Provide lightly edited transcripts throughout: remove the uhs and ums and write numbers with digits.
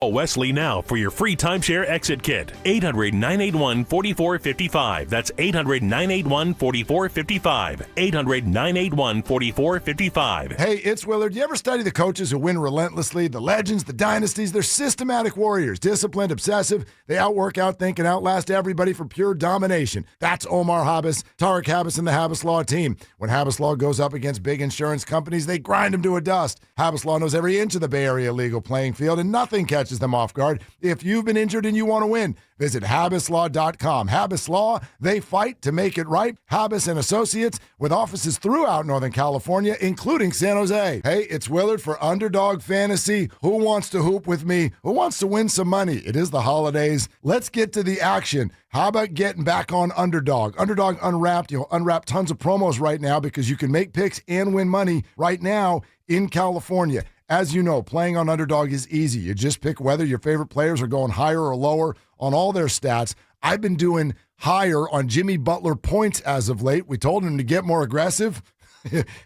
Call Wesley now for your free timeshare exit kit. 800-981-4455. That's 800-981-4455. 800-981-4455. Hey, it's Willard. You ever study the coaches who win relentlessly? The legends, the dynasties, they're systematic warriors. Disciplined, obsessive. They outwork, outthink, and outlast everybody for pure domination. That's Omar Habas, Tarek Habas, and the Habas Law team. When Habas Law goes up against big insurance companies, they grind them to a dust. Habas Law knows every inch of the Bay Area legal playing field, and nothing catches them off guard. If you've been injured and you want to win, visit habaslaw.com. Habas Law, they fight to make it right. Habas and Associates, with offices throughout Northern California, including San Jose. Hey, it's Willard for Underdog Fantasy. Who wants to hoop with me? Who wants to win some money? It is the holidays. Let's get to the action. How about getting back on Underdog? Underdog Unwrapped. You'll unwrap tons of promos right now because you can make picks and win money right now in California. As you know, playing on Underdog is easy. You just pick whether your favorite players are going higher or lower on all their stats. I've been doing higher on Jimmy Butler points as of late. We told him to get more aggressive.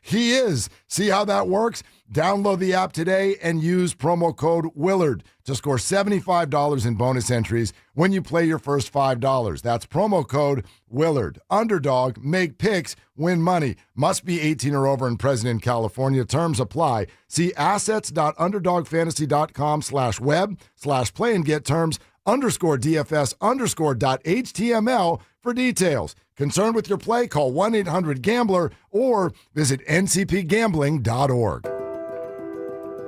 He is. See how that works? Download the app today and use promo code Willard to score $75 in bonus entries when you play your first $5. That's promo code Willard. Underdog, make picks, win money. Must be 18 or over and present in California. Terms apply. See assets.underdogfantasy.com/web/play and get terms _DFS_.html for details. Concerned with your play? Call 1-800-GAMBLER or visit ncpgambling.org.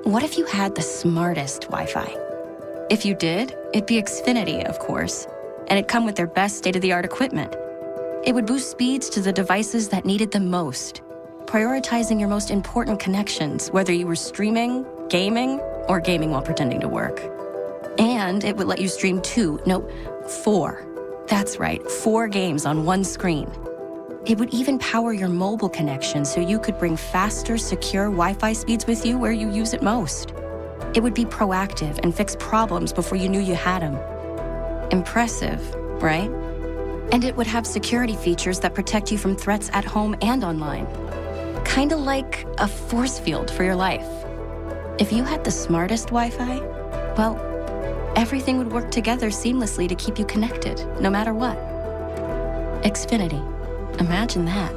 What if you had the smartest Wi-Fi? If you did, it'd be Xfinity, of course, and it'd come with their best state-of-the-art equipment. It would boost speeds to the devices that needed them most, prioritizing your most important connections, whether you were streaming, gaming, or gaming while pretending to work. And it would let you stream 4. That's right, 4 games on one screen. It would even power your mobile connection so you could bring faster, secure Wi-Fi speeds with you where you use it most. It would be proactive and fix problems before you knew you had them. Impressive, right? And it would have security features that protect you from threats at home and online. Kinda like a force field for your life. If you had the smartest Wi-Fi, well, everything would work together seamlessly to keep you connected, no matter what. Xfinity. Imagine that.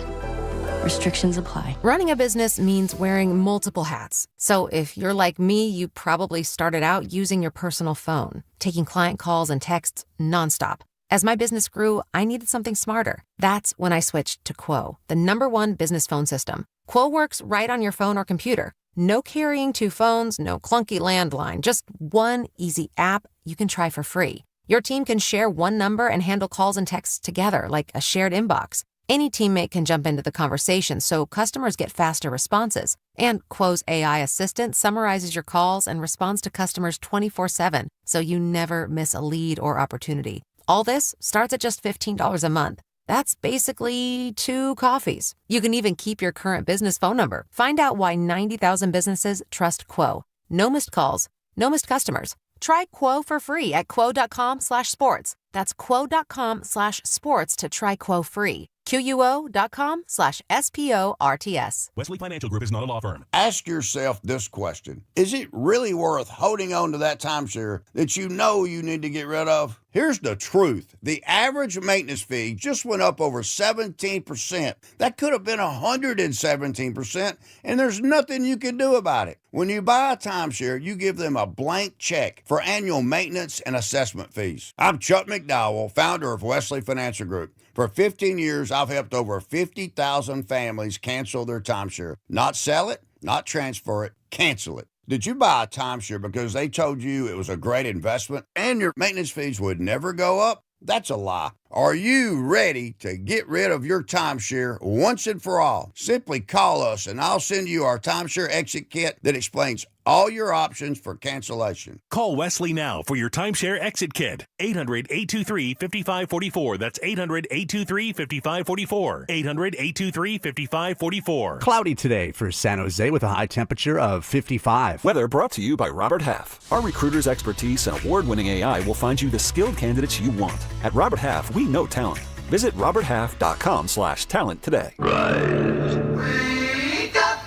Restrictions apply. Running a business means wearing multiple hats. So if you're like me, you probably started out using your personal phone, taking client calls and texts nonstop. As my business grew, I needed something smarter. That's when I switched to Quo, the #1 business phone system. Quo works right on your phone or computer. No carrying 2 phones, no clunky landline, just one easy app you can try for free. Your team can share one number and handle calls and texts together like a shared inbox. Any teammate can jump into the conversation so customers get faster responses. And Quo's AI assistant summarizes your calls and responds to customers 24/7, so you never miss a lead or opportunity. All this starts at just $15 a month. That's basically 2 coffees. You can even keep your current business phone number. Find out why 90,000 businesses trust Quo. No missed calls, no missed customers. Try Quo for free at quo.com/sports. That's quo.com/sports to try Quo free. QUO.com/SPORTS. Wesley Financial Group is not a law firm. Ask yourself this question. Is it really worth holding on to that timeshare that you know you need to get rid of? Here's the truth. The average maintenance fee just went up over 17%. That could have been 117%, and there's nothing you can do about it. When you buy a timeshare, you give them a blank check for annual maintenance and assessment fees. I'm Chuck McDowell, founder of Wesley Financial Group. For 15 years, I've helped over 50,000 families cancel their timeshare. Not sell it, not transfer it, cancel it. Did you buy a timeshare because they told you it was a great investment and your maintenance fees would never go up? That's a lie. Are you ready to get rid of your timeshare once and for all? Simply call us and I'll send you our timeshare exit kit that explains all your options for cancellation. Call Wesley now for your timeshare exit kit. 800-823-5544. That's 800-823-5544. 800-823-5544. Cloudy today for San Jose with a high temperature of 55. Weather brought to you by Robert Half. Our recruiters' expertise and award-winning AI will find you the skilled candidates you want. At Robert Half, we know talent. Visit roberthalf.com/talent today. Rise. Wake up.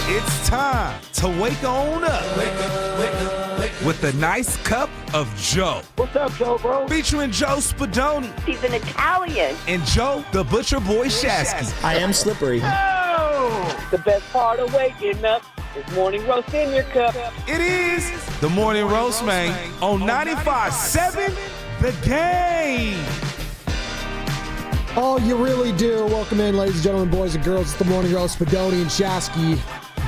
It's time to wake on up. Wake up, wake up, wake with a nice cup of Joe. What's up, Joe, bro? Featuring Joe Spadoni. He's an Italian. And Joe, the Butcher Boy Shasky. I am slippery. Oh! The best part of waking up is morning roast in your cup. It is the Morning Roast, man, on 95.7 The Game. Oh, you really do. Welcome in, ladies and gentlemen, boys and girls. It's the Morning Roast. Spadoni and Shasky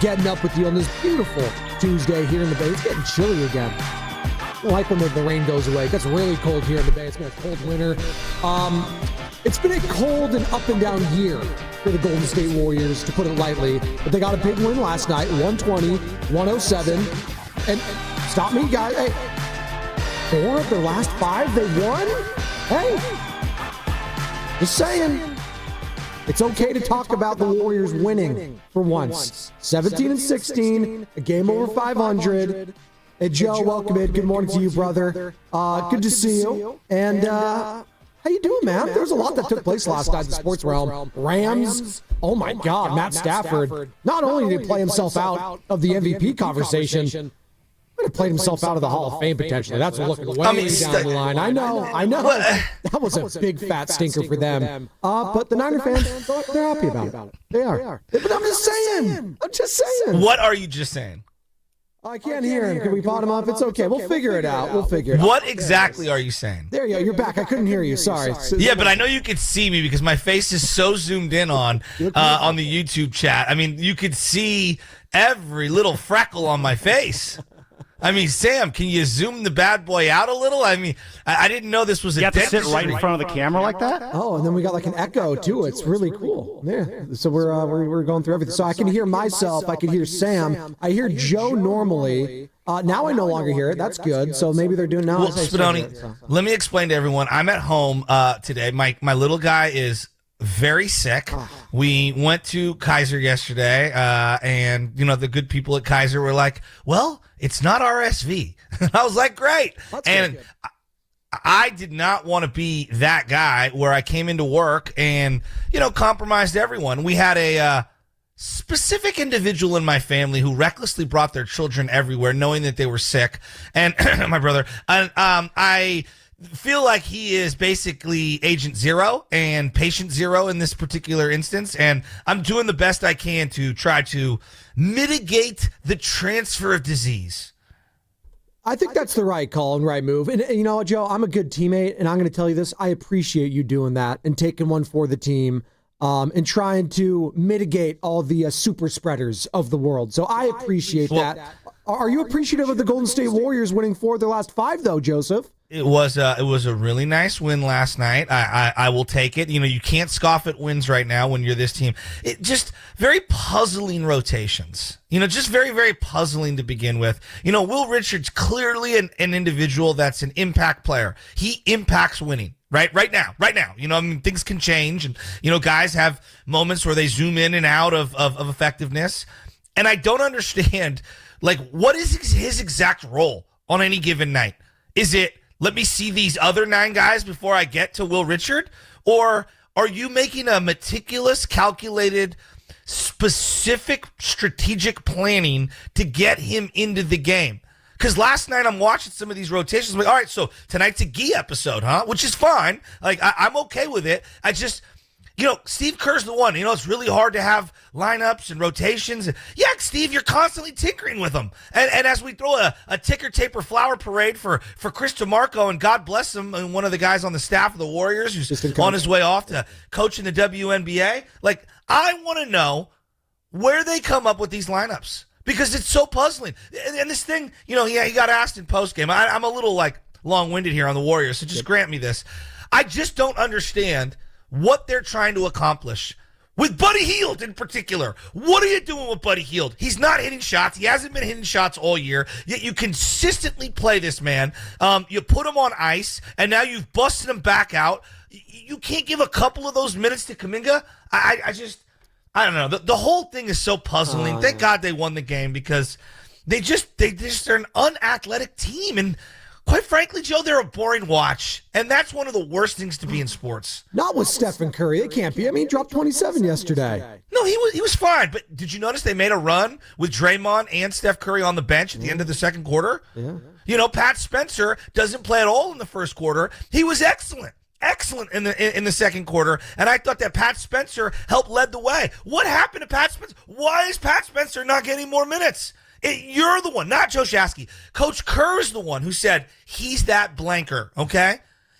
getting up with you on this beautiful Tuesday here in the Bay. It's getting chilly again. I like when the rain goes away. It gets really cold here in the Bay. It's been a cold winter. It's been a cold and up and down year for the Golden State Warriors, to put it lightly. But they got a big win last night, 120-107. And stop me, guys. Hey, 4 of their last 5 they won? Hey, just saying. It's okay to talk about the Warriors winning for once. 17-16, a game over 500. Hey, Joe, welcome in. Good morning to you, brother. Good to see you. And how you doing, man? There's a lot that took place last night in the sports realm. Rams, oh my God, Matt Stafford. Not only did he play himself out of the MVP conversation, but he played himself out of the Hall of Fame potentially. That's looking way down the line. I know. That was a big fat stinker for them. But the Niner fans, they're happy about it. They are. But I'm just saying. What are you just saying? I can't hear him. Can we bottom up? It's okay. We'll figure it out. What exactly are you saying? There you go. You're back. I couldn't hear you. Sorry. Yeah, but I know you could see me because my face is so zoomed in on the YouTube chat. I mean, you could see every little freckle on my face. I mean, Sam, can you zoom the bad boy out a little? I mean, I didn't know this was you have to sit right in front of the camera like that? Oh, and then we got like an echo too. It's really cool. Yeah. So we're going through everything. So I can hear myself. I can hear Sam. I hear Joe normally. Now I no longer hear it. That's good. So maybe they're doing now. Well, Spadoni, let me explain to everyone. I'm at home today. My little guy is very sick. We went to Kaiser yesterday, and the good people at Kaiser were like, "Well, it's not RSV." I was like, "Great!" And I did not want to be that guy where I came into work and compromised everyone. We had a specific individual in my family who recklessly brought their children everywhere, knowing that they were sick, and my brother. And I feel like he is basically agent zero and patient zero in this particular instance, and I'm doing the best I can to try to mitigate the transfer of disease. I think that's the right call and right move. And you know what, Joe, I'm a good teammate, and I'm going to tell you this. I appreciate you doing that and taking one for the team and trying to mitigate all the super spreaders of the world. So I appreciate that. Are you appreciative of the Golden State Warriors winning 4 of their last 5, though, Joseph? It was a really nice win last night. I will take it. You can't scoff at wins right now when you're this team. It just very puzzling rotations. Just very, very puzzling to begin with. Will Richards, clearly an individual that's an impact player. He impacts winning. Right now. Things can change, and guys have moments where they zoom in and out of effectiveness. And I don't understand, what is his exact role on any given night? Is it, let me see these other 9 guys before I get to Will Richard? Or are you making a meticulous, calculated, specific strategic planning to get him into the game? Because last night I'm watching some of these rotations. I'm like, all right, so tonight's a Gee episode, huh? Which is fine. I'm okay with it. I just, Steve Kerr's the one. It's really hard to have lineups and rotations. Yeah, Steve, you're constantly tinkering with them. And as we throw a ticker taper flower parade for Chris DeMarco, and God bless him, and one of the guys on the staff of the Warriors who's on his way off to coaching the WNBA, I want to know where they come up with these lineups. Because it's so puzzling. And this thing, he got asked in postgame. I'm a little, long-winded here on the Warriors, so just grant me this. I just don't understand what they're trying to accomplish. With Buddy Hield in particular. What are you doing with Buddy Hield? He's not hitting shots. He hasn't been hitting shots all year. Yet you consistently play this man. You put him on ice, and now you've busted him back out. You can't give a couple of those minutes to Kaminga? I don't know. The whole thing is so puzzling. Thank God they won the game because they're an unathletic team. And quite frankly, Joe, they're a boring watch. And that's one of the worst things to be in sports. Not with Stephen Curry. It can't be. I mean, he dropped 27 yesterday. No, he was fine. But did you notice they made a run with Draymond and Steph Curry on the bench at the end of the second quarter? Yeah. You know, Pat Spencer doesn't play at all in the first quarter. He was excellent in the second quarter, and I thought that Pat Spencer helped lead the way. What happened to Pat Spencer? Why is Pat Spencer not getting more minutes? You're the one, not Joe Shasky. Coach Kerr is the one who said he's that blanker, okay?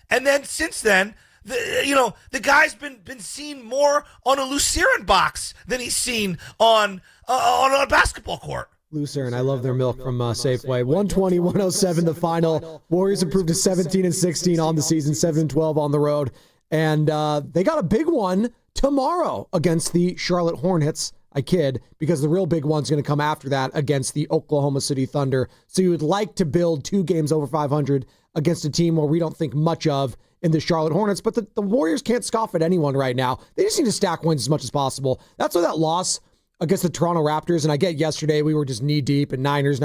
And then since then, the guy's been seen more on a Lucerne box than he's seen on a basketball court. Lucerne, I love their milk from Safeway. 120-107 the final. Warriors improved to 17-16 on the season, 7-12 on the road. And they got a big one tomorrow against the Charlotte Hornets. I kid, because the real big one's going to come after that against the Oklahoma City Thunder. So you would like to build 2 games over 500 against a team where we don't think much of in the Charlotte Hornets. But the Warriors can't scoff at anyone right now. They just need to stack wins as much as possible. That's why that loss against the Toronto Raptors, and I get yesterday we were just knee-deep in Niners,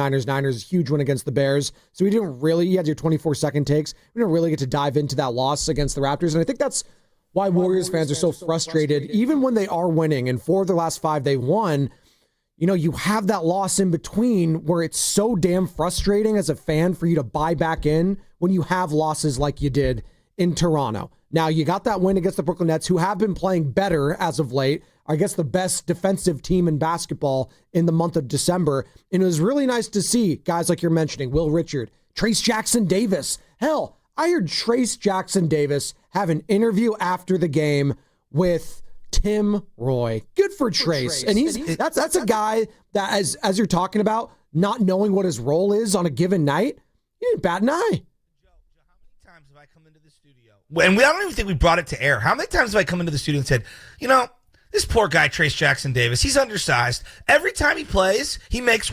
huge win against the Bears. So we didn't really, you had your 24-second takes. We didn't really get to dive into that loss against the Raptors. And I think that's why Warriors fans are so frustrated. Even when they are winning, and 4 of their last 5 they won, you know, you have that loss in between where it's so damn frustrating as a fan for you to buy back in when you have losses like you did in Toronto. Now, you got that win against the Brooklyn Nets, who have been playing better as of late. I guess the best defensive team in basketball in the month of December. And it was really nice to see guys like you're mentioning, Will Richard, Trace Jackson Davis. Hell, I heard Trace Jackson Davis have an interview after the game with Tim Roy. Good for Trace. And that's a guy that, as you're talking about, not knowing what his role is on a given night, he didn't bat an eye. Joe, how many times have I come into the studio? And I don't even think we brought it to air. How many times have I come into the studio and said, you know, this poor guy, Trace Jackson Davis, he's undersized. Every time he plays, he makes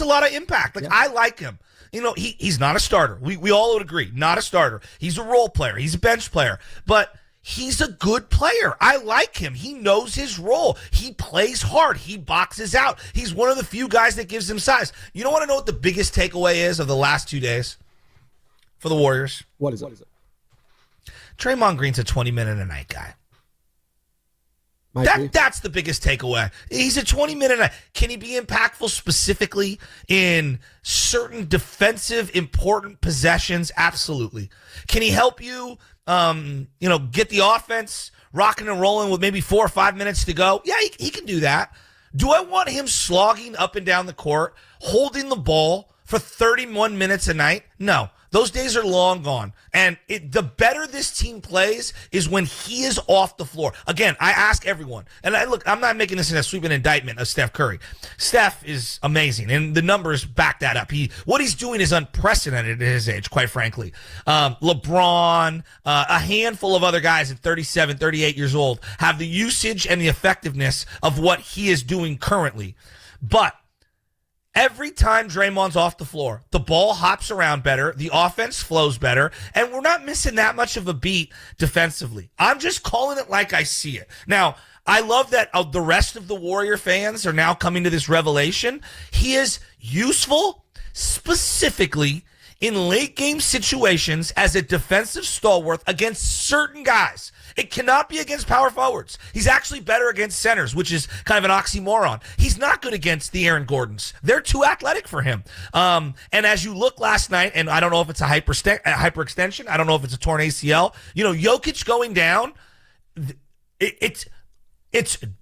a lot of impact. Like, yeah. I like him. You know, he's not a starter. We all would agree, not a starter. He's a role player. He's a bench player. But he's a good player. I like him. He knows his role. He plays hard. He boxes out. He's one of the few guys that gives him size. You don't want to know what the biggest takeaway is of the last 2 days for the Warriors? What is it? Draymond Green's a 20-minute-a-night guy. That's the biggest takeaway. He's a 20-minute. Can he be impactful specifically in certain defensive important possessions? Absolutely. Can he help you, get the offense rocking and rolling with maybe 4 or 5 minutes to go? Yeah, he can do that. Do I want him slogging up and down the court, holding the ball for 31 minutes a night? No. Those days are long gone. And the better this team plays is when he is off the floor. Again, I ask everyone, and I'm not making this in a sweeping indictment of Steph Curry. Steph is amazing, and the numbers back that up. What he's doing is unprecedented at his age, quite frankly. LeBron, a handful of other guys at 37, 38 years old have the usage and the effectiveness of what he is doing currently. But every time Draymond's off the floor, the ball hops around better, the offense flows better, and we're not missing that much of a beat defensively. I'm just calling it like I see it. Now, I love that the rest of the Warrior fans are now coming to this revelation. He is useful specifically in late-game situations as a defensive stalwart against certain guys. It cannot be against power forwards. He's actually better against centers, which is kind of an oxymoron. He's not good against the Aaron Gordons. They're too athletic for him. And as you look last night, and I don't know if it's a hyperextension, I don't know if it's a torn ACL, Jokic going down, it's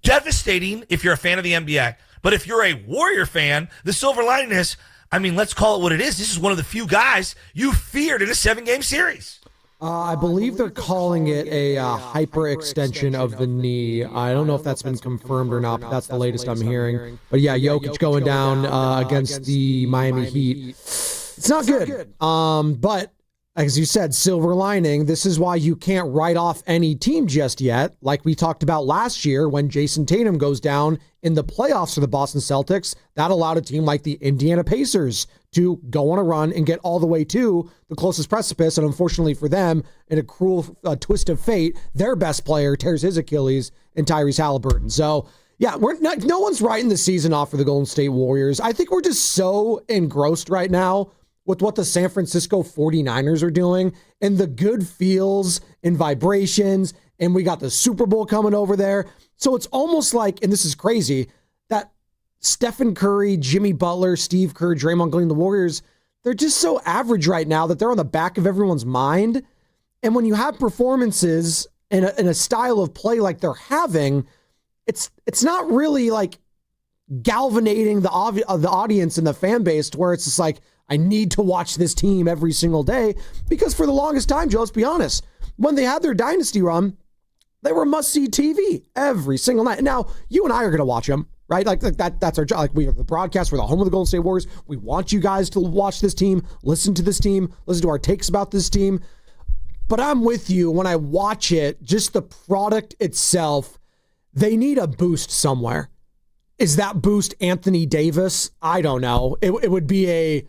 devastating if you're a fan of the NBA. But if you're a Warrior fan, the silver lining is, let's call it what it is. This is one of the few guys you feared in a 7-game series. I believe they're calling it a hyperextension of the knee. I don't know if that's been confirmed or not, but that's the latest I'm hearing. But yeah, Jokic going down against the Miami Heat. It's not good. But as you said, silver lining, this is why you can't write off any team just yet. Like we talked about last year when Jason Tatum goes down in the playoffs for the Boston Celtics, that allowed a team like the Indiana Pacers to go on a run and get all the way to the closest precipice. And unfortunately for them, in a cruel twist of fate, their best player tears his Achilles in Tyrese Halliburton. So yeah, no one's writing the season off for the Golden State Warriors. I think we're just so engrossed right now with what the San Francisco 49ers are doing and the good feels and vibrations. And we got the Super Bowl coming over there. So it's almost like, and this is crazy, that Stephen Curry, Jimmy Butler, Steve Kerr, Draymond Green, the Warriors, they're just so average right now that they're on the back of everyone's mind. And when you have performances in a style of play like they're having, it's not really like galvanating the audience and the fan base to where it's just like, I need to watch this team every single day. Because for the longest time, Joe, let's be honest, when they had their dynasty run, they were must-see TV every single night. Now, you and I are going to watch them, right? Like that's our job. Like, we are the broadcast. We're the home of the Golden State Warriors. We want you guys to watch this team, listen to this team, listen to our takes about this team. But I'm with you when I watch it, just the product itself, they need a boost somewhere. Is that boost Anthony Davis? I don't know. It would be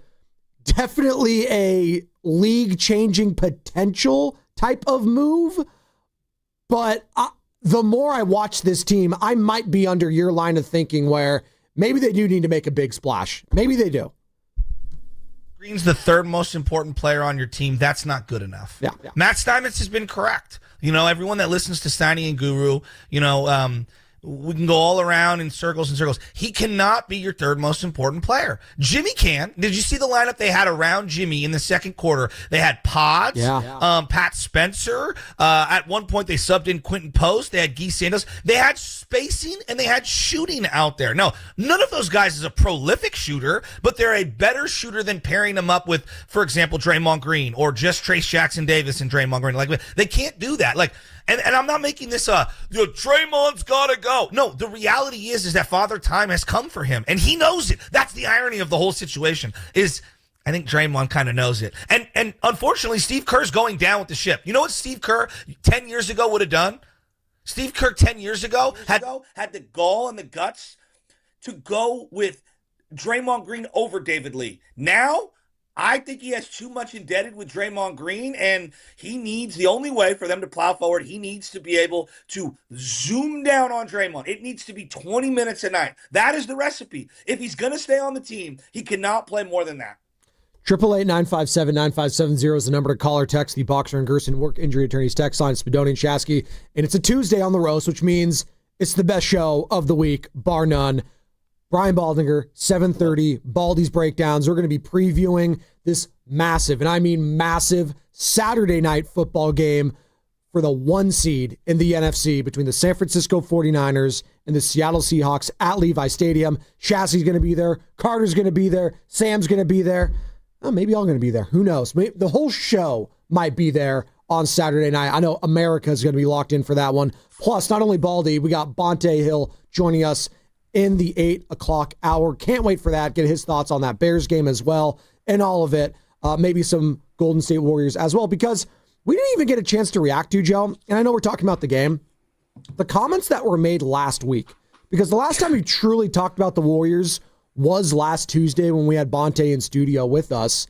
definitely a league-changing potential type of move. But the more I watch this team, I might be under your line of thinking where maybe they do need to make a big splash. Maybe they do. Green's the third most important player on your team. That's not good enough. Yeah. Matt Steinmetz has been correct. Everyone that listens to Steiny and Guru, we can go all around in circles and circles. He cannot be your third most important player. Jimmy can. Did you see the lineup they had around Jimmy in the second quarter? They had Pods, Pat Spencer. At one point, they subbed in Quentin Post. They had Guy Santos. They had spacing and they had shooting out there. No, none of those guys is a prolific shooter, but they're a better shooter than pairing them up with, for example, Draymond Green or just Trace Jackson Davis and Draymond Green. Like, they can't do that. Like, and I'm not making this Draymond's gotta go. No, the reality is that Father Time has come for him, and he knows it. That's the irony of the whole situation. I think Draymond kind of knows it. And unfortunately, Steve Kerr's going down with the ship. You know what Steve Kerr 10 years ago would have done? Steve Kerr 10 years ago had the gall and the guts to go with Draymond Green over David Lee. Now, I think he has too much indebted with Draymond Green, and he needs, the only way for them to plow forward, he needs to be able to zoom down on Draymond. It needs to be 20 minutes a night. That is the recipe. If he's going to stay on the team, he cannot play more than that. 888-957-9570 is the number to call or text the Boxer and Gerson Work Injury Attorneys text line. Spadoni and Shasky. And it's a Tuesday on the roast, which means it's the best show of the week, bar none. Brian Baldinger, 7:30, Baldy's Breakdowns. We're going to be previewing this massive, and I mean massive, Saturday night football game for the 1 seed in the NFC between the San Francisco 49ers and the Seattle Seahawks at Levi Stadium. Shassy's going to be there. Carter's going to be there. Sam's going to be there. Oh, maybe I'm going to be there. Who knows? Maybe the whole show might be there on Saturday night. I know America's going to be locked in for that one. Plus, not only Baldy, we got Bonte Hill joining us in the 8 o'clock hour. Can't wait for that. Get his thoughts on that Bears game as well and all of it. Maybe some Golden State Warriors as well, because we didn't even get a chance to react to, Joe. And I know we're talking about the game. The comments that were made last week, because the last time we truly talked about the Warriors was last Tuesday when we had Bonte in studio with us.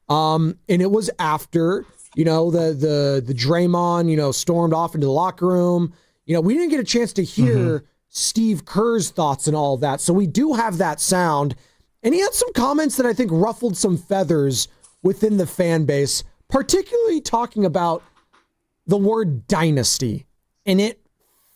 And it was after, the Draymond, stormed off into the locker room. We didn't get a chance to hear Steve Kerr's thoughts and all of that. So we do have that sound. And he had some comments that I think ruffled some feathers within the fan base, particularly talking about the word dynasty and it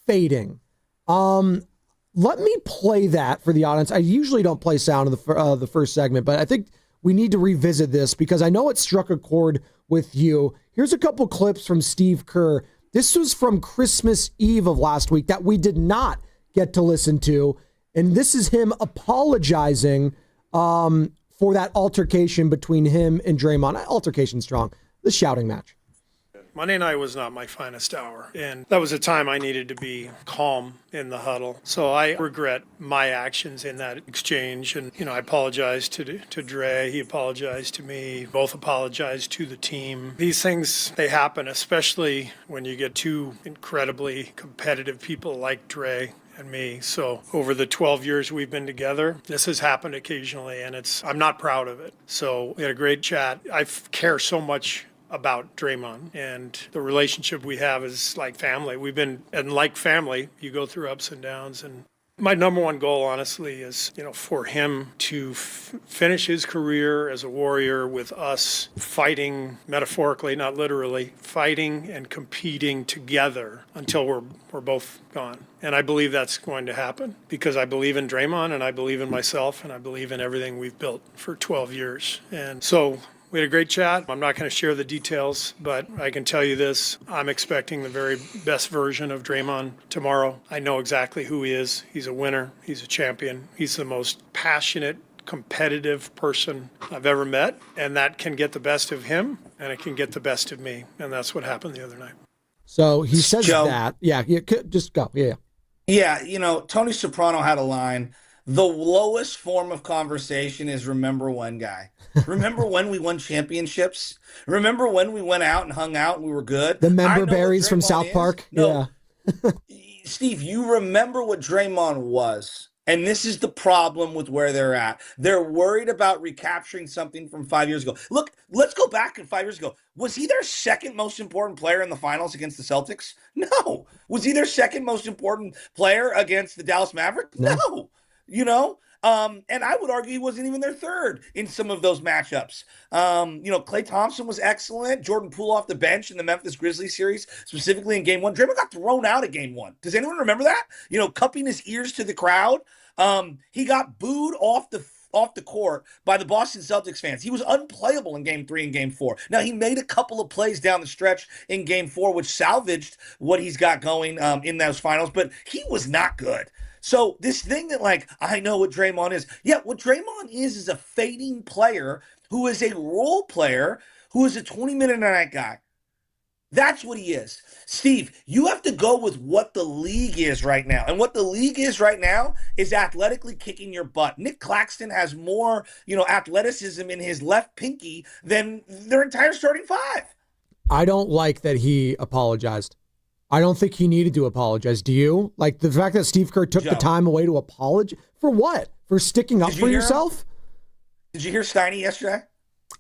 fading. Let me play that for the audience. I usually don't play sound in the first segment, but I think we need to revisit this because I know it struck a chord with you. Here's a couple clips from Steve Kerr. This was from Christmas Eve of last week that we did not get to listen to. And this is him apologizing for that altercation between him and Draymond. Altercation strong. The shouting match. Monday night was not my finest hour, and that was a time I needed to be calm in the huddle. So I regret my actions in that exchange, and I apologized to Dre. He apologized to me. Both apologized to the team. These things, they happen, especially when you get two incredibly competitive people like Dre and me. So over the 12 years we've been together, this has happened occasionally, and I'm not proud of it. So we had a great chat. I care so much about Draymond, and the relationship we have is like family. We've been, and like family, you go through ups and downs, and My number one goal, honestly, is, for him to finish his career as a Warrior with us fighting, metaphorically, not literally, fighting and competing together until we're both gone. And I believe that's going to happen because I believe in Draymond and I believe in myself and I believe in everything we've built for 12 years. And so we had a great chat. I'm not going to share the details, but I can tell you this. I'm expecting the very best version of Draymond tomorrow. I know exactly who he is. He's a winner. He's a champion. He's the most passionate, competitive person I've ever met. And that can get the best of him, and it can get the best of me. And that's what happened the other night. So he says that. Yeah, just go. Yeah. Yeah, Tony Soprano had a line. The lowest form of conversation is remember when, guy. Remember when we won championships? Remember when we went out and hung out and we were good? The member berries from South Park? No. Yeah. Steve, you remember what Draymond was. And this is the problem with where they're at. They're worried about recapturing something from 5 years ago. Look, let's go back to 5 years ago. Was he their second most important player in the finals against the Celtics? No. Was he their second most important player against the Dallas Mavericks? No. And I would argue he wasn't even their third in some of those matchups. Klay Thompson was excellent. Jordan Poole off the bench in the Memphis Grizzlies series, specifically in game one. Draymond got thrown out of game one. Does anyone remember that? Cupping his ears to the crowd. He got booed off the court by the Boston Celtics fans. He was unplayable in game 3 and game 4. Now, he made a couple of plays down the stretch in game 4, which salvaged what he's got going in those finals, but he was not good. So this thing that, I know what Draymond is. Yeah, what Draymond is a fading player who is a role player who is a 20-minute-a-night guy. That's what he is. Steve, you have to go with what the league is right now. And what the league is right now is athletically kicking your butt. Nick Claxton has more, athleticism in his left pinky than their entire starting five. I don't like that he apologized. I don't think he needed to apologize. Do you? Like the fact that Steve Kerr took the time away to apologize? For what? For sticking up for yourself? Did you hear Steiny yesterday?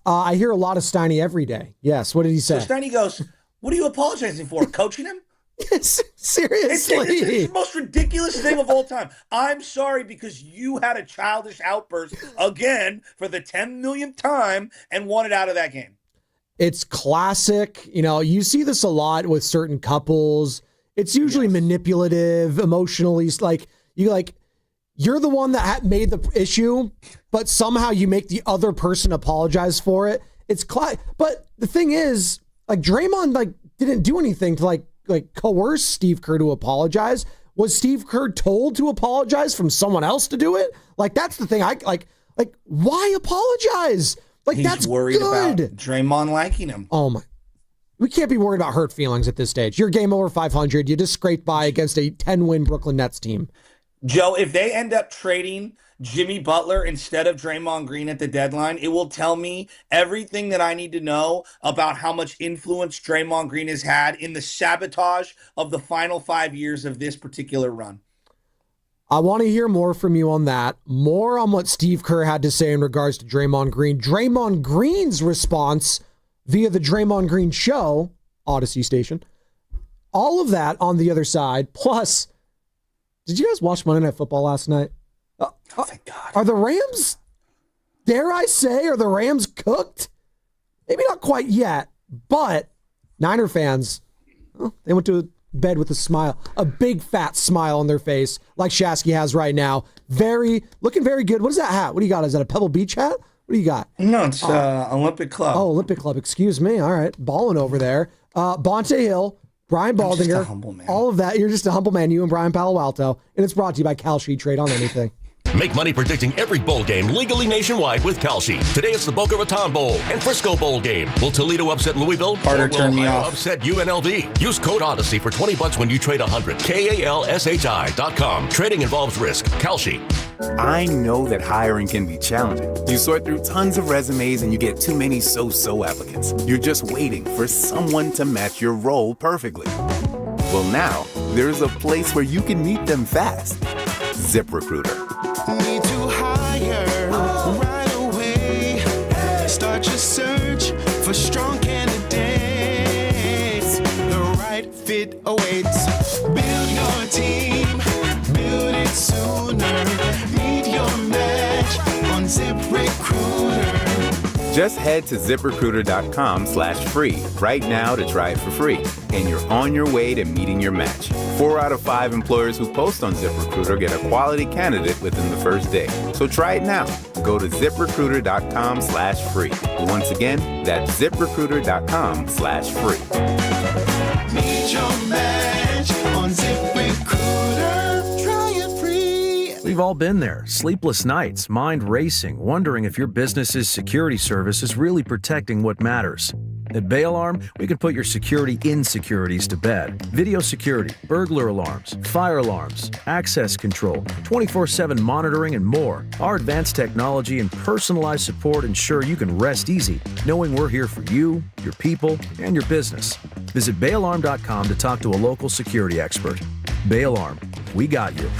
I hear a lot of Steiny every day. Yes. What did he say? So Steiny goes, what are you apologizing for? Coaching him? Yes, seriously. It's the most ridiculous thing of all time. I'm sorry because you had a childish outburst again for the 10 millionth time and wanted out of that game. It's classic. You see this a lot with certain couples. It's usually manipulative, emotionally. You're the one that made the issue, but somehow you make the other person apologize for it. But the thing is, Draymond didn't do anything to coerce Steve Kerr to apologize. Was Steve Kerr told to apologize from someone else to do it? That's the thing. Why apologize? He's that's worried good. About Draymond liking him. Oh my! We can't be worried about hurt feelings at this stage. You're game over 500. You just scraped by against a 10-win Brooklyn Nets team. Joe, if they end up trading Jimmy Butler instead of Draymond Green at the deadline, it will tell me everything that I need to know about how much influence Draymond Green has had in the sabotage of the final 5 years of this particular run. I want to hear more from you on that. More on what Steve Kerr had to say in regards to Draymond Green. Draymond Green's response via the Draymond Green Show, Odyssey Station. All of that on the other side. Plus, did you guys watch Monday Night Football last night? Oh, thank God. Are the Rams, dare I say, are the Rams cooked? Maybe not quite yet, but Niner fans, they went to bed with a smile, a big fat smile on their face, like Shasky has right now. Looking very good. What is that hat? What do you got? Is that a Pebble Beach hat? What do you got? No, it's Olympic Club. Oh, Olympic Club. Excuse me. All right. Balling over there. Bonte Hill, Brian Baldinger. I'm just a humble man. All of that. You're just a humble man, you and Brian Palo Alto. And it's brought to you by Kalshi Trade on Anything. Make money predicting every bowl game legally nationwide with Kalshi. Today it's the Boca Raton Bowl and Frisco Bowl game. Will Toledo upset Louisville? Carter, turn me off. Upset UNLV. Use code Odyssey for $20 when you trade 100. KALSHI.com. Trading involves risk. Kalshi. I know that hiring can be challenging. You sort through tons of resumes and you get too many so-so applicants. You're just waiting for someone to match your role perfectly. Well, now there's a place where you can meet them fast. ZipRecruiter. Need to hire right away. Start your search for strong candidates. The right fit awaits. Build your team. Build it soon. Just head to ZipRecruiter.com/free right now to try it for free, and you're on your way to meeting your match. 4 out of 5 employers who post on ZipRecruiter get a quality candidate within the first day. So try it now. Go to ZipRecruiter.com/free. Once again, that's ZipRecruiter.com/free. Meet your match on ZipRecruiter. Try it free. We've all been there. Sleepless nights, mind racing, wondering if your business's security service is really protecting what matters. At Bay Alarm, we can put your security insecurities to bed. Video security, burglar alarms, fire alarms, access control, 24/7 monitoring, and more. Our advanced technology and personalized support ensure you can rest easy, knowing we're here for you, your people, and your business. Visit bayalarm.com to talk to a local security expert. Bay Alarm, we got you.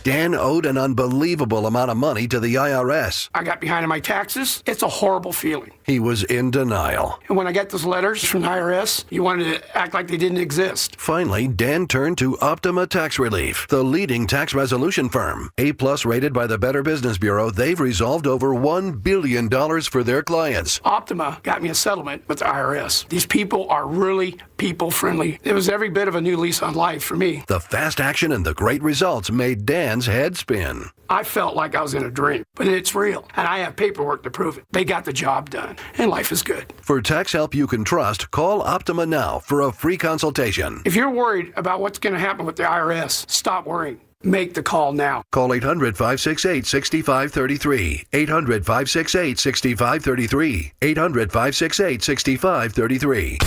Dan owed an unbelievable amount of money to the IRS. I got behind on my taxes. It's a horrible feeling. He was in denial. And when I got those letters from the IRS, you wanted to act like they didn't exist. Finally, Dan turned to Optima Tax Relief, the leading tax resolution firm. A+ rated by the Better Business Bureau, they've resolved over $1 billion for their clients. Optima got me a settlement with the IRS. These people are really people-friendly. It was every bit of a new lease on life for me. The fast action and the great results made Dan's head spin. I felt like I was in a dream, but it's real, and I have paperwork to prove it. They got the job done, and life is good. For tax help you can trust, call Optima now for a free consultation. If you're worried about what's going to happen with the IRS, stop worrying. Make the call now. Call 800-568-6533. 800-568-6533. 800-568-6533.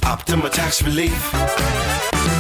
Optima Tax Relief.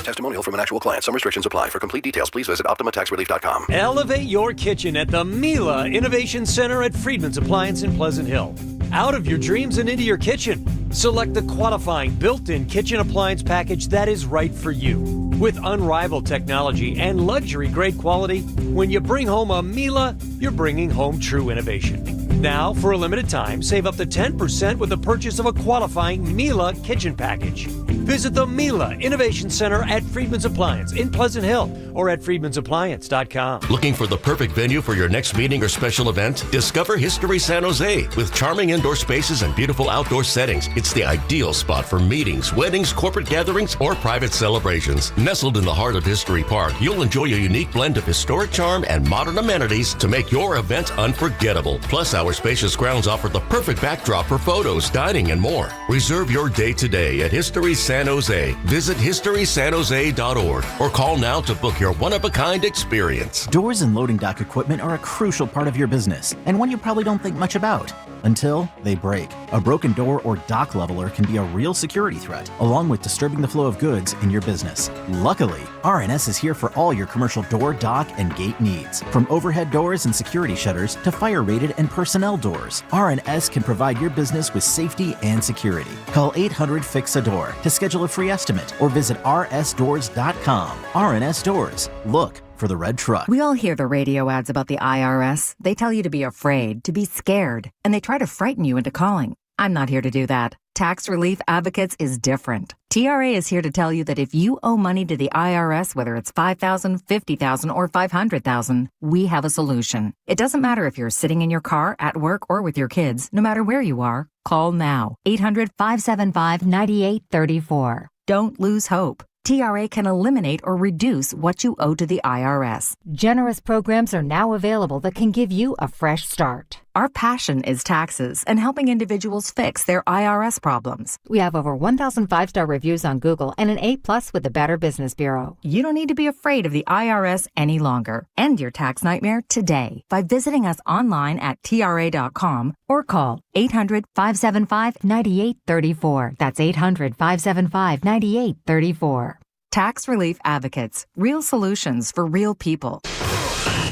Testimonial from an actual client. Some restrictions apply. For complete details, please visit OptimaTaxRelief.com. Elevate your kitchen at the Mila Innovation Center at Friedman's Appliance in Pleasant Hill. Out of your dreams and into your kitchen. Select the qualifying built-in kitchen appliance package that is right for you. With unrivaled technology and luxury-grade quality, when you bring home a Mila, you're bringing home true innovation. Now, for a limited time, save up to 10% with the purchase of a qualifying Mila kitchen package. Visit the Mila Innovation Center at Friedman's Appliance in Pleasant Hill or at friedmansappliance.com. Looking for the perfect venue for your next meeting or special event? Discover History San Jose. With charming indoor spaces and beautiful outdoor settings, it's the ideal spot for meetings, weddings, corporate gatherings, or private celebrations. Nestled in the heart of History Park, you'll enjoy a unique blend of historic charm and modern amenities to make your event unforgettable. Plus, our spacious grounds offer the perfect backdrop for photos, dining, and more. Reserve your day today at History San Jose. Visit historysanjose.org or call now to book your one-of-a-kind experience. Doors and loading dock equipment are a crucial part of your business, and one you probably don't think much about until they break. A broken door or dock leveler can be a real security threat, along with disturbing the flow of goods in your business. Luckily, RNS is here for all your commercial door, dock, and gate needs. From overhead doors and security shutters to fire-rated and personnel doors, RNS can provide your business with safety and security. Call 800-FIX-A-DOOR to schedule a free estimate or visit rsdoors.com. RNS Doors. Look for the red truck. We all hear the radio ads about the IRS. They tell you to be afraid, to be scared, and they try to frighten you into calling. I'm not here to do that. Tax Relief Advocates is different. TRA is here to tell you that if you owe money to the IRS, whether it's $5,000, $50,000, or $500,000, we have a solution. It doesn't matter if you're sitting in your car, at work, or with your kids. No matter where you are, call now. 800-575-9834. Don't lose hope. TRA can eliminate or reduce what you owe to the IRS. Generous programs are now available that can give you a fresh start. Our passion is taxes and helping individuals fix their IRS problems. We have over 1,000 5-star reviews on Google and an A+ with the Better Business Bureau. You don't need to be afraid of the IRS any longer. End your tax nightmare today by visiting us online at TRA.com or call 800-575-9834. That's 800-575-9834. Tax Relief Advocates. Real solutions for real people.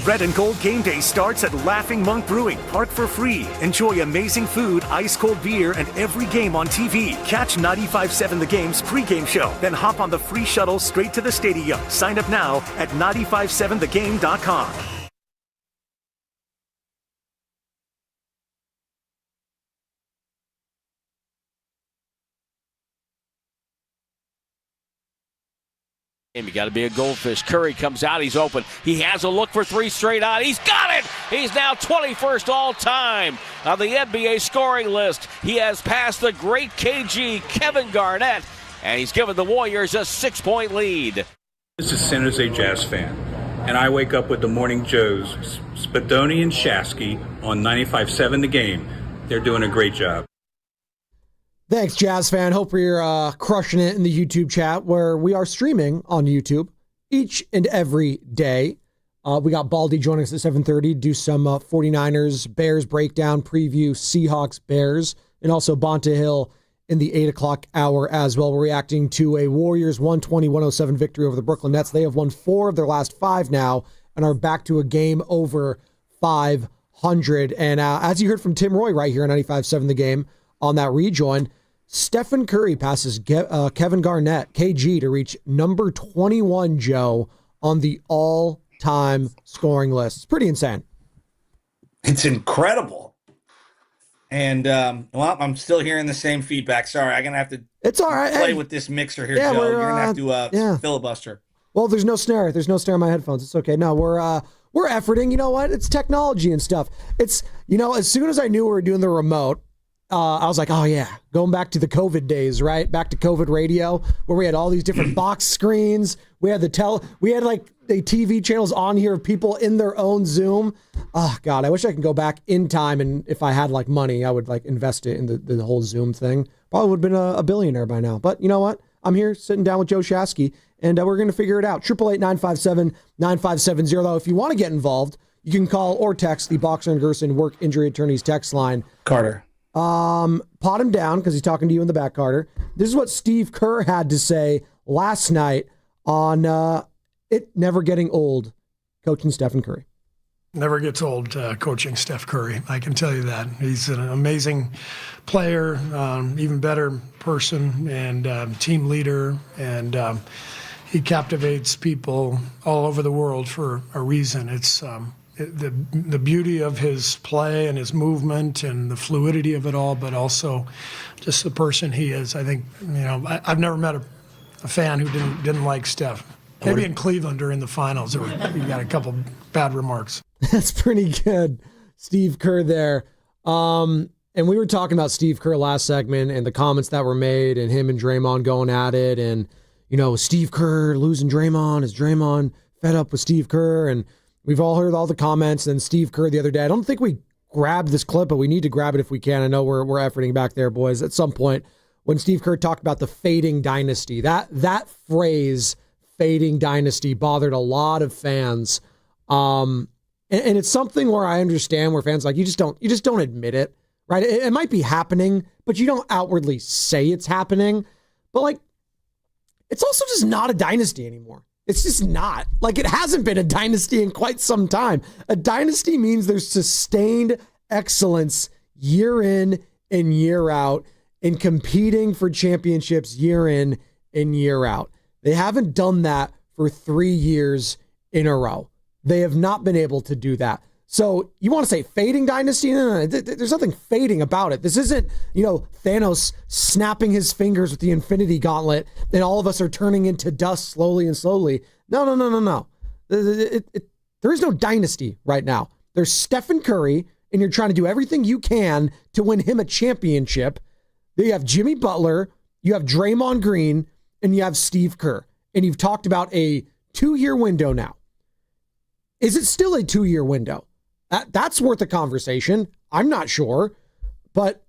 Red and Gold Game Day starts at Laughing Monk Brewing. Park for free. Enjoy amazing food, ice-cold beer, and every game on TV. Catch 95.7 The Game's pregame show. Then hop on the free shuttle straight to the stadium. Sign up now at 957thegame.com. You got to be a goldfish. Curry comes out. He's open. He has a look for three straight on. He's got it. He's now 21st all time on the NBA scoring list. He has passed the great KG, Kevin Garnett, and he's given the Warriors a 6-point lead. This is San Jose Jazz fan, and I wake up with the Morning Joes, Spadoni and Shasky on 95.7 The Game. They're doing a great job. Thanks, Jazz fan. Hope you're crushing it in the YouTube chat, where we are streaming on YouTube each and every day. We got Baldy joining us at 7:30 to do some 49ers Bears breakdown preview, Seahawks Bears, and also Bonte Hill in the 8 o'clock hour as well. We're reacting to a Warriors 120-107 victory over the Brooklyn Nets. They have won 4 of their last 5 now and are back to a game over 500. And as you heard from Tim Roy right here on 95.7 The Game on that rejoin, Stephen Curry passes Kevin Garnett, KG, to reach number 21, Joe, on the all-time scoring list. It's pretty insane. It's incredible. And, well, I'm still hearing the same feedback. Sorry, I'm going to have to play with this mixer here, Joe. You're going to have to filibuster. Well, there's no snare. There's no snare in my headphones. It's okay. No, we're efforting. You know what? It's technology and stuff. It's, as soon as I knew we were doing the remote, I was like, oh yeah, going back to the COVID days, right? Back to COVID radio, where we had all these different box screens. We had we had like the TV channels on here of people in their own Zoom. Oh God, I wish I could go back in time, and if I had like money, I would like invest it in the whole Zoom thing. Probably would have been a billionaire by now. But you know what? I'm here sitting down with Joe Shasky, and we're going to figure it out. 888-957-9570. Though, if you want to get involved, you can call or text the Boxer and Gerson Work Injury Attorneys text line. Carter. Pot him down because he's talking to you in the back, Carter. This is what Steve Kerr had to say last night on it never getting old coaching Stephen Curry. Never gets old coaching Steph Curry. I can tell you that. He's an amazing player, even better person, and team leader, and he captivates people all over the world for a reason. It's the beauty of his play and his movement and the fluidity of it all, but also just the person he is. I think, I've never met a fan who didn't like Steph. Maybe in Cleveland during the finals, he got a couple bad remarks. That's pretty good. Steve Kerr there. And we were talking about Steve Kerr last segment and the comments that were made and him and Draymond going at it. And, Steve Kerr losing Draymond. Is Draymond fed up with Steve Kerr? And we've all heard all the comments. And Steve Kerr the other day, I don't think we grabbed this clip, but we need to grab it if we can. I know we're efforting back there, boys, at some point. When Steve Kerr talked about the fading dynasty, that phrase, fading dynasty, bothered a lot of fans. And it's something where I understand where fans you just don't admit it, right? It might be happening, but you don't outwardly say it's happening. But it's also just not a dynasty anymore. It's just not. It hasn't been a dynasty in quite some time. A dynasty means there's sustained excellence year in and year out in competing for championships year in and year out. They haven't done that for 3 years in a row. They have not been able to do that. So you want to say fading dynasty? No. There's nothing fading about it. This isn't, Thanos snapping his fingers with the Infinity Gauntlet and all of us are turning into dust slowly and slowly. No. There is no dynasty right now. There's Stephen Curry, and you're trying to do everything you can to win him a championship. You have Jimmy Butler, you have Draymond Green, and you have Steve Kerr. And you've talked about a 2-year window now. Is it still a 2-year window? That's worth a conversation. I'm not sure. But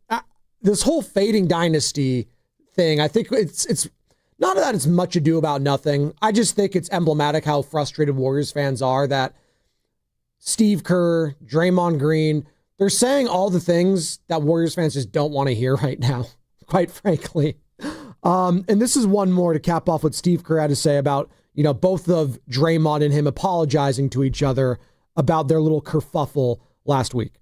this whole fading dynasty thing, I think it's not that it's much ado about nothing. I just think it's emblematic how frustrated Warriors fans are that Steve Kerr, Draymond Green, they're saying all the things that Warriors fans just don't want to hear right now, quite frankly. And this is one more to cap off what Steve Kerr had to say about, both of Draymond and him apologizing to each other about their little kerfuffle last week.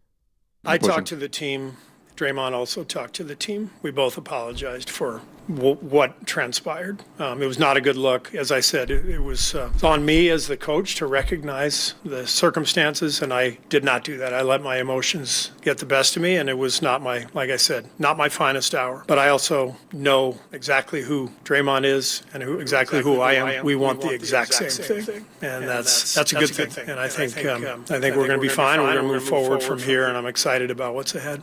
I talked to the team Draymond also talked to the team. We both apologized for what transpired. It was not a good look. As I said, it was on me as the coach to recognize the circumstances, and I did not do that. I let my emotions get the best of me, and it was not my, like I said, not my finest hour. But I also know exactly who Draymond is and exactly who I am. We want the exact same thing, and that's a good thing. And I think we're going to be fine. We're going to move forward from here, and I'm excited about what's ahead.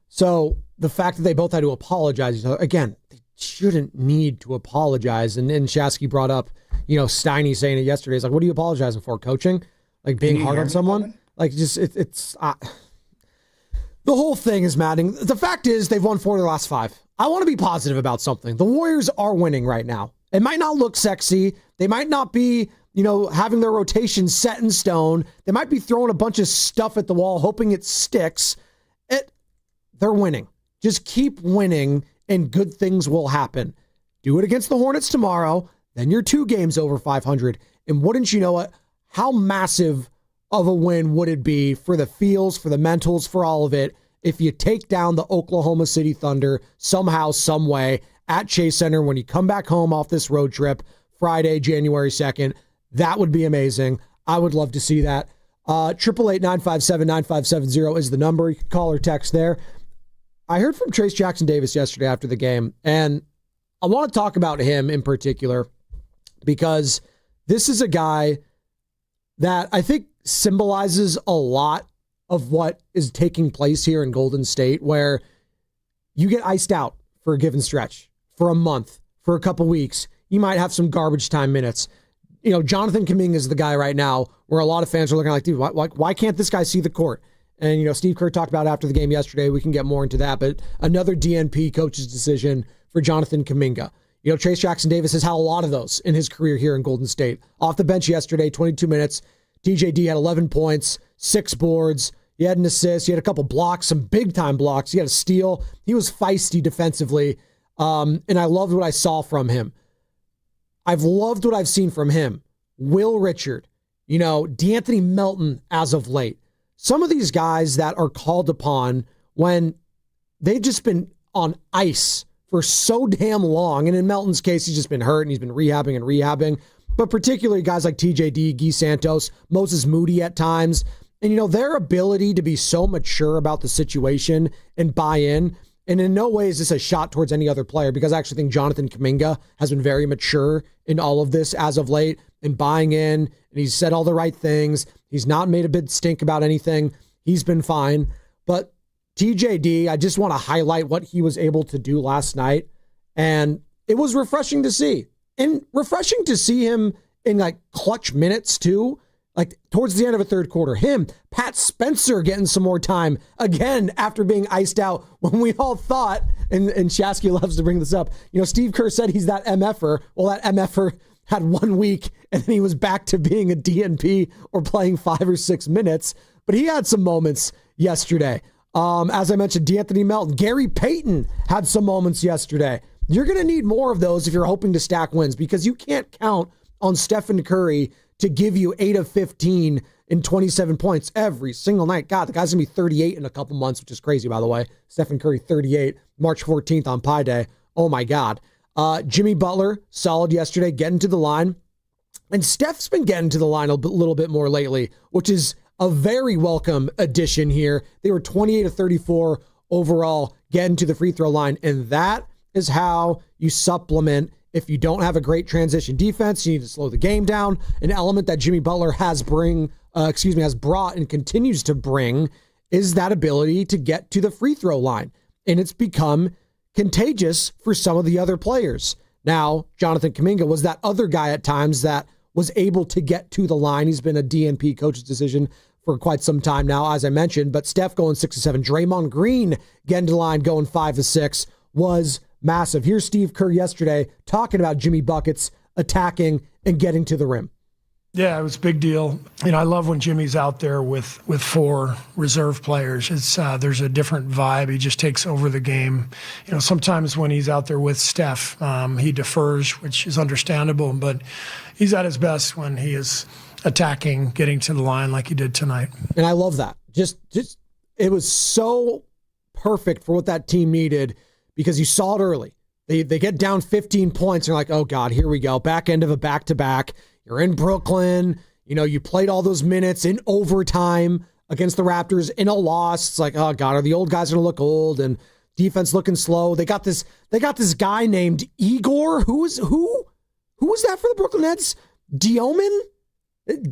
So the fact that they both had to apologize, again, they shouldn't need to apologize. And Shasky brought up, Steiny saying it yesterday. He's like, what are you apologizing for? Coaching? Like being hard on someone? Like just, it's the whole thing is maddening. The fact is they've won 4 of the last 5. I want to be positive about something. The Warriors are winning right now. It might not look sexy. They might not be, having their rotation set in stone. They might be throwing a bunch of stuff at the wall, hoping it sticks. They're winning. Just keep winning and good things will happen. Do it against the Hornets tomorrow. Then you're 2 games over 500. And wouldn't you know it? How massive of a win would it be for the feels, for the mentals, for all of it, if you take down the Oklahoma City Thunder somehow, some way at Chase Center when you come back home off this road trip Friday, January 2nd. That would be amazing. I would love to see that. 888-957-9570 is the number. You can call or text there. I heard from Trayce Jackson-Davis yesterday after the game, and I want to talk about him in particular because this is a guy that I think symbolizes a lot of what is taking place here in Golden State, where you get iced out for a given stretch, for a month, for a couple weeks. You might have some garbage time minutes. Jonathan Kaminga is the guy right now where a lot of fans are looking like, dude, why can't this guy see the court? And, Steve Kerr talked about after the game yesterday. We can get more into that. But another DNP coach's decision for Jonathan Kaminga. Trayce Jackson-Davis has had a lot of those in his career here in Golden State. Off the bench yesterday, 22 minutes. TJD had 11 points, 6 boards. He had an assist. He had a couple blocks, some big-time blocks. He had a steal. He was feisty defensively. And I loved what I saw from him. I've loved what I've seen from him. Will Richard, D'Anthony Melton as of late. Some of these guys that are called upon when they've just been on ice for so damn long. And in Melton's case, he's just been hurt and he's been rehabbing. But particularly guys like TJD, Guy Santos, Moses Moody at times. And, their ability to be so mature about the situation and buy in. And in no way is this a shot towards any other player, because I actually think Jonathan Kaminga has been very mature in all of this as of late and buying in. And he's said all the right things. He's not made a big stink about anything. He's been fine. But TJD, I just want to highlight what he was able to do last night. And it was refreshing to see. And refreshing to see him in clutch minutes too. Towards the end of a third quarter. Him, Pat Spencer getting some more time again after being iced out when we all thought, and Shasky loves to bring this up, Steve Kerr said he's that MFer. Well, that MFer had 1 week and then he was back to being a DNP or playing 5 or 6 minutes. But he had some moments yesterday. As I mentioned, D'Anthony Melton, Gary Payton had some moments yesterday. You're going to need more of those if you're hoping to stack wins, because you can't count on Stephen Curry to give you 8 of 15 and 27 points every single night. God, the guy's going to be 38 in a couple months, which is crazy, by the way. Stephen Curry, 38, March 14th on Pi Day. Oh, my God. Jimmy Butler, solid yesterday, getting to the line. And Steph's been getting to the line a little bit more lately, which is a very welcome addition here. They were 28 of 34 overall, getting to the free throw line. And that is how you supplement. If you don't have a great transition defense, you need to slow the game down. An element that Jimmy Butler has brought and continues to bring is that ability to get to the free throw line. And it's become contagious for some of the other players. Now, Jonathan Kaminga was that other guy at times that was able to get to the line. He's been a DNP coach's decision for quite some time now, as I mentioned. But Steph going 6 of 7. Draymond Green getting to the line, going 5 of 6 was massive. Here's Steve Kerr yesterday talking about Jimmy Buckets attacking and getting to the rim. Yeah, it was a big deal. I love when Jimmy's out there with 4 reserve players. It's there's a different vibe. He just takes over the game. Sometimes when he's out there with Steph, he defers, which is understandable, but he's at his best when he is attacking, getting to the line like he did tonight. And I love that. Just it was so perfect for what that team needed because you saw it early. They get down 15 points. And you're like, oh, God, here we go. Back end of a back-to-back. You're in Brooklyn. You played all those minutes in overtime against the Raptors in a loss. It's like, oh, God, are the old guys going to look old and defense looking slow? They got this guy named Igor. Who was that for the Brooklyn Nets? Dioman?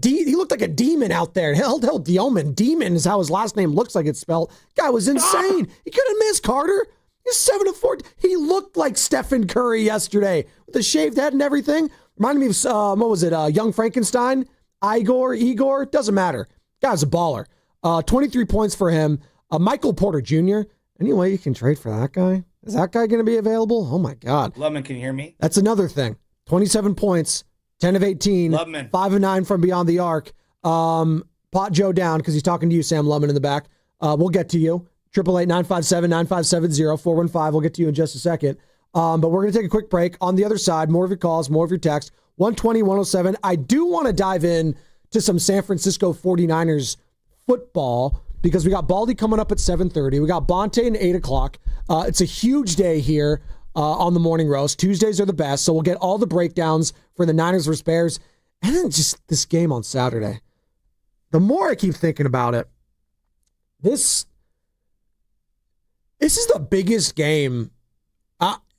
He looked like a demon out there. Hell, Dioman. Demon is how his last name looks like it's spelled. Guy was insane. He couldn't miss, Carter. He's 7-4. He looked like Stephen Curry yesterday with the shaved head and everything. Reminded me of, what was it, Young Frankenstein? Igor? Doesn't matter. Guy's a baller. 23 points for him. Michael Porter Jr. Any way you can trade for that guy? Is that guy going to be available? Oh, my God. Lubman, can you hear me? That's another thing. 27 points, 10 of 18, Lubman. 5 of 9 from beyond the arc. Pot Joe down because he's talking to you, Sam Lubman, in the back. We'll get to you. 888-957-9570, 415. We'll get to you in just a second. But we're going to take a quick break. On the other side, more of your calls, more of your texts. 120-107. I do want to dive in to some San Francisco 49ers football because we got Baldy coming up at 7:30. We got Bonte at 8 o'clock. It's a huge day here on the Morning Roast. Tuesdays are the best, so we'll get all the breakdowns for the Niners versus Bears. And then just this game on Saturday. The more I keep thinking about it, this is the biggest game.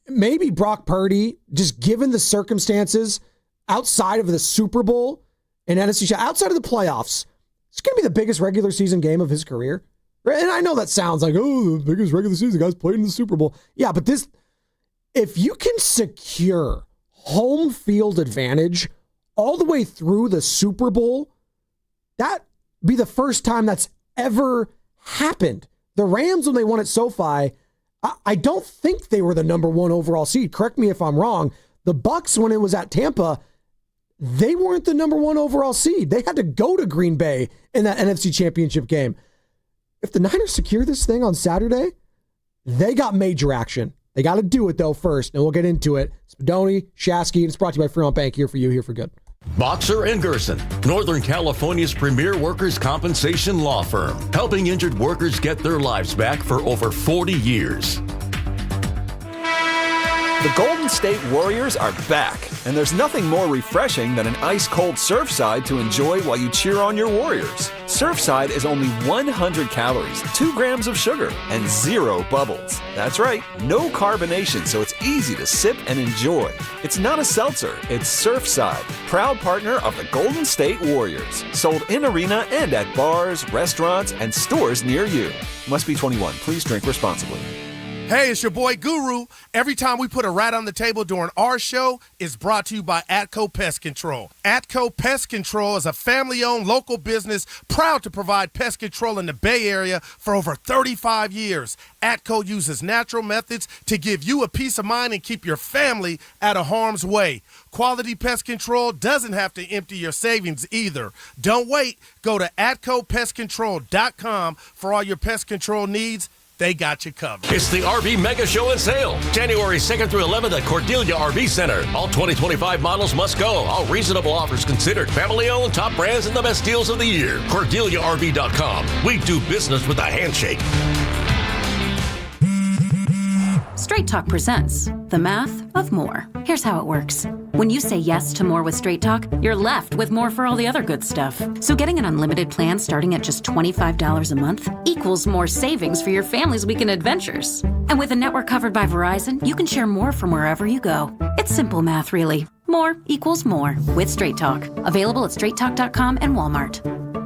Maybe Brock Purdy, just given the circumstances, outside of the Super Bowl and NFC, outside of the playoffs, it's going to be the biggest regular season game of his career. And I know that sounds like, oh, the biggest regular season, the guy's played in the Super Bowl. Yeah, but if you can secure home field advantage all the way through the Super Bowl, that'd be the first time that's ever happened. The Rams, when they won at SoFi, I don't think they were the number 1 overall seed. Correct me if I'm wrong. The Bucs, when it was at Tampa, they weren't the number 1 overall seed. They had to go to Green Bay in that NFC Championship game. If the Niners secure this thing on Saturday, they got major action. They got to do it, though, first, and we'll get into it. Spadoni, Shasky, it's brought to you by Fremont Bank, here for you, here for good. Boxer & Gerson, Northern California's premier workers' compensation law firm, helping injured workers get their lives back for over 40 years. The Golden State Warriors are back, and there's nothing more refreshing than an ice-cold Surfside to enjoy while you cheer on your Warriors. Surfside is only 100 calories, 2 grams of sugar, and 0 bubbles. That's right, no carbonation, so it's easy to sip and enjoy. It's not a seltzer, it's Surfside, proud partner of the Golden State Warriors. Sold in arena and at bars, restaurants, and stores near you. Must be 21. Please drink responsibly. Hey, it's your boy Guru. Every time we put a rat on the table during our show, it's brought to you by Atco Pest Control. Atco Pest Control is a family-owned local business proud to provide pest control in the Bay Area for over 35 years. Atco uses natural methods to give you a peace of mind and keep your family out of harm's way. Quality pest control doesn't have to empty your savings either. Don't wait. Go to AtcoPestControl.com for all your pest control needs. They got you covered. It's the RV Mega Show and Sale. January 2nd through 11th at Cordelia RV Center. All 2025 models must go. All reasonable offers considered. Family owned, top brands, and the best deals of the year. CordeliaRV.com. We do business with a handshake. Straight Talk presents The Math of More. Here's how it works. When you say yes to more with Straight Talk, you're left with more for all the other good stuff. So getting an unlimited plan starting at just $25 a month equals more savings for your family's weekend adventures. And with a network covered by Verizon, you can share more from wherever you go. It's simple math, really. More equals more with Straight Talk. Available at straighttalk.com and Walmart.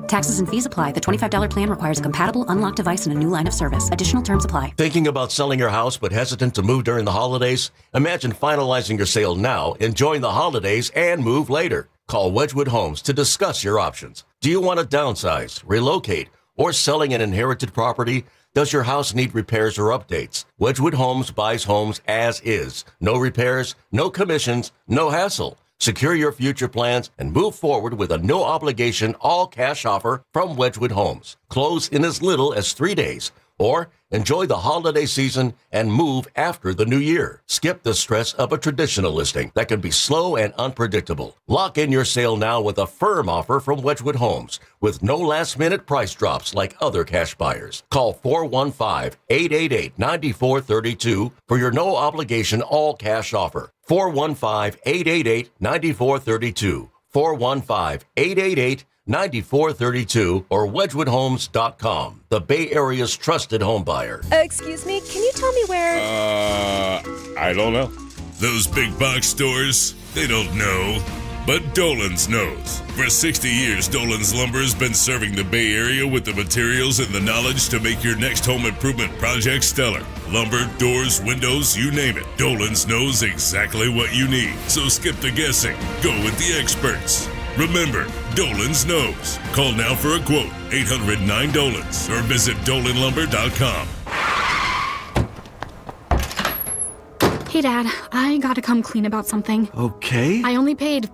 Taxes and fees apply. The $25 plan requires a compatible unlocked device and a new line of service. Additional terms apply. Thinking about selling your house but hesitant to move during the holidays? Imagine finalizing your sale now, enjoying the holidays, and move later. Call Wedgwood Homes to discuss your options. Do you want to downsize, relocate, or selling an inherited property? Does your house need repairs or updates? Wedgwood Homes buys homes as is. No repairs, no commissions, no hassle. Secure your future plans and move forward with a no-obligation, all-cash offer from Wedgwood Homes. Close in as little as 3 days. Or enjoy the holiday season and move after the new year. Skip the stress of a traditional listing that can be slow and unpredictable. Lock in your sale now with a firm offer from Wedgwood Homes with no last-minute price drops like other cash buyers. Call 415-888-9432 for your no-obligation all-cash offer. 415-888-9432. 415-888-9432 or wedgwoodhomes.com, the Bay Area's trusted home buyer. Excuse me, can you tell me where? I don't know. Those big box stores, they don't know. But Dolan's knows. For 60 years, Dolan's Lumber has been serving the Bay Area with the materials and the knowledge to make your next home improvement project stellar. Lumber, doors, windows, you name it. Dolan's knows exactly what you need. So skip the guessing. Go with the experts. Remember, Dolan's knows. Call now for a quote, 800-9-DOLANS, or visit dolanlumber.com. Hey, Dad, I gotta come clean about something. Okay. I only paid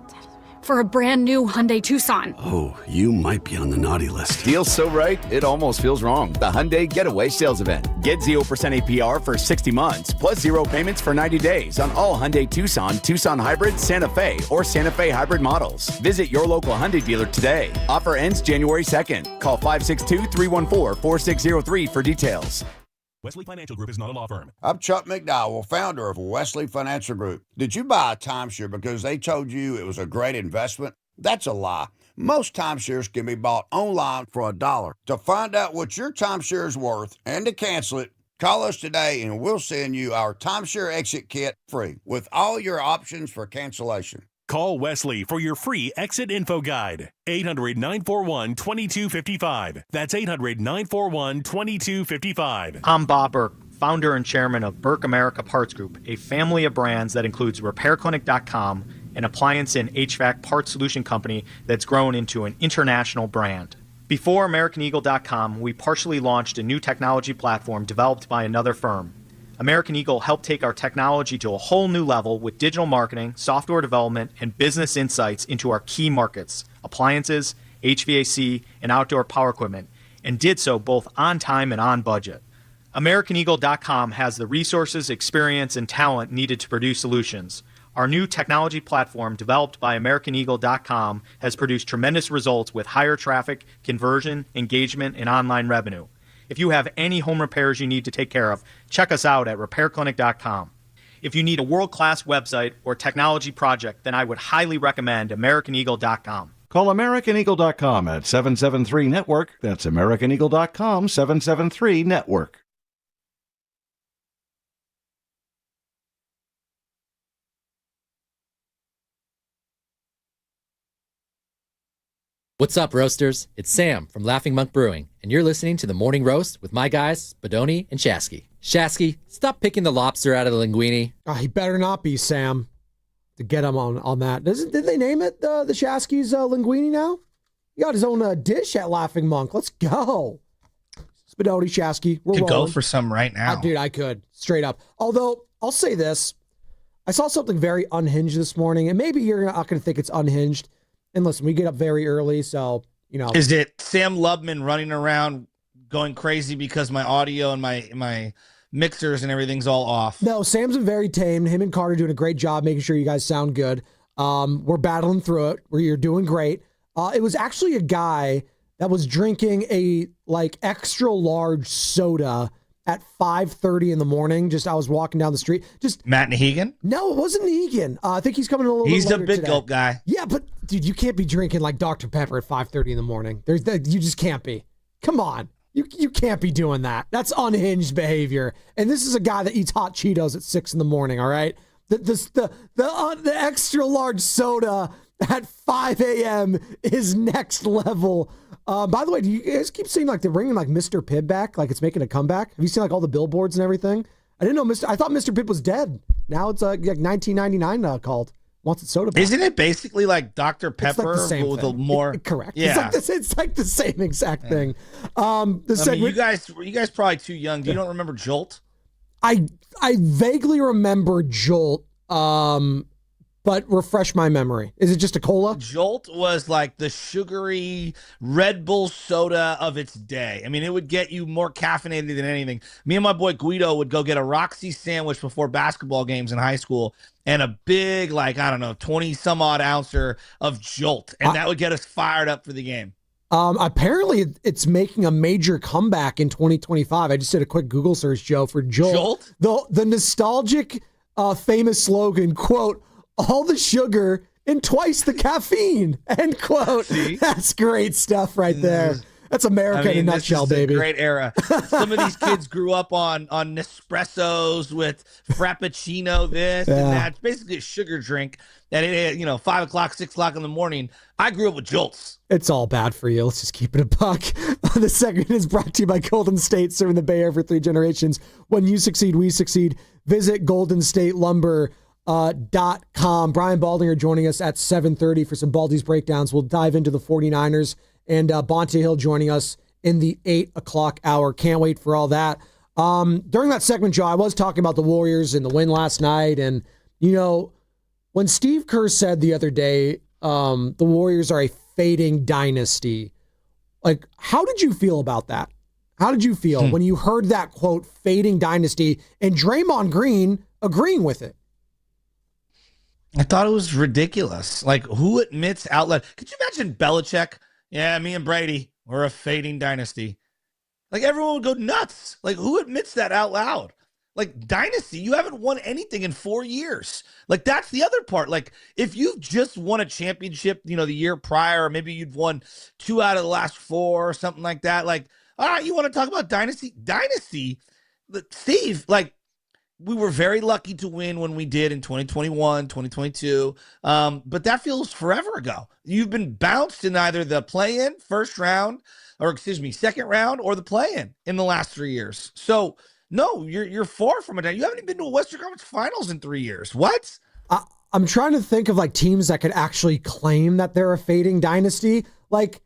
for a brand new Hyundai Tucson. Oh, you might be on the naughty list. Deal so right, it almost feels wrong. The Hyundai Getaway Sales Event. Get 0% APR for 60 months, plus 0 payments for 90 days on all Hyundai Tucson, Tucson Hybrid, Santa Fe, or Santa Fe Hybrid models. Visit your local Hyundai dealer today. Offer ends January 2nd. Call 562-314-4603 for details. Wesley Financial Group is not a law firm. I'm Chuck McDowell, founder of Wesley Financial Group. Did you buy a timeshare because they told you it was a great investment? That's a lie. Most timeshares can be bought online for $1. To find out what your timeshare is worth and to cancel it, call us today and we'll send you our timeshare exit kit free with all your options for cancellation. Call Wesley for your free exit info guide. 800-941-2255. That's 800-941-2255. I'm Bob Burke, founder and chairman of Burke America Parts Group, a family of brands that includes RepairClinic.com, an appliance and HVAC parts solution company that's grown into an international brand. Before AmericanEagle.com, we partially launched a new technology platform developed by another firm. American Eagle helped take our technology to a whole new level with digital marketing, software development, and business insights into our key markets, appliances, HVAC, and outdoor power equipment, and did so both on time and on budget. AmericanEagle.com has the resources, experience, and talent needed to produce solutions. Our new technology platform, developed by AmericanEagle.com, has produced tremendous results with higher traffic, conversion, engagement, and online revenue. If you have any home repairs you need to take care of, check us out at RepairClinic.com. If you need a world-class website or technology project, then I would highly recommend AmericanEagle.com. Call AmericanEagle.com at 773-NETWORK. That's AmericanEagle.com, 773-NETWORK. What's up, Roasters? It's Sam from Laughing Monk Brewing, and you're listening to The Morning Roast with my guys, Spadoni and Shasky. Shasky, stop picking the lobster out of the linguine. Oh, he better not be, Sam, to get him on that. Did they name it the Shasky's linguine now? He got his own dish at Laughing Monk. Let's go. Spadoni, Shasky, we're could rolling. go for some right now. Dude, I could, straight up. Although, I'll say this. I saw something very unhinged this morning, and maybe you're not going to think it's unhinged. And listen, we get up very early, so, you know. Is it Sam Lubman running around going crazy because my audio and my mixers and everything's all off? No, Sam's been very tame. Him and Carter doing a great job making sure you guys sound good. We're battling through it. You're doing great. It was actually a guy that was drinking a, extra large soda at 5:30 in the morning. I was walking down the street. Matt Nahegan? No, it wasn't Nahegan. I think he's coming a little He's bit the later big today. gulp guy. Yeah, but dude, you can't be drinking like Dr. Pepper at 5:30 in the morning. You just can't be. Come on. You can't be doing that. That's unhinged behavior. And this is a guy that eats hot Cheetos at 6 in the morning, all right? The extra large soda at 5 a.m. is next level. By the way, do you guys keep seeing they're bringing Mr. Pibb back? Like it's making a comeback? Have you seen all the billboards and everything? I didn't know I thought Mr. Pibb was dead. Now it's like 1999 called. Wants its soda back. Isn't it basically like Dr. Pepper the same with thing. a more correct? Yeah. It's like the same exact thing. You guys probably too young. You don't remember Jolt? I vaguely remember Jolt. but refresh my memory. Is it just a cola? Jolt was like the sugary Red Bull soda of its day. I mean, it would get you more caffeinated than anything. Me and my boy Guido would go get a Roxy sandwich before basketball games in high school and a big, 20 some odd ouncer of Jolt. And that would get us fired up for the game. Apparently it's making a major comeback in 2025. I just did a quick Google search, Joe, for Jolt. The nostalgic, famous slogan, quote, all the sugar and twice the caffeine, end quote. See? That's great stuff right there. That's America in a nutshell, baby. Great era. Some of these kids grew up on Nespressos with Frappuccino this and that. It's basically a sugar drink at 5 o'clock, 6 o'clock in the morning. I grew up with Jolts. It's all bad for you. Let's just keep it a buck. This segment is brought to you by Golden State, serving the Bay Area for 3 generations. When you succeed, we succeed. Visit goldenstatelumber.com. Brian Baldinger joining us at 7:30 for some Baldy's breakdowns. We'll dive into the 49ers and Bonte Hill joining us in the 8 o'clock hour. Can't wait for all that. During that segment, Joe, I was talking about the Warriors and the win last night. And, when Steve Kerr said the other day, the Warriors are a fading dynasty, how did you feel about that? How did you feel when you heard that quote, fading dynasty, and Draymond Green agreeing with it? I thought it was ridiculous. Who admits out loud? Could you imagine Belichick? Yeah, me and Brady, we're a fading dynasty. Everyone would go nuts. Who admits that out loud? Dynasty, you haven't won anything in 4 years. That's the other part. If you've just won a championship, the year prior, or maybe you'd won 2 out of the last 4 or something like that. All right, you want to talk about dynasty? Dynasty, Steve, we were very lucky to win when we did in 2021, 2022. But that feels forever ago. You've been bounced in either the play-in second round or the play-in in the last 3 years. So no, you're far from it. You haven't even been to a Western Conference Finals in 3 years. What? I'm trying to think of teams that could actually claim that they're a fading dynasty. The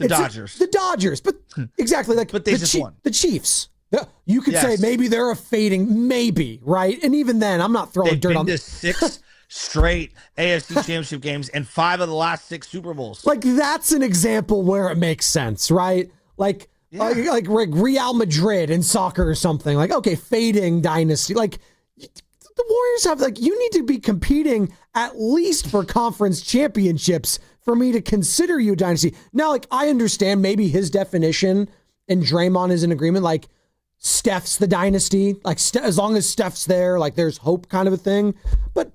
Dodgers. The Dodgers, but exactly. But they just won. The Chiefs. You could say maybe they're a fading, maybe, right? And even then, I'm not throwing dirt on them. 6 straight AFC championship games and 5 of the last 6 Super Bowls. That's an example where it makes sense, right? Like Real Madrid in soccer or something. Okay, fading dynasty. The Warriors have, you need to be competing at least for conference championships for me to consider you a dynasty. Now, I understand maybe his definition and Draymond is in agreement, Steph's the dynasty. As long as Steph's there, there's hope kind of a thing. But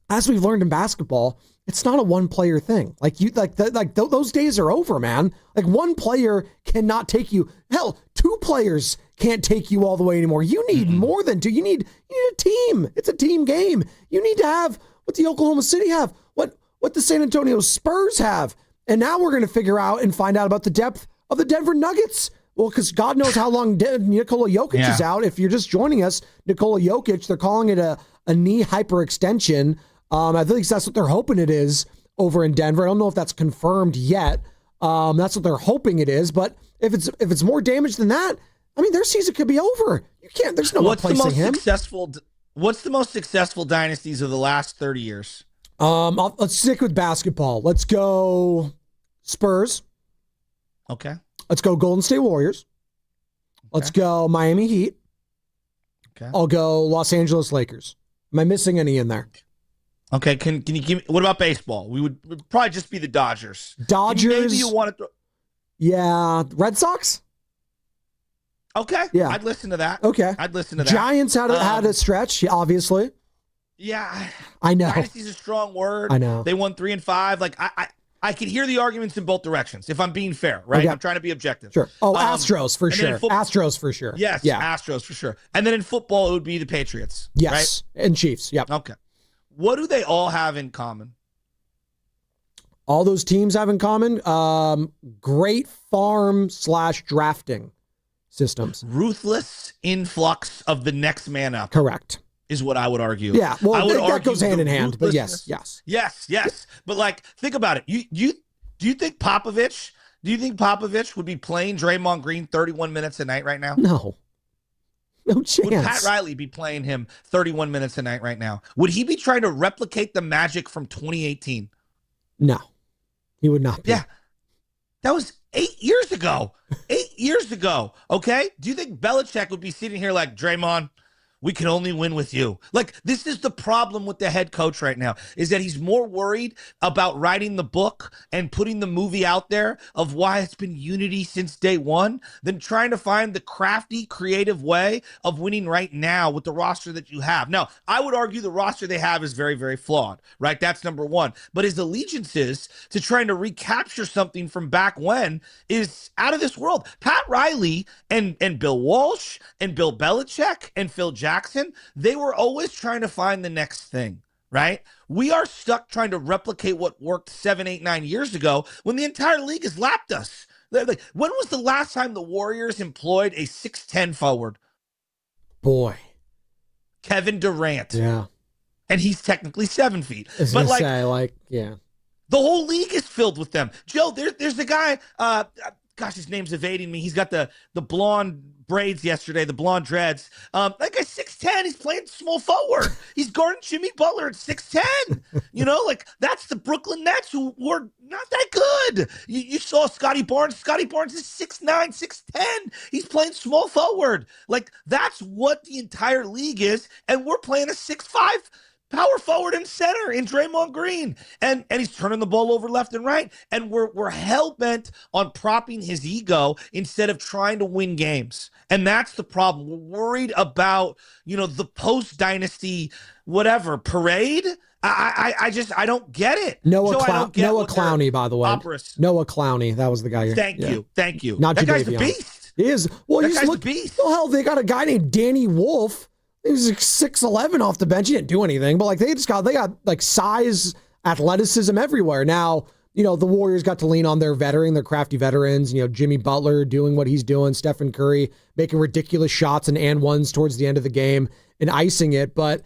as we've learned in basketball, it's not a one-player thing. Those days are over, man. One player cannot take you. Hell, 2 players can't take you all the way anymore. You need more than 2. You need a team. It's a team game. You need to have what the Oklahoma City have, what the San Antonio Spurs have. And now we're going to figure out and find out about the depth of the Denver Nuggets. Well, because God knows how long Nikola Jokic is out. If you're just joining us, Nikola Jokic, they're calling it a knee hyperextension. I think that's what they're hoping it is over in Denver. I don't know if that's confirmed yet. That's what they're hoping it is. But if it's more damage than that, their season could be over. You can't. There's no replacing him. What's the most successful dynasties of the last 30 years? Let's stick with basketball. Let's go Spurs. Okay. Let's go Golden State Warriors. Okay. Let's go Miami Heat. Okay. I'll go Los Angeles Lakers. Am I missing any in there? Okay. Can you give me, what about baseball? We would probably just be the Dodgers. Dodgers. Maybe you want to throw. Yeah. Red Sox? Okay. Yeah. I'd listen to that. Okay. I'd listen to that. Giants had a stretch, obviously. Yeah. I know. Dynasty's a strong word. I know. They won 3 and 5. I can hear the arguments in both directions, if I'm being fair, right? Okay. I'm trying to be objective. Sure. Oh, Astros for sure. Astros for sure. Yes, yeah. Astros for sure. And then in football, it would be the Patriots. Yes, right? And Chiefs. Yep. Okay. What do they all have in common? All those teams have in common great farm/drafting systems. Ruthless influx of the next man up. Correct. Is what I would argue. Yeah, well, that goes hand in hand, but yes. But think about it. Do you think Popovich would be playing Draymond Green 31 minutes a night right now? No. No chance. Would Pat Riley be playing him 31 minutes a night right now? Would he be trying to replicate the magic from 2018? No, he would not be. Yeah. That was 8 years ago. 8 years ago. Okay? Do you think Belichick would be sitting here like, Draymond, we can only win with you? Like, this is the problem with the head coach right now, is that he's more worried about writing the book and putting the movie out there of why it's been unity since day one than trying to find the crafty, creative way of winning right now with the roster that you have. Now, I would argue the roster they have is very, very flawed, right? That's number one. But his allegiances to trying to recapture something from back when is out of this world. Pat Riley and Bill Walsh and Bill Belichick and Phil Jackson, they were always trying to find the next thing, right? We are stuck trying to replicate what worked 7, 8, 9 years ago when the entire league has lapped us. Like, when was the last time the Warriors employed a 6'10" forward? Boy. Kevin Durant. Yeah. And he's technically 7 feet. But yeah. The whole league is filled with them. Joe, there's a guy, gosh, his name's evading me. He's got the blonde braids yesterday, the blonde dreads. That guy's 6'10". He's playing small forward. He's guarding Jimmy Butler at 6'10". You know, like, that's the Brooklyn Nets, who were not that good. You saw Scotty Barnes. Scotty Barnes is 6'9", 6'10". He's playing small forward. Like, that's what the entire league is, and we're playing a 6'5" power forward and center in Draymond Green. And he's turning the ball over left and right. And we're hell-bent on propping his ego instead of trying to win games. And that's the problem. We're worried about, the post-dynasty, whatever, parade. I don't get it. Noah Clowney, by the way. Operas. Noah Clowney. That was the guy. Thank you. Not that guy's Jadavion. a beast. He is. Well, that guy's a beast. Well, hell, they got a guy named Danny Wolf. He was like 6'11" off the bench. He didn't do anything, but they got like size, athleticism everywhere. Now, the Warriors got to lean on their crafty veterans. Jimmy Butler doing what he's doing, Stephen Curry making ridiculous shots and ones towards the end of the game and icing it. But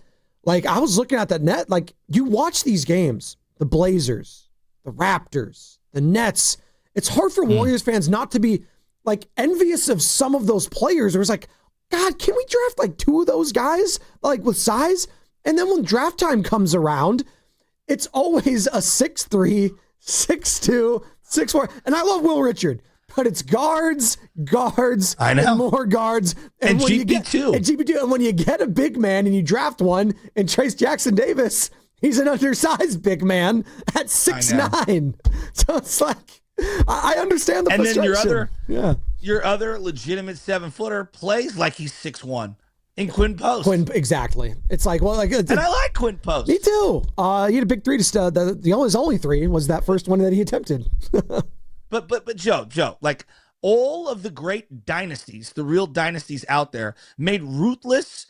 I was looking at that net, you watch these games, the Blazers, the Raptors, the Nets. It's hard for Warriors fans not to be envious of some of those players. It was God, can we draft 2 of those guys with size? And then when draft time comes around, it's always a 6'3", 6'2", 6'4". And I love Will Richard, but it's guards, I know. and more guards. And GP2. And GP2. And when you get a big man and you draft one, and Trace Jackson Davis, he's an undersized big man at 6'9". So it's I understand the frustration. And then your other legitimate 7-footer plays like he's 6'1" in Quinn Post. Exactly. It's and I like Quinn Post. Me too. He had a big 3 to stud. His only 3 was that first one that he attempted. but Joe, all of the great dynasties, the real dynasties out there, made ruthless,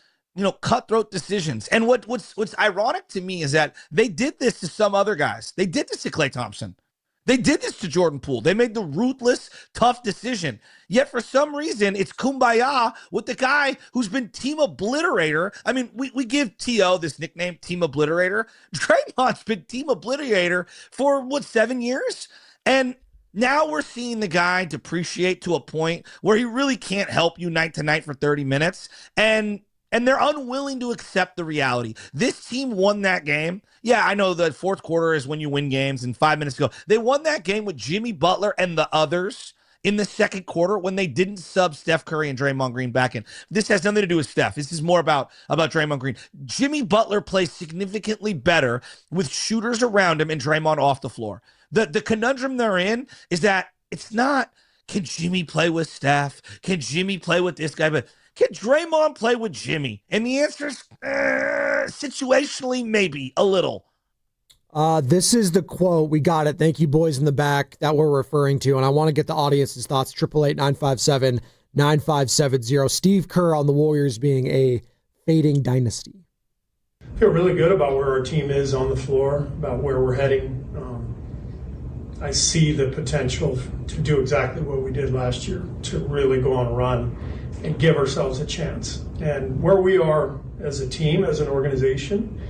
cutthroat decisions. And what's ironic to me is that they did this to some other guys. They did this to Klay Thompson. They did this to Jordan Poole. They made the ruthless, tough decision. Yet for some reason, it's kumbaya with the guy who's been team obliterator. I mean, we give T.O. this nickname, team obliterator. Draymond's been team obliterator for, 7 years? And now we're seeing the guy depreciate to a point where he really can't help you night to night for 30 minutes. And they're unwilling to accept the reality. This team won that game. Yeah, I know the fourth quarter is when you win games, and 5 minutes ago, they won that game with Jimmy Butler and the others in the second quarter when they didn't sub Steph Curry and Draymond Green back in. This has nothing to do with Steph. This is more about Draymond Green. Jimmy Butler plays significantly better with shooters around him and Draymond off the floor. The conundrum they're in is that it's not, can Jimmy play with Steph? Can Jimmy play with this guy? But can Draymond play with Jimmy? And the answer is situationally, maybe a little. This is the quote. We got it. Thank you, boys in the back, that we're referring to. And I want to get the audience's thoughts. 888-957-9570. Steve Kerr on the Warriors being a fading dynasty. I feel really good about where our team is on the floor, about where we're heading. I see the potential to do exactly what we did last year, to really go on a run and give ourselves a chance. And where we are as a team, as an organization,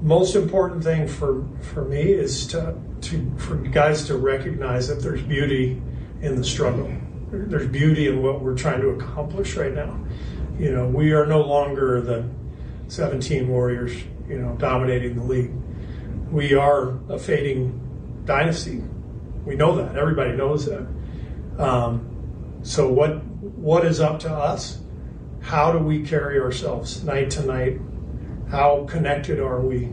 most important thing for me is for guys to recognize that there's beauty in the struggle. There's beauty in what we're trying to accomplish right now. We are no longer the 17 Warriors, dominating the league. We are a fading dynasty. We know that. Everybody knows that. So what is up to us? How do we carry ourselves night to night? How connected are we?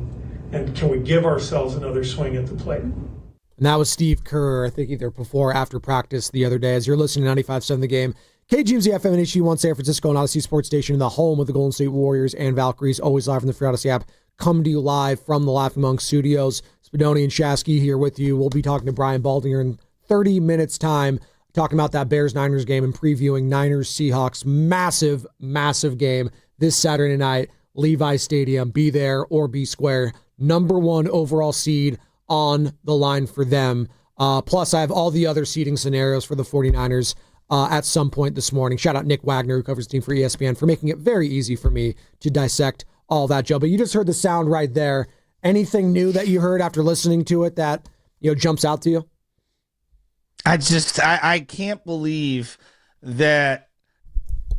And can we give ourselves another swing at the plate? And that was Steve Kerr, I think either before or after practice the other day. As you're listening to 95.7 The Game, KGMZ FM and HD1 San Francisco and Odyssey Sports Station, the home of the Golden State Warriors and Valkyries, always live from the free Odyssey app. Come to you live from the Laughing Monk Studios. Spadoni and Shasky here with you. We'll be talking to Brian Baldinger in 30 minutes time, talking about that Bears-Niners game and previewing Niners-Seahawks. Massive, massive game this Saturday night. Levi Stadium. Be there or be square. Number 1 overall seed on the line for them. Plus, I have all the other seeding scenarios for the 49ers at some point this morning. Shout out Nick Wagner, who covers the team for ESPN, for making it very easy for me to dissect all that, Joe. But you just heard the sound right there. Anything new that you heard after listening to it that jumps out to you? I can't believe that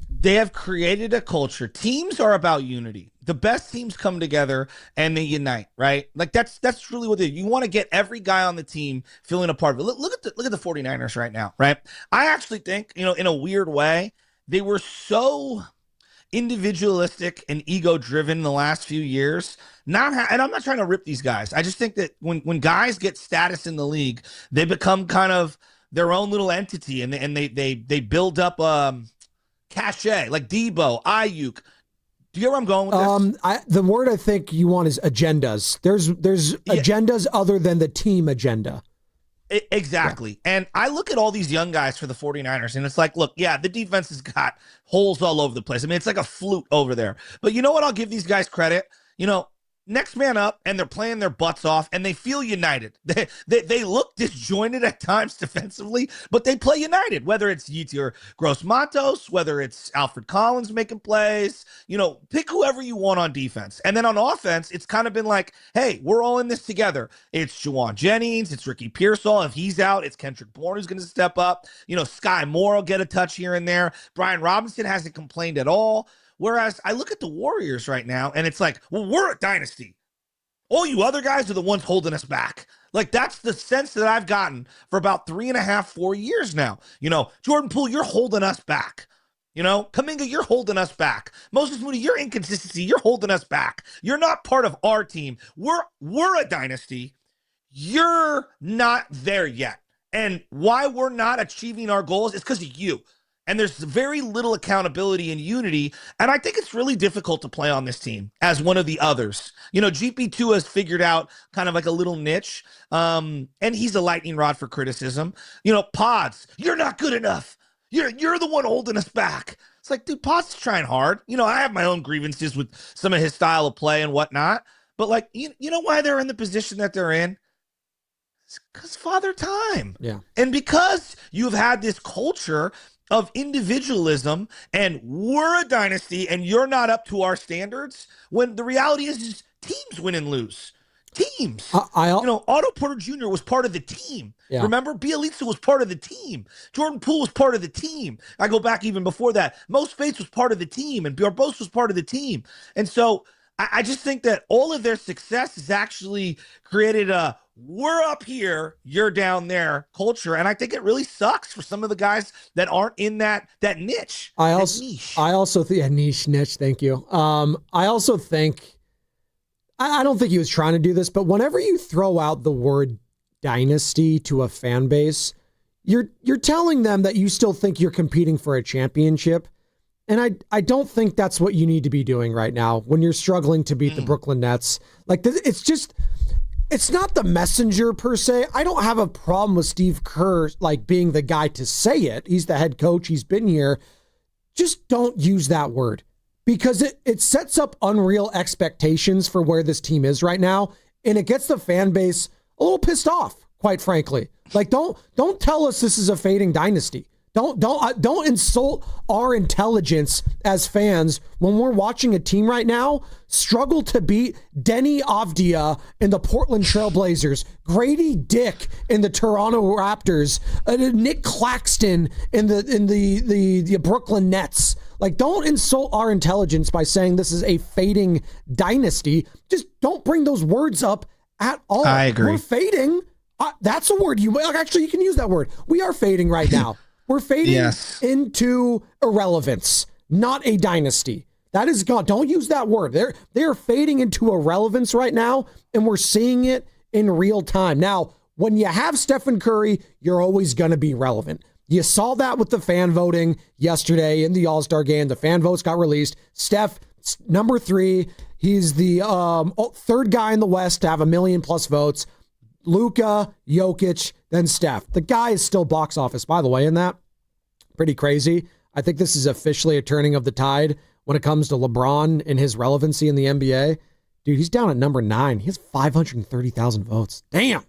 they have created a culture. Teams are about unity. The best teams come together and they unite, right? Like that's really what they do. You want to get every guy on the team feeling a part of it. Look at the 49ers right now, right? I actually think, in a weird way, they were so individualistic and ego driven in the last few years. And I'm not trying to rip these guys. I just think that when guys get status in the league, they become kind of their own little entity, and they build up cachet, like Debo, Ayuk. Do you get where I'm going with this? The word I think you want is agendas. There's agendas other than the team agenda. Exactly. Yeah. And I look at all these young guys for the 49ers, and it's like, look, yeah, the defense has got holes all over the place. I mean, it's like a flute over there. But you know what? I'll give these guys credit. Next man up, and they're playing their butts off, and they feel united. They look disjointed at times defensively, but they play united, whether it's Yetur Gross-Matos, whether it's Alfred Collins making plays, pick whoever you want on defense. And then on offense, it's kind of been like, hey, we're all in this together. It's Juwan Jennings, it's Ricky Pearsall. If he's out, it's Kendrick Bourne who's going to step up. Sky Moore will get a touch here and there. Brian Robinson hasn't complained at all. Whereas I look at the Warriors right now, and it's like, well, we're a dynasty. All you other guys are the ones holding us back. Like, that's the sense that I've gotten for about 3.5, 4 years now. Jordan Poole, you're holding us back. Kaminga, you're holding us back. Moses Moody, your inconsistency, you're holding us back. You're not part of our team. We're a dynasty. You're not there yet. And why we're not achieving our goals is because of you. And there's very little accountability and unity. And I think it's really difficult to play on this team as one of the others. GP2 has figured out kind of like a little niche. And he's a lightning rod for criticism. Pods, you're not good enough. You're the one holding us back. It's like, dude, Pods is trying hard. I have my own grievances with some of his style of play and whatnot. But like, you know why they're in the position that they're in? It's because Father Time. Yeah. And because you've had this culture of individualism, and we're a dynasty, and you're not up to our standards, when the reality is teams win and lose. Teams. Otto Porter Jr. was part of the team. Yeah. Remember? Bielitsa was part of the team. Jordan Poole was part of the team. I go back even before that. Mo Spates was part of the team, and Barbosa was part of the team. And so I just think that all of their success has actually created a we're up here, you're down there culture. And I think it really sucks for some of the guys that aren't in that niche. I also think niche. Thank you. I also think, I don't think he was trying to do this, but whenever you throw out the word dynasty to a fan base, you're telling them that you still think you're competing for a championship. And I don't think that's what you need to be doing right now when you're struggling to beat the Brooklyn Nets. Like, it's not the messenger per se. I don't have a problem with Steve Kerr being the guy to say it. He's the head coach. He's been here. Just don't use that word because it sets up unreal expectations for where this team is right now, and it gets the fan base a little pissed off, quite frankly. Like, don't tell us this is a fading dynasty. Don't insult our intelligence as fans when we're watching a team right now struggle to beat Denny Avdia in the Portland Trailblazers, Grady Dick in the Toronto Raptors, Nick Claxton in the Brooklyn Nets. Like, don't insult our intelligence by saying this is a fading dynasty. Just don't bring those words up at all. I agree. We're fading. That's a word actually, you can use that word. We are fading right now. We're fading into irrelevance, not a dynasty. That is gone. Don't use that word. They're fading into irrelevance right now, and we're seeing it in real time. Now, when you have Stephen Curry, you're always going to be relevant. You saw that with the fan voting yesterday in the All-Star game. The fan votes got released. Steph, number 3. He's the third guy in the West to have 1 million+ votes. Luka, Jokic, then Steph. The guy is still box office, by the way, in that. Pretty crazy. I think this is officially a turning of the tide when it comes to LeBron and his relevancy in the NBA. Dude, he's down at number 9. He has 530,000 votes. Damn.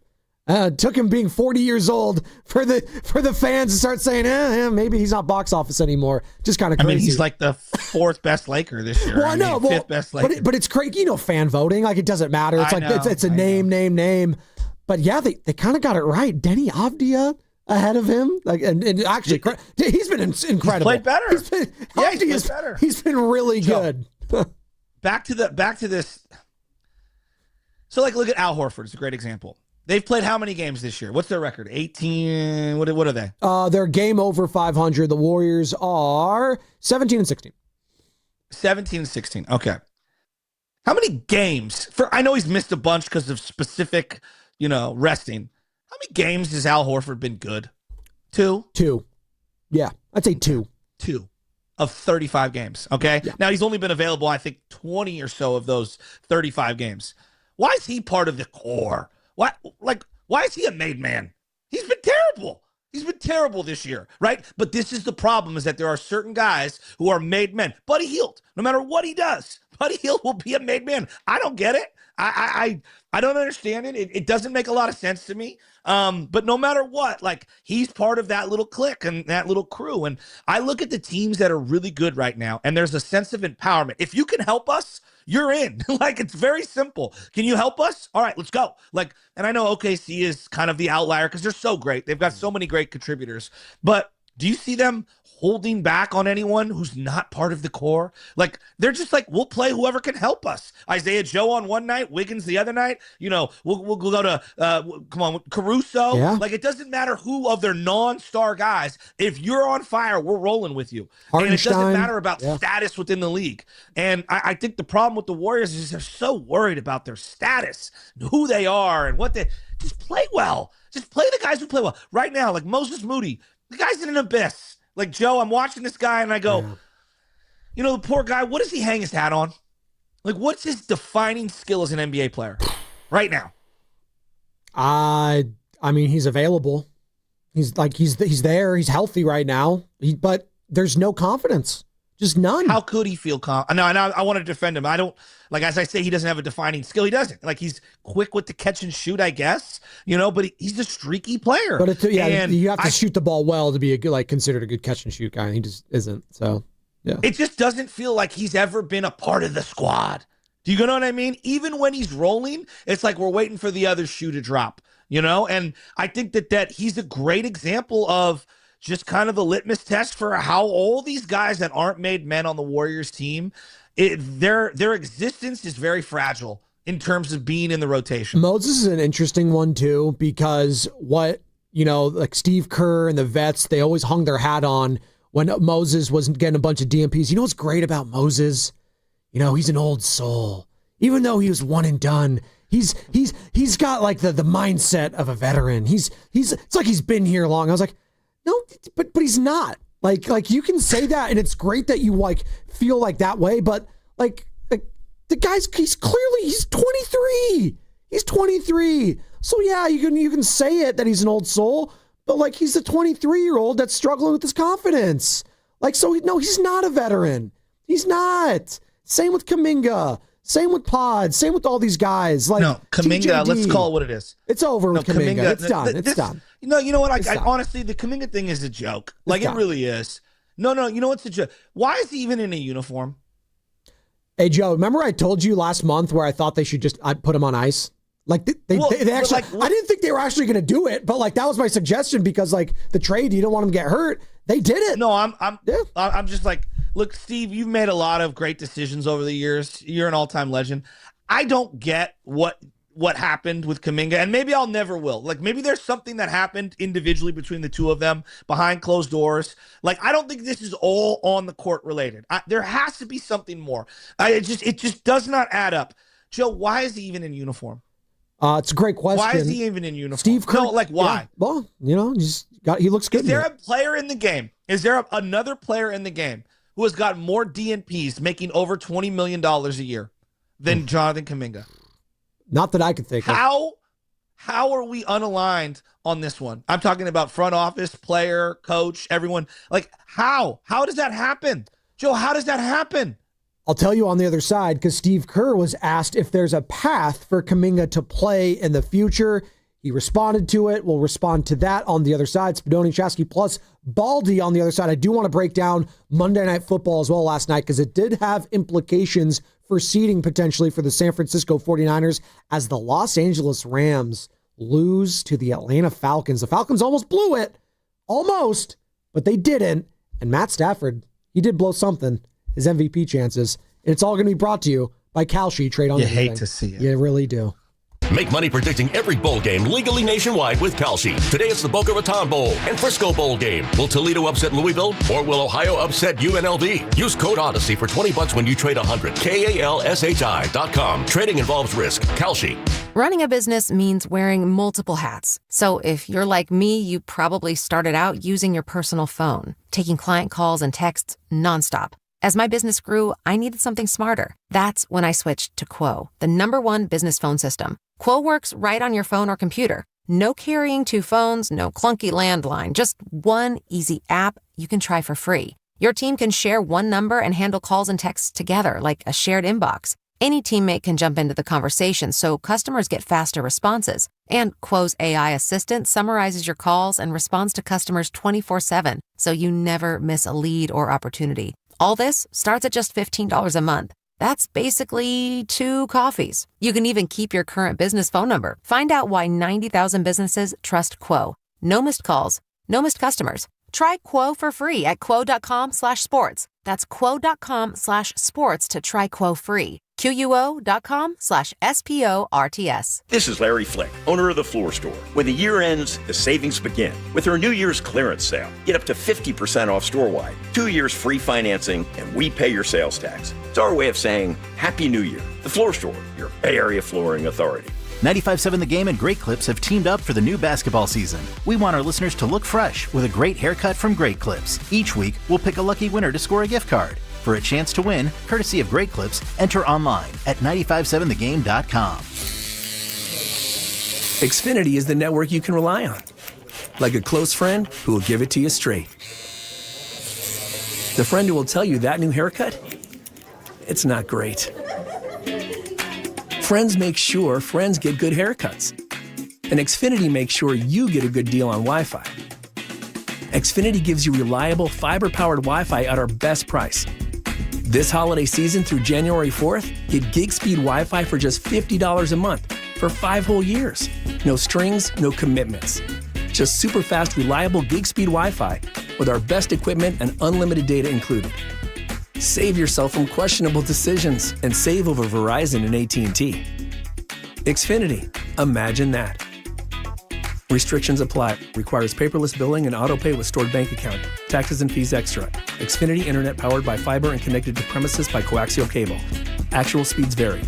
Took him being 40 years old for the fans to start saying, maybe he's not box office anymore. Just kind of crazy. I mean, he's like the 4th best Laker this year. Well, I know. 5th best Laker. But it's crazy. You know, fan voting, like, it doesn't matter. It's it's a name. But yeah, they kind of got it right. Denny Avdia ahead of him. Like, and actually, he's been incredible. He's played better. He's played better. He's been really good. Back to this. So, like, look at Al Horford. It's a great example. They've played how many games this year? What's their record? 18. What are they? They're game over 500. The Warriors are 17-16. 17-16. Okay. How many games? I know he's missed a bunch because of specific, resting. How many games has Al Horford been good? 2? 2. Yeah, I'd say 2. 2 of 35 games, okay? Yeah. Now, he's only been available, I think, 20 or so of those 35 games. Why is he part of the core? Why is he a made man? He's been terrible. He's been terrible this year, right? But this is the problem, is that there are certain guys who are made men. Buddy Hield, no matter what he does, Buddy Hield will be a made man. I don't get it. I don't understand it. It doesn't make a lot of sense to me. But no matter what, like, he's part of that little clique and that little crew. And I look at the teams that are really good right now, and there's a sense of empowerment. If you can help us, you're in. Like, it's very simple. Can you help us? All right, let's go. Like, and I know OKC is kind of the outlier because they're so great. They've got so many great contributors. But do you see them holding back on anyone who's not part of the core? Like, they're just like, we'll play whoever can help us. Isaiah Joe on one night, Wiggins the other night. We'll go to Caruso. Yeah. Like, it doesn't matter who of their non-star guys. If you're on fire, we're rolling with you. And it doesn't matter about status within the league. And I think the problem with the Warriors is they're so worried about their status, who they are, and what they just play well. Just play the guys who play well. Right now, like Moses Moody, the guy's in an abyss. Like, Joe, I'm watching this guy and I go, the poor guy, what does he hang his hat on? Like, what's his defining skill as an NBA player right now? I mean, he's available. He's there. He's healthy right now. But there's no confidence. Just none. How could he feel confident? No, I want to defend him. I don't, like, as I say, he doesn't have a defining skill. He doesn't. Like, he's quick with the catch and shoot, I guess, but he's a streaky player. But you have to shoot the ball well to be a good, considered a good catch and shoot guy. And he just isn't. So, yeah. It just doesn't feel like he's ever been a part of the squad. Do you know what I mean? Even when he's rolling, it's like we're waiting for the other shoe to drop, And I think that he's a great example of just kind of the litmus test for how all these guys that aren't made men on the Warriors team, their existence is very fragile in terms of being in the rotation. Moses is an interesting one too, because like Steve Kerr and the vets, they always hung their hat on when Moses wasn't getting a bunch of DMPs. You know what's great about Moses? He's an old soul. Even though he was one and done, he's got like the mindset of a veteran. It's like he's been here long. I was like, no, but he's not. Like you can say that, and it's great that you feel like that way. But like the guy's he's 23. He's 23. So yeah, you can say it that he's an old soul, but he's a 23-year-old that's struggling with his confidence. No, he's not a veteran. He's not. Same with Kaminga. Same with Pod. Same with all these guys. No, Kaminga, TJD. Let's call it what it is. It's over with Kaminga. It's done. It's done. You know what? I honestly, the Kaminga thing is a joke. It really is. No, you know what's a joke? Why is he even in a uniform? Hey, Joe, remember I told you last month where I thought they should just put him on ice? They actually, I didn't think they were actually going to do it, but that was my suggestion because the trade, you don't want him to get hurt. They did it. No, I'm just Look, Steve, you've made a lot of great decisions over the years. You're an all-time legend. I don't get what happened with Kaminga, and maybe I'll never will. Like, maybe there's something that happened individually between the two of them behind closed doors. Like, I don't think this is all on the court related. There has to be something more. It just does not add up. Joe, why is he even in uniform? It's a great question. Why is he even in uniform? Steve Kerr, no, like, why? Yeah, well, he looks good. Is there a player in the game? Is there another player in the game who has got more DNPs making over $20 million a year than Jonathan Kaminga? Not that I could think of. How are we unaligned on this one? I'm talking about front office, player, coach, everyone. Like, how? How does that happen? Joe, how does that happen? I'll tell you on the other side, because Steve Kerr was asked if there's a path for Kaminga to play in the future. He responded to it. We'll respond to that on the other side. Spadoni, Chasky, plus Baldy on the other side. I do want to break down Monday Night Football as well last night, because it did have implications for seeding potentially for the San Francisco 49ers as the Los Angeles Rams lose to the Atlanta Falcons. The Falcons almost blew it. Almost. But they didn't. And Matt Stafford, he did blow something. His MVP chances. And it's all going to be brought to you by Kalshi Trade on Everything. You hate to see it. You really do. Make money predicting every bowl game legally nationwide with Kalshi. Today it's the Boca Raton Bowl and Frisco Bowl game. Will Toledo upset Louisville or will Ohio upset UNLV? Use code Odyssey for $20 when you trade 100. KALSHI.com. Trading involves risk. Kalshi. Running a business means wearing multiple hats. So if you're like me, you probably started out using your personal phone, taking client calls and texts nonstop. As my business grew, I needed something smarter. That's when I switched to Quo, the #1 business phone system. Quo works right on your phone or computer. No carrying 2 phones, no clunky landline, just one easy app you can try for free. Your team can share one number and handle calls and texts together like a shared inbox. Any teammate can jump into the conversation so customers get faster responses. And Quo's AI assistant summarizes your calls and responds to customers 24/7, so you never miss a lead or opportunity. All this starts at just $15 a month. That's basically 2 coffees. You can even keep your current business phone number. Find out why 90,000 businesses trust Quo. No missed calls, no missed customers. Try Quo for free at quo.com/sports. That's quo.com/sports to try Quo free. QUO.com/SPORTS. This is Larry Flick, owner of The Floor Store. When the year ends, the savings begin with our New Year's clearance sale. Get up to 50% off store-wide, 2 years free financing, and we pay your sales tax. It's our way of saying Happy New Year. The Floor Store, your Bay Area flooring authority. 95.7 The Game and Great Clips have teamed up for the new basketball season. We want our listeners to look fresh with a great haircut from Great Clips. Each week, we'll pick a lucky winner to score a gift card. For a chance to win, courtesy of Great Clips, enter online at 957thegame.com. Xfinity is the network you can rely on. Like a close friend who will give it to you straight. The friend who will tell you that new haircut, it's not great. Friends make sure friends get good haircuts. And Xfinity makes sure you get a good deal on Wi-Fi. Xfinity gives you reliable fiber-powered Wi-Fi at our best price. This holiday season through January 4th, get gig speed Wi-Fi for just $50 a month for 5 whole years. No strings, no commitments. Just super fast, reliable gig speed Wi-Fi with our best equipment and unlimited data included. Save yourself from questionable decisions and save over Verizon and AT&T. Xfinity. Imagine that. Restrictions apply. Requires paperless billing and auto pay with stored bank account. Taxes and fees extra. Xfinity Internet powered by fiber and connected to premises by coaxial cable. Actual speeds vary.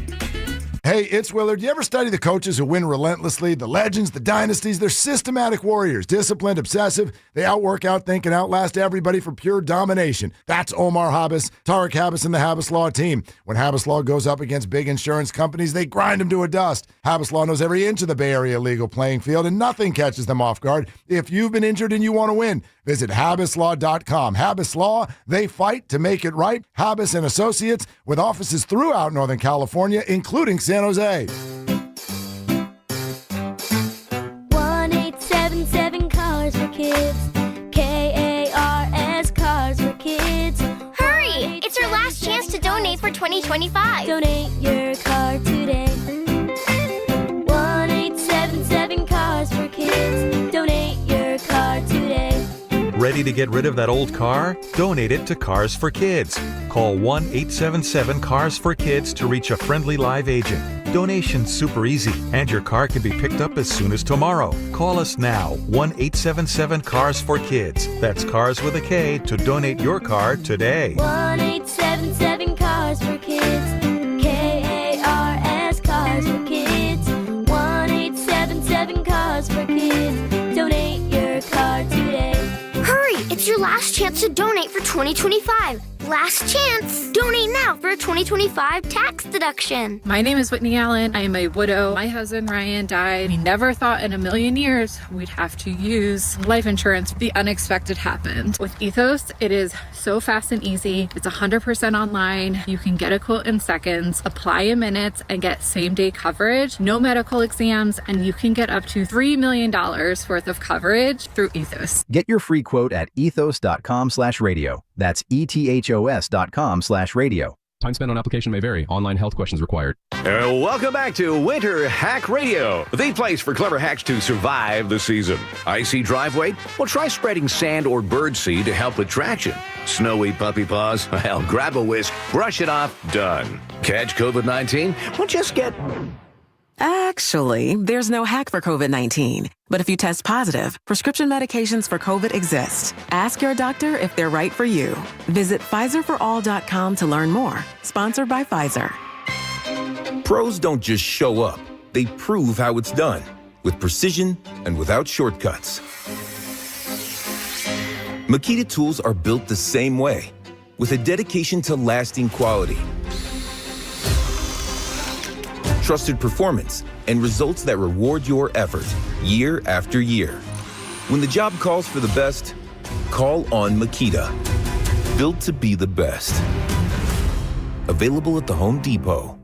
Hey, it's Willard. You ever study the coaches who win relentlessly? The legends, the dynasties, they're systematic warriors. Disciplined, obsessive. They outwork, outthink, and outlast everybody for pure domination. That's Omar Habas, Tarek Habas, and the Habas Law team. When Habas Law goes up against big insurance companies, they grind them to a dust. Habas Law knows every inch of the Bay Area legal playing field, and nothing catches them off guard. If you've been injured and you want to win, visit habaslaw.com. Habas Law, they fight to make it right. Habas and Associates, with offices throughout Northern California, including San Jose. 1-877 Cars for Kids. KARS Cars for Kids. Hurry! It's your last chance to donate for 2025. Donate your car today. 1-877 Cars for Kids. Donate your car today. Ready Ready to get rid of that old car? Donate it to Cars for Kids. Call 1-877-CARS-FOR-KIDS to reach a friendly live agent. Donation's super easy, and your car can be picked up as soon as tomorrow. Call us now, 1-877-CARS-FOR-KIDS. That's Cars with a K to donate your car today. 1-877-CARS-FOR-KIDS. K-A-R-S, Cars for Kids. 1-877-CARS-FOR-KIDS. Donate your car today. Hurry! It's your last chance to donate for 2025. Last chance! Donate now for a 2025 tax deduction. My name is Whitney Allen. I am a widow. My husband Ryan died. We never thought in a million years we'd have to use life insurance. The unexpected happened. With Ethos, it is so fast and easy. It's 100% online. You can get a quote in seconds, apply in minutes, and get same-day coverage. No medical exams, and you can get up to $3 million worth of coverage through Ethos. Get your free quote at ethos.com/radio. That's ethos.com/radio. Time spent on application may vary. Online health questions required. Welcome back to Winter Hack Radio, the place for clever hacks to survive the season. Icy driveway? Well, try spreading sand or birdseed to help with traction. Snowy puppy paws? Well, grab a whisk, brush it off, done. Catch COVID-19? Well, just get... Actually, there's no hack for COVID-19. But if you test positive, prescription medications for COVID exist. Ask your doctor if they're right for you. Visit PfizerForAll.com to learn more. Sponsored by Pfizer. Pros don't just show up. They prove how it's done. With precision and without shortcuts. Makita tools are built the same way. With a dedication to lasting quality. Trusted performance, and results that reward your effort year after year. When the job calls for the best, call on Makita. Built to be the best. Available at the Home Depot.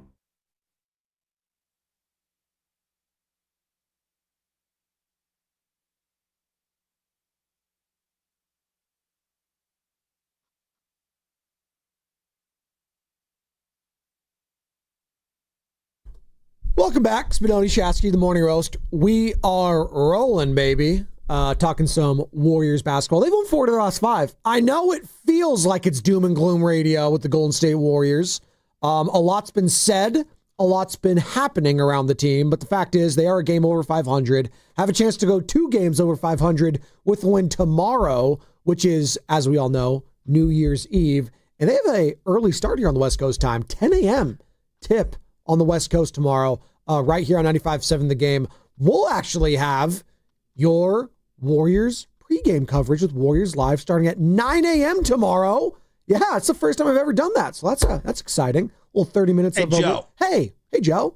Welcome back, Spadoni, Shasky, the Morning Roast. We are rolling, baby. Talking some Warriors basketball. They've won 4 of their last 5. I know it feels like it's doom and gloom radio with the Golden State Warriors. A lot's been said, a lot's been happening around the team, but the fact is they are a game over 500, have a chance to go 2 games over 500 with a win tomorrow, which is, as we all know, New Year's Eve. And they have a early start here on the West Coast time, 10 a.m. tip on the West Coast tomorrow, right here on 95.7 The Game. We'll actually have your Warriors pregame coverage with Warriors Live starting at 9 a.m. tomorrow. Yeah, it's the first time I've ever done that, so that's exciting. A little 30 minutes hey, of Joe. Hey, Joe.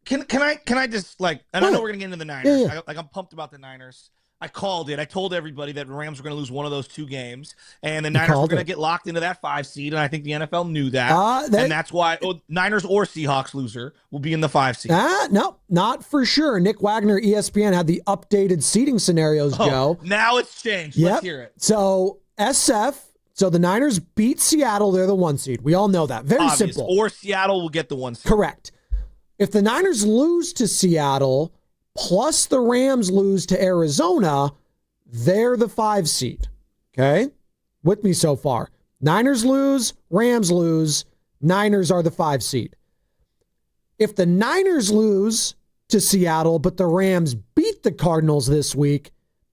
Can I just and I know we're gonna get into the Niners. Yeah. I'm pumped about the Niners. I called it. I told everybody that the Rams were going to lose one of those 2 games, and the Niners were going to get locked into that 5 seed, and I think the NFL knew that. And that's why Niners or Seahawks loser will be in the 5 seed. No, not for sure. Nick Wagner, ESPN, had the updated seeding scenarios, Joe. Now it's changed. Let's hear it. So, so the Niners beat Seattle. They're the 1 seed. We all know that. Very simple. Or Seattle will get the 1 seed. Correct. If the Niners lose to Seattle, plus the Rams lose to Arizona, they're the 5 seed. Okay? With me so far. Niners lose, Rams lose, Niners are the 5 seed. If the Niners lose to Seattle, but the Rams beat the Cardinals this week,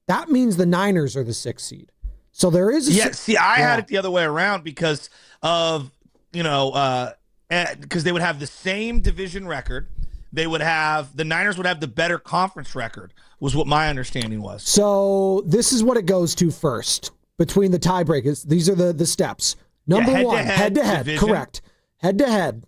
that means the Niners are the 6th seed. So there is I had it the other way around because of, because they would have the same division record. The Niners would have the better conference record, was what my understanding was. So this is what it goes to first between the tiebreakers. These are the steps. Number 1, head-to-head. Correct. Head-to-head.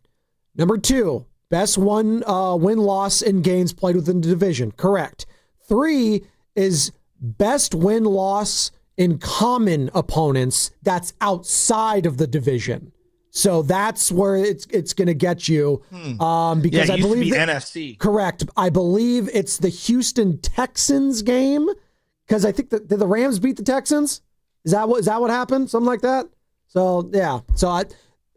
Number 2, best win-loss in games played within the division. Correct. 3 is best win-loss in common opponents that's outside of the division. So that's where it's going to get you, because I believe NFC. Correct. I believe it's the Houston Texans game, because I think did the Rams beat the Texans? Is that what happened? Something like that. So yeah. So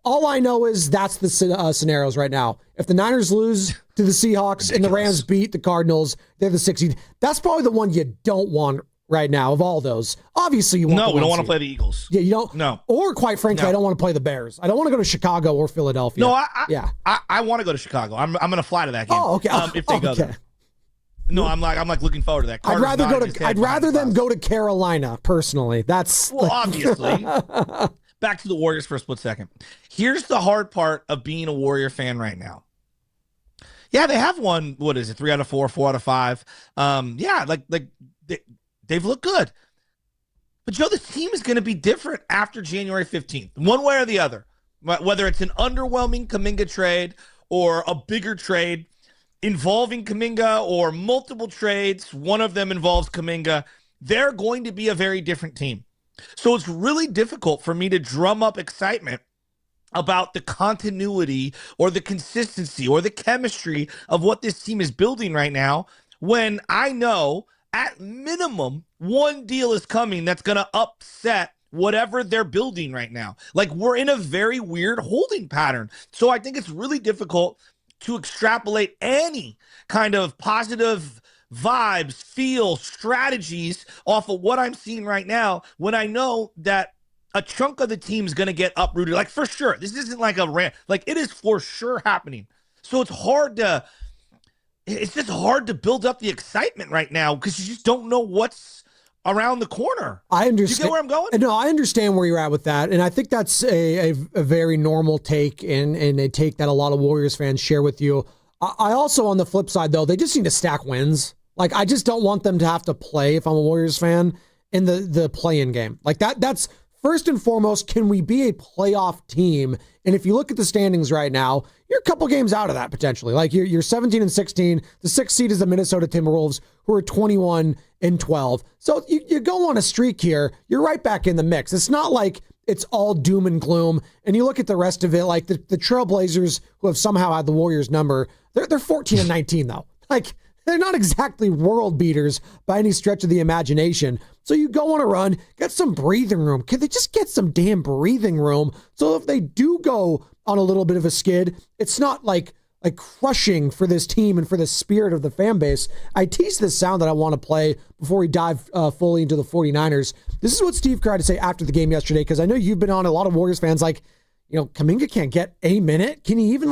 all I know is that's the scenarios right now. If the Niners lose to the Seahawks and the Rams beat the Cardinals, they're the 6th seed. That's probably the one you don't want right now of all those. Obviously, you want No, the we don't one want to seed. play the Eagles. Yeah, you don't. No. Or quite frankly, No. I don't want to play the Bears. I don't want to go to Chicago or Philadelphia. No, yeah. I want to go to Chicago. I'm going to fly to that game. Oh, okay. If they go there. No, I'm like looking forward to that. I'd rather them go to Carolina personally. That's obviously. Back to the Warriors for a split second. Here's the hard part of being a Warrior fan right now. Yeah, they have won, what is it, 3 out of 4, 4 out of 5. They've looked good. But, Joe, this team is going to be different after January 15th, one way or the other. Whether it's an underwhelming Kaminga trade or a bigger trade involving Kaminga or multiple trades, one of them involves Kaminga, they're going to be a very different team. So it's really difficult for me to drum up excitement about the continuity or the consistency or the chemistry of what this team is building right now when I know at minimum one deal is coming that's going to upset whatever they're building right now. Like, we're in a very weird holding pattern. So I think it's really difficult to extrapolate any kind of positive vibes, feel, strategies off of what I'm seeing right now when I know that a chunk of the team is going to get uprooted. Like, for sure. This isn't like a rant. Like, it is for sure happening. So it's just hard to build up the excitement right now because you just don't know what's around the corner. I understand. You get where I'm going? No, I understand where you're at with that. And I think that's a very normal take and a take that a lot of Warriors fans share with you. I also, on the flip side, though, they just need to stack wins. Like, I just don't want them to have to play, if I'm a Warriors fan, in the play-in game. Like, that's first and foremost, can we be a playoff team? And if you look at the standings right now, you're a couple games out of that potentially. Like, you're 17 and 16. The 6th seed is the Minnesota Timberwolves, who are 21 and 12. So you go on a streak here, you're right back in the mix. It's not like it's all doom and gloom. And you look at the rest of it, like the Trailblazers, who have somehow had the Warriors number, they're 14 and 19 though. Like, they're not exactly world beaters by any stretch of the imagination. So you go on a run, get some breathing room. Can they just get some damn breathing room? So if they do go on a little bit of a skid, it's not like crushing for this team and for the spirit of the fan base. I teased this sound that I want to play before we dive fully into the 49ers. This is what Steve Kerr had to say after the game yesterday, because I know you've been on a lot of Warriors fans like, Kaminga can't get a minute. Can he even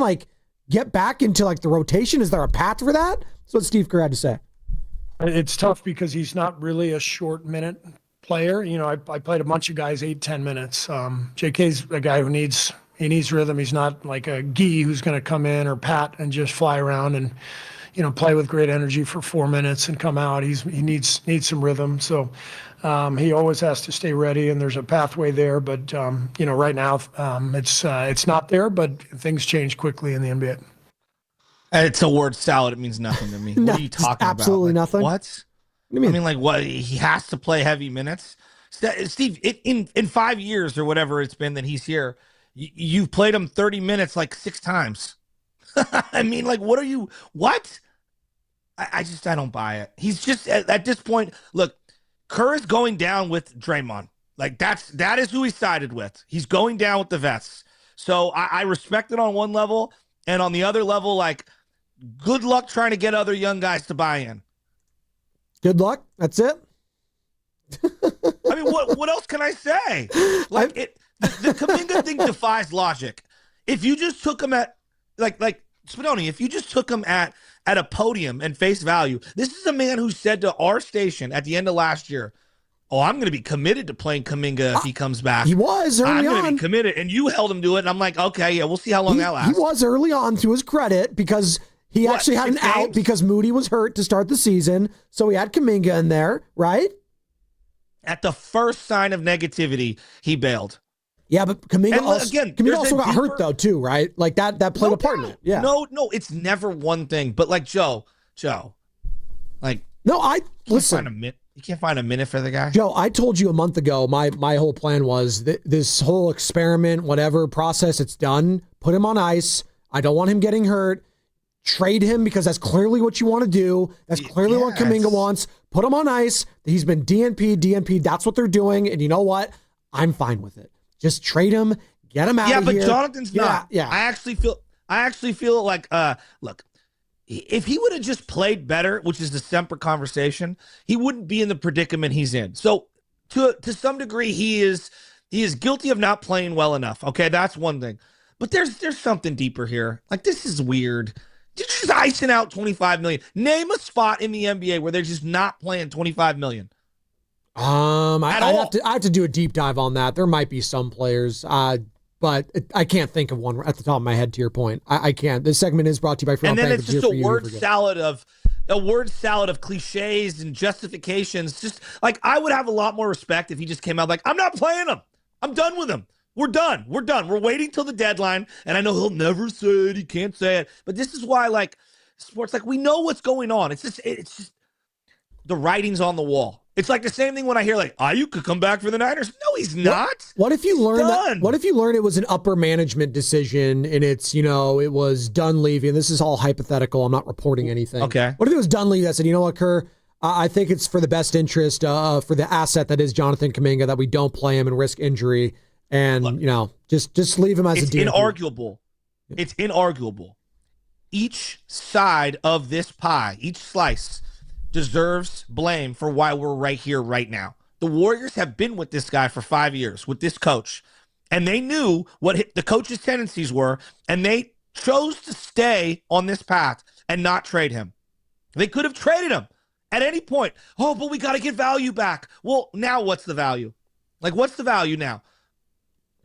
get back into the rotation? Is there a path for that? That's what Steve Kerr had to say. It's tough because he's not really a short minute player. I played a bunch of guys 8-10 minutes. JK's a guy who needs rhythm. He's not like a Gee who's going to come in or Pat and just fly around and play with great energy for 4 minutes and come out. He needs some rhythm. So he always has to stay ready, and there's a pathway there. But right now it's not there. But things change quickly in the NBA. It's a word salad. It means nothing to me. What are you talking about? Absolutely nothing. What? What do you mean? What? He has to play heavy minutes? Steve, in 5 years or whatever it's been that he's here, you've played him 30 minutes 6 times. I mean, what are you? What? I don't buy it. He's just at this point. Look, Kerr is going down with Draymond. That is who he sided with. He's going down with the vets. So I respect it on one level, and on the other level, good luck trying to get other young guys to buy in. Good luck. That's it. I mean, what else can I say? The Kaminga thing defies logic. If you just took him at Spadoni, if you just took him at a podium and face value, this is a man who said to our station at the end of last year, "Oh, I'm going to be committed to playing Kaminga if he comes back." He was early on. I'm going to be committed, and you held him to it. And I'm like, okay, yeah, we'll see how long that lasts. He was early on, to his credit, because he actually had an out because Moody was hurt to start the season. So he had Kaminga in there, right? At the first sign of negativity, he bailed. Yeah, but Kaminga also got hurt though too, right? That played a part in it. Yeah. No, it's never one thing. But Joe, listen. You can't find a minute for the guy? Joe, I told you a month ago, my whole plan was this whole experiment, whatever process, it's done. Put him on ice. I don't want him getting hurt. Trade him because that's clearly what you want to do. That's clearly what Kaminga wants. Put him on ice. He's been DNP. That's what they're doing. And you know what? I'm fine with it. Just trade him. Get him out of here. Yeah, but Jonathan's not. Yeah. I actually feel like, look, if he would have just played better, which is the separate conversation, he wouldn't be in the predicament he's in. So to some degree, he is guilty of not playing well enough. Okay, that's one thing. But there's something deeper here. Like, this is weird. You're just icing out $25 million. Name a spot in the NBA where they're just not playing $25 million. I have to do a deep dive on that. There might be some players, but I can't think of one at the top of my head. To your point, I can't. This segment is brought to you by Free. And then it's just a word salad of cliches and justifications. Just like, I would have a lot more respect if he just came out like, I'm not playing him. I'm done with him. We're done. We're waiting till the deadline. And I know he'll never say it. He can't say it. But this is why, like, sports, like, we know what's going on. It's just the writing's on the wall. It's like the same thing when I hear, like, Ayuk could come back for the Niners. No, he's not. What if you learn that? What if you learn it was an upper management decision and it's, it was Dunleavy, and this is all hypothetical. I'm not reporting anything. Okay. What if it was Dunleavy that said, you know what, Kerr? I think it's for the best interest for the asset that is Jonathan Kaminga that we don't play him and risk injury. And, look, just leave him as a DMP. It's inarguable. Each side of this pie, each slice, deserves blame for why we're right here right now. The Warriors have been with this guy for 5 years, with this coach, and they knew what the coach's tendencies were, and they chose to stay on this path and not trade him. They could have traded him at any point. Oh, but we got to get value back. Well, now what's the value? Like, what's the value now?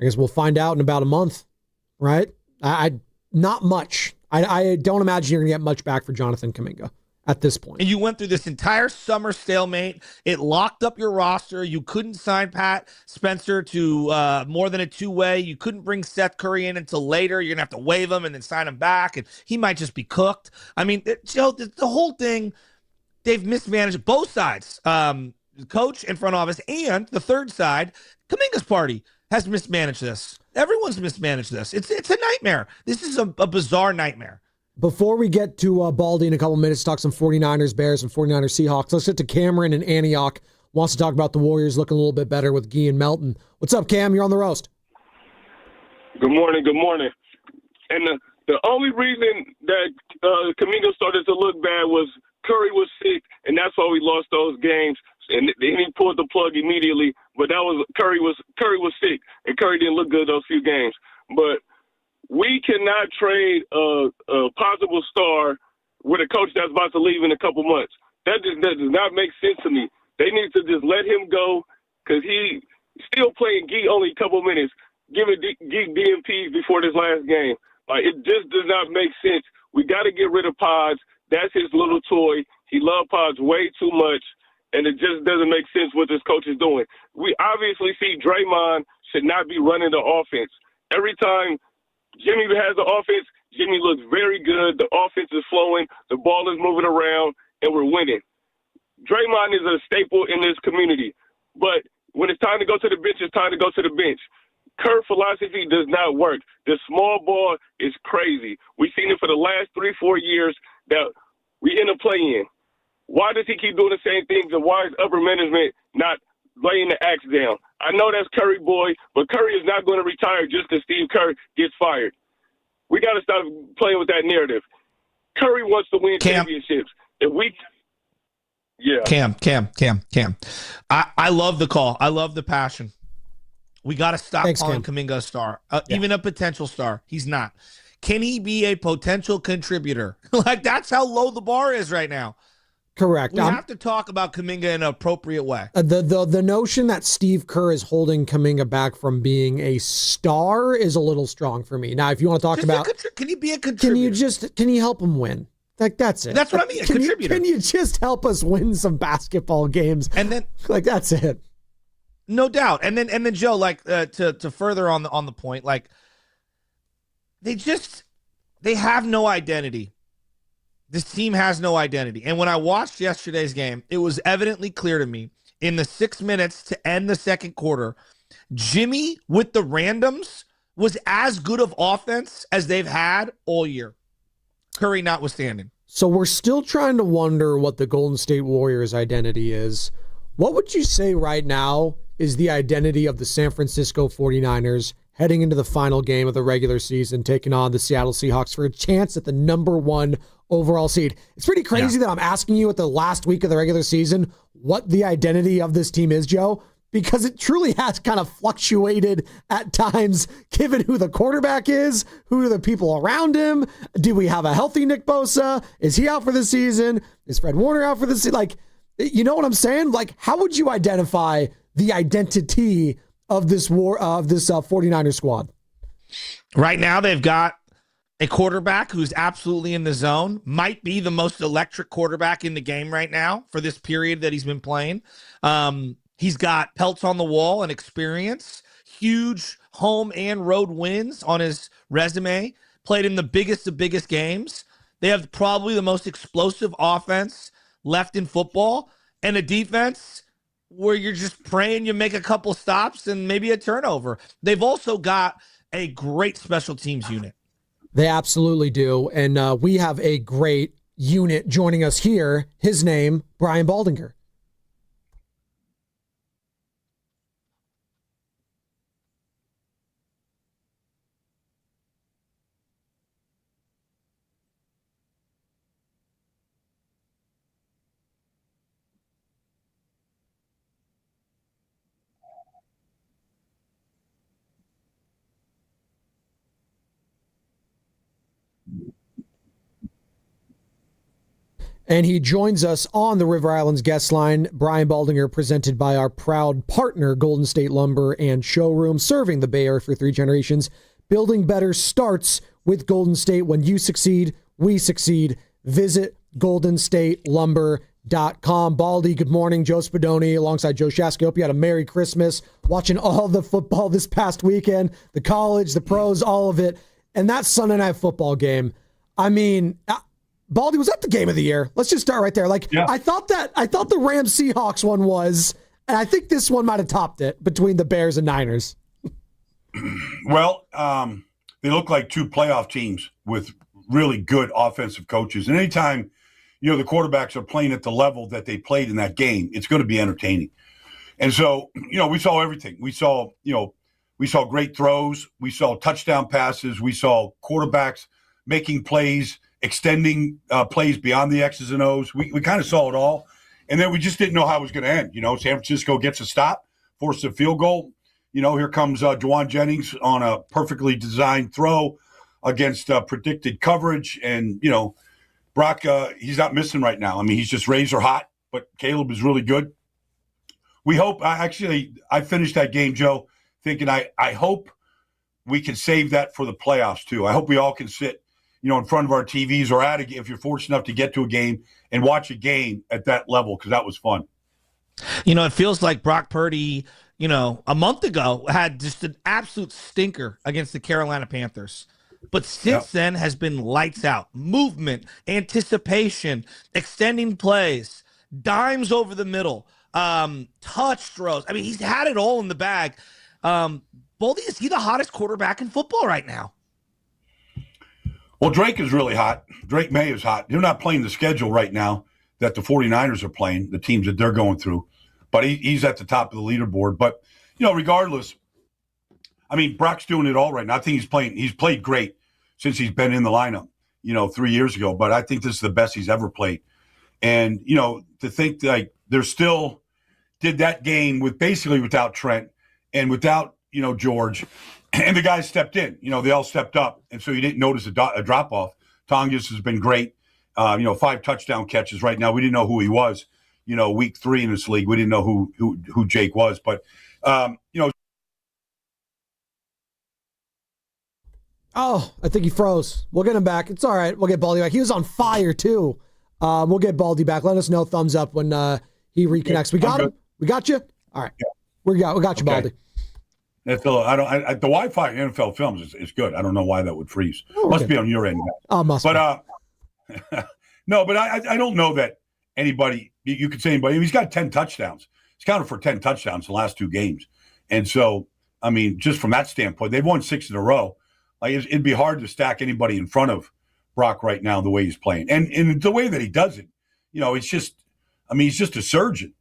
I guess we'll find out in about a month, right? Not much. I don't imagine you're going to get much back for Jonathan Kaminga at this point. And you went through this entire summer stalemate. It locked up your roster. You couldn't sign Pat Spencer to more than a two-way. You couldn't bring Steph Curry in until later. You're going to have to waive him and then sign him back, and he might just be cooked. I mean, Joe, the whole thing, they've mismanaged both sides, coach and front office, and the third side, Kaminga's party, has mismanaged this. Everyone's mismanaged this. It's a nightmare. This is a bizarre nightmare. Before we get to Baldy in a couple minutes, talk some 49ers, Bears, and 49ers, Seahawks, let's get to Cameron in Antioch. Wants to talk about the Warriors looking a little bit better with Guy and Melton. What's up, Cam? You're on the roast. Good morning. And the only reason that Kaminga started to look bad was Curry was sick, and that's why we lost those games. And then he pulled the plug immediately. But that was Curry was sick, and Curry didn't look good those few games. But we cannot trade a possible star with a coach that's about to leave in a couple months. That does not make sense to me. They need to just let him go because he's still playing Gee only a couple minutes, giving Gee DMPs before this last game. Like, it just does not make sense. We got to get rid of Pods. That's his little toy. He loves Pods way too much, and it just doesn't make sense what this coach is doing. We obviously see Draymond should not be running the offense. Every time Jimmy has the offense, Jimmy looks very good. The offense is flowing. The ball is moving around, and we're winning. Draymond is a staple in this community. But when it's time to go to the bench, it's time to go to the bench. Kerr philosophy does not work. The small ball is crazy. We've seen it for the last 3-4 years that we end up playing. Why does he keep doing the same things, and why is upper management not laying the axe down? I know that's Curry boy, but Curry is not going to retire just because Steve Kerr gets fired. We got to stop playing with that narrative. Curry wants to win championships. Cam. I love the call. I love the passion. We got to stop calling Kaminga a star, even a potential star. He's not. Can he be a potential contributor? Like, that's how low the bar is right now. Correct. We have to talk about Kaminga in an appropriate way. The notion that Steve Kerr is holding Kaminga back from being a star is a little strong for me. Now, if you want to talk about, can he be a contributor? Can you help him win? Like, that's it. That's what I mean. A contributor. Can you just help us win some basketball games? And then, like, that's it. No doubt. And then Joe, like, to further on the point, like, they have no identity. This team has no identity. And when I watched yesterday's game, it was evidently clear to me in the 6 minutes to end the second quarter, Jimmy with the randoms was as good of offense as they've had all year. Curry notwithstanding. So we're still trying to wonder what the Golden State Warriors identity is. What would you say right now is the identity of the San Francisco 49ers heading into the final game of the regular season, taking on the Seattle Seahawks for a chance at the #1 overall seed. It's pretty crazy that I'm asking you at the last week of the regular season what the identity of this team is, Joe, because it truly has kind of fluctuated at times, given who the quarterback is, who are the people around him. Do we have a healthy Nick Bosa? Is he out for the season? Is Fred Warner out for the season? Like, you know what I'm saying? Like, how would you identify the identity of this 49er squad? Right now, they've got a quarterback who's absolutely in the zone, might be the most electric quarterback in the game right now for this period that he's been playing. He's got pelts on the wall and experience, huge home and road wins on his resume, played in the biggest of biggest games. They have probably the most explosive offense left in football, and a defense where you're just praying you make a couple stops and maybe a turnover. They've also got a great special teams unit. They absolutely do. And we have a great unit joining us here. His name, Brian Baldinger. And he joins us on the River Islands guest line. Brian Baldinger, presented by our proud partner, Golden State Lumber and Showroom, serving the Bay Area for 3 generations. Building better starts with Golden State. When you succeed, we succeed. Visit goldenstatelumber.com. Baldy, good morning. Joe Spadoni alongside Joe Shasky. Hope you had a Merry Christmas watching all the football this past weekend, the college, the pros, all of it. And that Sunday night football game, I mean, Baldy, was that the game of the year? Let's just start right there. Like, yeah. I thought the Rams Seahawks one was, and I think this one might have topped it between the Bears and Niners. Well, they look like 2 playoff teams with really good offensive coaches. And anytime, the quarterbacks are playing at the level that they played in that game, it's going to be entertaining. And so, we saw everything. We saw great throws. We saw touchdown passes. We saw quarterbacks making plays, extending plays beyond the X's and O's. We kind of saw it all. And then we just didn't know how it was going to end. San Francisco gets a stop, forces a field goal. Here comes Juwan Jennings on a perfectly designed throw against predicted coverage. And, Brock, he's not missing right now. I mean, he's just razor hot, but Caleb is really good. We hope – I finished that game, Joe, thinking I hope we can save that for the playoffs too. I hope we all can sit in front of our TVs or if you're fortunate enough to get to a game and watch a game at that level, because that was fun. It feels like Brock Purdy, a month ago had just an absolute stinker against the Carolina Panthers. But since then has been lights out. Movement, anticipation, extending plays, dimes over the middle, touch throws. I mean, he's had it all in the bag. Baldy, is he the hottest quarterback in football right now? Well, Drake is really hot. Drake May is hot. They're not playing the schedule right now that the 49ers are playing, the teams that they're going through. But he's at the top of the leaderboard. But, regardless, I mean, Brock's doing it all right now. I think he's played great since he's been in the lineup, 3 years ago. But I think this is the best he's ever played. And, to think like they're still did that game without Trent and without, George. And the guys stepped in. They all stepped up. And so you didn't notice a drop-off. Tongas has been great. 5 touchdown catches right now. We didn't know who he was. Week 3 in this league. We didn't know who Jake was. But, Oh, I think he froze. We'll get him back. It's all right. We'll get Baldy back. He was on fire, too. We'll get Baldy back. Let us know, thumbs up, when he reconnects. We got him? We got you? All right. Yeah. We got you, Baldy. The Wi-Fi in NFL Films is good. I don't know why that would freeze. Must be on your end. Must be. No, but I don't know that anybody, you could say anybody. He's got 10 touchdowns. He's counted for 10 touchdowns in the last 2 games. And so, I mean, just from that standpoint, they've won 6 in a row. Like, it'd be hard to stack anybody in front of Brock right now the way he's playing. And the way that he does it, it's just, I mean, he's just a surgeon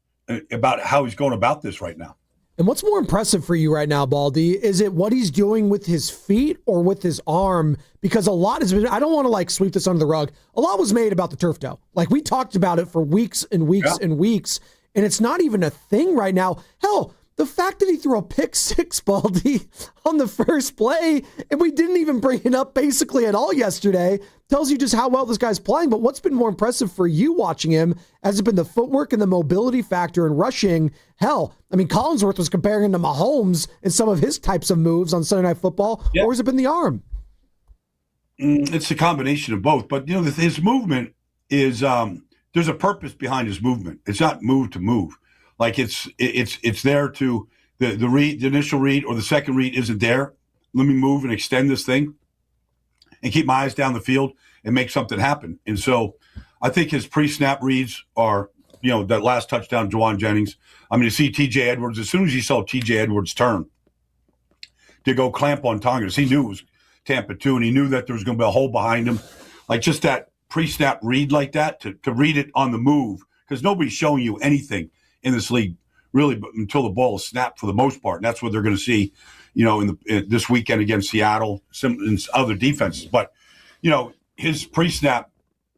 about how he's going about this right now. And what's more impressive for you right now, Baldy? Is it what he's doing with his feet or with his arm? Because a lot has been, I don't want to like sweep this under the rug. A lot was made about the turf toe. Like we talked about it for weeks and weeks and weeks, and it's not even a thing right now. Hell, the fact that he threw a pick six, Baldy, on the first play, and we didn't even bring it up basically at all yesterday, tells you just how well this guy's playing. But what's been more impressive for you watching him? Has it been the footwork and the mobility factor and rushing? Hell, I mean, Collinsworth was comparing him to Mahomes in some of his types of moves on Sunday Night Football, or has it been the arm? It's a combination of both. But, his movement is there's a purpose behind his movement. It's not move to move. Like it's there to the read, the initial read or the second read isn't there. Let me move and extend this thing and keep my eyes down the field and make something happen. And so I think his pre-snap reads are, that last touchdown, Juwan Jennings. I mean, to see T.J. Edwards, as soon as he saw T.J. Edwards turn to go clamp on Tongas, he knew it was Tampa 2, and he knew that there was going to be a hole behind him. Like just that pre-snap read like that, to read it on the move, because nobody's showing you anything in this league really until the ball is snapped for the most part. And that's what they're going to see, in this weekend against Seattle, and other defenses. But, his pre-snap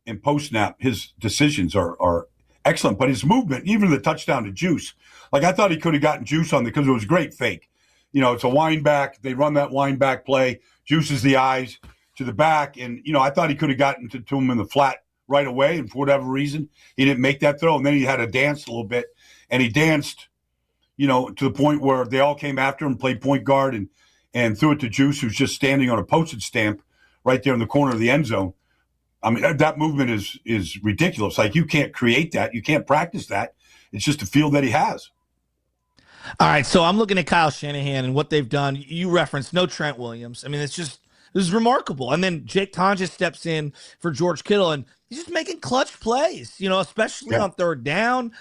and post-snap, his decisions are excellent. But his movement, even the touchdown to Juice, like I thought he could have gotten Juice on because it was a great fake. It's a wind back. They run that wind back play. Juices the eyes to the back. And, I thought he could have gotten to him in the flat right away. And for whatever reason, he didn't make that throw. And then he had to dance a little bit. And he danced, to the point where they all came after him, played point guard, and threw it to Juice, who's just standing on a postage stamp right there in the corner of the end zone. I mean, that movement is ridiculous. Like, you can't create that. You can't practice that. It's just a feel that he has. All right, so I'm looking at Kyle Shanahan and what they've done. You referenced no Trent Williams. I mean, this is remarkable. And then Jake Tonjes steps in for George Kittle, and he's just making clutch plays, especially on third down.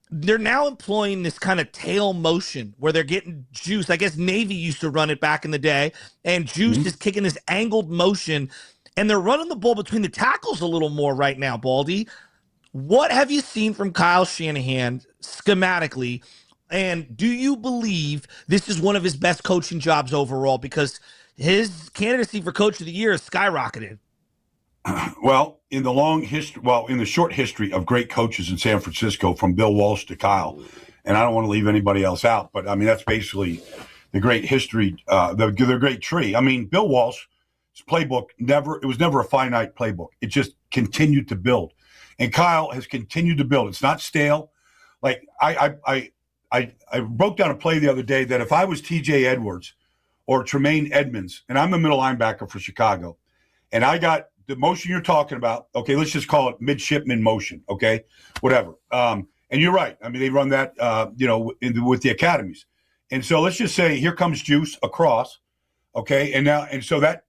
They're now employing this kind of tail motion where they're getting Juice. I guess Navy used to run it back in the day, and Juice is kicking this angled motion, and they're running the ball between the tackles a little more right now, Baldy. What have you seen from Kyle Shanahan schematically, and do you believe this is one of his best coaching jobs overall? Because his candidacy for Coach of the Year has skyrocketed. Well, in the short history of great coaches in San Francisco, from Bill Walsh to Kyle, and I don't want to leave anybody else out, but I mean, that's basically the great history, the great tree. I mean, Bill Walsh's playbook it was never a finite playbook. It just continued to build. And Kyle has continued to build. It's not stale. Like I broke down a play the other day that if I was T.J. Edwards or Tremaine Edmonds, and I'm the middle linebacker for Chicago, and I got the motion you're talking about, okay, let's just call it midshipman motion, okay, whatever. And you're right. I mean, they run that, with the academies. And so let's just say here comes Juice across, okay, and so that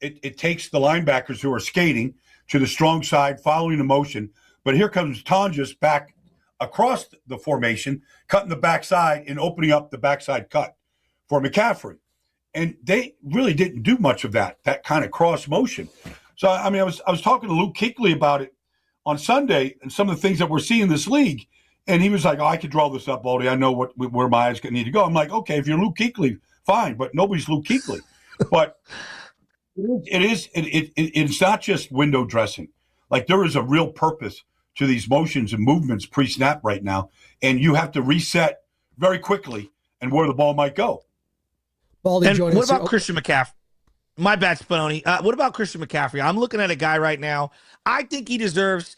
it takes the linebackers who are skating to the strong side, following the motion. But here comes Tonjes back across the formation, cutting the backside and opening up the backside cut for McCaffrey. And they really didn't do much of that kind of cross motion. So, I mean, I was talking to Luke Kuechly about it on Sunday and some of the things that we're seeing in this league. And he was like, I could draw this up, Baldy. I know where my eyes need to go. I'm like, okay, if you're Luke Kuechly, fine, but nobody's Luke Kuechly. But it's not just window dressing. Like, there is a real purpose to these motions and movements pre-snap right now. And you have to reset very quickly and where the ball might go. Baldy, and what about Christian McCaffrey? My bad, Spinoni. What about Christian McCaffrey? I'm looking at a guy right now. I think he deserves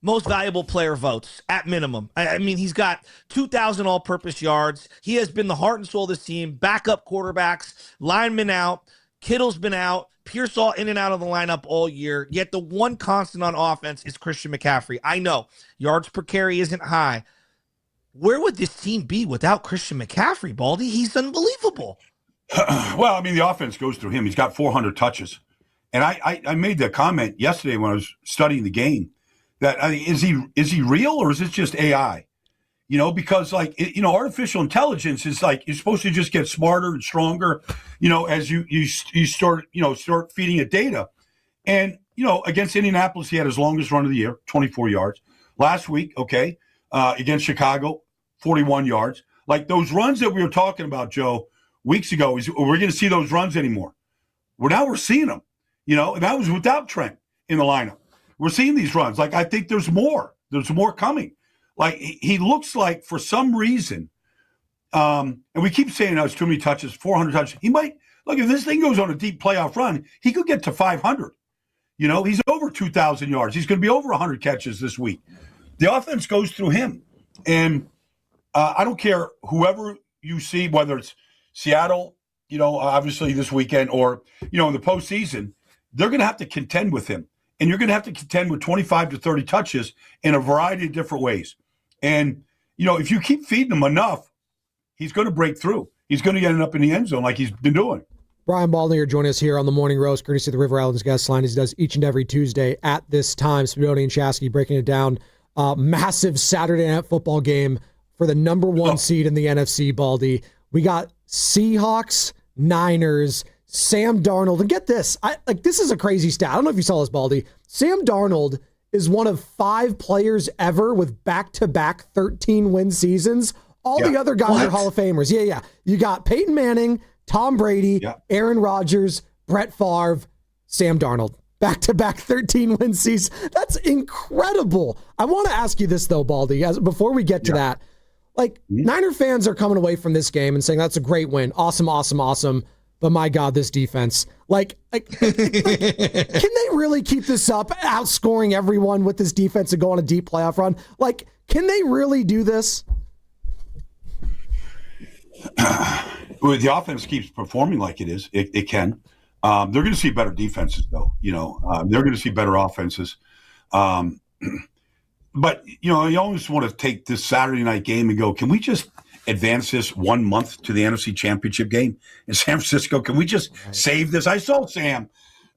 most valuable player votes at minimum. I mean, he's got 2,000 all-purpose yards. He has been the heart and soul of this team. Backup quarterbacks, linemen out. Kittle's been out. Pearsall in and out of the lineup all year. Yet the one constant on offense is Christian McCaffrey. I know yards per carry isn't high. Where would this team be without Christian McCaffrey, Baldy? He's unbelievable. Well, I mean, the offense goes through him. He's got 400 touches. And I made the comment yesterday when I was studying the game that, I mean, is he real or is it just AI? Because artificial intelligence is like, you're supposed to just get smarter and stronger, as you start feeding it data. And, against Indianapolis, he had his longest run of the year, 24 yards. Last week, against Chicago, 41 yards. Like those runs that we were talking about, Joe, weeks ago, we're going to see those runs anymore. Now we're seeing them, and that was without Trent in the lineup. We're seeing these runs. Like, I think there's more. There's more coming. Like, he looks like, for some reason, and we keep saying it's too many touches, 400 touches. He might, look, if this thing goes on a deep playoff run, he could get to 500. He's over 2,000 yards. He's going to be over 100 catches this week. The offense goes through him. And I don't care whoever you see, whether it's Seattle, obviously this weekend, or, in the postseason, they're going to have to contend with him. And you're going to have to contend with 25 to 30 touches in a variety of different ways. And, if you keep feeding him enough, he's going to break through. He's going to end up in the end zone like he's been doing. Brian Baldinger joining us here on the Morning Roast, courtesy of the River Islands Guest Line, as he does each and every Tuesday at this time. Spinoni and Shasky breaking it down. Massive Saturday Night Football game for the number one seed in the NFC, Baldy. We got Seahawks, Niners, Sam Darnold. And get this, this is a crazy stat. I don't know if you saw this, Baldy. Sam Darnold is one of 5 players ever with back-to-back 13-win seasons. All the other guys are Hall of Famers. Yeah. You got Peyton Manning, Tom Brady, Aaron Rodgers, Brett Favre, Sam Darnold. Back-to-back 13-win seasons. That's incredible. I want to ask you this, though, Baldy, before we get to that. Niner fans are coming away from this game and saying that's a great win. Awesome, awesome, awesome. But my God, this defense. Can they really keep this up, outscoring everyone with this defense and go on a deep playoff run? Can they really do this? The offense keeps performing like it is. It can. They're going to see better defenses, though. They're going to see better offenses. But, you always want to take this Saturday night game and go, can we just advance this 1 month to the NFC Championship game in San Francisco? Can we just save this? I saw Sam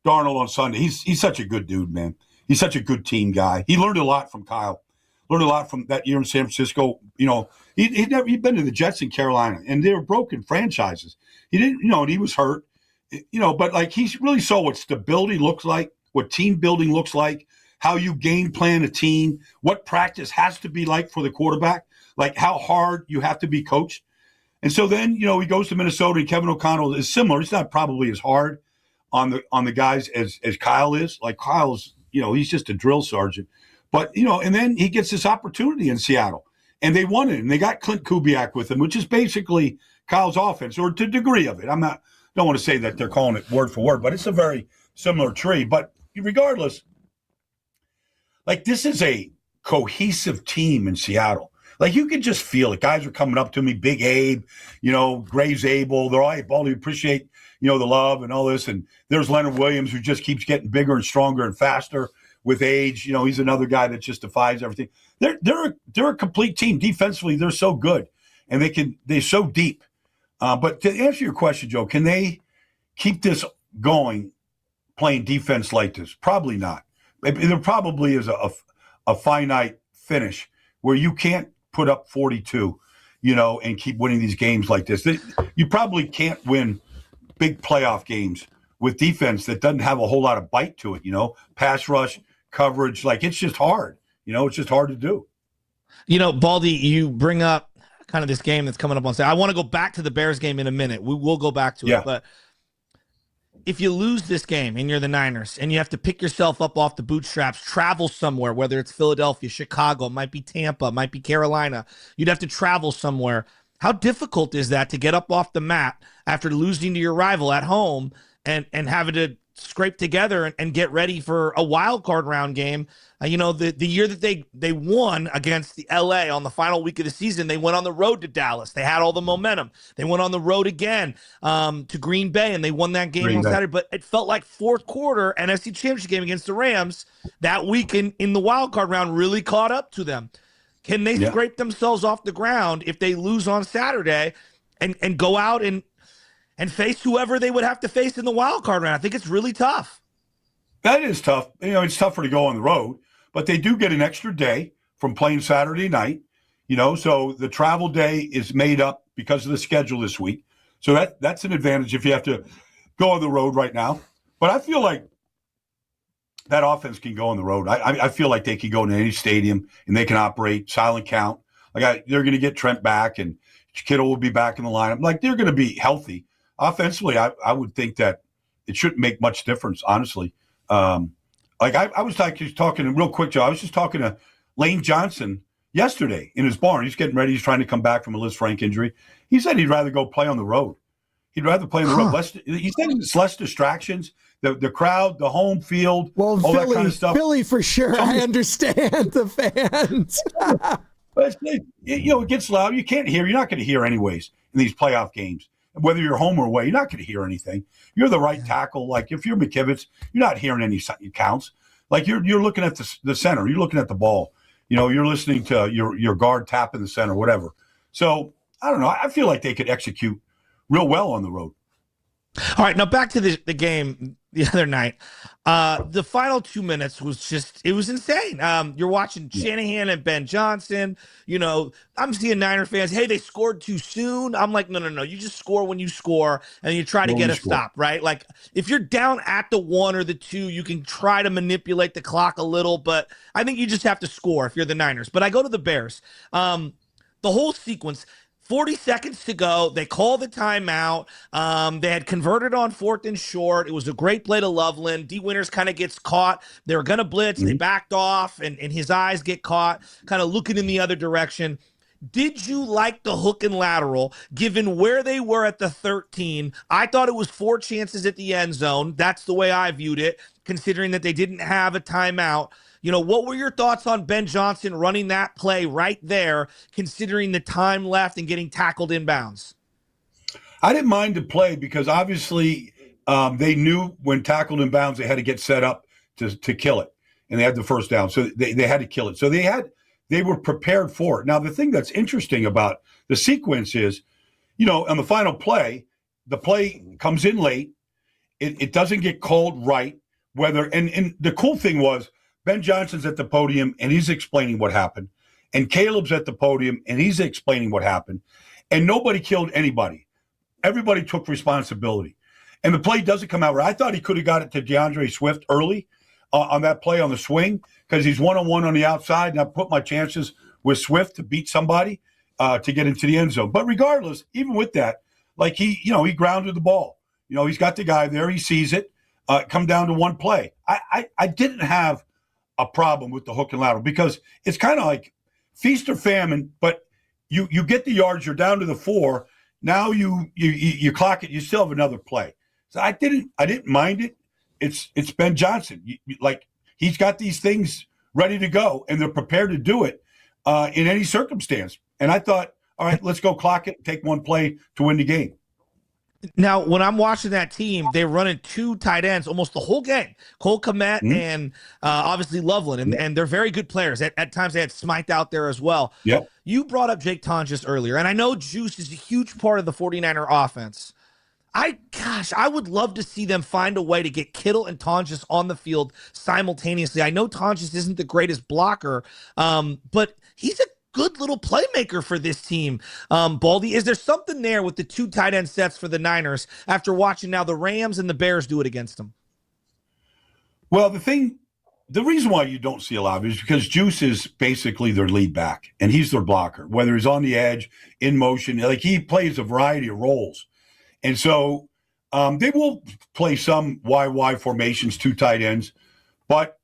Darnold on Sunday. He's such a good dude, man. He's such a good team guy. He learned a lot from Kyle. Learned a lot from that year in San Francisco. He'd been to the Jets in Carolina, and they were broken franchises. He didn't, and he was hurt. But he really saw what stability looks like, what team building looks like, how you game plan a team, what practice has to be like for the quarterback, how hard you have to be coached. And so then, he goes to Minnesota, and Kevin O'Connell is similar. It's not probably as hard on the guys as Kyle is. Kyle's, he's just a drill sergeant. But, and then he gets this opportunity in Seattle, and they won it, and they got Clint Kubiak with him, which is basically Kyle's offense, or to a degree of it. Don't want to say that they're calling it word for word, but it's a very similar tree. But regardless, this is a cohesive team in Seattle. You can just feel it. Guys are coming up to me, Big Abe, Graves Abel. They're all, hey, Baldy, appreciate, the love and all this. And there's Leonard Williams, who just keeps getting bigger and stronger and faster with age. He's another guy that just defies everything. They're a complete team. Defensively, they're so good, and they're so deep. But to answer your question, Joe, can they keep this going, playing defense like this? Probably not. There probably is a finite finish where you can't put up 42, and keep winning these games like this. You probably can't win big playoff games with defense that doesn't have a whole lot of bite to it, pass rush, coverage. It's just hard. It's just hard to do. Baldy, you bring up kind of this game that's coming up on Saturday. I want to go back to the Bears game in a minute. We will go back to it. But if you lose this game and you're the Niners and you have to pick yourself up off the bootstraps, travel somewhere, whether it's Philadelphia, Chicago, might be Tampa, might be Carolina, you'd have to travel somewhere. How difficult is that to get up off the mat after losing to your rival at home and having to scrape together and get ready for a wild card round game? The year that they won against the LA on the final week of the season, they went on the road to Dallas. They had all the momentum. They went on the road again to Green Bay, and they won that game on Saturday. But it felt like fourth quarter NFC Championship game against the Rams that week in the wild card round really caught up to them. Can they scrape themselves off the ground if they lose on Saturday and go out and face whoever they would have to face in the wild card round? I think it's really tough. That is tough. It's tougher to go on the road, but they do get an extra day from playing Saturday night, so the travel day is made up because of the schedule this week. So that's an advantage if you have to go on the road right now. But I feel like that offense can go on the road. I feel like they can go into any stadium and they can operate silent count. They're going to get Trent back, and Kittle will be back in the lineup. Like, they're going to be healthy. Offensively, I would think that it shouldn't make much difference, honestly. I was talking real quick, Joe. I was just talking to Lane Johnson yesterday in his barn. He's getting ready. He's trying to come back from a Liz Frank injury. He said he'd rather go play on the road. He'd rather play on the road. He said it's less distractions. The crowd, the home field, all that kind of stuff. Philly for sure. I understand the fans. But it gets loud. You can't hear. You're not going to hear anyways in these playoff games. Whether you're home or away, you're not going to hear anything. You're the right tackle. Like, if you're McKivitz, you're not hearing any counts. Like, you're looking at the center. You're looking at the ball. You're listening to your guard tapping the center, whatever. So, I don't know. I feel like they could execute real well on the road. All right, now back to the game the other night. The final 2 minutes was it was insane. You're watching Shanahan and Ben Johnson. I'm seeing Niner fans, hey, they scored too soon. I'm like, no. You just score when you score, and you try to get a stop, right? Like, if you're down at the 1 or the 2, you can try to manipulate the clock a little, but I think you just have to score if you're the Niners. But I go to the Bears. The whole sequence, 40 seconds to go. They call the timeout. They had converted on 4th and short. It was a great play to Loveland. D. Winters kind of gets caught. They were going to blitz. They backed off, and his eyes get caught, kind of looking in the other direction. Did you like the hook and lateral, given where they were at the 13? I thought it was 4 chances at the end zone. That's the way I viewed it, considering that they didn't have a timeout. What were your thoughts on Ben Johnson running that play right there, considering the time left and getting tackled inbounds? I didn't mind the play because obviously they knew when tackled inbounds they had to get set up to kill it, and they had the first down, so they had to kill it. So they were prepared for it. Now, the thing that's interesting about the sequence is, on the final play, the play comes in late. It doesn't get called right. And the cool thing was, Ben Johnson's at the podium, and he's explaining what happened. And Caleb's at the podium, and he's explaining what happened. And nobody killed anybody. Everybody took responsibility. And the play doesn't come out right. I thought he could have got it to DeAndre Swift early on that play on the swing because he's one-on-one on the outside, and I put my chances with Swift to beat somebody to get into the end zone. But regardless, even with that, like he grounded the ball. He's got the guy there. He sees it. Come down to one play. I didn't have a problem with the hook and lateral because it's kind of like feast or famine, but you get the yards, you're down to the 4. Now you clock it, you still have another play. So I didn't mind it. It's Ben Johnson. He's got these things ready to go, and they're prepared to do it in any circumstance. And I thought, all right, let's go clock it, take one play to win the game. Now, when I'm watching that team, they're running 2 tight ends almost the whole game. Cole Kmet and obviously Loveland, and they're very good players. At times, they had Smythe out there as well. Yep. You brought up Jake Tonjes earlier, and I know Juice is a huge part of the 49er offense. I would love to see them find a way to get Kittle and Tonjes on the field simultaneously. I know Tonjes isn't the greatest blocker, but he's a good little playmaker for this team. Baldy, is there something there with the 2 tight end sets for the Niners after watching now the Rams and the Bears do it against them? Well, the reason why you don't see a lot of it is because Juice is basically their lead back, and he's their blocker, whether he's on the edge, in motion. Like, he plays a variety of roles. And so they will play some YY formations, 2 tight ends, but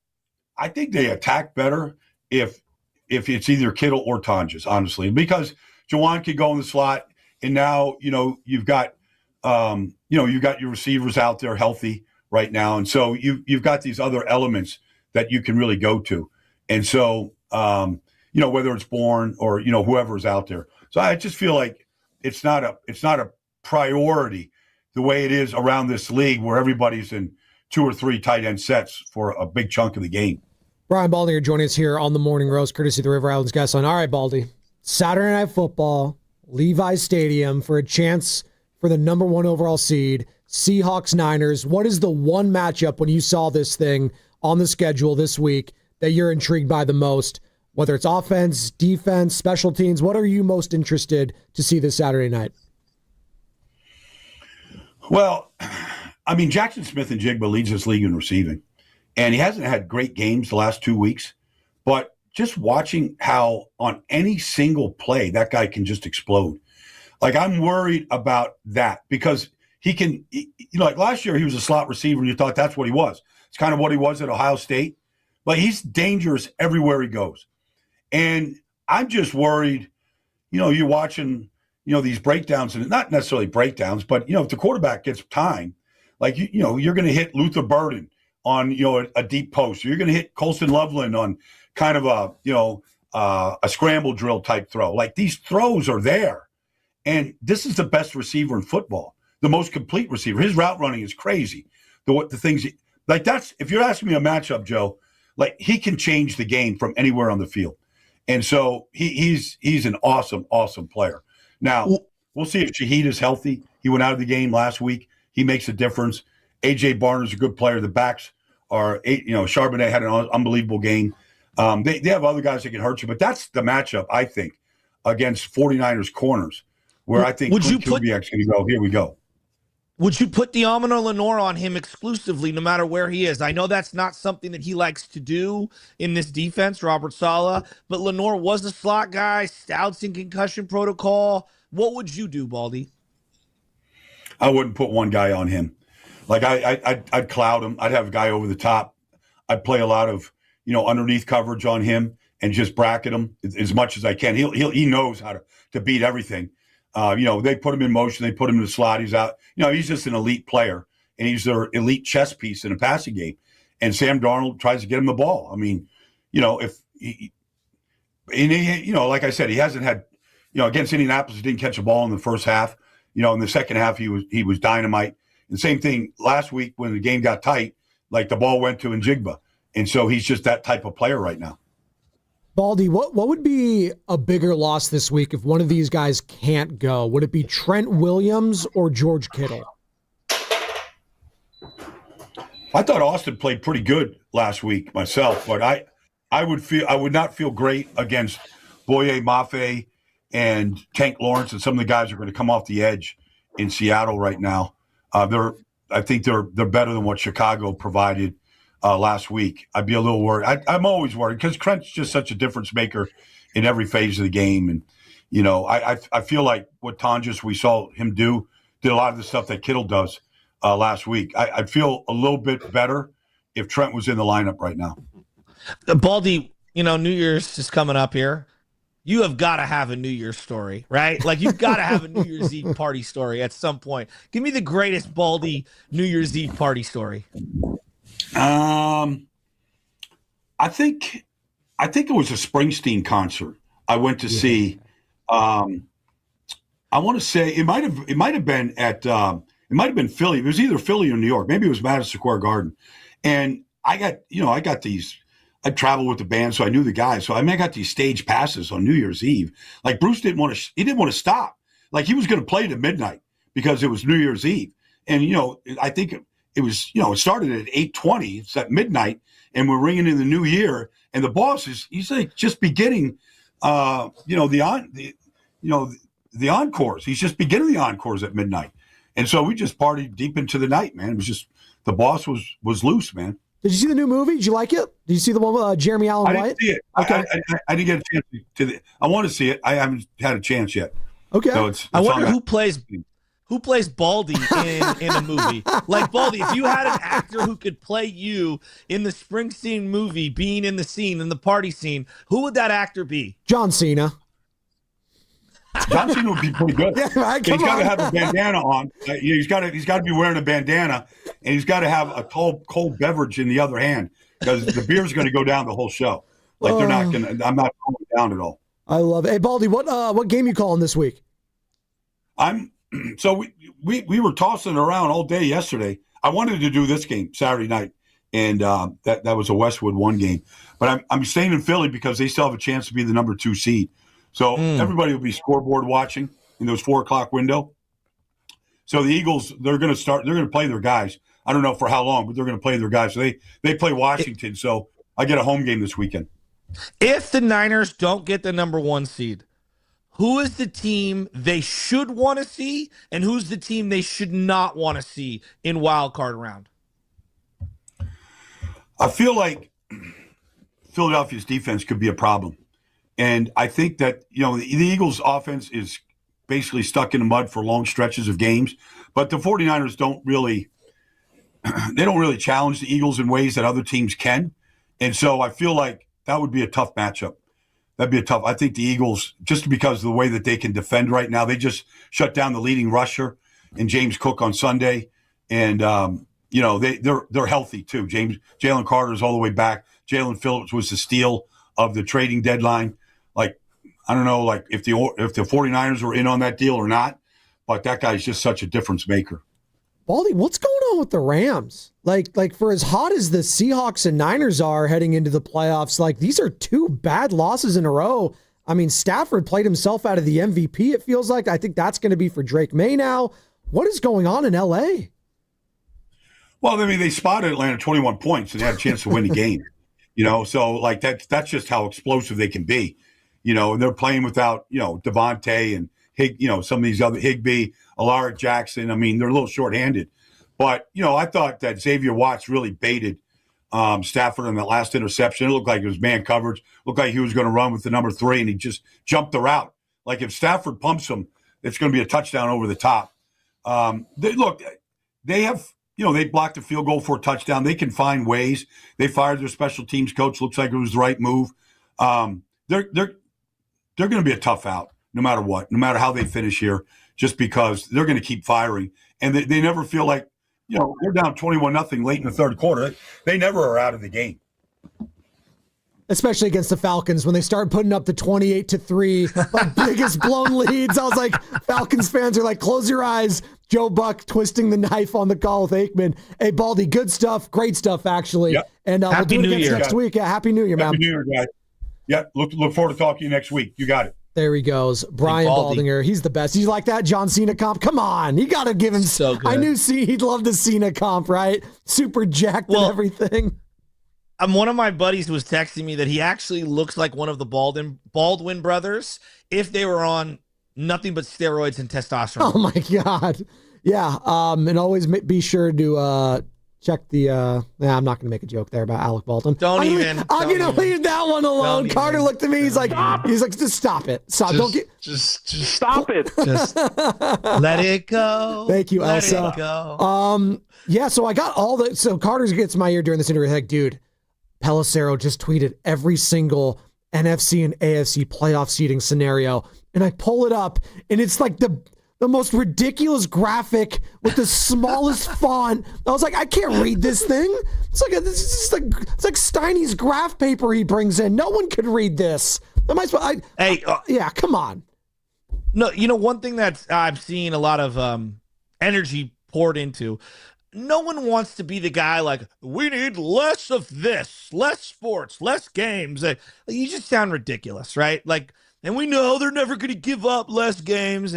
I think they attack better if it's either Kittle or Tonjes, honestly, because Jawan can go in the slot, and now you've got your receivers out there healthy right now, and so you've got these other elements that you can really go to, and so whether it's Bourne or whoever's out there. So I just feel like it's not a priority the way it is around this league where everybody's in 2 or 3 tight end sets for a big chunk of the game. Brian Baldinger joining us here on the Morning Roast, courtesy of the River Islands Guest Line. All right, Baldy. Saturday Night Football, Levi's Stadium for a chance for the number 1 overall seed, Seahawks Niners. What is the one matchup when you saw this thing on the schedule this week that you're intrigued by the most? Whether it's offense, defense, special teams, what are you most interested to see this Saturday night? Well, I mean, Jackson Smith-Njigba leads this league in receiving. And he hasn't had great games the last 2 weeks, but just watching how on any single play that guy can just explode. Like, I'm worried about that because he can, like last year, he was a slot receiver and you thought that's what he was. It's kind of what he was at Ohio State. But he's dangerous everywhere he goes. And I'm just worried, you're watching, these breakdowns, and not necessarily breakdowns, but, if the quarterback gets time, like, you're going to hit Luther Burden on, a deep post. You're going to hit Colston Loveland on kind of a scramble drill type throw. Like, these throws are there. And this is the best receiver in football, the most complete receiver. His route running is crazy. The things like that's, if you're asking me a matchup, Joe, like, he can change the game from anywhere on the field. And so he's an awesome, awesome player. Now, we'll see if Shaheed is healthy. He went out of the game last week. He makes a difference. A.J. Barner's a good player. The backs are, Charbonnet had an unbelievable game. They have other guys that can hurt you, but that's the matchup, I think, against 49ers corners, where I think Kubiak's going to go, here we go. Would you put Diamond or Lenore on him exclusively no matter where he is? I know that's not something that he likes to do in this defense, Robert Saleh, but Lenore was a slot guy, Stout's in concussion protocol. What would you do, Baldy? I wouldn't put one guy on him. Like, I'd cloud him. I'd have a guy over the top. I'd play a lot of, underneath coverage on him and just bracket him as much as I can. He knows how to beat everything. They put him in motion. They put him in the slot. He's out. He's just an elite player, and he's their elite chess piece in a passing game. And Sam Darnold tries to get him the ball. I mean, if he, like I said, he hasn't had, against Indianapolis, he didn't catch a ball in the first half. In the second half, he was dynamite. And same thing last week when the game got tight, like the ball went to Njigba. And so he's just that type of player right now. Baldy, what would be a bigger loss this week if one of these guys can't go? Would it be Trent Williams or George Kittle? I thought Austin played pretty good last week myself, but I would not feel great against Boye Mafe and Tank Lawrence and some of the guys who are going to come off the edge in Seattle right now. I think they're better than what Chicago provided last week. I'd be a little worried. I'm always worried because Trent's just such a difference maker in every phase of the game. And, I feel like what Tonjes we saw him did a lot of the stuff that Kittle does last week. I'd feel a little bit better if Trent was in the lineup right now. Baldy, New Year's is coming up here. You have got to have a New Year's story, right? Like, you've got to have a New Year's Eve party story at some point. Give me the greatest Baldy New Year's Eve party story. I think it was a Springsteen concert I went to see. I want to say it might have been at it might have been Philly. It was either Philly or New York. Maybe it was Madison Square Garden. And I got these. I traveled with the band, so I knew the guys. So I got these stage passes on New Year's Eve. Like, Bruce didn't want to stop. Like, he was going to play to midnight because it was New Year's Eve. And I think it was, it started at 8:20. It's at midnight, and we're ringing in the new year. And the boss he's like just beginning, the encores. He's just beginning the encores at midnight. And so we just partied deep into the night, man. It was just, the boss was loose, man. Did you see the new movie? Did you like it? Did you see the one with Jeremy Allen White? I didn't see it. Okay. I didn't get a chance I want to see it. I haven't had a chance yet. Okay. So I wonder who plays Baldy in a movie. Like, Baldy, if you had an actor who could play you in the Springsteen movie, being in the scene, in the party scene, who would that actor be? John Cena. John Cena would be pretty good. Yeah, right, he's got to have a bandana on. He's got to be wearing a bandana, and he's got to have a cold beverage in the other hand because the beer's going to go down the whole show. Like, they're not going to. I'm not going down at all. I love it. Hey, Baldy, what game you calling this week? So we were tossing around all day yesterday. I wanted to do this game Saturday night, and that was a Westwood 1 game. But I'm staying in Philly because they still have a chance to be the number 2 seed. So everybody will be scoreboard watching in those 4 o'clock window. So the Eagles, they're going to play their guys. I don't know for how long, but they're going to play their guys. So they play Washington. So I get a home game this weekend. If the Niners don't get the number 1 seed, who is the team they should want to see, and who's the team they should not want to see in wild card round? I feel like Philadelphia's defense could be a problem. And I think that, the Eagles' offense is basically stuck in the mud for long stretches of games. But the 49ers don't really challenge the Eagles in ways that other teams can. And so I feel like that would be a tough matchup. I think the Eagles, just because of the way that they can defend right now, they just shut down the leading rusher in James Cook on Sunday. And, they're healthy too. Jalen Carter's all the way back. Jalen Phillips was the steal of the trading deadline. Like, I don't know, like if the 49ers were in on that deal or not, but that guy's just such a difference maker. Baldy, what's going on with the Rams? Like for as hot as the Seahawks and Niners are heading into the playoffs, like these are two bad losses in a row. I mean, Stafford played himself out of the MVP, it feels like. I think that's going to be for Drake May now. What is going on in L.A.? Well, I mean, they spotted Atlanta 21 points and they had a chance to win the game. So like that's just how explosive they can be. And they're playing without, Devontae and some of these other Higbee, Alaric Jackson. I mean, they're a little shorthanded. But, I thought that Xavier Watts really baited Stafford on that last interception. It looked like it was man coverage. Looked like he was going to run with the number 3, and he just jumped the route. Like if Stafford pumps him, it's going to be a touchdown over the top. They have, they blocked a field goal for a touchdown. They can find ways. They fired their special teams coach. Looks like it was the right move. They're going to be a tough out no matter what, no matter how they finish here, just because they're going to keep firing. And they never feel like, they're down 21-0 late in the third quarter. They never are out of the game. Especially against the Falcons when they start putting up the 28-3, like biggest blown leads. I was like, Falcons fans are like, close your eyes. Joe Buck twisting the knife on the call with Aikman. Hey, Baldy, good stuff. Great stuff, actually. Yep. And we'll do it again next week. Yeah, Happy New Year, man. Happy New Year, guys. Yeah, look forward to talking to you next week. You got it. There he goes. Brian Baldinger. He's the best. He's like that John Cena comp. Come on. You got to give him. So good. I knew he'd love the Cena comp, right? Super jacked and everything. One of my buddies was texting me that he actually looks like one of the Baldwin brothers if they were on nothing but steroids and testosterone. Oh, my God. Yeah. And always be sure to check the I'm not going to make a joke there about Alec Baldwin. I'm going to leave that one alone. Carter looked at me. He's like, just stop it. Stop. Just stop it. Just let it go. Thank you, let Elsa. It go. Yeah, so I got all the, so Carter gets my ear during this interview. Like, dude, Pelissero just tweeted every single NFC and AFC playoff seeding scenario. And I pull it up and it's like the most ridiculous graphic with the smallest font. I was like, I can't read this thing. It's like Steiny's graph paper he brings in. No one could read this. Yeah, come on. No, one thing that I've seen a lot of energy poured into. No one wants to be the guy like, we need less of this, less sports, less games. You just sound ridiculous, right? Like, and we know they're never going to give up less games.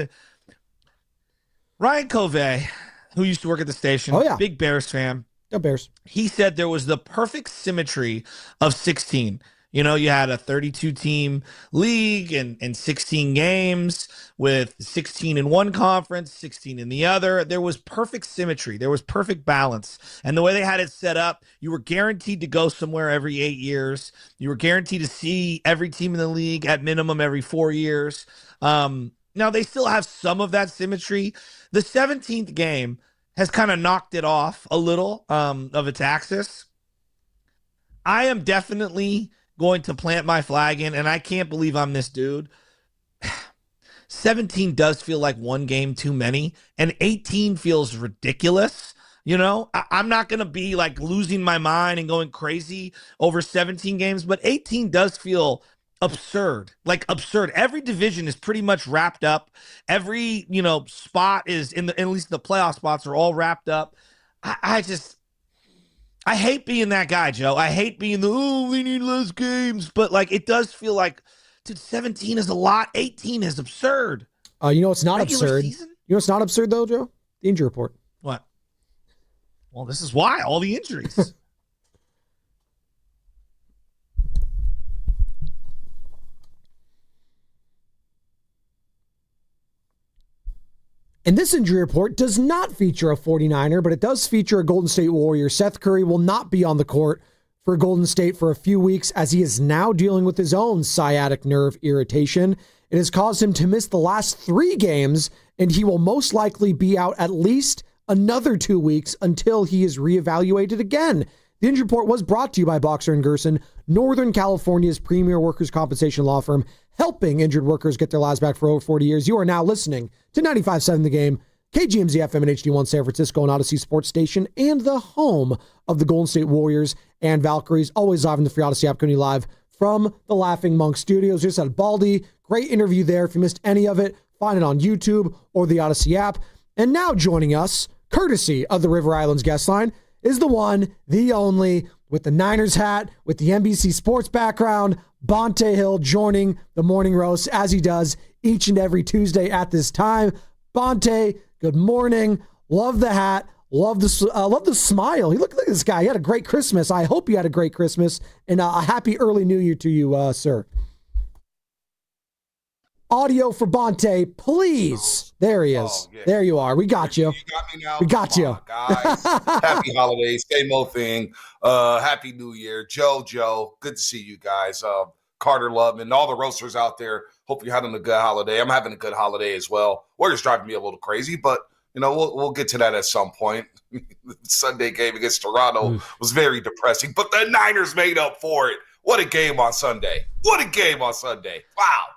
Ryan Covey, who used to work at the station, big Bears fan. Go Bears. He said there was the perfect symmetry of 16. You had a 32-team league and 16 games with 16 in one conference, 16 in the other. There was perfect symmetry. There was perfect balance. And the way they had it set up, you were guaranteed to go somewhere every 8 years. You were guaranteed to see every team in the league at minimum every 4 years. Now, they still have some of that symmetry. The 17th game has kind of knocked it off a little of its axis. I am definitely going to plant my flag in, and I can't believe I'm this dude. 17 does feel like one game too many, and 18 feels ridiculous. I'm not going to be like losing my mind and going crazy over 17 games, but 18 does feel absurd. Every division is pretty much wrapped up. Every, spot is at least the playoff spots are all wrapped up. I hate being that guy, Joe. I hate being we need less games. But, it does feel like, dude, 17 is a lot. 18 is absurd. It's not Regular absurd. Season? It's not absurd, though, Joe? The injury report. What? Well, this is why. All the injuries. And this injury report does not feature a 49er, but it does feature a Golden State Warrior. Seth Curry will not be on the court for Golden State for a few weeks as he is now dealing with his own sciatic nerve irritation. It has caused him to miss the last 3 games, and he will most likely be out at least another 2 weeks until he is reevaluated again. The injury report was brought to you by Boxer and Gerson, Northern California's premier workers' compensation law firm, helping injured workers get their lives back for over 40 years. You are now listening to 95.7 The Game, KGMZ FM and HD1 San Francisco, and Odyssey Sports Station, and the home of the Golden State Warriors and Valkyries, always live in the free Odyssey app, coming live from the Laughing Monk Studios. Just had Baldy, great interview there. If you missed any of it, find it on YouTube or the Odyssey app. And now joining us, courtesy of the River Islands guest line, is the one, the only, with the Niners hat, with the NBC Sports background, Bonte Hill, joining the Morning Roast as he does each and every Tuesday at this time. Bonte, good morning. Love the hat. Love the smile. He looked like this guy. He had a great Christmas. I hope you had a great Christmas, and a happy early New Year to you, sir. Audio for Bonte, please. There he is. Yeah. There you are. We got you. You got me now. We got Come you. on, guys. Happy holidays. Same old thing. Happy New Year. Joe, good to see you guys. Carter Lubman, all the roasters out there. Hope you're having a good holiday. I'm having a good holiday as well. Warriors driving me a little crazy, but we'll get to that at some point. The Sunday game against Toronto was very depressing, but the Niners made up for it. What a game on Sunday. Wow.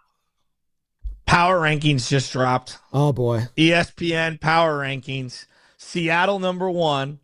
Power rankings just dropped. Oh, boy. ESPN power rankings. Seattle number 1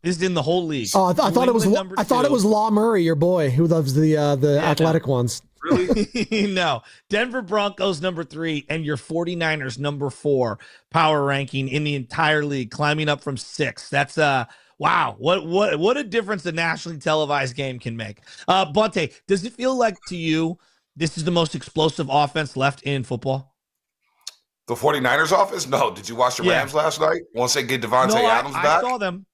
is in the whole league. Oh, I thought it was Law Murray, your boy, who loves the athletic ones. Really? No. Denver Broncos number 3 and your 49ers number 4 power ranking in the entire league, climbing up from 6. That's wow. What a difference a nationally televised game can make. Bonte, does it feel like to you this is the most explosive offense left in football? The 49ers offense? No. Did you watch the Rams last night? Once they get Devontae Adams back? I saw them.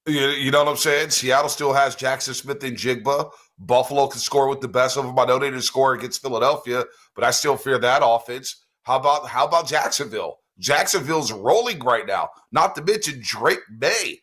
You know what I'm saying? Seattle still has Jackson Smith and Jigba. Buffalo can score with the best of them. I know they didn't score against Philadelphia, but I still fear that offense. How about Jacksonville? Jacksonville's rolling right now. Not to mention Drake May.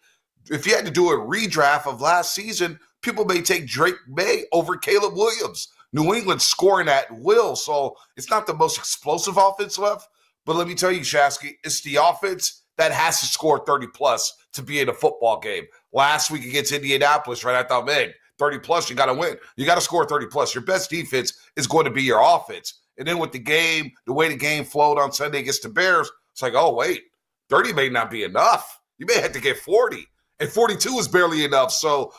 If you had to do a redraft of last season, people may take Drake May over Caleb Williams. New England scoring at will, so it's not the most explosive offense left. But let me tell you, Shasky, it's the offense that has to score 30-plus to be in a football game. Last week against Indianapolis, right, I thought, man, 30-plus, you got to win. You got to score 30-plus. Your best defense is going to be your offense. And then with the game, the way the game flowed on Sunday against the Bears, it's like, oh, wait, 30 may not be enough. You may have to get 40. And 42 is barely enough. So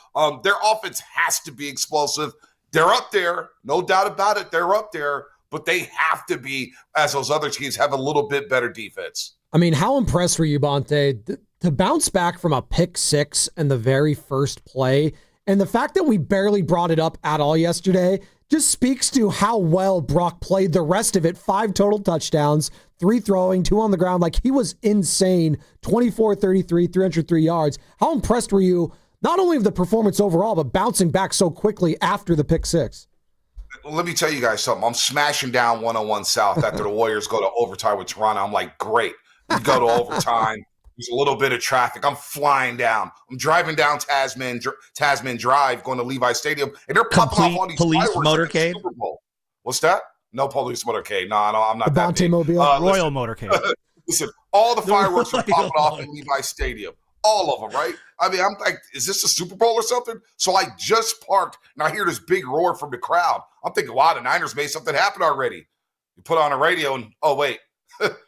their offense has to be explosive. They're up there, no doubt about it. They're up there, but they have to be, as those other teams have a little bit better defense. I mean, how impressed were you, Bonte, to bounce back from a pick 6 in the very first play? And the fact that we barely brought it up at all yesterday just speaks to how well Brock played the rest of it. 5 total touchdowns, 3 throwing, 2 on the ground. Like, he was insane. 24-33, 303 yards. How impressed were you, not only of the performance overall, but bouncing back so quickly after the pick 6? Well, let me tell you guys something. I'm smashing down 101 South after the Warriors go to overtime with Toronto. I'm like, great. We go to overtime. There's a little bit of traffic. I'm flying down. I'm driving down Tasman Drive, going to Levi Stadium, and they're popping off all these police fireworks motorcade. Super Bowl. What's that? No police motorcade. No, I'm not The that Bonte big. Mobile. Royal motorcade. Listen, all the fireworks are Royal popping off in Levi Stadium. All of them, right? I mean, I'm like, is this a Super Bowl or something? So I just parked, and I hear this big roar from the crowd. I'm thinking, wow, the Niners made something happen already. You put on a radio, and oh, wait,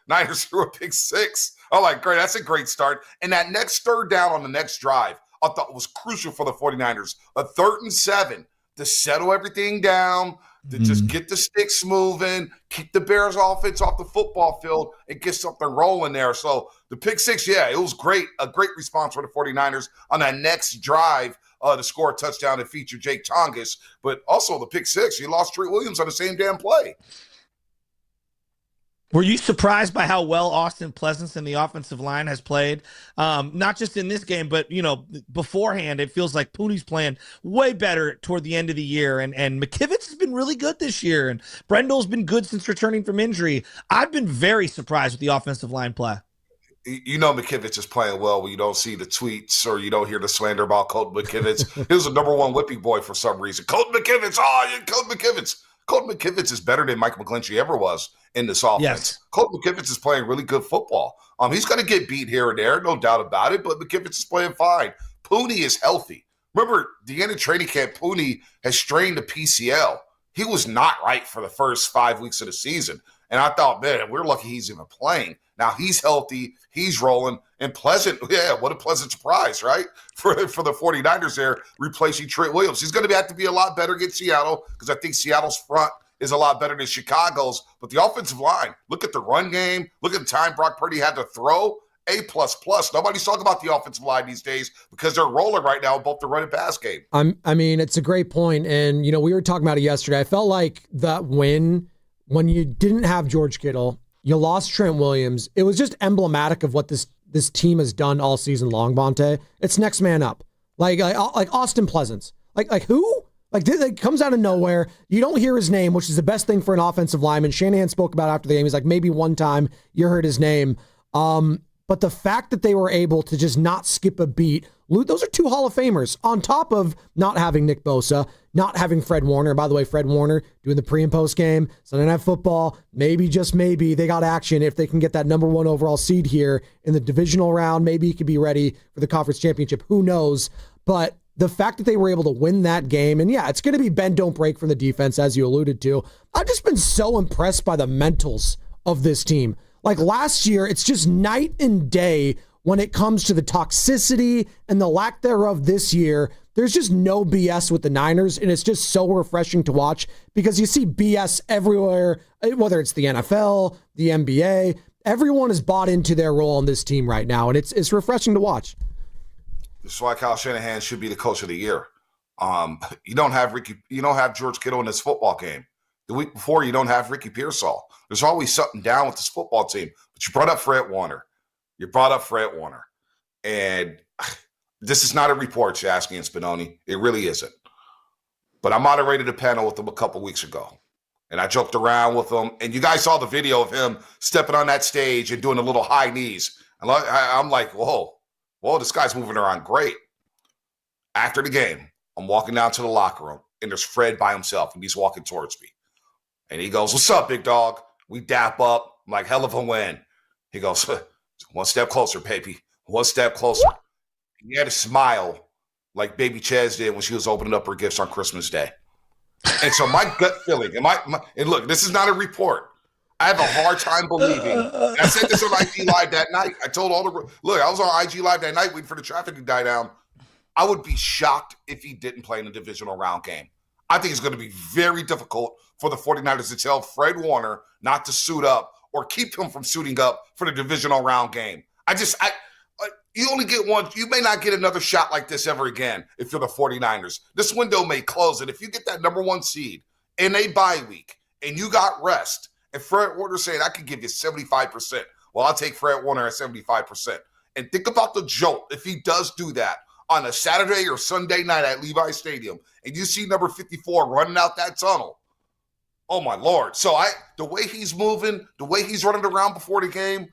Niners threw a pick 6. I'm like, great, that's a great start. And that next third down on the next drive, I thought was crucial for the 49ers. A 3rd and 7 to settle everything down, to just get the sticks moving, keep the Bears offense off the football field, and get something rolling there. So the pick 6, yeah, it was great. A great response for the 49ers on that next drive to score a touchdown and feature Jake Tongas. But also the pick 6, you lost Trey Williams on the same damn play. Were you surprised by how well Austin Pleasance and the offensive line has played? Not just in this game, but, beforehand, it feels like Pooney's playing way better toward the end of the year. And McKivitz has been really good this year. And Brendel's been good since returning from injury. I've been very surprised with the offensive line play. McKivitz is playing well when you don't see the tweets or you don't hear the slander about Colton McKivitz. He was a number 1 whipping boy for some reason. Colton McKivitz. Colton McKivitz is better than Mike McGlinchey ever was in this offense. Yes. Colton McKivitz is playing really good football. He's going to get beat here and there, no doubt about it, but McKivitz is playing fine. Pooney is healthy. Remember, the end of training camp, Pooney has strained the PCL. He was not right for the first 5 weeks of the season. And I thought, man, we're lucky he's even playing. Now he's healthy, he's rolling, and Pleasant, what a pleasant surprise, right? For the 49ers there, replacing Trent Williams. He's going to have to be a lot better against Seattle because I think Seattle's front is a lot better than Chicago's. But the offensive line, look at the run game, look at the time Brock Purdy had to throw, A++. Nobody's talking about the offensive line these days because they're rolling right now in both the run and pass game. I mean, it's a great point. And, we were talking about it yesterday. I felt like that win, when you didn't have George Kittle, you lost Trent Williams. It was just emblematic of what this team has done all season long, Bonte. It's next man up. Like Austin Pleasance. Like who? It comes out of nowhere. You don't hear his name, which is the best thing for an offensive lineman. Shanahan spoke about after the game. He's like, maybe one time you heard his name. But the fact that they were able to just not skip a beat, those are two Hall of Famers on top of not having Nick Bosa, not having Fred Warner. By the way, Fred Warner doing the pre and post game, Sunday Night Football, maybe, just maybe, they got action if they can get that number 1 overall seed here in the divisional round. Maybe he could be ready for the conference championship. Who knows? But the fact that they were able to win that game, and yeah, it's going to be bend, don't break from the defense, as you alluded to. I've just been so impressed by the mentals of this team. Like last year, it's just night and day when it comes to the toxicity and the lack thereof this year. There's just no BS with the Niners, and it's just so refreshing to watch because you see BS everywhere, whether it's the NFL, the NBA. Everyone is bought into their role on this team right now, and it's refreshing to watch. That's why Kyle Shanahan should be the coach of the year. You don't have George Kittle in this football game. The week before, you don't have Ricky Pearsall. There's always something down with this football team. But you brought up Fred Warner. And this is not a report, Jasky and Spinoni. It really isn't. But I moderated a panel with him a couple weeks ago. And I joked around with him. And you guys saw the video of him stepping on that stage and doing a little high knees. And I'm like, whoa, this guy's moving around great. After the game, I'm walking down to the locker room. And there's Fred by himself. And he's walking towards me. And he goes, "What's up, big dog?" We dap up. I'm like, hell of a win. He goes, "One step closer, baby. One step closer." He had a smile like Baby Chez did when she was opening up her gifts on Christmas Day. And so my gut feeling, and look, this is not a report. I have a hard time believing. I said this on IG Live that night. I told I was on IG Live that night waiting for the traffic to die down. I would be shocked if he didn't play in the divisional round game. I think it's going to be very difficult for the 49ers to tell Fred Warner not to suit up or keep him from suiting up for the divisional round game. You only get one. You may not get another shot like this ever again if you're the 49ers. This window may close, and if you get that number 1 seed in a bye week and you got rest, and Fred Warner saying, "I could give you 75%. Well, I'll take Fred Warner at 75%. And think about the jolt if he does do that on a Saturday or Sunday night at Levi Stadium, and you see number 54 running out that tunnel. Oh, my Lord. So the way he's moving, the way he's running around before the game,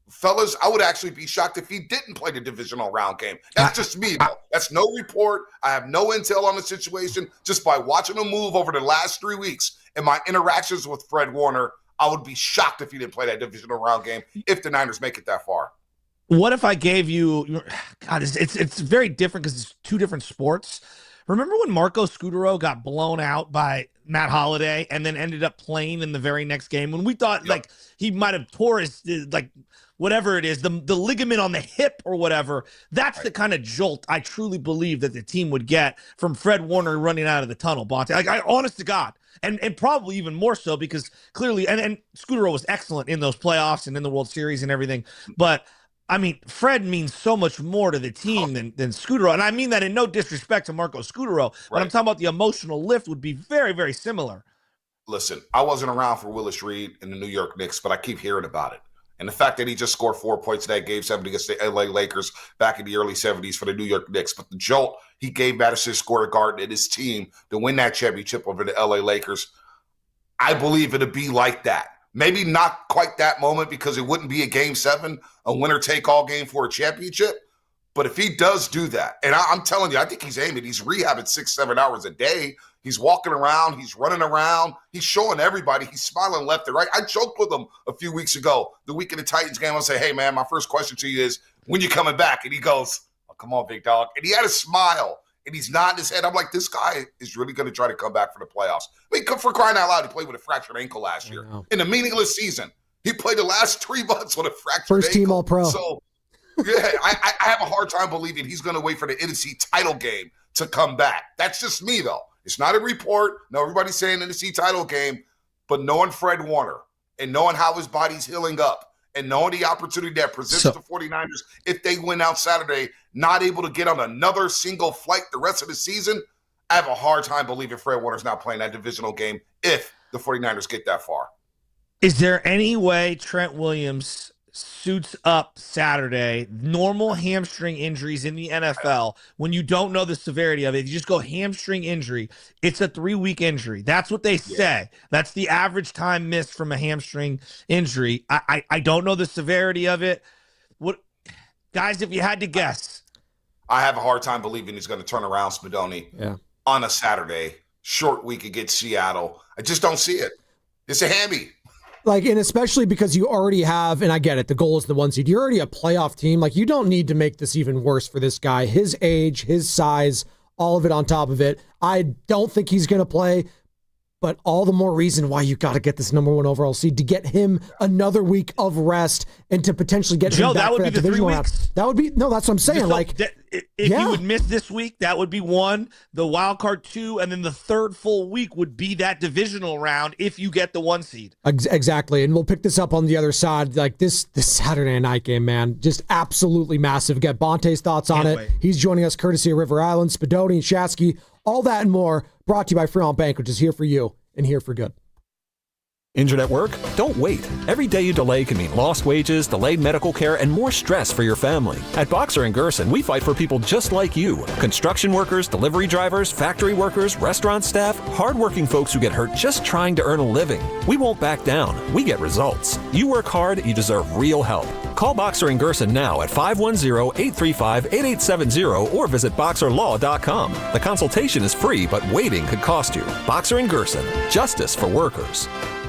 fellas, I would actually be shocked if he didn't play the divisional round game. That's just me, though. That's no report. I have no intel on the situation. Just by watching him move over the last 3 weeks and my interactions with Fred Warner, I would be shocked if he didn't play that divisional round game if the Niners make it that far. What if I gave you, God, it's very different because it's two different sports. Remember when Marco Scudero got blown out by Matt Holliday and then ended up playing in the very next game when we thought like he might have tore his, like whatever it is, the ligament on the hip or whatever. That's the kind of jolt I truly believe that the team would get from Fred Warner running out of the tunnel, Bonte. Like, honest to God. And probably even more so because clearly, and Scudero was excellent in those playoffs and in the World Series and everything. But I mean, Fred means so much more to the team than Scudero. And I mean that in no disrespect to Marco Scudero, but I'm talking about the emotional lift would be very, very similar. Listen, I wasn't around for Willis Reed and the New York Knicks, but I keep hearing about it. And the fact that he just scored 4 points in that game 7 against the LA Lakers back in the early 70s for the New York Knicks. But the jolt he gave Madison Square Garden and his team to win that championship over the LA Lakers, I believe it'll be like that. Maybe not quite that moment because it wouldn't be a game 7, a winner-take-all game for a championship. But if he does do that, and I'm telling you, I think he's aiming. He's rehabbing 6-7 hours a day. He's walking around. He's running around. He's showing everybody. He's smiling left and right. I joked with him a few weeks ago, the week of the Titans game. I say, hey, man, my first question to you is, when you coming back? And he goes, oh, come on, big dog. And he had a smile, and he's nodding his head. I'm like, this guy is really going to try to come back for the playoffs. I mean, for crying out loud, he played with a fractured ankle last year in a meaningless season. He played the last 3 months with a fractured First ankle. team All-Pro. So, yeah, I have a hard time believing he's going to wait for the NFC title game to come back. That's just me, though. It's not a report. No, everybody's saying NFC title game, but knowing Fred Warner and knowing how his body's healing up and knowing the opportunity that presents the 49ers if they win out Saturday, not able to get on another single flight the rest of the season, I have a hard time believing Fred Warner's not playing that divisional game if the 49ers get that far. Is there any way Trent Williams suits up Saturday? Normal hamstring injuries in the NFL, when you don't know the severity of it, you just go hamstring injury. It's a 3-week injury. That's what they say. That's the average time missed from a hamstring injury. I don't know the severity of it. What, guys, if you had to guess? I have a hard time believing he's going to turn around Spadoni on a Saturday, short week against Seattle. I just don't see it. It's a hammy. Like, and especially because you already have, and I get it, the goal is the 1 seed. You're already a playoff team. Like, you don't need to make this even worse for this guy. His age, his size, all of it on top of it. I don't think he's going to play, but all the more reason why you got to get this number 1 overall seed, to get him another week of rest and to potentially get him back for that divisional round. That would be, no, that's what I'm saying. If you would miss this week, that would be 1, the wild card 2, and then the third full week would be that divisional round if you get the 1 seed. Exactly. And we'll pick this up on the other side. Like this Saturday night game, man, just absolutely massive. Get Bonte's thoughts on it. He's joining us courtesy of River Island, Spadoni, Shasky, all that and more, brought to you by Fremont Bank, which is here for you and here for good. Injured at work? Don't wait. Every day you delay can mean lost wages, delayed medical care, and more stress for your family. At Boxer & Gerson, we fight for people just like you. Construction workers, delivery drivers, factory workers, restaurant staff, hardworking folks who get hurt just trying to earn a living. We won't back down. We get results. You work hard, you deserve real help. Call Boxer & Gerson now at 510-835-8870 or visit boxerlaw.com. The consultation is free, but waiting could cost you. Boxer & Gerson, justice for workers.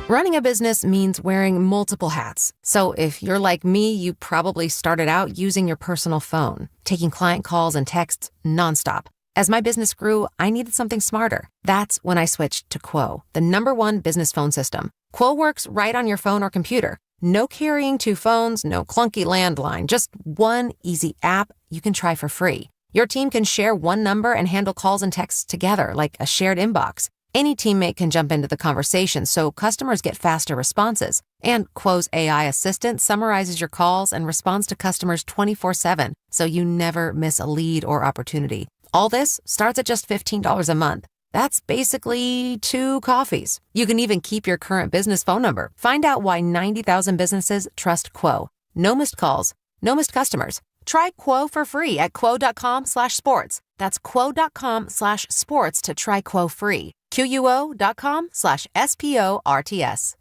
Running a business means wearing multiple hats. So if you're like me, you probably started out using your personal phone, taking client calls and texts nonstop. As my business grew, I needed something smarter. That's when I switched to Quo, the #1 business phone system. Quo works right on your phone or computer. No carrying 2 phones, no clunky landline, just one easy app you can try for free. Your team can share one number and handle calls and texts together like a shared inbox. Any teammate can jump into the conversation, so customers get faster responses. And Quo's AI assistant summarizes your calls and responds to customers 24/7, so you never miss a lead or opportunity. All this starts at just $15 a month. That's basically 2 coffees. You can even keep your current business phone number. Find out why 90,000 businesses trust Quo. No missed calls, no missed customers. Try Quo for free at quo.com/sports. That's quo.com/sports to try Quo free. QUO.com/SPORTS.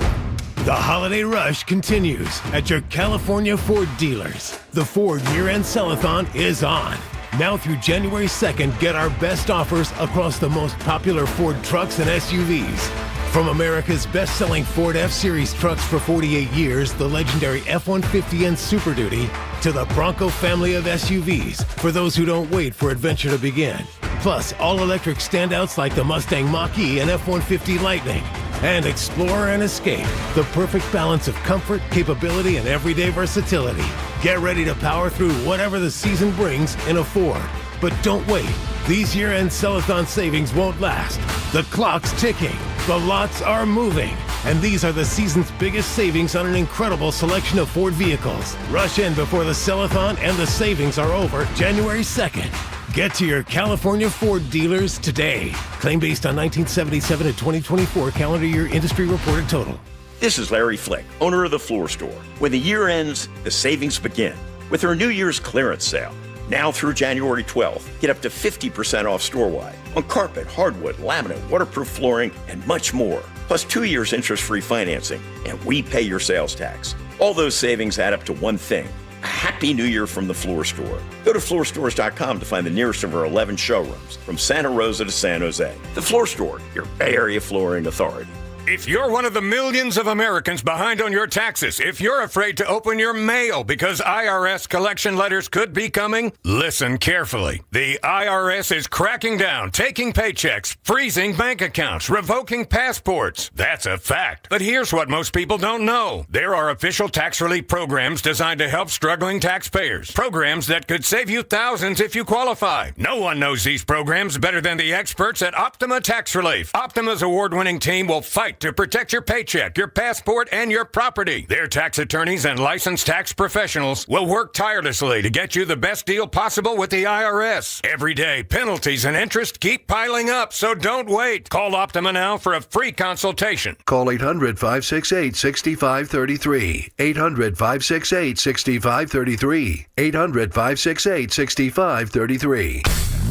The holiday rush continues at your California Ford dealers. The Ford year-end sell-a-thon is on. Now through January 2nd, get our best offers across the most popular Ford trucks and SUVs. From America's best-selling Ford F-Series trucks for 48 years, the legendary F-150 and Super Duty, to the Bronco family of SUVs for those who don't wait for adventure to begin. Plus, all-electric standouts like the Mustang Mach-E and F-150 Lightning. And Explorer and Escape, the perfect balance of comfort, capability, and everyday versatility. Get ready to power through whatever the season brings in a Ford. But don't wait. These year-end sell-a-thon savings won't last. The clock's ticking. The lots are moving. And these are the season's biggest savings on an incredible selection of Ford vehicles. Rush in before the sell-a-thon and the savings are over January 2nd. Get to your California Ford dealers today. Claim based on 1977 and 2024 calendar year industry reported total. This is Larry Flick, owner of the Floor Store. When the year ends, the savings begin with our New Year's clearance sale. Now through January 12th, get up to 50% off store-wide on carpet, hardwood, laminate, waterproof flooring, and much more. Plus 2 years interest-free financing, and we pay your sales tax. All those savings add up to one thing, a Happy New Year from the Floor Store. Go to floorstores.com to find the nearest of our 11 showrooms from Santa Rosa to San Jose. The Floor Store, your Bay Area flooring authority. If you're one of the millions of Americans behind on your taxes, if you're afraid to open your mail because IRS collection letters could be coming, listen carefully. The IRS is cracking down, taking paychecks, freezing bank accounts, revoking passports. That's a fact. But here's what most people don't know. There are official tax relief programs designed to help struggling taxpayers. Programs that could save you thousands if you qualify. No one knows these programs better than the experts at Optima Tax Relief. Optima's award-winning team will fight to protect your paycheck, your passport, and your property. Their tax attorneys and licensed tax professionals will work tirelessly to get you the best deal possible with the IRS. Every day, penalties and interest keep piling up, so don't wait. Call Optima now for a free consultation. Call 800-568-6533. 800-568-6533. 800-568-6533.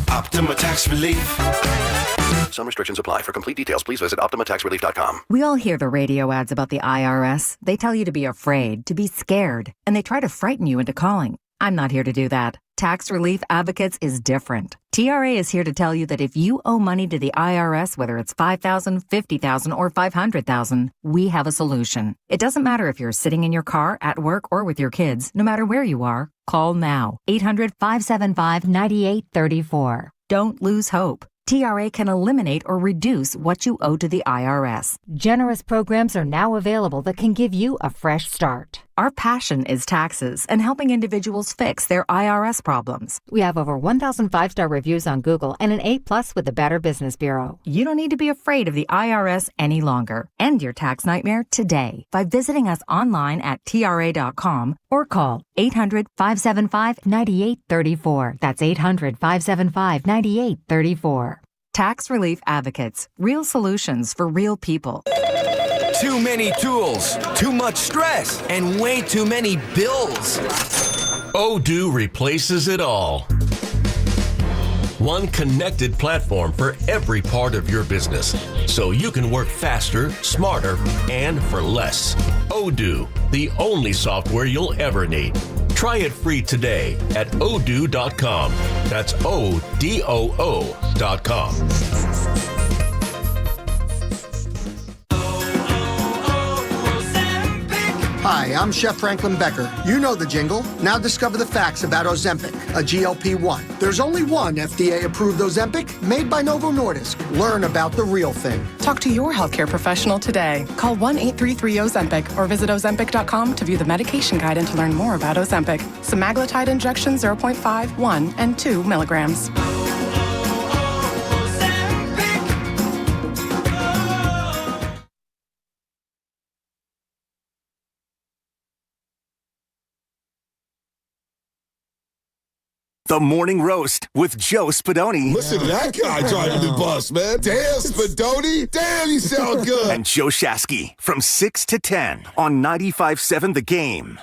Optima Tax Relief. Some restrictions apply. For complete details, please visit OptimaTaxRelief.com. We all hear the radio ads about the IRS. They tell you to be afraid, to be scared, and they try to frighten you into calling. I'm not here to do that. Tax Relief Advocates is different. TRA is here to tell you that if you owe money to the IRS, whether it's $5,000, $50,000, or $500,000, we have a solution. It doesn't matter if you're sitting in your car, at work, or with your kids. No matter where you are, call now. 800-575-9834. Don't lose hope. TRA can eliminate or reduce what you owe to the IRS. Generous programs are now available that can give you a fresh start. Our passion is taxes and helping individuals fix their IRS problems. We have over 1,000 5-star reviews on Google and an A+ with the Better Business Bureau. You don't need to be afraid of the IRS any longer. End your tax nightmare today by visiting us online at TRA.com or call 800-575-9834. That's 800-575-9834. Tax Relief Advocates. Real solutions for real people. Too many tools, too much stress, and way too many bills. Odoo replaces it all. One connected platform for every part of your business, so you can work faster, smarter, and for less. Odoo, the only software you'll ever need. Try it free today at odoo.com. That's ODOO.com. Hi, I'm Chef Franklin Becker. You know the jingle. Now discover the facts about Ozempic, a GLP-1. There's only one FDA-approved Ozempic made by Novo Nordisk. Learn about the real thing. Talk to your healthcare professional today. Call 1-833-OZEMPIC or visit Ozempic.com to view the medication guide and to learn more about Ozempic. Semaglutide injection 0.5, 1, and 2 milligrams. The Morning Roast with Joe Spadoni. Listen to that guy driving the bus, man. Damn, Spadoni. Damn, you sound good. And Joe Shasky from 6 to 10 on 95.7 The Game.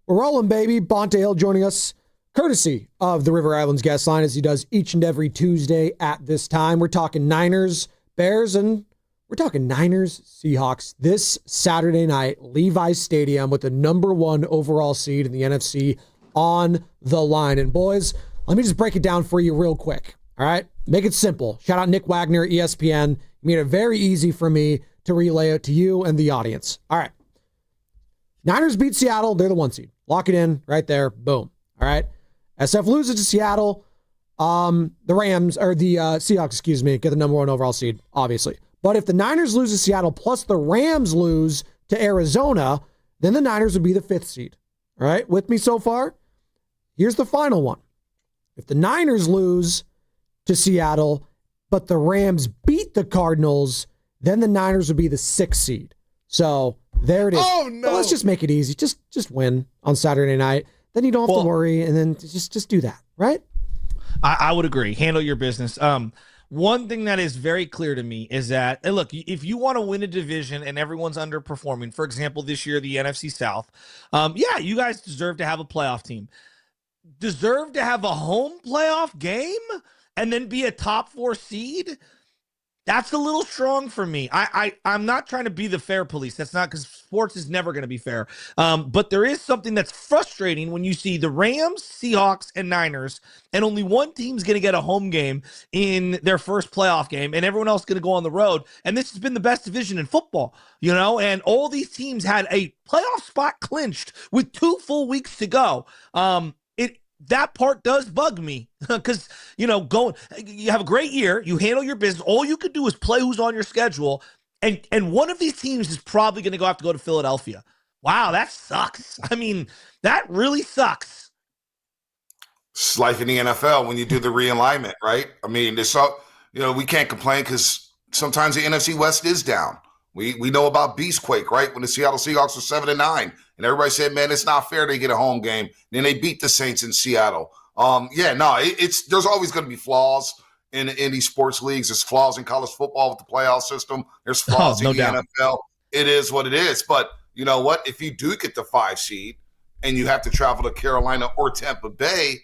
We're rolling, baby. Bonte Hill joining us, courtesy of the River Islands guest line, as he does each and every Tuesday at this time. We're talking Niners, Bears, and we're talking Niners, Seahawks this Saturday night, Levi's Stadium, with the number 1 overall seed in the NFC on the line. And boys, let me just break it down for you real quick. All right? Make it simple. Shout out Nick Wagner, ESPN. You made it very easy for me to relay it to you and the audience. All right. Niners beat Seattle. They're the 1 seed. Lock it in right there. Boom. All right. SF loses to Seattle. The Rams, or the Seahawks, get the number 1 overall seed, obviously. But if the Niners lose to Seattle plus the Rams lose to Arizona, then the Niners would be the 5th seed. All right, with me so far? Here's the final one. If the Niners lose to Seattle, but the Rams beat the Cardinals, then the Niners would be the 6th seed. So there it is. Oh, no. Well, let's just make it easy. Just win on Saturday night. Then you don't have to worry, and then just do that, right? I would agree. Handle your business. One thing that is very clear to me is that, and look, if you want to win a division and everyone's underperforming, for example, this year, the NFC South, you guys deserve to have a playoff team. Deserve to have a home playoff game and then be a top 4 seed? That's a little strong for me. I'm not trying to be the fair police. That's not, because Sports is never going to be fair. But there is something that's frustrating when you see the Rams, Seahawks, and Niners, and only one team's going to get a home game in their first playoff game, and everyone else is going to go on the road. And this has been the best division in football, and all these teams had a playoff spot clinched with 2 full weeks to go. That part does bug me because, you have a great year. You handle your business. All you could do is play who's on your schedule. And one of these teams is probably going to have to go to Philadelphia. Wow, that sucks. I mean, that really sucks. It's like in the NFL when you do the realignment, right? I mean, we can't complain because sometimes the NFC West is down. We know about Beastquake, right? When the Seattle Seahawks were 7-9, and everybody said, "Man, it's not fair they get a home game." Then they beat the Saints in Seattle. There's always going to be flaws in these sports leagues. There's flaws in college football with the playoff system. There's flaws in the NFL. It is what it is. But you know what? If you do get the 5 seed and you have to travel to Carolina or Tampa Bay,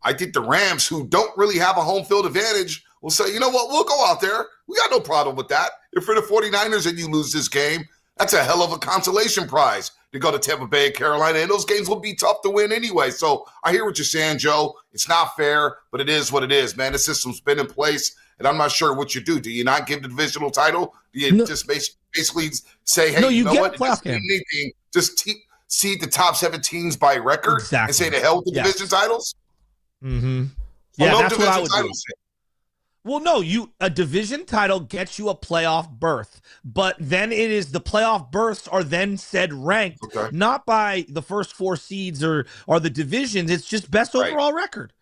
I think the Rams, who don't really have a home field advantage, will say, you know what, we'll go out there. We got no problem with that. If you're the 49ers and you lose this game, that's a hell of a consolation prize to go to Tampa Bay and Carolina, and those games will be tough to win anyway. So I hear what you're saying, Joe. It's not fair, but it is what it is, man. The system's been in place, and I'm not sure what you do. Do you not give the divisional title? Do you just basically say, hey, you know what? Just seed the top 7 teams by record and say the hell with the division titles? Mm-hmm. Yeah, that's what I would do. Well, no, a division title gets you a playoff berth, but then it is the playoff berths are then said ranked, not by the first 4 seeds or the divisions. It's just best overall record.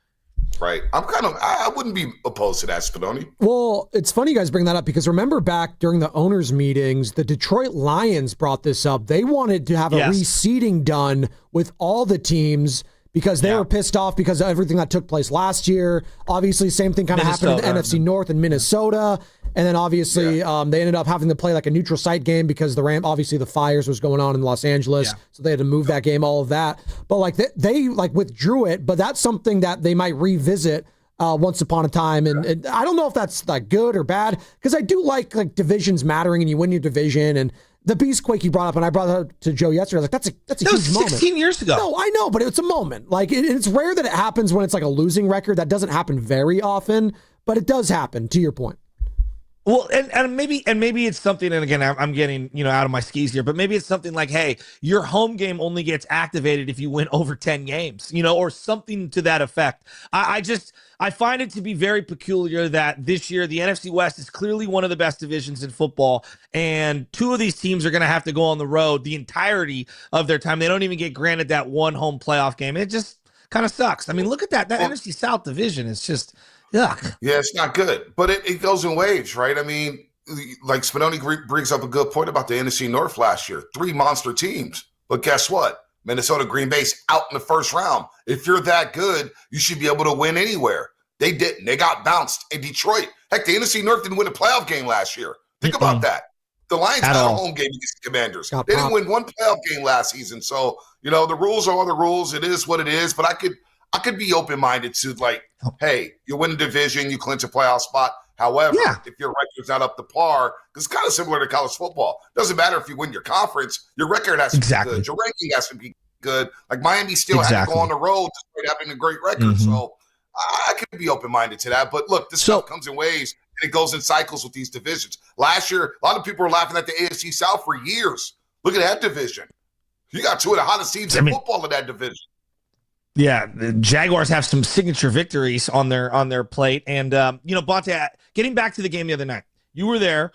Right. I wouldn't be opposed to that, Spadoni. Well, it's funny you guys bring that up because remember back during the owners' meetings, the Detroit Lions brought this up. They wanted to have a reseeding done with all the teams because they were pissed off because of everything that took place last year. Obviously, same thing kind of happened in the NFC North in Minnesota. And then obviously they ended up having to play like a neutral site game because the fires was going on in Los Angeles. So they had to move that game, all of that. But like they withdrew it, but that's something that they might revisit once upon a time. And I don't know if that's like good or bad because I do like divisions mattering and you win your division and the Beastquake you brought up, and I brought it up to Joe yesterday. I was like, that's a huge moment. 16 years ago. No, I know, but it's a moment. Like it's rare that it happens when it's like a losing record. That doesn't happen very often, but it does happen. To your point. Well, and maybe it's something. And again, I'm getting out of my skis here, but maybe it's something like, hey, your home game only gets activated if you win over 10 games, or something to that effect. I find it to be very peculiar that this year the NFC West is clearly one of the best divisions in football, and 2 of these teams are going to have to go on the road the entirety of their time. They don't even get granted that one home playoff game. It just kind of sucks. I mean, look at that. That NFC South division is just yuck. Yeah, it's not good, but it goes in waves, right? I mean, like Spinoni brings up a good point about the NFC North last year. 3 monster teams, but guess what? Minnesota, Green Bay's out in the first round. If you're that good, you should be able to win anywhere. They didn't. They got bounced in Detroit. Heck, the NFC North didn't win a playoff game last year. Think about that. The Lions had a home game against the Commanders. They didn't win one playoff game last season. So, the rules are the rules. It is what it is. But I could be open-minded to hey, you win a division, you clinch a playoff spot. However, if your record's not up to par, because it's kind of similar to college football. Doesn't matter if you win your conference, your record has to be good. Your ranking has to be good. Like Miami still had to go on the road despite having a great record. So I could be open-minded to that. But look, this stuff comes in waves, and it goes in cycles with these divisions. Last year, a lot of people were laughing at the AFC South for years. Look at that division. You got 2 of the hottest teams in football in that division. Yeah, the Jaguars have some signature victories on their plate. And, Bonte, getting back to the game the other night, you were there.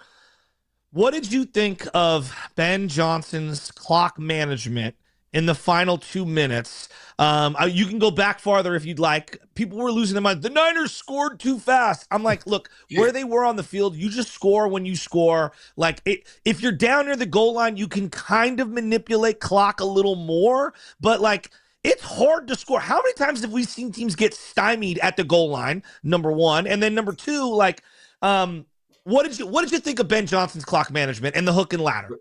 What did you think of Ben Johnson's clock management in the final 2 minutes? You can go back farther if you'd like. People were losing their mind. The Niners scored too fast. I'm like, look, where they were on the field, you just score when you score. Like, if you're down near the goal line, you can kind of manipulate clock a little more. But, it's hard to score. How many times have we seen teams get stymied at the goal line? Number one, and then number 2, what did you think of Ben Johnson's clock management and the hook and ladder?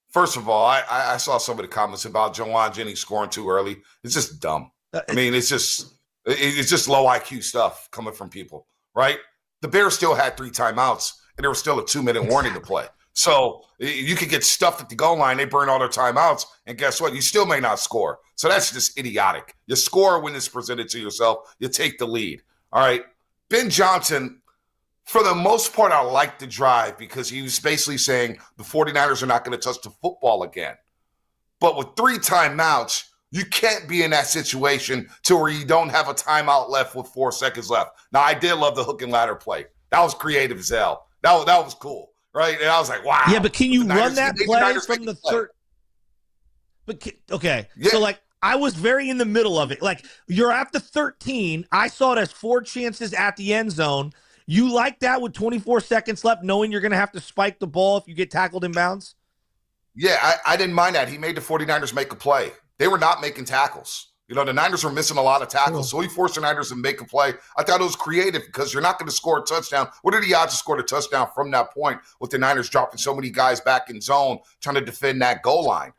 First of all, I saw some of the comments about Jawan Jennings scoring too early. It's just dumb. I mean, it's just low IQ stuff coming from people, right? The Bears still had 3 timeouts, and there was still a 2-minute warning to play. So you could get stuffed at the goal line. They burn all their timeouts. And guess what? You still may not score. So that's just idiotic. You score when it's presented to yourself. You take the lead. All right. Ben Johnson, for the most part, I like the drive because he was basically saying the 49ers are not going to touch the football again. But with 3 timeouts, you can't be in that situation to where you don't have a timeout left with 4 seconds left. Now, I did love the hook and ladder play. That was creative as hell. That was cool, right? And I was like, wow. Yeah, but can you run that play from the third? Okay, yeah. So like I was very in the middle of it. Like you're at the 13. I saw it as 4 chances at the end zone. You like that with 24 seconds left, knowing you're going to have to spike the ball if you get tackled in bounds? Yeah, I didn't mind that. He made the 49ers make a play. They were not making tackles. You know, the Niners were missing a lot of tackles, so he forced the Niners to make a play. I thought it was creative because you're not going to score a touchdown. What are the odds to score a touchdown from that point with the Niners dropping so many guys back in zone trying to defend that goal line?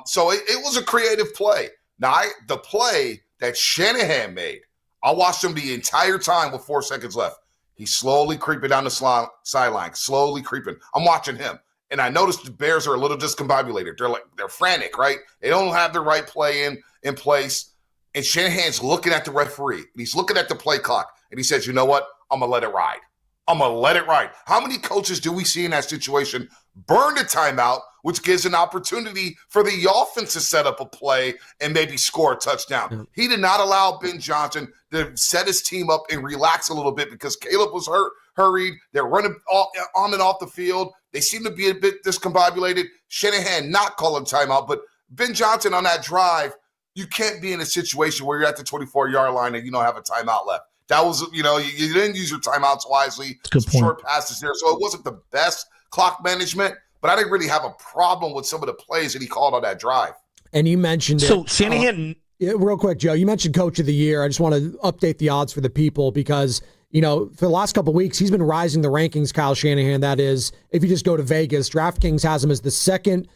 So it was a creative play. Now, the play that Shanahan made, I watched him the entire time with 4 seconds left. He's slowly creeping down the sideline, slowly creeping. I'm watching him. And I noticed the Bears are a little discombobulated. They're frantic, right? They don't have the right play in place. And Shanahan's looking at the referee. And he's looking at the play clock. And he says, you know what? I'm going to let it ride. I'm going to let it ride. How many coaches do we see in that situation burn the timeout, which gives an opportunity for the offense to set up a play and maybe score a touchdown? Yeah. He did not allow Ben Johnson to set his team up and relax a little bit because Caleb was hurried. They're running on and off the field. They seem to be a bit discombobulated. Shanahan not calling timeout, but Ben Johnson on that drive, you can't be in a situation where you're at the 24-yard line and you don't have a timeout left. That was, you didn't use your timeouts wisely. Short passes there. So it wasn't the best clock management, but I didn't really have a problem with some of the plays that he called on that drive. And you mentioned so Shanahan. Real quick, Joe, you mentioned Coach of the Year. I just want to update the odds for the people because, for the last couple of weeks, he's been rising the rankings, Kyle Shanahan. That is, if you just go to Vegas, DraftKings has him as the second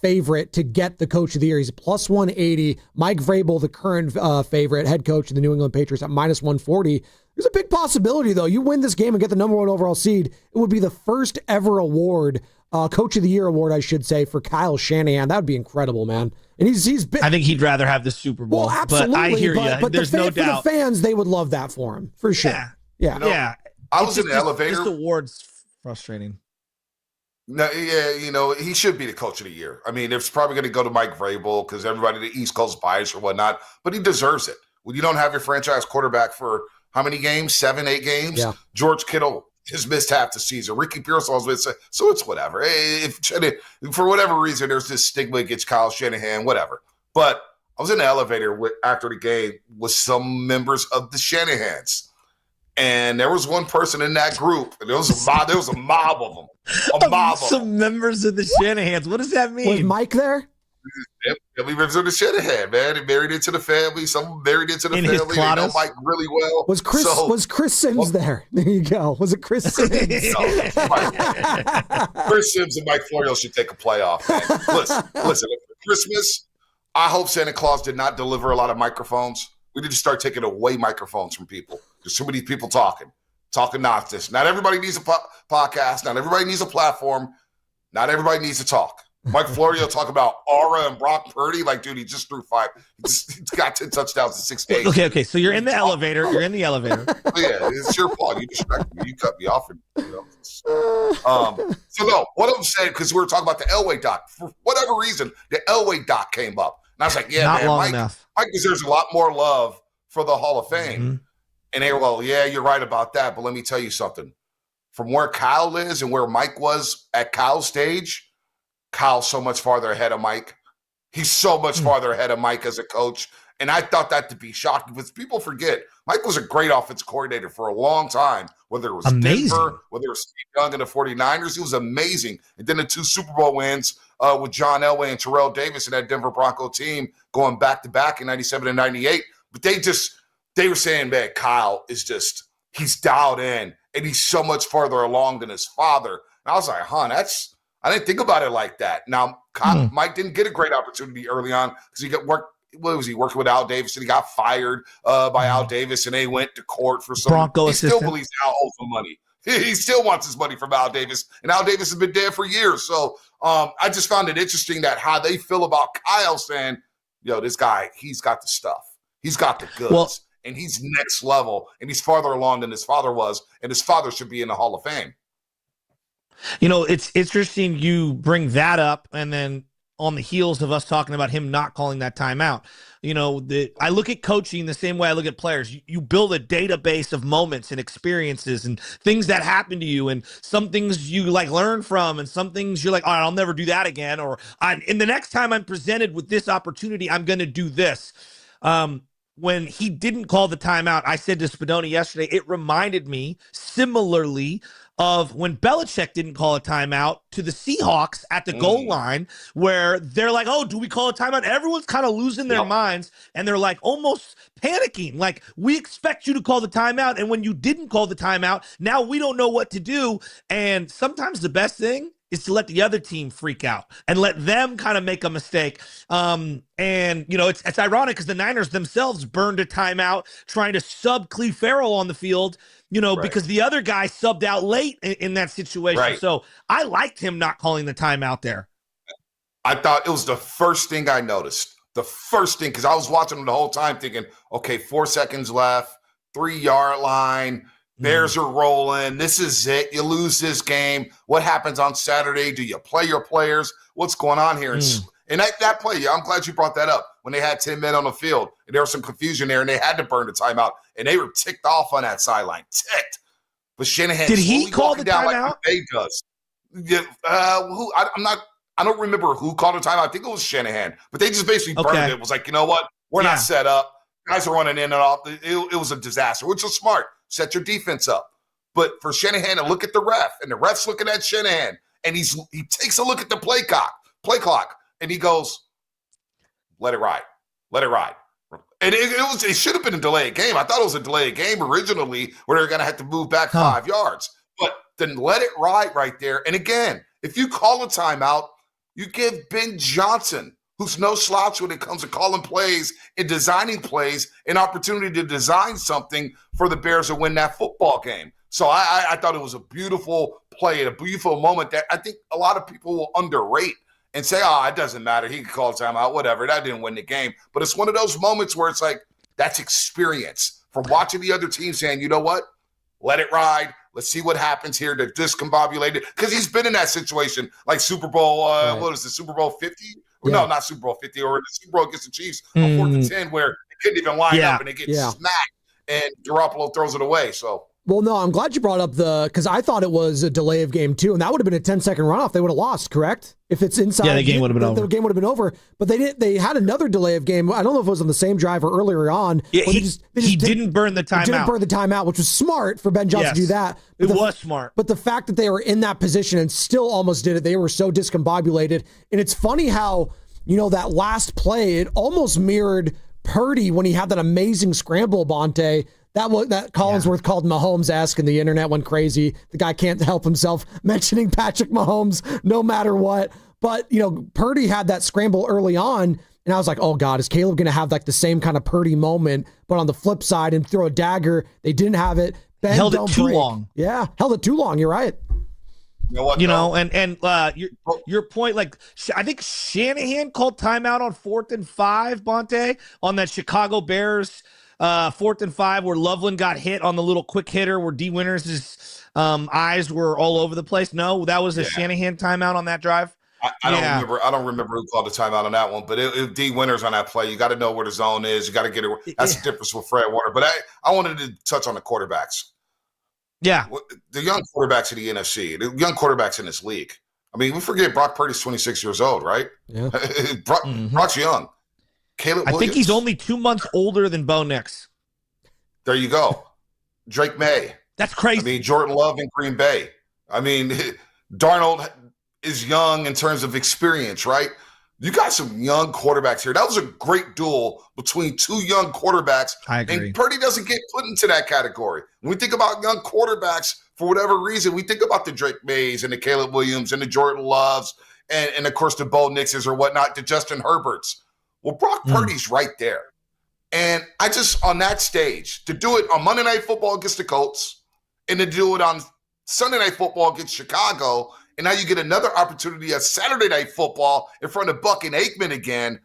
favorite to get the Coach of the Year. He's a plus 180. Mike Vrabel, the current favorite, head coach of the New England Patriots, at minus 140. There's a big possibility, though. You win this game and get the number 1 overall seed, it would be the first ever award, Coach of the Year award, I should say, for Kyle Shanahan. That would be incredible, man. And he's been, I think he'd rather have the Super Bowl. Well, absolutely. But I hear you. But there's no doubt. For the fans, they would love that for him, for sure. Yeah. I was in the elevator. This award's frustrating. No, yeah, he should be the Coach of the Year. I mean, it's probably going to go to Mike Vrabel because everybody in the East Coast bias or whatnot, but he deserves it. When you don't have your franchise quarterback for how many games? 7, 8 games? Yeah. George Kittle has missed half the season. Ricky Pearsall's missed, so it's whatever. If for whatever reason, there's this stigma against Kyle Shanahan, whatever. But I was in the elevator after the game with some members of the Shanahans. And there was one person in that group, and there was a mob of them. Some members of the Shanahans. What does that mean? Was Mike there? Family members of the Shanahan, man. He married into the family. Some married into the family. They know Mike really well. Was Chris Sims there? There you go. Was it Chris Sims? Chris Sims and Mike Florio should take a playoff, man. Listen. For Christmas, I hope Santa Claus did not deliver a lot of microphones. We need to start taking away microphones from people. There's too many people talking nonsense. Not everybody needs a podcast. Not everybody needs a platform. Not everybody needs to talk. Mike Florio talk about Aura and Brock Purdy. Like, dude, he just threw 5. He's got 10 touchdowns in 6 days. Okay. So you're in the elevator. Yeah, it's your fault. You distracted me. You cut me off. So no, what I'm saying, because we were talking about the Elway doc. For whatever reason, the Elway doc came up. And I was like, Mike deserves a lot more love for the Hall of Fame. Mm-hmm. And they were, well, yeah, you're right about that. But let me tell you something. From where Kyle is and where Mike was at Kyle's stage, Kyle's so much farther ahead of Mike. He's so much farther ahead of Mike as a coach. And I thought that to be shocking because people forget Mike was a great offensive coordinator for a long time, whether it was Denver, whether it was Steve Young and the 49ers. He was amazing. And then the 2 Super Bowl wins with John Elway and Terrell Davis and that Denver Bronco team going back-to-back in 97 and 98. But they were saying, man, Kyle is he's dialed in and he's so much farther along than his father. And I was like, I didn't think about it like that. Now, Mike didn't get a great opportunity early on because he working with Al Davis, and he got fired by Al Davis, and they went to court for some. Bronco he assistant. Still believes Al owes him money. He still wants his money from Al Davis, and Al Davis has been dead for years. So I just found it interesting that how they feel about Kyle saying, yo, this guy, he's got the stuff. He's got the goods, and he's next level, and he's farther along than his father was, and his father should be in the Hall of Fame. It's interesting you bring that up, and then on the heels of us talking about him not calling that timeout. I look at coaching the same way I look at players. You build a database of moments and experiences and things that happen to you, and some things you learn from, and some things you're like, all right, I'll never do that again. Or in the next time I'm presented with this opportunity, I'm going to do this. When he didn't call the timeout, I said to Spadoni yesterday, it reminded me similarly of when Belichick didn't call a timeout to the Seahawks at the goal line, where they're like, oh, do we call a timeout? Everyone's kind of losing their minds, and they're almost panicking. We expect you to call the timeout, and when you didn't call the timeout, now we don't know what to do. And sometimes the best thing is to let the other team freak out and let them kind of make a mistake. It's ironic because the Niners themselves burned a timeout trying to sub Cleve Farrell on the field, because the other guy subbed out late in that situation. Right. So I liked him not calling the timeout there. I thought it was the first thing I noticed. The first thing, because I was watching him the whole time thinking, okay, 4 seconds left, 3-yard line. Bears are rolling. This is it. You lose this game. What happens on Saturday? Do you play your players? What's going on here? And that play, I'm glad you brought that up. When they had 10 men on the field, and there was some confusion there, and they had to burn the timeout, and they were ticked off on that sideline. Ticked. But Shanahan did he call the timeout? Like he does. Yeah, I don't remember who called the timeout. I think it was Shanahan. But they just basically burned it. It was like, you know what? We're not set up. Guys are running in and off. It was a disaster, which was smart. Set your defense up. But for Shanahan to look at the ref, and the ref's looking at Shanahan, and he takes a look at the play clock, and he goes, let it ride. Let it ride. And it should have been a delayed game. I thought it was a delayed game originally where they're going to have to move back 5 yards. But then let it ride right there. And again, if you call a timeout, you give Ben Johnson, who's no slouch when it comes to calling plays and designing plays, an opportunity to design something for the Bears to win that football game. So I thought it was a beautiful play and a beautiful moment that I think a lot of people will underrate and say, oh, it doesn't matter. He can call timeout, whatever. That didn't win the game. But it's one of those moments where it's like, that's experience from watching the other team saying, you know what? Let it ride. Let's see what happens here. They're discombobulated. Because he's been in that situation like Super Bowl, what is it, Super Bowl 50? No, not Super Bowl 50, or the Super Bowl against the Chiefs on 4th and 10, where they couldn't even line up and they get smacked, and Garoppolo throws it away. So, well, no, I'm glad you brought up because I thought it was a delay of game 2, and that would have been a 10-second runoff. They would have lost, correct? If it's inside, the game would have been over. The game would have been over. But they didn't. They had another delay of game. I don't know if it was on the same drive or earlier on. Yeah, he didn't burn the timeout. Didn't burn the timeout, which was smart for Ben Johnson to do that. But it was smart. But the fact that they were in that position and still almost did it, they were so discombobulated. And it's funny how, that last play, it almost mirrored Purdy when he had that amazing scramble, Bonte. That Collinsworth called Mahomes-esque, and the internet went crazy. The guy can't help himself mentioning Patrick Mahomes no matter what. But, Purdy had that scramble early on, and I was like, oh, God, is Caleb going to have the same kind of Purdy moment, but on the flip side and throw a dagger? They didn't have it. Ben held it too long. Yeah, held it too long. You're right. You know what? Your point, I think Shanahan called timeout on 4th and 5, Bonte, on that Chicago Bears 4th and 5 where Loveland got hit on the little quick hitter where D. Winters' eyes were all over the place. No, that was a Shanahan timeout on that drive. I don't remember who called the timeout on that one, but it D. Winters on that play. You got to know where the zone is. You got to get it. That's the difference with Fred Warner. But I wanted to touch on the quarterbacks. Yeah. The young quarterbacks in the NFC, the young quarterbacks in this league. I mean, we forget Brock Purdy's 26 years old, right? Yeah. Brock's young. Caleb Williams. I think he's only 2 months older than Bo Nix. There you go. Drake May. That's crazy. I mean, Jordan Love in Green Bay. I mean, Darnold is young in terms of experience, right? You got some young quarterbacks here. That was a great duel between two young quarterbacks. I agree. And Purdy doesn't get put into that category. When we think about young quarterbacks, for whatever reason, we think about the Drake Mays and the Caleb Williams and the Jordan Loves and of course, the Bo Nixes or whatnot, the Justin Herberts. Well, Brock Purdy's right there. And I just, on that stage, to do it on Monday Night Football against the Colts and to do it on Sunday Night Football against Chicago, and now you get another opportunity at Saturday Night Football in front of Buck and Aikman again.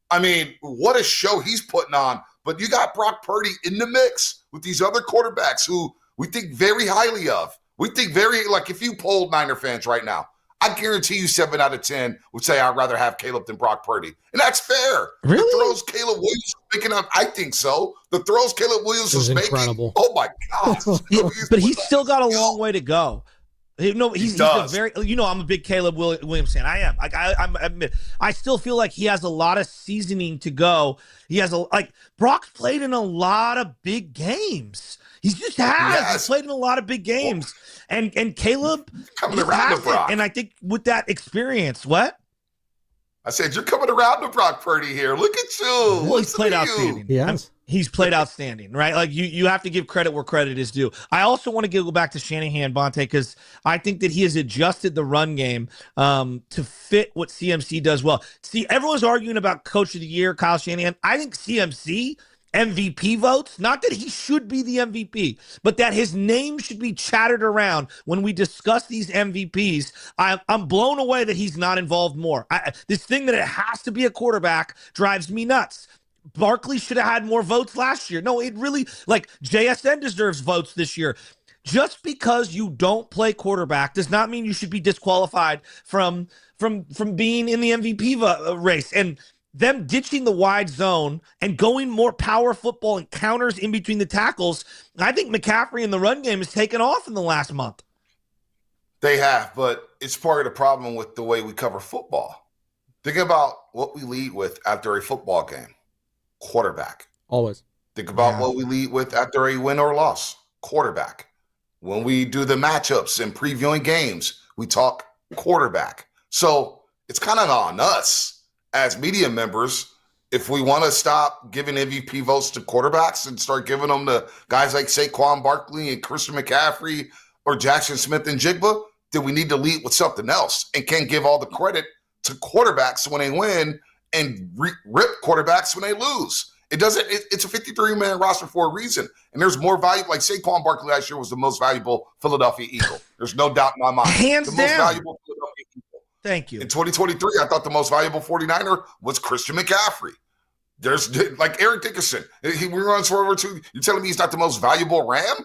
I mean, what a show he's putting on. But you got Brock Purdy in the mix with these other quarterbacks who we think very highly of. We think like if you polled Niner fans right now, I guarantee you 7 out of 10 would say I'd rather have Caleb than Brock Purdy. And that's fair. Really? The throws Caleb Williams was making up, I think so. The throws Caleb Williams was incredible. making, oh my God. But he's still got a long way to go. He's a very, I'm a big Caleb Williams fan. I am. Like I still feel like he has a lot of seasoning to go. He has Brock's played in a lot of big games. He just has. He's played in a lot of big games. And Caleb coming around to Brock. And I think with that experience, what? I said, you're coming around to Brock Purdy here. Look at you. Well, he's played outstanding. Yes. He's played outstanding, right? Like you have to give credit where credit is due. I also want to go back to Shanahan, Bonte, because I think that he has adjusted the run game to fit what CMC does well. See, everyone's arguing about Coach of the Year, Kyle Shanahan. I think CMC MVP votes, not that he should be the MVP, but that his name should be chattered around when we discuss these MVPs. I'm blown away that he's not involved more. This thing that it has to be a quarterback drives me nuts. Barkley should have had more votes last year. No, it really, JSN deserves votes this year. Just because you don't play quarterback does not mean you should be disqualified from being in the MVP race. And them ditching the wide zone and going more power football and counters in between the tackles, I think McCaffrey in the run game has taken off in the last month. They have, but it's part of the problem with the way we cover football. Think about what we lead with after a football game. Quarterback. Always. Think about what we lead with after a win or loss. Quarterback. When we do the matchups and previewing games, we talk quarterback. So it's kind of on us as media members, if we want to stop giving MVP votes to quarterbacks and start giving them to guys like Saquon Barkley and Christian McCaffrey or Jackson Smith and Jigba, then we need to lead with something else and can't give all the credit to quarterbacks when they win and rip quarterbacks when they lose. It's a 53-man roster for a reason. And there's more value. Like Saquon Barkley last year was the most valuable Philadelphia Eagle. There's no doubt in my mind. Hands the down. most valuable Philadelphia Eagle. Thank you. In 2023, I thought the most valuable 49er was Christian McCaffrey. There's like Eric Dickerson. We runs for over 2. You're telling me he's not the most valuable Ram?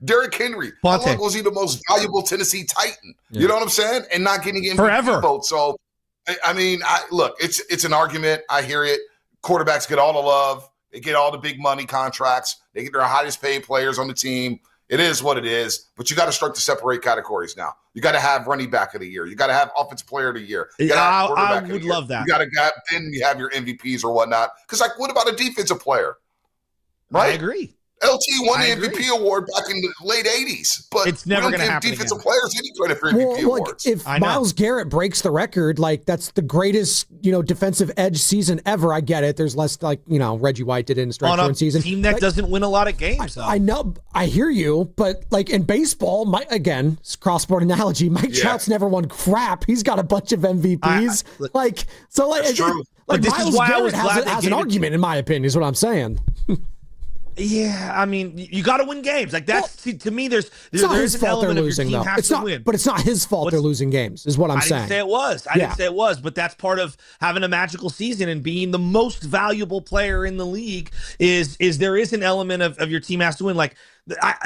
Derrick Henry. Bonte. How long was he the most valuable Tennessee Titan? Yeah. You know what I'm saying? And not getting MVP forever votes. So, I mean, look, it's an argument. I hear it. Quarterbacks get all the love. They get all the big money contracts. They get their highest paid players on the team. It is what it is, but you got to start to separate categories now. You got to have running back of the year. You got to have offensive player of the year. I would love that. You got to then you have your MVPs or whatnot. Because what about a defensive player? Right? I agree. LT won the MVP award back in the late 80s, but it's never going to happen defensive again. players any credit for MVP awards. If Myles Garrett breaks the record, that's the greatest, defensive edge season ever. I get it. There's less Reggie White did in a strike short season. Team that doesn't win a lot of games. I know. I hear you, but in baseball, again, cross-sport analogy, Mike Trout's never won crap. He's got a bunch of MVPs. That's true. Like Myles Garrett has an argument, in my opinion, is what I'm saying. Yeah, I mean, you got to win games. To me, there's not his an fault they're element losing, of your team though. has to win. But it's not his fault they're losing games, is what I'm saying. I didn't say it was, but that's part of having a magical season and being the most valuable player in the league is there is an element of your team has to win.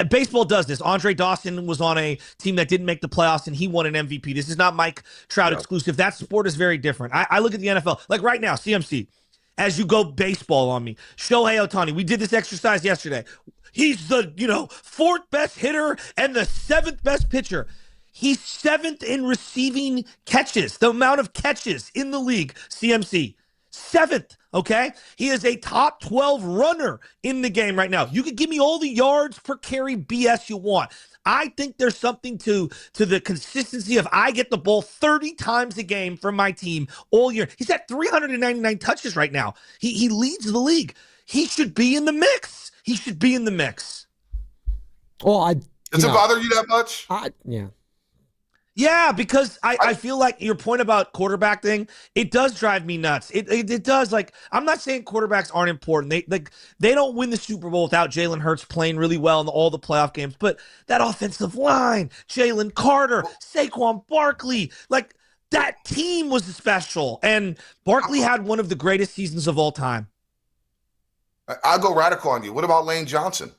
Baseball does this. Andre Dawson was on a team that didn't make the playoffs, and he won an MVP. This is not Mike Trout exclusive. That sport is very different. I look at the NFL. Like right now, CMC. As you go baseball on me, Shohei Ohtani. We did this exercise yesterday. He's the, 4th best hitter and the 7th best pitcher. He's 7th in receiving catches, the amount of catches in the league, CMC. 7th, okay? He is a top 12 runner in the game right now. You can give me all the yards per carry BS you want. I think there's something to the consistency of I get the ball 30 times a game from my team all year. He's at 399 touches right now. He leads the league. He should be in the mix. Well, does it bother you that much? Yeah. Yeah, because I feel like your point about quarterback thing, it does drive me nuts. It does. Like, I'm not saying quarterbacks aren't important. They don't win the Super Bowl without Jalen Hurts playing really well in all the playoff games. But that offensive line, Jalen Carter, Saquon Barkley, like that team was special. And Barkley had one of the greatest seasons of all time. I'll go radical on you. What about Lane Johnson?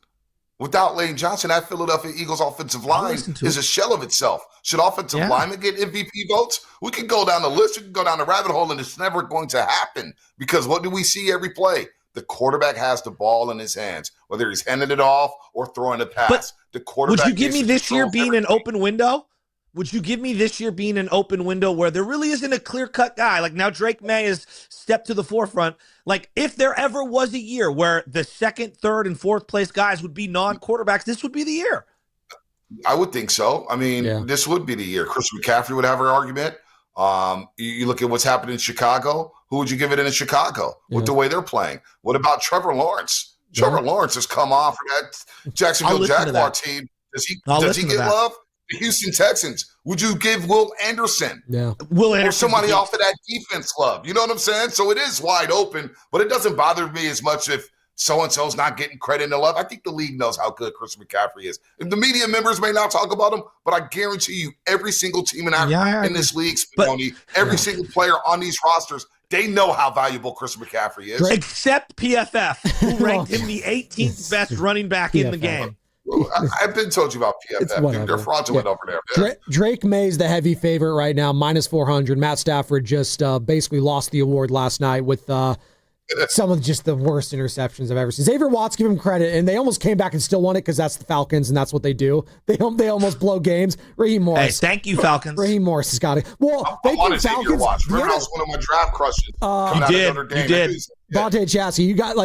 Without Lane Johnson, that Philadelphia Eagles offensive line is a shell of itself. Should offensive linemen get MVP votes? We can go down the list. We can go down the rabbit hole, and it's never going to happen because what do we see every play? The quarterback has the ball in his hands, whether he's handing it off or throwing a pass. But the quarterback. Would you give me this year being an open window? Would you give me this year being an open window where there really isn't a clear-cut guy? Like now Drake May has stepped to the forefront. Like if there ever was a year where the second, third, and fourth place guys would be non-quarterbacks, this would be the year. I would think so. I mean, this would be the year. Chris McCaffrey would have her argument. You look at what's happened in Chicago. Who would you give it in Chicago with the way they're playing? What about Trevor Lawrence? Trevor Lawrence has come off for that Jacksonville Jaguar team. Does he get love? The Houston Texans. Would you give Will Anderson? Yeah. Will Anderson. Or somebody off of that defense club. You know what I'm saying? So it is wide open, but it doesn't bother me as much if so-and-so's not getting credit and love. I think the league knows how good Chris McCaffrey is. And the media members may not talk about him, but I guarantee you every single team in this league, every single player on these rosters, they know how valuable Chris McCaffrey is. Except PFF, who ranked him the 18th best running back in the game. I've been told you about PFF. They're fraudulent over there. Drake May's the heavy favorite right now, minus 400. Matt Stafford just basically lost the award last night with some of just the worst interceptions I've ever seen. Xavier Watts, give him credit, and they almost came back and still won it because that's the Falcons and that's what they do. They almost blow games. Raheem Morris. Hey, thank you, Falcons. Raheem Morris has got it. Well, thank you, Falcons. Remember, that was one of my draft crushes. You did. Bonte Hill, you got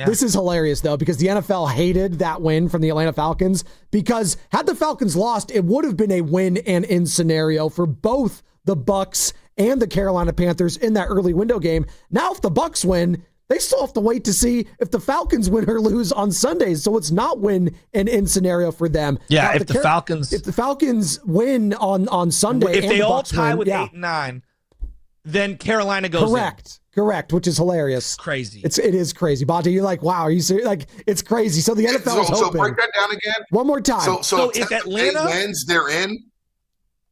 this is hilarious though because the NFL hated that win from the Atlanta Falcons because had the Falcons lost, it would have been a win and in scenario for both the Bucs and the Carolina Panthers in that early window game. Now, if the Bucs win, they still have to wait to see if the Falcons win or lose on Sundays. So it's not win and in scenario for them. Yeah, now, if the Falcons win on Sunday, if they all tie with 8-9, then Carolina goes Correct, which is hilarious. Crazy. It is crazy. Bonte, you're like, wow, are you serious? Like, it's crazy. So the NFL is hoping. So break that down again. One more time. So if Atlanta wins, they're in?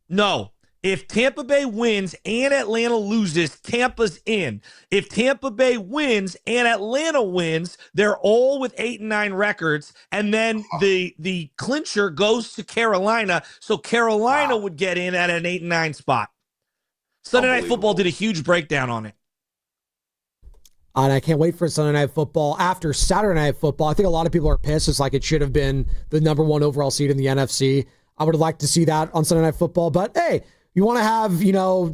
No. If Tampa Bay wins and Atlanta loses, Tampa's in. If Tampa Bay wins and Atlanta wins, they're all with 8-9 records. And then the clincher goes to Carolina. So Carolina would get in at an 8-9 spot. Sunday Night Football did a huge breakdown on it. And I can't wait for Sunday Night Football after Saturday Night Football. I think a lot of people are pissed. It's like it should have been the number one overall seed in the NFC. I would have liked to see that on Sunday Night Football. But hey, you want to have,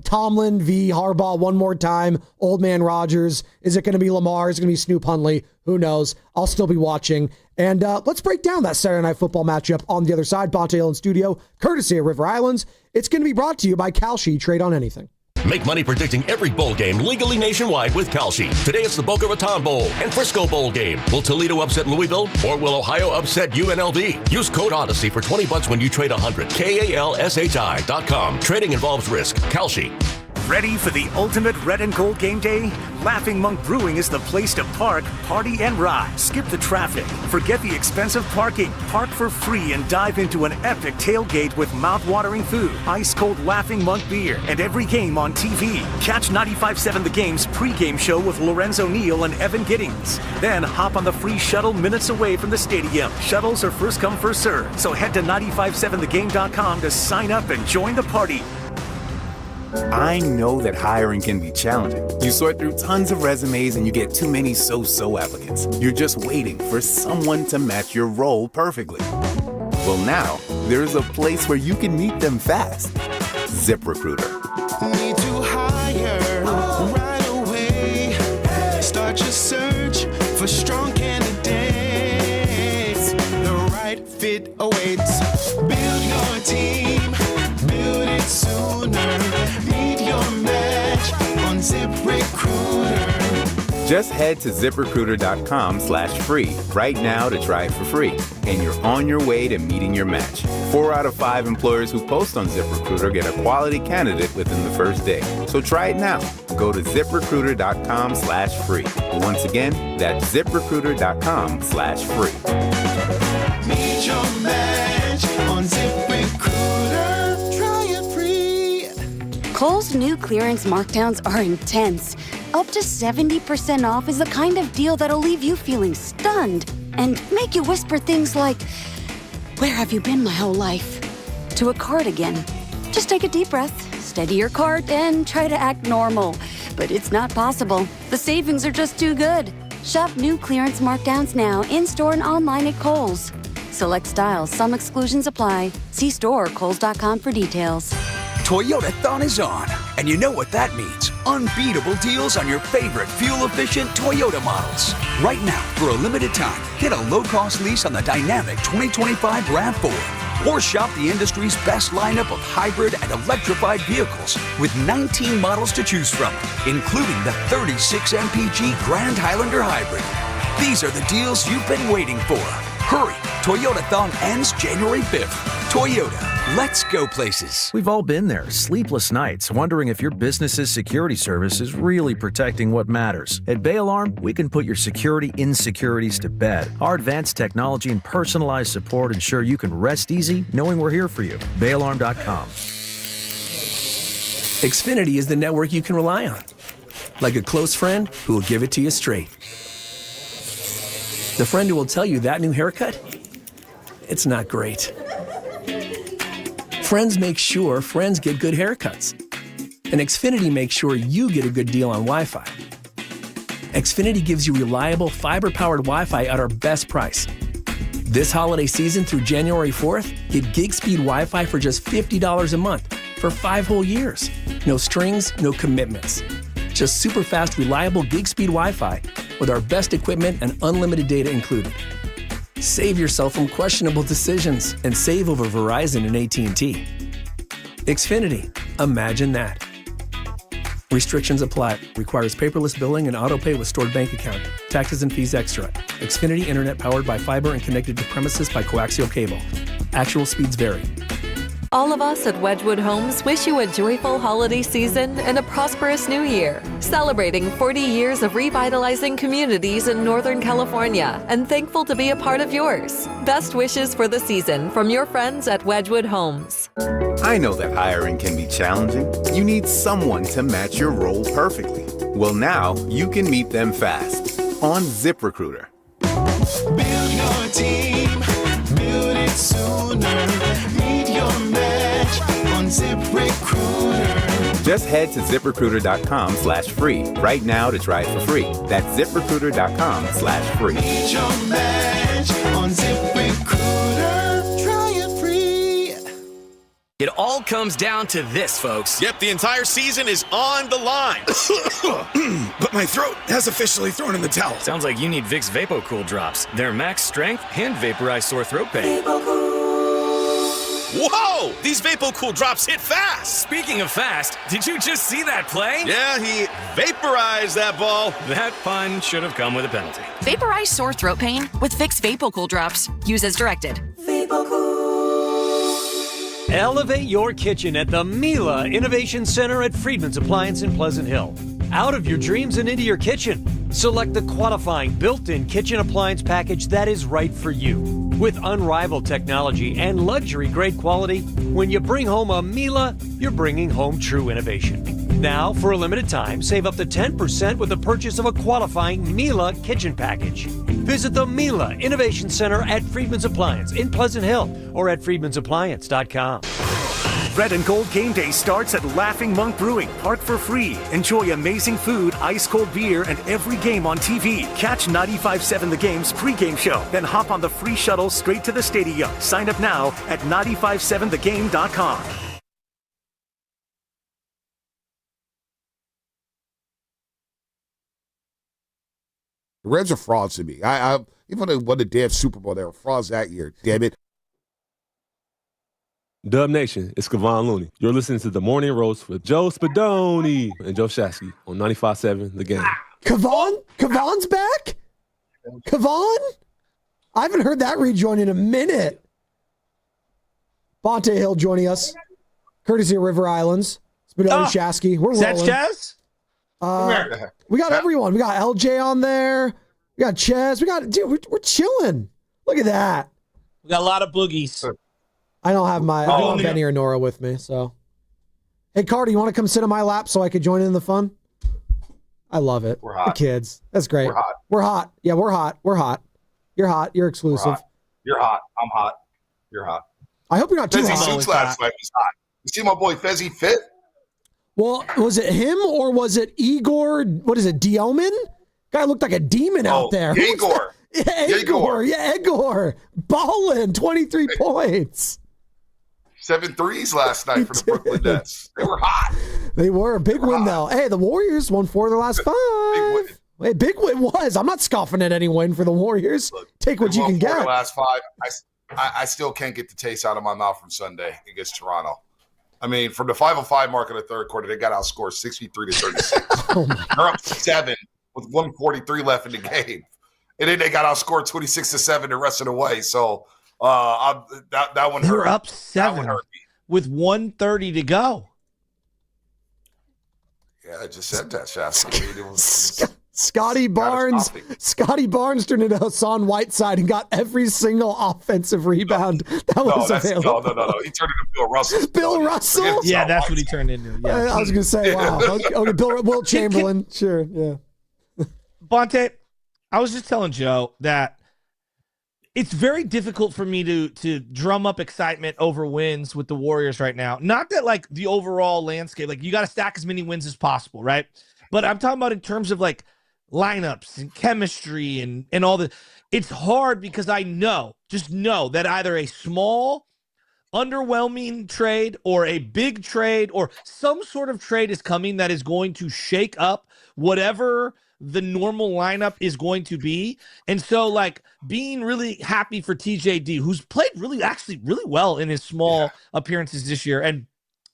Tomlin v. Harbaugh one more time, Old Man Rodgers. Is it going to be Lamar? Is it going to be Snoop Hundley? Who knows? I'll still be watching. And let's break down that Saturday Night Football matchup on the other side. Bonte Hill in studio, courtesy of River Islands. It's going to be brought to you by Kalshi. Trade on anything. Make money predicting every bowl game legally nationwide with Kalshi. Today it's the Boca Raton Bowl and Frisco Bowl game. Will Toledo upset Louisville or will Ohio upset UNLV? Use code Odyssey for $20 when you trade 100. KALSHI.com. Trading involves risk. Kalshi. Ready for the ultimate red and gold game day? Laughing Monk Brewing is the place to park, party, and ride. Skip the traffic. Forget the expensive parking. Park for free and dive into an epic tailgate with mouth-watering food, ice-cold Laughing Monk beer, and every game on TV. Catch 95.7 The Game's pregame show with Lorenzo Neal and Evan Giddings. Then hop on the free shuttle minutes away from the stadium. Shuttles are first come, first served. So head to 957thegame.com to sign up and join the party. I know that hiring can be challenging. You sort through tons of resumes and you get too many so-so applicants. You're just waiting for someone to match your role perfectly. Well, now, there's a place where you can meet them fast. ZipRecruiter. Need to hire right away. Start your search for strong candidates. The right fit awaits. Build your team. Build it sooner. Meet your match on ZipRecruiter. Just head to ZipRecruiter.com/free right now to try it for free. And you're on your way to meeting your match. 4 out of 5 employers who post on ZipRecruiter get a quality candidate within the first day. So try it now. Go to ZipRecruiter.com/free. Once again, that's ZipRecruiter.com/free. Meet your match on ZipRecruiter. Try it free. Kohl's new clearance markdowns are intense. Up to 70% off is the kind of deal that'll leave you feeling stunned and make you whisper things like, "Where have you been my whole life?" to a cardigan. Just take a deep breath, steady your cart, and try to act normal. But it's not possible. The savings are just too good. Shop new clearance markdowns now in-store and online at Kohl's. Select styles, some exclusions apply. See store or kohls.com for details. Toyotathon is on, and you know what that means. Unbeatable deals on your favorite fuel-efficient Toyota models. Right now, for a limited time, get a low-cost lease on the dynamic 2025 RAV4. Or shop the industry's best lineup of hybrid and electrified vehicles with 19 models to choose from, including the 36 MPG Grand Highlander Hybrid. These are the deals you've been waiting for. Hurry! Toyotathon ends January 5th. Toyota. Let's go places. We've all been there, sleepless nights, wondering if your business's security service is really protecting what matters. At Bay Alarm, we can put your security insecurities to bed. Our advanced technology and personalized support ensure you can rest easy knowing we're here for you. BayAlarm.com. Xfinity is the network you can rely on. Like a close friend who will give it to you straight. The friend who will tell you that new haircut? It's not great. Friends make sure friends get good haircuts. And Xfinity makes sure you get a good deal on Wi-Fi. Xfinity gives you reliable fiber-powered Wi-Fi at our best price. This holiday season through January 4th, get gig speed Wi-Fi for just $50 a month for 5 whole years. No strings, no commitments. Just super fast, reliable gig speed Wi-Fi with our best equipment and unlimited data included. Save yourself from questionable decisions and save over Verizon and AT&T. Xfinity. Imagine that. Restrictions apply. Requires paperless billing and autopay with stored bank account. Taxes and fees extra. Xfinity Internet powered by fiber and connected to premises by coaxial cable. Actual speeds vary. All of us at Wedgwood Homes wish you a joyful holiday season and a prosperous new year. Celebrating 40 years of revitalizing communities in Northern California and thankful to be a part of yours. Best wishes for the season from your friends at Wedgwood Homes. I know that hiring can be challenging. You need someone to match your role perfectly. Well, now you can meet them fast on ZipRecruiter. Build your team, build it sooner. Meet your match on ZipRecruiter. Just head to ZipRecruiter.com/free right now to try it for free. That's ZipRecruiter.com/free. Meet your match on ZipRecruiter. Try it free. It all comes down to this, folks. Yep, the entire season is on the line. But my throat has officially thrown in the towel. Sounds like you need Vicks VapoCool drops. They're max strength and vaporize sore throat pain. Whoa! These VapoCool drops hit fast. Speaking of fast, did you just see that play? Yeah, he vaporized that ball. That pun should have come with a penalty. Vaporize sore throat pain with Vicks VapoCool drops. Use as directed. Elevate your kitchen at the Mila Innovation Center at Friedman's Appliance in Pleasant Hill. Out of your dreams and into your kitchen. Select the qualifying built-in kitchen appliance package that is right for you. With unrivaled technology and luxury-grade quality, when you bring home a Mila, you're bringing home true innovation. Now, for a limited time, save up to 10% with the purchase of a qualifying Mila kitchen package. Visit the Mila Innovation Center at Friedman's Appliance in Pleasant Hill or at friedmansappliance.com. Red and Gold Game Day starts at Laughing Monk Brewing. Park for free. Enjoy amazing food, ice-cold beer, and every game on TV. Catch 95.7 The Game's pregame show. Then hop on the free shuttle straight to the stadium. Sign up now at 957thegame.com. The Reds are frauds to me. Even when they won the damn Super Bowl, they were frauds that year. Damn it. Dub Nation, it's Kevon Looney. You're listening to The Morning Roast with Joe Spadoni and Joe Shasky on 95.7 The Game. Kavon's back? Kavon? I haven't heard that rejoin in a minute. Bonte Hill joining us, courtesy of River Islands. Spinelli, Shasky. We're rolling. Chaz? We got everyone. We got LJ on there. We got Chaz. We're chilling. Look at that. We got a lot of boogies. I don't have Benny or Nora with me, so. Hey, Carter, you want to come sit on my lap so I could join in the fun? I love it. We're hot. The kids. That's great. We're hot. We're hot. Yeah, we're hot. We're hot. You're hot. You're exclusive. Hot. You're hot. I'm hot. You're hot. I hope you're not too Fezzy hot. Suits last night was hot. You see my boy Fezzy Fit? Well, was it him or was it Igor? What is it, Dioman? Guy looked like a demon out there. Igor. Igor. Yeah, Igor. Ballin', 23 points. 7 threes last night for the Brooklyn Nets. They were hot. They were. Big win, though. Hey, the Warriors won 4 of their last 5. Big win was. I'm not scoffing at any win for the Warriors. Take what you can get. The last 5. I still can't get the taste out of my mouth from Sunday against Toronto. I mean, from the 5:05 mark in the third quarter, they got outscored 63-36. They're up 7 with 1:43 left in the game. And then they got outscored 26-7 the rest of the way. So that one hurt. They were up 7 with 1:30 to go. Yeah, I just said that, Shasta. Scotty Barnes turned into Hassan Whiteside and got every single offensive rebound that was available. No. He turned into Bill Russell. Bill Russell? Yeah, that's what he turned into. Yeah. I was going to say, wow. Okay, Will Chamberlain. Sure, yeah. Bonte, I was just telling Joe that it's very difficult for me to drum up excitement over wins with the Warriors right now. Not that, like, the overall landscape, like, you got to stack as many wins as possible, right? But I'm talking about in terms of, like, lineups and chemistry and all the. It's hard because I just know that either a small, underwhelming trade or a big trade or some sort of trade is coming that is going to shake up whatever the normal lineup is going to be. And so, like, being really happy for TJD, who's played really well in his small appearances this year, and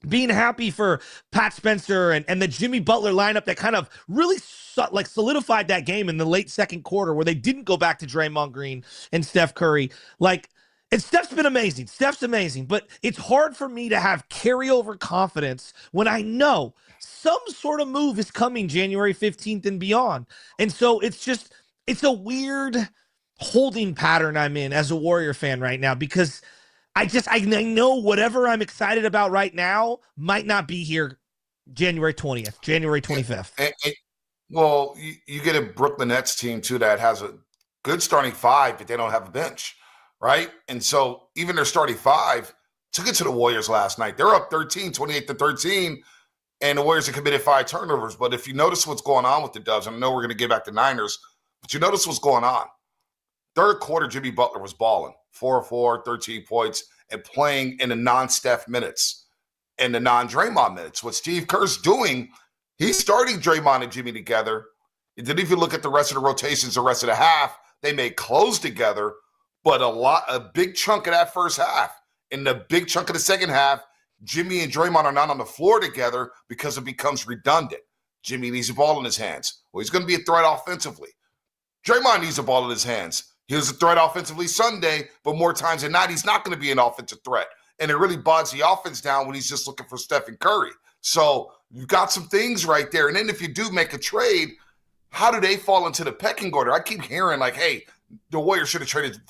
being happy for Pat Spencer and the Jimmy Butler lineup that kind of really solidified that game in the late second quarter where they didn't go back to Draymond Green and Steph Curry. Like, and Steph's been amazing. Steph's amazing, but it's hard for me to have carryover confidence when I know some sort of move is coming January 15th and beyond. And so it's a weird holding pattern I'm in as a Warrior fan right now because I know whatever I'm excited about right now might not be here January 20th, January 25th. Well, you get a Brooklyn Nets team, too, that has a good starting 5, but they don't have a bench, right? And so even their starting 5 took it to the Warriors last night. They're up 28-13, and the Warriors have committed 5 turnovers. But if you notice what's going on with the Dubs, and I know we're going to get back to Niners, but you notice what's going on. Third quarter, Jimmy Butler was balling. 4-4, 13 points, and playing in the non-Steph minutes and the non-Draymond minutes. What Steve Kerr's doing, he's starting Draymond and Jimmy together. And then if you look at the rest of the rotations, the rest of the half, they may close together, but a big chunk of that first half and the big chunk of the second half, Jimmy and Draymond are not on the floor together because it becomes redundant. Jimmy needs the ball in his hands. Well, he's going to be a threat offensively. Draymond needs the ball in his hands. He was a threat offensively Sunday, but more times than not, he's not going to be an offensive threat. And it really bogs the offense down when he's just looking for Steph and Curry. So you've got some things right there. And then if you do make a trade, how do they fall into the pecking order? I keep hearing like, hey, the Warriors should have traded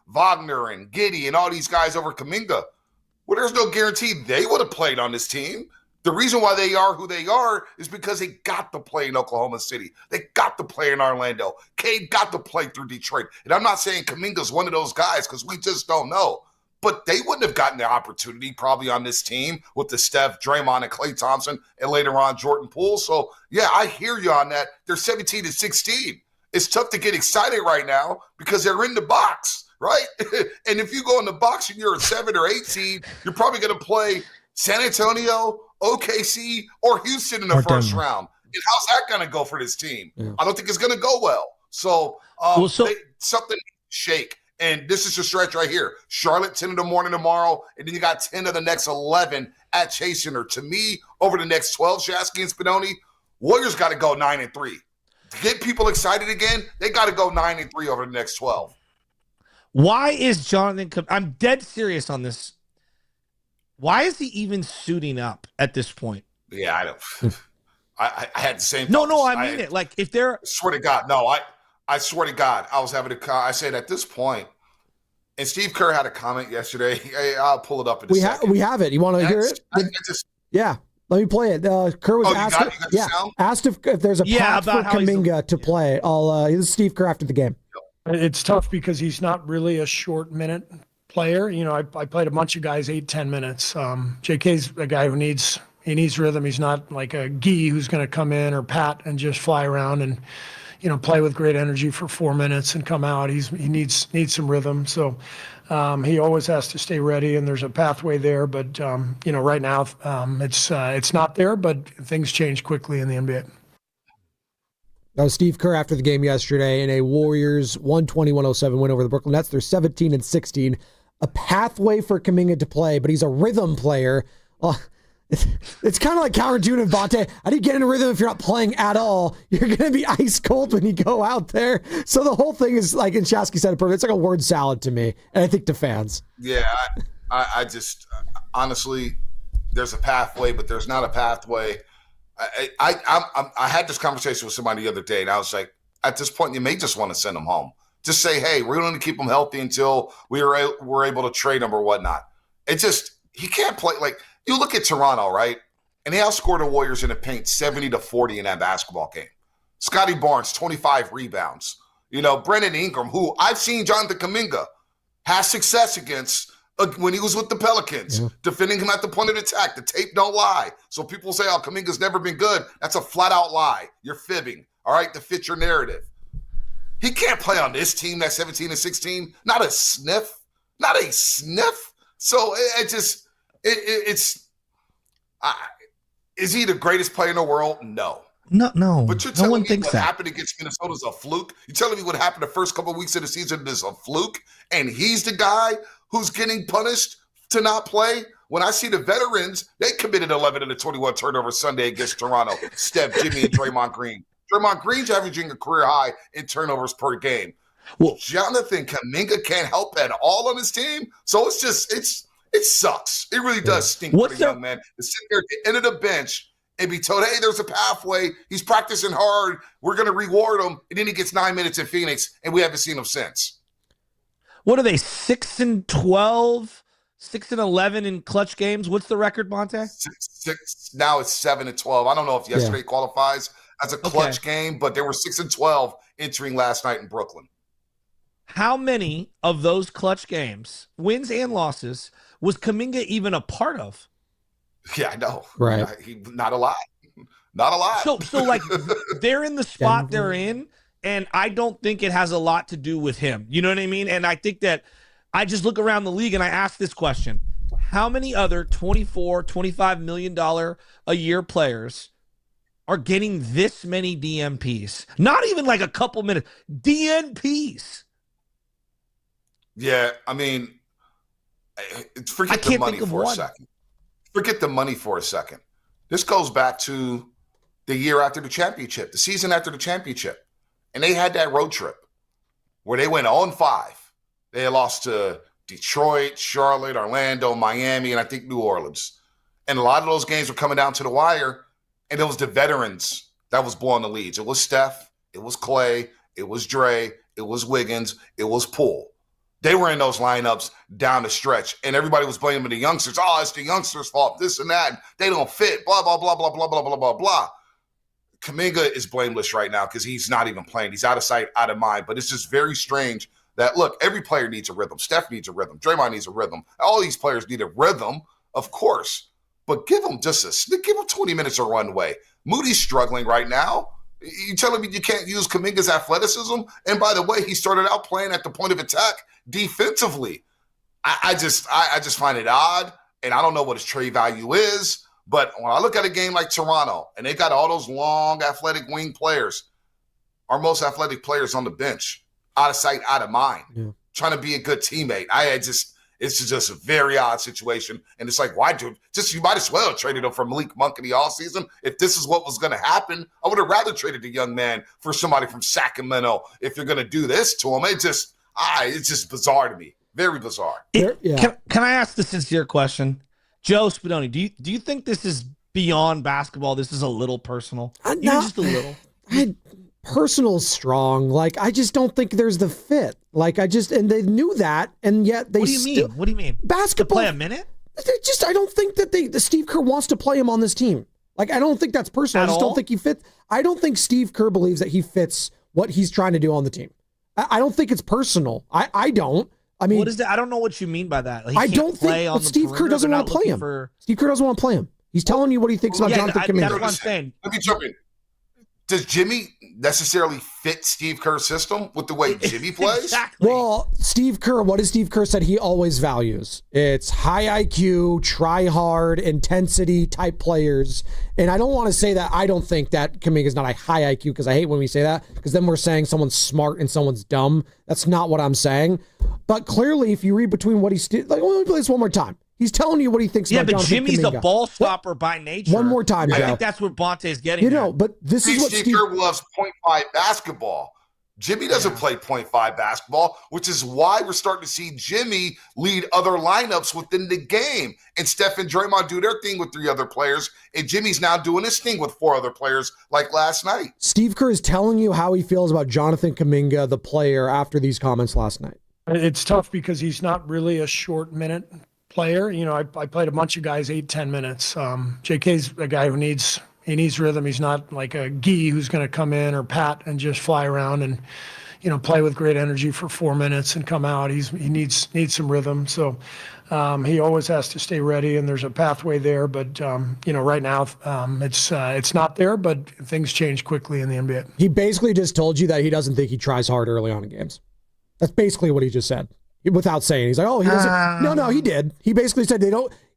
Wagner and Giddey and all these guys over Kaminga. Well, there's no guarantee they would have played on this team. The reason why they are who they are is because they got to play in Oklahoma City. They got to play in Orlando. Cade got to play through Detroit. And I'm not saying Kaminga's one of those guys because we just don't know. But they wouldn't have gotten the opportunity probably on this team with the Steph, Draymond, and Klay Thompson, and later on Jordan Poole. So, yeah, I hear you on that. They're 17-16. It's tough to get excited right now because they're in the box, right? And if you go in the box and you're a 7 or 8 seed, you're probably going to play San Antonio, OKC, or Houston in the first round. And how's that going to go for this team? Yeah. I don't think it's going to go well. So, something shake. And this is your stretch right here. Charlotte, 10 in the morning tomorrow, and then you got 10 of the next 11 at Chase Center. To me, over the next 12, Shasky and Spinoni, Warriors got to go 9-3. get people excited again, they got to go 9-3 over the next 12. Why is Jonathan? I'm dead serious on this. Why is he even suiting up at this point? Yeah, I don't. I had the same. No, I mean it. Like if they're. I swear to God, no. I swear to God, I was having I said at this point, and Steve Kerr had a comment yesterday. I'll pull it up in a second. We have it. You want to hear it? Yeah. Let me play it. Kerr was asked if there's a path for Kaminga to play. This is Steve Kerr after the game. It's tough because he's not really a short minute player. You know, I played a bunch of guys 8-10 minutes. JK's a guy who needs rhythm. He's not like a Gee who's going to come in or Pat and just fly around and, you know, play with great energy for 4 minutes and come out. He needs some rhythm. So he always has to stay ready, and there's a pathway there. But you know, right now it's not there. But things change quickly in the NBA. That was Steve Kerr after the game yesterday in a Warriors 120-107 win over the Brooklyn Nets. They're 17-16. A pathway for Kaminga to play, but he's a rhythm player. It's kind of like counterintuitive, and Bonte. How do you get in a rhythm if you're not playing at all? You're going to be ice cold when you go out there. So the whole thing is like, and Shasky said it perfect, it's like a word salad to me, and I think to fans. Yeah, I just honestly, there's a pathway, but there's not a pathway. I had this conversation with somebody the other day, and I was like, at this point, you may just want to send them home. Just say, hey, we're going to keep them healthy until we're able to trade them or whatnot. He can't play. Like, you look at Toronto, right? And they outscored the Warriors in the paint 70-40 in that basketball game. Scotty Barnes, 25 rebounds. You know, Brendan Ingram, who I've seen Jonathan Kaminga has success against when he was with the Pelicans, defending him at the point of attack. The tape don't lie. So people say, oh, Kaminga's never been good. That's a flat-out lie. You're fibbing, all right, to fit your narrative. He can't play on this team that's 17-16. Not a sniff. Not a sniff. So is he the greatest player in the world? No. No. But you're telling me what happened against Minnesota is a fluke? You're telling me what happened the first couple of weeks of the season is a fluke? And he's the guy who's getting punished to not play? When I see the veterans, they committed 11 of the 21 turnovers Sunday against Toronto. Steph, Jimmy, and Draymond Green. Draymond Green's averaging a career high in turnovers per game. Well, Jonathan Kaminga can't help at all on his team. So it sucks. It really does stink for the young man to sit there at the end of the bench and be told, hey, there's a pathway. He's practicing hard. We're going to reward him. And then he gets 9 minutes in Phoenix, and we haven't seen him since. What are they, 6-12, 6-11 in clutch games? What's the record, Bonte? Six. Now it's 7-12. I don't know if yesterday qualifies as a clutch game, but they were 6-12 entering last night in Brooklyn. How many of those clutch games, wins and losses, was Kaminga even a part of? Yeah, I know. Right. Not a lot. Not a lot. So like they're in the spot they're in, and I don't think it has a lot to do with him. You know what I mean? And I think that I just look around the league and I ask this question. How many other $24, $25 million a year players are getting this many DNPs? Not even like a couple minutes. DNPs. Yeah, I mean, forget the money for a second. Forget the money for a second. This goes back to the year after the championship, the season after the championship. And they had that road trip where they went 0-5. They had lost to Detroit, Charlotte, Orlando, Miami, and I think New Orleans. And a lot of those games were coming down to the wire, and it was the veterans that was blowing the leads. It was Steph, it was Clay, it was Dre, it was Wiggins, it was Poole. They were in those lineups down the stretch, and everybody was blaming the youngsters. Oh, it's the youngsters' fault, this and that. They don't fit, blah, blah, blah, blah, blah, blah, blah, blah, blah. Kaminga is blameless right now because he's not even playing. He's out of sight, out of mind. But it's just very strange that, look, every player needs a rhythm. Steph needs a rhythm. Draymond needs a rhythm. All these players need a rhythm, of course. But give them give them 20 minutes of runway. Moody's struggling right now. You telling me you can't use Kaminga's athleticism? And by the way, he started out playing at the point of attack defensively. I just find it odd, and I don't know what his trade value is. But when I look at a game like Toronto, and they got all those long, athletic wing players, our most athletic players on the bench, out of sight, out of mind, trying to be a good teammate. It's just a very odd situation. And it's like, why do just you might as well have traded him for Malik Monk in the offseason. If this is what was going to happen, I would have rather traded the young man for somebody from Sacramento if you're going to do this to him. It's just bizarre to me. Very bizarre. Can I ask the sincere question? Joe Spadoni, do you think this is beyond basketball? This is a little personal? Even just a little? Personal is strong. Like, I just don't think there's the fit. Like, and they knew that, and yet they What do you mean? What do you mean? Basketball. To play a minute? I don't think that the Steve Kerr wants to play him on this team. Like, I don't think that's personal. I just don't think he fits. I don't think Steve Kerr believes that he fits what he's trying to do on the team. I don't think it's personal. I don't. I mean, what is that? I don't know what you mean by that. Like, I don't think Steve Kerr doesn't want to play him. Steve Kerr doesn't want to play him. He's telling you what he thinks about Jonathan Kaminga. That's what I'm saying. Let me jump in. Does Jimmy necessarily fit Steve Kerr's system with the way Jimmy plays? Exactly. Well, Steve Kerr, what has Steve Kerr said he always values? It's high IQ, try hard, intensity type players. And I don't want to say that I don't think that Kaminga is not a high IQ, because I hate when we say that, because then we're saying someone's smart and someone's dumb. That's not what I'm saying. But clearly, if you read between what he's let me play this one more time. He's telling you what he thinks about Jonathan Kaminga. Yeah, but Jimmy's Kaminga. a ball stopper by nature. One more time, Joe. I think that's what Bonte is getting at. But this is what Steve Kerr loves 0.5 basketball. Jimmy doesn't play 0.5 basketball, which is why we're starting to see Jimmy lead other lineups within the game. And Steph and Draymond do their thing with 3 other players, and Jimmy's now doing his thing with 4 other players like last night. Steve Kerr is telling you how he feels about Jonathan Kaminga, the player, after these comments last night. It's tough because he's not really a short minute player. You know, I played a bunch of guys 8-10 minutes. JK's a guy who needs rhythm. He's not like a Gee who's going to come in or Pat and just fly around and, you know, play with great energy for 4 minutes and come out. He needs some rhythm. So he always has to stay ready, and there's a pathway there. But you know, right now it's not there. But things change quickly in the NBA. He basically just told you that he doesn't think he tries hard early on in games. That's basically what he just said. Without saying, he's like, oh, he doesn't. No, he did. He basically said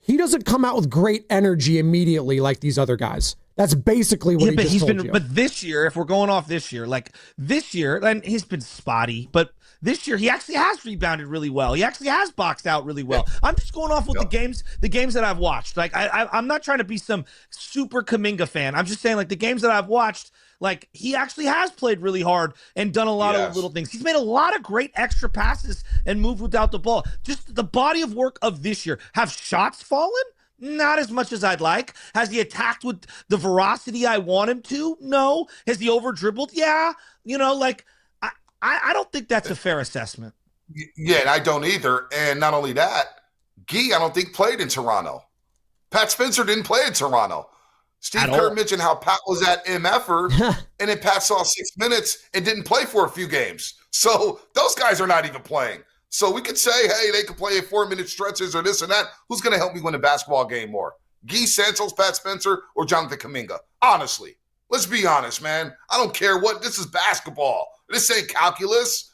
he doesn't come out with great energy immediately like these other guys. That's basically what he just told you. But this year, if we're going off this year, and he's been spotty, but this year he actually has rebounded really well. He actually has boxed out really well. Yeah. I'm just going off with the games that I've watched. Like, I'm not trying to be some super Kaminga fan. I'm just saying, like, the games that I've watched, like, he actually has played really hard and done a lot of little things. He's made a lot of great extra passes and moved without the ball. Just the body of work of this year. Have shots fallen? Not as much as I'd like. Has he attacked with the veracity I want him to? No. Has he over dribbled? Yeah. You know, like, I don't think that's a fair assessment. Yeah, and I don't either. And not only that, Gee, I don't think played in Toronto. Pat Spencer didn't play in Toronto. Steve Kerr mentioned how Pat was at MFer, and then Pat saw 6 minutes and didn't play for a few games. So those guys are not even playing. So we could say, hey, they could play in 4-minute stretches or this and that. Who's going to help me win a basketball game more? Guy Santos, Pat Spencer, or Jonathan Kaminga? Honestly, let's be honest, man. I don't care what. This is basketball. This ain't calculus.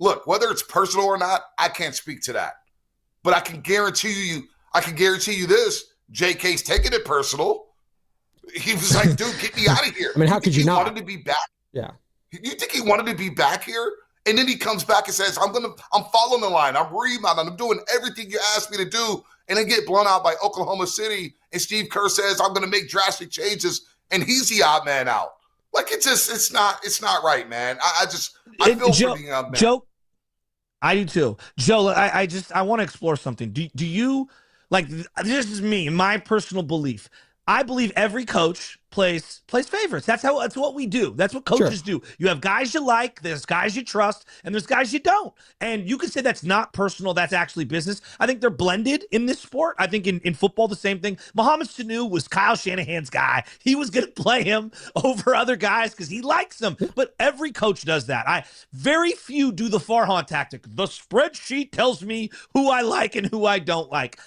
Look, whether it's personal or not, I can't speak to that. But I can guarantee you this. JK's taking it personal. He was like, dude, get me out of here. I mean, how could you not? He wanted to be back. Yeah. You think he wanted to be back here? And then he comes back and says, I'm following the line. I'm rebounding. I'm doing everything you asked me to do. And then get blown out by Oklahoma City. And Steve Kerr says, I'm going to make drastic changes. And he's the odd man out. Like, it's not right, man. I feel for the young man. Joe, I do too. Joe, I want to explore something. Do you, like, this is me, my personal belief. I believe every coach plays favorites. That's what we do. That's what coaches do. You have guys you like, there's guys you trust, and there's guys you don't. And you can say that's not personal, that's actually business. I think they're blended in this sport. I think in football, the same thing. Mohamed Sanu was Kyle Shanahan's guy. He was going to play him over other guys because he likes them. But every coach does that. Very few do the Farhan tactic. The spreadsheet tells me who I like and who I don't like.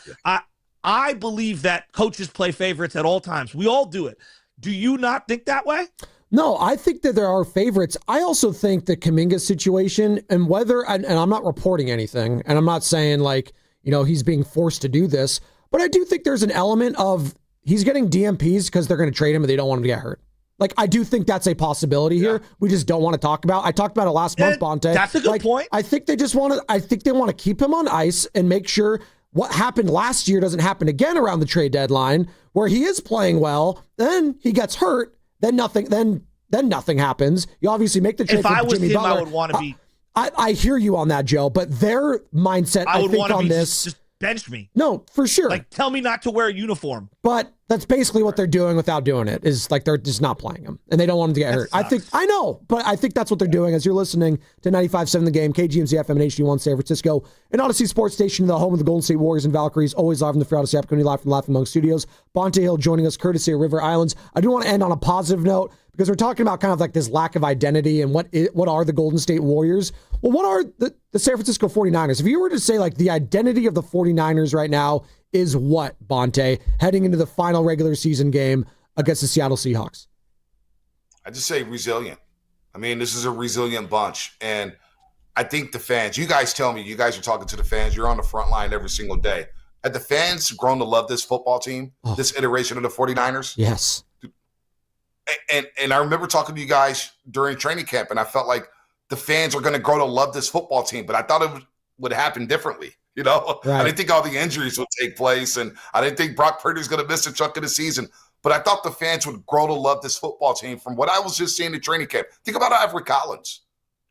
I believe that coaches play favorites at all times. We all do it. Do you not think that way? No, I think that there are favorites. I also think the Kaminga situation, and I'm not reporting anything, and I'm not saying like, you know, he's being forced to do this, but I do think there's an element of he's getting DMPs because they're going to trade him and they don't want him to get hurt. Like, I do think that's a possibility here. We just don't want to talk about. I talked about it last month, Bonte. That's a good point. I think they just want to. I think they want to keep him on ice and make sure what happened last year doesn't happen again around the trade deadline, where he is playing well, then he gets hurt, then nothing. Then nothing happens. You obviously make the trade. If I was Jimmy him, Butler. I would want to be. I hear you on that, Joe, but their mindset, I think, on this. Just bench me. No, for sure. Like, tell me not to wear a uniform. But that's basically what they're doing without doing it, is like they're just not playing him, and they don't want him to get hurt. I know, but I think that's what they're doing. As you're listening to 95.7 The Game, KGMZ FM and HD1 San Francisco, an Odyssey Sports Station, the home of the Golden State Warriors and Valkyries, always live from the Free Odyssey app, live from Laughing Monk Studios. Bonte Hill joining us, courtesy of River Islands. I do want to end on a positive note, because we're talking about kind of like this lack of identity and what are the Golden State Warriors. Well, what are the San Francisco 49ers? If you were to say like the identity of the 49ers right now is what, Bonte, heading into the final regular season game against the Seattle Seahawks? I just say resilient. I mean, this is a resilient bunch. And I think the fans, you guys tell me, you guys are talking to the fans, you're on the front line every single day. Have the fans grown to love this football team, this iteration of the 49ers? Yes. And I remember talking to you guys during training camp, and I felt like the fans are going to grow to love this football team, but I thought it would happen differently. You know, right. I didn't think all the injuries would take place, and I didn't think Brock Purdy was going to miss a chunk of the season, but I thought the fans would grow to love this football team from what I was just seeing in training camp. Think about Alfred Collins.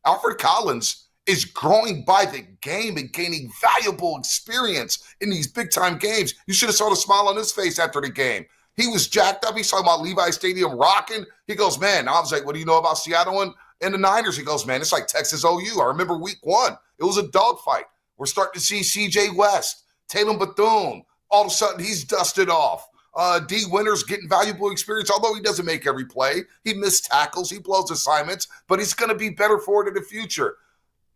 Alfred Collins is growing by the game and gaining valuable experience in these big-time games. You should have saw the smile on his face after the game. He was jacked up. He's talking about Levi Stadium rocking. He goes, man, I was like, what do you know about Seattle and the Niners? He goes, man, it's like Texas OU. I remember week 1. It was a dogfight. We're starting to see C.J. West, Tatum Bethune. All of a sudden, he's dusted off. D. Winters getting valuable experience, although he doesn't make every play. He missed tackles. He blows assignments, but he's going to be better for it in the future.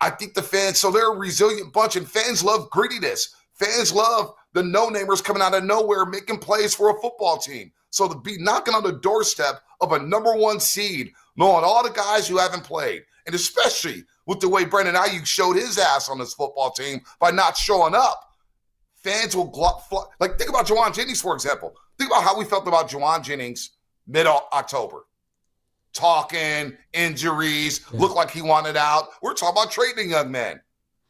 I think the fans, so they're a resilient bunch, and fans love grittiness. Fans love the no-namers coming out of nowhere making plays for a football team. So to be knocking on the doorstep of a number 1 seed, knowing all the guys who haven't played, and especially with the way Brandon Ayuk showed his ass on this football team by not showing up, fans will like, think about Juwan Jennings, for example. Think about how we felt about Juwan Jennings mid-October. Talking, injuries, looked like he wanted out. We're talking about trading young men.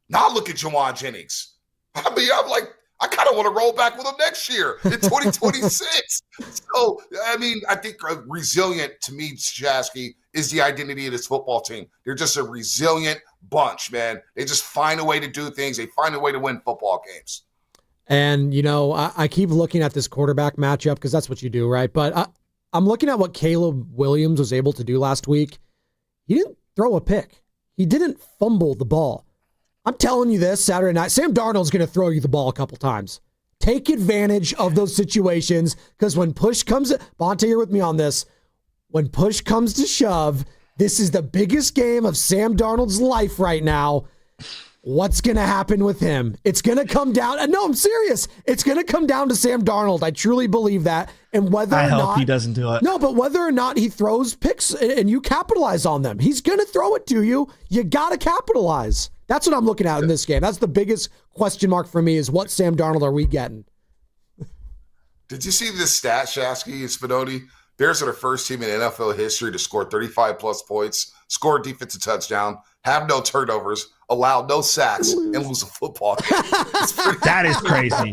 Now look at Juwan Jennings. I mean, I'm like, I kind of want to roll back with him next year in 2026. So, I mean, I think resilient to me, Shasky, is the identity of this football team. They're just a resilient bunch, man. They just find a way to do things. They find a way to win football games. And, you know, I keep looking at this quarterback matchup because that's what you do, right? But I'm looking at what Caleb Williams was able to do last week. He didn't throw a pick. He didn't fumble the ball. I'm telling you this Saturday night, Sam Darnold's going to throw you the ball a couple times. Take advantage of those situations, because when push comes, Bonte, you're with me on this. When push comes to shove, this is the biggest game of Sam Darnold's life right now. What's going to happen with him? It's going to come down. And no, I'm serious. It's going to come down to Sam Darnold. I truly believe that. And whether I or hope not he doesn't do it. No, but whether or not he throws picks and you capitalize on them, he's going to throw it to you. You got to capitalize. That's what I'm looking at in this game. That's the biggest question mark for me, is what Sam Darnold are we getting? Did you see this stat, Shasky and Spinoni? Bears are the first team in NFL history to score 35-plus points, score a defensive touchdown, have no turnovers, allow no sacks, and lose a football game. That is crazy.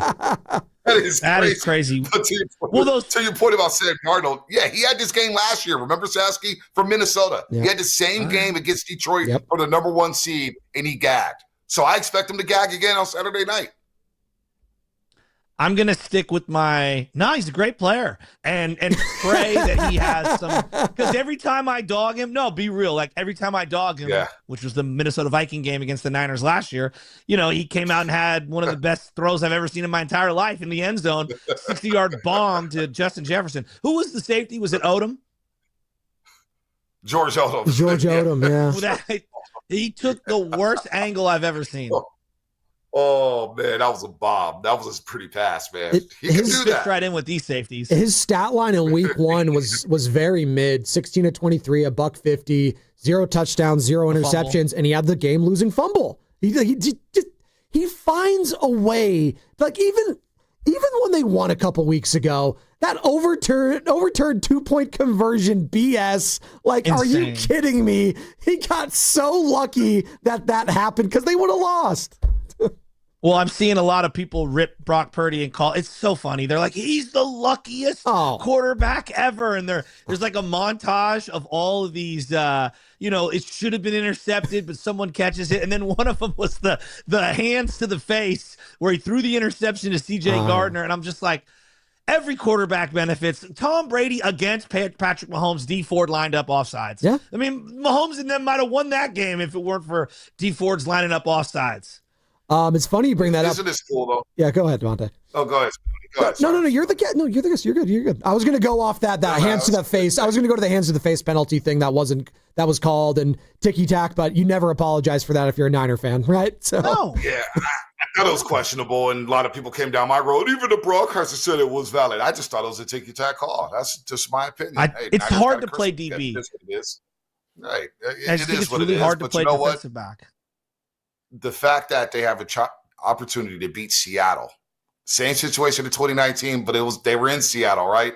That is crazy. But to your point about Sam Darnold, yeah, he had this game last year. Remember, Sasky, from Minnesota? Yeah. He had the same game against Detroit for the number 1 seed, and he gagged. So I expect him to gag again on Saturday night. I'm going to stick with he's a great player and pray that he has some, because every time I dog him, be real. Like every time I dog him, which was the Minnesota Viking game against the Niners last year, you know, he came out and had one of the best throws I've ever seen in my entire life in the end zone, 60-yard bomb to Justin Jefferson. Who was the safety? Was it Odom? George Odom. Yeah. He took the worst angle I've ever seen. Oh, man, that was a bomb. That was a pretty pass, man. He can do that. Right in with these safeties. His stat line in week 1 was very mid, 16 to 23, $150, 0 touchdowns, 0 interceptions, and he had the game-losing fumble. He finds a way. Like, even even when they won a couple weeks ago, that overturned 2-point conversion BS. Like, Insane. Are you kidding me? He got so lucky that happened because they would have lost. Well, I'm seeing a lot of people rip Brock Purdy and call. It's so funny. They're like, he's the luckiest quarterback ever. And there's like a montage of all of these, it should have been intercepted, but someone catches it. And then one of them was the hands to the face where he threw the interception to CJ Gardner. And I'm just like, every quarterback benefits. Tom Brady against Patrick Mahomes, D Ford lined up offsides. Yeah. I mean, Mahomes and them might have won that game if it weren't for D Ford's lining up offsides. It's funny you bring that up. Isn't this cool, though? Yeah, go ahead, Bonte. Oh, go ahead. No, you're the guest. No, you're the guest. You're good. I was going to go off that hands to the face. I was going to go to the hands to the face penalty thing that was called and ticky-tack, but you never apologize for that if you're a Niner fan, right? So no. Yeah, I thought it was questionable, and a lot of people came down my road. Even the broadcaster said it was valid. I just thought it was a ticky-tack call. That's just my opinion. It's hard to play DB. It is. Right. I just think it's really hard to play defensive back. The fact that they have a opportunity to beat Seattle. Same situation in 2019, but they were in Seattle, right?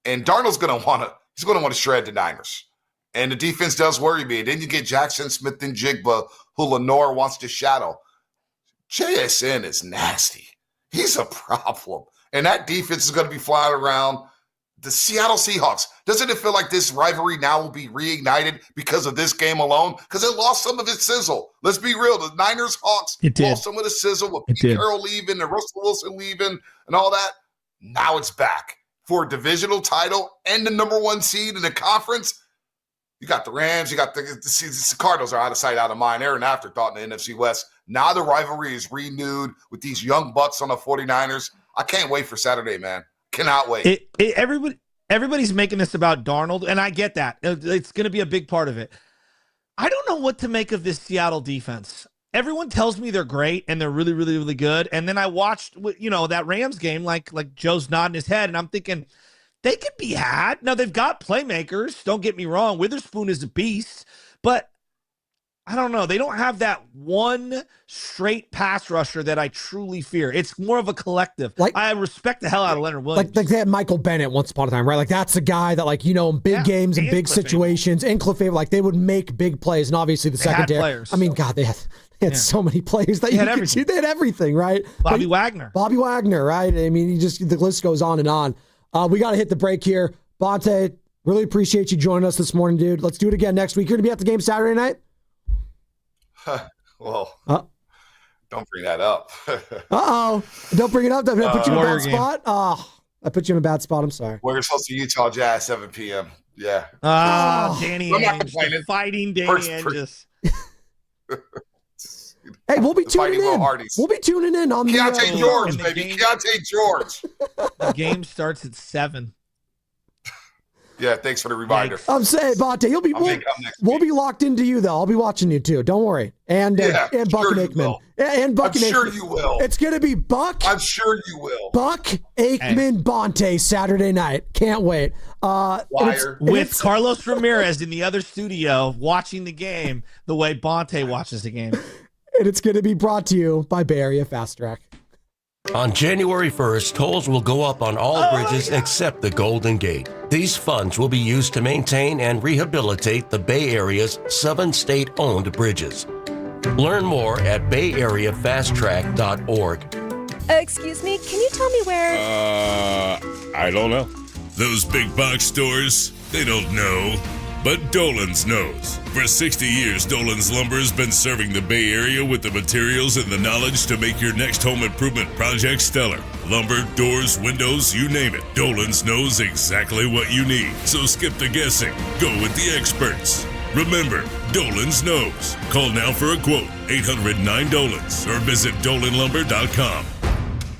And Darnold's going to want to shred the Niners. And the defense does worry me. Then you get Jackson Smith and Jigba, who Lenore wants to shadow. JSN is nasty. He's a problem. And that defense is going to be flying around. The Seattle Seahawks, doesn't it feel like this rivalry now will be reignited because of this game alone? Because it lost some of its sizzle. Let's be real. The Niners-Hawks lost some of the sizzle with Pete Carroll leaving and Russell Wilson leaving and all that. Now it's back for a divisional title and the number one seed in the conference. You got the Rams. You got the Cardinals are out of sight, out of mind. They're an afterthought in the NFC West. Now the rivalry is renewed with these young bucks on the 49ers. I can't wait for Saturday, man. Cannot wait. Everybody's making this about Darnold, and I get that. It's going to be a big part of it. I don't know what to make of this Seattle defense. Everyone tells me they're great and they're really, really, really good. And then I watched, that Rams game, like Joe's nodding his head, and I'm thinking they could be had. Now, they've got playmakers. Don't get me wrong. Witherspoon is a beast, but I don't know. They don't have that one straight pass rusher that I truly fear. It's more of a collective. I respect the hell out of Leonard Williams. Like they had Michael Bennett once upon a time, right? Like that's the guy that in big games and big situations, and Cliff Averill, they would make big plays. And obviously the secondary. I mean, God, they had so many players that you could see. They had everything, right? Bobby Wagner, right? I mean, the list goes on and on. We got to hit the break here. Bonte, really appreciate you joining us this morning, dude. Let's do it again next week. You're going to be at the game Saturday night? Well, don't bring that up. Don't bring it up. Did I put you in a bad spot? I put you in a bad spot. I'm sorry. We're supposed to Utah Jazz 7 p.m. Yeah. Danny Ainge. Fighting Danny Ainge. Hey, we'll be tuning in. We'll be tuning in on Keontae George, baby. Keontae George. The game starts at 7. Yeah, thanks for the reminder. I'm saying, Bonte, we'll be locked into you, though. I'll be watching you, too. Don't worry. And Buck and Aikman. And Buck and Aikman. I'm sure you will. It's going to be Buck. I'm sure you will. Buck, Aikman, Bonte, Saturday night. Can't wait. With Carlos Ramirez in the other studio watching the game the way Bonte watches the game. And it's going to be brought to you by Bay Area Fast Track. On January 1st, tolls will go up on all bridges except the Golden Gate. These funds will be used to maintain and rehabilitate the Bay Area's 7 state-owned bridges. Learn more at bayareafasttrack.org. Excuse me, can you tell me where... I don't know. Those big box stores, they don't know. But Dolan's knows. For 60 years, Dolan's Lumber has been serving the Bay Area with the materials and the knowledge to make your next home improvement project stellar. Lumber, doors, windows, you name it. Dolan's knows exactly what you need. So skip the guessing. Go with the experts. Remember, Dolan's knows. Call now for a quote. 800-9-DOLANS or visit dolanlumber.com.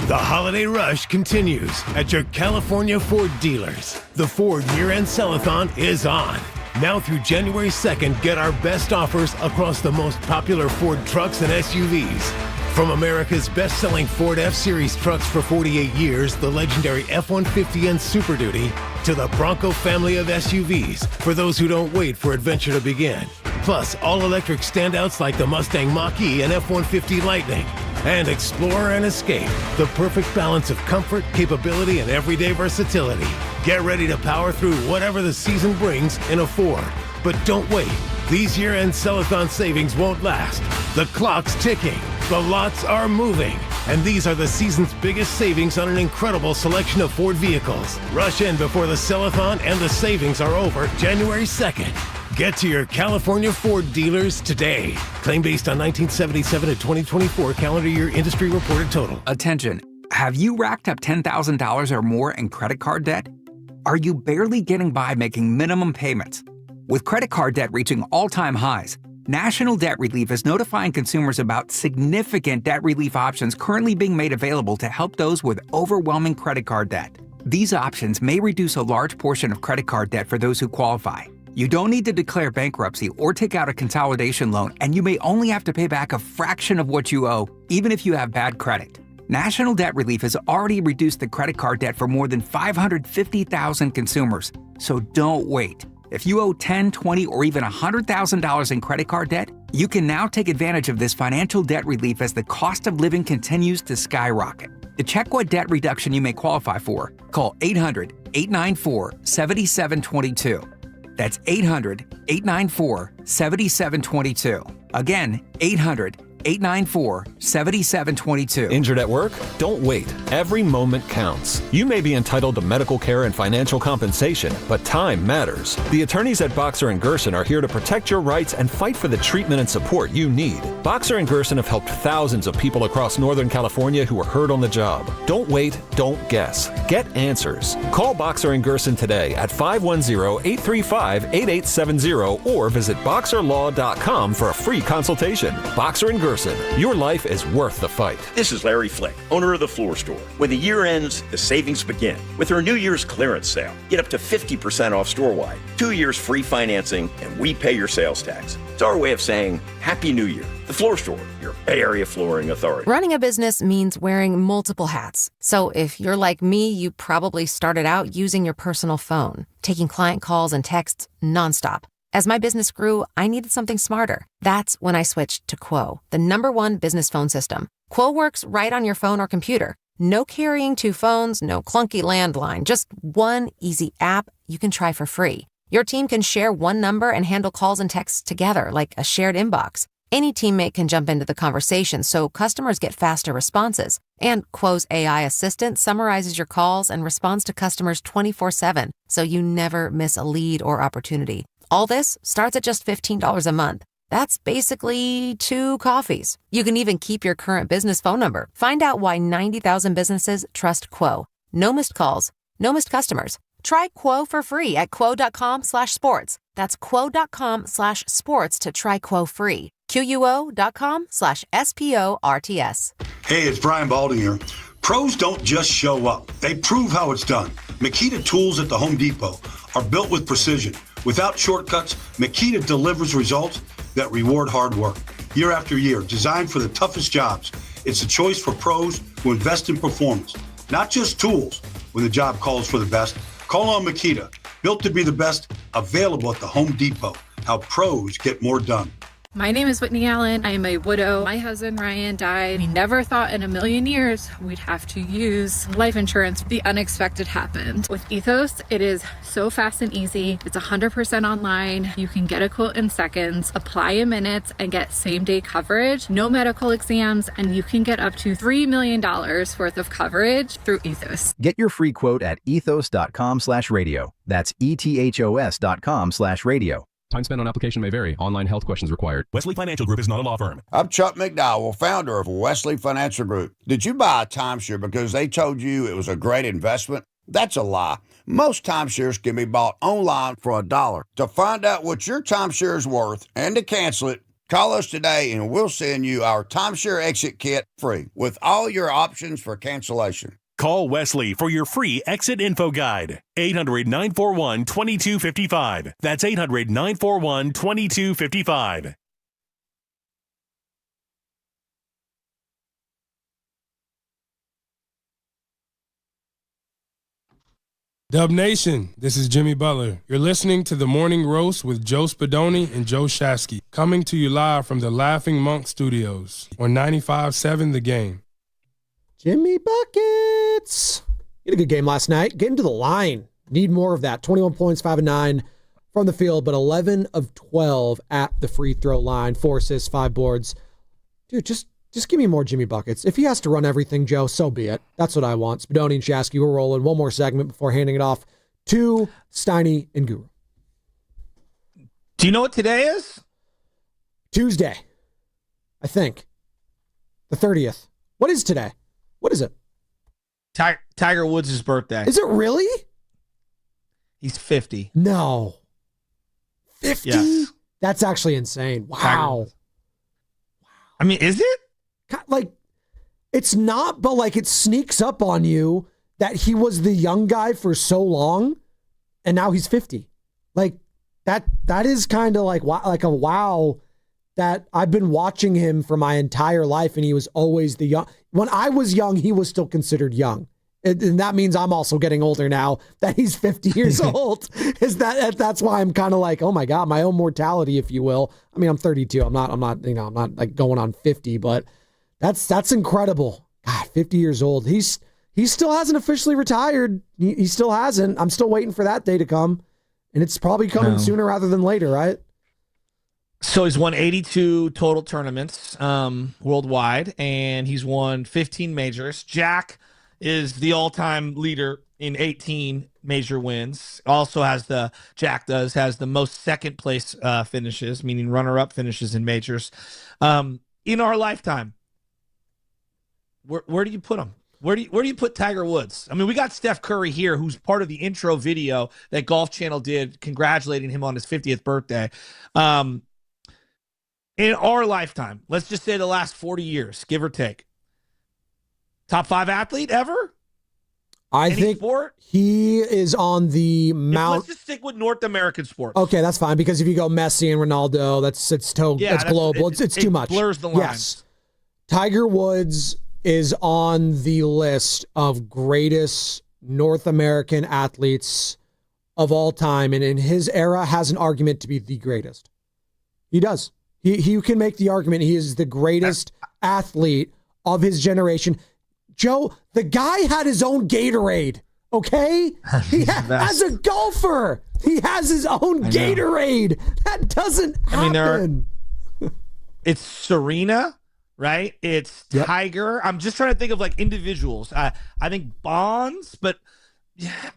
The holiday rush continues at your California Ford dealers. The Ford year-end sell-a-thon is on. Now through January 2nd, get our best offers across the most popular Ford trucks and SUVs. From America's best-selling Ford F-Series trucks for 48 years, the legendary F-150 and Super Duty, to the Bronco family of SUVs for those who don't wait for adventure to begin. Plus, all-electric standouts like the Mustang Mach-E and F-150 Lightning. And explore and escape, the perfect balance of comfort, capability, and everyday versatility. Get ready to power through whatever the season brings in a Ford. But don't wait. These year-end sell-a-thon savings won't last. The clock's ticking. The lots are moving. And these are the season's biggest savings on an incredible selection of Ford vehicles. Rush in before the sell-a-thon and the savings are over January 2nd. Get to your California Ford dealers today. Claim based on 1977 to 2024 calendar year industry reported total. Attention. Have you racked up $10,000 or more in credit card debt? Are you barely getting by making minimum payments? With credit card debt reaching all-time highs, National Debt Relief is notifying consumers about significant debt relief options currently being made available to help those with overwhelming credit card debt. These options may reduce a large portion of credit card debt for those who qualify. You don't need to declare bankruptcy or take out a consolidation loan, and you may only have to pay back a fraction of what you owe, even if you have bad credit. National Debt Relief has already reduced the credit card debt for more than 550,000 consumers, so don't wait. If you owe $10, $20, or even $100,000 in credit card debt, you can now take advantage of this financial debt relief as the cost of living continues to skyrocket. To check what debt reduction you may qualify for, call 800-894-7722. That's 800-894-7722. Again, 800-894-7722. Injured at work? Don't wait. Every moment counts. You may be entitled to medical care and financial compensation, but time matters. The attorneys at Boxer & Gerson are here to protect your rights and fight for the treatment and support you need. Boxer & Gerson have helped thousands of people across Northern California who were hurt on the job. Don't wait, don't guess. Get answers. Call Boxer & Gerson today at 510-835-8870 or visit boxerlaw.com for a free consultation. Boxer & Gerson. Your life is worth the fight. This is Larry Flick, owner of The Floor Store. When the year ends, the savings begin. With our New Year's clearance sale, get up to 50% off store-wide, 2 years free financing, and we pay your sales tax. It's our way of saying Happy New Year. The Floor Store, your Bay Area flooring authority. Running a business means wearing multiple hats. So if you're like me, you probably started out using your personal phone, taking client calls and texts nonstop. As my business grew, I needed something smarter. That's when I switched to Quo, the #1 business phone system. Quo works right on your phone or computer. No carrying 2 phones, no clunky landline, just one easy app you can try for free. Your team can share one number and handle calls and texts together like a shared inbox. Any teammate can jump into the conversation so customers get faster responses. And Quo's AI assistant summarizes your calls and responds to customers 24/7, so you never miss a lead or opportunity. All this starts at just $15 a month. That's basically 2 coffees. You can even keep your current business phone number. Find out why 90,000 businesses trust Quo. No missed calls, no missed customers. Try Quo for free at quo.com/sports. That's quo.com/sports to try Quo free. QUO.com/SPORTS. Hey, it's Brian Baldinger. Pros don't just show up. They prove how it's done. Makita tools at the Home Depot are built with precision. Without shortcuts, Makita delivers results that reward hard work. Year after year, designed for the toughest jobs, it's a choice for pros who invest in performance, not just tools. When the job calls for the best, call on Makita. Built to be the best, available at the Home Depot. How pros get more done. My name is Whitney Allen. I am a widow. My husband, Ryan, died. We never thought in a million years we'd have to use life insurance. The unexpected happened. With Ethos, it is so fast and easy. It's 100% online. You can get a quote in seconds, apply in minutes, and get same-day coverage. No medical exams, and you can get up to $3 million worth of coverage through Ethos. Get your free quote at ethos.com/radio. That's ETHOS.com/radio. Time spent on application may vary. Online health questions required. Wesley Financial Group is not a law firm. I'm Chuck McDowell, founder of Wesley Financial Group. Did you buy a timeshare because they told you it was a great investment? That's a lie. Most timeshares can be bought online for $1. To find out what your timeshare is worth and to cancel it, call us today and we'll send you our timeshare exit kit free with all your options for cancellation. Call Wesley for your free exit info guide. 800-941-2255. That's 800-941-2255. Dub Nation, this is Jimmy Butler. You're listening to The Morning Roast with Joe Spadoni and Joe Shasky, coming to you live from the Laughing Monk Studios on 95.7 The Game. Jimmy Buckets. He had a good game last night. Getting to the line. Need more of that. 21 points, 5 of 9 from the field, but 11 of 12 at the free throw line. 4 assists, 5 boards. Dude, just give me more Jimmy Buckets. If he has to run everything, Joe, so be it. That's what I want. Spadoni and Shasky, we're rolling. One more segment before handing it off to Steiny and Guru. Do you know what today is? Tuesday, I think. The 30th. What is today? What is it? Tiger Woods' birthday. Is it really? He's 50. No. 50? Yes. That's actually insane. Wow. I mean, is it? Like, it's not, but like it sneaks up on you that he was the young guy for so long and now he's 50. Like that is kind of like a wow that I've been watching him for my entire life and he was always the young. When I was young, he was still considered young. And that means I'm also getting older now that he's 50 years old. That's why I'm kind of like, oh my God, my own mortality, if you will. I mean, I'm 32. I'm not like going on 50, but that's incredible. God, 50 years old. He still hasn't officially retired. He still hasn't. I'm still waiting for that day to come. And it's probably coming sooner rather than later, right? So he's won 82 total tournaments worldwide, and he's won 15 majors. Jack is the all-time leader in 18 major wins. Also has the most second place finishes, meaning runner-up finishes in majors. In our lifetime, where do you put him? Where do you put Tiger Woods? I mean, we got Steph Curry here, who's part of the intro video that Golf Channel did, congratulating him on his 50th birthday. In our lifetime, let's just say the last 40 years, give or take. Top 5 athlete ever? I think sport? He is on the Mount. Let's just stick with North American sports. Okay, that's fine, because if you go Messi and Ronaldo, that's global. It's too much. Blurs the lines. Yes. Tiger Woods is on the list of greatest North American athletes of all time, and in his era has an argument to be the greatest. He does. He can make the argument he is the greatest athlete of his generation. Joe, the guy had his own Gatorade, okay? As a golfer, he has his own Gatorade. That doesn't happen. It's Serena, right? It's Tiger. I'm just trying to think of like individuals. I think Bonds, but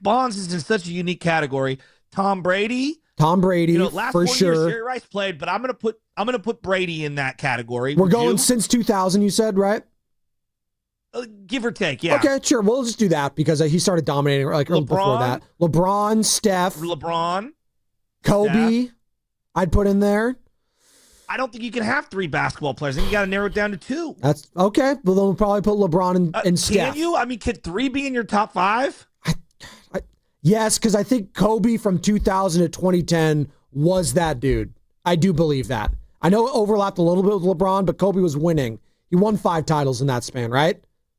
Bonds is in such a unique category. Tom Brady, last for 4 sure. years, Jerry Rice played, but I'm gonna put Brady in that category. We're going since 2000, you said, right? Give or take, yeah. Okay, sure. We'll just do that because he started dominating like before that. LeBron, Steph, Kobe, Steph. I'd put in there. I don't think you can have 3 basketball players. I think you got to narrow it down to 2. That's okay. Well, then we'll probably put LeBron and Steph. Can you? I mean, could 3 be in your top 5? Yes, because I think Kobe from 2000 to 2010 was that dude. I do believe that. I know it overlapped a little bit with LeBron, but Kobe was winning. He won 5 titles in that span, right?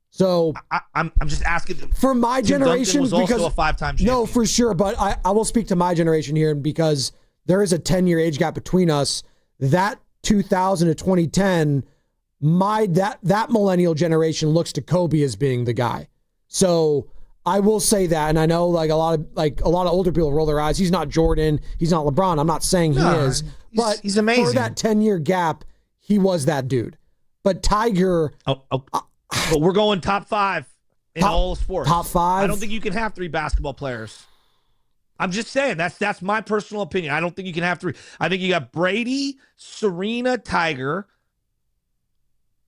So I'm just asking for my generation, was also because a 5-time champion. No, for sure. But I will speak to my generation here, because there is a 10-year age gap between us. That 2000 to 2010, that millennial generation looks to Kobe as being the guy. So I will say that, and I know like a lot of older people roll their eyes. He's not Jordan. He's not LeBron. I'm not saying he is, but he's amazing. For that 10-year gap, he was that dude. But Tiger. But we're going top 5 in all sports. Top 5. I don't think you can have 3 basketball players. I'm just saying that's my personal opinion. I don't think you can have 3. I think you got Brady, Serena, Tiger.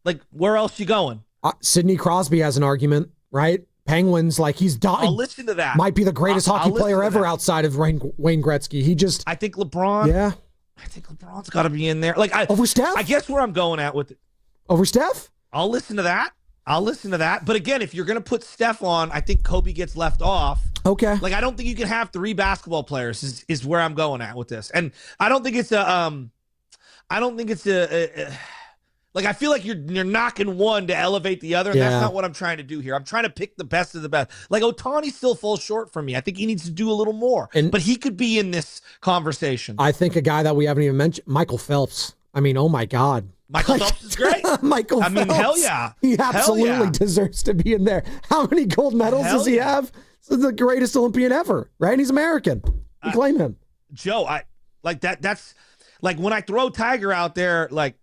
Like, where else you going? Sidney Crosby has an argument, right? Penguins, like he's dying. I'll listen to that. Might be the greatest hockey player ever outside of Wayne Gretzky. I think LeBron. Yeah. I think LeBron's got to be in there. Like over Steph. I guess where I'm going at with it. Over Steph. I'll listen to that. But again, if you're going to put Steph on, I think Kobe gets left off. Okay. Like, I don't think you can have 3 basketball players is where I'm going at with this. And I don't think it's Like, I feel like you're knocking one to elevate the other, and that's not what I'm trying to do here. I'm trying to pick the best of the best. Like, Ohtani still falls short for me. I think he needs to do a little more, but he could be in this conversation. I think a guy that we haven't even mentioned, Michael Phelps. I mean, oh my God. Michael Phelps is great. Michael Phelps. I mean, hell yeah. He absolutely deserves to be in there. How many gold medals does he have? He's the greatest Olympian ever, right? And he's American. You claim him. Joe, I like that. That's like when I throw Tiger out there, like,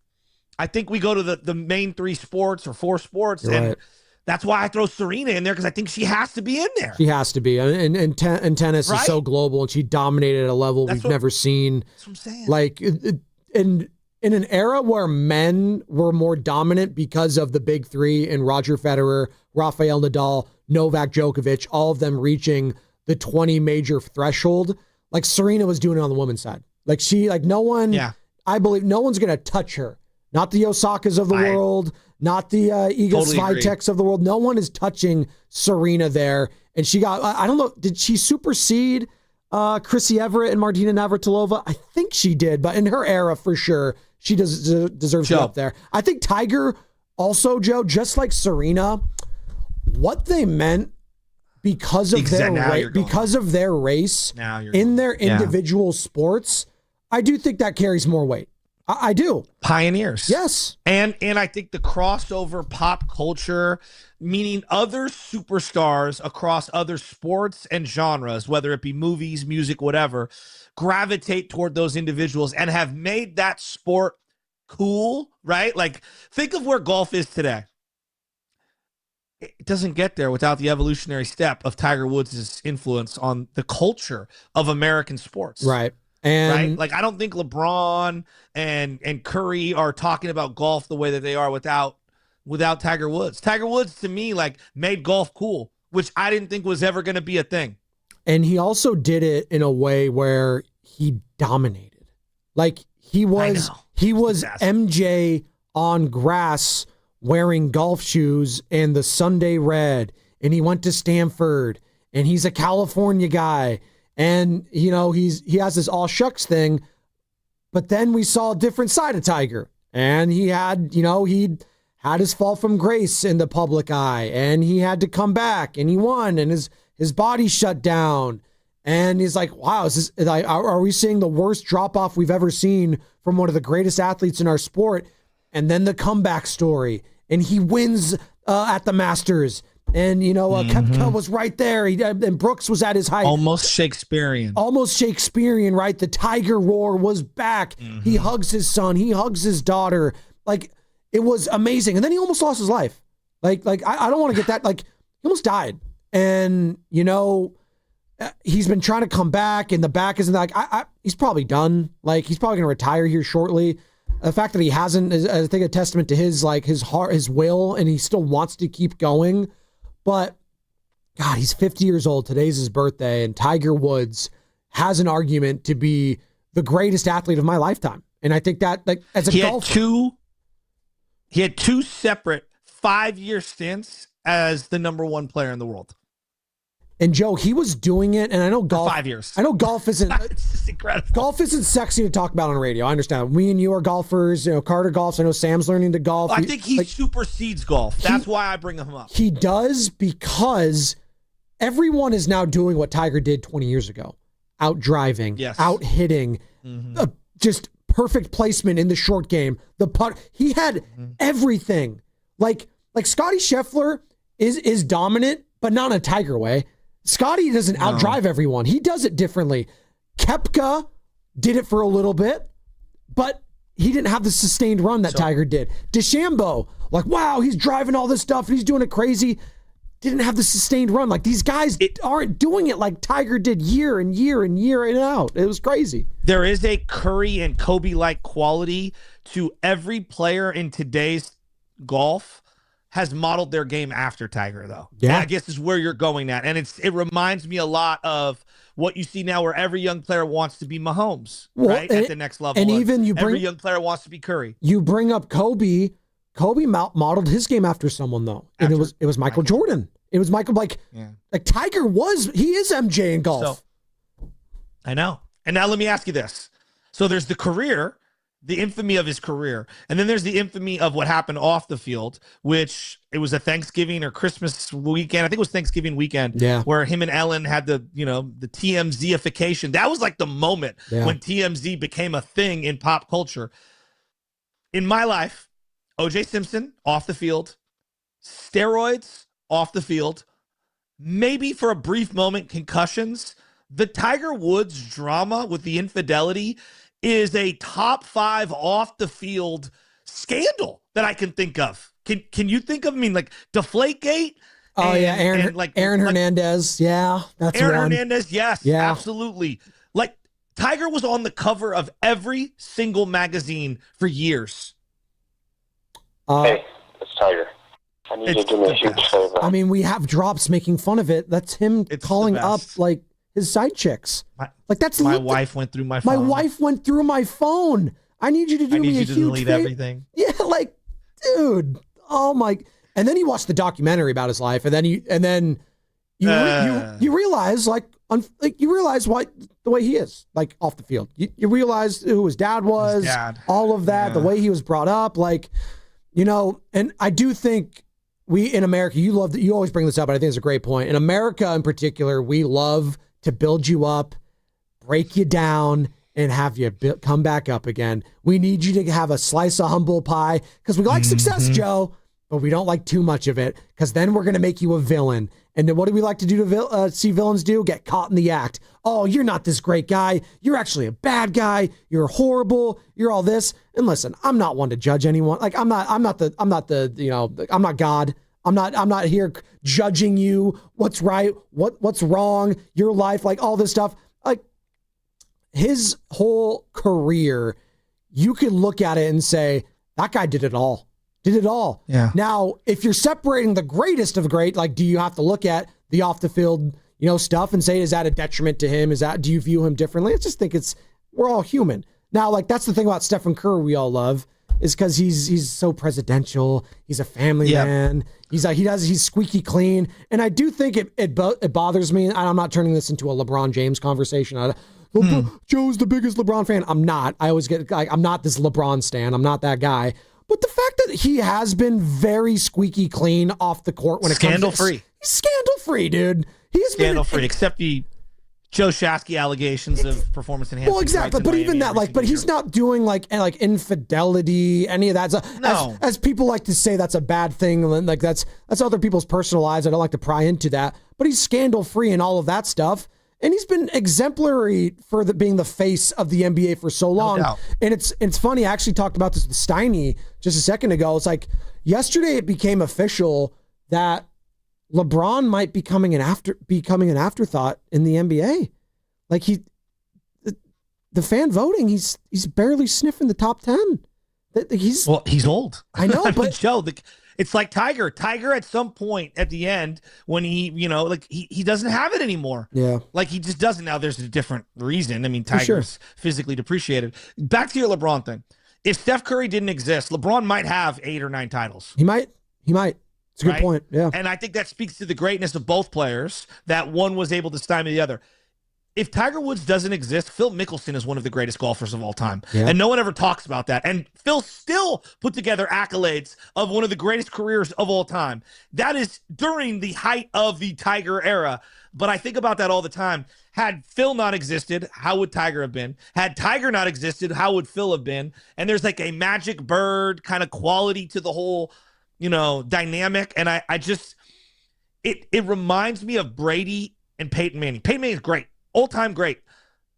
I think we go to the main 3 sports or 4 sports, and that's why I throw Serena in there, because I think she has to be in there. She has to be. And tennis is so global, and she dominated at a level we've never seen. That's what I'm saying. Like, in an era where men were more dominant because of the big 3 and Roger Federer, Rafael Nadal, Novak Djokovic, all of them reaching the 20 major threshold, like Serena was doing it on the women's side. Like no one, I believe no one's going to touch her. Not the Osakas of the world, not the Iga Swiateks of the world. No one is touching Serena there. And she got, I don't know, did she supersede Chrissy Everett and Martina Navratilova? I think she did, but in her era, for sure, she deserves to be up there. I think Tiger also, Joe, just like Serena, what they meant because of their race in their individual sports, I do think that carries more weight. I do. Pioneers. Yes. And I think the crossover pop culture, meaning other superstars across other sports and genres, whether it be movies, music, whatever, gravitate toward those individuals and have made that sport cool, right? Like, think of where golf is today. It doesn't get there without the evolutionary step of Tiger Woods' influence on the culture of American sports. Right. And right? Like, I don't think LeBron and Curry are talking about golf the way that they are without Tiger Woods. Tiger Woods, to me, like, made golf cool, which I didn't think was ever going to be a thing. And he also did it in a way where he dominated. Like, he was MJ on grass wearing golf shoes and the Sunday red, and he went to Stanford, and he's a California guy. And, you know, he has this all shucks thing, but then we saw a different side of Tiger. And he had his fall from grace in the public eye, and he had to come back, and he won, and his body shut down. And he's like, wow, are we seeing the worst drop-off we've ever seen from one of the greatest athletes in our sport? And then the comeback story, and he wins at the Masters. And, Koepka was right there. And Brooks was at his height. Almost Shakespearean, right? The Tiger roar was back. He hugs his son. He hugs his daughter. Like, it was amazing. And then he almost lost his life. Like I don't want to get that. Like, he almost died. And, he's been trying to come back, and the back isn't like, he's probably done. Like, he's probably going to retire here shortly. The fact that he hasn't is, I think, a testament to his heart, his will, and he still wants to keep going. But, God, he's 50 years old. Today's his birthday, and Tiger Woods has an argument to be the greatest athlete of my lifetime. And I think that, like, as a golfer, he had 2 separate 5-year stints as the number 1 player in the world. And Joe, he was doing it, and I know golf. For 5 years. I know golf isn't. It's just incredible. Golf isn't sexy to talk about on radio. I understand. We and you are golfers. Carter golfs. I know Sam's learning to golf. I think he supersedes golf. That's why I bring him up. He does, because everyone is now doing what Tiger did 20 years ago: out driving, out hitting, just perfect placement in the short game. The putt. He had everything. Like Scottie Scheffler is dominant, but not in a Tiger way. Scottie doesn't outdrive everyone. He does it differently. Koepka did it for a little bit, but he didn't have the sustained run that Tiger did. DeChambeau, like, wow, he's driving all this stuff and he's doing it crazy. Didn't have the sustained run. Like, these guys aren't doing it like Tiger did year and year and year in and out. It was crazy. There is a Curry and Kobe-like quality to every player in today's golf has modeled their game after Tiger, though. Yeah. I guess is where you're going at. And it reminds me a lot of what you see now, where every young player wants to be Mahomes, right? At the next level. And even every young player wants to be Curry. You bring up Kobe. Kobe modeled his game after someone, though. And it was Michael Jordan. It was Michael, like Tiger he is MJ in golf. So, I know. And now let me ask you this. So there's the career, the infamy of his career. And then there's the infamy of what happened off the field, which it was a Thanksgiving or Christmas weekend. I think it was Thanksgiving weekend where him and Ellen had the TMZ-ification. That was like the moment when TMZ became a thing in pop culture. In my life, O.J. Simpson off the field, steroids off the field, maybe for a brief moment, concussions. The Tiger Woods drama with the infidelity is a top 5 off the field scandal that I can think of. Can you think of? I mean, like Deflategate. Oh yeah, Aaron Hernandez. Yeah, that's Aaron one. Hernandez. Yes, absolutely. Like Tiger was on the cover of every single magazine for years. Hey, it's Tiger. I need you to do me a huge favor. I mean, we have drops making fun of it. That's him calling up like his side chicks. My wife went through my phone. My wife went through my phone. I need you to do me a huge favor. Delete everything. Yeah, like, dude. Oh my. And then you watch the documentary about his life, and then you realize you realize why the way he is, like off the field. You realize who his dad was, all of that, the way he was brought up, like, and I do think we in America, you always bring this up, and I think it's a great point. In America in particular, we love to build you up, break you down, and have you come back up again. We need you to have a slice of humble pie because we like success, Joe, but we don't like too much of it because then we're going to make you a villain. And then what do we like to do to see villains do? Get caught in the act. Oh, you're not this great guy. You're actually a bad guy. You're horrible. You're all this. And listen, I'm not one to judge anyone. Like I'm not God. I'm not here judging you, what's right, what's wrong, your life, like all this stuff. Like his whole career, you could look at it and say, that guy did it all. Yeah. Now, if you're separating the greatest of great, like, do you have to look at the off the field, stuff and say, is that a detriment to him? Do you view him differently? I just think we're all human. Now, like, that's the thing about Stephen Curry we all love is because he's so presidential. He's a family man. He's squeaky clean. And I do think it bothers me. I'm not turning this into a LeBron James conversation. Joe's the biggest LeBron fan. I'm not. I always get I'm not this LeBron stan. I'm not that guy. But the fact that he has been very squeaky clean off the court when it comes to scandal-free. He's scandal-free, dude. He's scandal-free, except the Joe Shasky allegations of perforance enhancing. Well, exactly, but even that, but he's not doing like infidelity, any of that. No. As people like to say, that's a bad thing. Like that's other people's personal lives. I don't like to pry into that. But he's scandal-free and all of that stuff. And he's been exemplary for being the face of the NBA for so long. No, and it's funny. I actually talked about this with Steiny just a second ago. It's like yesterday it became official that LeBron might be becoming an afterthought in the NBA. Like the fan voting, he's barely sniffing the top 10. He's old. I know, but Joe, it's like Tiger. Tiger at some point at the end when he doesn't have it anymore. Yeah. Like he just doesn't. Now there's a different reason. I mean, Tiger's physically depreciated. Back to your LeBron thing. If Steph Curry didn't exist, LeBron might have 8 or 9 titles. He might. It's a good point. Yeah. And I think that speaks to the greatness of both players, that one was able to stymie the other. If Tiger Woods doesn't exist, Phil Mickelson is one of the greatest golfers of all time. Yeah. And no one ever talks about that. And Phil still put together accolades of one of the greatest careers of all time. That is during the height of the Tiger era. But I think about that all the time. Had Phil not existed, how would Tiger have been? Had Tiger not existed, how would Phil have been? And there's like a magic bird kind of quality to the whole, dynamic. And I just, it reminds me of Brady and Peyton Manning. Peyton Manning is great. All-time great.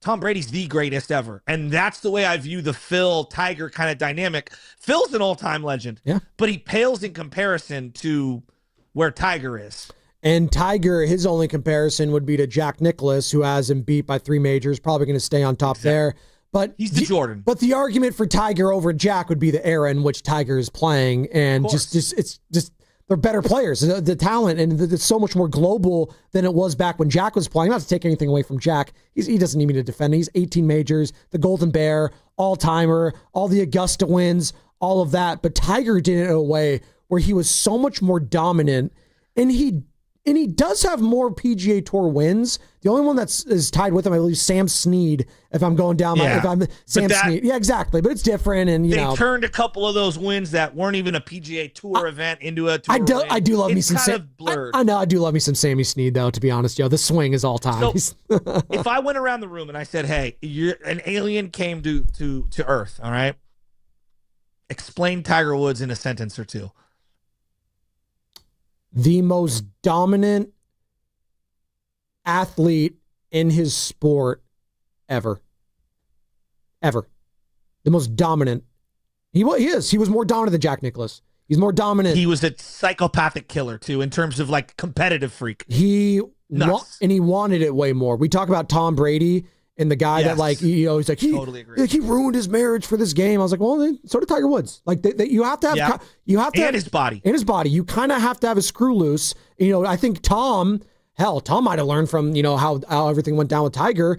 Tom Brady's the greatest ever. And that's the way I view the Phil-Tiger kind of dynamic. Phil's an all-time legend, but he pales in comparison to where Tiger is. And Tiger, his only comparison would be to Jack Nicklaus, who has him beat by 3 majors, probably going to stay on top there. But he's the Jordan. But the argument for Tiger over Jack would be the era in which Tiger is playing. And they're better players. The talent, and it's so much more global than it was back when Jack was playing. Not to take anything away from Jack. He doesn't need me to defend. He's 18 majors, the Golden Bear, all-timer, all the Augusta wins, all of that. But Tiger did it in a way where he was so much more dominant, and he and he does have more PGA Tour wins. The only one is tied with him, I believe, Sam Snead. If I'm going down, if I'm Sam Snead, yeah, exactly. But it's different, and they turned a couple of those wins that weren't even a PGA Tour event into a tour I do love me some. It's kind of blurred. I know I do love me some Sammy Snead though. To be honest, Joe, the swing is all time. So, if I went around the room and I said, "Hey, an alien came to Earth," all right, explain Tiger Woods in a sentence or two. The most dominant athlete in his sport ever. The most dominant. He is. He was more dominant than Jack Nicklaus. He's more dominant. He was a psychopathic killer too, in terms of like competitive freak. He wanted it way more. We talk about Tom Brady and the guy that he's like, totally agree. He ruined his marriage for this game. I was like, well, so did Tiger Woods. Like you have to have, and his body. You kind of have to have a screw loose. I think Tom might have learned from, how everything went down with Tiger.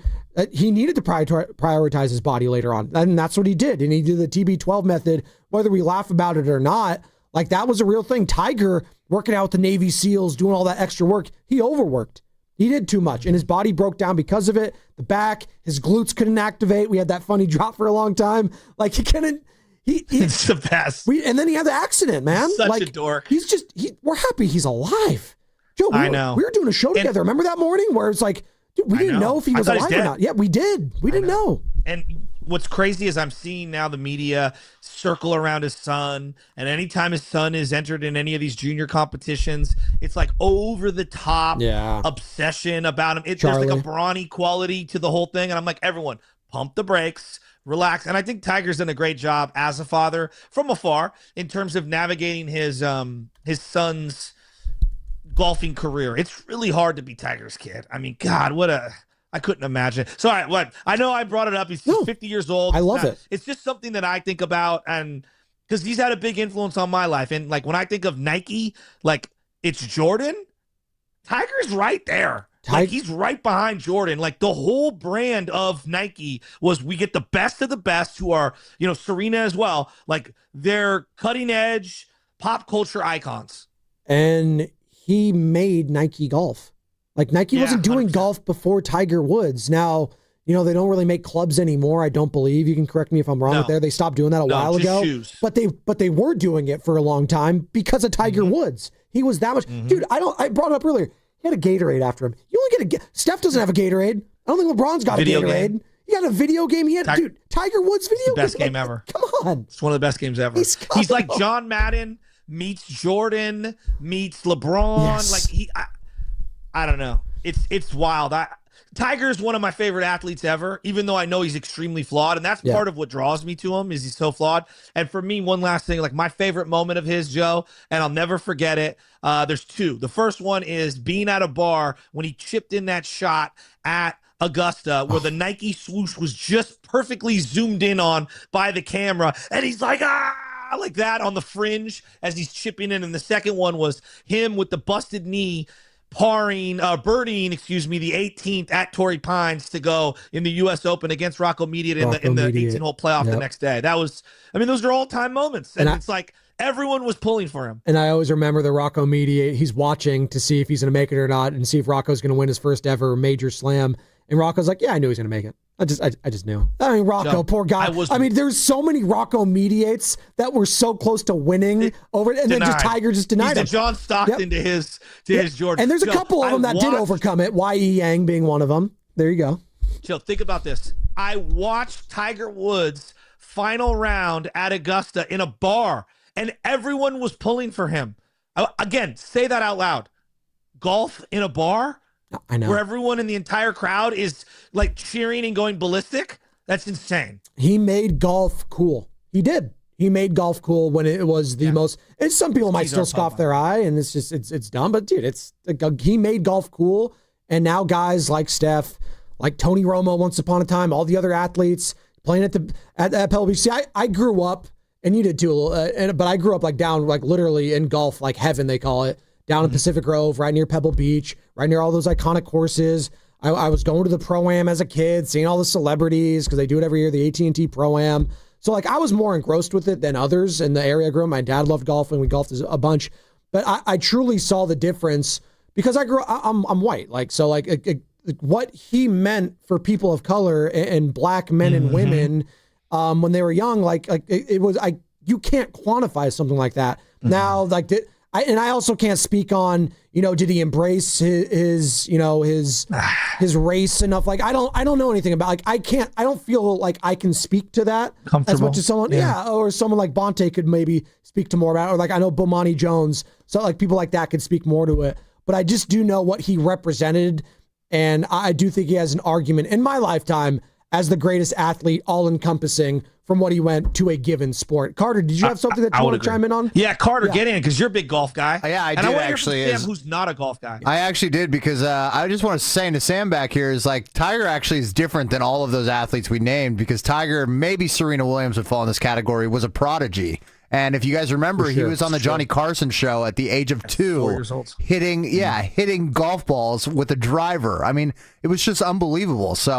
He needed to prioritize his body later on. And that's what he did. And he did the TB12 method, whether we laugh about it or not. Like that was a real thing. Tiger working out with the Navy SEALs, doing all that extra work. He overworked. He did too much, and his body broke down because of it. The back, his glutes couldn't activate. We had that funny drop for a long time. Like he couldn't. It's the best. And then he had the accident, man. Such a dork. We're happy he's alive. Joe, I know. We were doing a show together. Remember that morning where it's like, dude, we didn't know if he was alive or not. Yeah, we did. We didn't know. And what's crazy is I'm seeing now the media circle around his son, and anytime his son is entered in any of these junior competitions, it's like over the top obsession about him. There's like a brawny quality to the whole thing, and I'm like, everyone, pump the brakes, relax. And I think Tiger's done a great job as a father from afar in terms of navigating his son's golfing career. It's really hard to be Tiger's kid. I mean, God, I couldn't imagine. So, I know I brought it up. He's 50 years old. I love it. It's just something that I think about, and because he's had a big influence on my life. And like when I think of Nike, like it's Jordan. Tiger's right there. Like he's right behind Jordan. Like the whole brand of Nike was we get the best of the best who are, Serena as well. Like they're cutting edge pop culture icons. And he made Nike golf. Like Nike wasn't doing 100%. Golf before Tiger Woods. Now, they don't really make clubs anymore. I don't believe. You can correct me if I'm wrong with there. They stopped doing that a while ago. Shoes. But they were doing it for a long time because of Tiger Woods. He was that much. Dude, I brought it up earlier. He had a Gatorade after him. You only get Steph doesn't have a Gatorade. I don't think LeBron's got video a Gatorade. Game. He had a video game. He had Tiger Woods video game. Best game ever. Come on. It's one of the best games ever. He's like John Madden meets Jordan meets LeBron. Yes. Like I don't know. It's wild. Tiger's one of my favorite athletes ever, even though I know he's extremely flawed. And that's part of what draws me to him is he's so flawed. And for me, one last thing, like my favorite moment of his, Joe, and I'll never forget it. There's two. The first one is being at a bar when he chipped in that shot at Augusta where the Nike swoosh was just perfectly zoomed in on by the camera. And he's like, like that on the fringe as he's chipping in. And the second one was him with the busted knee birdieing, the 18th at Torrey Pines to go in the U.S. Open against Rocco Mediate in the 18-hole playoff the next day. That was, those are all-time moments. And it's like everyone was pulling for him. And I always remember the Rocco Mediate. He's watching to see if he's going to make it or not and see if Rocco's going to win his first ever major slam. And Rocco's like, yeah, I knew he was going to make it. I just knew. Rocco, poor guy. There's so many Rocco Mediates that were so close to winning over, and then Tiger just denied him. He's the John Stockton to his Jordan. And there's a couple of them that did overcome it. Y.E. Yang being one of them. There you go. Chill. Think about this. I watched Tiger Woods' final round at Augusta in a bar, and everyone was pulling for him. Again, say that out loud. Golf in a bar? I know. Where everyone in the entire crowd is like cheering and going ballistic. That's insane. He made golf cool. He did. He made golf cool when it was the most. And some people might still scoff their eye, and it's just it's dumb. But dude, he made golf cool, and now guys like Steph, like Tony Romo, once upon a time, all the other athletes playing at Pebble Beach. See, I grew up, and you did too, but I grew up like down like literally in golf, like heaven they call it. Down in Pacific Grove, right near Pebble Beach, right near all those iconic courses. I was going to the Pro-Am as a kid, seeing all the celebrities, because they do it every year, the AT&T Pro-Am. So like I was more engrossed with it than others in the area I grew up. My dad loved golf, and we golfed a bunch. But I truly saw the difference because I'm white. Like, so like what he meant for people of color and black men and women when they were young, it was, you can't quantify something like that. Now, like, I also can't speak on, did he embrace his race enough? Like, I don't know anything about, like, I don't feel like I can speak to that as much as someone, or someone like Bonte could maybe speak to more about it. Or like, I know Bomani Jones, so like people like that could speak more to it, but I just do know what he represented. And I do think he has an argument in my lifetime as the greatest athlete, all encompassing from what he went to a given sport. Carter, did you have something that you want to chime in on? Yeah, Carter, get in because you're a big golf guy. Yeah, I and did I want actually. To hear from Sam, who's not a golf guy. I actually did because I just want to say to Sam back here is like Tiger actually is different than all of those athletes we named because Tiger, maybe Serena Williams would fall in this category, was a prodigy. And if you guys remember, he was on the Johnny Carson show at the age of 2, 4 years old. hitting golf balls with a driver. I mean, it was just unbelievable. So,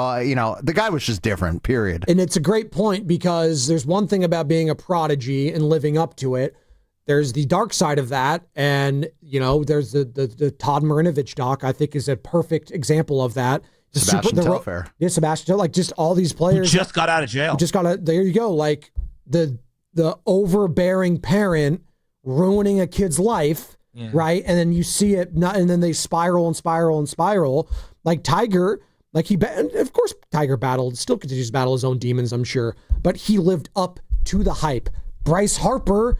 the guy was just different, period. And it's a great point because there's one thing about being a prodigy and living up to it. There's the dark side of that. And, there's the Todd Marinovich doc, I think, is a perfect example of that. Sebastian Telfair. Yeah, Sebastian, like just all these players. Who just got out of jail. There you go. Like the overbearing parent ruining a kid's life, right? And then you see it, and then they spiral and spiral and spiral. Like Tiger, and of course Tiger still continues to battle his own demons, I'm sure, but he lived up to the hype. Bryce Harper,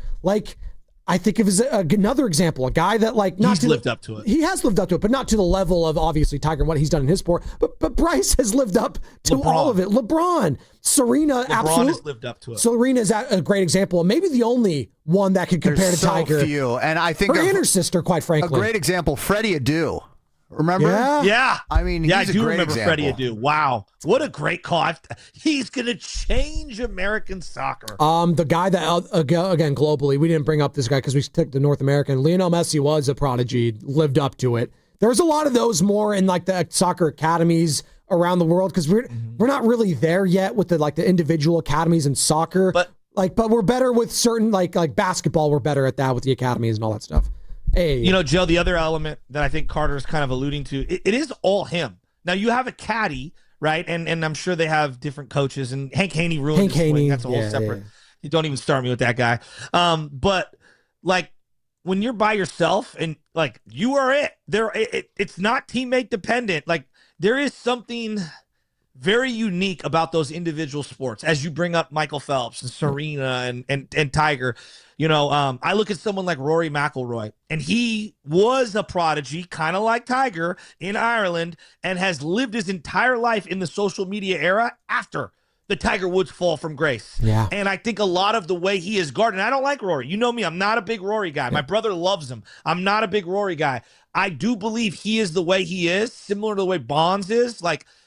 I think of as another example, a guy that he's lived up to it. He has lived up to it, but not to the level of obviously Tiger and what he's done in his sport. But Bryce has lived up to all of it. LeBron, Serena, absolutely has lived up to it. Serena is a great example, and maybe the only one that could compare to Tiger. Few, and I think her and her sister, quite frankly, a great example, Freddie Adu. Remember? Yeah. I mean, he's I do a great remember example. Freddie Adu. Wow. What a great call. He's going to change American soccer. The guy that, again, globally, we didn't bring up this guy because we took the North American. Lionel Messi was a prodigy, lived up to it. There's a lot of those more in the soccer academies around the world because we're not really there yet with the individual academies in soccer. But we're better with certain like basketball. We're better at that with the academies and all that stuff. Hey, Joe, the other element that I think Carter is kind of alluding to, it is all him. Now you have a caddy, right? And I'm sure they have different coaches. And Hank Haney ruined his swing. That's a whole separate. Yeah. You don't even start me with that guy. But when you're by yourself and you are it. It's not teammate dependent. There is something very unique about those individual sports. As you bring up Michael Phelps and Serena and Tiger. I look at someone like Rory McIlroy, and he was a prodigy, kind of like Tiger, in Ireland, and has lived his entire life in the social media era after the Tiger Woods fall from grace. Yeah. And I think a lot of the way he is guarded, and I don't like Rory. You know me, I'm not a big Rory guy. My brother loves him. I'm not a big Rory guy. I do believe he is the way he is, similar to the way Bonds is,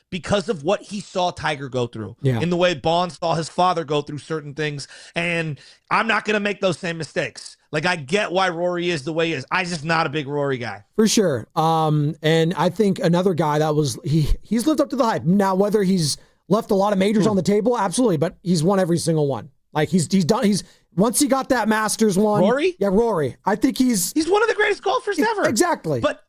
because of what he saw Tiger go through, in the way Bonds saw his father go through certain things. And I'm not going to make those same mistakes. I get why Rory is the way he is. I'm just not a big Rory guy. For sure. And I think another guy that was, he's lived up to the hype. Now, whether he's left a lot of majors on the table, absolutely, but he's won every single one. He's done, once he got that Masters one. Rory? Yeah, Rory. I think he's one of the greatest golfers ever. Exactly. But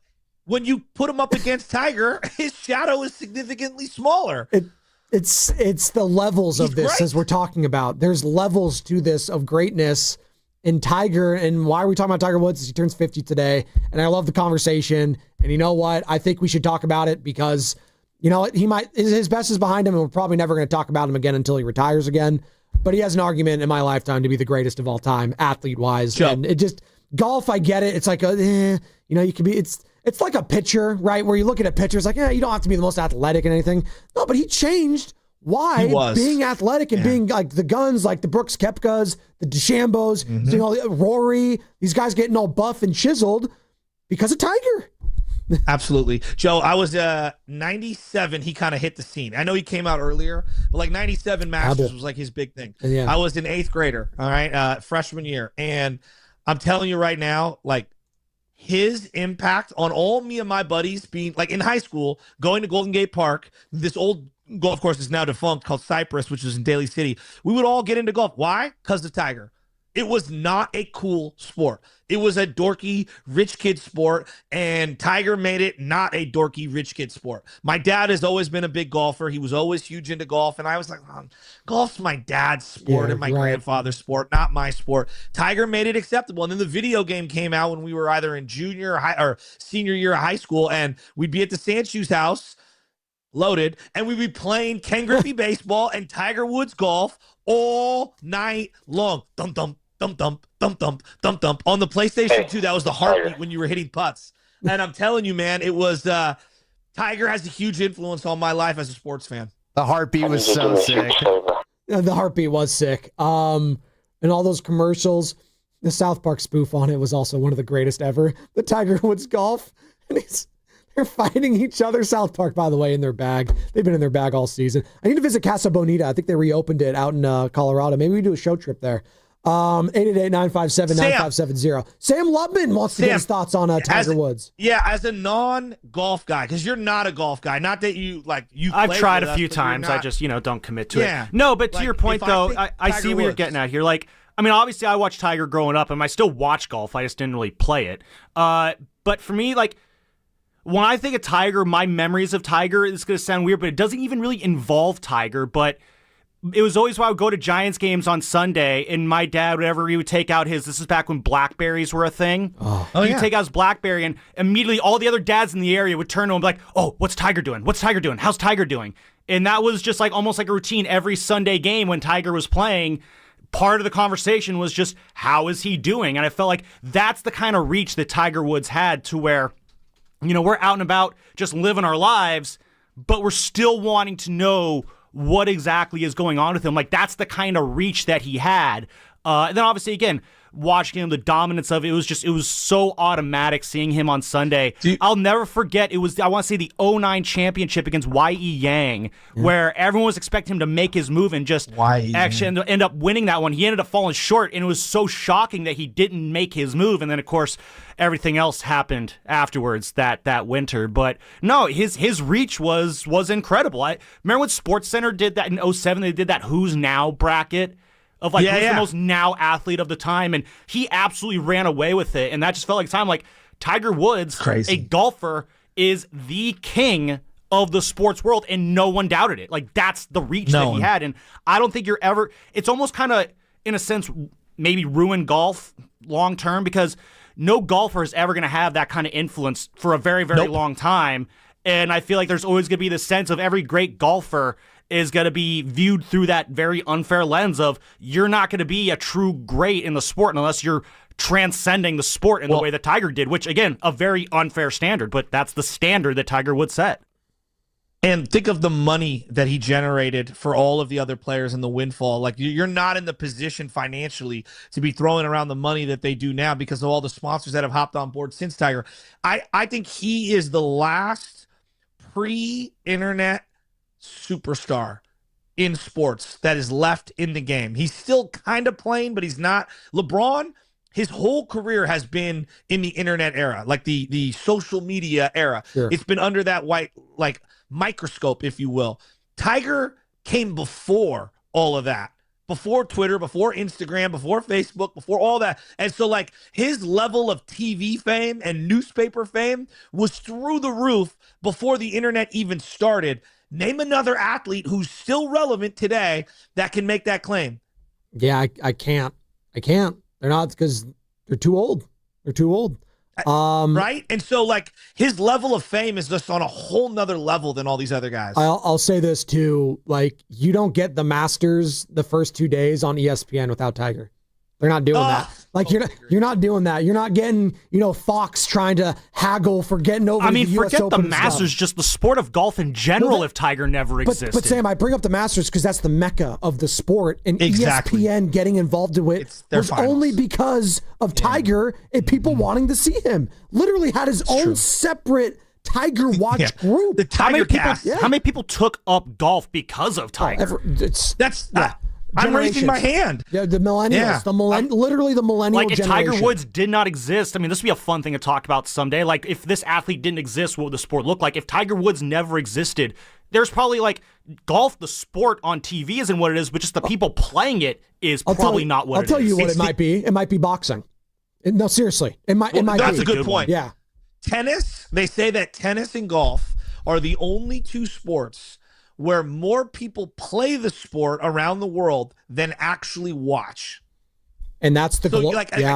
when you put him up against Tiger, his shadow is significantly smaller. It's the levels of this, as we're talking about. There's levels to this of greatness in Tiger. And why are we talking about Tiger Woods? He turns 50 today. And I love the conversation. And you know what? I think we should talk about it because, his best is behind him, and we're probably never going to talk about him again until he retires again. But he has an argument in my lifetime to be the greatest of all time, athlete-wise. And it just, golf, I get it. It's you can be, it's like a pitcher, right? Where you look at a pitcher, it's you don't have to be the most athletic and anything. No, but he changed why being athletic and being the guns, the Brooks Koepkas, the DeChambos, Rory, these guys getting all buff and chiseled because of Tiger. Absolutely. Joe, I was 97. He kind of hit the scene. I know he came out earlier, but 97 Masters was his big thing. Yeah. I was an 8th grader, all right, freshman year. And I'm telling you right now, his impact on all me and my buddies being in high school, going to Golden Gate Park, this old golf course is now defunct called Cypress, which is in Daly City. We would all get into golf. Why? Because of Tiger. It was not a cool sport. It was a dorky rich kid sport, and Tiger made it not a dorky rich kid sport. My dad has always been a big golfer. He was always huge into golf, and I was like, golf's my dad's sport and my grandfather's sport, not my sport. Tiger made it acceptable, and then the video game came out when we were either in junior or senior year of high school, and we'd be at the Sandshoe's house, loaded, and we'd be playing Ken Griffey baseball and Tiger Woods golf all night long. Thump, thump, thump, thump, thump, thump, thump, thump. On the PlayStation 2, that was the heartbeat when you were hitting putts. And I'm telling you, man, it was Tiger has a huge influence on my life as a sports fan. The heartbeat was so sick. Yeah, the heartbeat was sick. And all those commercials, the South Park spoof on it was also one of the greatest ever. The Tiger Woods golf, and they're fighting each other. South Park, by the way, in their bag. They've been in their bag all season. I need to visit Casa Bonita. I think they reopened it out in Colorado. Maybe we do a show trip there. 888-957-9570. Sam Lubman wants to get his thoughts on Tiger Woods. Yeah, as a non-golf guy, because you're not a golf guy. Not that you I've tried a few times. I just don't commit to it. No, but to your point though, I see what you're getting at here. Like, I mean, obviously I watched Tiger growing up, and I still watch golf. I just didn't really play it. But for me, like, when I think of Tiger, my memories of Tiger, it's going to sound weird, but it doesn't even really involve Tiger. But it was always when I would go to Giants games on Sunday, and my dad, whatever, he would take out this is back when Blackberries were a thing. He'd take out his Blackberry, and immediately all the other dads in the area would turn to him and be like, oh, what's Tiger doing? What's Tiger doing? How's Tiger doing? And that was just like almost like a routine every Sunday game when Tiger was playing. Part of the conversation was just, how is he doing? And I felt like that's the kind of reach that Tiger Woods had, to where, we're out and about just living our lives, but we're still wanting to know what exactly is going on with him. Like, that's the kind of reach that he had. And then obviously, again, watching him, the dominance of it, it was so automatic seeing him on Sunday. I'll never forget, I want to say the 2009 championship against Y.E. Yang, where everyone was expecting him to make his move and just actually end up winning that one. He ended up falling short, and it was so shocking that he didn't make his move. And then, of course, everything else happened afterwards that winter. But no, his reach was incredible. I remember when SportsCenter did that in 2007, they did that Who's Now bracket of who's the most now athlete of the time, and he absolutely ran away with it. And that just felt like time. Like, Tiger Woods, a golfer, is the king of the sports world, and no one doubted it. Like, that's the reach that he had. And I don't think it's almost kind of, in a sense, maybe ruin golf long term, because no golfer is ever going to have that kind of influence for a very, very long time. And I feel like there's always going to be this sense of every great golfer is going to be viewed through that very unfair lens of, you're not going to be a true great in the sport unless you're transcending the sport in the way that Tiger did, which, again, a very unfair standard, but that's the standard that Tiger Woods set. And think of the money that he generated for all of the other players in the windfall. Like, you're not in the position financially to be throwing around the money that they do now because of all the sponsors that have hopped on board since Tiger. I think he is the last pre-internet superstar in sports that is left in the game. He's still kind of playing, but he's not. LeBron, his whole career has been in the internet era, like the social media era. Sure. It's been under that white, like, microscope, if you will. Tiger came before all of that, before Twitter, before Instagram, before Facebook, before all that. And so, like, his level of TV fame and newspaper fame was through the roof before the internet even started. Name another athlete who's still relevant today that can make that claim. Yeah, I can't. They're not, because they're too old. Right? And so, like, his level of fame is just on a whole nother level than all these other guys. I'll say this too. Like, you don't get the Masters the first 2 days on ESPN without Tiger. They're not doing that. Like, you're not doing that. You're not getting, Fox trying to haggle for getting over. I mean, the US forget Open the Masters, just the sport of golf in general. If Tiger never existed, but Sam, I bring up the Masters because that's the mecca of the sport, and ESPN getting involved in it was only because of Tiger and people wanting to see him. Literally had his own separate Tiger Watch group. The Tiger How many people took up golf because of Tiger? I'm raising my hand. Yeah, the millennials, literally the millennial generation. Like, if Tiger Woods did not exist, I mean, this would be a fun thing to talk about someday. Like, if this athlete didn't exist, what would the sport look like? If Tiger Woods never existed, there's probably like golf, the sport on TV isn't what it is, but just the people playing it is probably not what it is. I'll tell you what it might be. It might be boxing. No, seriously. It might be. That's a good point. Yeah. Tennis, they say that tennis and golf are the only two sports where more people play the sport around the world than actually watch. And that's the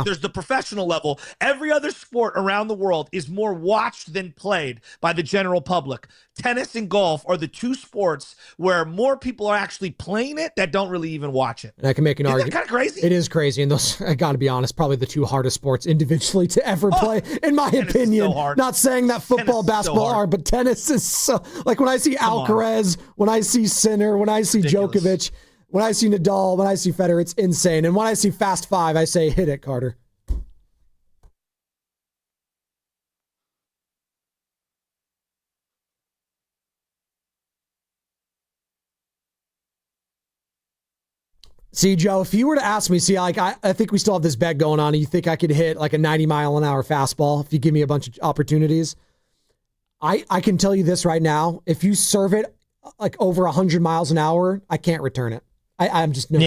there's the professional level. Every other sport around the world is more watched than played by the general public. Tennis and golf are the two sports where more people are actually playing it that don't really even watch it. And I can make an argument. Isn't that kind of crazy? It is crazy. And those, I got to be honest, probably the two hardest sports individually to ever play, in my opinion. So not saying that football, basketball are, but tennis is so, like when I see Alcaraz, when I see Sinner, when I see Djokovic, when I see Nadal, when I see Federer, it's insane. And when I see Fast Five, I say, hit it, Carter. See, Joe, if you were to ask me, I think we still have this bet going on, and you think I could hit like a 90-mile-an-hour fastball if you give me a bunch of opportunities. I can tell you this right now. If you serve it like over 100 miles an hour, I can't return it. I'm just none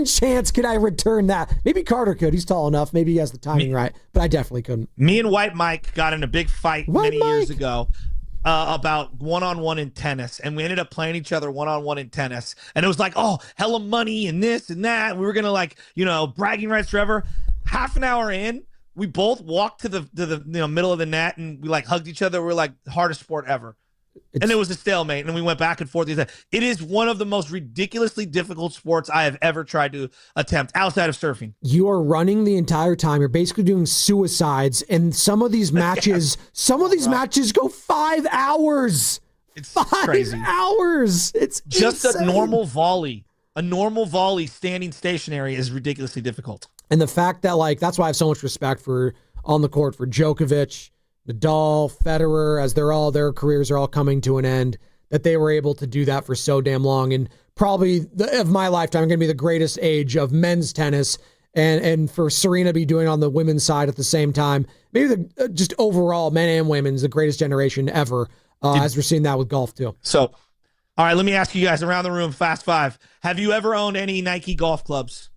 chance could I return that. Maybe Carter could. He's tall enough. Maybe he has the timing right, but I definitely couldn't. Me and White Mike got in a big fight many years ago about one-on-one in tennis, and we ended up playing each other one-on-one in tennis. And it was like, oh, hella money and this and that. We were gonna bragging rights forever. Half an hour in, we both walked to the middle of the net, and we like hugged each other. We were like, hardest sport ever. And it was a stalemate, and we went back and forth. It is one of the most ridiculously difficult sports I have ever tried to attempt outside of surfing. You are running the entire time. You're basically doing suicides, and some of these matches, matches go 5 hours. It's 5 crazy. hours. It's just insane. a normal volley. A normal volley standing stationary is ridiculously difficult. And the fact that that's why I have so much respect for on the court for Djokovic, Nadal, Federer, as their careers are all coming to an end, that they were able to do that for so damn long. And probably of my lifetime, going to be the greatest age of men's tennis. And for Serena to be doing on the women's side at the same time, maybe just overall men and women's the greatest generation ever, as we're seeing that with golf too. So, all right, let me ask you guys around the room, fast five. Have you ever owned any Nike golf clubs?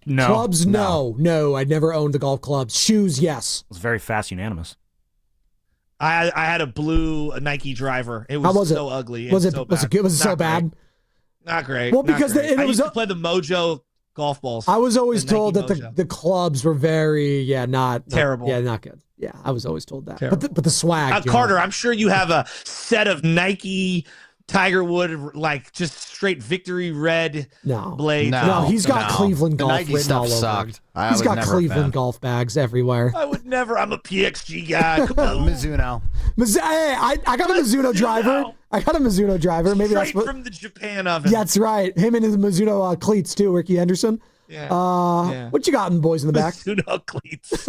No. Clubs, no. I'd never owned the golf clubs. Shoes, yes. It was very fast unanimous. I had a blue Nike driver. It was so ugly. Was it so was it good? Was it so bad? Not great. Well, because I used to play the Mojo golf balls. I was always told that Mojo. the clubs were very not terrible. Not good. Yeah, I was always told that. But the swag, Carter, I'm sure you have a set of Nike Tiger Wood, just straight victory red blades. No, he's got Cleveland golf Nike written all stuff over. sucked. He's got Cleveland golf bags everywhere. I would never. I'm a PXG guy. Come on. Mizuno. Hey, I got a Mizuno driver. Maybe straight that's from the Japan oven. Yeah, that's right. Him and his Mizuno cleats too, Ricky Henderson. Yeah. What you got in the boys in the back? Mizuno cleats.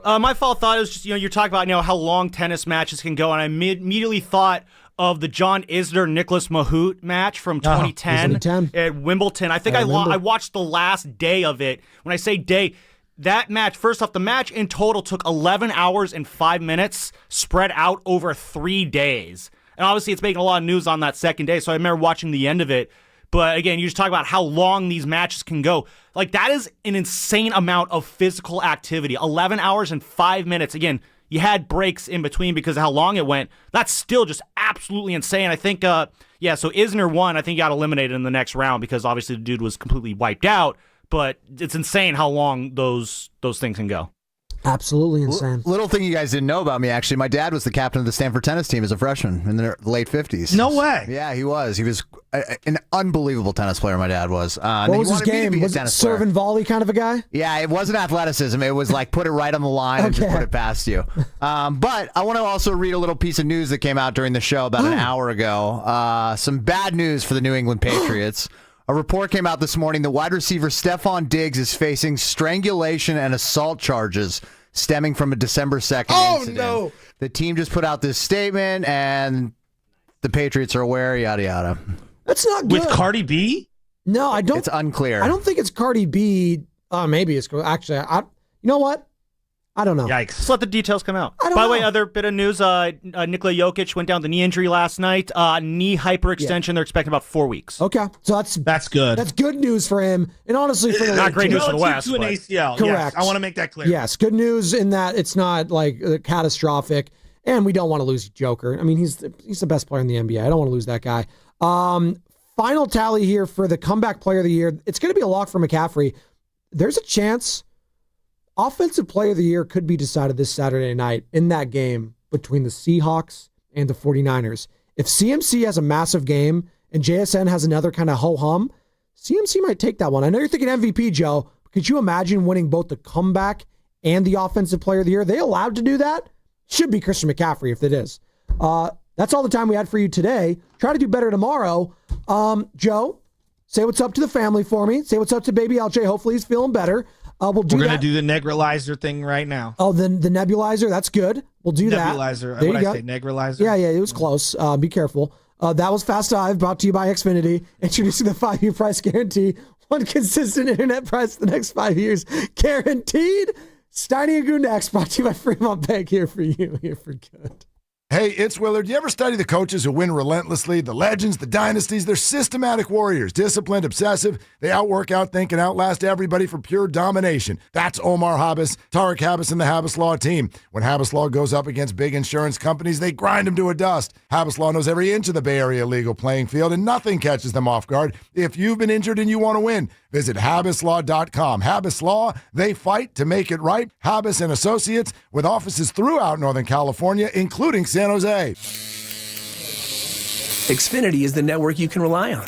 My thought was just, you're talking about, how long tennis matches can go, and I immediately thought of the John Isner-Nicholas Mahut match from 2010 at Wimbledon. I think I watched the last day of it. When I say day, that match, first off, the match in total took 11 hours and 5 minutes, spread out over 3 days. And obviously it's making a lot of news on that second day, so I remember watching the end of it. But again, you just talk about how long these matches can go. That is an insane amount of physical activity. 11 hours and 5 minutes. Again, you had breaks in between because of how long it went. That's still just absolutely insane. I think, so Isner won. I think he got eliminated in the next round because obviously the dude was completely wiped out. But it's insane how long those things can go. Absolutely insane. Little thing you guys didn't know about me, actually. My dad was the captain of the Stanford tennis team as a freshman in the late 50s. No way. Yeah, he was. He was an unbelievable tennis player, my dad was. What was his game? Was it serve and volley kind of a guy? Yeah, it wasn't athleticism. It was put it right on the line and just put it past you. But I want to also read a little piece of news that came out during the show about an hour ago. Some bad news for the New England Patriots. A report came out this morning that wide receiver Stephon Diggs is facing strangulation and assault charges stemming from a December 2nd incident. No. The team just put out this statement, and the Patriots are aware, yada, yada. That's not good. With Cardi B? No, I don't. It's unclear. I don't think it's Cardi B. Maybe it's actually. You know what? I don't know. Yikes. Just let the details come out. By the way, other bit of news, Nikola Jokic went down with a knee injury last night. Knee hyperextension. They're expecting about 4 weeks. Okay. So that's good. That's good news for him. And honestly, for the not great news for the West. To an ACL. Correct. Yes, I want to make that clear. Yes. Good news in that it's not like catastrophic. And we don't want to lose Joker. I mean, he's the best player in the NBA. I don't want to lose that guy. Final tally here for the comeback player of the year. It's going to be a lock for McCaffrey. There's a chance offensive player of the year could be decided this Saturday night in that game between the Seahawks and the 49ers. If CMC has a massive game and JSN has another kind of ho-hum, CMC might take that one. I know you're thinking MVP, Joe. Could you imagine winning both the comeback and the offensive player of the year? Are they allowed to do that? Should be Christian McCaffrey if it is. That's all the time we had for you today. Try to do better tomorrow. Joe, say what's up to the family for me. Say what's up to baby LJ. Hopefully he's feeling better. We're going to do the nebulizer thing right now. Oh, the nebulizer. That's good. We'll do nebulizer. That. What did I say? Nebulizer? Yeah, it was close. Be careful. That was Fast Dive, brought to you by Xfinity, introducing the 5-year price guarantee. One consistent internet price the next 5 years. Guaranteed. Steiny and Goo next, brought to you by Fremont Bank. Here for you. Here for good. Hey, it's Willard. You ever study the coaches who win relentlessly? The legends, the dynasties, they're systematic warriors, disciplined, obsessive. They outwork, outthink, and outlast everybody for pure domination. That's Omar Habas, Tarek Habas, and the Habas Law team. When Habas Law goes up against big insurance companies, they grind them to a dust. Habas Law knows every inch of the Bay Area legal playing field, and nothing catches them off guard. If you've been injured and you want to win, visit habaslaw.com. Habas Law, they fight to make it right. Habas and Associates, with offices throughout Northern California, including San Jose. Xfinity is the network you can rely on.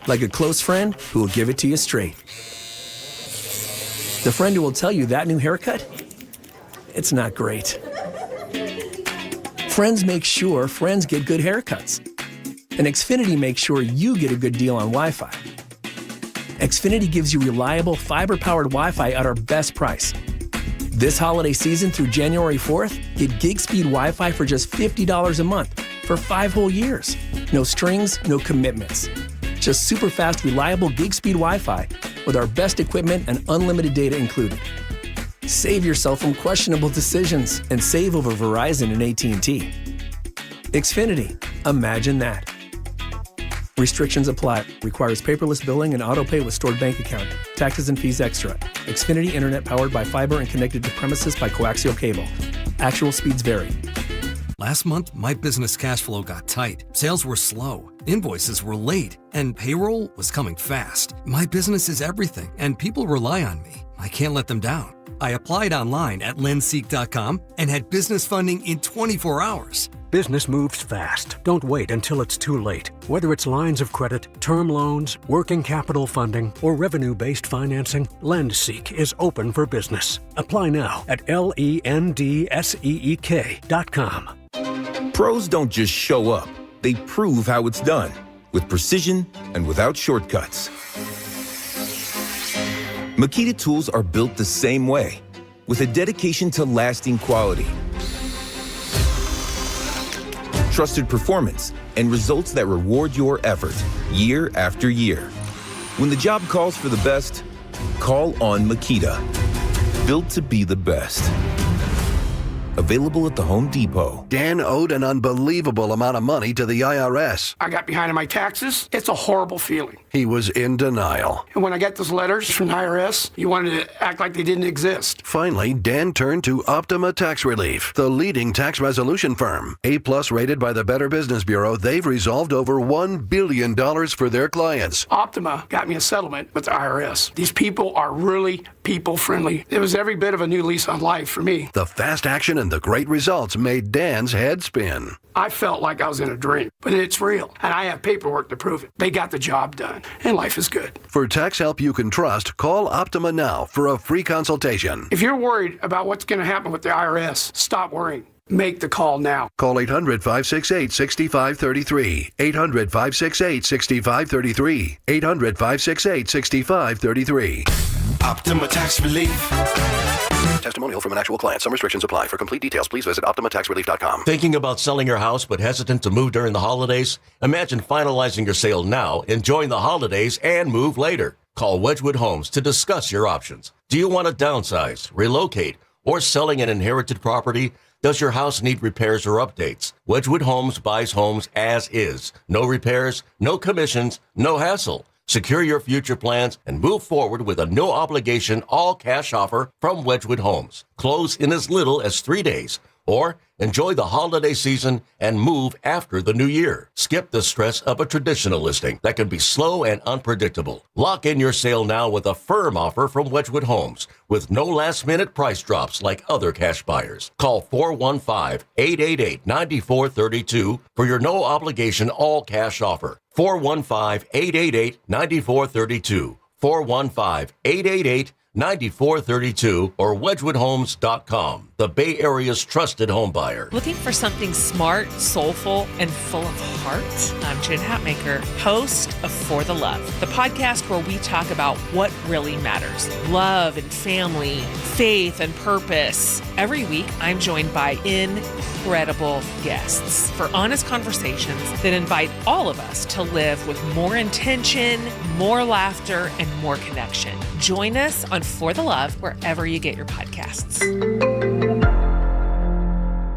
Like a close friend who will give it to you straight. The friend who will tell you that new haircut, it's not great. Friends make sure friends get good haircuts. And Xfinity makes sure you get a good deal on Wi-Fi. Xfinity gives you reliable fiber-powered Wi-Fi at our best price. This holiday season through January 4th, get gig speed Wi-Fi for just $50 a month for 5 whole years. No strings, no commitments. Just super fast, reliable gig speed Wi-Fi with our best equipment and unlimited data included. Save yourself from questionable decisions and save over Verizon and AT&T. Xfinity. Imagine that. Restrictions apply. Requires paperless billing and auto pay with stored bank account. Taxes and fees extra. Xfinity Internet powered by fiber and connected to premises by coaxial cable. Actual speeds vary. Last month, my business cash flow got tight. Sales were slow. Invoices were late. And payroll was coming fast. My business is everything, and people rely on me. I can't let them down. I applied online at lendseek.com and had business funding in 24 hours. Business moves fast. Don't wait until it's too late. Whether it's lines of credit, term loans, working capital funding, or revenue-based financing, LendSeek is open for business. Apply now at lendseek.com. Pros don't just show up. They prove how it's done. With precision and without shortcuts. Makita tools are built the same way, with a dedication to lasting quality, trusted performance, and results that reward your effort year after year. When the job calls for the best, call on Makita. Built to be the best. Available at the Home Depot. Dan owed an unbelievable amount of money to the IRS. I got behind on my taxes. It's a horrible feeling. He was in denial. And when I got those letters from the IRS, you wanted to act like they didn't exist. Finally, Dan turned to Optima Tax Relief, the leading tax resolution firm. A+ rated by the Better Business Bureau, they've resolved over $1 billion for their clients. Optima got me a settlement with the IRS. These people are really people-friendly. It was every bit of a new lease on life for me. The fast action and the great results made Dan's head spin. I felt like I was in a dream, but it's real, and I have paperwork to prove it. They got the job done, and life is good. For tax help you can trust, call Optima now for a free consultation. If you're worried about what's going to happen with the IRS, stop worrying. Make the call now. Call 800-568-6533. 800-568-6533. 800-568-6533. Optima Tax Relief. Testimonial from an actual client. Some restrictions apply. For complete details, please visit OptimaTaxRelief.com. Thinking about selling your house but hesitant to move during the holidays? Imagine finalizing your sale now, enjoying the holidays, and move later. Call Wedgwood Homes to discuss your options. Do you want to downsize, relocate, or selling an inherited property? Does your house need repairs or updates? Wedgwood Homes buys homes as is. No repairs, no commissions, no hassle. Secure your future plans and move forward with a no-obligation, all-cash offer from Wedgwood Homes. Close in as little as 3 days. Or enjoy the holiday season and move after the new year. Skip the stress of a traditional listing that can be slow and unpredictable. Lock in your sale now with a firm offer from Wedgwood Homes with no last-minute price drops like other cash buyers. Call 415-888-9432 for your no-obligation all-cash offer. 415-888-9432. 415-888-9432 or wedgwoodhomes.com, the Bay Area's trusted home buyer. Looking for something smart, soulful, and full of heart? I'm Jen Hatmaker, host of For the Love, the podcast where we talk about what really matters. Love and family, faith and purpose. Every week, I'm joined by incredible guests for honest conversations that invite all of us to live with more intention, more laughter, and more connection. Join us on For the Love wherever you get your podcasts.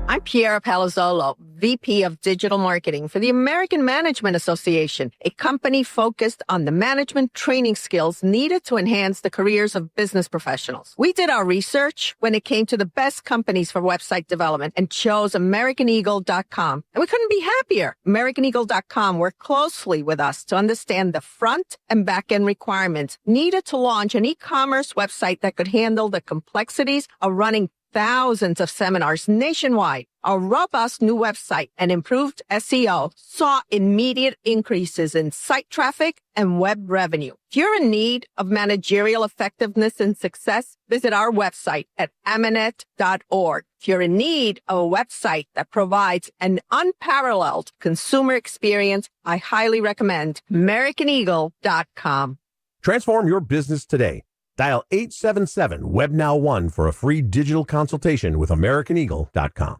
I'm Piera Palazzolo, VP of Digital Marketing for the American Management Association, a company focused on the management training skills needed to enhance the careers of business professionals. We did our research when it came to the best companies for website development and chose AmericanEagle.com. And we couldn't be happier. AmericanEagle.com worked closely with us to understand the front and back end requirements needed to launch an e-commerce website that could handle the complexities of running thousands of seminars nationwide. Our robust new website and improved SEO saw immediate increases in site traffic and web revenue. If you're in need of managerial effectiveness and success, visit our website at amanet.org. If you're in need of a website that provides an unparalleled consumer experience, I highly recommend AmericanEagle.com. Transform your business today. Dial 877-WebNow1 for a free digital consultation with AmericanEagle.com.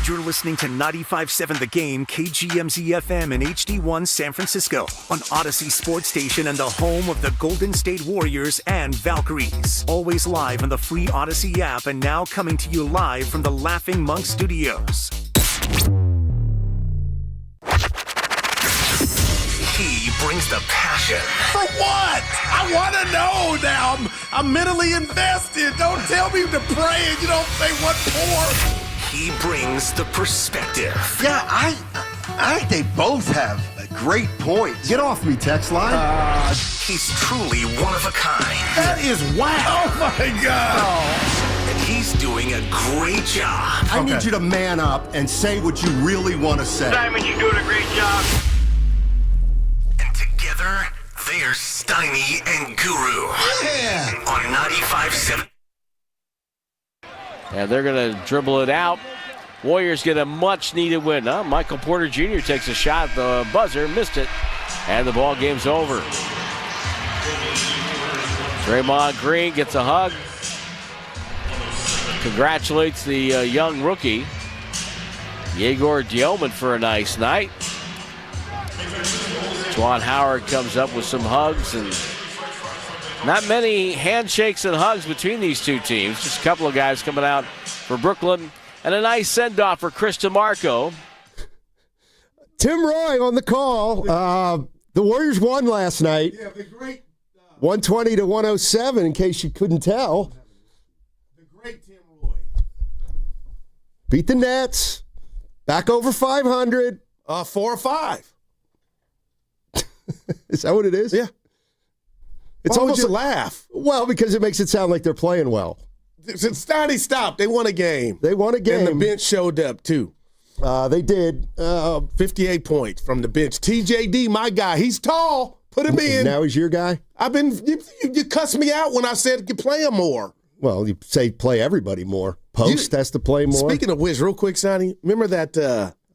You're listening to 95.7 The Game, KGMZ-FM and HD1 San Francisco on Odyssey Sports Station and the home of the Golden State Warriors and Valkyries. Always live on the free Odyssey app and now coming to you live from the Laughing Monk Studios. He brings the passion. For what? I want to know now. I'm mentally invested. Don't tell me to pray and you don't say what for. He brings the perspective. Yeah, I think they both have great points. Get off me, text line. He's truly one of a kind. That is wow. Oh, my God. Oh. And he's doing a great job. I need you to man up and say what you really want to say. Simon, you're doing a great job. And together, they are Steiny and Guru. Yeah. On 95.7. And they're going to dribble it out. Warriors get a much-needed win. Michael Porter Jr. takes a shot at the buzzer, missed it, and the ball game's over. Draymond Green gets a hug. Congratulates the young rookie, Yegor Dioman, for a nice night. Juwan Howard comes up with some hugs, and not many handshakes and hugs between these two teams. Just a couple of guys coming out for Brooklyn. And a nice send-off for Chris DeMarco. Tim Roy on the call. The Warriors won last night. Yeah, the great. 120-107, in case you couldn't tell. The great Tim Roy. Beat the Nets. Back over 500. 4 or 5. Is that what it is? Yeah. It's Why almost would you laugh? Well, because it makes it sound like they're playing well. Steiny stopped. They won a game. They won a game. And the bench showed up, too. They did. 58 points from the bench. TJD, my guy. He's tall. Put him in. Now he's your guy? You cussed me out when I said you play him more. Well, you say play everybody more. Post has to play more. Speaking of which, real quick, Sonny, remember that?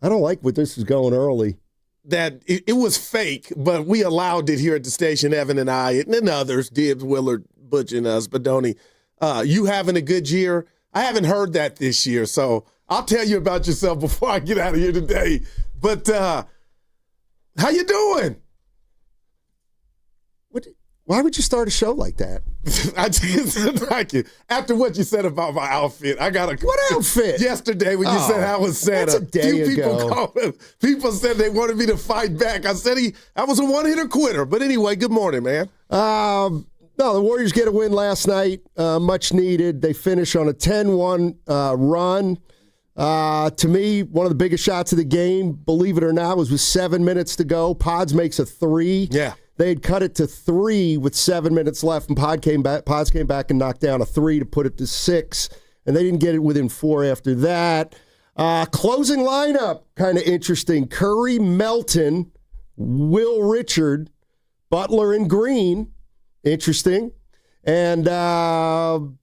I don't like what this is going early. That it was fake, but we allowed it here at the station, Evan and I, and others, Dibbs, Willard, Butch, and Spadoni. You having a good year? I haven't heard that this year, so I'll tell you about yourself before I get out of here today. But how you doing? Why would you start a show like that? I just like it. After what you said about my outfit, I got a what outfit? Yesterday when you said how was Santa. That's a day ago. People said they wanted me to fight back. I said I was a one-hitter quitter. But anyway, good morning, man. No, the Warriors get a win last night, much needed. They finish on a 10-1 run. To me, one of the biggest shots of the game, believe it or not, was with 7 minutes to go. Pods makes a 3. Yeah. They had cut it to 3 with 7 minutes left, and Pods came back and knocked down a 3 to put it to 6, and they didn't get it within 4 after that. Closing lineup, kind of interesting. Curry, Melton, Will Richard, Butler, and Green. Interesting. And Draymond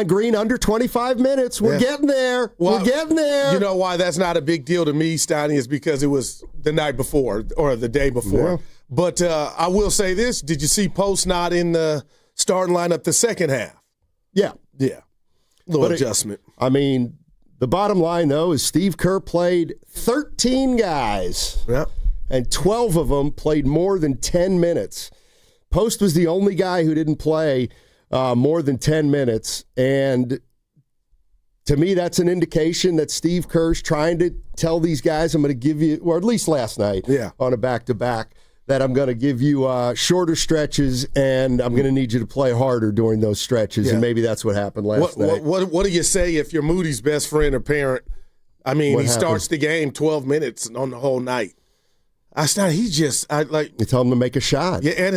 Green under 25 minutes. We're getting there. We're getting there. You know why that's not a big deal to me, Steiny, is because it was the night before or the day before. Yeah. But I will say this. Did you see Post not in the starting lineup the second half? Yeah. Yeah. Little adjustment. The bottom line, though, is Steve Kerr played 13 guys. Yeah. And 12 of them played more than 10 minutes. Post was the only guy who didn't play more than 10 minutes. And to me, that's an indication that Steve Kerr's trying to tell these guys, I'm going to give you, or at least last night on a back-to-back, that I'm going to give you shorter stretches and I'm going to need you to play harder during those stretches. And maybe that's what happened last night. What do you say if you're Moody's best friend or parent? He starts the game 12 minutes on the whole night. You tell him to make a shot. Yeah, and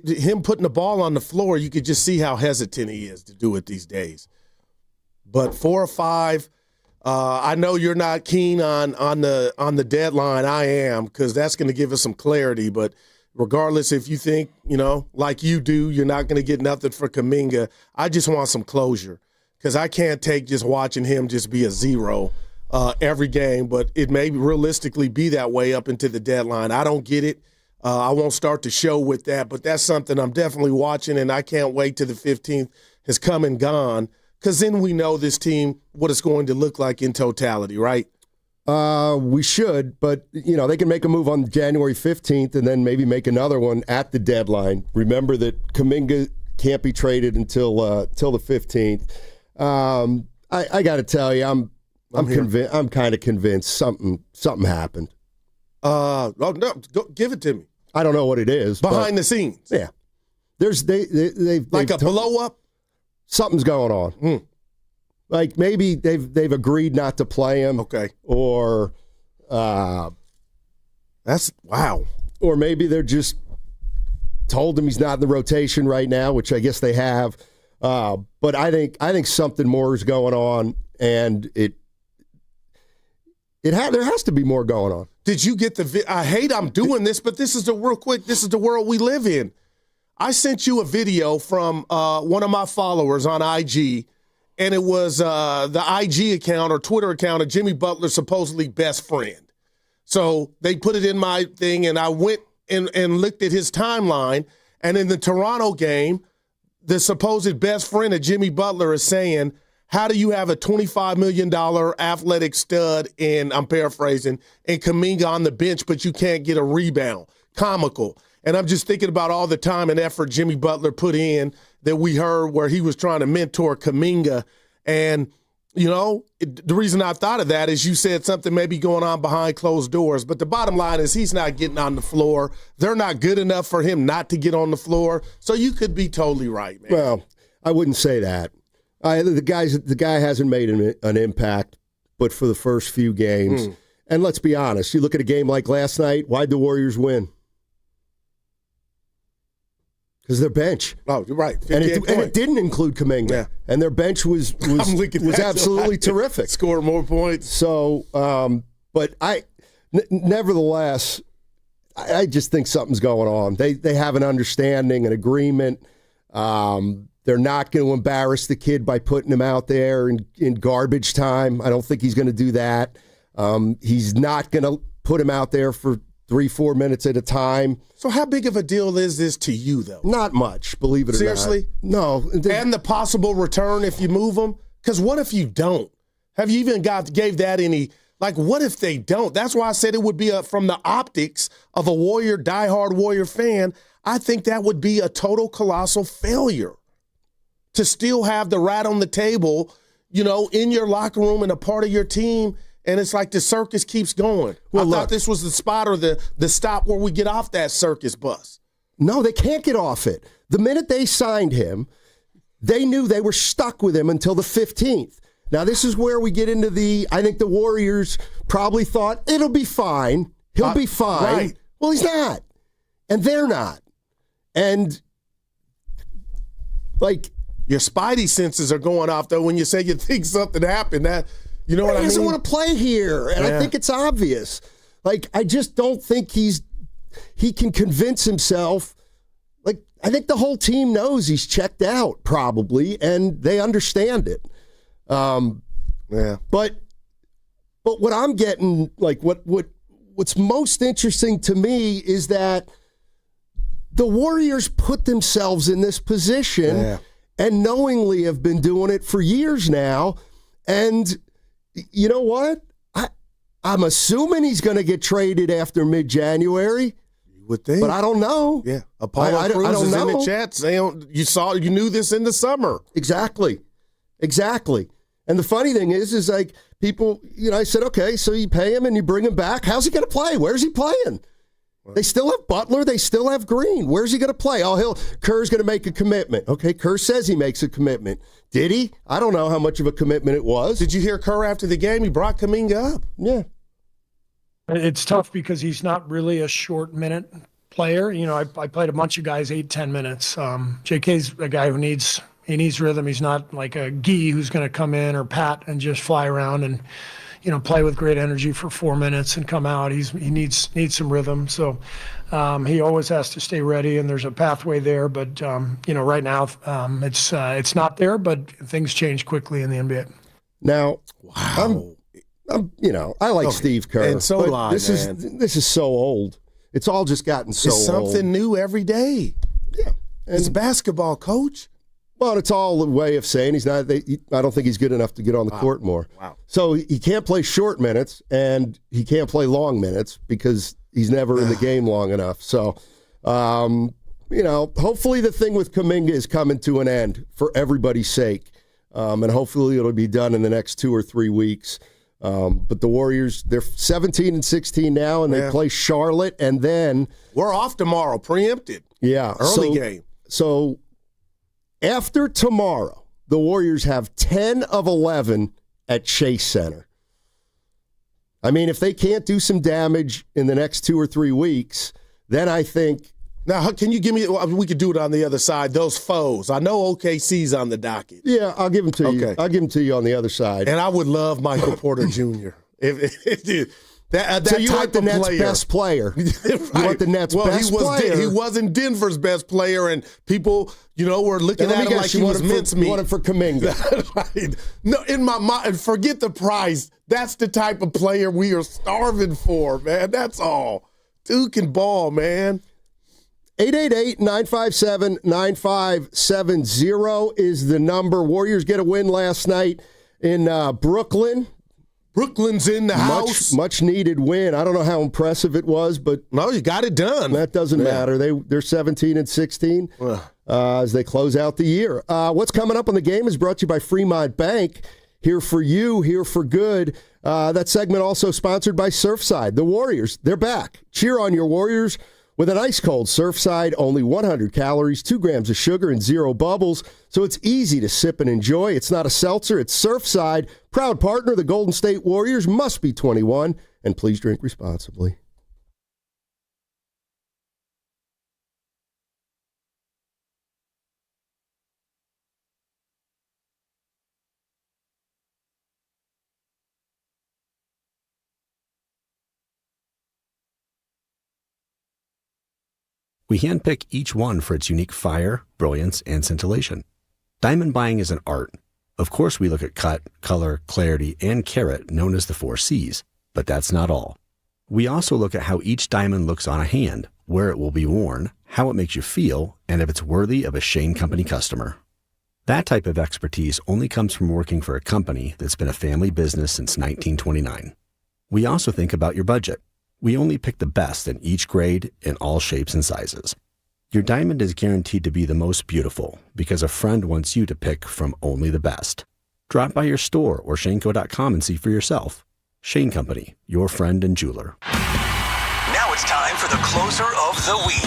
him putting the ball on the floor, you could just see how hesitant he is to do it these days. But 4 or 5, I know you're not keen on the deadline. I am, because that's going to give us some clarity. But regardless, if you think, like you do, you're not going to get nothing for Kaminga, I just want some closure, because I can't take just watching him just be a 0 every game, but it may realistically be that way up into the deadline. I don't get it. I won't start the show with that, but that's something I'm definitely watching, and I can't wait till the 15th has come and gone, because then we know this team, what it's going to look like in totality, right? We should, but, they can make a move on January 15th and then maybe make another one at the deadline. Remember that Kaminga can't be traded until the 15th. I got to tell you, I'm convinced. I'm kind of convinced something happened. No, give it to me. I don't know what it is. Behind the scenes. Yeah. They've like a blow up? Something's going on. Like maybe they've agreed not to play him. Okay. Or that's wow. Or maybe they're just told him he's not in the rotation right now, which I guess they have. But I think something more is going on, and there has to be more going on. Did you get I'm doing this, but this is the world we live in. I sent you a video from one of my followers on IG, and it was the IG account or Twitter account of Jimmy Butler's supposedly best friend. So they put it in my thing, and I went and looked at his timeline, and in the Toronto game, the supposed best friend of Jimmy Butler is saying, how do you have a $25 million athletic stud, and I'm paraphrasing, and Kaminga on the bench, but you can't get a rebound? Comical. And I'm just thinking about all the time and effort Jimmy Butler put in that we heard where he was trying to mentor Kaminga. And, the reason I thought of that is you said something maybe going on behind closed doors. But the bottom line is he's not getting on the floor. They're not good enough for him not to get on the floor. So you could be totally right, man. Well, I wouldn't say that. The guy hasn't made an impact, but for the first few games. And let's be honest, you look at a game like last night, why'd the Warriors win? Because their bench. Oh, you're right. And it didn't include Kaminga. Yeah. And their bench was absolutely terrific. Score more points. So, but nevertheless, I just think something's going on. They have an understanding, an agreement. They're not going to embarrass the kid by putting him out there in garbage time. I don't think he's going to do that. He's not going to put him out there for 3-4 minutes at a time. So how big of a deal is this to you, though? Not much, believe it or not. Seriously? No. And the possible return if you move them? Because what if you don't? Have you even gave that any, what if they don't? That's why I said it would be from the optics of a diehard Warrior fan. I think that would be a total colossal failure to still have the rat on the table, in your locker room and a part of your team. And it's like the circus keeps going. Well, I thought this was the spot or the stop where we get off that circus bus. No, they can't get off it. The minute they signed him, they knew they were stuck with him until the 15th. Now, this is where we get into I think the Warriors probably thought, it'll be fine. He'll be fine. Right. Well, he's not. And they're not. And, your spidey senses are going off, though, when you say you think something happened. That, you know what I mean? He doesn't want to play here, and I think it's obvious. I just don't think he can convince himself. I think the whole team knows he's checked out, probably, and they understand it. But what I'm getting, what's most interesting to me is that the Warriors put themselves in this position and knowingly have been doing it for years now. And you know what? I'm assuming he's going to get traded after mid-January. You would think. But I don't know. Yeah. Apollo Cruz is in the chat saying you knew this in the summer. Exactly. And the funny thing is people, I said, okay, so you pay him and you bring him back. How's he going to play? Where's he playing? They still have Butler. They still have Green. Where's he going to play? Kerr's going to make a commitment. Okay, Kerr says he makes a commitment. Did he? I don't know how much of a commitment it was. Did you hear Kerr after the game? He brought Kaminga up. Yeah. It's tough because he's not really a short minute player. I played a bunch of guys 8-10 minutes. JK's a guy who needs rhythm. He's not like a Gee who's going to come in or Pat and just fly around and play with great energy for 4 minutes and come out. He needs some rhythm. So he always has to stay ready, and there's a pathway there. But right now it's not there. But things change quickly in the NBA. Now, I like Steve Kerr, and so do I. This is so old. It's all just gotten so old. It's something new every day. Yeah, it's basketball, coach. Well, it's all a way of saying he's not. I don't think he's good enough to get on the court more. Wow. So he can't play short minutes, and he can't play long minutes because he's never in the game long enough. So, hopefully the thing with Kaminga is coming to an end for everybody's sake, and hopefully it'll be done in the next 2 or 3 weeks. But the Warriors, they're 17-16 now, and they play Charlotte, and then we're off tomorrow, preempted. Yeah, early game. So. After tomorrow, the Warriors have 10 of 11 at Chase Center. I mean, if they can't do some damage in the next 2 or 3 weeks, then I think... Now, can you give me... We could do it on the other side. Those foes. I know OKC's on the docket. Yeah, I'll give them to you. I'll give them to you on the other side. And I would love Michael Porter Jr. Dude, so you want the Nets' best player. Right. You want the Nets' best player. He wasn't Denver's best player, and people, were looking at him like he was mincemeat. You want him for Kaminga. Right. No, in my mind, forget the price. That's the type of player we are starving for, man. That's all. Dude can ball, man. 888-957-9570 is the number. Warriors get a win last night in Brooklyn. Brooklyn's in the house. Much needed win. I don't know how impressive it was, but no, you got it done. That doesn't matter. They're 17-16 as they close out the year. What's coming up on the game is brought to you by Fremont Bank. Here for you, here for good. That segment also sponsored by Surfside. The Warriors, they're back. Cheer on your Warriors with an ice-cold Surfside, only 100 calories, 2 grams of sugar, and 0 bubbles, so it's easy to sip and enjoy. It's not a seltzer, it's Surfside. Proud partner of the Golden State Warriors, must be 21, and please drink responsibly. We handpick each one for its unique fire, brilliance, and scintillation. Diamond buying is an art. Of course, we look at cut, color, clarity, and carat, known as the 4 C's, but that's not all. We also look at how each diamond looks on a hand, where it will be worn, how it makes you feel, and if it's worthy of a Shane Company customer. That type of expertise only comes from working for a company that's been a family business since 1929. We also think about your budget. We only pick the best in each grade in all shapes and sizes. Your diamond is guaranteed to be the most beautiful because a friend wants you to pick from only the best. Drop by your store or shaneco.com and see for yourself. Shane Company, your friend and jeweler. Now it's time for the closer of the week.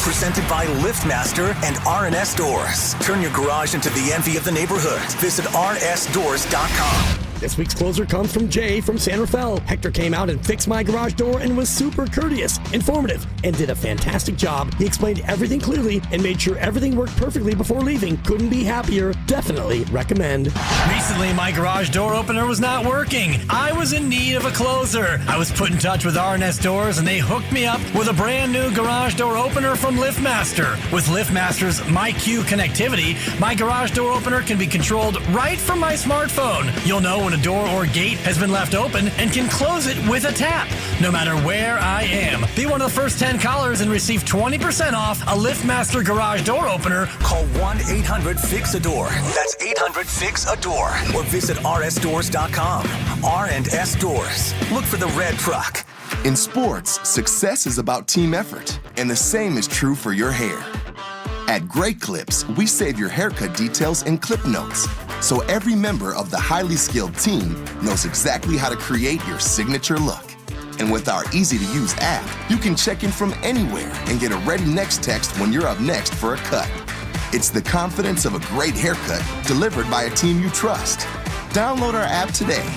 Presented by LiftMaster and RNS Doors. Turn your garage into the envy of the neighborhood. Visit rnsdoors.com. This week's closer comes from Jay from San Rafael. Hector came out and fixed my garage door and was super courteous, informative, and did a fantastic job. He explained everything clearly and made sure everything worked perfectly before leaving. Couldn't be happier. Definitely recommend. Recently, my garage door opener was not working. I was in need of a closer. I was put in touch with RNS Doors, and they hooked me up with a brand new garage door opener from LiftMaster. With LiftMaster's MyQ connectivity, my garage door opener can be controlled right from my smartphone. You'll know when a door or gate has been left open and can close it with a tap, no matter where I am. Be one of the first 10 callers and receive 20% off a LiftMaster garage door opener. Call 1-800-FIX-A-DOOR. That's 800-FIX-A-DOOR. Or visit rsdoors.com. R&S Doors. Look for the red truck. In sports, success is about team effort, and the same is true for your hair. At Great Clips, we save your haircut details in clip notes, so every member of the highly skilled team knows exactly how to create your signature look. And with our easy-to-use app, you can check in from anywhere and get a ready next text when you're up next for a cut. It's the confidence of a great haircut delivered by a team you trust. Download our app today.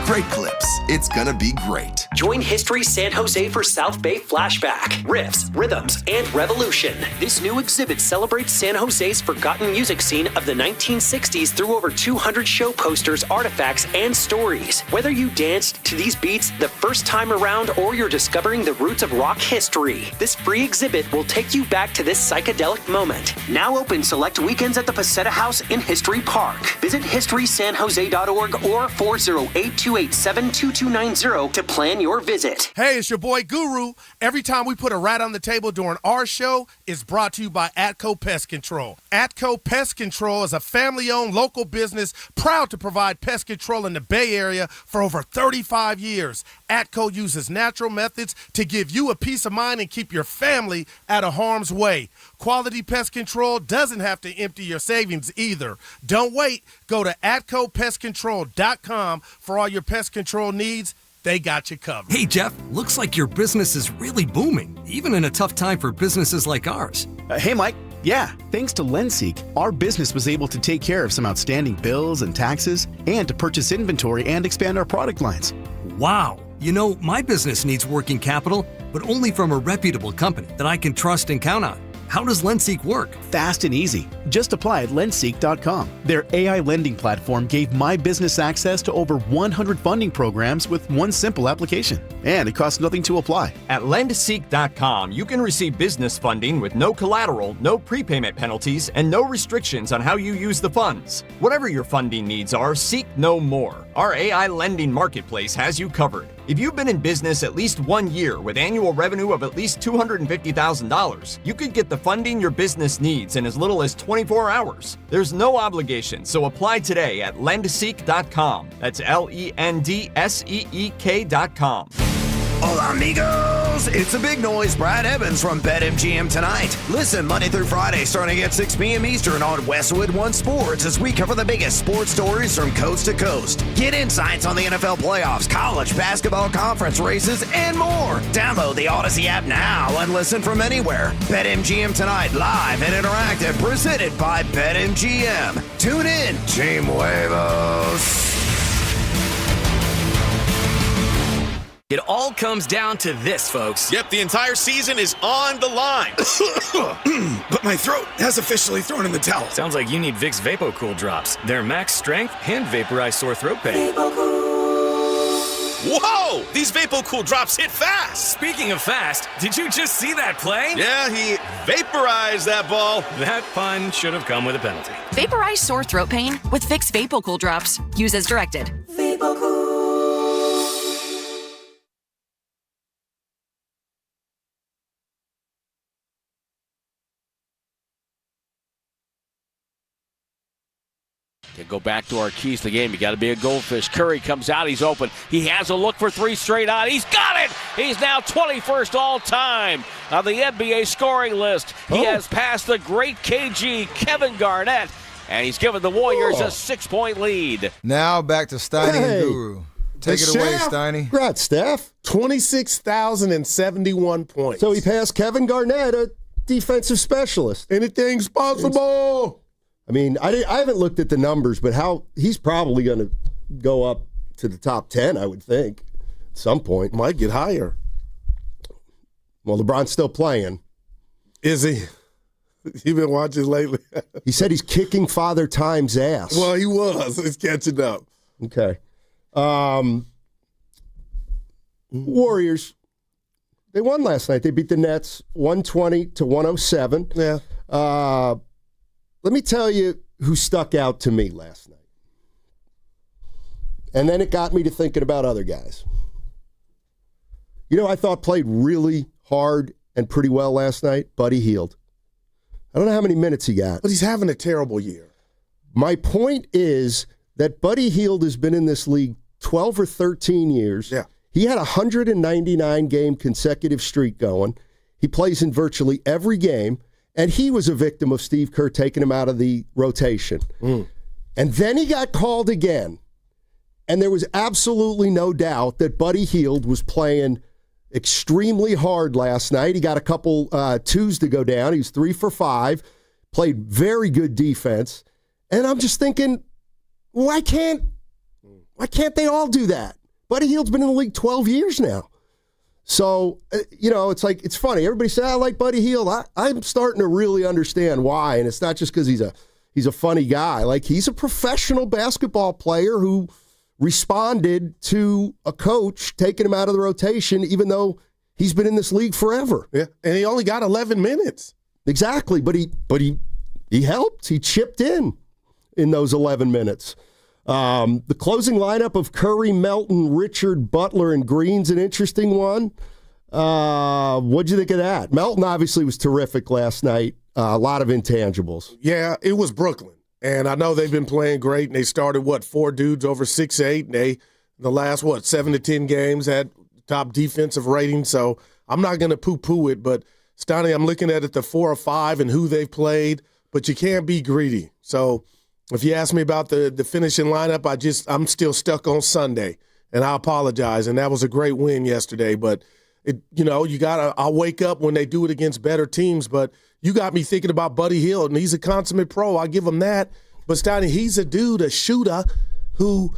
Great Clips. It's gonna be great. Join History San Jose for South Bay Flashback, Riffs, Rhythms, and Revolution. This new exhibit celebrates San Jose's forgotten music scene of the 1960s through over 200 show posters, artifacts, and stories. Whether you danced to these beats the first time around or you're discovering the roots of rock history, this free exhibit will take you back to this psychedelic moment. Now open select weekends at the Paseta House in History Park. Visit historysanjose.org or 408-287-2290 to plan your visit. Hey, it's your boy Guru. Every time we put a rat on the table during our show, it's brought to you by Atco Pest Control. Atco Pest Control is a family-owned local business proud to provide pest control in the Bay Area for over 35 years. Atco uses natural methods to give you a peace of mind and keep your family out of harm's way. Quality pest control doesn't have to empty your savings either. Don't wait. Go to atcopestcontrol.com for all your pest control needs. They got you covered. Hey, Jeff, looks like your business is really booming, even in a tough time for businesses like ours. Hey, Mike. Yeah, thanks to LendSeek, our business was able to take care of some outstanding bills and taxes and to purchase inventory and expand our product lines. Wow. You know, my business needs working capital, but only from a reputable company that I can trust and count on. How does LendSeek work? Fast and easy. Just apply at lendseek.com. Their AI lending platform gave my business access to over 100 funding programs with one simple application. And it costs nothing to apply. At lendseek.com, you can receive business funding with no collateral, no prepayment penalties, and no restrictions on how you use the funds. Whatever your funding needs are, seek no more. Our AI lending marketplace has you covered. If you've been in business at least 1 year with annual revenue of at least $250,000, you could get the funding your business needs in as little as 24 hours. There's no obligation, so apply today at lendseek.com. That's LENDSEEK.com. Hola, amigos! It's a big noise. Brad Evans from BetMGM tonight. Listen Monday through Friday starting at 6 p.m. Eastern on Westwood One Sports as we cover the biggest sports stories from coast to coast. Get insights on the NFL playoffs, college basketball conference races, and more. Download the Odyssey app now and listen from anywhere. BetMGM tonight, live and interactive, presented by BetMGM. Tune in, Team Huevos. It all comes down to this, folks. Yep, the entire season is on the line. But my throat has officially thrown in the towel. Sounds like you need Vicks VapoCool drops. They're max strength and vaporize sore throat pain. Whoa! These VapoCool drops hit fast. Speaking of fast, did you just see that play? Yeah, he vaporized that ball. That pun should have come with a penalty. Vaporize sore throat pain with Vicks VapoCool drops. Use as directed. To go back to our keys to the game, you got to be a goldfish. Curry comes out, he's open. He has a look for three straight on. He's got it! He's now 21st all-time on the NBA scoring list. He has passed the great KG, Kevin Garnett, and he's given the Warriors a 6-point lead. Now back to Steiny and Guru. Take it away, Steiny. Congrats, Steph. 26,071 points. So he passed Kevin Garnett, a defensive specialist. Anything's possible. I mean, I haven't looked at the numbers, but he's probably going to go up to the top 10, I would think, at some point. Might get higher. Well, LeBron's still playing. Is he? You been watching lately? He said he's kicking Father Time's ass. Well, he was. He's catching up. Okay. Warriors, they won last night. They beat the Nets 120-107. Yeah. Let me tell you who stuck out to me last night. And then it got me to thinking about other guys. You know, I thought played really hard and pretty well last night. Buddy Hield. I don't know how many minutes he got. But he's having a terrible year. My point is that Buddy Hield has been in this league 12 or 13 years. Yeah. He had a 199-game consecutive streak going. He plays in virtually every game. And he was a victim of Steve Kerr taking him out of the rotation. And then he got called again. And there was absolutely no doubt that Buddy Hield was playing extremely hard last night. He got a couple twos to go down. He was 3 for 5, played very good defense. And I'm just thinking, why can't they all do that? Buddy Hield's been in the league 12 years now. So, it's like, it's funny. Everybody say, I like Buddy Hield. I'm starting to really understand why. And it's not just because he's a funny guy. Like, he's a professional basketball player who responded to a coach taking him out of the rotation, even though he's been in this league forever. Yeah, and he only got 11 minutes. Exactly, but he helped. He chipped in those 11 minutes. The closing lineup of Curry, Melton, Richard, Butler, and Green's an interesting one. What'd you think of that? Melton obviously was terrific last night. A lot of intangibles. Yeah, it was Brooklyn. And I know they've been playing great, and they started, 4 dudes over 6'8", and they, the last, 7 to 10 games, had top defensive rating. So I'm not going to poo-poo it, but, Stoney, I'm looking at it, the 4 or 5 and who they've played, but you can't be greedy. So if you ask me about the finishing lineup, I'm still stuck on Sunday, and I apologize. And that was a great win yesterday, but I'll wake up when they do it against better teams. But you got me thinking about Buddy Hield, and he's a consummate pro. I give him that. But Steiny, he's a dude, a shooter, who,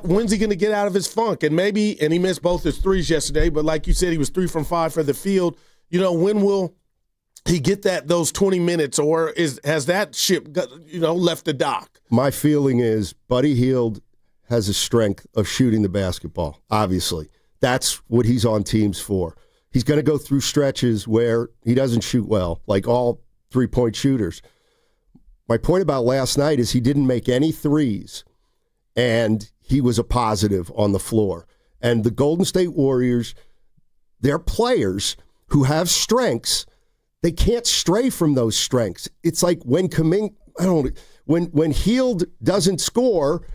when's he going to get out of his funk? And he missed both his threes yesterday, but like you said, he was 3 from 5 for the field. When will he get those 20 minutes, or has that ship, left the dock? My feeling is Buddy Hield has a strength of shooting the basketball, obviously. That's what he's on teams for. He's going to go through stretches where he doesn't shoot well, like all three-point shooters. My point about last night is he didn't make any threes, and he was a positive on the floor. And the Golden State Warriors, they're players who have strengths. They can't stray from those strengths. It's like when when Hield doesn't score,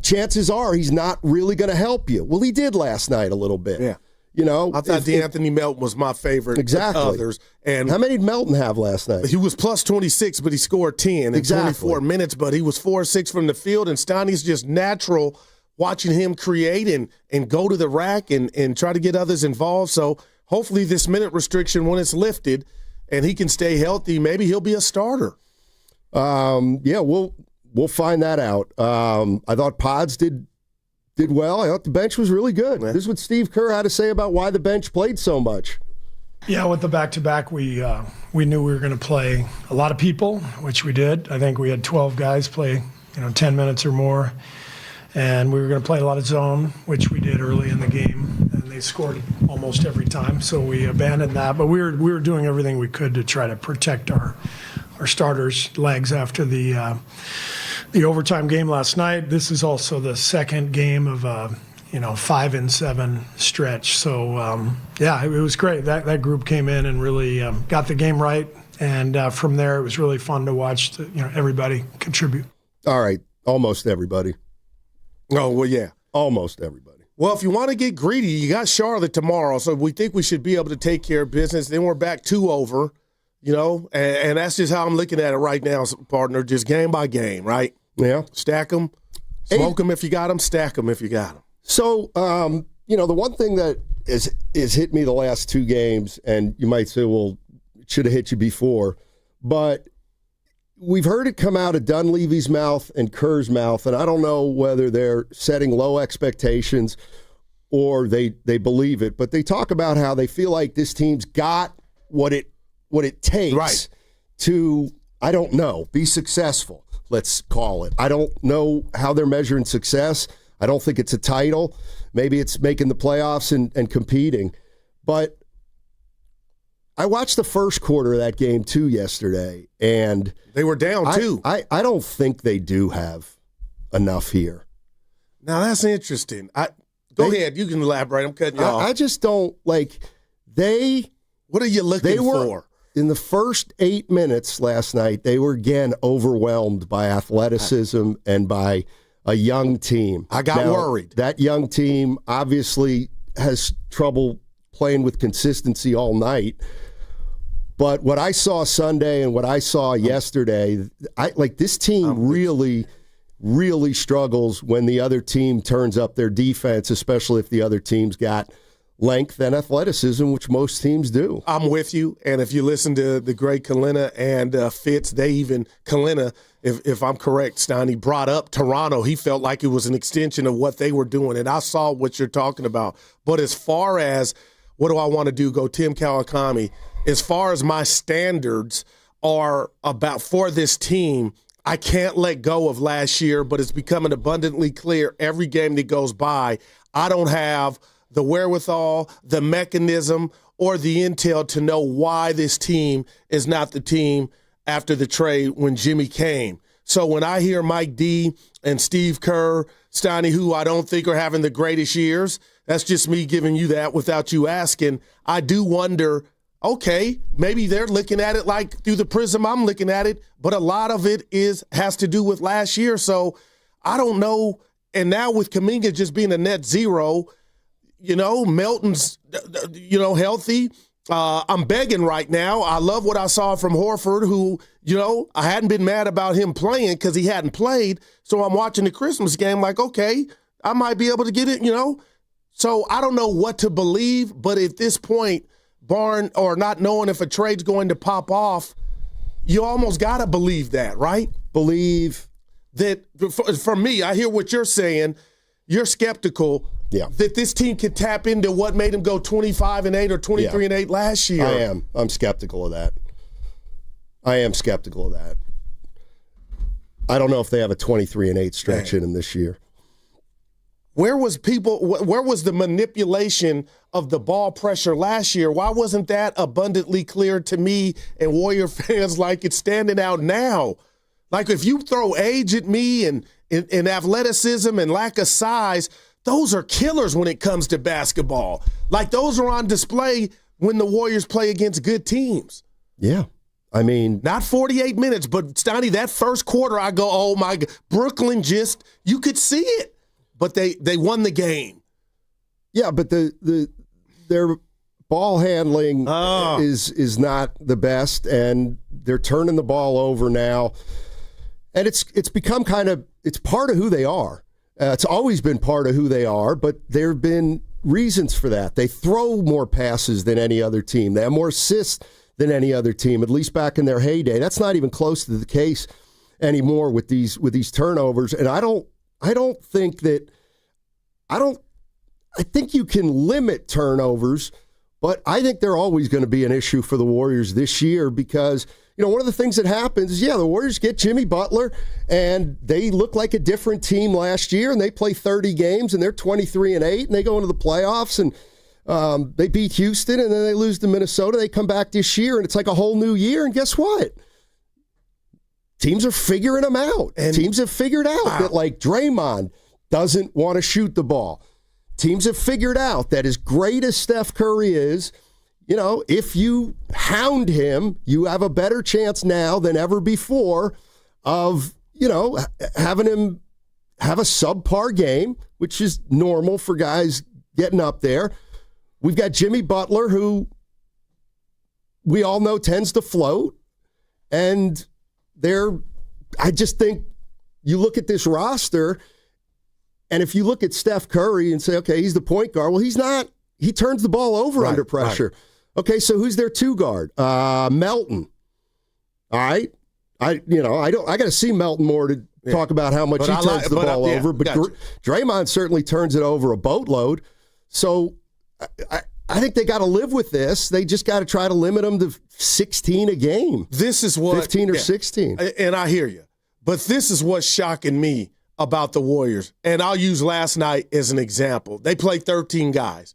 chances are he's not really going to help you. Well, he did last night a little bit. Yeah. I thought DeAnthony Melton was my favorite. Exactly. Others. And how many did Melton have last night? He was plus 26, but he scored 10 in 24 minutes, but he was 4-6 from the field, and Steiny's just natural watching him create and go to the rack and try to get others involved. So hopefully this minute restriction, when it's lifted and he can stay healthy, maybe he'll be a starter. We'll find that out. I thought Pods did well. I thought the bench was really good. Yeah. This is what Steve Kerr had to say about why the bench played so much. Yeah, with the back-to-back, we knew we were going to play a lot of people, which we did. I think we had 12 guys play, 10 minutes or more. And we were going to play a lot of zone, which we did early in the game. And they scored almost every time, so we abandoned that. But we were doing everything we could to try to protect our starters' legs after the overtime game last night. This is also the second game of 5-7 stretch. So it was great. That group came in and really got the game right. And from there, it was really fun to watch everybody contribute. All right, almost everybody. Oh, well, yeah. Almost everybody. Well, if you want to get greedy, you got Charlotte tomorrow, so we think we should be able to take care of business. Then we're back 2 over, and that's just how I'm looking at it right now, partner, just game by game, right? Yeah. Stack them, smoke them if you got them, stack them if you got them. So, the one thing that is hit me the last 2 games, and you might say, well, it should have hit you before, but we've heard it come out of Dunleavy's mouth and Kerr's mouth, and I don't know whether they're setting low expectations or they believe it, but they talk about how they feel like this team's got what it takes to, I don't know, be successful, let's call it. I don't know how they're measuring success. I don't think it's a title. Maybe it's making the playoffs and competing. But I watched the first quarter of that game, too, yesterday, and they were down, too. I don't think they do have enough here. Now, that's interesting. Go ahead. You can elaborate. I'm cutting you off. I just don't, what are you looking for? In the first 8 minutes last night, they were, again, overwhelmed by athleticism and by a young team. I got worried. That young team obviously has trouble playing with consistency all night. But what I saw Sunday and what I saw yesterday, this team really, really struggles when the other team turns up their defense, especially if the other team's got length and athleticism, which most teams do. I'm with you. And if you listen to the great Kalina and Fitz, Kalina, if I'm correct, Steiny, brought up Toronto. He felt like it was an extension of what they were doing. And I saw what you're talking about. But as far as what do I want to do, go Tim Kawakami, as far as my standards are about for this team, I can't let go of last year, but it's becoming abundantly clear every game that goes by, I don't have the wherewithal, the mechanism, or the intel to know why this team is not the team after the trade when Jimmy came. So when I hear Mike D and Steve Kerr, Steiny, who I don't think are having the greatest years, that's just me giving you that without you asking, I do wonder, okay, maybe they're looking at it like through the prism I'm looking at it, but a lot of it has to do with last year. So I don't know. And now with Kaminga just being a net zero, Melton's, healthy. I'm begging right now. I love what I saw from Horford, who, I hadn't been mad about him playing because he hadn't played. So I'm watching the Christmas game like, okay, I might be able to get it, So I don't know what to believe, but at this point, barring or not knowing if a trade's going to pop off, you almost got to believe that, right? Believe that, for me, I hear what you're saying. You're skeptical that this team could tap into what made them go 25-8 or 23-8 last year. I am. I'm skeptical of that. I am skeptical of that. I don't know if they have a 23-8 stretch in them this year. Where was the manipulation of the ball pressure last year? Why wasn't that abundantly clear to me and Warrior fans like it's standing out now? Like if you throw age at me and athleticism and lack of size, those are killers when it comes to basketball. Like those are on display when the Warriors play against good teams. Yeah. I mean, not 48 minutes, but Steiny, that first quarter, I go, oh my God, Brooklyn you could see it. But they won the game. Yeah, but their ball handling is not the best, and they're turning the ball over now. And it's become it's part of who they are. It's always been part of who they are, but there have been reasons for that. They throw more passes than any other team. They have more assists than any other team, at least back in their heyday. That's not even close to the case anymore with these turnovers. And I think you can limit turnovers, but I think they're always going to be an issue for the Warriors this year because, one of the things that happens is, the Warriors get Jimmy Butler, and they look like a different team last year, and they play 30 games, and they're 23-8, and they go into the playoffs, and they beat Houston, and then they lose to Minnesota. They come back this year, and it's like a whole new year, and guess what? Teams are figuring them out. And teams have figured out that, Draymond doesn't want to shoot the ball. Teams have figured out that as great as Steph Curry is, if you hound him, you have a better chance now than ever before of, having him have a subpar game, which is normal for guys getting up there. We've got Jimmy Butler, who we all know tends to float. And I just think you look at this roster, and if you look at Steph Curry and say, okay, he's the point guard. Well, he's not. He turns the ball over under pressure. Right. Okay, so who's their two guard? Melton. All right. I got to see Melton more to talk about how much he turns the ball over. But Draymond certainly turns it over a boatload. So I think they got to live with this. They just got to try to limit them to 16 a game. This is what 15 or 16. And I hear you. But this is what's shocking me about the Warriors. And I'll use last night as an example. They played 13 guys.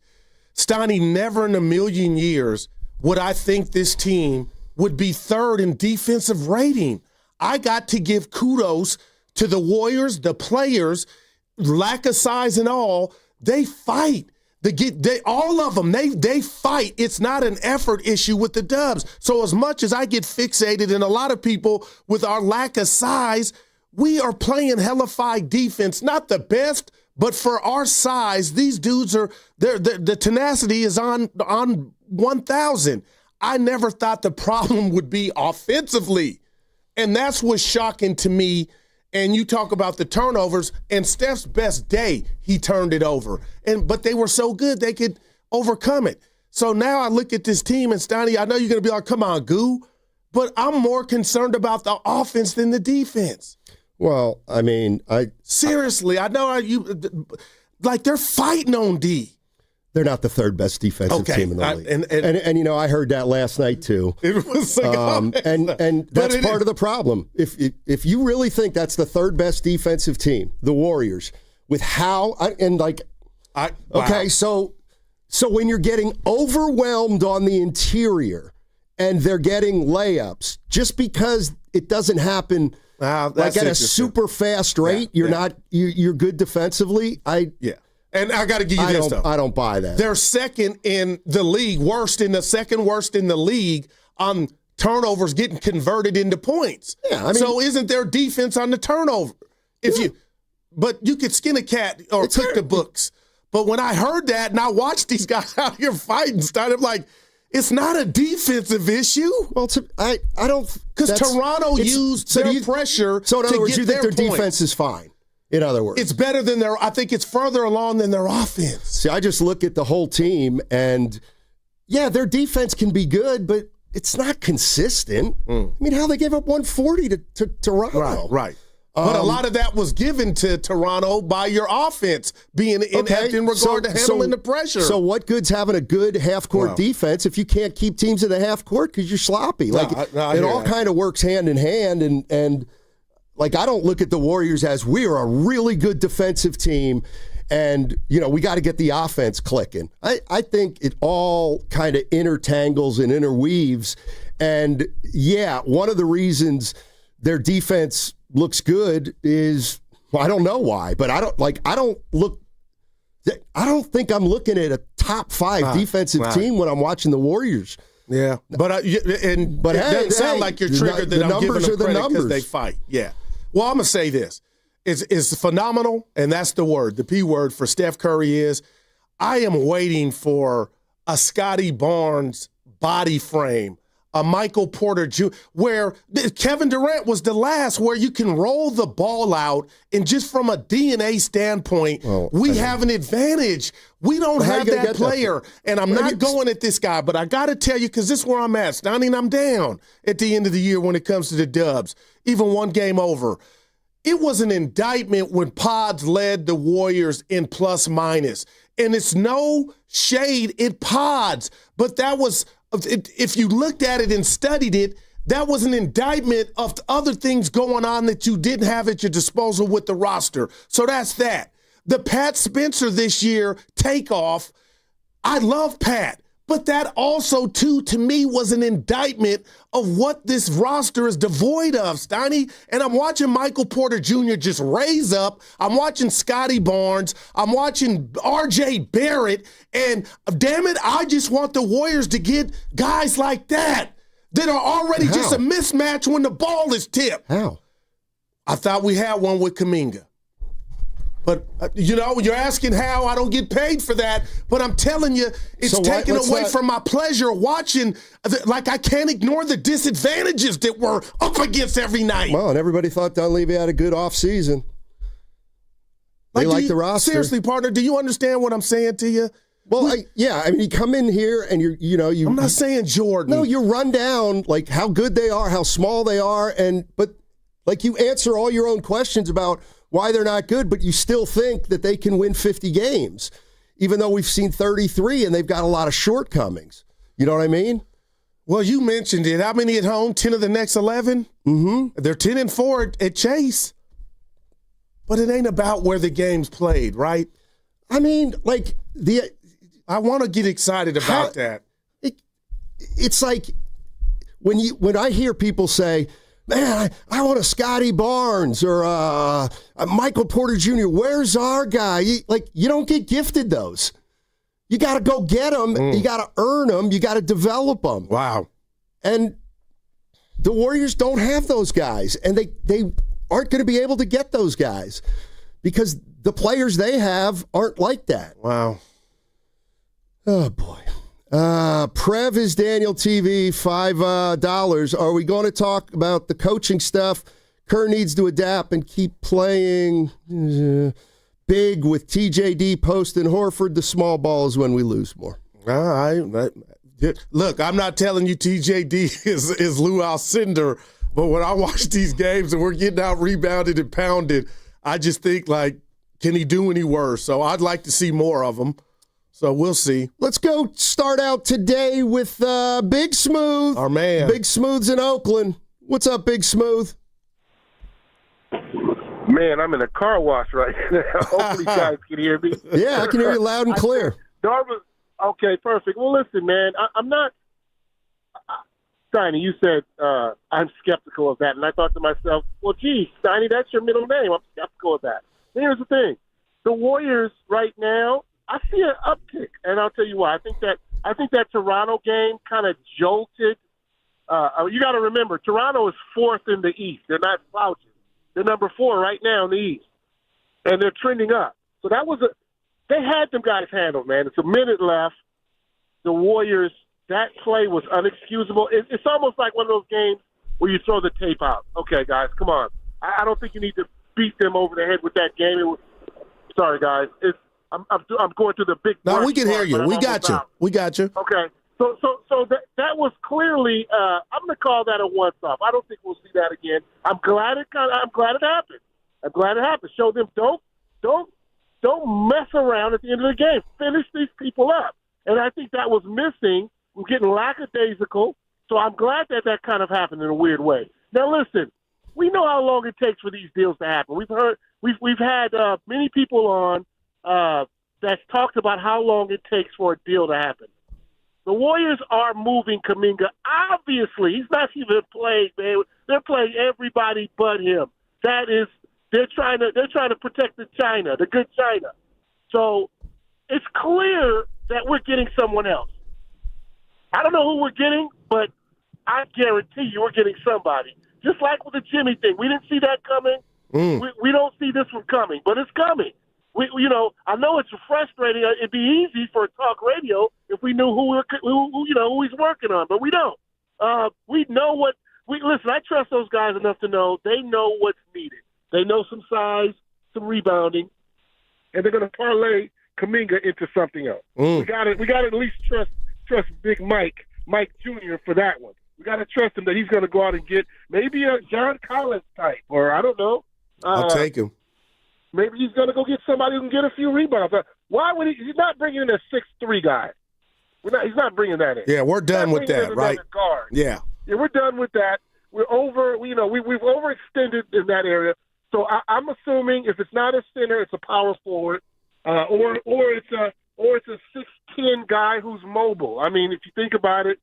Stoney, never in a million years would I think this team would be third in defensive rating. I got to give kudos to the Warriors, the players, lack of size and all. They fight. All of them, they fight. It's not an effort issue with the Dubs. So as much as I get fixated, and a lot of people with our lack of size, we are playing hellified defense. Not the best, but for our size, these dudes are, the tenacity is on 1,000. I never thought the problem would be offensively. And that's what's shocking to me. And you talk about the turnovers, and Steph's best day, he turned it over. But they were so good, they could overcome it. So now I look at this team, and Stoney, I know you're going to be like, come on, Goo. But I'm more concerned about the offense than the defense. Well, I mean, seriously, I know they're fighting on D. They're not the third best defensive team in the league. And I heard that last night too. It was and that's part of the problem. If you really think that's the third best defensive team, the Warriors, with how okay, so when you're getting overwhelmed on the interior and they're getting layups, just because it doesn't happen at a super fast rate, you're good defensively. And I got to give you this, though. I don't buy that. They're second in the league, second worst in the league on turnovers getting converted into points. Yeah, so isn't their defense on the turnover? But you could skin a cat or click the books. But when I heard that and I watched these guys out here fighting, I'm like, it's not a defensive issue. Well, I don't, because Toronto used their pressure. So in other words, you think their points. Defense is fine. In other words, it's better than I think it's further along than their offense. See, I just look at the whole team, and their defense can be good, but it's not consistent. I mean, how they gave up 140 to Toronto. Right. But a lot of that was given to Toronto by your offense being inept in regard to handling the pressure. So what good's having a good half-court defense if you can't keep teams in the half-court because you're sloppy? It all kind of works hand in hand, and I don't look at the Warriors as we are a really good defensive team and, we got to get the offense clicking. I think it all kind of intertangles and interweaves. And, one of the reasons their defense looks good is, I don't know why, but I don't think I'm looking at a top 5 defensive team when I'm watching the Warriors. Yeah, but it doesn't sound like you're triggered that I'm giving them credit because they fight. Yeah. Well, I'm going to say this. It's phenomenal, and that's the word. The P word for Steph Curry is, I am waiting for a Scotty Barnes body frame, a Michael Porter Jr., where Kevin Durant was the last, where you can roll the ball out, and just from a DNA standpoint, we have an advantage. We don't have that player, and I'm not going at this guy, but I got to tell you, because this is where I'm at. Stoney, I'm down at the end of the year when it comes to the Dubs, even one game over. It was an indictment when Pods led the Warriors in plus minus, and it's no shade at Pods, but that was, if you looked at it and studied it, that was an indictment of other things going on that you didn't have at your disposal with the roster. So that's that. The Pat Spencer this year takeoff, I love Pat, but that also, too, to me, was an indictment of what this roster is devoid of, Stoney. And I'm watching Michael Porter Jr. just raise up. I'm watching Scotty Barnes. I'm watching R.J. Barrett. And, damn it, I just want the Warriors to get guys like that are already just a mismatch when the ball is tipped. How? I thought we had one with Kaminga. But, you're asking how I don't get paid for that. But I'm telling you, it's taken away from my pleasure watching. Like, I can't ignore the disadvantages that we're up against every night. Well, and everybody thought Dunleavy had a good offseason. They like the roster. Seriously, partner, do you understand what I'm saying to you? Well, you come in here and you. I'm not saying Jordan. No, you run down like how good they are, how small they are, but like you answer all your own questions about why they're not good, but you still think that they can win 50 games, even though we've seen 33 and they've got a lot of shortcomings. You know what I mean? Well, you mentioned it. How many at home? 10 of the next 11? Mm-hmm. They're 10-4 at Chase. But it ain't about where the game's played, right? I mean, like I want to get excited about that. It's like when I hear people say, man, I want a Scotty Barnes or a Michael Porter Jr. Where's our guy? You don't get gifted those. You got to go get them. You got to earn them. You got to develop them. Wow. And the Warriors don't have those guys, and they aren't going to be able to get those guys because the players they have aren't like that. Wow. Oh, boy. Prev is Daniel TV, $5. Are we going to talk about the coaching stuff? Kerr needs to adapt and keep playing big with TJD, Post, and Horford. The small ball is when we lose more. Look, I'm not telling you TJD is Lou Alcindor, but when I watch these games and we're getting out rebounded and pounded, I just think, like, can he do any worse? So I'd like to see more of him. So we'll see. Let's go start out today with Big Smooth. Our man. Big Smooth's in Oakland. What's up, Big Smooth? Man, I'm in a car wash right now. Hopefully you guys can hear me. Yeah, I can hear you loud and clear. Okay, perfect. Well, listen, man, I'm not – Steiny, you said I'm skeptical of that. And I thought to myself, well, gee, Steiny, that's your middle name. I'm skeptical of that. And here's the thing. The Warriors right now – I see an uptick, and I'll tell you why. I think that Toronto game kind of jolted. You got to remember, Toronto is fourth in the East. They're not slouching. They're number 4 right now in the East, and they're trending up. So they had them guys handled, man. It's a minute left. The Warriors, that play was unexcusable. It's almost like one of those games where you throw the tape out. Okay, guys, come on. I don't think you need to beat them over the head with that game. Sorry, guys. I'm going through the big. No, we can hear you. We got you. We got you. Okay. So that was clearly. I'm going to call that a once-off. I don't think we'll see that again. I'm glad it happened. Show them don't mess around at the end of the game. Finish these people up. And I think that was missing. We're getting lackadaisical. So I'm glad that kind of happened in a weird way. Now listen, we know how long it takes for these deals to happen. We've had many people on. That's talked about how long it takes for a deal to happen. The Warriors are moving Kaminga. Obviously, he's not even playing. They're playing everybody but him. They're trying to protect the good China. So it's clear that we're getting someone else. I don't know who we're getting, but I guarantee you we're getting somebody. Just like with the Jimmy thing, we didn't see that coming. We don't see this one coming, but it's coming. I know it's frustrating. It'd be easy for talk radio if we knew who he's working on, but we don't. We know what listen. I trust those guys enough to know they know what's needed. They know some size, some rebounding, and they're going to parlay Kaminga into something else. We got to at least trust Big Mike Jr. for that one. We got to trust him that he's going to go out and get maybe a John Collins type, or I don't know. I'll take him. Maybe he's going to go get somebody who can get a few rebounds. Why would he's not bringing in a 6'3" guy. He's not bringing that in. Yeah, we're done with that, right? Guard. Yeah, we're done with that. We're over. We've overextended in that area. So I'm assuming if it's not a center, it's a power forward, or it's a 6'10" guy who's mobile. I mean, if you think about it,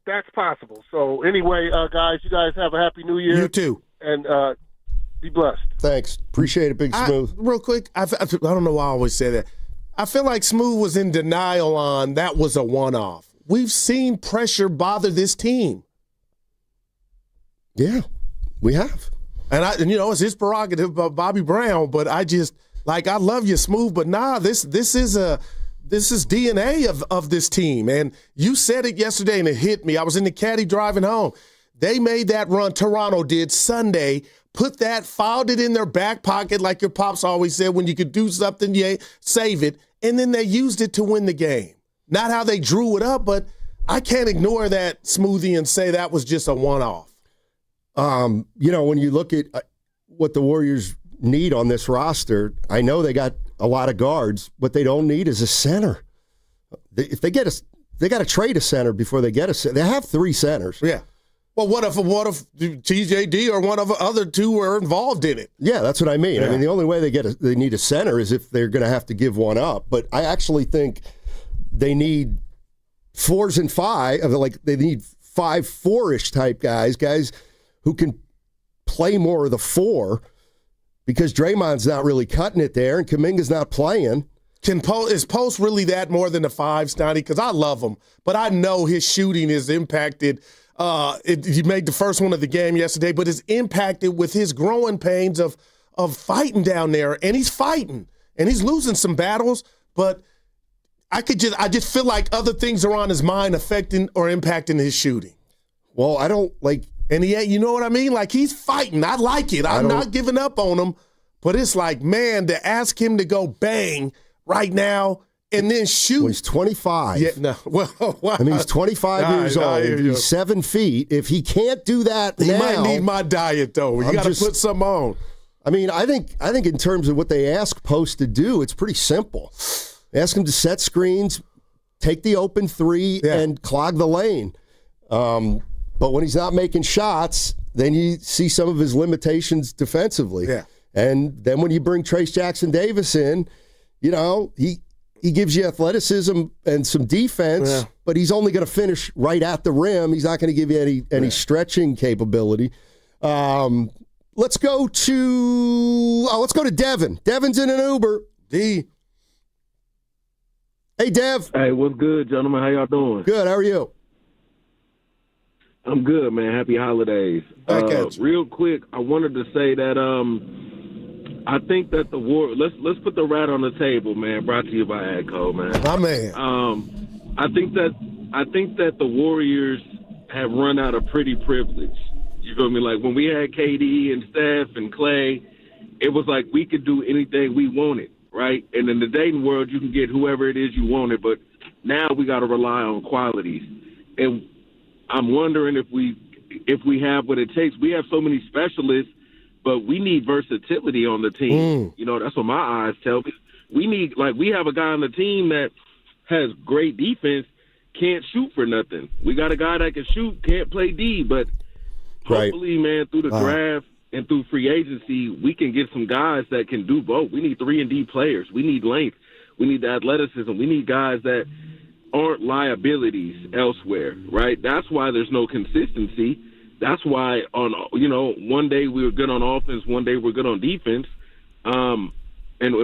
that's possible. So anyway, guys, you guys have a happy New Year. You too, and. Be blessed. Thanks. Appreciate it, Big Smooth. Real quick, I don't know why I always say that. I feel like Smooth was in denial on that was a one-off. We've seen pressure bother this team. Yeah. We have. And you know, it's his prerogative, Bobby Brown, but I just, like, I love you, Smooth, but nah, this is DNA of this team. And you said it yesterday and it hit me. I was in the caddy driving home. They made that run, Toronto did, Sunday, filed it in their back pocket like your pops always said, when you could do something, you save it, and then they used it to win the game. Not how they drew it up, but I can't ignore that, Smoothie, and say that was just a one-off. You know, when you look at what the Warriors need on this roster, I know they got a lot of guards. What they don't need is a center. If they got to trade a center before they get a center. They have 3 centers. Yeah. Well, what if TJD or one of the other 2 were involved in it? Yeah, that's what I mean. Yeah. I mean, the only way they need a center is if they're going to have to give one up. But I actually think they need 4s and 5. Like, they need 5-4-ish type guys who can play more of the 4, because Draymond's not really cutting it there and Kaminga's not playing. Is Post really that more than a 5, Snotty? Because I love him, but I know his shooting is impacted. He made the first one of the game yesterday, but is impacted with his growing pains of fighting down there, and he's fighting, and he's losing some battles, but I just feel like other things are on his mind affecting or impacting his shooting. Well, I don't like... And you know what I mean? Like, he's fighting. I like it. I'm not giving up on him. But it's like, man, to ask him to go bang right now and then shoot. Well, he's 25. Yeah, no. Well, I mean, he's 25 years old. He's 7 feet. If he can't do that he now... might need my diet, though. You got to put some on. I mean, I think in terms of what they ask Post to do, it's pretty simple. Ask him to set screens, take the open 3, and clog the lane. But when he's not making shots, then you see some of his limitations defensively. Yeah. And then when you bring Trace Jackson-Davis in, you know, he gives you athleticism and some defense, but he's only going to finish right at the rim. He's not going to give you any stretching capability. Let's go to Devin. Devin's in an Uber. D. Hey, Dev. Hey, what's good, gentlemen? How y'all doing? Good. How are you? I'm good, man. Happy holidays. Real quick, I wanted to say that I think that the war. Let's put the rat on the table, man. Brought to you by ADCO, man. My man. I think that the Warriors have run out of pretty privilege. You feel me? Like when we had KD and Steph and Clay, it was like we could do anything we wanted, right? And in the dating world, you can get whoever it is you wanted, but now we got to rely on qualities. And I'm wondering if we have what it takes. We have so many specialists, but we need versatility on the team. You know, that's what my eyes tell me. We have a guy on the team that has great defense, can't shoot for nothing. We got a guy that can shoot, can't play D, but hopefully, man, through the draft and through free agency, we can get some guys that can do both. We need 3-and-D players. We need length. We need the athleticism. We need guys that aren't liabilities elsewhere, right? That's why there's no consistency. That's why one day we were good on offense, one day we're good on defense, and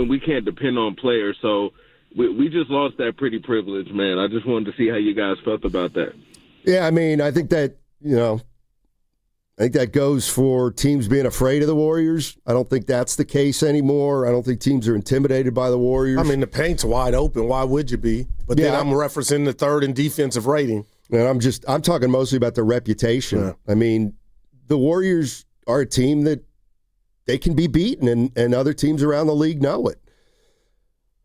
we can't depend on players. So we just lost that pretty privilege, man. I just wanted to see how you guys felt about that. Yeah, I mean, I think that goes for teams being afraid of the Warriors. I don't think that's the case anymore. I don't think teams are intimidated by the Warriors. I mean, the paint's wide open. Why would you be? But then I'm referencing the 3rd in defensive rating. And I'm talking mostly about their reputation. Yeah. I mean, the Warriors are a team that they can be beaten, and other teams around the league know it.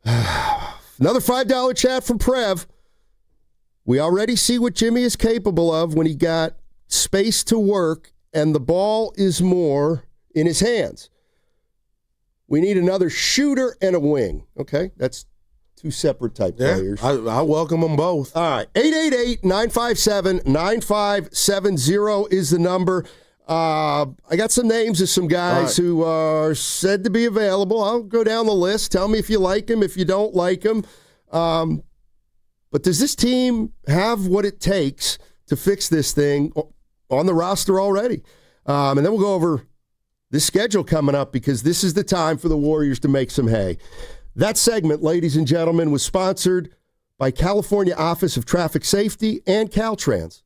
Another $5 chat from Prev. We already see what Jimmy is capable of when he got space to work and the ball is more in his hands. We need another shooter and a wing. Okay, that's 2 separate type players. I welcome them both. All right, 888-957-9570 is the number. I got some names of some guys who are said to be available. I'll go down the list. Tell me if you like them, if you don't like them. But does this team have what it takes to fix this thing on the roster already? And then we'll go over the schedule coming up, because this is the time for the Warriors to make some hay. That segment, ladies and gentlemen, was sponsored by California Office of Traffic Safety and Caltrans.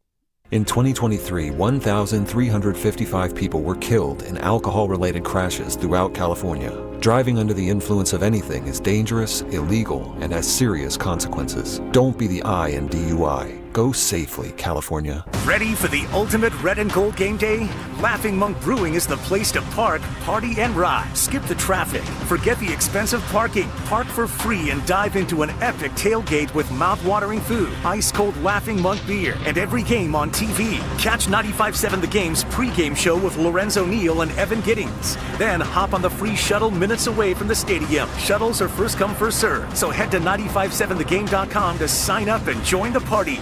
In 2023, 1,355 people were killed in alcohol-related crashes throughout California. Driving under the influence of anything is dangerous, illegal, and has serious consequences. Don't be the I in DUI. Go safely, California. Ready for the ultimate red and gold game day? Laughing Monk Brewing is the place to park, party, and ride. Skip the traffic. Forget the expensive parking. Park for free and dive into an epic tailgate with mouth-watering food, ice-cold Laughing Monk beer, and every game on TV. Catch 95.7 The Game's pregame show with Lorenzo Neal and Evan Giddings. Then hop on the free shuttle minutes away from the stadium. Shuttles are first come, first serve. So head to 957thegame.com to sign up and join the party.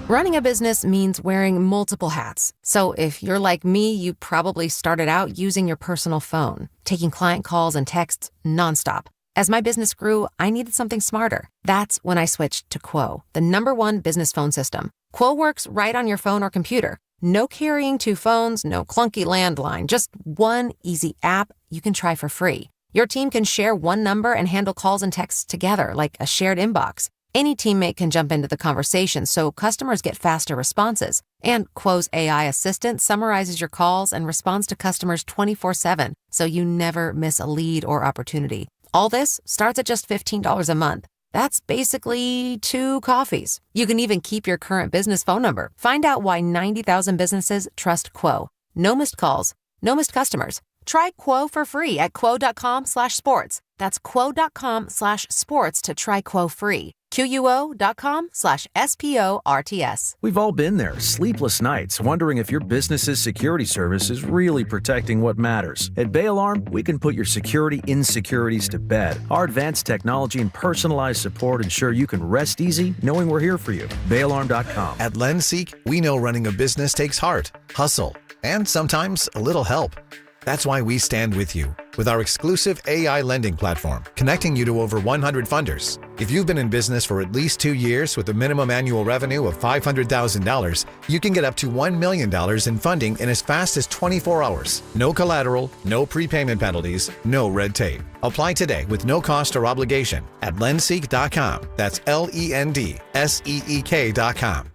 Running a business means wearing multiple hats. So if you're like me, you probably started out using your personal phone, taking client calls and texts nonstop. As my business grew, I needed something smarter. That's when I switched to Quo, the #1 business phone system. Quo works right on your phone or computer. No carrying 2 phones, no clunky landline, just one easy app you can try for free. Your team can share one number and handle calls and texts together like a shared inbox. Any teammate can jump into the conversation, so customers get faster responses. And Quo's AI assistant summarizes your calls and responds to customers 24/7, so you never miss a lead or opportunity. All this starts at just $15 a month. That's basically 2 coffees. You can even keep your current business phone number. Find out why 90,000 businesses trust Quo. No missed calls, no missed customers. Try Quo for free at quo.com/sports. That's quo.com/sports to try Quo free. QUO.com/SPORTS. We've all been there. Sleepless nights, wondering if your business's security service is really protecting what matters. At Bay Alarm, we can put your security insecurities to bed. Our advanced technology and personalized support ensure you can rest easy knowing we're here for you. BayAlarm.com. At LendSeek, we know running a business takes heart, hustle, and sometimes a little help. That's why we stand with you with our exclusive AI lending platform, connecting you to over 100 funders. If you've been in business for at least 2 years with a minimum annual revenue of $500,000, you can get up to $1 million in funding in as fast as 24 hours. No collateral, no prepayment penalties, no red tape. Apply today with no cost or obligation at lendseek.com. That's LENDSEEK.com.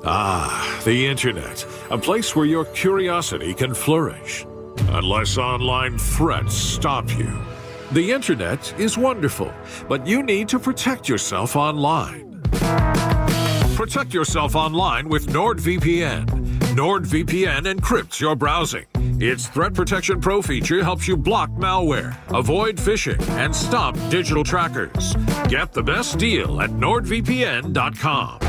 Ah, the internet, a place where your curiosity can flourish. Unless online threats stop you. The internet is wonderful, but you need to protect yourself online. Protect yourself online with NordVPN. NordVPN encrypts your browsing. Its Threat Protection Pro feature helps you block malware, avoid phishing, and stop digital trackers. Get the best deal at NordVPN.com.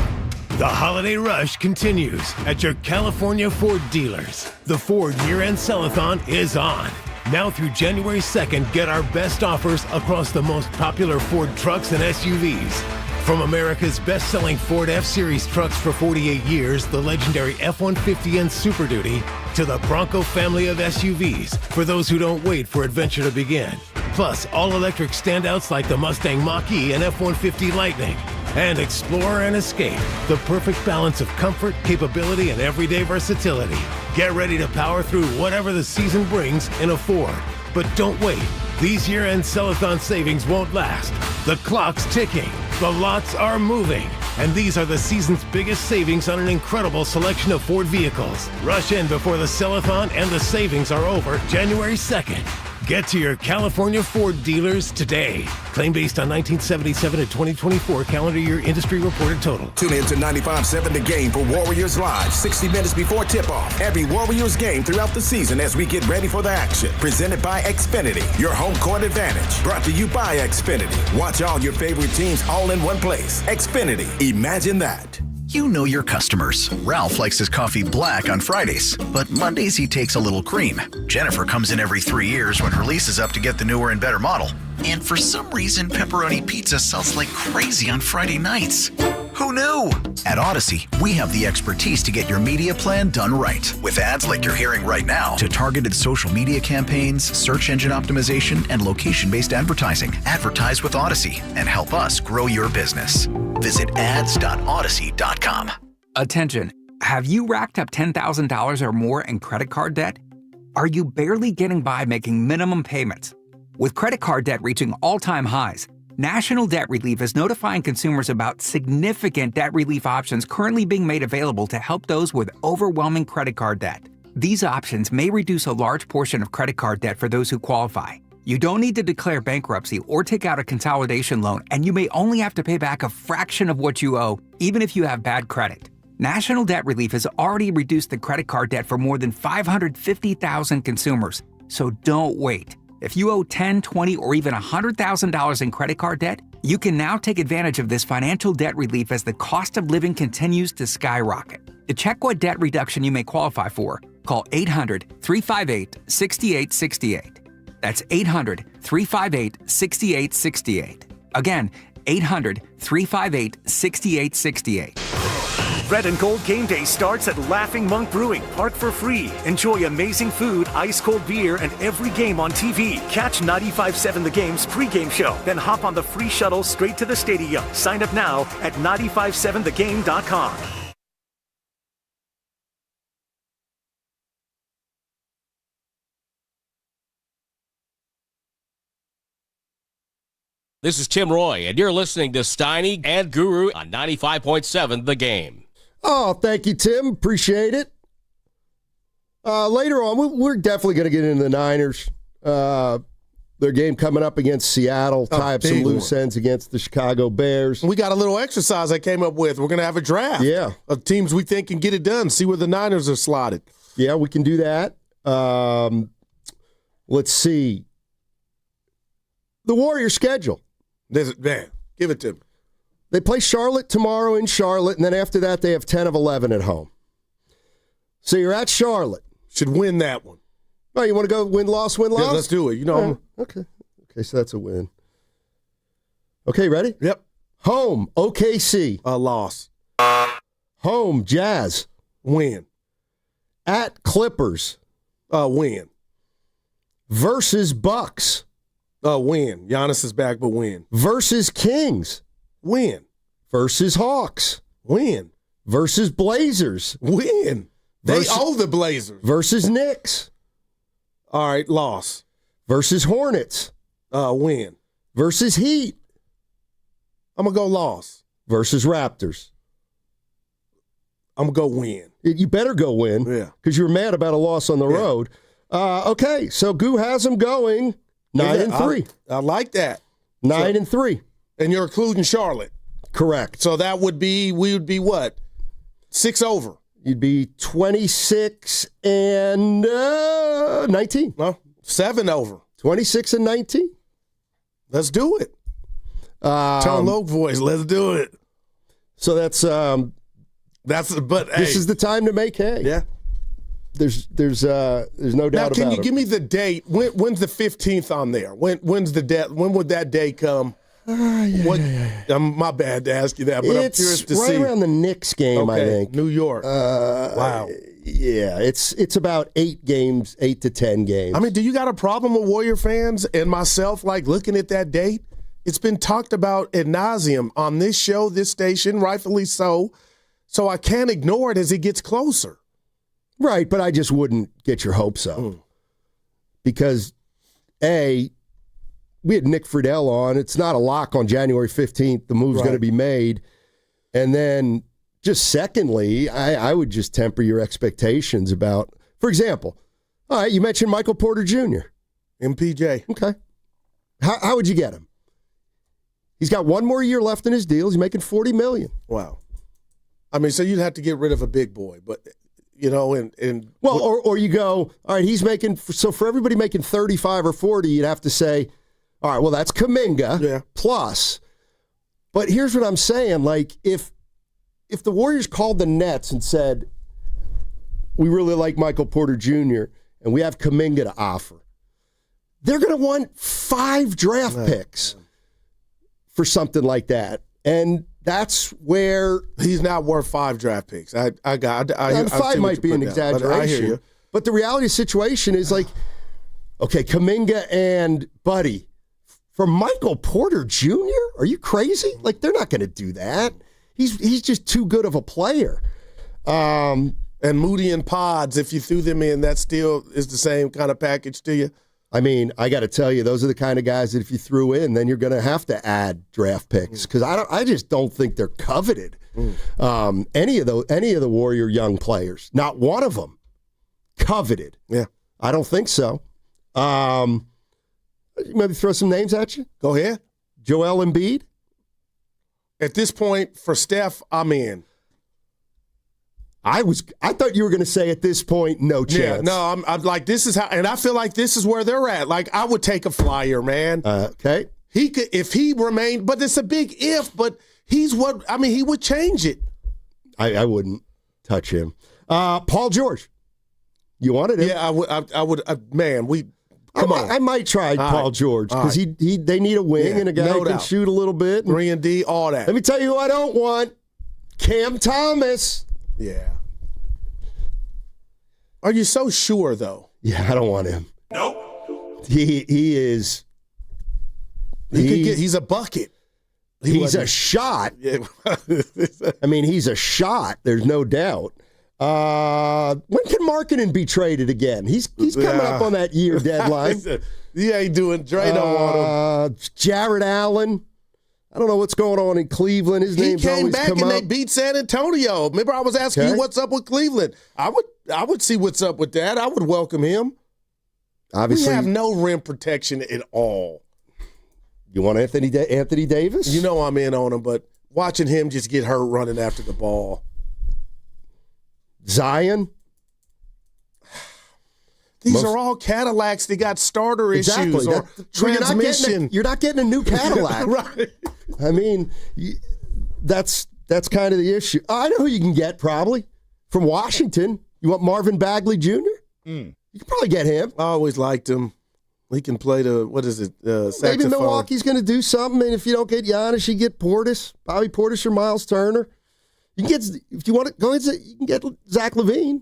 The holiday rush continues at your California Ford dealers. The Ford year-end sell-a-thon is on. Now through January 2nd, get our best offers across the most popular Ford trucks and SUVs. From America's best-selling Ford F-Series trucks for 48 years, the legendary F-150 and Super Duty, to the Bronco family of SUVs for those who don't wait for adventure to begin. Plus, all-electric standouts like the Mustang Mach-E and F-150 Lightning. And Explorer and Escape, the perfect balance of comfort, capability, and everyday versatility. Get ready to power through whatever the season brings in a Ford. But don't wait. These year-end sell-a-thon savings won't last. The clock's ticking. The lots are moving. And these are the season's biggest savings on an incredible selection of Ford vehicles. Rush in before the sell-a-thon and the savings are over January 2nd. Get to your California Ford dealers today. Claim based on 1977 and 2024 calendar year industry reported total. Tune in to 95.7 The Game for Warriors Live, 60 minutes before tip-off. Every Warriors game throughout the season as we get ready for the action. Presented by Xfinity, your home court advantage. Brought to you by Xfinity. Watch all your favorite teams all in one place. Xfinity, imagine that. You know your customers. Ralph likes his coffee black on Fridays, but Mondays he takes a little cream. Jennifer comes in every 3 years when her lease is up to get the newer and better model. And for some reason, pepperoni pizza sells like crazy on Friday nights. Who knew? At Odyssey, we have the expertise to get your media plan done right. With ads like you're hearing right now, to targeted social media campaigns, search engine optimization, and location-based advertising. Advertise with Odyssey and help us grow your business. Visit ads.odyssey.com. Attention. Have you racked up $10,000 or more in credit card debt? Are you barely getting by making minimum payments? With credit card debt reaching all-time highs, National Debt Relief is notifying consumers about significant debt relief options currently being made available to help those with overwhelming credit card debt. These options may reduce a large portion of credit card debt for those who qualify. You don't need to declare bankruptcy or take out a consolidation loan, and you may only have to pay back a fraction of what you owe, even if you have bad credit. National Debt Relief has already reduced the credit card debt for more than 550,000 consumers, so don't wait. If you owe $10,000, $20,000, or even $100,000 in credit card debt, you can now take advantage of this financial debt relief as the cost of living continues to skyrocket. To check what debt reduction you may qualify for, call 800-358-6868. That's 800-358-6868. Again, 800-358-6868. Red and Gold Game Day starts at Laughing Monk Brewing. Park for free. Enjoy amazing food, ice-cold beer, and every game on TV. Catch 95.7 The Game's pregame show. Then hop on the free shuttle straight to the stadium. Sign up now at 957thegame.com. This is Tim Roy, and you're listening to Steiny and Guru on 95.7 The Game. Oh, thank you, Tim. Appreciate it. Later on, we're definitely going to get into the Niners. Their game coming up against Seattle, tie up some loose ends against the Chicago Bears. We got a little exercise I came up with. We're going to have a draft of teams we think can get it done, see where the Niners are slotted. Yeah, we can do that. Let's see. The Warriors' schedule. Man, give it to me. They play Charlotte tomorrow in Charlotte, and then after that they have 10 of 11 at home. So you're at Charlotte. Should win that one. Oh, you want to go win-loss, win-loss? Yeah, let's do it. You know. Okay, so that's a win. Okay, ready? Yep. Home, OKC. A loss. Home, Jazz. Win. At Clippers. Win. Versus Bucks. Win. Giannis is back, but win. Versus Kings. Win. Versus Hawks. Win. Versus Blazers. Win. They owe the Blazers. Versus Knicks. All right, loss. Versus Hornets. Win. Versus Heat. I'm going to go loss. Versus Raptors. I'm going to go win. You better go win. Yeah. Because you were mad about a loss on the road. Okay, so Goo has them going 9-3. I like that. 9-3. And you're including Charlotte. Correct. So that would be, we would be what? 6 over. You'd be 26 and 19. No, 7 over. 26 and 19. Let's do it. Tone low voice. Let's do it. So that's but this is the time to make hay. Yeah. There's no doubt about it. Now, can you give me the date? When's the 15th on there? When's the day? When would that day come? My bad to ask you that, but I'm curious to see. It's right around the Knicks game, I think. New York. Wow. Yeah, it's about 8 games, 8 to 10 games. I mean, do you got a problem with Warrior fans and myself, like, looking at that date? It's been talked about ad nauseum on this show, this station, rightfully so. So I can't ignore it as it gets closer. Right, but I just wouldn't get your hopes up. Because, A, we had Nick Friedel on. It's not a lock on January 15th. The move's going to be made. And then, just secondly, I would just temper your expectations about, for example, all right, you mentioned Michael Porter Jr. MPJ. Okay. How would you get him? He's got 1 more year left in his deal. He's making $40 million. Wow. I mean, so you'd have to get rid of a big boy, but... You know, and well, or you go, all right, he's making, so for everybody making 35 or 40, you'd have to say, all right, well, that's Kaminga plus. But here's what I'm saying, like, if the Warriors called the Nets and said, we really like Michael Porter Jr., and we have Kaminga to offer, they're going to want 5 draft picks for something like that. And that's where he's not worth 5 draft picks. I 5 might be an exaggeration. I hear you. But the reality of the situation is like, okay, Kaminga and Buddy for Michael Porter Jr. Are you crazy? Like, they're not going to do that. He's just too good of a player. And Moody and Pods, if you threw them in, that still is the same kind of package to you. I mean, I got to tell you, those are the kind of guys that if you threw in, then you're going to have to add draft picks because I just don't think they're coveted. Any of the Warrior young players, not one of them coveted. Yeah, I don't think so. Maybe throw some names at you. Go ahead. Joel Embiid. At this point, for Steph, I'm in. I thought you were going to say at this point, no chance. Yeah, no, I'm like, this is how, and I feel like this is where they're at. Like, I would take a flyer, man. Okay. He could, if he remained, but it's a big if, but he would change it. I wouldn't touch him. Paul George. You wanted him? Yeah, I would, man, come on. I might try Paul George because they need a wing and a guy who can shoot a little bit. 3 and D, all that. Let me tell you who I don't want. Cam Thomas. Yeah. Are you so sure, though? Yeah, I don't want him. Nope. He is. He's a bucket. He's a shot. I mean, he's a shot. There's no doubt. When can Markkanen be traded again? He's coming up on that year deadline. He ain't doing. Dre don't want him. Jared Allen. I don't know what's going on in Cleveland. His name's came always back come and up. they beat San Antonio. Remember, I was asking you what's up with Cleveland. I would see what's up with that. I would welcome him. Obviously, we have no rim protection at all. You want Anthony Davis? You know I'm in on him, but watching him just get hurt running after the ball. Zion? These are all Cadillacs. They got starter issues or transmission. You're not getting a new Cadillac. Right. I mean, that's kind of the issue. I know who you can get probably from Washington. You want Marvin Bagley Jr.? You can probably get him. I always liked him. He can play saxophone. Maybe Milwaukee's going to do something, and if you don't get Giannis, you get Portis, Bobby Portis or Miles Turner. You can get, if you want to go, you can get Zach LaVine.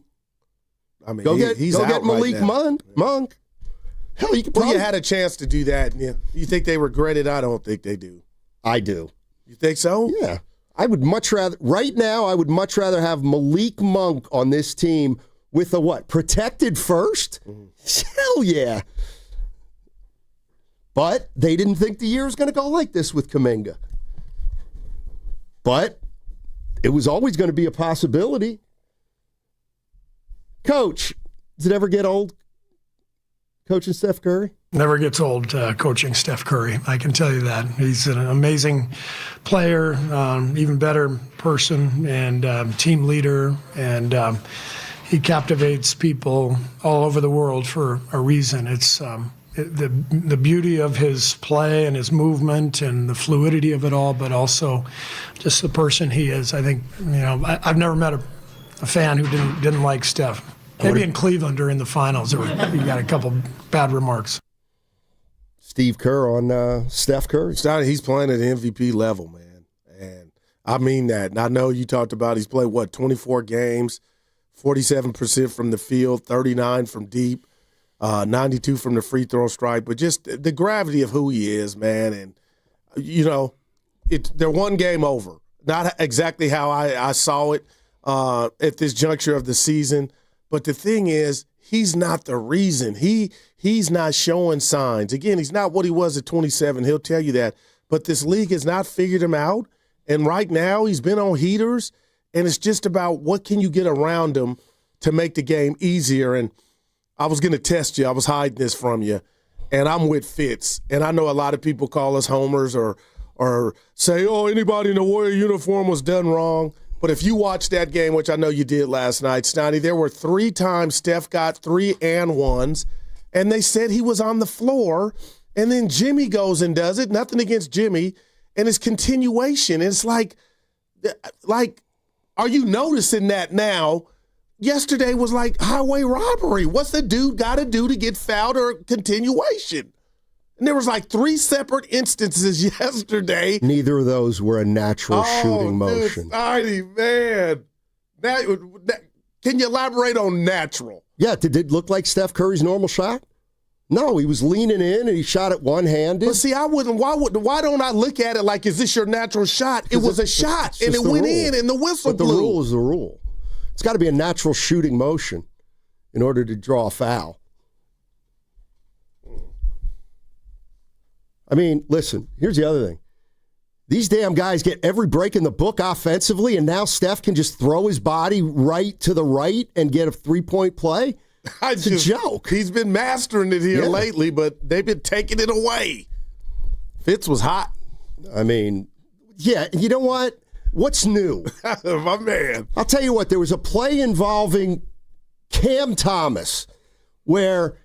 I mean, he's out get Malik right Monk. Hell, you could probably. You had a chance to do that. Yeah. You think they regret it? I don't think they do. I do. You think so? Yeah. I would much rather, right now, have Malik Monk on this team with a what? Protected first? Hell yeah. But they didn't think the year was going to go like this with Kaminga. But it was always going to be a possibility. Coach, does it ever get old coaching Steph Curry? Never gets old coaching Steph Curry. I can tell you that. He's an amazing player, even better person, and team leader, and he captivates people all over the world for a reason. It's the beauty of his play and his movement and the fluidity of it all, but also just the person he is. I think, I've never met a fan who didn't like Steph. Maybe in Cleveland during the finals, you got a couple bad remarks. Steve Kerr on Steph Curry. He's playing at the MVP level, man. And I mean that. And I know you talked about he's played, 24 games, 47% from the field, 39 from deep, 92 from the free throw stripe. But just the gravity of who he is, man. And, they're one game over. Not exactly how I saw it at this juncture of the season. But the thing is, he's not the reason. He's not showing signs. Again, he's not what he was at 27. He'll tell you that. But this league has not figured him out. And right now, he's been on heaters. And it's just about what can you get around him to make the game easier. And I was going to test you. I was hiding this from you. And I'm with Fitz. And I know a lot of people call us homers or say, anybody in the Warrior uniform was done wrong. But if you watched that game, which I know you did last night, Stoney, there were 3 times Steph got 3-and-1s, and they said he was on the floor, and then Jimmy goes and does it. Nothing against Jimmy, and it's continuation. It's like, are you noticing that now? Yesterday was like highway robbery. What's the dude got to do to get fouled or continuation? And there was 3 separate instances yesterday. Neither of those were a natural shooting motion. Dude, man. Can you elaborate on natural? Yeah, did it look like Steph Curry's normal shot? No, he was leaning in and he shot it one-handed. But see, I wouldn't. Why don't I look at it like, is this your natural shot? It was a shot, and it went in, and the whistle blew. But the rule is the rule. It's got to be a natural shooting motion in order to draw a foul. I mean, listen, here's the other thing. These damn guys get every break in the book offensively, and now Steph can just throw his body right to the right and get a three-point play? It's a joke. He's been mastering it here lately, but they've been taking it away. Fitz was hot. I mean, yeah, you know what? What's new? My man. I'll tell you what, there was a play involving Cam Thomas where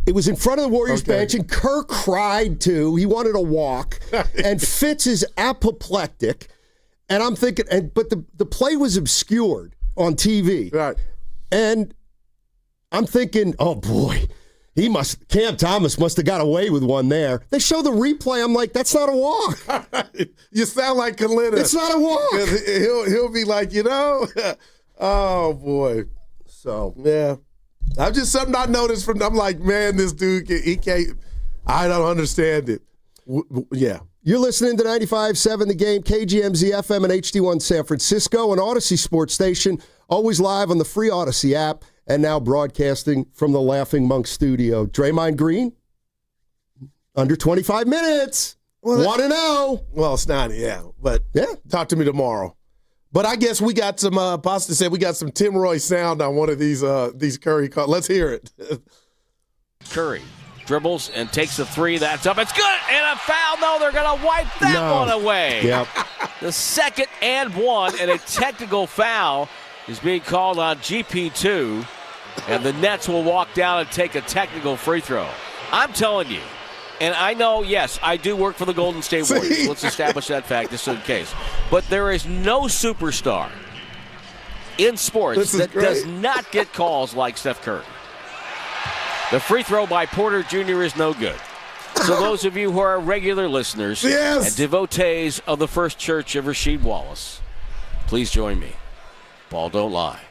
it was in front of the Warriors bench, and Kerr cried too. He wanted a walk, and Fitz is apoplectic. And I'm thinking, but the play was obscured on TV. Right. And I'm thinking, oh boy, Cam Thomas must have got away with one there. They show the replay. I'm like, that's not a walk. You sound like Kalina. It's not a walk. He'll be like, oh boy. So yeah. I'm just something I noticed I'm like, man, this dude, he can't, I don't understand it. Yeah. You're listening to 95.7 The Game, KGMZ FM and HD1 San Francisco, an Odyssey sports station, always live on the free Odyssey app, and now broadcasting from the Laughing Monk studio. Draymond Green, under 25 minutes. Well, 1-0. Well, it's not, but talk to me tomorrow. But I guess we got some, Pasta said we got some Tim Roy sound on one of these Curry calls. Let's hear it. Curry dribbles and takes the three. That's up. It's good. And a foul. No, they're going to wipe that one away. Yep. The second and one, and a technical foul is being called on GP2. And the Nets will walk down and take a technical free throw. I'm telling you. And I know, yes, I do work for the Golden State Warriors. Let's establish that fact just in case. But there is no superstar in sports that does not get calls like Steph Curry. The free throw by Porter Jr. is no good. So those of you who are regular listeners and devotees of the First Church of Rasheed Wallace, please join me. Ball don't lie.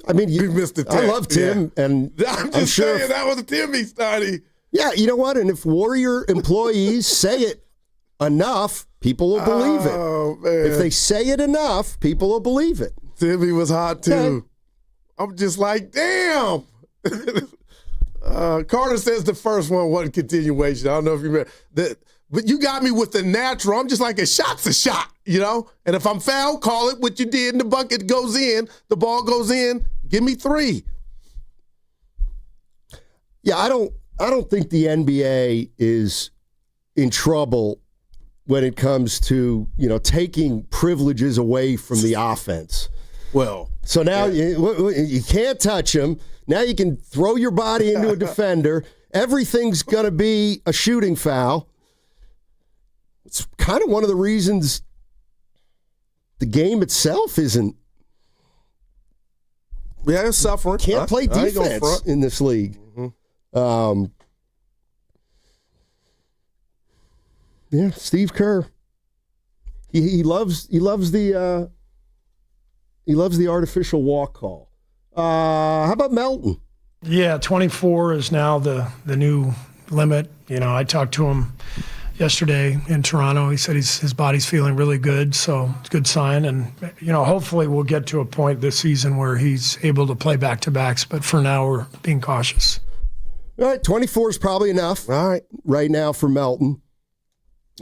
I mean, you missed the I love Tim, and I'm sure saying that was a Timmy study. Yeah, you know what? And if Warrior employees say it enough, people will believe it. Oh, man. If they say it enough, people will believe it. Timmy was hot, too. Okay. I'm just like, damn. Carter says the first one wasn't continuation. I don't know if you remember that. But you got me with the natural. I'm just like, a shot's a shot, And if I'm fouled, call it what you did, and the bucket goes in, the ball goes in, give me 3. Yeah, I don't think the NBA is in trouble when it comes to, taking privileges away from the offense. Well, so now you can't touch them. Now you can throw your body into a defender. Everything's going to be a shooting foul. It's kind of one of the reasons the game itself isn't. Yeah, it's suffering. Can't play defense in this league. Mm-hmm. Steve Kerr. He loves the artificial walk call. How about Melton? Yeah, 24 is now the new limit. I talked to him yesterday in Toronto. He said his body's feeling really good, so it's a good sign. And hopefully we'll get to a point this season where he's able to play back-to-backs. But for now, we're being cautious. All right, 24 is probably enough. All right, right now for Melton.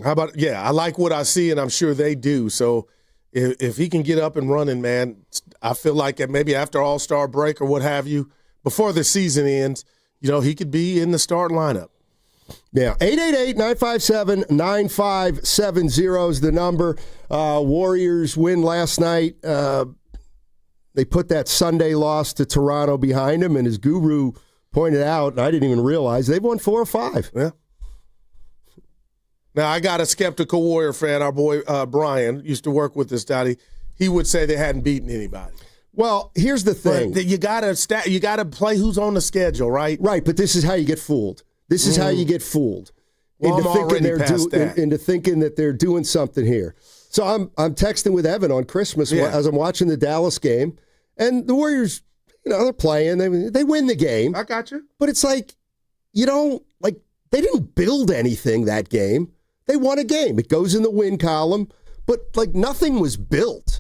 How about, I like what I see, and I'm sure they do. So if he can get up and running, man, I feel like maybe after All-Star break or what have you, before the season ends, he could be in the starting lineup. Yeah, 888-957-9570 is the number. Warriors win last night. They put that Sunday loss to Toronto behind them, and as Guru pointed out, and I didn't even realize, they've won 4 or 5. Yeah. Now, I got a skeptical Warrior fan. Our boy Brian used to work with us, Dottie. He would say they hadn't beaten anybody. Well, here's the thing. But you gotta play who's on the schedule, right? Right, but this is how you get fooled. This is how you get fooled into thinking that they're doing something here. So I'm texting with Evan on Christmas as I'm watching the Dallas game, and the Warriors, they're playing. They win the game. I got you. But it's like, they didn't build anything that game. They won a game. It goes in the win column, but nothing was built.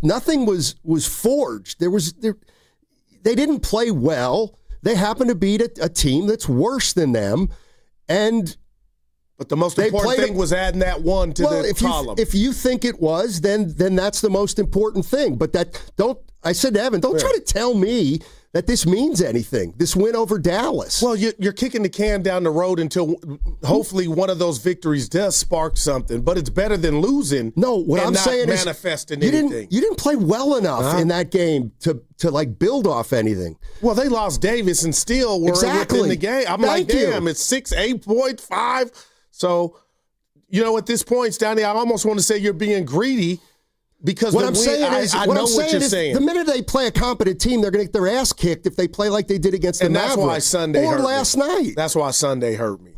Nothing was forged. They didn't play well. They happened to beat a team that's worse than them, and But the most important thing was adding that one to the column. If you think it was, then that's the most important thing. But I said to Evan, don't try to tell me that this means anything, this win over Dallas. Well, you're kicking the can down the road until hopefully one of those victories does spark something. But it's better than losing. No, what I'm saying is manifesting anything. You didn't play well enough in that game to like build off anything. Well, they lost Davis and still were within the game. I'm damn, it's 8.5. So, at this point, Stoney, I almost want to say you're being greedy. Because what I'm saying is, I know what you're saying. The minute they play a competent team, they're going to get their ass kicked if they play like they did against the Mavericks. And that's why Sunday hurt last night. That's why Sunday hurt me.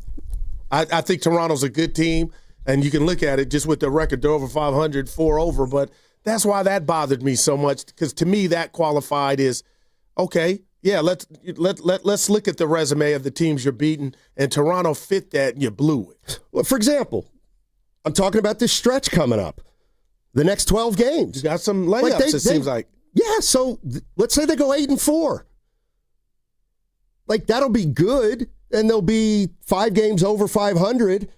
I think Toronto's a good team, and you can look at it just with the record. They're over 500, 4 over. But that's why that bothered me so much, because to me that qualified is, okay, yeah, let's look at the resume of the teams you're beating, and Toronto fit that, and you blew it. Well, for example, I'm talking about this stretch coming up. The next 12 games. You got some layups, it seems like. Yeah, so let's say they go 8-4. Like, that'll be good, and they'll be 5 games over 500.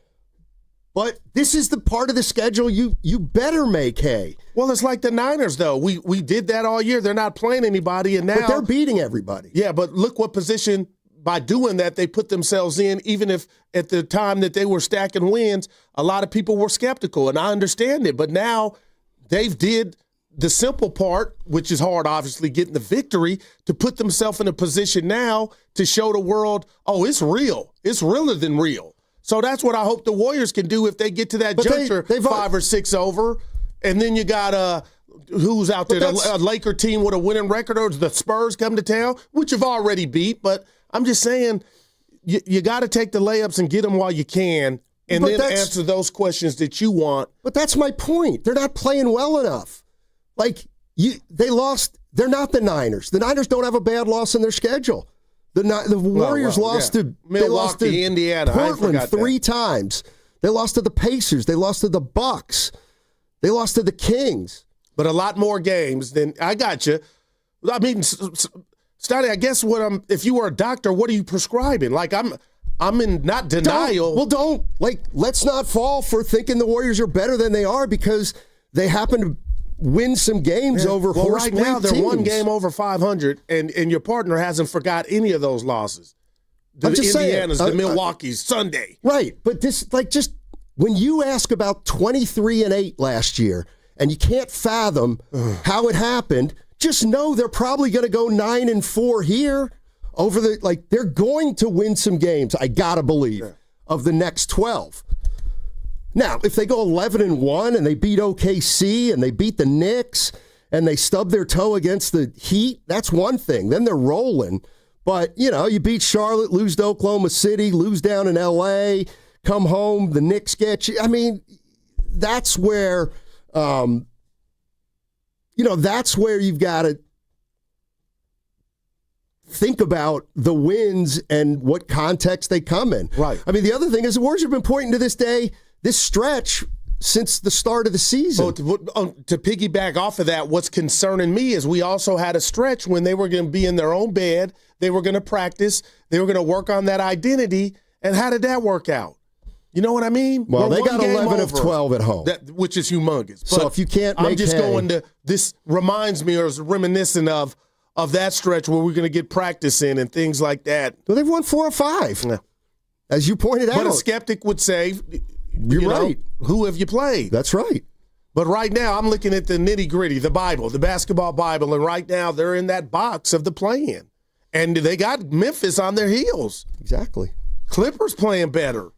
But this is the part of the schedule you better make hay. Well, it's like the Niners, though. We did that all year. They're not playing anybody, and now... But they're beating everybody. Yeah, but look what position... By doing that, they put themselves in, even if at the time that they were stacking wins, a lot of people were skeptical, and I understand it. But now they've did the simple part, which is hard, obviously, getting the victory, to put themselves in a position now to show the world, oh, it's real. It's realer than real. So that's what I hope the Warriors can do if they get to that juncture, 5 or 6 over. And then you got who's out there, a Laker team with a winning record, or the Spurs come to town, which you've already beat, but I'm just saying, you got to take the layups and get them while you can, and then answer those questions that you want. But that's my point. They're not playing well enough. Like, they lost. They're not the Niners. The Niners don't have a bad loss in their schedule. The Warriors lost to Milwaukee, Indiana, Portland 3 times. They lost to the Pacers. They lost to the Bucks. They lost to the Kings. But a lot more games than I got you. I mean, Stotty, I guess if you were a doctor, what are you prescribing? Like, I'm in not denial. Let's not fall for thinking the Warriors are better than they are because they happen to win some games over horse right now they're teams. 1 game over 500, and your partner hasn't forgot any of those losses. The Indianas, the Milwaukee's, Sunday. Right, but this, just when you ask about 23-8 last year, and you can't fathom how it happened, just know they're probably going to go 9-4 here over they're going to win some games, I got to believe, of the next 12. Now, if they go 11-1 and they beat OKC and they beat the Knicks and they stub their toe against the Heat, that's one thing. Then they're rolling. But, you beat Charlotte, lose to Oklahoma City, lose down in L.A., come home, the Knicks get you. I mean, that's where... that's where you've got to think about the wins and what context they come in. Right. I mean, the other thing is the Warriors have been pointing to this stretch since the start of the season. To piggyback off of that, what's concerning me is we also had a stretch when they were going to be in their own bed. They were going to practice. They were going to work on that identity. And how did that work out? You know what I mean? Well, they got 11 of 12 at home. Which is humongous. But so if you can't make this reminds me or is reminiscent of that stretch where we're going to get practice in and things like that. Well, they've won 4 or 5, as you pointed out. But a skeptic would say, You're right. Who have you played? That's right. But right now, I'm looking at the nitty-gritty, the Bible, the basketball Bible, and right now they're in that box of the play-in. And they got Memphis on their heels. Exactly. Clippers playing better.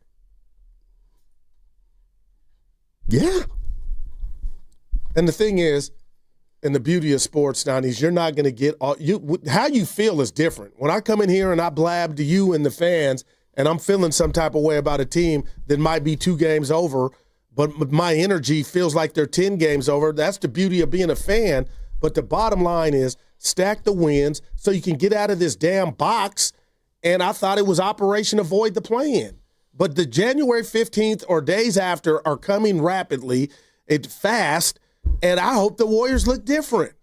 Yeah. And the thing is, and the beauty of sports, Donnie, is you're not going to get how you feel is different. When I come in here and I blab to you and the fans, and I'm feeling some type of way about a team that might be 2 games over, but my energy feels like they're 10 games over. That's the beauty of being a fan. But the bottom line is stack the wins so you can get out of this damn box. And I thought it was Operation Avoid the Play-In. But the January 15th or days after are coming rapidly, fast, and I hope the Warriors look different.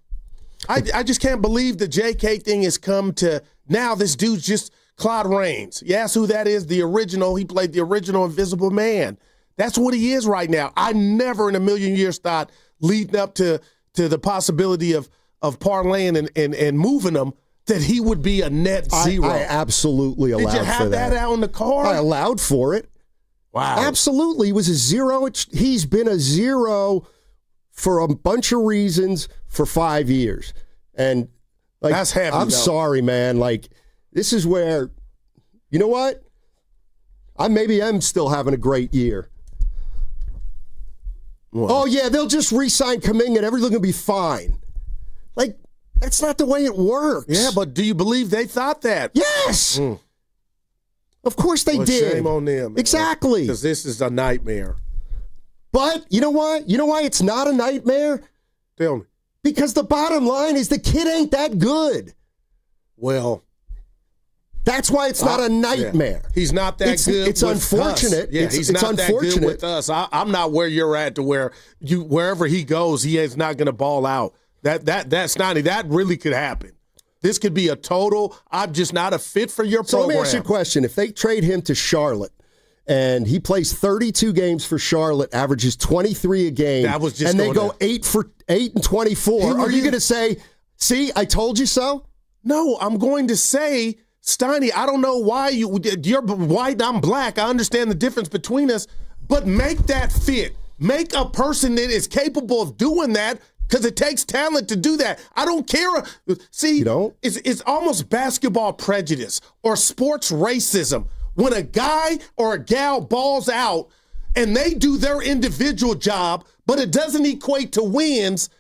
I just can't believe the JK thing has come to now. This dude's just Claude Rains. You ask who that is? The original. He played the original Invisible Man. That's what he is right now. I never in a million years thought leading up to the possibility of parlaying and moving him that he would be a net zero. I absolutely allowed for that. Did you have that out in the car? I allowed for it. Wow. Absolutely. He was a zero. He's been a zero for a bunch of reasons for 5 years. And like, that's heavy, I'm sorry, man. Like, this is where, you know what? I maybe am still having a great year. What? Oh, yeah, they'll just re-sign Kaminga and everything will be fine. Like, that's not the way it works. Yeah, but do you believe they thought that? Yes! Of course they did. Shame on them. Man. Exactly. Because this is a nightmare. But you know what? You know why it's not a nightmare? Tell me. Because the bottom line is the kid ain't that good. Well, that's why it's not a nightmare. Yeah. He's not that good. It's unfortunate. Us. Yeah, he's not that good with us. I'm not where you're at to where wherever he goes, he is not going to ball out. That's not. That really could happen. This could be a total. I'm just not a fit for your program. So let me ask you a question: if they trade him to Charlotte, and he plays 32 games for Charlotte, averages 23 a game, and they go 8 and 24, are you going to say, "See, I told you so"? No, I'm going to say, Steiny, I don't know why you're white, I'm black. I understand the difference between us, but make that fit. Make a person that is capable of doing that, because it takes talent to do that. I don't care. See, it's almost basketball prejudice or sports racism. When a guy or a gal balls out and they do their individual job, but it doesn't equate to wins,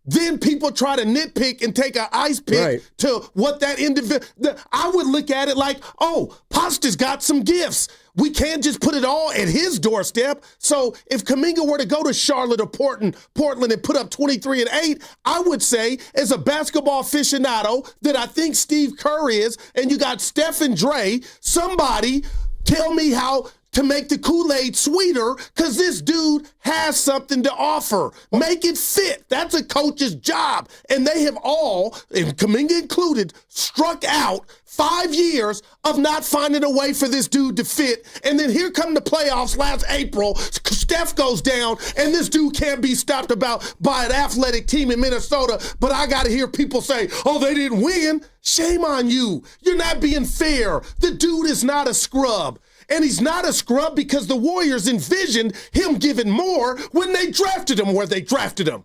then people try to nitpick and take an ice pick to what that individual. I would look at it like, oh, Pasta's got some gifts. We can't just put it all at his doorstep. So if Kaminga were to go to Charlotte or Portland and put up 23 and 8, I would say, as a basketball aficionado that I think Steve Kerr is, and you got Steph and Dre, somebody tell me how to make the Kool-Aid sweeter, because this dude has something to offer. Make it fit. That's a coach's job. And they have all, and Kaminga included, struck out 5 years of not finding a way for this dude to fit. And then here come the playoffs last April. Steph goes down, and this dude can't be stopped by an athletic team in Minnesota. But I got to hear people say, oh, they didn't win. Shame on you. You're not being fair. The dude is not a scrub. And he's not a scrub because the Warriors envisioned him giving more when they drafted him where they drafted him.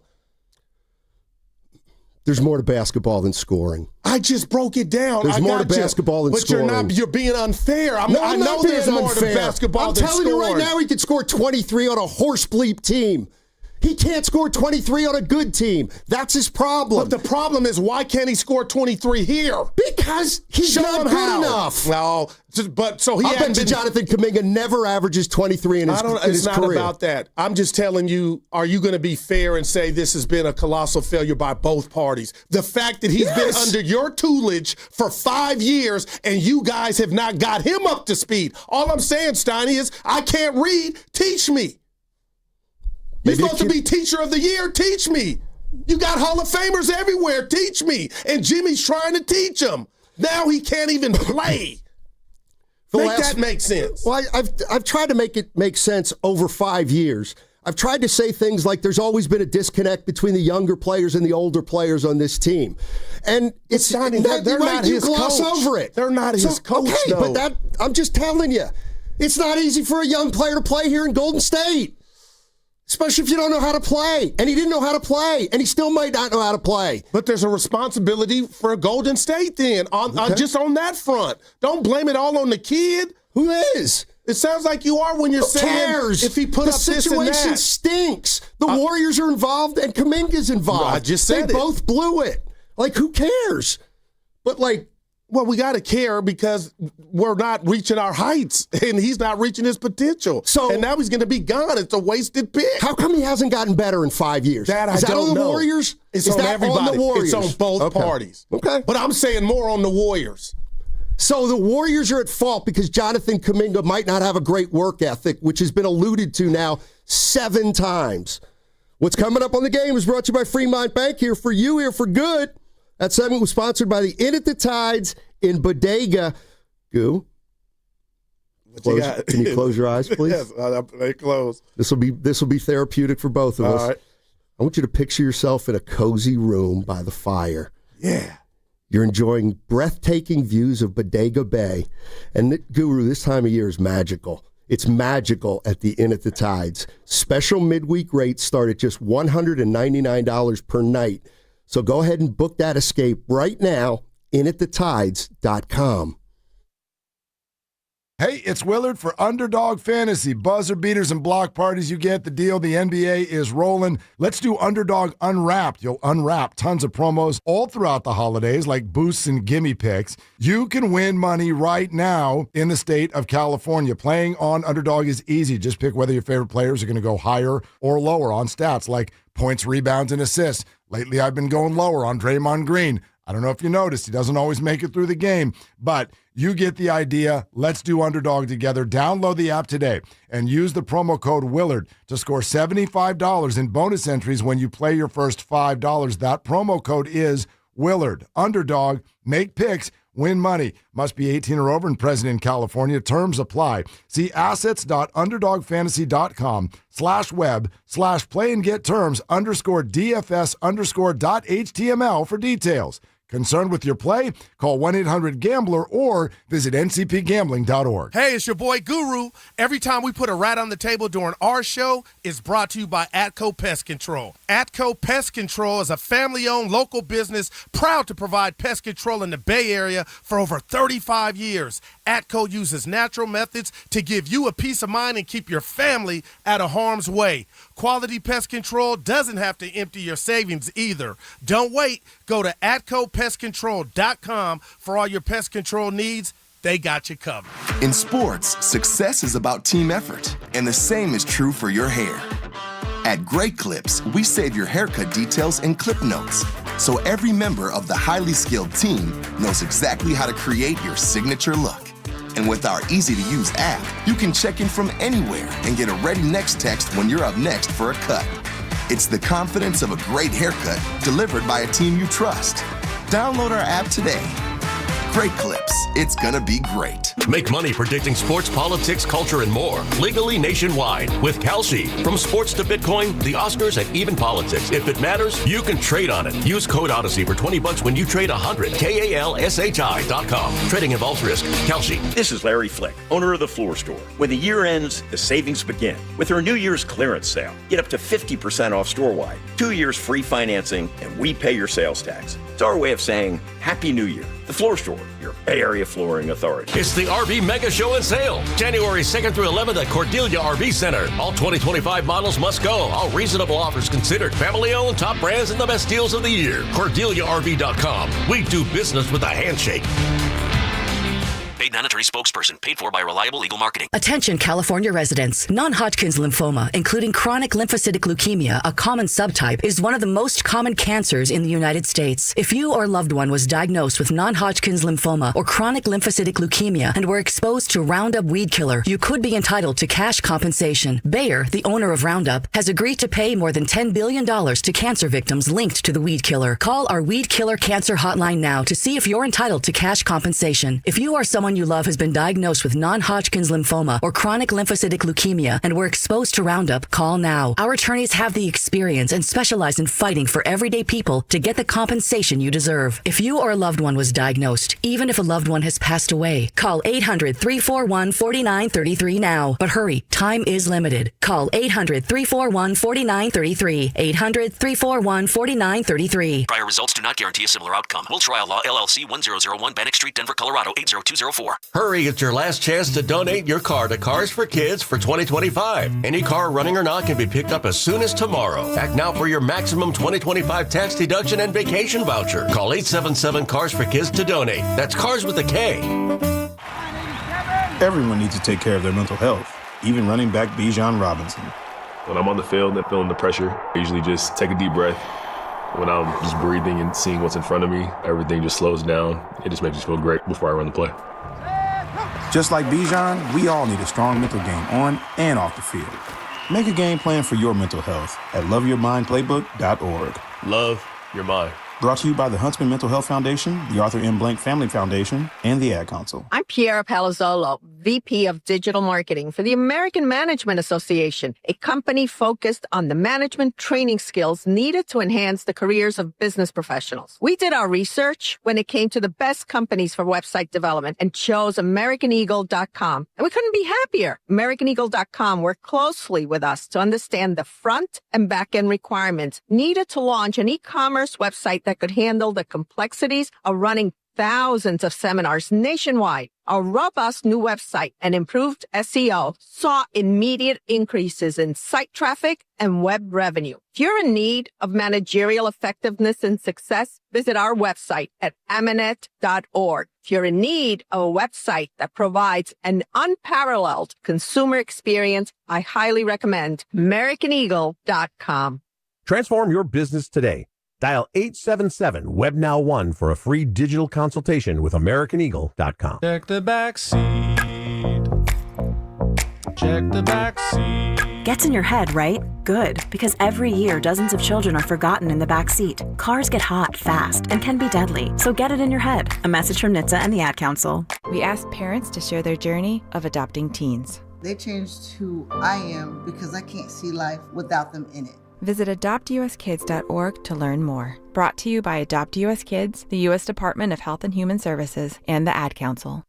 There's more to basketball than scoring. I just broke it down. There's more to basketball than scoring. But you're being unfair. I know there's more to basketball than scoring. I'm telling you right now, he could score 23 on a horse bleep team. He can't score 23 on a good team. That's his problem. But the problem is, why can't he score 23 here? Because he's not good enough. No, but so he. I bet you Jonathan Kaminga never averages 23 in his career. It's not about that. I'm just telling you, are you going to be fair and say this has been a colossal failure by both parties? The fact that he's been under your tutelage for 5 years and you guys have not got him up to speed. All I'm saying, Steiny, is I can't read. Teach me. You're supposed to be teacher of the year. Teach me. You got Hall of Famers everywhere. Teach me. And Jimmy's trying to teach him. Now he can't even play. That make sense. Well, I've tried to make it make sense over 5 years. I've tried to say things like there's always been a disconnect between the younger players and the older players on this team. And it's not, they're not his gloss coach. over it. They're not his coach, okay, though. But I'm just telling you, it's not easy for a young player to play here in Golden State. Especially if you don't know how to play. And he didn't know how to play. And he still might not know how to play. But there's a responsibility for Golden State then, just on that front. Don't blame it all on the kid. Who is? It sounds like you are when you're saying if he put up this and that. The situation stinks. The Warriors are involved and Kaminga's involved. I just said They both blew it. Like, who cares? But, well, we got to care because we're not reaching our heights, and he's not reaching his potential. And now he's going to be gone. It's a wasted pick. How come he hasn't gotten better in 5 years? That I don't know. Is that on the Warriors? It's on everybody. On the Warriors? It's on both parties. Okay. But I'm saying more on the Warriors. So the Warriors are at fault because Jonathan Kaminga might not have a great work ethic, which has been alluded to now 7 times. What's coming up on the game is brought to you by Fremont Bank. Here for you, here for good. That segment was sponsored by the Inn at the Tides in Bodega. Goo? Can you close your eyes, please? Yes, they close. This will be therapeutic for both of us. All right. I want you to picture yourself in a cozy room by the fire. Yeah. You're enjoying breathtaking views of Bodega Bay. And Guru, this time of year is magical. It's magical at the Inn at the Tides. Special midweek rates start at just $199 per night. So go ahead and book that escape right now, inatthetides.com. Hey, it's Willard for Underdog Fantasy. Buzzer beaters and block parties, you get the deal. The NBA is rolling. Let's do Underdog Unwrapped. You'll unwrap tons of promos all throughout the holidays, like boosts and gimme picks. You can win money right now in the state of California. Playing on Underdog is easy. Just pick whether your favorite players are going to go higher or lower on stats like points, rebounds, and assists. Lately, I've been going lower on Draymond Green. I don't know if you noticed, he doesn't always make it through the game, but you get the idea. Let's do Underdog together. Download the app today and use the promo code Willard to score $75 in bonus entries when you play your first $5. That promo code is Willard. Underdog, make picks, win money. Must be 18 or over and present in California. Terms apply. See assets.underdogfantasy.com/web/play and get terms _DFS_.html for details. Concerned with your play? Call 1-800-GAMBLER or visit ncpgambling.org. Hey, it's your boy Guru. Every time we put a rat on the table during our show, it's brought to you by Atco Pest Control. Atco Pest Control is a family-owned local business proud to provide pest control in the Bay Area for over 35 years. Atco uses natural methods to give you a peace of mind and keep your family out of harm's way. Quality pest control doesn't have to empty your savings either. Don't wait. Go to AtcoPestControl.com for all your pest control needs. They got you covered. In sports, success is about team effort, and the same is true for your hair. At Great Clips, we save your haircut details in clip notes, so every member of the highly skilled team knows exactly how to create your signature look. And with our easy-to-use app, you can check in from anywhere and get a ready next text when you're up next for a cut. It's the confidence of a great haircut delivered by a team you trust. Download our app today. Great Clips. It's gonna be great. Make money predicting sports, politics, culture, and more. Legally nationwide with Kalshi. From sports to Bitcoin, the Oscars, and even politics. If it matters, you can trade on it. Use code Odyssey for $20 when you trade 100. KALSHI.com. Trading involves risk. Kalshi. This is Larry Flick, owner of The Floor Store. When the year ends, the savings begin. With our New Year's clearance sale, get up to 50% off store-wide, 2 years free financing, and we pay your sales tax. It's our way of saying Happy New Year. The Floor Store, your Bay Area flooring authority. It's the RV Mega Show and Sale. January 2nd through 11th at Cordelia RV Center. All 2025 models must go. All reasonable offers considered. Family owned, top brands, and the best deals of the year. CordeliaRV.com. We do business with a handshake. Paid non-attorney spokesperson. Paid for by Reliable Legal Marketing. Attention California residents. Non-Hodgkin's lymphoma, including chronic lymphocytic leukemia, a common subtype, is one of the most common cancers in the United States. If you or loved one was diagnosed with non-Hodgkin's lymphoma or chronic lymphocytic leukemia and were exposed to Roundup weed killer, you could be entitled to cash compensation. Bayer, the owner of Roundup, has agreed to pay more than $10 billion to cancer victims linked to the weed killer. Call our Weed Killer Cancer Hotline now to see if you're entitled to cash compensation. If you or someone you love has been diagnosed with non-Hodgkin's lymphoma or chronic lymphocytic leukemia and were exposed to Roundup, call now. Our attorneys have the experience and specialize in fighting for everyday people to get the compensation you deserve. If you or a loved one was diagnosed, even if a loved one has passed away, call 800-341-4933 now. But hurry, time is limited. Call 800-341-4933. 800-341-4933. Prior results do not guarantee a similar outcome. Will Trial Law, LLC, 1001 Bannock Street, Denver, Colorado, 80204. Hurry, it's your last chance to donate your car to Cars for Kids for 2025. Any car, running or not, can be picked up as soon as tomorrow. Act now for your maximum 2025 tax deduction and vacation voucher. Call 877-CARS-FOR-KIDS to donate. That's Cars with a K. Everyone needs to take care of their mental health, even running back Bijan Robinson. When I'm on the field and feeling the pressure, I usually just take a deep breath. When I'm just breathing and seeing what's in front of me, everything just slows down. It just makes me feel great before I run the play. Just like Bijan, we all need a strong mental game on and off the field. Make a game plan for your mental health at loveyourmindplaybook.org. Love your mind. Brought to you by the Huntsman Mental Health Foundation, the Arthur M. Blank Family Foundation, and the Ad Council. I'm Piera Palazzolo, VP of Digital Marketing for the American Management Association, a company focused on the management training skills needed to enhance the careers of business professionals. We did our research when it came to the best companies for website development and chose AmericanEagle.com. And we couldn't be happier. AmericanEagle.com worked closely with us to understand the front and back end requirements needed to launch an e-commerce website that could handle the complexities of running thousands of seminars nationwide. Our robust new website and improved SEO saw immediate increases in site traffic and web revenue. If you're in need of managerial effectiveness and success, visit our website at amanet.org. If you're in need of a website that provides an unparalleled consumer experience, I highly recommend AmericanEagle.com. Transform your business today. Dial 877-WebNow1 for a free digital consultation with AmericanEagle.com. Check the back seat. Check the back seat. Gets in your head, right? Good, because every year dozens of children are forgotten in the back seat. Cars get hot fast and can be deadly, so get it in your head. A message from NHTSA and the Ad Council. We asked parents to share their journey of adopting teens. They changed who I am because I can't see life without them in it. Visit adoptuskids.org to learn more. Brought to you by Adopt US Kids, the U.S. Department of Health and Human Services, and the Ad Council.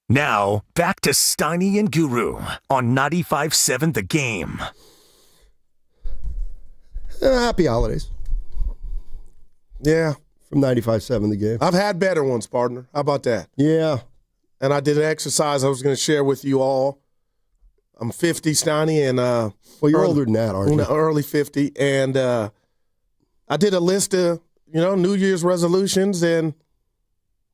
Now, back to Steiny and Guru on 95.7 The Game. Happy holidays. Yeah. From 95.7 The Game. I've had better ones, partner. How about that? Yeah. And I did an exercise I was going to share with you all. I'm 50, Steiny, and well, you're older than that, aren't you? Early 50, and I did a list of New Year's resolutions, and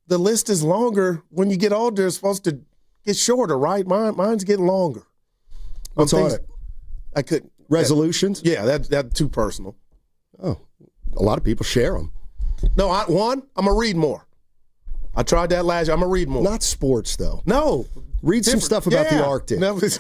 the list is longer when you get older. It's supposed to get shorter, right? Mine's getting longer. What's on it? I couldn't resolutions. Yeah, that's too personal. Oh, a lot of people share them. No, I'm gonna read more. I tried that last year. I'm gonna read more. Not sports, though. No. Read some stuff about the Arctic. No, that's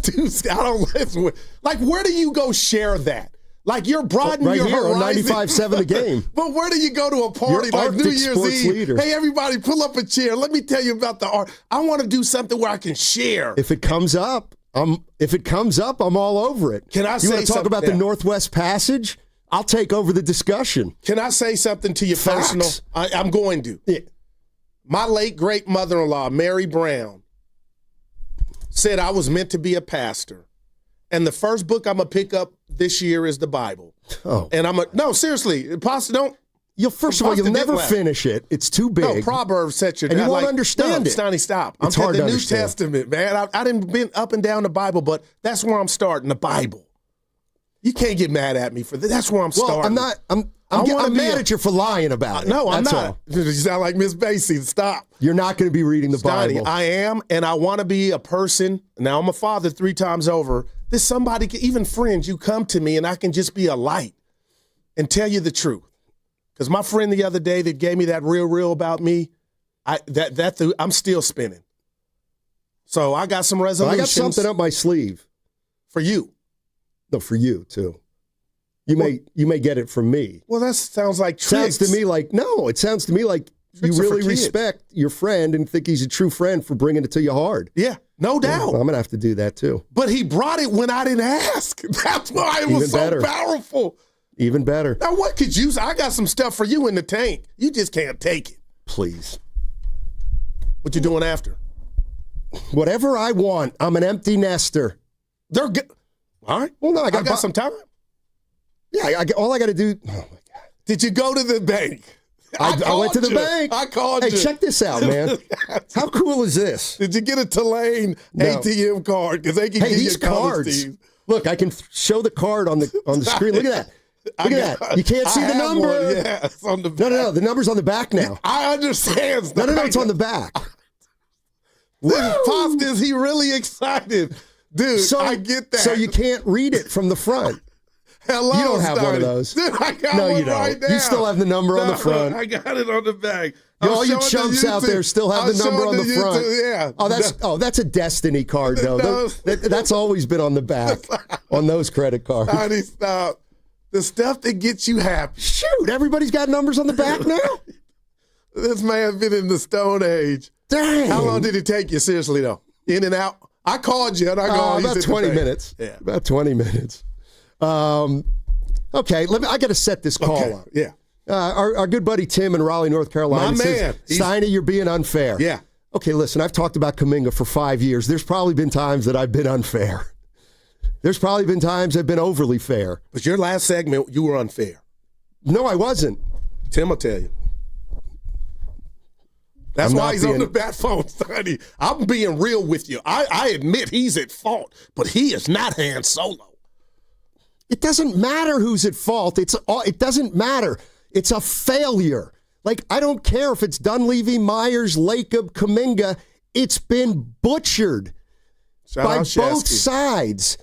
too. I don't listen with. Like, where do you go share that? Like, you're broadening right your here horizon. On 95.7 The Game. But where do you go to a party like Arctic New Year's Eve? Leader. Hey, everybody, pull up a chair. Let me tell you about the art. I want to do something where I can share. If it comes up, I'm all over it. Can I say something? You want to talk about the Northwest Passage? I'll take over the discussion. Can I say something to you Facts. personal? I'm going to. Yeah. My late great mother-in-law, Mary Brown, said I was meant to be a pastor. And the first book I'm going to pick up this year is the Bible. Oh. And no, seriously, Pastor, don't. First of all, you'll never finish it. It's too big. No, Proverbs set you and you won't understand it. Steiny, stop. It's hard to understand. The New Testament, man. I didn't been up and down the Bible, but that's where I'm starting, the Bible. You can't get mad at me for that. That's where I'm starting. I'm mad at you for lying about it. No, I'm That's not. all. You sound like Miss Basie. Stop. You're not going to be reading the Steiny, Bible. I am, and I want to be a person. Now, I'm a father 3 times over. There's somebody, even friends, you come to me, and I can just be a light and tell you the truth. Because my friend the other day that gave me that real about me, I'm still spinning. So I got some resolutions. I got something up my sleeve. For you. No, for you, too. You may get it from me. Well, that sounds like tricks. It sounds to me like Tricks you are for really kids. respect your friend and think he's a true friend for bringing it to you hard. Yeah, no doubt. Well, I'm going to have to do that, too. But he brought it when I didn't ask. That's why it was so powerful. Even better. Now, what could you say? I got some stuff for you in the tank. You just can't take it. Please. What you doing after? Whatever I want. I'm an empty nester. They're good. All right. Well, no, I got some time. Yeah, all I got to do. Oh, my God. Did you go to the bank? I went to the bank. I called you. Hey, check this out, man. How cool is this? Did you get a Tulane ATM card? Because they can give these you cards. cards. Look, I can show the card on the screen. Look at that. Look at that. You can't see the number. Yeah, it's on the back. No. The number's on the back now. I understand. No, it's on the back. Pops, is he really excited? Dude, I get that. So you can't read it from the front. Hello, you don't have Steiny. one of those. Dude, I got no, one you don't. right now. You still have the number on the front. I got it on the back. I'm all you showing chumps the out YouTube. there still have the number on the front. Yeah. That's a Destiny card, though. No. That's always been on the back on those credit cards. Honey, stop. The stuff that gets you happy. Shoot, everybody's got numbers on the back now? This man's been in the Stone Age. Dang. How long did it take you, seriously, though? In and out? I called you, and I go, about 20 minutes. Yeah. About 20 minutes. Okay, I got to set this call up. Yeah. Our good buddy Tim in Raleigh, North Carolina My says, man. Steiny, you're being unfair. Yeah. Okay, listen, I've talked about Kaminga for 5 years. There's probably been times that I've been unfair. There's probably been times I've been overly fair. But your last segment, you were unfair. No, I wasn't. Tim will tell you. That's why he's on the bat phone, Steiny. I'm being real with you. I admit he's at fault, but he is not Han Solo. It doesn't matter who's at fault. It doesn't matter. It's a failure. Like, I don't care if it's Dunleavy, Myers, Lacob, Kaminga. It's been butchered by both sides.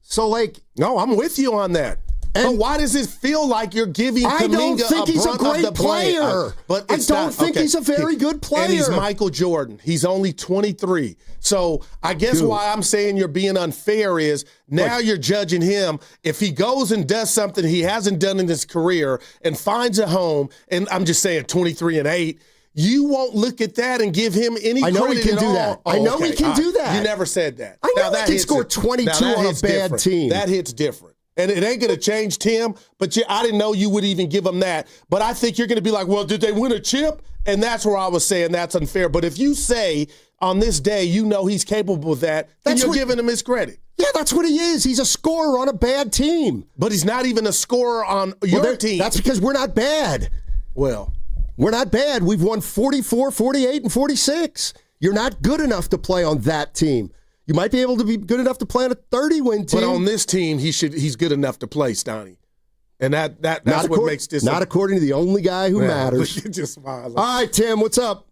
So, like... No, I'm with you on that. But why does it feel like you're giving Kaminga I don't think he's a great player. But I don't think he's a very good player. And he's Michael Jordan. He's only 23. So I guess why I'm saying you're being unfair is now you're judging him. If he goes and does something he hasn't done in his career and finds a home, and I'm just saying 23-8, you won't look at that and give him any credit. I know he can do that. I know he can do that. You never said that. I know he can score 22 on a bad team. That hits different. And it ain't going to change Tim, but I didn't know you would even give him that. But I think you're going to be like, well, did they win a chip? And that's where I was saying that's unfair. But if you say on this day you know he's capable of that, then you're giving him his credit. Yeah, that's what he is. He's a scorer on a bad team. But he's not even a scorer on your team. That's because we're not bad. Well, we're not bad. We've won 44, 48, and 46. You're not good enough to play on that team. You might be able to be good enough to play on a 30-win team. But on this team, he's good enough to play, Steiny. And that's what makes this. Not according to the only guy who matters. Just smile. All right, Tim, what's up?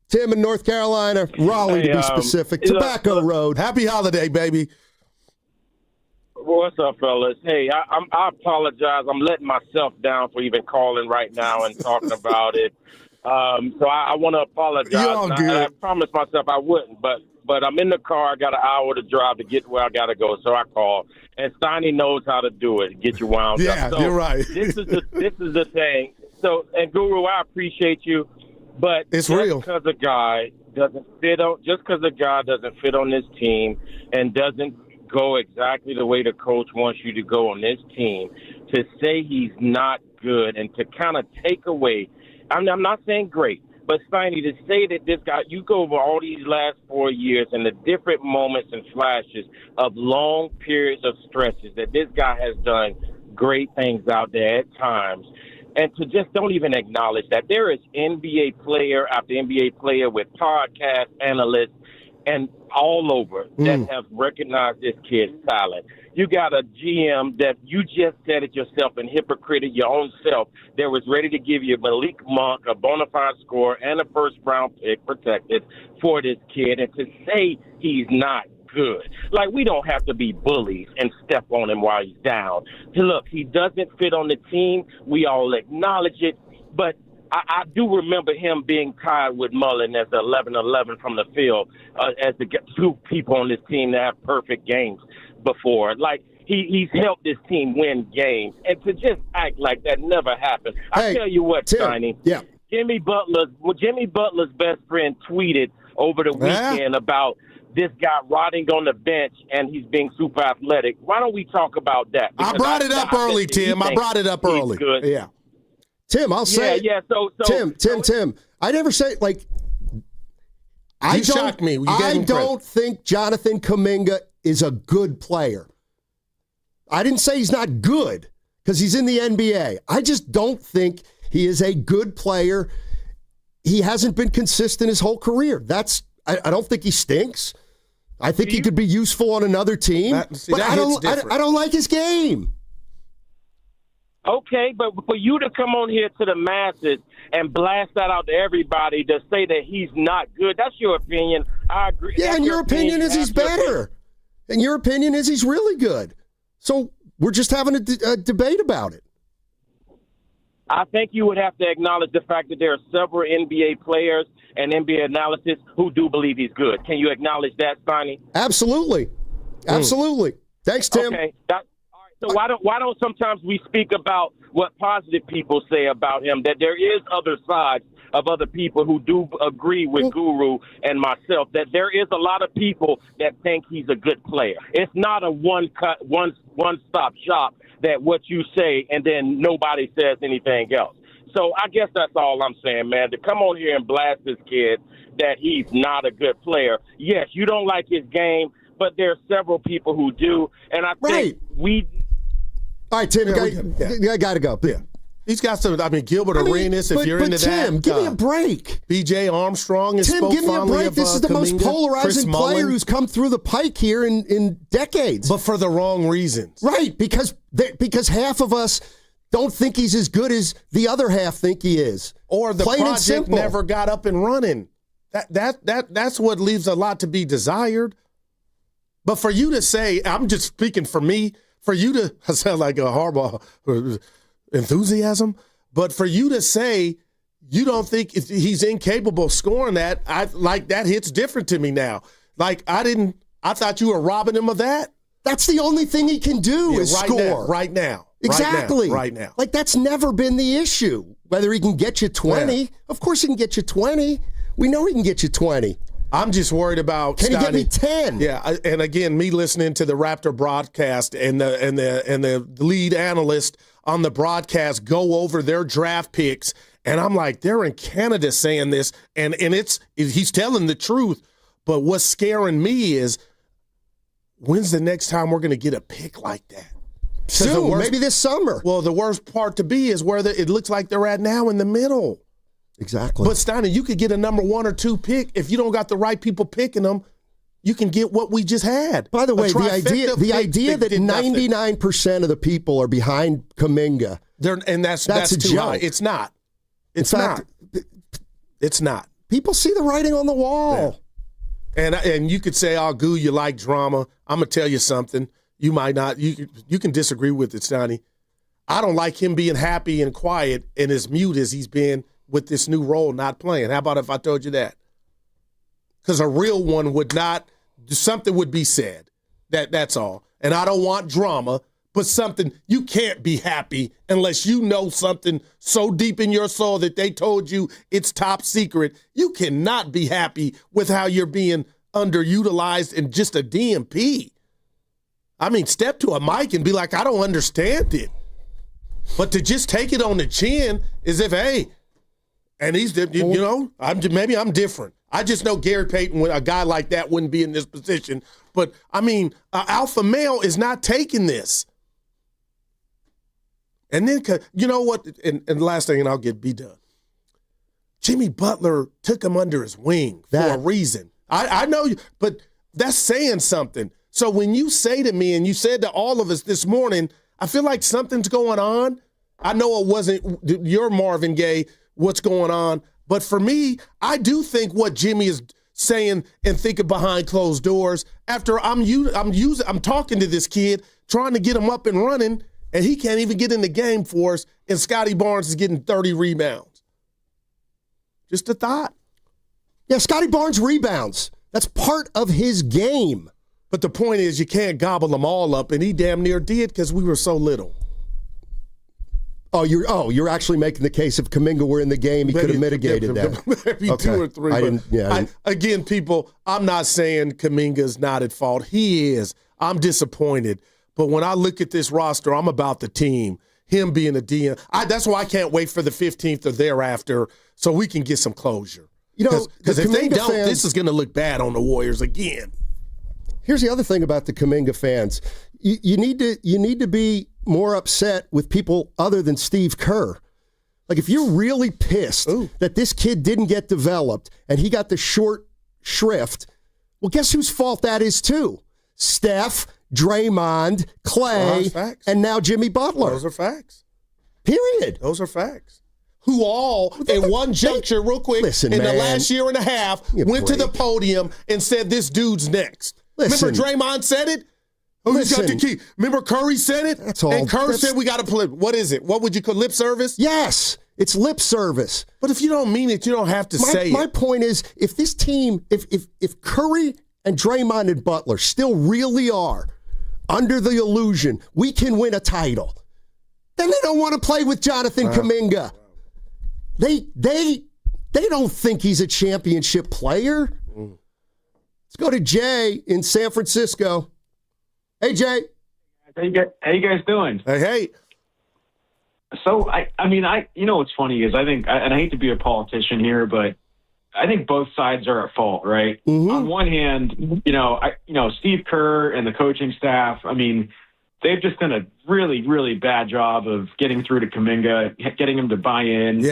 Tim in North Carolina, Raleigh to be specific. Tobacco Road. Happy holiday, baby. What's up, fellas? Hey, I apologize. I'm letting myself down for even calling right now and talking about it. So I want to apologize. You're all good. I promised myself I wouldn't, but I'm in the car. I got an hour to drive to get where I got to go, so I called. And Steiny knows how to do it, get you wound up. Yeah, so you're right. This is the thing. So, and Guru, I appreciate you, but it's real. Because a guy doesn't fit on this team and doesn't go exactly the way the coach wants you to go on this team, to say he's not good and to kind of take away. I'm not saying great. But, Steiny, to say that this guy, you go over all these last 4 years and the different moments and flashes of long periods of stretches that this guy has done great things out there at times, and to just don't even acknowledge that there is NBA player after NBA player with podcast analysts and all over that have recognized this kid's talent. You got a GM that you just said it yourself and hypocrited your own self that was ready to give you Malik Monk, a bona fide scorer, and a first-round pick protected for this kid, and to say he's not good. Like, we don't have to be bullies and step on him while he's down. Look, he doesn't fit on the team. We all acknowledge it, but I do remember him being tied with Mullen as the 11-11 from the field as the two people on this team that have perfect games before. Like, he's helped this team win games. And to just act like that never happened. I tell you what, Steiny. Yeah. Jimmy Butler's best friend tweeted over the weekend about this guy rotting on the bench and he's being super athletic. Why don't we talk about that? I brought it up early, Tim. I brought it up early. Good. Yeah. Tim, I'll say. Yeah. So Tim. I never say, like, I shocked me. I don't think Jonathan Kaminga is a good player. I didn't say he's not good because he's in the NBA. I just don't think he is a good player. He hasn't been consistent his whole career. I don't think he stinks. I think he could be useful on another team. But I don't like his game. Okay, but for you to come on here to the masses and blast that out to everybody to say that he's not good, that's your opinion. I agree. Yeah, and your opinion is he's better. And your opinion is he's really good. So we're just having a debate about it. I think you would have to acknowledge the fact that there are several NBA players and NBA analysts who do believe he's good. Can you acknowledge that, Steiny? Absolutely. Thanks, Tim. Okay. All right. So why don't sometimes we speak about what positive people say about him, that there is other sides of other people who do agree with Guru and myself, that there is a lot of people that think he's a good player. It's not a one-stop shop that what you say and then nobody says anything else. So I guess that's all I'm saying, man, to come on here and blast this kid that he's not a good player. Yes, you don't like his game, but there are several people who do, and I think we... All right, Tim, I got to go. Yeah. He's got some, Gilbert Arenas, if you're into that. Tim, give me a break. B.J. Armstrong is Tim, give me a break. This is the most polarizing player who's come through the pike here in decades. But for the wrong reasons. Right, because half of us don't think he's as good as the other half think he is. Or the project never got up and running. That's what leaves a lot to be desired. But for you to say, I'm just speaking for me, for you to, I sound like a horrible enthusiasm, but for you to say you don't think he's incapable of scoring that, that hits different to me now. I thought you were robbing him of that. That's the only thing he can do is score. Right now. Exactly. Right now. That's never been the issue. Whether he can get you 20. Yeah. Of course he can get you 20. We know he can get you 20. I'm just worried about. Can he get me 10? Yeah, and again, me listening to the Raptor broadcast and the lead analyst on the broadcast go over their draft picks, and I'm like, they're in Canada saying this, and he's telling the truth. But what's scaring me is, when's the next time we're going to get a pick like that? Soon, maybe this summer. Well, the worst part to be is where it looks like they're at now in the middle. Exactly. But Steiner, you could get a number 1 or 2 pick. If you don't got the right people picking them, you can get what we just had. By the way, the idea that 99% of the people are behind Kaminga, that's a too joke. High. It's not. It's not. People see the writing on the wall. Yeah. And you could say, "Oh, Goo, you like drama." I'm gonna tell you something. You might not. You can disagree with it, Stoney. I don't like him being happy and quiet and as mute as he's been with this new role, not playing. How about if I told you that? Because a real one would not. Something would be said. That's all. And I don't want drama, but something. You can't be happy unless you know something so deep in your soul that they told you it's top secret. You cannot be happy with how you're being underutilized and just a DMP. Step to a mic and be like, I don't understand it. But to just take it on the chin as if, hey, and he's, maybe I'm different. I just know Gary Payton, a guy like that wouldn't be in this position. But, alpha male is not taking this. And then, you know what, and the last thing, and I'll be done. Jimmy Butler took him under his wing for a reason. I know, but that's saying something. So when you say to me, and you said to all of us this morning, I feel like something's going on. I know it wasn't your Marvin Gaye, what's going on. But for me, I do think what Jimmy is saying and thinking behind closed doors, after I'm talking to this kid, trying to get him up and running, and he can't even get in the game for us, and Scotty Barnes is getting 30 rebounds. Just a thought. Yeah, Scotty Barnes rebounds. That's part of his game. But the point is, you can't gobble them all up, and he damn near did because we were so little. You're actually making the case if Kaminga were in the game, he could have mitigated that. Maybe okay. 2 or 3. Again, people, I'm not saying Kaminga's not at fault. He is. I'm disappointed. But when I look at this roster, I'm about the team. Him being a DM. That's why I can't wait for the 15th or thereafter so we can get some closure. Because if they don't, this is going to look bad on the Warriors again. Here's the other thing about the Kaminga fans. You need to be more upset with people other than Steve Kerr. Like, if you're really pissed that this kid didn't get developed and he got the short shrift, well, guess whose fault that is too? Steph, Draymond, Clay, and now Jimmy Butler. Those are facts. Period. Those are facts. Who all, in one juncture, real quick, the last year and a half, went to the podium and said, this dude's next. Remember Draymond said it? Who's got the key? Remember Curry said it? That's all. And Kerr said we got to play. What is it? What would you call lip service? Yes, it's lip service. But if you don't mean it, you don't have to say it. My point is, if this team, if Curry and Draymond and Butler still really are under the illusion we can win a title, then they don't want to play with Jonathan Kaminga. They don't think he's a championship player. Let's go to Jay in San Francisco. Hey, Jay. How you guys doing? Hey. So, you know what's funny is I think, and I hate to be a politician here, but I think both sides are at fault, right? Mm-hmm. On one hand, Steve Kerr and the coaching staff, they've just done a really, really bad job of getting through to Kaminga, getting him to buy in,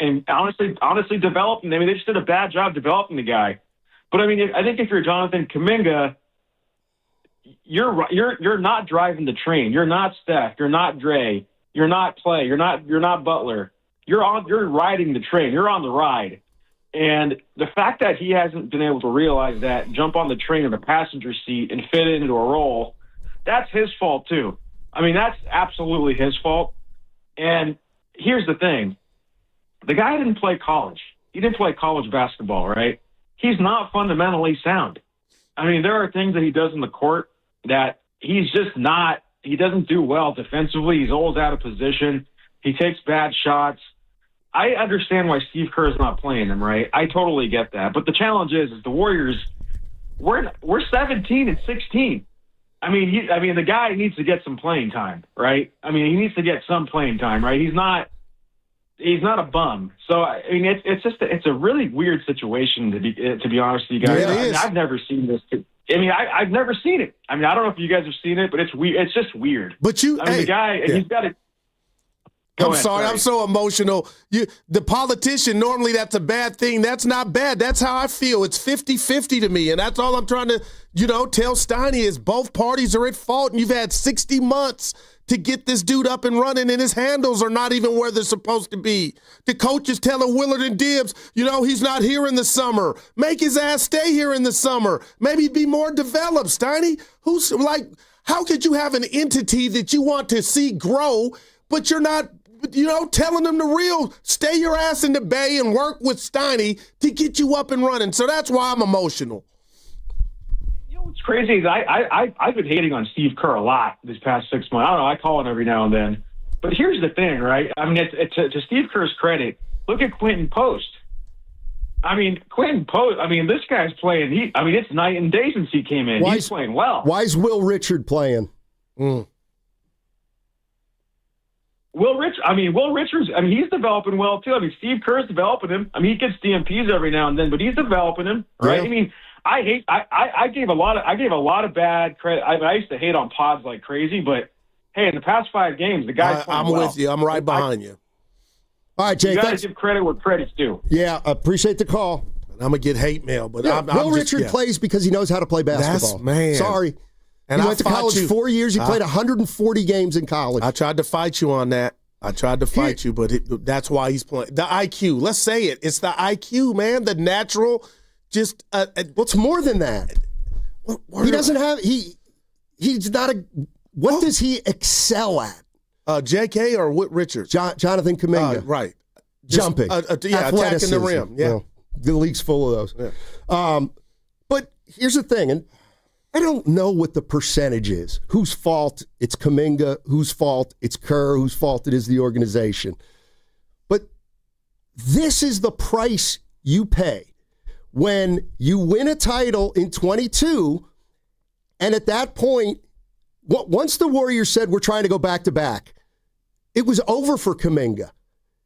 and honestly developing. They just did a bad job developing the guy. But I think if you're Jonathan Kaminga, you're not driving the train. You're not Steph. You're not Dre. You're not Clay. You're not Butler. You're riding the train. You're on the ride. And the fact that he hasn't been able to realize that, jump on the train in the passenger seat and fit into a role, that's his fault too. That's absolutely his fault. And here's the thing. The guy didn't play college. He didn't play college basketball, right? He's not fundamentally sound. There are things that he does in the court that he's just not. He doesn't do well defensively. He's always out of position. He takes bad shots. I understand why Steve Kerr is not playing him, right? I totally get that. But the challenge is the Warriors, we're 17 and 16. The guy needs to get some playing time, right? He needs to get some playing time, right? He's not a bum. So it's a really weird situation to be honest with you guys. Yeah, it is. I've never seen this. I've never seen it. I don't know if you guys have seen it, but it's weird. It's just weird. But the guy, and he's got to. Sorry, I'm so emotional. The politician, normally that's a bad thing. That's not bad. That's how I feel. It's 50-50 to me, and that's all I'm trying to, tell Steiny is both parties are at fault, and you've had 60 months to get this dude up and running, and his handles are not even where they're supposed to be. The coach is telling Willard and Dibbs, he's not here in the summer. Make his ass stay here in the summer. Maybe be more developed, Steiny. How could you have an entity that you want to see grow, but you're not telling them the real, stay your ass in the Bay and work with Steiny to get you up and running. So that's why I'm emotional. What's crazy is I've been hating on Steve Kerr a lot this past 6 months. I don't know. I call him every now and then. But here's the thing, right? To Steve Kerr's credit, look at Quentin Post. Quentin Post, this guy's playing. It's night and day since he came in. He's playing well. Why is Will Richard playing? Will Richards, he's developing well too. Steve Kerr's developing him. He gets DMPs every now and then, but he's developing him, right? Yeah. I gave a lot of bad credit. I used to hate on pods like crazy, but hey, in the past 5 games, the guy's playing well. With you. I'm right behind you. All right, Jay. You got to give credit where credit's due. Yeah, appreciate the call. I'm gonna get hate mail, but Will Richard plays because he knows how to play basketball. Sorry. And he went to college 4 years. He played 140 games in college. I tried to fight you on that. But that's why he's playing. The IQ. Let's say it. It's the IQ, man. The natural. Just what's more than that? He doesn't have. He's not a. What does he excel at? J.K. or Whit Richards? Jonathan Kaminga. Right. Jumping. Attacking the rim. Yeah. The league's full of those. Yeah. But here's the thing, and I don't know what the percentage is. Whose fault it's Kaminga, whose fault it's Kerr, whose fault it is the organization. But this is the price you pay when you win a title in 22, and at that point, once the Warriors said we're trying to go back-to-back, it was over for Kaminga.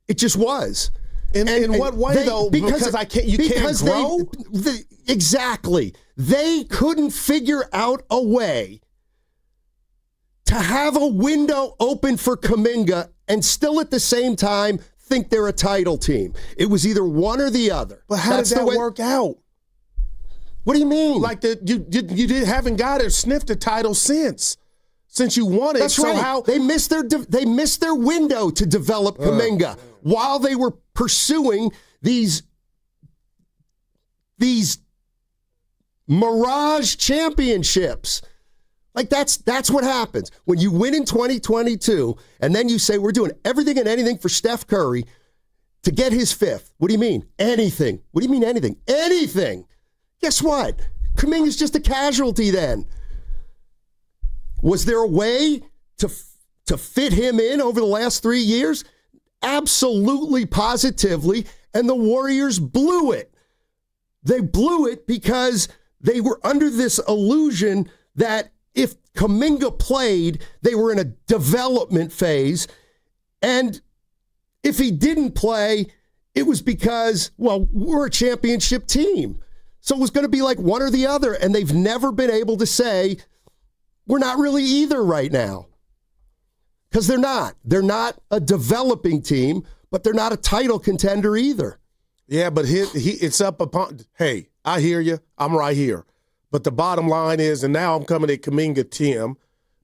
It just was. In what way, though? Because you can't grow? Exactly. They couldn't figure out a way to have a window open for Kaminga and still at the same time think they're a title team. It was either one or the other. But how did that work out? What do you mean? Like you haven't got it sniffed a title since you won it. That's so right. How they missed their window to develop Kaminga while they were pursuing these mirage championships. Like, that's what happens. When you win in 2022, and then you say, we're doing everything and anything for Steph Curry to get his fifth. What do you mean? Anything. What do you mean anything? Anything. Guess what? Kaminga's just a casualty then. Was there a way to fit him in over the last 3 years? Absolutely, positively, and the Warriors blew it. They blew it because they were under this illusion that if Kaminga played, they were in a development phase, and if he didn't play, it was because, well, we're a championship team. So it was going to be like one or the other, and they've never been able to say, we're not really either right now. Because they're not. They're not a developing team, but they're not a title contender either. Yeah, but it's up upon, hey, I hear you. I'm right here. But the bottom line is, and now I'm coming at Kaminga, Tim,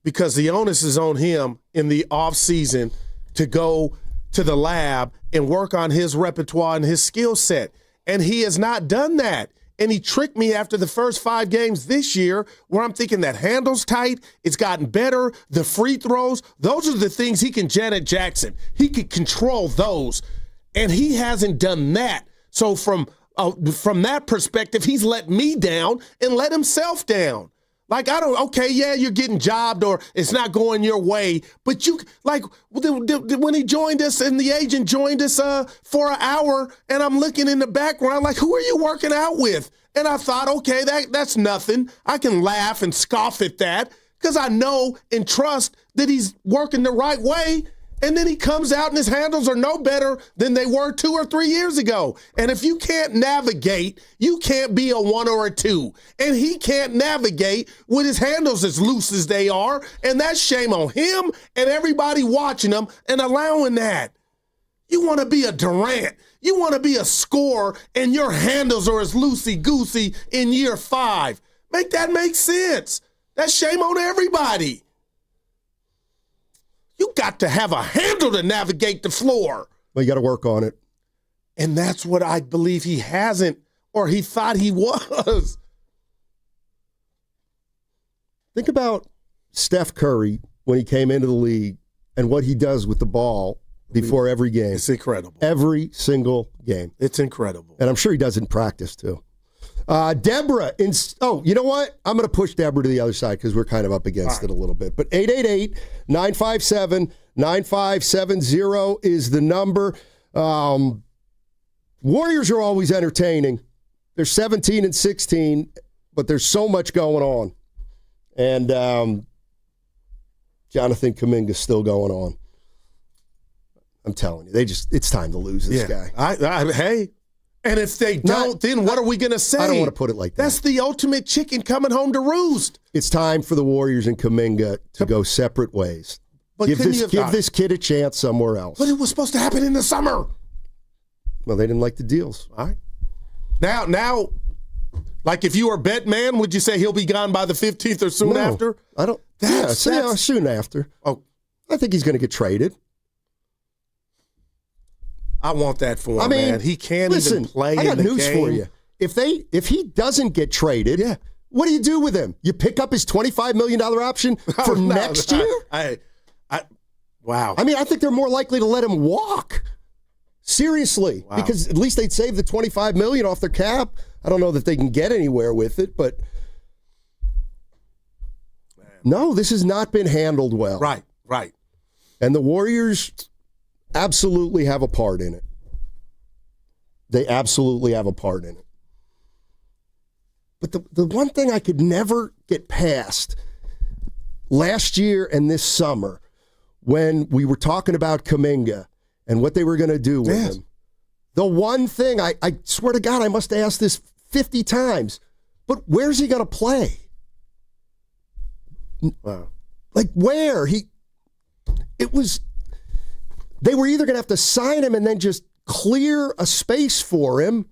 because the onus is on him in the offseason to go to the lab and work on his repertoire and his skill set. And he has not done that. And he tricked me after the first 5 games this year where I'm thinking that handle's tight, it's gotten better, the free throws, those are the things he can Janet Jackson. He can control those, and he hasn't done that. So from that perspective, he's let me down and let himself down. Like, okay, yeah, you're getting jobbed or it's not going your way. But you, like, when he joined us and the agent joined us for an hour and I'm looking in the background, like, who are you working out with? And I thought, okay, that's nothing. I can laugh and scoff at that because I know and trust that he's working the right way. And then he comes out and his handles are no better than they were 2 or 3 years ago. And if you can't navigate, you can't be a 1 or a 2. And he can't navigate with his handles as loose as they are. And that's shame on him and everybody watching him and allowing that. You want to be a Durant. You want to be a scorer and your handles are as loosey-goosey in year 5. Make that make sense. That's shame on everybody. You got to have a handle to navigate the floor. Well, you got to work on it. And that's what I believe he hasn't, or he thought he was. Think about Steph Curry when he came into the league and what he does with the ball before every game. It's incredible. Every single game. It's incredible. And I'm sure he does in practice, too. Deborah, you know what? I'm going to push Deborah to the other side because we're kind of up against it a little bit. But 888-957-9570 is the number. Warriors are always entertaining. They're 17-16, but there's so much going on. And Jonathan Kaminga still going on. I'm telling you, it's time to lose this guy. Hey. And if they don't, then what are we going to say? I don't want to put it like that. That's the ultimate chicken coming home to roost. It's time for the Warriors and Kaminga to go separate ways. But give this kid a chance somewhere else. But it was supposed to happen in the summer. Well, they didn't like the deals. All right. Now, like if you were a bet man, would you say he'll be gone by the 15th or soon after? I don't. Soon after. Oh, I think he's going to get traded. I want that for him, man. He can't even play in the game. I got news for you. If he doesn't get traded, what do you do with him? You pick up his $25 million option for next year? Wow. I mean, I think they're more likely to let him walk. Seriously. Wow. Because at least they'd save the $25 million off their cap. I don't know that they can get anywhere with it, but no, this has not been handled well. Right. And the Warriors absolutely have a part in it. They absolutely have a part in it. But the one thing I could never get past last year and this summer when we were talking about Kaminga and what they were going to do with him, the one thing, I swear to God, I must have asked this 50 times, but where's he going to play? Wow. Like where? They were either going to have to sign him and then just clear a space for him.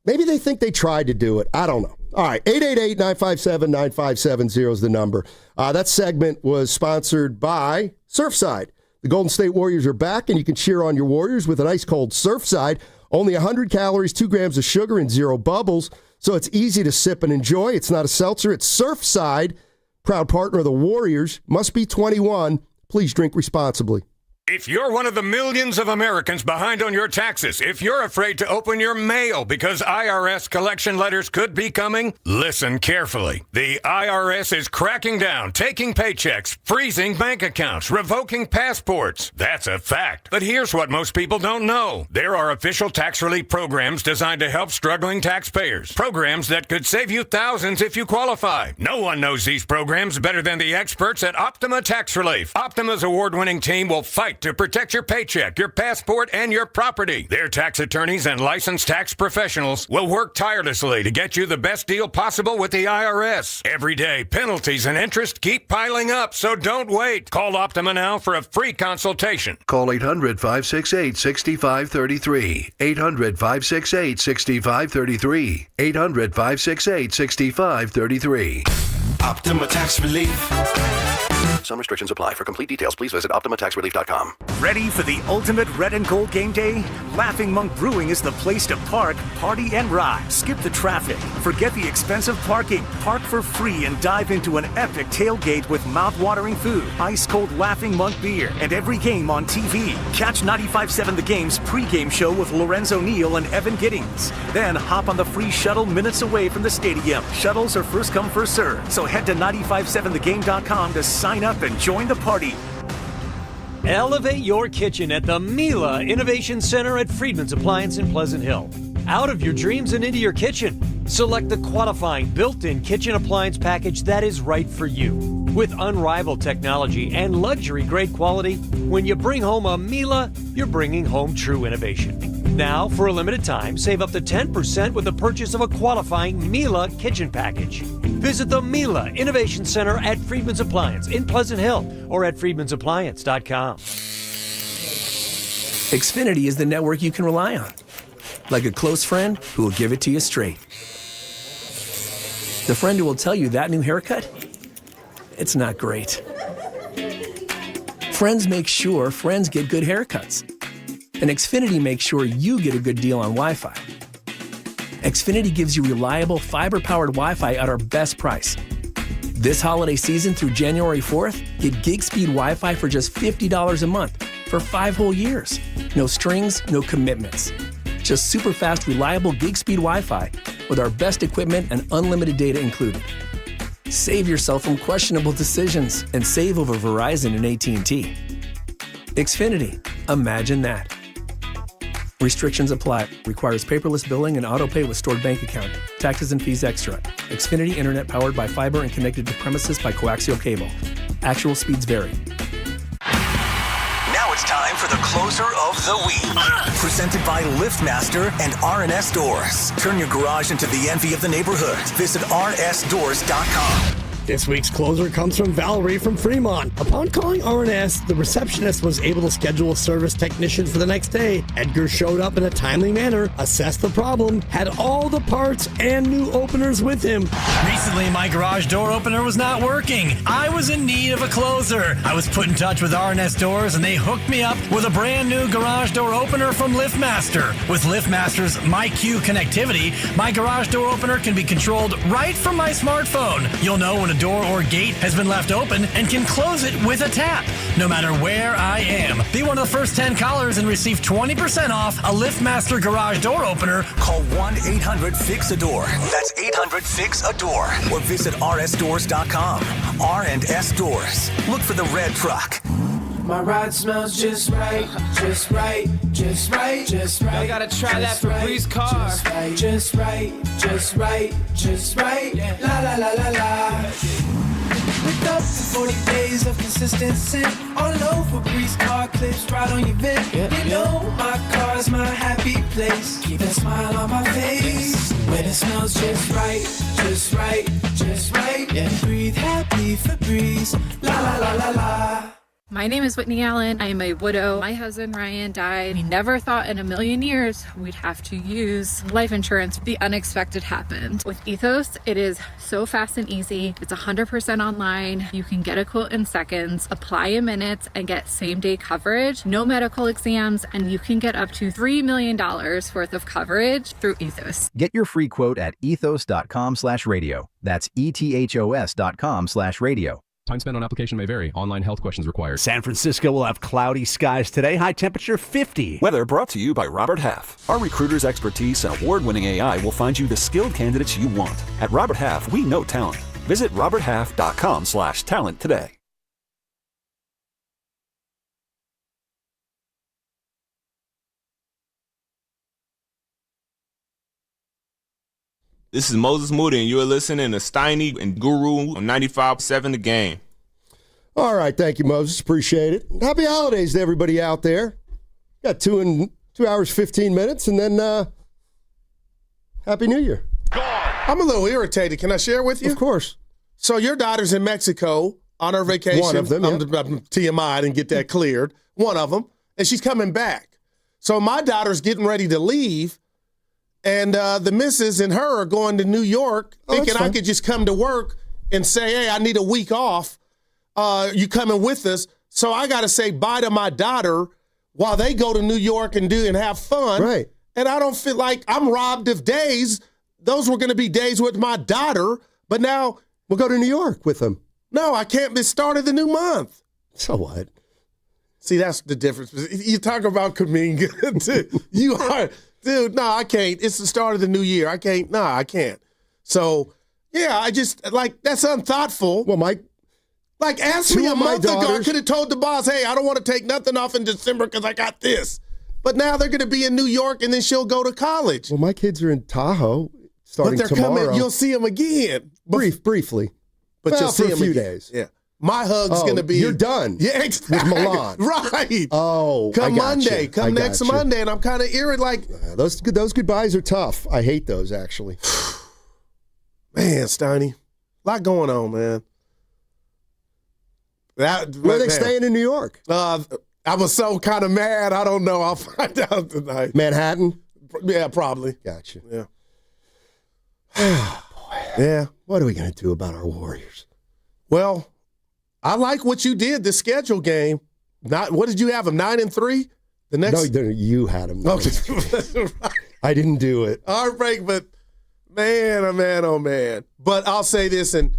Maybe they think they tried to do it. I don't know. All right, 888-957-9570 is the number. That segment was sponsored by Surfside. The Golden State Warriors are back, and you can cheer on your Warriors with an ice-cold Surfside. Only 100 calories, 2 grams of sugar, and 0 bubbles. so it's easy to sip and enjoy. It's not a seltzer. It's Surfside, proud partner of the Warriors. Must be 21. Please drink responsibly. If you're one of the millions of Americans behind on your taxes, if you're afraid to open your mail because IRS collection letters could be coming, listen carefully. The IRS is cracking down, taking paychecks, freezing bank accounts, revoking passports. That's a fact. But here's what most people don't know. There are official tax relief programs designed to help struggling taxpayers. Programs that could save you thousands if you qualify. No one knows these programs better than the experts at Optima Tax Relief. Optima's award-winning team will fight to protect your paycheck, your passport, and your property. Their tax attorneys and licensed tax professionals will work tirelessly to get you the best deal possible with the IRS. Every day, penalties and interest keep piling up, so don't wait. Call Optima now for a free consultation. Call 800-568-6533. 800-568-6533. 800-568-6533. Optima Tax Relief. Some restrictions apply. For complete details, please visit OptimaTaxRelief.com. Ready for the ultimate red and gold game day? Laughing Monk Brewing is the place to park, party, and ride. Skip the traffic. Forget the expensive parking. Park for free and dive into an epic tailgate with mouth-watering food, ice-cold Laughing Monk beer, and every game on TV. Catch 95.7 The Game's pregame show with Lorenzo Neal and Evan Giddings. Then hop on the free shuttle minutes away from the stadium. Shuttles are first come, first served. So head to 957thegame.com to sign up and join the party. Elevate your kitchen at the Mila Innovation Center at Friedman's Appliance in Pleasant Hill. Out of your dreams and into your kitchen. Select the qualifying built-in kitchen appliance package that is right for you. With unrivaled technology and luxury-grade quality, when you bring home a Mila, you're bringing home true innovation. Now, for a limited time, save up to 10% with the purchase of a qualifying Mila kitchen package. Visit the Mila Innovation Center at Friedman's Appliance in Pleasant Hill or at friedmansappliance.com. Xfinity is the network you can rely on. Like a close friend who will give it to you straight. The friend who will tell you that new haircut, it's not great. Friends make sure friends get good haircuts. And Xfinity makes sure you get a good deal on Wi-Fi. Xfinity gives you reliable fiber-powered Wi-Fi at our best price. This holiday season through January 4th, get gig speed Wi-Fi for just $50 a month for 5 whole years. No strings, no commitments. Just super fast, reliable gig speed Wi-Fi with our best equipment and unlimited data included. Save yourself from questionable decisions and save over Verizon and AT&T. Xfinity. Imagine that. Restrictions apply. Requires paperless billing and auto pay with stored bank account. Taxes and fees extra. Xfinity Internet powered by fiber and connected to premises by coaxial cable. Actual speeds vary. Now it's time for the closer of the week. Presented by LiftMaster and RNS Doors. Turn your garage into the envy of the neighborhood. Visit rnsdoors.com. This week's closer comes from Valerie from Fremont. Upon calling RNS, the receptionist was able to schedule a service technician for the next day. Edgar showed up in a timely manner, assessed the problem, had all the parts and new openers with him. Recently, my garage door opener was not working. I was in need of a closer. I was put in touch with RNS Doors, and they hooked me up with a brand new garage door opener from LiftMaster. With LiftMaster's MyQ connectivity, my garage door opener can be controlled right from my smartphone. You'll know when a door or gate has been left open and can close it with a tap, no matter where I am. Be one of the first 10 callers and receive 20% off a LiftMaster garage door opener. Call 1-800-FIX-A-DOOR. That's 800-FIX-A-DOOR. Or visit rsdoors.com. R&S Doors. Look for the red truck. My ride smells just right, just right, just right, just right. Y'all gotta try that Febreze car. Just right, just right, just right. La la la la la. With up to 40 days of consistency. All over Febreze car clips right on your vent. You know my car's my happy place. Keep that smile on my face. When it smells just right, just right, just right. Yeah. Breathe happy Febreze. La la la la la. My name is Whitney Allen. I am a widow. My husband, Ryan, died. We never thought in a million years we'd have to use life insurance. The unexpected happened. With Ethos, it is so fast and easy. It's 100% online. You can get a quote in seconds, apply in minutes, and get same-day coverage. No medical exams, and you can get up to $3 million worth of coverage through Ethos. Get your free quote at ethos.com/radio. That's ETHOS.com/radio. Time spent on application may vary. Online health questions required. San Francisco will have cloudy skies today. High temperature 50. Weather brought to you by Robert Half. Our recruiters' expertise and award-winning AI will find you the skilled candidates you want. At Robert Half, we know talent. Visit roberthalf.com/talent today. This is Moses Moody, and you're listening to Steiny and Guru on 95.7 The Game. All right, thank you, Moses. Appreciate it. Happy holidays to everybody out there. Got 2 hours, 15 minutes, and then Happy New Year. I'm a little irritated. Can I share with you? Of course. So your daughter's in Mexico on her vacation. One of them, yeah. TMI, I didn't get that cleared. One of them. And she's coming back. So my daughter's getting ready to leave. And the missus and her are going to New York thinking I could just come to work and say, hey, I need a week off. You coming with us? So I got to say bye to my daughter while they go to New York and have fun. Right. And I don't feel like I'm robbed of days. Those were going to be days with my daughter. But now we'll go to New York with them. No, I can't. It's start of the new month. So what? See, that's the difference. You talk about Kaminga. You are... Dude, no, I can't. It's the start of the new year. I can't. No, I can't. So, yeah, I just, that's unthoughtful. Well, Mike. Ask me a month ago. I could have told the boss, hey, I don't want to take nothing off in December because I got this. But now they're going to be in New York, and then she'll go to college. Well, my kids are in Tahoe starting tomorrow. But they're coming. You'll see them again. Briefly. But you'll see for a few again. days. Yeah. My hug's going to be. You're done. Yeah, exactly. With Milan. Right. Oh, come Monday. Come next Monday. And I'm kind of irritated. Those goodbyes are tough. I hate those, actually. Man, Steiny. A lot going on, man. Where are they staying in New York? I was so kind of mad. I don't know. I'll find out tonight. Manhattan? Yeah, probably. Gotcha. Yeah. Boy. Yeah. What are we going to do about our Warriors? Well, I like what you did, the schedule game. What did you have them, 9-3? The next. No, you had them. I didn't do it. Heartbreak, but man, oh man, oh man. But I'll say this, and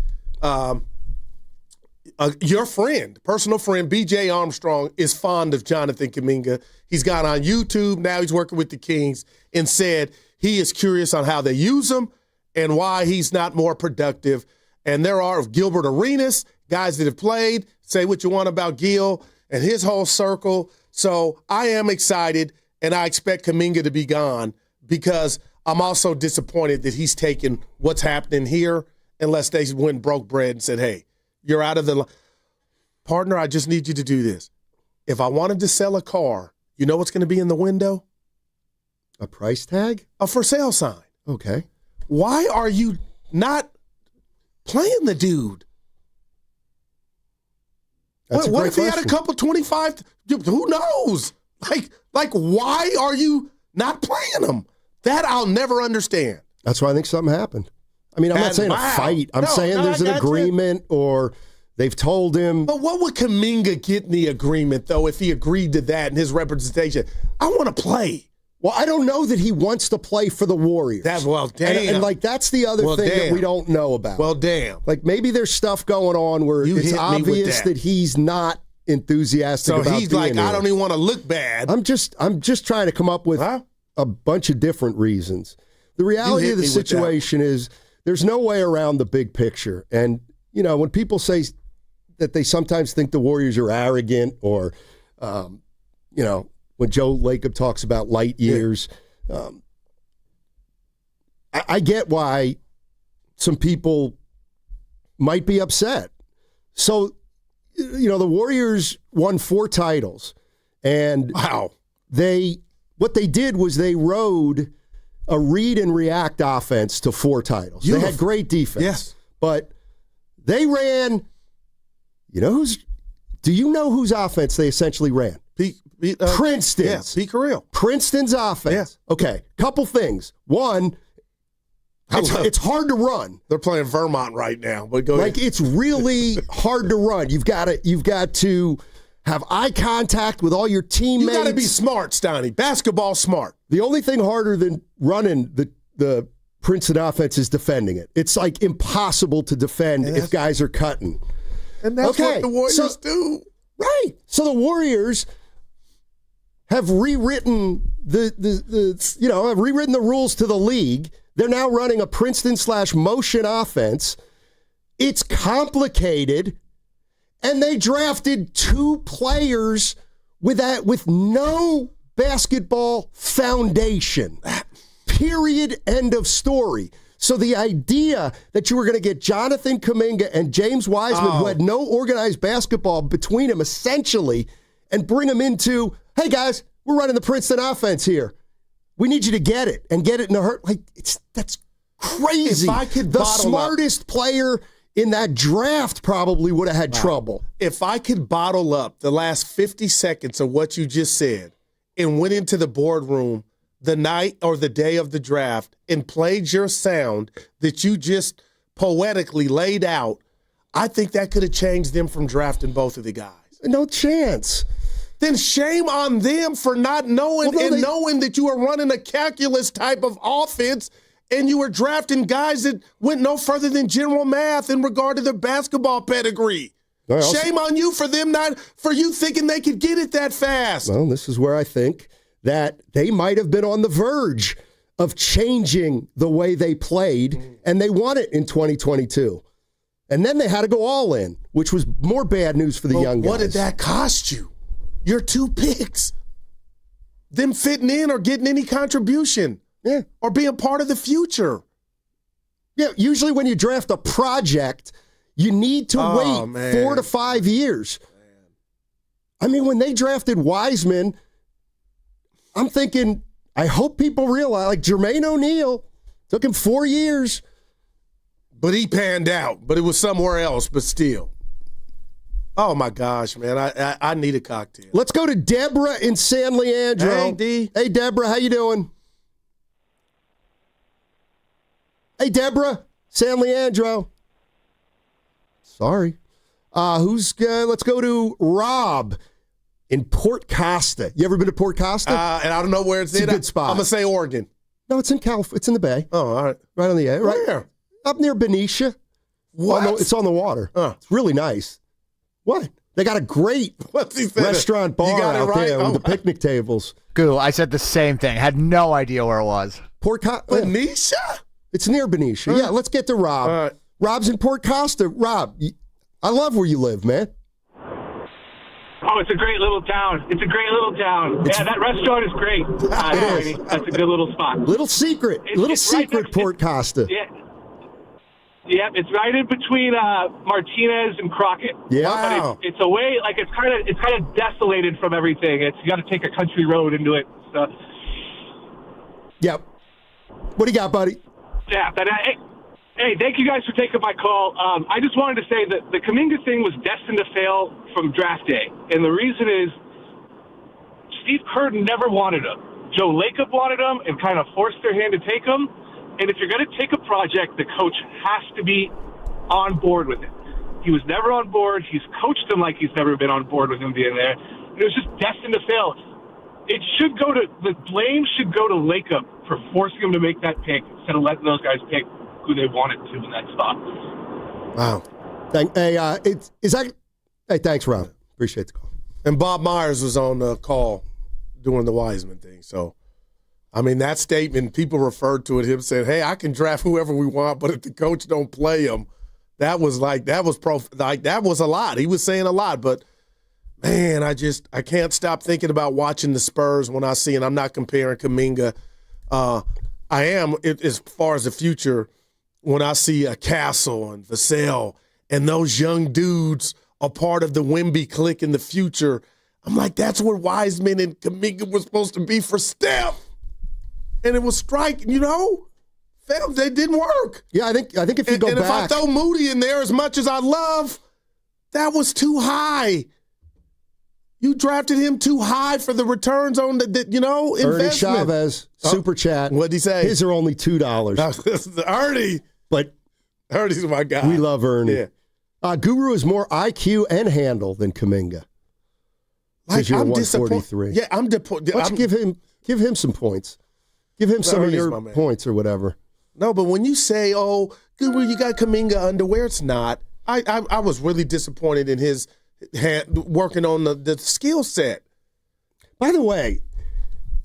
your friend, personal friend, BJ Armstrong, is fond of Jonathan Kaminga. He's got on YouTube, now he's working with the Kings, and said he is curious on how they use him and why he's not more productive. And there are Gilbert Arenas, guys that have played, say what you want about Gil and his whole circle. So I am excited, and I expect Kaminga to be gone because I'm also disappointed that he's taken what's happening here unless they went broke bread and said, hey, you're out of the partner, I just need you to do this. If I wanted to sell a car, you know what's going to be in the window? A price tag? A for sale sign. Okay. Why are you not playing the dude? What if he had a couple 25? Who knows? Like, why are you not playing him? That I'll never understand. That's why I think something happened. I mean, I'm not saying a fight. I'm saying there's an agreement or they've told him. But what would Kaminga get in the agreement, though, if he agreed to that in his representation? I want to play. Well, I don't know that he wants to play for the Warriors. Damn. And that's the other thing that we don't know about. Well, damn. Like, maybe there's stuff going on where it's obvious that he's not enthusiastic about being So he's like, there. I don't even want to look bad. I'm just trying to come up with a bunch of different reasons. The reality of the situation is there's no way around the big picture. And, you know, when people say that they sometimes think the Warriors are arrogant or, you know, when Joe Lacob talks about light years, I get why some people might be upset. So, you know, the Warriors won 4 titles. And what they did was they rode a read and react offense to 4 titles. They had great defense. Yes. But they ran, you know who's Do you know whose offense they essentially ran? Princeton's. Yeah, Pete Carrillo. Princeton's offense. Yeah. Okay, couple things. One, it's hard to run. They're playing Vermont right now, but go ahead. It's really hard to run. You've got to have eye contact with all your teammates. You got to be smart, Steiny. Basketball smart. The only thing harder than running the Princeton offense is defending it. It's like impossible to defend if guys are cutting. And that's what the Warriors do. Right. So the Warriors have rewritten the rules to the league. They're now running a Princeton/motion offense. It's complicated, and they drafted 2 players with no basketball foundation. Period. End of story. So the idea that you were going to get Jonathan Kaminga and James Wiseman, who had no organized basketball between them, essentially, and bring them into, hey guys, we're running the Princeton offense here. We need you to get it and get it in a hurt. That's crazy. If I could the smartest player in that draft probably would have had trouble. If I could bottle up the last 50 seconds of what you just said and went into the boardroom the night or the day of the draft and played your sound that you just poetically laid out, I think that could have changed them from drafting both of the guys. No chance. Then shame on them for not knowing knowing that you are running a calculus type of offense and you were drafting guys that went no further than general math in regard to their basketball pedigree. Shame on you for you thinking they could get it that fast. Well, this is where I think that they might have been on the verge of changing the way they played, and they won it in 2022. And then they had to go all in, which was more bad news for the young guys. What did that cost you? Your 2 picks. Them fitting in or getting any contribution. Yeah. Or being part of the future. Yeah, usually when you draft a project, you need to wait 4 to 5 years. I mean, when they drafted Wiseman, I'm thinking, I hope people realize, like Jermaine O'Neal, took him 4 years. But he panned out, but it was somewhere else, but still. Oh, my gosh, man. I need a cocktail. Let's go to Deborah in San Leandro. Hey, D. Hey, Deborah, how you doing? Hey, Deborah, San Leandro. Sorry. Let's go to Rob in Port Costa. You ever been to Port Costa? And I don't know where it's a good spot. I'm going to say Oregon. No, it's in California. It's in the Bay. Oh, all right. Right on the A. Right Where? Up near Benicia. What? It's on the water. It's really nice. What? They got a great restaurant bar out there with the picnic tables. Goo, I said the same thing. Had no idea where it was. Port Costa. Benicia? It's near Benicia. Yeah, let's get to Rob. All right. Rob's in Port Costa. Rob, I love where you live, man. Oh, it's a great little town. Yeah, that restaurant is great. That's a good little spot. Little secret. Right Port Costa. Yeah, it's right in between Martinez and Crockett. Yeah. But it's away, like it's kind of desolated from everything. You got to take a country road into it. So. Yep. What do you got, buddy? Yeah, but hey, thank you guys for taking my call. I just wanted to say that the Kaminga thing was destined to fail from draft day. And the reason is Steve Kerr never wanted him. Joe Lacob wanted him and kind of forced their hand to take him. And if you're going to take a project, the coach has to be on board with it. He was never on board. He's coached him like he's never been on board with him being there. And it was just destined to fail. The blame should go to Lacob for forcing him to make that pick instead of letting those guys pick who they wanted to in that spot. Wow. Hey, thanks, Rob. Appreciate the call. And Bob Myers was on the call doing the Wiseman thing. So, I mean, that statement, people referred to it, him saying, hey, I can draft whoever we want, but if the coach don't play him, that was a lot. He was saying a lot, but man, I can't stop thinking about watching the Spurs when I see, and I'm not comparing Kaminga. I am, as far as the future, when I see a Castle and Vassell and those young dudes are part of the Wemby clique in the future, I'm like, that's what Wiseman and Kaminga were supposed to be for Steph. And it was striking, they didn't work. Yeah, I think if you go back. And if I throw Moody in there as much as I love, that was too high. You drafted him too high for the returns on the investment. Ernie Chavez, super chat. What'd he say? His are only $2. Ernie. But Ernie's my guy. We love Ernie. Yeah. Guru is more IQ and handle than Kaminga. Like, I'm 143. Yeah, I'm disappointed. Let's give him some points. Give him some of your points or whatever. No, but when you say, "Oh, Guru, you got Kaminga underwear," it's not. I was really disappointed in his working on the skill set. By the way,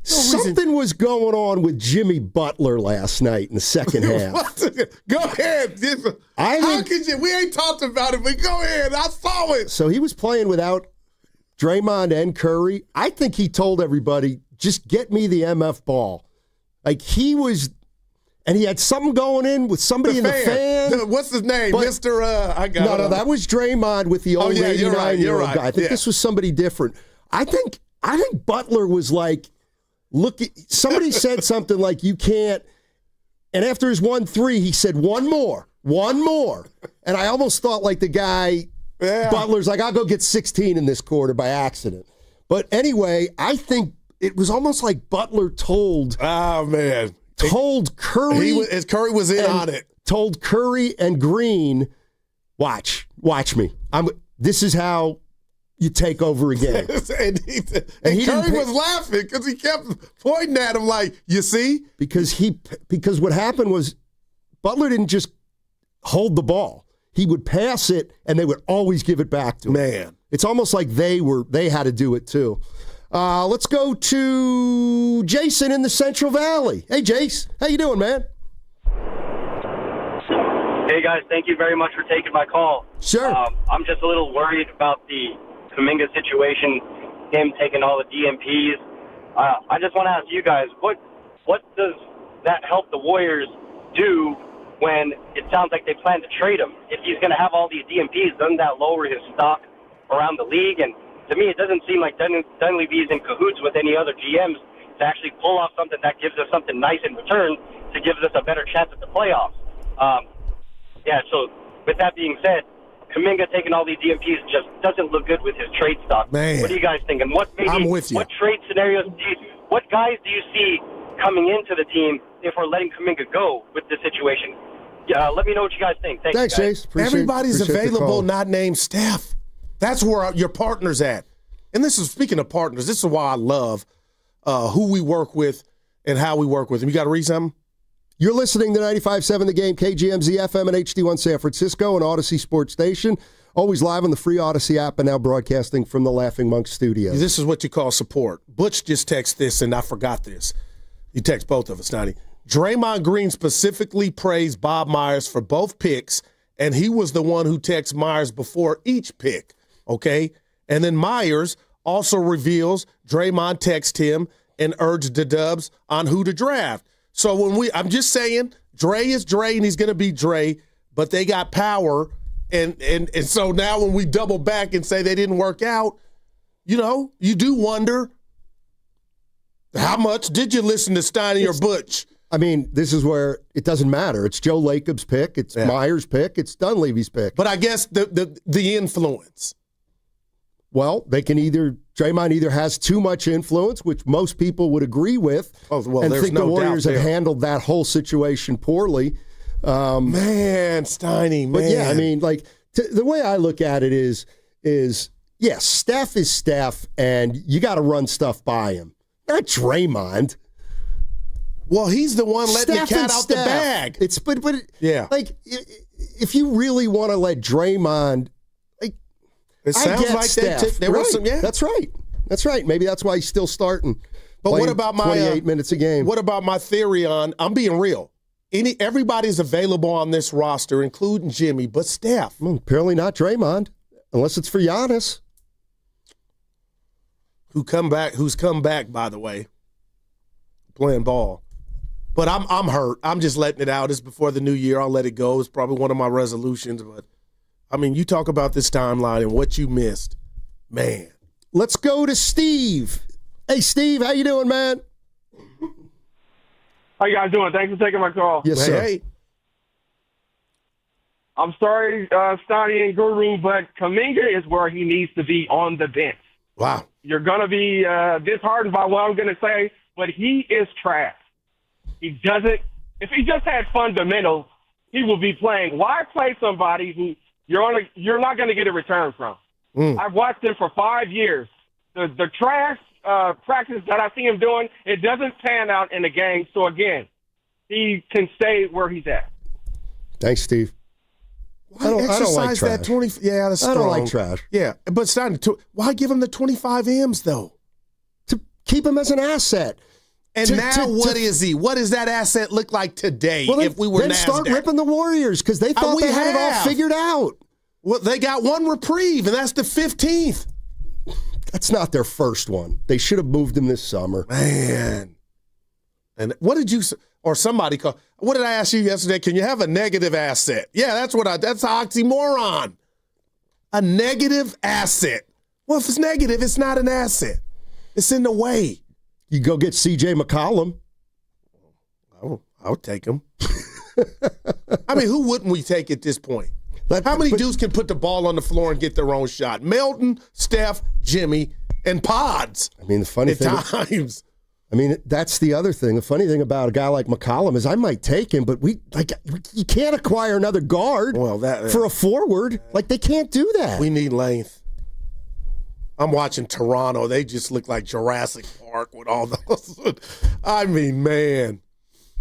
something was going on with Jimmy Butler last night in the second half. Go ahead. How could you? We ain't talked about it, but go ahead. I saw it. So he was playing without Draymond and Curry. I think he told everybody, just get me the MF ball. Like he was, and he had something going in with somebody in the fan. What's his name? Mr. I got No, that was Draymond with the old 89-year-old guy. I think this was somebody different. I think Butler was like, look, somebody said something like, you can't, and after his 1-3, he said, one more. And I almost thought like the guy, Butler's like, I'll go get 16 in this quarter by accident. But anyway, I think it was almost like Butler told Curry. Curry was in on it. Told Curry and Green, watch me. This is how you take over again. and Curry was laughing because he kept pointing at him like, you see? Because what happened was Butler didn't just hold the ball. He would pass it, and they would always give it back to him. Man. It's almost like they had to do it, too. Let's go to Jason in the Central Valley. Hey, Jace. How you doing, man? Hey, guys. Thank you very much for taking my call. Sure. I'm just a little worried about the Kaminga situation, him taking all the DMPs. I just want to ask you guys, what does that help the Warriors do when it sounds like they plan to trade him? If he's going to have all these DMPs, doesn't that lower his stock around the league? And to me, it doesn't seem like Dunleavy's in cahoots with any other GMs to actually pull off something that gives us something nice in return to give us a better chance at the playoffs. So with that being said, Kaminga taking all these DMPs just doesn't look good with his trade stock. Man. What are you guys thinking? I'm with you. What trade scenarios what guys do you see coming into the team if we're letting Kaminga go with this situation? Let me know what you guys think. Thanks, Chase. Everybody's available, not named Steph. That's where your partner's at. And this is, speaking of partners, this is why I love who we work with and how we work with them. You got to read something? You're listening to 95.7 The Game, KGMZ FM and HD1 San Francisco and Odyssey Sports Station. Always live on the free Odyssey app and now broadcasting from the Laughing Monk studio. This is what you call support. Butch just texted this, and I forgot this. He texted both of us, Nani. Draymond Green specifically praised Bob Myers for both picks, and he was the one who texted Myers before each pick, okay? And then Myers also reveals Draymond texted him and urged the Dubs on who to draft. So I'm just saying, Dre is Dre, and he's going to be Dre, but they got power, and so now when we double back and say they didn't work out, you do wonder, how much did you listen to Steiny or Butch? I mean, this is where it doesn't matter. It's Joe Lacob's pick, it's Myers' pick, it's Dunleavy's pick. But I guess the influence. Well, Draymond either has too much influence, which most people would agree with, and think the Warriors have handled that whole situation poorly. Man, Steiny, man. But yeah, I mean, the way I look at it is Steph is Steph, and you got to run stuff by him. Not Draymond. Well, he's the one letting the cat out the bag. If you really want to let Draymond, it sounds like Steph. There was some, That's right. That's right. Maybe that's why he's still starting. But what about my 28 minutes a game? What about my theory on? I'm being real. Everybody's available on this roster, including Jimmy, but Steph. Well, apparently not Draymond, unless it's for Giannis, who's come back, by the way, playing ball. But I'm hurt. I'm just letting it out. It's before the new year. I'll let it go. It's probably one of my resolutions, but. I mean, you talk about this timeline and what you missed. Man. Let's go to Steve. Hey, Steve, how you doing, man? How you guys doing? Thanks for taking my call. Yes, sir. Hey. I'm sorry, Steiny and Guru, but Kaminga is where he needs to be on the bench. Wow. You're going to be disheartened by what I'm going to say, but he is trash. He doesn't – if he just had fundamentals, he will be playing. Why play somebody who you're not going to get a return from? I've watched him for 5 years. The trash practice that I see him doing, it doesn't pan out in the game. So, again, he can stay where he's at. Thanks, Steve. I don't like trash. That 20. Yeah, that's strong. I don't like trash. Yeah, but it's not. Why give him the 25 M's though? To keep him as an asset. And what is he? What does that asset look like today? Well, if we were then NASDAQ? Start ripping the Warriors because they thought they had it all figured out. Well, they got one reprieve, and that's the 15th. That's not their first one. They should have moved him this summer. Man. And what did you? Or somebody call. What did I ask you yesterday? Can you have a negative asset? Yeah, that's an oxymoron. A negative asset. Well, if it's negative, it's not an asset. It's in the way. You go get C.J. McCollum. I'll take him. I mean, who wouldn't we take at this point? How many dudes can put the ball on the floor and get their own shot? Melton, Steph, Jimmy, and Pods. I mean, the funny thing at times. I mean, that's the other thing. The funny thing about a guy like McCollum is I might take him, but you can't acquire another guard for a forward. Like, they can't do that. We need length. I'm watching Toronto. They just look like Jurassic Park with all those. I mean, man.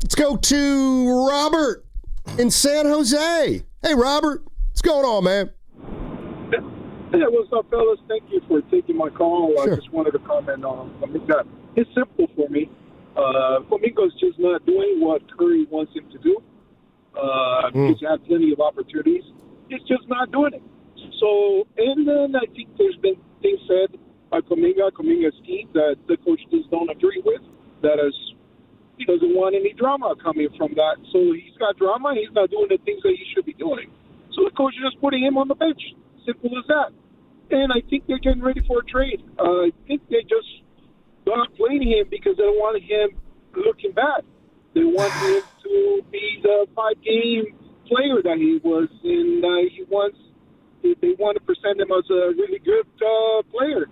Let's go to Robert in San Jose. Hey, Robert. What's going on, man? Hey, what's up, fellas? Thank you for taking my call. Sure. I just wanted to comment on Kaminga. It's simple for me. Kaminga's just not doing what Curry wants him to do. He's had plenty of opportunities. He's just not doing it. So, and then I think there's been things said by Kaminga's team that the coach just don't agree with. That is, he doesn't want any drama coming from that. So he's got drama. He's not doing the things that he should be doing. So the coach is just putting him on the bench. Simple as that. And I think they're getting ready for a trade. I think they just not playing him because they don't want him looking bad. They want him to be the 5-game player that he was, and they want to present him as a really good player.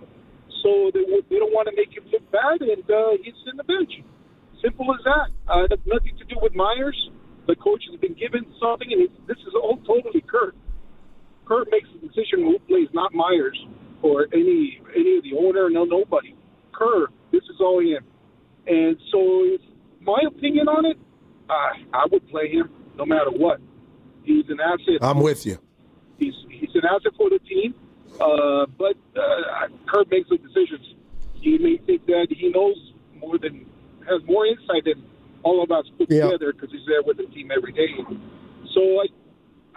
So they don't want to make him look bad, and he's in the bench. Simple as that. It has nothing to do with Myers. The coach has been given something, and this is all totally Kerr. Kerr makes the decision who plays, not Myers or any of the owner, nobody. Kerr, this is all him. And so my opinion on it, I would play him no matter what. He's an asset. I'm with you. He's an asset for the team, but Kerr makes the decisions. He may think that he knows has more insight than all of us put together because he's there with the team every day. So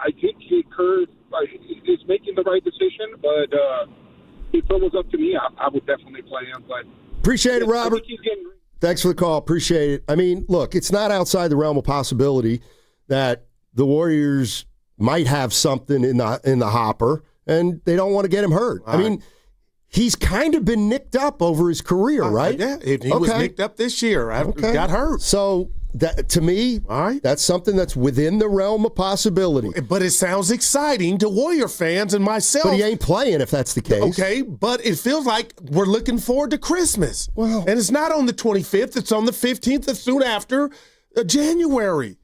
I think Kerr is making the right decision, but if it was up to me, I would definitely play him. But appreciate it, Robert. Thanks for the call. Appreciate it. I mean, look, it's not outside the realm of possibility that the Warriors might have something in the hopper, and they don't want to get him hurt. I mean, he's kind of been nicked up over his career, right? Yeah, he was nicked up this year. Got hurt. So that, to me, that's something that's within the realm of possibility. But it sounds exciting to Warrior fans and myself. But he ain't playing if that's the case. Okay, but it feels like we're looking forward to Christmas. Well, and it's not on the 25th. It's on the 15th. It's soon after January.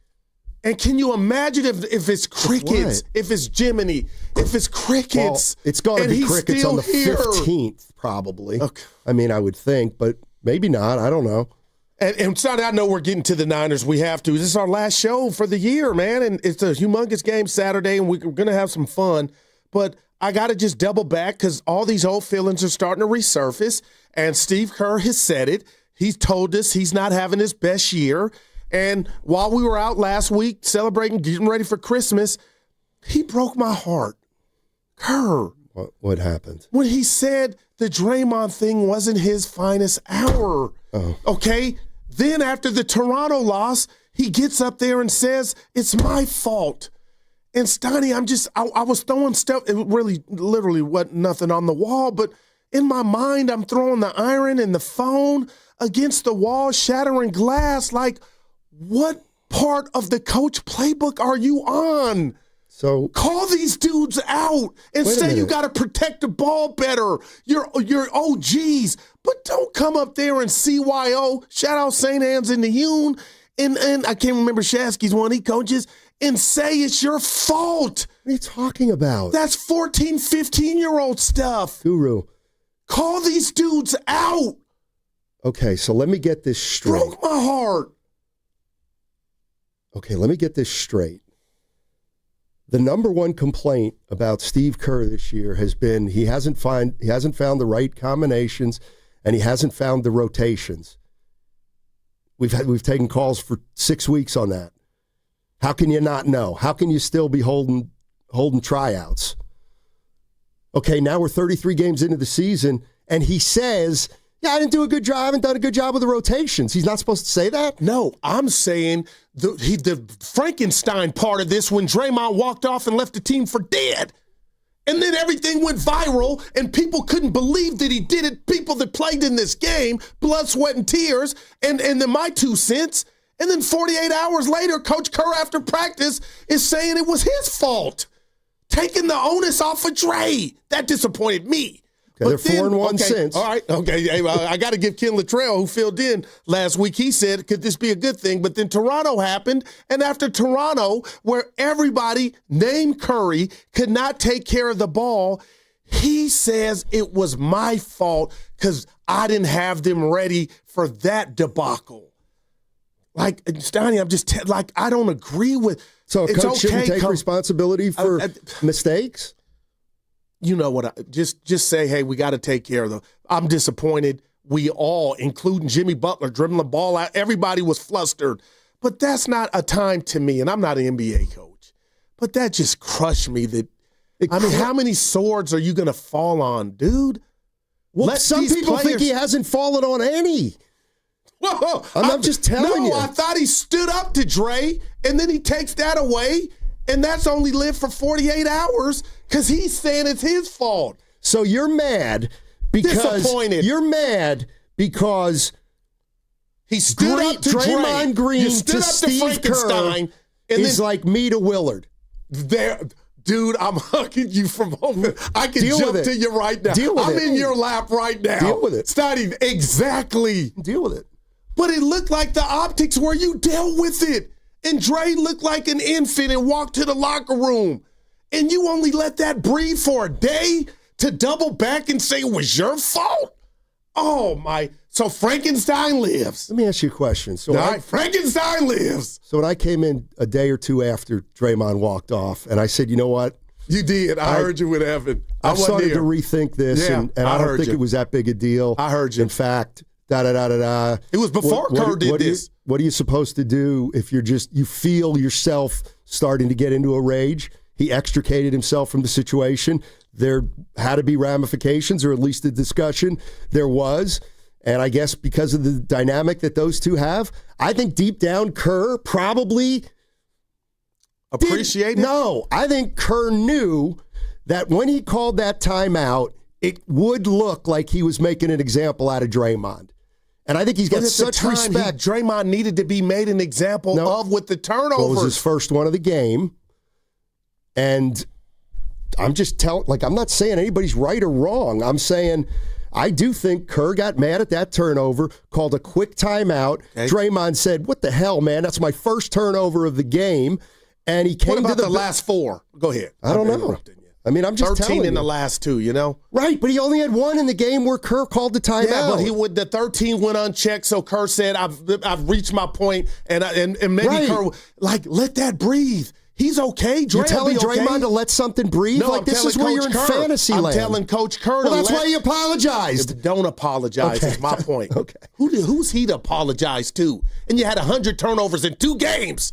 And can you imagine if it's crickets, if it's Jiminy, if it's crickets? Well, it's going to be crickets on the 15th, probably. Okay. I mean, I would think, but maybe not. I don't know. And so I know we're getting to the Niners. We have to. This is our last show for the year, man. And it's a humongous game Saturday, and we're going to have some fun. But I got to just double back because all these old feelings are starting to resurface. And Steve Kerr has said it. He's told us he's not having his best year. And while we were out last week celebrating, getting ready for Christmas, he broke my heart. Kerr. What happened? When he said the Draymond thing wasn't his finest hour. Oh. Okay? Then after the Toronto loss, he gets up there and says, it's my fault. And Steiny, I was throwing stuff. It really, literally wasn't nothing on the wall. But in my mind, I'm throwing the iron and the phone against the wall, shattering glass. Like, what part of the coach playbook are you on? So call these dudes out and say you got to protect the ball better. You're OGs, but don't come up there and CYO. Shout out St. Anne's in the Hune, and I can't remember Shasky's one he coaches, and say it's your fault. What are you talking about? That's 14, 15-year-old stuff. Guru. Call these dudes out. Okay, so let me get this straight. Broke my heart. Okay, let me get this straight. The number one complaint about Steve Kerr this year has been he hasn't found the right combinations, and he hasn't found the rotations. We've taken calls for 6 weeks on that. How can you not know? How can you still be holding tryouts? Okay, now we're 33 games into the season, and he says, yeah, I didn't do a good job. I haven't done a good job with the rotations. He's not supposed to say that? No, I'm saying the Frankenstein part of this when Draymond walked off and left the team for dead. And then everything went viral, and people couldn't believe that he did it. People that played in this game, blood, sweat, and tears, and then my 2 cents. And then 48 hours later, Coach Kerr, after practice, is saying it was his fault. Taking the onus off of Dre. That disappointed me. Okay, they're 4-1 since. All right, okay. Hey, I got to give Ken Luttrell, who filled in last week, he said, could this be a good thing? But then Toronto happened, and after Toronto, where everybody named Curry could not take care of the ball, he says it was my fault because I didn't have them ready for that debacle. Like, Steiny, I'm just I don't agree with. So a coach shouldn't take responsibility for mistakes? You know what? Just say, hey, we got to take care of them. I'm disappointed. We all, including Jimmy Butler, dribbling the ball out. Everybody was flustered. But that's not a time to me, and I'm not an NBA coach. But that just crushed me. How many swords are you going to fall on, dude? Well, some people think he hasn't fallen on any. Whoa, I'm just telling you. No, I thought he stood up to Dre, and then he takes that away, and that's only lived for 48 hours because he's saying it's his fault. So you're mad because he stood up to Draymond Green to Steve Kerr is like me to Willard. Dude, I'm hugging you from home. I can jump to you right now. I'm in your lap right now. Deal with it. It's not even exactly. Deal with it. But it looked like the optics where you dealt with it. And Dre looked like an infant and walked to the locker room. And you only let that breathe for a day to double back and say it was your fault? Oh, my. So Frankenstein lives. Let me ask you a question. Frankenstein lives. So when I came in a day or two after Draymond walked off, and I said, you know what? You did. I heard you with Evan. I started to rethink this, and I don't think it was that big a deal. I heard you. In fact, da-da-da-da-da. It was before Kerr did this. What are you supposed to do if you feel yourself starting to get into a rage? He extricated himself from the situation. There had to be ramifications, or at least a discussion. There was. And I guess because of the dynamic that those two have, I think deep down Kerr probably appreciated. No, I think Kerr knew that when he called that timeout, it would look like he was making an example out of Draymond. And I think he's got such respect. Draymond needed to be made an example of with the turnovers. Well, it was his first one of the game. And I'm just I'm not saying anybody's right or wrong. I'm saying I do think Kerr got mad at that turnover, called a quick timeout. Okay. Draymond said, what the hell, man? That's my first turnover of the game. And he came to the last four? Go ahead. I don't know. I mean, I'm just 13 in the last two, you know? Right, but he only had one in the game where Kerr called the timeout. Yeah, but the 13 went unchecked, so Kerr said, I've reached my point, and maybe Kerr, let that breathe. He's okay. You're telling Draymond to let something breathe? No, this is where you're in fantasy land. I'm telling Coach Kerr that's why he apologized. Don't apologize is my point. Okay. Who's he to apologize to? And you had 100 turnovers in 2 games.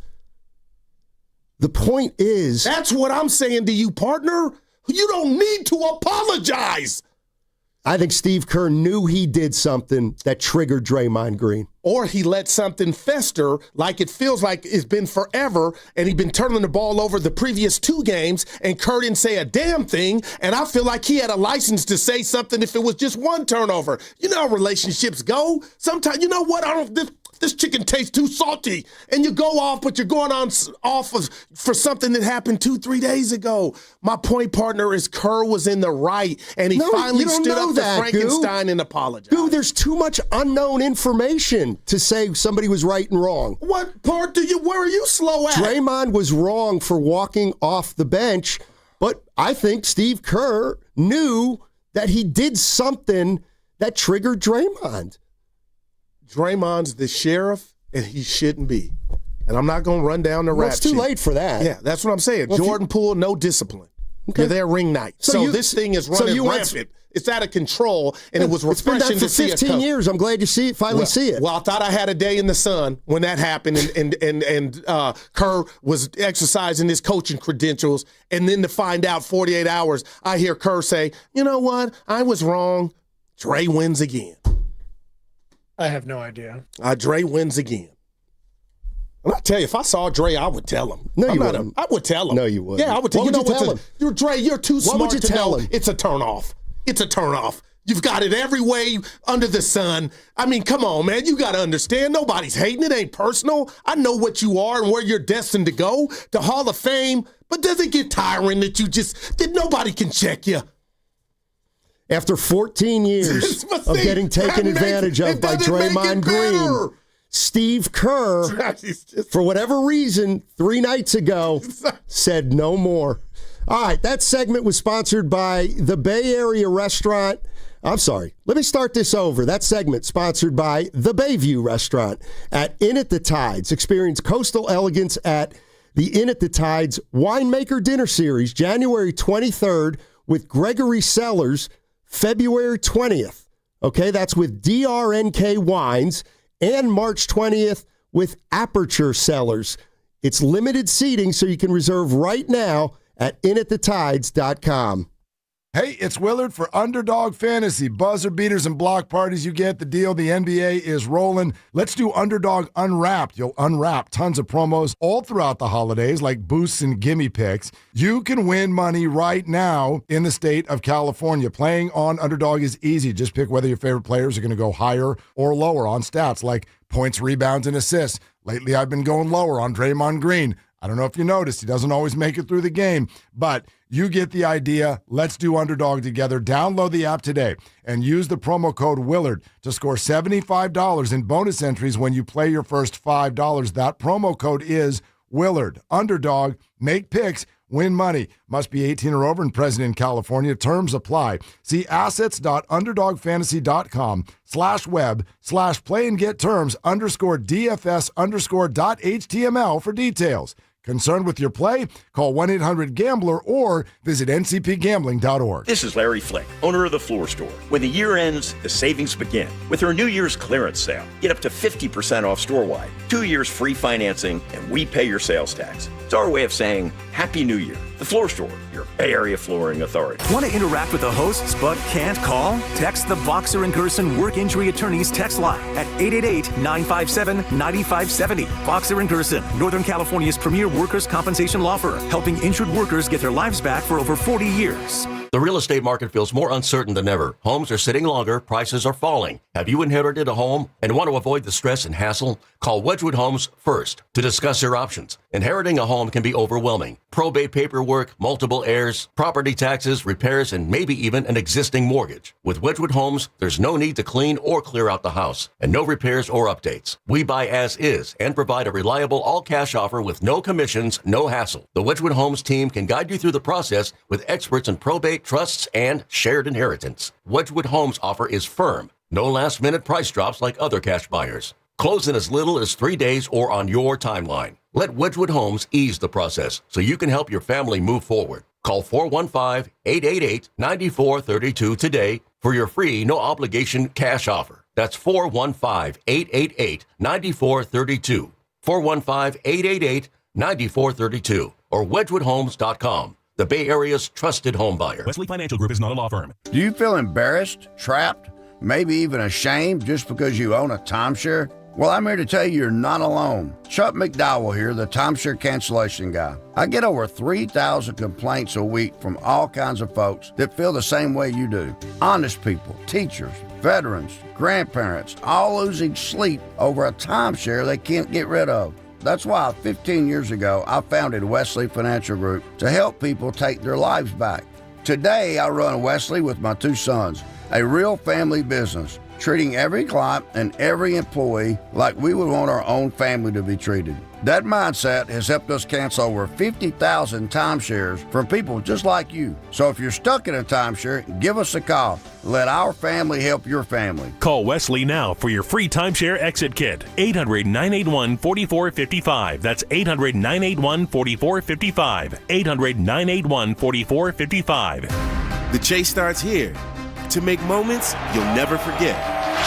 The point is... That's what I'm saying to you, partner. You don't need to apologize. I think Steve Kerr knew he did something that triggered Draymond Green. Or he let something fester like it feels like it's been forever, and he'd been turning the ball over the previous 2 games, and Kerr didn't say a damn thing, and I feel like he had a license to say something if it was just 1 turnover. You know how relationships go. Sometimes, you know what? this chicken tastes too salty. And you go off, but you're going for something that happened 2-3 days ago. My point partner is Kerr was in the right, and he finally stood up to Frankenstein and apologized. Dude, there's too much unknown information to say somebody was right and wrong. What part where are you slow at? Draymond was wrong for walking off the bench, but I think Steve Kerr knew that he did something that triggered Draymond. Draymond's the sheriff, and he shouldn't be. And I'm not going to run down the rap It's too sheet. late for that. Yeah, that's what I'm saying. Well, Jordan Poole, no discipline. Okay. You're there ring night. So this thing is running rampant. It's out of control, and it was refreshing to see. It's been done for 15 years. I'm glad you see it. Well, I thought I had a day in the sun when that happened, and Kerr was exercising his coaching credentials, and then to find out 48 hours, I hear Kerr say, "You know what? I was wrong. Dre wins again." I have no idea. Dre wins again. And I tell you, if I saw Dre, I would tell him. No, you wouldn't. I would tell him. No, you wouldn't. Yeah, I would tell him. What would you tell him? You're Dre, you're too What smart would you to tell know him? it's a turnoff. It's a turnoff. You've got it every way under the sun. I mean, come on, man. You got to understand. Nobody's hating. It ain't personal. I know what you are and where you're destined to go, to Hall of Fame. But does it get tiring that nobody can check you? After 14 years of getting taken advantage of by Draymond Green, Steve Kerr, for whatever reason, 3 nights ago, said no more. All right, that segment was sponsored by the Bay Area restaurant. I'm sorry, let me start this over. That segment sponsored by the Bayview restaurant at Inn at the Tides. Experience coastal elegance at the Inn at the Tides Winemaker Dinner Series, January 23rd with Gregory Sellers, February 20th. Okay, that's with DRNK Wines, and March 20th with Aperture Sellers. It's limited seating, so you can reserve right now at inatthetides.com. Hey, it's Willard for Underdog Fantasy. Buzzer beaters and block parties, you get the deal. The NBA is rolling. Let's do Underdog Unwrapped. You'll unwrap tons of promos all throughout the holidays, like boosts and gimme picks. You can win money right now in the state of California. Playing on Underdog is easy. Just pick whether your favorite players are going to go higher or lower on stats like points, rebounds, and assists. Lately, I've been going lower on Draymond Green. I don't know if you noticed, he doesn't always make it through the game, but you get the idea. Let's do Underdog together. Download the app today and use the promo code Willard to score $75 in bonus entries when you play your first $5. That promo code is Willard. Underdog, make picks, win money. Must be 18 or over and present in California. Terms apply. See assets.underdogfantasy.com/web/play-and-get-terms_DFS_.html for details. Concerned with your play? Call 1-800-GAMBLER or visit ncpgambling.org. This is Larry Flick, owner of The Floor Store. When the year ends, the savings begin with our New Year's clearance sale. Get up to 50% off store-wide, 2 years free financing, and we pay your sales tax. It's our way of saying Happy New Year. The Floor Store, your Bay Area flooring authority. Want to interact with the hosts but can't call? Text the Boxer and Gerson Work Injury Attorneys text line at 888-957-9570. Boxer and Gerson, Northern California's premier workers' compensation law firm, helping injured workers get their lives back for over 40 years. The real estate market feels more uncertain than ever. Homes are sitting longer, prices are falling. Have you inherited a home and want to avoid the stress and hassle? Call Wedgwood Homes first to discuss your options. Inheriting a home can be overwhelming. Probate paperwork, multiple heirs, property taxes, repairs, and maybe even an existing mortgage. With Wedgwood Homes, there's no need to clean or clear out the house, and no repairs or updates. We buy as is and provide a reliable all-cash offer with no commissions, no hassle. The Wedgwood Homes team can guide you through the process with experts in probate, trusts, and shared inheritance. Wedgwood Homes' offer is firm. No last-minute price drops like other cash buyers. Close in as little as 3 days or on your timeline. Let Wedgwood Homes ease the process so you can help your family move forward. Call 415-888-9432 today for your free, no-obligation cash offer. That's 415-888-9432. 415-888-9432 or wedgwoodhomes.com. The Bay Area's trusted home buyer. Wesley Financial Group is not a law firm. Do you feel embarrassed, trapped, maybe even ashamed just because you own a timeshare? Well, I'm here to tell you you're not alone. Chuck McDowell here, the timeshare cancellation guy. I get over 3,000 complaints a week from all kinds of folks that feel the same way you do. Honest people, teachers, veterans, grandparents, all losing sleep over a timeshare they can't get rid of. That's why 15 years ago, I founded Wesley Financial Group to help people take their lives back. Today, I run Wesley with my 2 sons, a real family business, treating every client and every employee like we would want our own family to be treated. That mindset has helped us cancel over 50,000 timeshares from people just like you. So if you're stuck in a timeshare, give us a call. Let our family help your family. Call Wesley now for your free timeshare exit kit. 800-981-4455. That's 800-981-4455. 800-981-4455. The chase starts here. To make moments you'll never forget.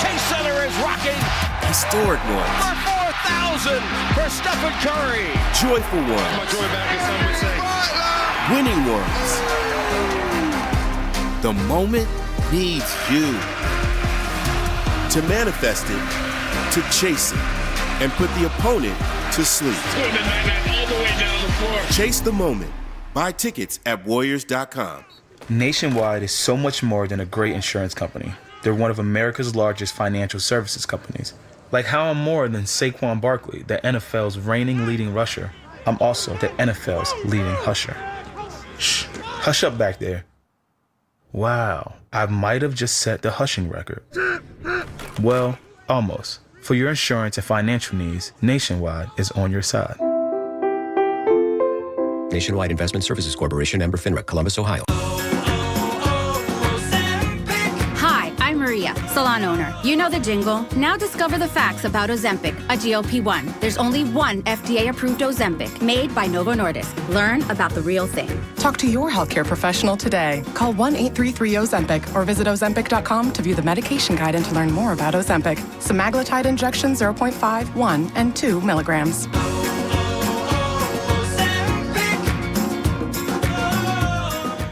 Chase Center is rocking. Historic ones. For 4,000 for Steph Curry. Joyful ones. My joy back, as some would say. Winning ones. The moment needs you. To manifest it, to chase it, and put the opponent to sleep. All the way down the floor. Chase the moment. Buy tickets at Warriors.com. Nationwide is so much more than a great insurance company. They're one of America's largest financial services companies. Like how I'm more than Saquon Barkley, the NFL's reigning leading rusher. I'm also the NFL's leading husher. Shh, hush up back there. Wow, I might have just set the hushing record. Well, almost. For your insurance and financial needs, Nationwide is on your side. Nationwide Investment Services Corporation, member FINRA, Columbus, Ohio. Hi, I'm Maria, salon owner. You know the jingle. Now discover the facts about Ozempic, a GLP-1. There's only one FDA-approved Ozempic, made by Novo Nordisk. Learn about the real thing. Talk to your healthcare professional today. Call 1-833-OZEMPIC or visit Ozempic.com to view the medication guide and to learn more about Ozempic. Semaglutide injection 0.5, 1, and 2 milligrams.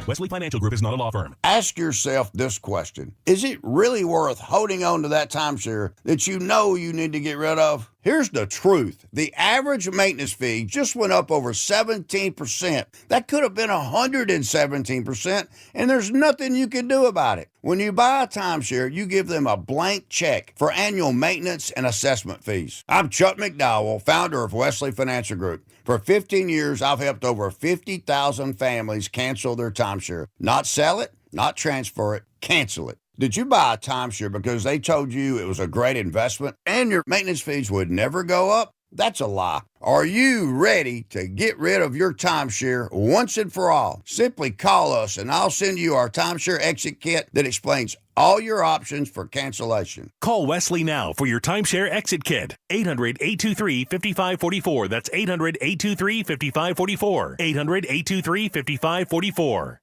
Wesley Financial Group is not a law firm. Ask yourself this question. Is it really worth holding on to that timeshare that you know you need to get rid of? Here's the truth. The average maintenance fee just went up over 17%. That could have been 117%, and there's nothing you can do about it. When you buy a timeshare, you give them a blank check for annual maintenance and assessment fees. I'm Chuck McDowell, founder of Wesley Financial Group. For 15 years, I've helped over 50,000 families cancel their timeshare. Not sell it, not transfer it, cancel it. Did you buy a timeshare because they told you it was a great investment and your maintenance fees would never go up? That's a lie. Are you ready to get rid of your timeshare once and for all? Simply call us and I'll send you our timeshare exit kit that explains all your options for cancellation. Call Wesley now for your timeshare exit kit. 800-823-5544. That's 800-823-5544. 800-823-5544.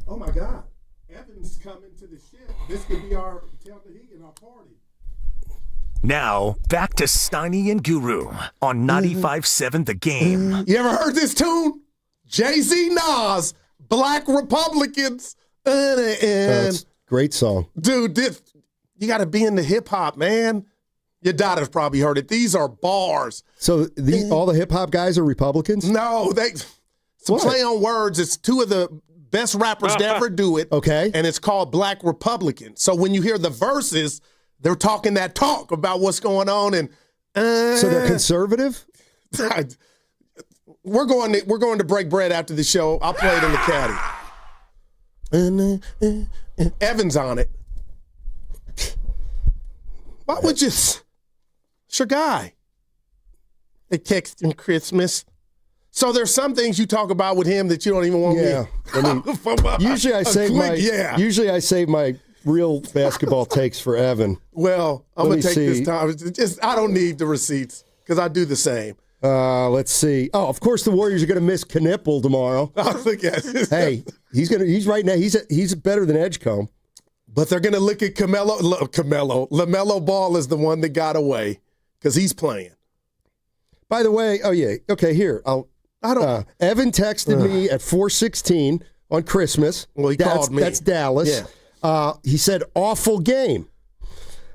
Oh my God. Evan's coming to the ship. This could be our tell the Hegan, our party. Now, back to Steiny and Guru on 95.7 The Game. You ever heard this tune? Jay-Z, Nas, Black Republicans. That's a great song. Dude, this, you got to be into hip-hop, man. Your daughter's probably heard it. These are bars. So all the hip-hop guys are Republicans? No, it's a play on words. It's two of the best rappers to ever do it. Okay. And it's called Black Republican. So when you hear the verses, they're talking that talk about what's going on. And so they're conservative? We're going to break bread after the show. I'll play it in the caddy. Evan's on it. Why would you? It's your guy. They texting Christmas. So there's some things you talk about with him that you don't even want me. I mean, usually I save my real basketball takes for Evan. Well, I'm going to take this time. I don't need the receipts because I do the same. Let's see. Oh, of course the Warriors are going to miss Knipple tomorrow. Hey, he's right now. He's better than Edgecombe. But they're going to look at LaMelo Ball is the one that got away because he's playing. By the way, okay, here. Evan texted me at 4:16 on Christmas. Well, he called me. That's Dallas. Yeah. He said, awful game.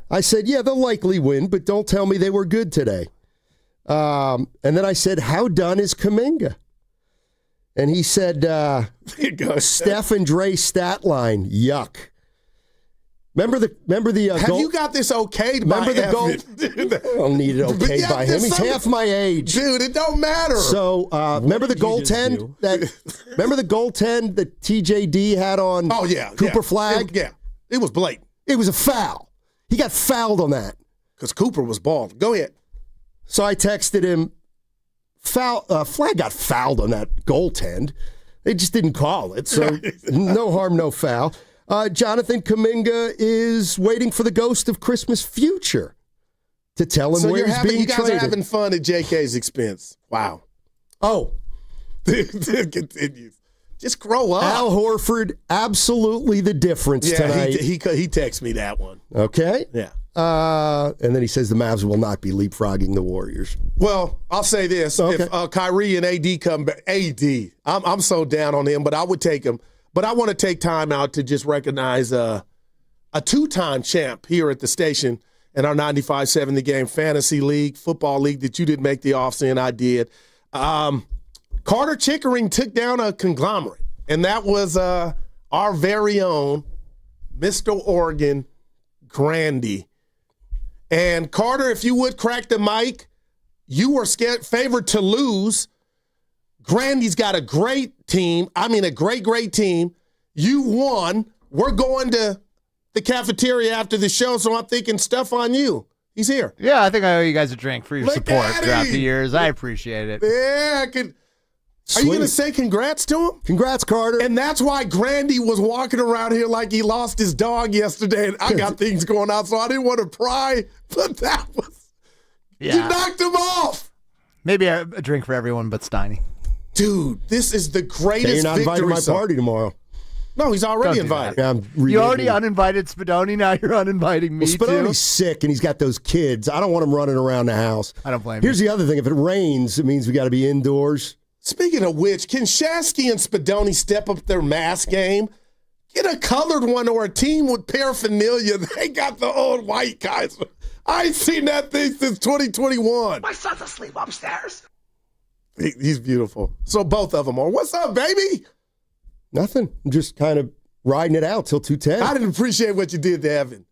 I said, yeah, they'll likely win, but don't tell me they were good today. And then I said, how done is Kaminga? And he said, Steph and Dre stat line, yuck. Remember the Have goal? you got this okayed Remember by the goal? I don't need it okayed by him. He's half my age. Dude, it don't matter. So remember the goaltend remember the goaltend that TJD had on Cooper Flag? It was blatant. It was a foul. He got fouled on that. Because Cooper was bald. Go ahead. So I texted him, Flag got fouled on that goaltend. They just didn't call it. So no harm, no foul. Jonathan Kaminga is waiting for the ghost of Christmas future to tell him where he's being you guys traded. are having fun at JK's expense. Wow. Oh. Continues. Just grow up. Al Horford, absolutely the difference tonight. He texted me that one. Okay. Yeah. And then he says the Mavs will not be leapfrogging the Warriors. Well, I'll say this. Okay. If Kyrie and AD come back, I'm so down on him, but I would take him. But I want to take time out to just recognize a two-time champ here at the station in our 95-7 The Game Fantasy League, football league that you didn't make the offseason. I did. Carter Chickering took down a conglomerate, and that was our very own Mr. Oregon Grandy. And Carter, if you would crack the mic, you were favored to lose. Grandy's got a great team. I mean, a great, great team. You won. We're going to the cafeteria after the show, so I'm thinking stuff on you. He's here. Yeah, I think I owe you guys a drink for your Look support at throughout him. the years. I appreciate it. Yeah, Are you going to say congrats to him? Congrats, Carter. And that's why Grandy was walking around here like he lost his dog yesterday, and I got things going on, so I didn't want to pry, but that was... Yeah. You knocked him off. Maybe a drink for everyone but Steiny. Dude, this is the greatest You're not invited to my victory party tomorrow. No, he's already Don't do invited. that. You already uninvited Spadoni, now you're uninviting me Well, Spadoni's too? sick, and he's got those kids. I don't want him running around the house. I don't blame Here's you. the other thing. If it rains, it means we got to be indoors. Speaking of which, can Shasky and Spadoni step up their mask game? Get a colored one or a team with paraphernalia. They got the old white guys. I ain't seen that thing since 2021. My son's asleep upstairs. He's beautiful. So both of them are. What's up, baby? Nothing. I'm just kind of riding it out till 2:10. I didn't appreciate what you did to Evan.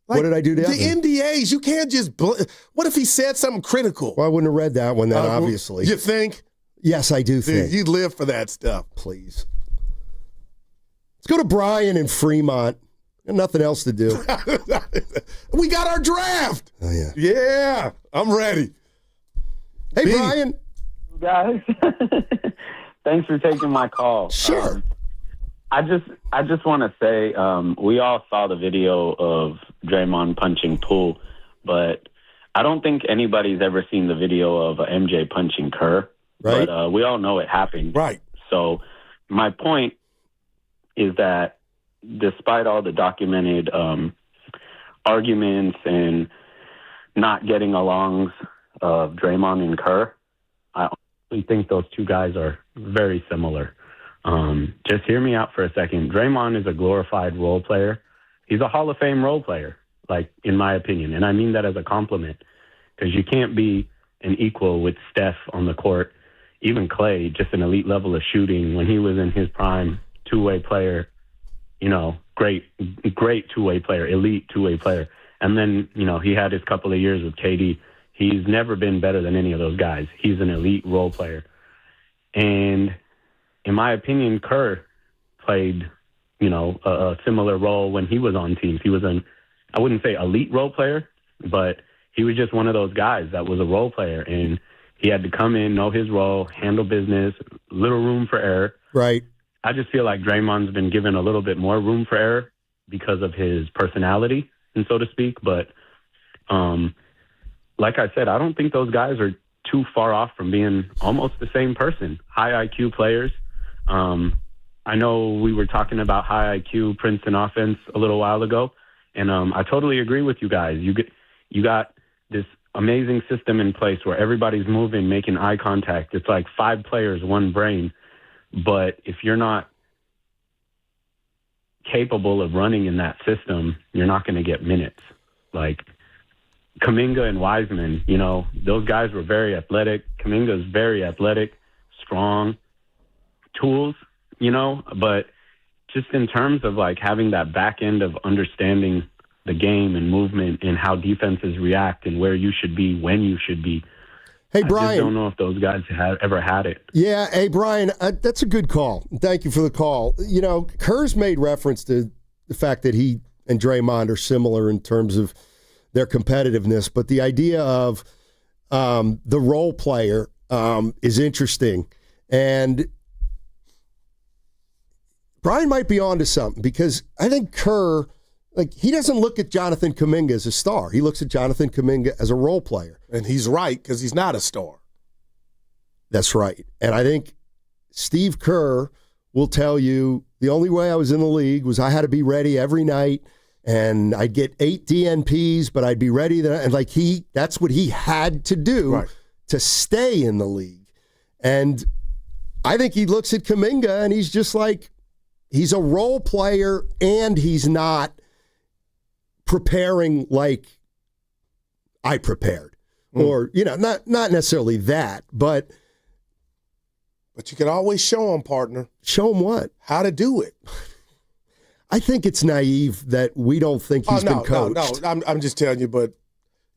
What did I do to the Evan? NDAs, you can't just... What if he said something critical? Well, I wouldn't have read that one then, obviously. You think? Yes, I do Dude, think. you live for that stuff. Please. Let's go to Brian in Fremont. Got nothing else to do. We got our draft. Oh, yeah. Yeah, I'm ready. Hey, Brian. Guys, thanks for taking my call. Sure. I just want to say we all saw the video of Draymond punching Poole, but I don't think anybody's ever seen the video of MJ punching Kerr. Right. But we all know it happened. Right. So my point is that despite all the documented arguments and not getting alongs of Draymond and Kerr, I honestly think those two guys are very similar. Just hear me out for a second. Draymond is a glorified role player. He's a Hall of Fame role player, like, in my opinion. And I mean that as a compliment, because you can't be an equal with Steph on the court. Even Clay, just an elite level of shooting when he was in his prime, two-way player, great two-way player, elite two-way player. And then, he had his couple of years with KD. He's never been better than any of those guys. He's an elite role player. And in my opinion, Kerr played, a similar role when he was on teams. He was I wouldn't say elite role player, but he was just one of those guys that was a role player. And he had to come in, know his role, handle business, little room for error. Right. I just feel like Draymond's been given a little bit more room for error because of his personality, and so to speak. But like I said, I don't think those guys are too far off from being almost the same person. High IQ players. I know we were talking about high IQ Princeton offense a little while ago, and I totally agree with you guys. You got this amazing system in place where everybody's moving, making eye contact. It's like 5 players, 1 brain. But if you're not capable of running in that system, you're not going to get minutes. Like Kaminga and Wiseman, you know, those guys were very athletic. Kaminga's very athletic, strong, tools, you know, but just in terms of like having that back end of understanding the game and movement and how defenses react and where you should be, when you should be. Hey, Brian. I just don't know if those guys ever had it. Yeah. Hey, Brian, that's a good call. Thank you for the call. You know, Kerr's made reference to the fact that he and Draymond are similar in terms of their competitiveness, but the idea of the role player is interesting. And Brian might be onto something because I think Kerr, like, he doesn't look at Jonathan Kaminga as a star. He looks at Jonathan Kaminga as a role player. And he's right because he's not a star. That's right. And I think Steve Kerr will tell you the only way I was in the league was I had to be ready every night, and I'd get 8 DNPs, but I'd be ready. And like that's what he had to do to stay in the league. And I think he looks at Kaminga and he's just like, he's a role player and he's not preparing like I prepared. Or, you know, not necessarily that, but you can always show him, partner. Show him what? How to do it. I think it's naive that we don't think he's been coached. No, I'm just telling you, but,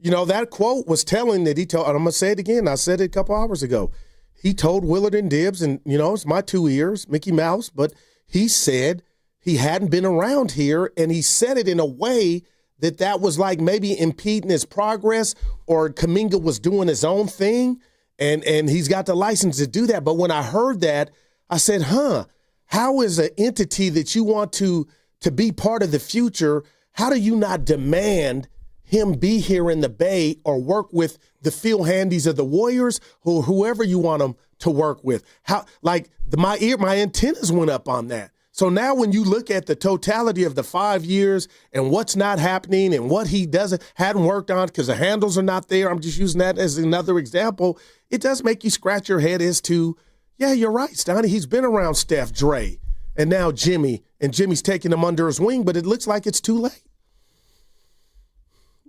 you know, that quote was telling that he told, and I'm going to say it again, I said it a couple hours ago. He told Willard and Dibbs, and, you know, it's my 2 ears, Mickey Mouse, but he said he hadn't been around here, and he said it in a way that was like maybe impeding his progress, or Kaminga was doing his own thing, and he's got the license to do that. But when I heard that, I said, how is an entity that you want to be part of the future, how do you not demand him be here in the Bay or work with the field handies of the Warriors or whoever you want him to work with? How, like, my antennas went up on that. So now when you look at the totality of the 5 years and what's not happening and what he hadn't worked on because the handles are not there, I'm just using that as another example, it does make you scratch your head as to, yeah, you're right, Stoney. He's been around Steph, Dre, and now Jimmy, and Jimmy's taking him under his wing, but it looks like it's too late.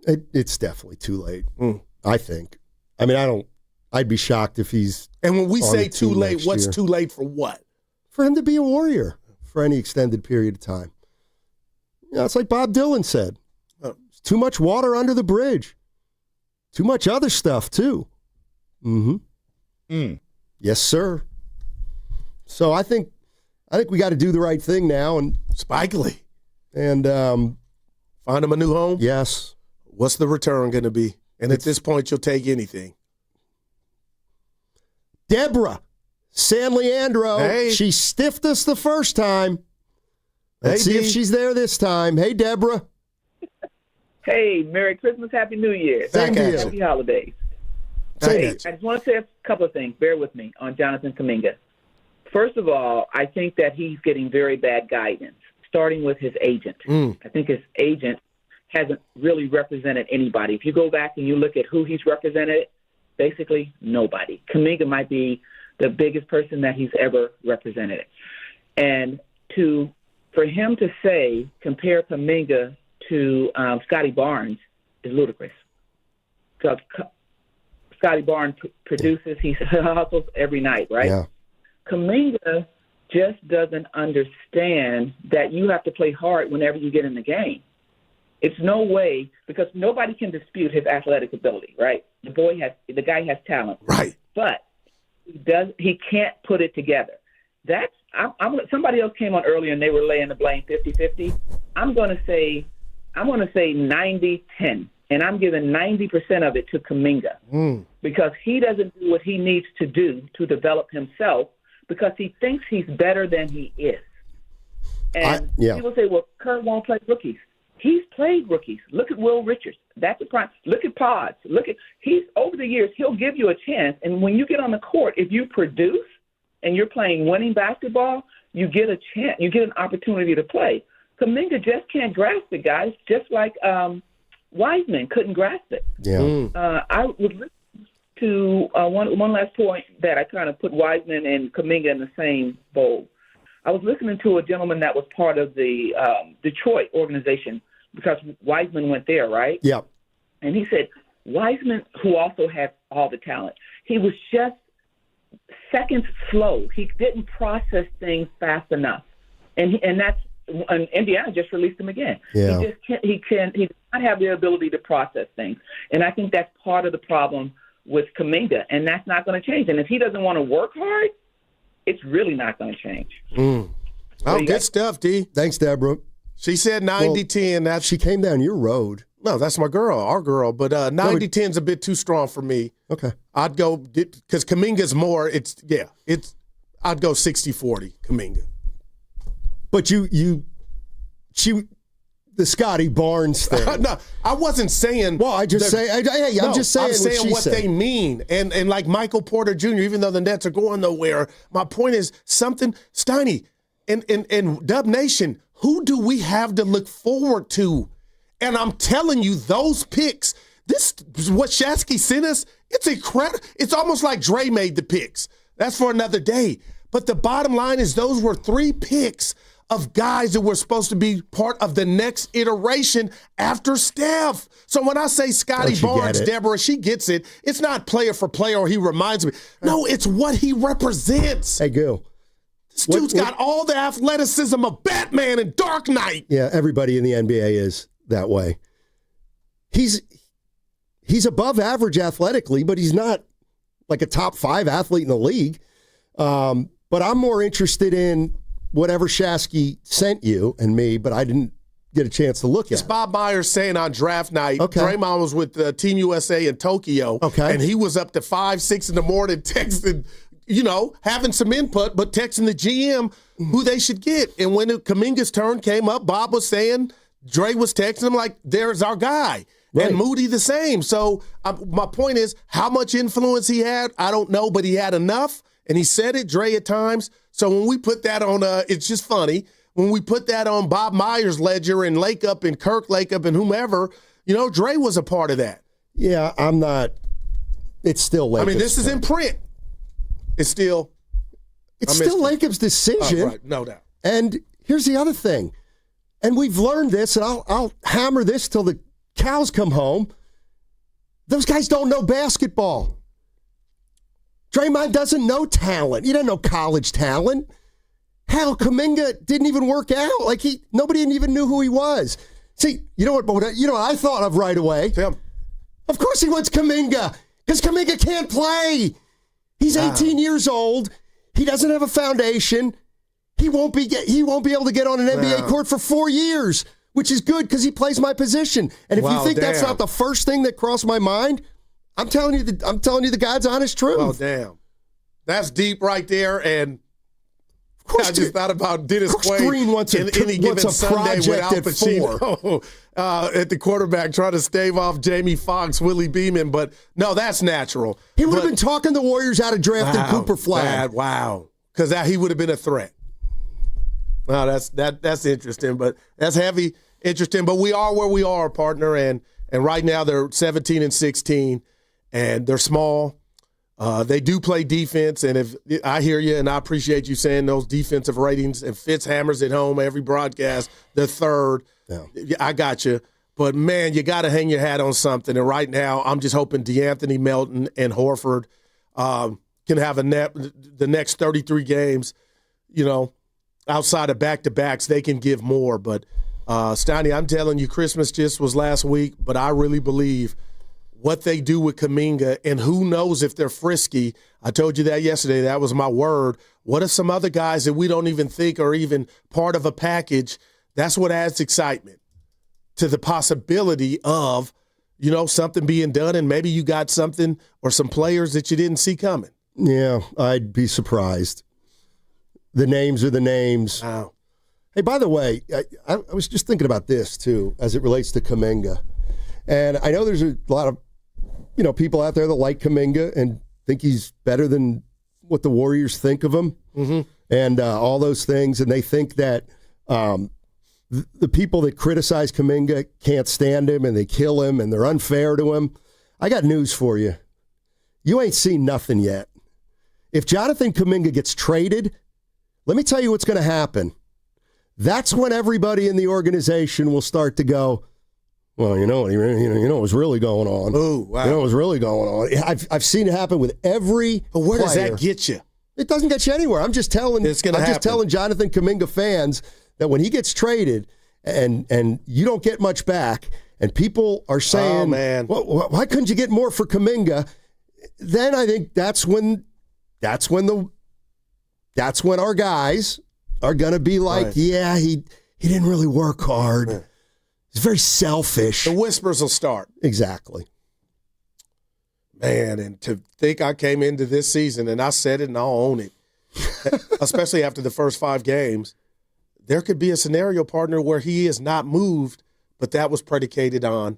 It's definitely too late, I think. I mean, I'd be shocked if he's And when we on say the too team late, next what's year. too late for what? For him to be a Warrior for any extended period of time. You know, it's like Bob Dylan said. It's too much water under the bridge. Too much other stuff, too. Yes, sir. So I think we got to do the right thing now. And Spike Lee. And find him a new home? Yes. What's the return going to be? And at this point, you'll take anything. Deborah San Leandro. Hey. She stiffed us the first time. Let's Hey, see D. if she's there this time. Hey, Deborah. Hey, Merry Christmas, Happy New Year. Same to you. Happy holidays. Same Hey, to you. I just want to say a couple of things. Bear with me on Jonathan Kaminga. First of all, I think that he's getting very bad guidance, starting with his agent. I think his agent hasn't really represented anybody. If you go back and you look at who he's represented, basically nobody. Kaminga might be the biggest person that he's ever represented. And for him to say, compare Kaminga to Scotty Barnes is ludicrous. Because Scotty Barnes produces, he hustles every night, right? Yeah. Kaminga just doesn't understand that you have to play hard whenever you get in the game. It's no way, because nobody can dispute his athletic ability, right? The guy has talent. Right. But he can't put it together. Somebody else came on earlier and they were laying the blame 50-50. I'm going to say 90-10, and I'm giving 90% of it to Kaminga because he doesn't do what he needs to do to develop himself because he thinks he's better than he is. And people say, well, Kerr won't play rookies. He's played rookies. Look at Will Richards. That's a prime. Look at Pods. He's over the years, he'll give you a chance. And when you get on the court, if you produce and you're playing winning basketball, you get a chance. You get an opportunity to play. Kaminga just can't grasp it, guys, just like Wiseman couldn't grasp it. Yeah. I would listen to one last point that I kind of put Wiseman and Kaminga in the same bowl. I was listening to a gentleman that was part of the Detroit organization because Wiseman went there, right? Yeah. And he said Wiseman, who also had all the talent, he was just seconds slow. He didn't process things fast enough, and that's. And Indiana just released him again. Yeah. He just can't. He does not have the ability to process things, and I think that's part of the problem with Kaminga, and that's not going to change. And if he doesn't want to work hard, it's really not going to change. Oh, good stuff, D. Thanks, Deborah. She said 90-10. That's she came down your road. No, that's my girl, our girl. But 90-10 is a bit too strong for me. Okay. I'd go because Kaminga's more. I'd go 60-40 Kaminga. But the Scotty Barnes thing. No, I wasn't saying. Well, I'm just saying what they mean. And like Michael Porter Jr., even though the Nets are going nowhere, my point is something, Steiny and Dub Nation, who do we have to look forward to? And I'm telling you, those picks, this is what Shasky sent us, it's incredible. It's almost like Dre made the picks. That's for another day. But the bottom line is those were 3 picks of guys that were supposed to be part of the next iteration after Steph. So when I say Scotty Barnes, Deborah, she gets it. It's not player for player or he reminds me. No, it's what he represents. Hey, Gil. This dude's got all the athleticism of Batman and Dark Knight. Yeah, everybody in the NBA is that way. He's above average athletically, but he's not like a top 5 athlete in the league. But I'm more interested in whatever Shasky sent you and me, but I didn't get a chance to look at. It's Bob Myers saying on draft night, okay. Draymond was with Team USA in Tokyo, okay. And he was up to 5, 6 in the morning texting, having some input, but texting the GM who they should get. And when Kaminga's turn came up, Bob was saying, Dre was texting him like, there's our guy. Right. And Moody the same. So my point is, how much influence he had, I don't know, but he had enough. And he said it, Dre, at times. So when we put that on, it's just funny. When we put that on Bob Myers' ledger and Lakeup and Kirk Lakeup and whomever, Dre was a part of that. Yeah, I'm not. It's still Lakeup's. I mean, this is in print. It's still Lakeup's decision. Oh, right, no doubt. And here's the other thing. And we've learned this, and I'll hammer this till the cows come home. Those guys don't know basketball. Draymond doesn't know talent. He doesn't know college talent. Hell, Kaminga didn't even work out. Like nobody even knew who he was. See, you know what I thought of right away? Tim. Of course he wants Kaminga, because Kaminga can't play. He's 18 years old. He doesn't have a foundation. He won't be able to get on an NBA court for 4 years, which is good because he plays my position. And if you think that's not the first thing that crossed my mind, I'm telling you the God's honest truth. Oh, damn. That's deep right there. And I just thought about Dennis Quaid Green wants any given Sunday with Al Pacino at the quarterback trying to stave off Jamie Foxx, Willie Beeman. But, no, that's natural. He would have been talking the Warriors out of drafting Cooper Flag. Wow. Because he would have been a threat. Wow, that's interesting. But that's heavy, interesting. But we are where we are, partner. And right now they're 17-16. And they're small. They do play defense, and if I hear you, and I appreciate you saying those defensive ratings, and Fitz hammers at home every broadcast, they're third. Yeah. I got you. But, man, you got to hang your hat on something. And right now I'm just hoping DeAnthony Melton and Horford can have the next 33 games, outside of back-to-backs, they can give more. But, Steiny, I'm telling you, Christmas just was last week, but I really believe – what they do with Kaminga, and who knows if they're frisky. I told you that yesterday. That was my word. What are some other guys that we don't even think are even part of a package? That's what adds excitement to the possibility of, something being done, and maybe you got something or some players that you didn't see coming. Yeah, I'd be surprised. The names are the names. Wow. Hey, by the way, I was just thinking about this, too, as it relates to Kaminga. And I know there's a lot of people out there that like Kaminga and think he's better than what the Warriors think of him, and all those things. And they think that the people that criticize Kaminga can't stand him and they kill him and they're unfair to him. I got news for you. You ain't seen nothing yet. If Jonathan Kaminga gets traded, let me tell you what's going to happen. That's when everybody in the organization will start to go, well, you know what's really going on. Oh, wow. You know what's really going on. I've seen it happen with every But where does player. that get you? It doesn't get you anywhere. I'm just telling Jonathan Kaminga fans that when he gets traded and you don't get much back, and people are saying, oh, man. Why couldn't you get more for Kaminga? Then I think that's when our guys are going to be like, right. yeah, he didn't really work hard. Yeah. He's very selfish. The whispers will start. Exactly. Man, and to think I came into this season and I said it and I'll own it, especially after the first 5 games, there could be a scenario, partner, where he is not moved, but that was predicated on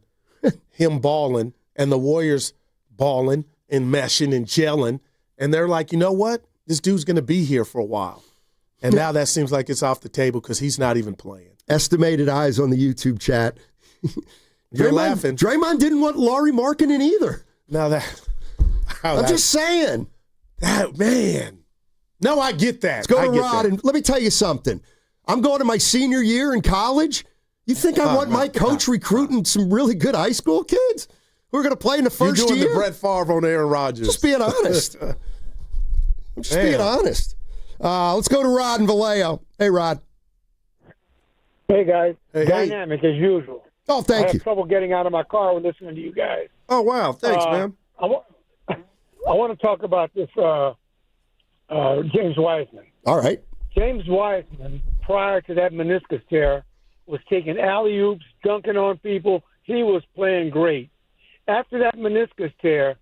him balling and the Warriors balling and meshing and gelling. And they're like, you know what? This dude's going to be here for a while. And now that seems like it's off the table because he's not even playing. Estimated eyes on the YouTube chat. You're laughing. Draymond didn't want Lauri Markkanen either. Now I'm just saying. That, man. No, I get that. Let's go to Rod, and let me tell you something. I'm going to my senior year in college. You think I want my coach recruiting some really good high school kids who are going to play in the first year? You're doing the Brett Favre on Aaron Rodgers. Just being honest. I'm just being honest. Let's go to Rod and Vallejo. Hey, Rod. Hey, guys. Hey, Dynamic as usual. Oh, thank you. I have trouble getting out of my car when listening to you guys. Oh, wow. Thanks, man. I want to talk about this James Wiseman. All right. James Wiseman, prior to that meniscus tear, was taking alley-oops, dunking on people. He was playing great. After that meniscus tear,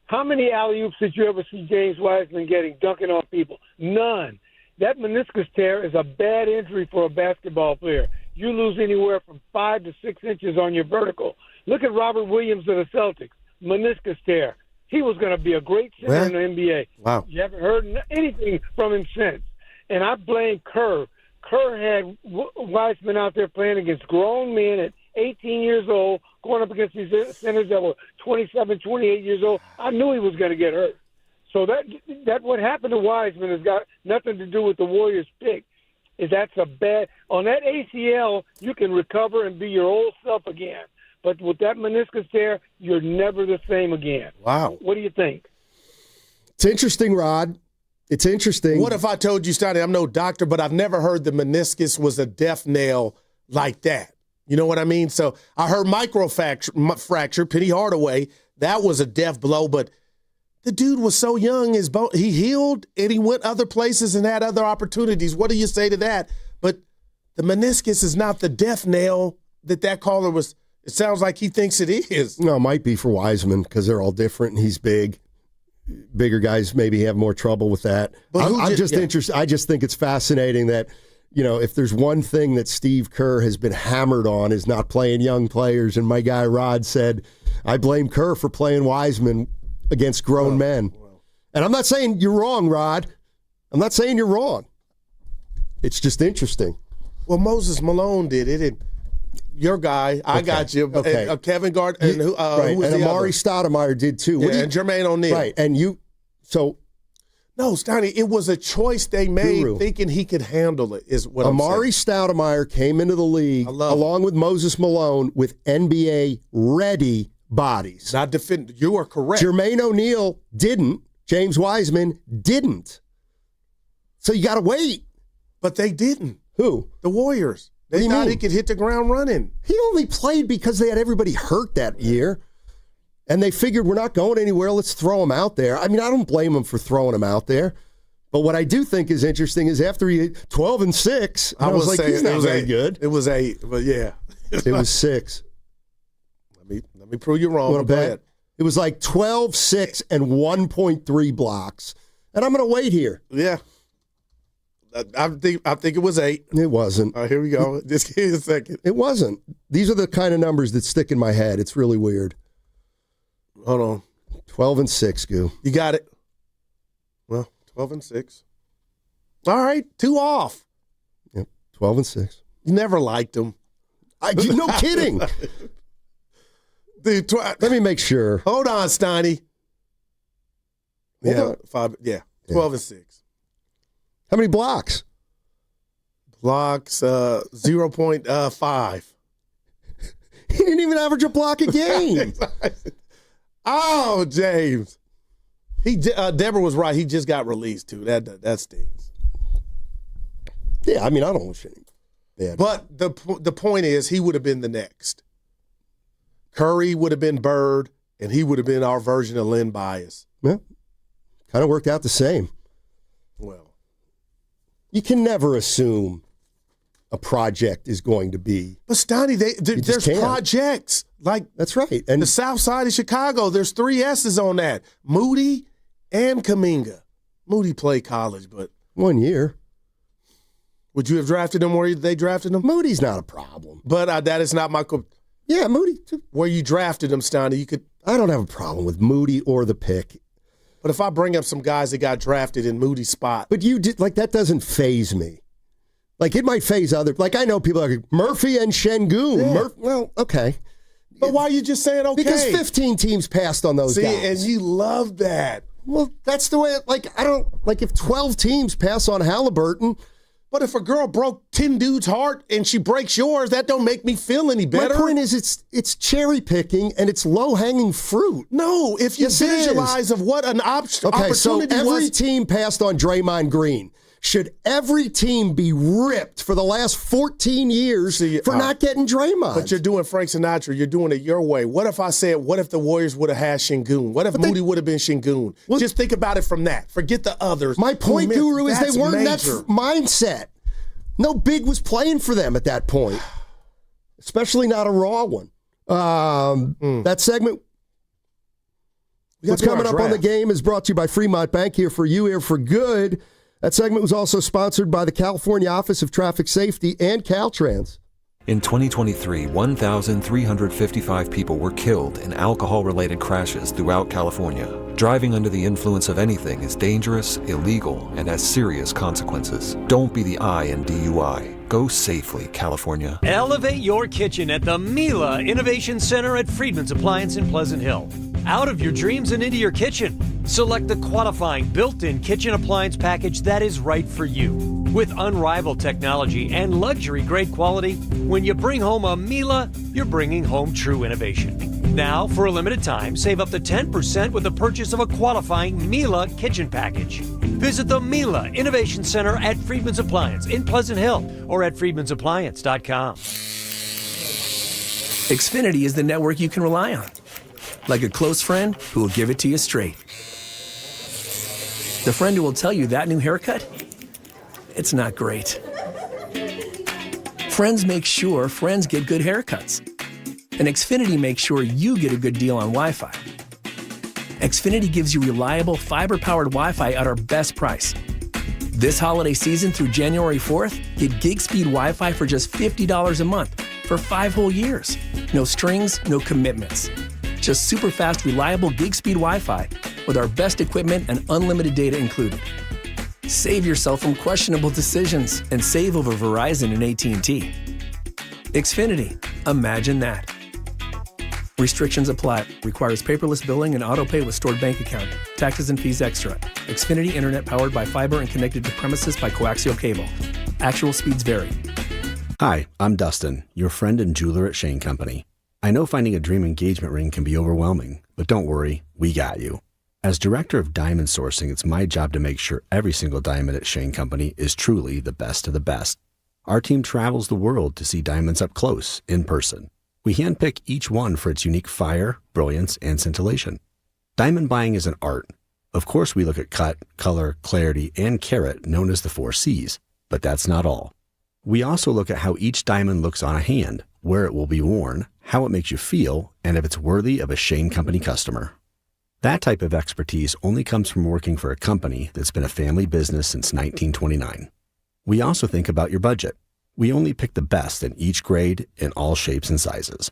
how many alley-oops did you ever see James Wiseman getting, dunking on people? None. That meniscus tear is a bad injury for a basketball player. You lose anywhere from 5 to 6 inches on your vertical. Look at Robert Williams of the Celtics, meniscus tear. He was going to be a great center in the NBA. Wow. You haven't heard anything from him since. And I blame Kerr. Kerr had Wiseman out there playing against grown men at 18 years old, going up against these centers that were 27, 28 years old. I knew he was going to get hurt. So that what happened to Wiseman has got nothing to do with the Warriors' pick. That's a bad – on that ACL, you can recover and be your old self again. But with that meniscus tear, you're never the same again. Wow. What do you think? It's interesting, Rod. It's interesting. What if I told you, Stoney, I'm no doctor, but I've never heard the meniscus was a death nail like that. You know what I mean? So I heard microfracture, Penny Hardaway. That was a death blow, but the dude was so young. He healed, and he went other places and had other opportunities. What do you say to that? But the meniscus is not the death nail that caller was. It sounds like he thinks it is. No, it might be for Wiseman because they're all different and he's big. Bigger guys maybe have more trouble with that. But I'm just interested. I just think it's fascinating that, if there's one thing that Steve Kerr has been hammered on is not playing young players. And my guy Rod said, I blame Kerr for playing Wiseman against grown men. And I'm not saying you're wrong, Rod. I'm not saying you're wrong. It's just interesting. Well, Moses Malone did it, and your guy, I got you. Okay. Kevin Gard, and who was and the Amari other? Stoudemire did too. Yeah, and Jermaine O'Neal. Right, and you, so. No, Stoney, it was a choice they made thinking he could handle it, is what Amari I'm saying. Stoudemire came into the league along with Moses Malone with NBA-ready bodies. Not defend. You are correct. Jermaine O'Neal didn't. James Wiseman didn't. So you got to wait. But they didn't. Who? The Warriors. They thought he could hit the ground running. He only played because they had everybody hurt that year. And they figured we're not going anywhere. Let's throw him out there. I mean, I don't blame him for throwing him out there. But what I do think is interesting is after he 12-6, I was like, he's not very good. It was 8, but yeah. It was 6. Let me prove you wrong. Want to bet? It was like 12-6 and 1.3 blocks. And I'm going to wait here. Yeah. I think it was 8. It wasn't. All right, here we go. Just give me a second. It wasn't. These are the kind of numbers that stick in my head. It's really weird. Hold on. 12-6, Goo. You got it. Well, 12-6. All right, 2 off. Yep, 12-6. You never liked him. No kidding. Dude, let me make sure. Hold on, Steiny. Yeah, 5. Yeah, 12-6. How many blocks? Blocks, 0.5. He didn't even average a block a game. Oh, James. Deborah was right. He just got released, too. That stings. Yeah, I mean, I don't wish any. Yeah. But the point is, he would have been the next. Curry would have been Bird, and he would have been our version of Len Bias. Yeah. Kind of worked out the same. Well. You can never assume a project is going to be. But Stoney, there's projects. Like that's right. And the South Side of Chicago, there's 3 S's on that. Moody and Kaminga. Moody played college, but 1 year. Would you have drafted him where they drafted him? Moody's not a problem. But that is not my. Yeah, Moody. Where you drafted him, Stoney, you could. I don't have a problem with Moody or the pick. But if I bring up some guys that got drafted in Moody's spot. But you did, that doesn't faze me. Like, it might faze other. Like, I know people are like, Murphy and Şengün. Yeah. Well, okay. But why are you just saying okay? Because 15 teams passed on those guys. And you love that. Well, that's the way, I don't, if 12 teams pass on Halliburton. But if a girl broke 10 dudes' heart and she breaks yours, that don't make me feel any better. My point is it's cherry picking and it's low-hanging fruit. No, if you visualize of what an opportunity was. So every team passed on Draymond Green. Should every team be ripped for the last 14 years for not getting Draymond? But you're doing Frank Sinatra. You're doing it your way. What if I said, what if the Warriors would have had Şengün? What if Moody would have been Şengün? Just think about it from that. Forget the others. My point, Guru, is they weren't in that mindset. No big was playing for them at that point, especially not a raw one. That segment, what's coming up on the game, is brought to you by Fremont Bank. Here for you, here for good. That segment was also sponsored by the California Office of Traffic Safety and Caltrans. In 2023, 1,355 people were killed in alcohol-related crashes throughout California. Driving under the influence of anything is dangerous, illegal, and has serious consequences. Don't be the I in DUI. Go safely, California. Elevate your kitchen at the Mila Innovation Center at Friedman's Appliance in Pleasant Hill. Out of your dreams and into your kitchen. Select the qualifying built-in kitchen appliance package that is right for you. With unrivaled technology and luxury-grade quality, when you bring home a Mila, you're bringing home true innovation. Now, for a limited time, save up to 10% with the purchase of a qualifying Mila kitchen package. Visit the Mila Innovation Center at Friedman's Appliance in Pleasant Hill or at friedmansappliance.com. Xfinity is the network you can rely on. Like a close friend who will give it to you straight. The friend who will tell you that new haircut, it's not great. Friends make sure friends get good haircuts. And Xfinity makes sure you get a good deal on Wi-Fi. Xfinity gives you reliable fiber-powered Wi-Fi at our best price. This holiday season through January 4th, get gig speed Wi-Fi for just $50 a month for 5 whole years. No strings, no commitments. Just super fast, reliable gig speed Wi-Fi with our best equipment and unlimited data included. Save yourself from questionable decisions and save over Verizon and AT&T. Xfinity, imagine that. Restrictions apply. Requires paperless billing and auto pay with stored bank account. Taxes and fees extra. Xfinity Internet powered by fiber and connected to premises by coaxial cable. Actual speeds vary. Hi, I'm Dustin, your friend and jeweler at Shane Company. I know finding a dream engagement ring can be overwhelming, but don't worry, we got you. As director of diamond sourcing, it's my job to make sure every single diamond at Shane Company is truly the best of the best. Our team travels the world to see diamonds up close, in person. We handpick each one for its unique fire, brilliance, and scintillation. Diamond buying is an art. Of course, we look at cut, color, clarity, and carat, known as the 4 C's. But that's not all. We also look at how each diamond looks on a hand, where it will be worn, how it makes you feel, and if it's worthy of a Shane Company customer. That type of expertise only comes from working for a company that's been a family business since 1929. We also think about your budget. We only pick the best in each grade in all shapes and sizes.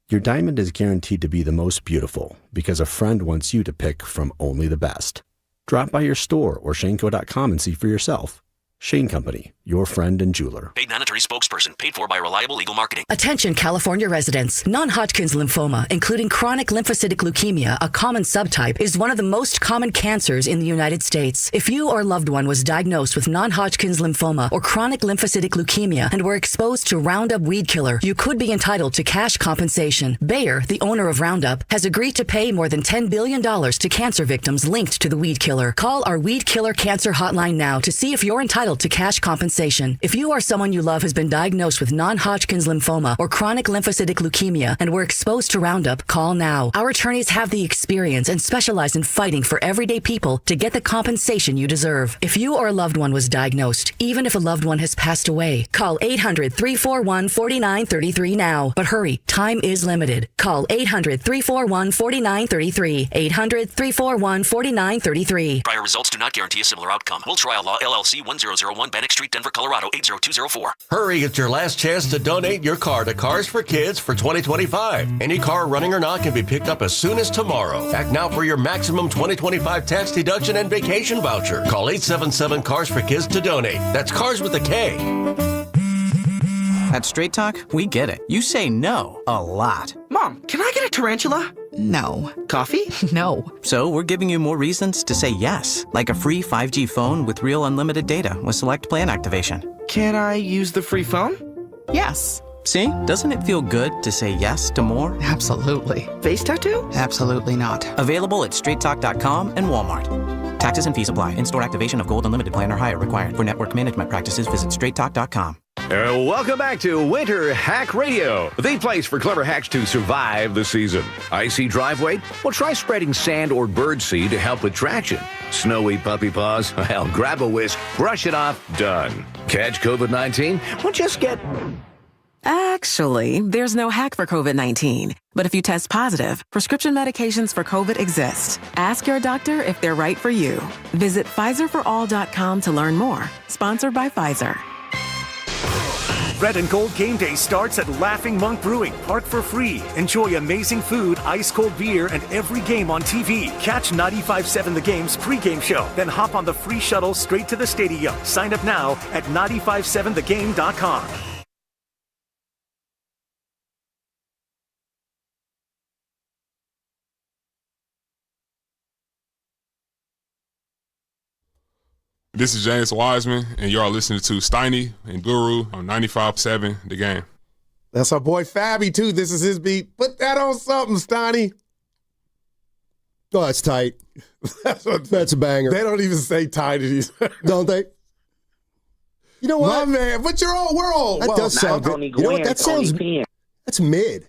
Your diamond is guaranteed to be the most beautiful because a friend wants you to pick from only the best. Drop by your store or shaneco.com and see for yourself. Shane Company, your friend and jeweler. Paid non-attorney spokesperson. Paid for by Reliable Legal Marketing. Attention California residents. Non-Hodgkin's lymphoma, including chronic lymphocytic leukemia, a common subtype, is one of the most common cancers in the United States. If you or loved one was diagnosed with non-Hodgkin's lymphoma or chronic lymphocytic leukemia and were exposed to Roundup weed killer, you could be entitled to cash compensation. Bayer, the owner of Roundup, has agreed to pay more than $10 billion to cancer victims linked to the weed killer. Call our Weed Killer Cancer Hotline now to see if you're entitled to cash compensation. If you or someone you love has been diagnosed with non-Hodgkin's lymphoma or chronic lymphocytic leukemia and were exposed to Roundup, call now. Our attorneys have the experience and specialize in fighting for everyday people to get the compensation you deserve. If you or a loved one was diagnosed, even if a loved one has passed away, call 800-341-4933 now. But hurry, time is limited. Call 800-341-4933. 800-341-4933. Prior results do not guarantee a similar outcome. Will Trial Law, LLC, 1001 Bannock Street, Denver, Colorado, 80204. Hurry, it's your last chance to donate your car to Cars for Kids for 2025. Any car, running or not, can be picked up as soon as tomorrow. Act now for your maximum 2025 tax deduction and vacation voucher. Call 877 Cars for Kids to donate. That's Cars with a K. At Straight Talk, we get it. You say no a lot. Mom, can I get a tarantula? No. Coffee? No. So we're giving you more reasons to say yes, like a free 5G phone with real unlimited data with select plan activation. Can I use the free phone? Yes. See? Doesn't it feel good to say yes to more? Absolutely. Face tattoo? Absolutely not. Available at straighttalk.com and Walmart. Taxes and fees apply. In-store activation of Gold Unlimited plan or higher required. For network management practices, visit straighttalk.com. Welcome back to Winter Hack Radio, the place for clever hacks to survive the season. Icy driveway? Well, try spreading sand or birdseed to help with traction. Snowy puppy paws? Well, grab a whisk, brush it off, done. Catch COVID-19? Well, just get... Actually, there's no hack for COVID-19. But if you test positive, prescription medications for COVID exist. Ask your doctor if they're right for you. Visit PfizerForAll.com to learn more. Sponsored by Pfizer. Red and Gold Game Day starts at Laughing Monk Brewing. Park for free. Enjoy amazing food, ice-cold beer, and every game on TV. Catch 95.7 The Game's pregame show. Then hop on the free shuttle straight to the stadium. Sign up now at 957thegame.com. This is James Wiseman, and y'all listening to Steiny and Guru on 95.7 The Game. That's our boy Fabby, too. This is his beat. Put that on something, Steiny. Oh, that's tight. That's a banger. They don't even say tight anymore. Don't they? You know what? My man, but we're all. That does sound good. You know what? That sounds... That's mid.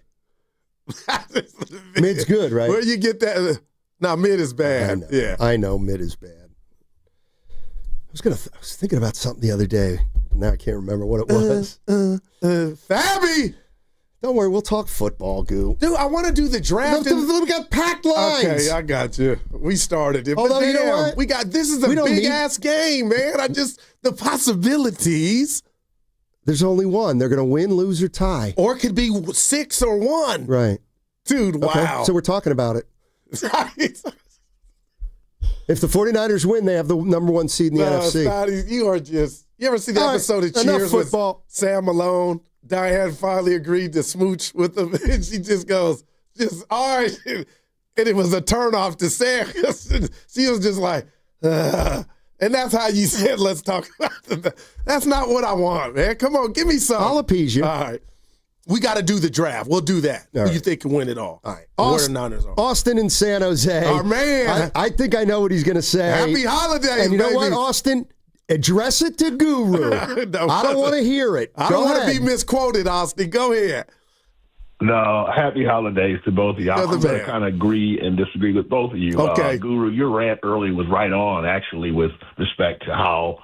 Mid's good, right? Where you get that? No, mid is bad. Yeah. I know mid is bad. I was thinking about something the other day. Now I can't remember what it was. Fabby! Don't worry, we'll talk football, Goo. Dude, I want to do the draft. We got packed lines. Okay, I got you. We started it. Although, but you know what? This is a big-ass game, man. The possibilities. There's only one. They're going to win, lose, or tie. Or it could be 6 or 1. Right. Dude, wow. Okay, so we're talking about it. If the 49ers win, they have the number 1 seed in the NFC. Scotty, you ever see the episode of Cheers with Sam Malone? Diane finally agreed to smooch with him, and she just goes, all right. And it was a turnoff to Sam. She was just like, and that's how you said, let's talk about it. That's not what I want, man. Come on, give me something. I'll appease you. All right. We got to do the draft. We'll do that. Who you think can win it all? All right. Where the Niners are. Austin and San Jose. Our man. I think I know what he's going to say. Happy holidays, And you know baby. what, Austin? Address it to Guru. I don't want to hear it. I don't want to be misquoted, Austin. Go ahead. No, happy holidays to both of y'all. I'm going to kind of agree and disagree with both of you. Okay. Guru, your rant early was right on, actually, with respect to how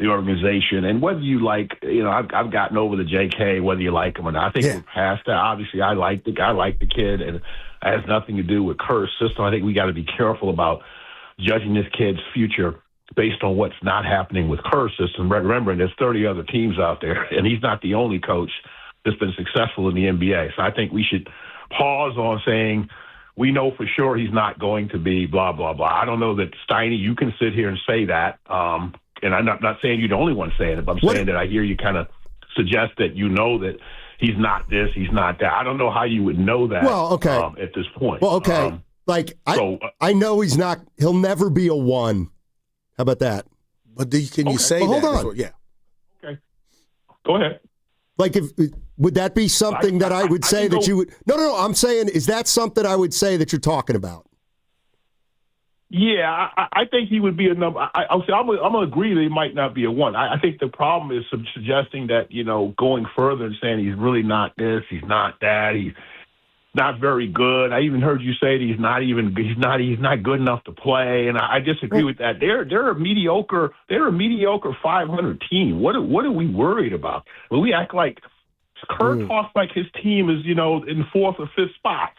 the organization, and whether you like, I've gotten over the JK, whether you like him or not. I think we're past that. Obviously, I like the kid, and it has nothing to do with Kerr's system. I think we got to be careful about judging this kid's future based on what's not happening with Kerr's system. Remembering there's 30 other teams out there, and he's not the only coach that's been successful in the NBA. So I think we should pause on saying we know for sure he's not going to be blah, blah, blah. I don't know that, Steiny, you can sit here and say that. and I'm not saying you're the only one saying it, but I'm saying that I hear you kind of suggest that you know that he's not this, he's not that. I don't know how you would know that. Well, okay. At this point. Well, okay. I know he's not. He'll never be a 1. How about that? But can you say that? Hold on. Yeah. Okay. Go ahead. Like, would that be something that I would say that you would? No. I'm saying, is that something I would say that you're talking about? Yeah, I think he would be a number. I'm going to agree that he might not be a 1. I think the problem is suggesting that, going further and saying he's really not this, he's not that, he's not very good. I even heard you say that he's not good enough to play, and I disagree with that. They're a mediocre 500 team. What are we worried about? Well, we act like Kerr talks like his team is in 4th or 5th spot.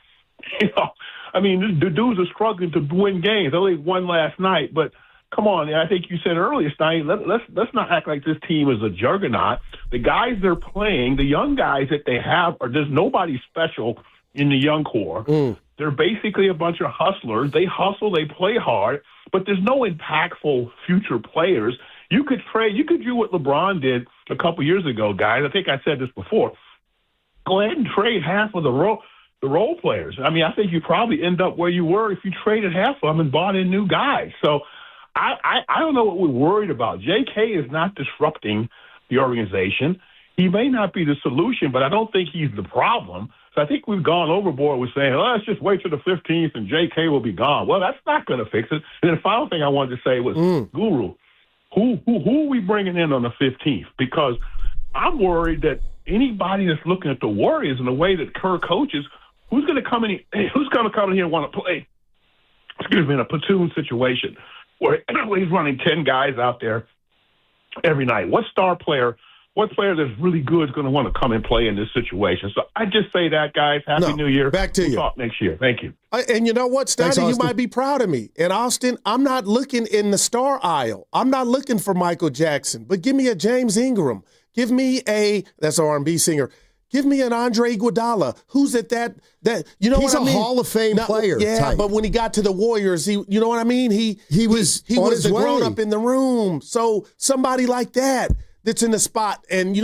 I mean, the dudes are struggling to win games. They only won last night, but come on. I think you said earlier, Stein, let's not act like this team is a juggernaut. The guys they're playing, the young guys that they have, there's nobody special in the young core. They're basically a bunch of hustlers. They hustle, they play hard, but there's no impactful future players. You could do what LeBron did a couple years ago, guys. I think I said this before. Go ahead and trade half of the role players. I mean, I think you probably end up where you were if you traded half of them and bought in new guys. So I don't know what we're worried about. J.K. is not disrupting the organization. He may not be the solution, but I don't think he's the problem. So I think we've gone overboard with saying, let's just wait till the 15th and J.K. will be gone. Well, that's not going to fix it. And then the final thing I wanted to say was, Guru, who are we bringing in on the 15th? Because I'm worried that anybody that's looking at the Warriors in the way that Kerr coaches, who's going to come in here and want to play, in a platoon situation where he's running 10 guys out there every night? What player that's really good is going to want to come and play in this situation? So I just say that, guys. Happy New Year. Back to you. We'll talk next year. Thank you. And you know what, Steiny, you might be proud of me. And Austin, I'm not looking in the star aisle. I'm not looking for Michael Jackson. But give me a James Ingram. Give me that's an R&B singer. Give me an Andre Iguodala. Who's at that you know he's what I mean? He's a Hall of Fame player. Yeah, type. But when he got to the Warriors, you know what I mean? He was the grown up in the room. So somebody like that's in the spot and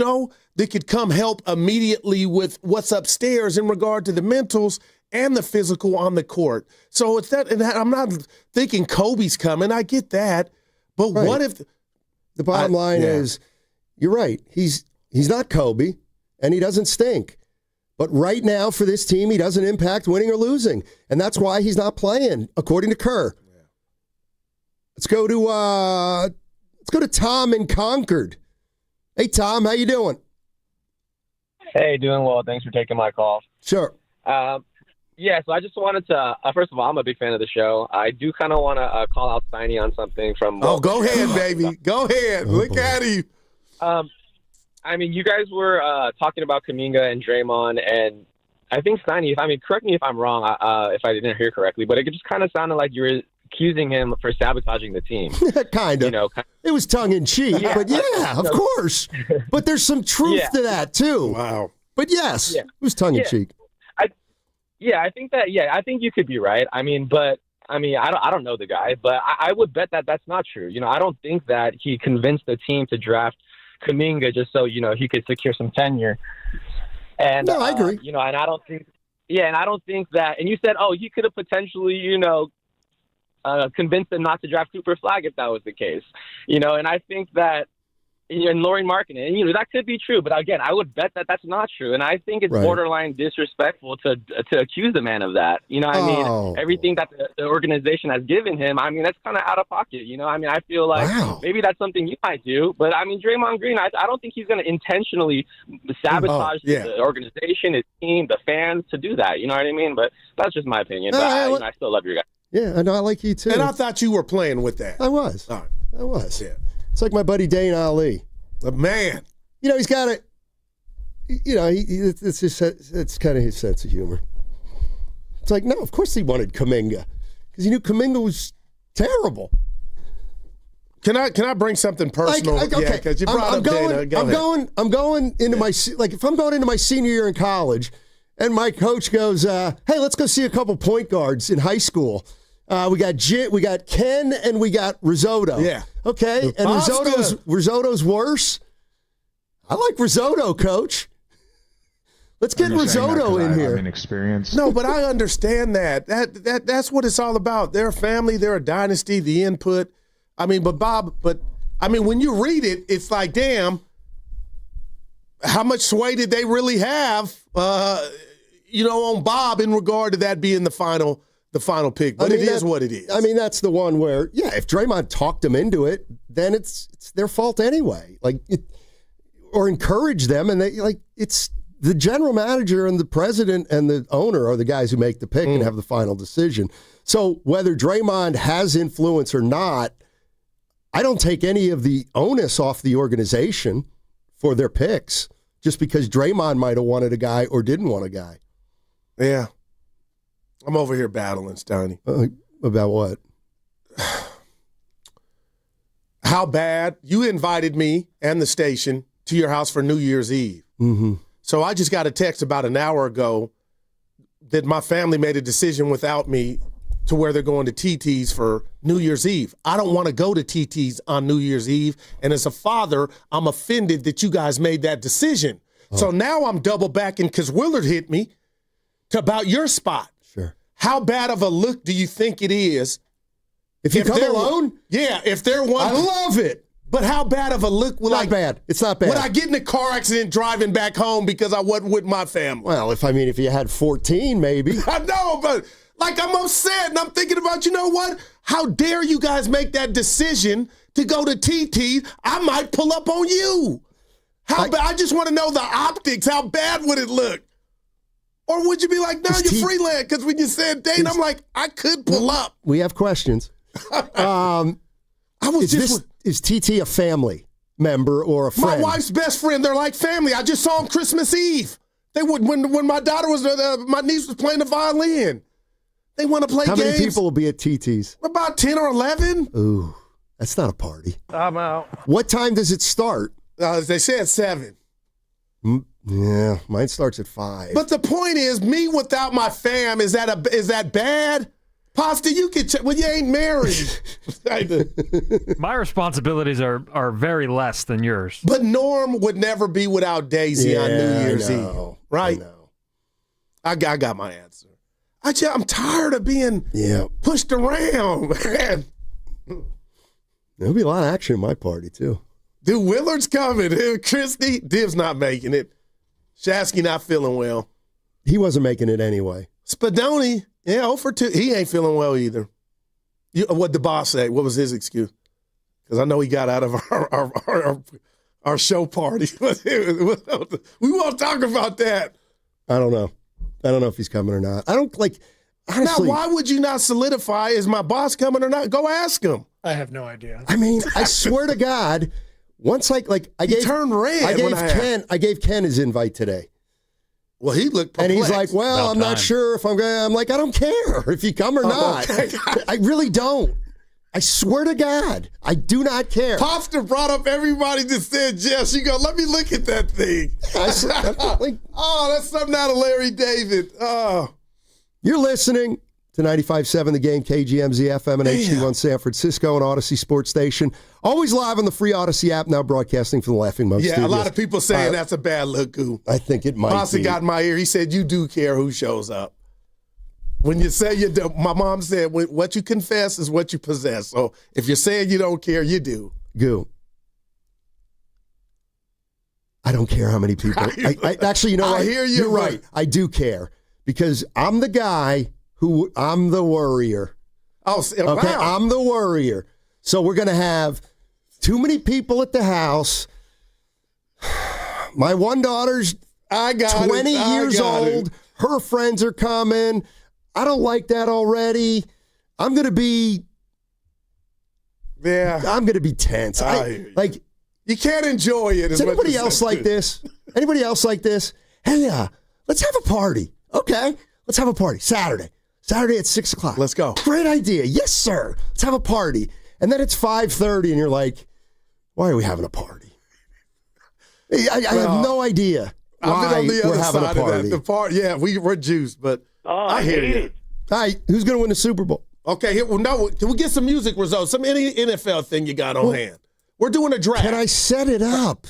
they could come help immediately with what's upstairs in regard to the mentals and the physical on the court. So it's that, and I'm not thinking Kobe's coming. I get that. But what if the bottom line is you're right. He's not Kobe. And he doesn't stink. But right now for this team, he doesn't impact winning or losing. And that's why he's not playing, according to Kerr. Yeah. Let's go to Tom in Concord. Hey, Tom, how you doing? Hey, doing well. Thanks for taking my call. Sure. So I just wanted to, first of all, I'm a big fan of the show. I do kind of want to call out Steiny on something from... Oh, go ahead, baby. Go ahead. Look at him. I mean, you guys were talking about Kaminga and Draymond, and I think Steiny, correct me if I'm wrong, if I didn't hear correctly, but it just kind of sounded like you were accusing him for sabotaging the team. Kind of. It was tongue-in-cheek, but of course. But there's some truth to that, too. Wow. But yes, it was tongue-in-cheek. I think I think you could be right. I don't know the guy, but I would bet that that's not true. I don't think that he convinced the team to draft Kaminga just so he could secure some tenure. And I agree. And I don't think that. And you said, he could have potentially convinced them not to draft Cooper Flagg if that was the case. And I think that and lowering marketing, and that could be true, but again, I would bet that that's not true, and I think it's borderline disrespectful to accuse the man of that. Everything that the organization has given him, that's kind of out of pocket. I feel like maybe that's something you might do, but Draymond Green, I don't think he's going to intentionally sabotage the organization, his team, the fans to do that. You know what I mean? But that's just my opinion. But I still love your guy. Yeah, I know. I like you too. And I thought you were playing with that. I was. All right. I was. Yeah. It's like my buddy Dane Ali. The man. He's got a, it's kind of his sense of humor. It's like, no, of course he wanted Kaminga because he knew Kaminga was terrible. Can I bring something personal? Okay. Yeah, because you brought up Dana. I'm going into if I'm going into my senior year in college and my coach goes, hey, let's go see a couple point guards in high school. We got Ken, and we got risotto. Yeah. Okay, and risotto's worse. I like risotto, Coach. Let's get risotto in here. I'm inexperienced. No, but I understand that. That's what it's all about. They're a family. They're a dynasty. The input. I mean, when you read it, it's like, damn, how much sway did they really have? On Bob in regard to that being the final pick. But it is what it is. I mean, that's the one where, if Draymond talked them into it, then it's their fault anyway. Or encourage them, and it's the general manager and the president and the owner are the guys who make the pick and have the final decision. So whether Draymond has influence or not, I don't take any of the onus off the organization for their picks just because Draymond might have wanted a guy or didn't want a guy. Yeah. I'm over here battling, Stoney. About what? How bad? You invited me and the station to your house for New Year's Eve. Mm-hmm. So I just got a text about an hour ago that my family made a decision without me to where they're going to TT's for New Year's Eve. I don't want to go to TT's on New Year's Eve. And as a father, I'm offended that you guys made that decision. Oh. So now I'm double backing because Willard hit me about your spot. Sure. How bad of a look do you think it is? If you come alone? Yeah, if they're one. I love it. But how bad of a look will Not bad. It's not bad. Would I get in a car accident driving back home because I wasn't with my family? Well, if you had 14, maybe. I know, but I'm upset and I'm thinking about, you know what? How dare you guys make that decision to go to TT? I might pull up on you. I just want to know the optics. How bad would it look? Or would you be like, no, you're freelance? Because when you said date, I'm like, I could pull up. We have questions. Is TT a family member or a friend? My wife's best friend. They're like family. I just saw them Christmas Eve. They would when my daughter was my niece was playing the violin. They want to play games. How many people will be at TT's? About 10 or 11. Ooh, that's not a party. I'm out. What time does it start? They said 7. Yeah, mine starts at 5. But the point is, me without my fam, is that bad? Pasta, you can check. Well, you ain't married. My responsibilities are very less than yours. But Norm would never be without Daisy on New Year's Eve, right? I got my answer. I'm tired of being pushed around, man. There'll be a lot of action in my party, too. Dude, Willard's coming. Christy, Div's not making it. Shasky not feeling well. He wasn't making it anyway. Spadoni, 0 for 2. He ain't feeling well either. What did the boss say? What was his excuse? Because I know he got out of our show party. We won't talk about that. I don't know if he's coming or not. I don't honestly. Now, why would you not solidify? Is my boss coming or not? Go ask him. I have no idea. I mean, I swear to God, once I turned red. I gave Ken his invite today. Well, he looked perplexed. And he's like, well, I'm not sure if I'm going to. I'm like, I don't care if you come or not. Okay. I really don't. I swear to God, I do not care. Popster brought up everybody that said yes. You go, let me look at that thing. That's something out of Larry David. Oh. You're listening to 95.7 The Game, KGMZ FM and HD1 San Francisco and Odyssey Sports Station. Always live on the free Odyssey app, now broadcasting from the Laughing Monk Studios. A lot of people saying that's a bad look, Goo. I think it might Posse got in my ear. He said, you do care who shows up. When you say you do, my mom said, what you confess is what you possess. So if you're saying you don't care, you do. Goo. I don't care how many people. I actually, you know what? I hear you. You're right. I do care because I'm the guy I'm the worrier. Oh, okay, wow. I'm the worrier. So we're going to have too many people at the house. My one daughter's 20 years old. Her friends are coming. I don't like that already. I'm going to be tense. You can't enjoy it. Is anybody else like this? Anybody else like this? Hey, let's have a party. Okay, let's have a party. Saturday at 6 o'clock. Let's go. Great idea. Yes, sir. Let's have a party. And then it's 5:30 and you're like, why are we having a party? I have no idea why we're having a party. The party, we're juiced, but I hear you. All right, who's going to win the Super Bowl? Okay, here. Well, no, can we get some music results? Any NFL thing you got on hand? We're doing a draft. Can I set it up?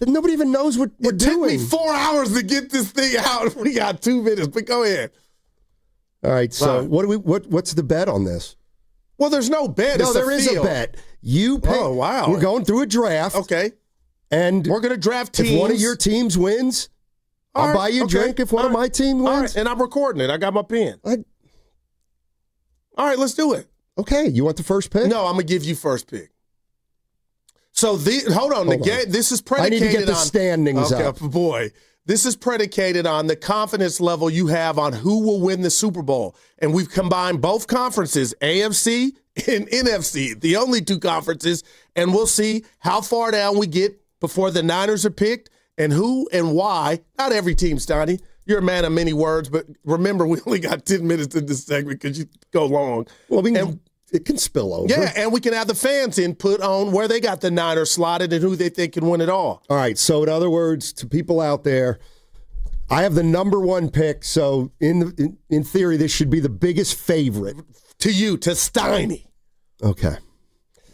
Nobody even knows what we're doing. It took me 4 hours to get this thing out. We got 2 minutes, but go ahead. All right, so what's the bet on this? Well, there's no bet. No, there is a bet. You pay. Oh, wow. We're going through a draft. Okay. And we're going to draft teams. If one of your teams wins, I'll buy you a drink if one of my team wins. All right, and I'm recording it. I got my pen. All right, let's do it. Okay, you want the first pick? No, I'm going to give you first pick. So, hold on. This is predicated on... I need to get the standings up. Boy, this is predicated on the confidence level you have on who will win the Super Bowl. And we've combined both conferences, AFC and NFC, the only 2 conferences, and we'll see how far down we get before the Niners are picked and who and why. Not every team, Steiny. You're a man of many words, but remember, we only got 10 minutes in this segment because you go long. Well, it can spill over. Yeah, and we can have the fans input on where they got the Niners slotted and who they think can win it all. All right, so in other words, to people out there, I have the number 1 pick, so in theory, this should be the biggest favorite. To you, to Steiny. Okay.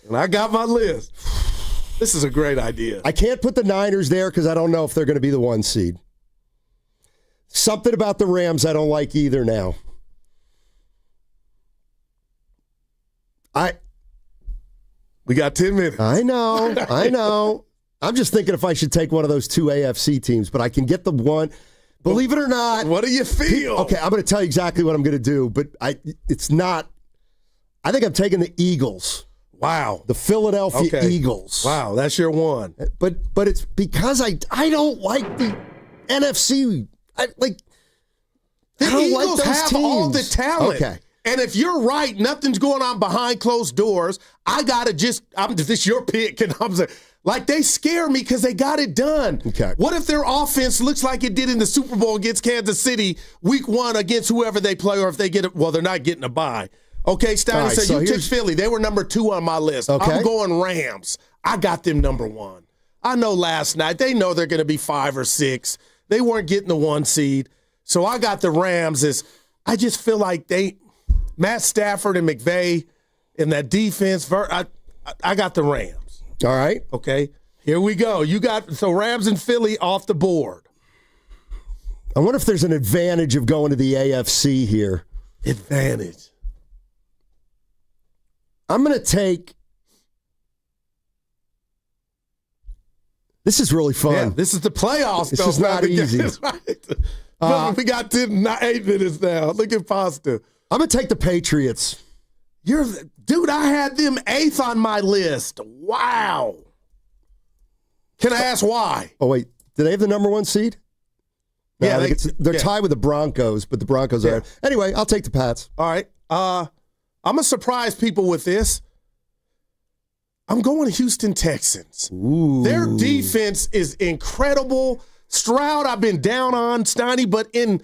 And I got my list. This is a great idea. I can't put the Niners there because I don't know if they're going to be the 1 seed. Something about the Rams I don't like either now. We got 10 minutes. I know. I'm just thinking if I should take one of those 2 AFC teams, but I can get the one. Believe it or not. What do you feel? Okay, I'm going to tell you exactly what I'm going to do, but it's not. I think I'm taking the Eagles. Wow. The Philadelphia Eagles. Wow, that's your one. But it's because I don't like the NFC. The Eagles have all the talent. Okay. And if you're right, nothing's going on behind closed doors. This your pick, and I'm like, they scare me because they got it done. Okay. What if their offense looks like it did in the Super Bowl against Kansas City, week 1 against whoever they play, or if they get it? Well, they're not getting a bye. Okay, Steiner, right, so you took Philly. They were number 2 on my list. Okay. I'm going Rams. I got them number 1. I know last night they know they're going to be 5 or 6. They weren't getting the 1 seed. So I got the Rams I just feel like Matt Stafford and McVay in that defense. I got the Rams. All right. Okay. Here we go. So Rams and Philly off the board. I wonder if there's an advantage of going to the AFC here. Advantage. I'm going to take. This is really fun. Yeah, this is the playoffs. This is not easy. Right. We got 8 minutes now. Look at Pasta. I'm going to take the Patriots. Dude, I had them 8th on my list. Wow. Can I ask why? Oh, wait. Do they have the number 1 seed? No, yeah. They're tied with the Broncos, but the Broncos are. Anyway, I'll take the Pats. All right. I'm going to surprise people with this. I'm going Houston Texans. Ooh. Their defense is incredible. Stroud, I've been down on, Steiny, but you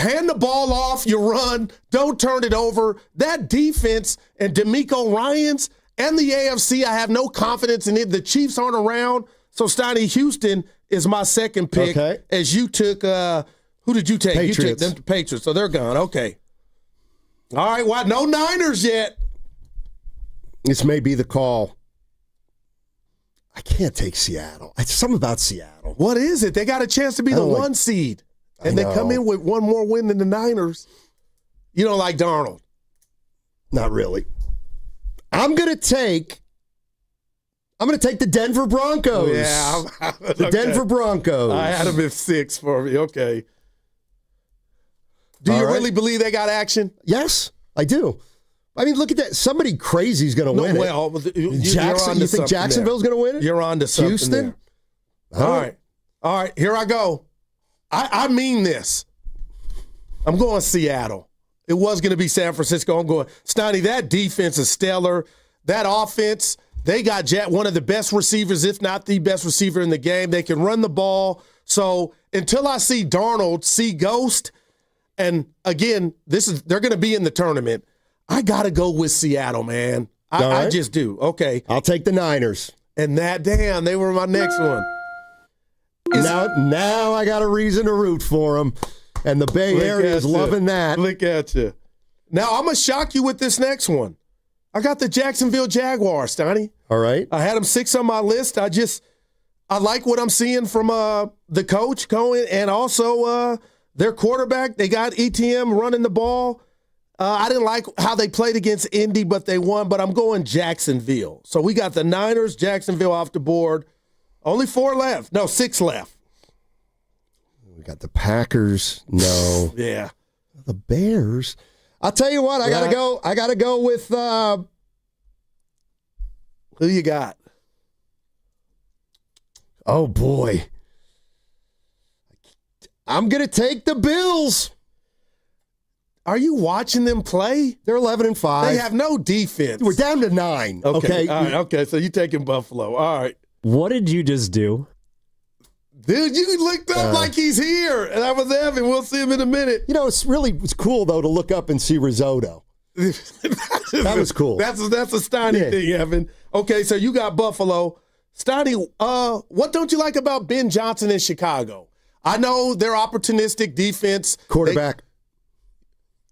hand the ball off, you run, don't turn it over. That defense and DeMeco Ryans and the AFC, I have no confidence in it. The Chiefs aren't around. So, Steiny, Houston is my second pick. Okay. As you took, who did you take? Patriots. You took them Patriots, so they're gone. Okay. All right, well, no Niners yet. This may be the call. I can't take Seattle. It's something about Seattle. What is it? They got a chance to be the 1 seed. And they come in with 1 more win than the Niners. You don't like Darnold? Not really. I'm going to take the Denver Broncos. Yeah. The Denver Broncos. I had them at 6 for me. Okay. Do you really believe they got action? Yes, I do. I mean, look at that. Somebody crazy is going to win it. Well, you think Jacksonville's going to win it? You're on to something. Houston? All right. Here I go. I mean this. I'm going Seattle. It was going to be San Francisco. I'm going Steiny. That defense is stellar. That offense, they got one of the best receivers, if not the best receiver in the game. They can run the ball. So until I see Darnold see ghost, and again, they're going to be in the tournament. I got to go with Seattle, man. I just do. Okay. I'll take the Niners. And they were my next one. Now I got a reason to root for them. And the Bay Area is loving that. Look at you. Now, I'm going to shock you with this next one. I got the Jacksonville Jaguars, Stoney. All right. I had them 6 on my list. I like what I'm seeing from the coach Cohen and also their quarterback. They got ETM running the ball. I didn't like how they played against Indy, but they won. But I'm going Jacksonville. So we got the Niners, Jacksonville off the board. Only 4 left. No, 6 left. We got the Packers. No. Yeah. The Bears. I'll tell you what. I gotta go. I gotta go with. Who you got? Oh boy. I'm gonna take the Bills. Are you watching them play? They're 11-5. They have no defense. We're down to 9. Okay. All right. Okay. So you're taking Buffalo. All right. What did you just do? Dude, you looked up like he's here. And that was Evan. We'll see him in a minute. You know, it's cool, though, to look up and see risotto. That was cool. That's a Steiny thing, Evan. Okay, so you got Buffalo. Steiny, what don't you like about Ben Johnson in Chicago? I know they're opportunistic defense. Quarterback.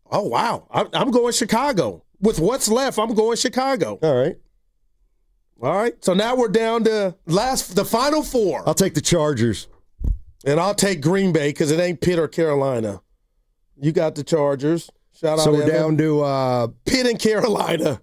Oh, wow. I'm going Chicago. With what's left, I'm going Chicago. All right. All right. So now we're down to the final 4. I'll take the Chargers. And I'll take Green Bay because it ain't Pitt or Carolina. You got the Chargers. Shout out. So we're down to Pitt and Carolina.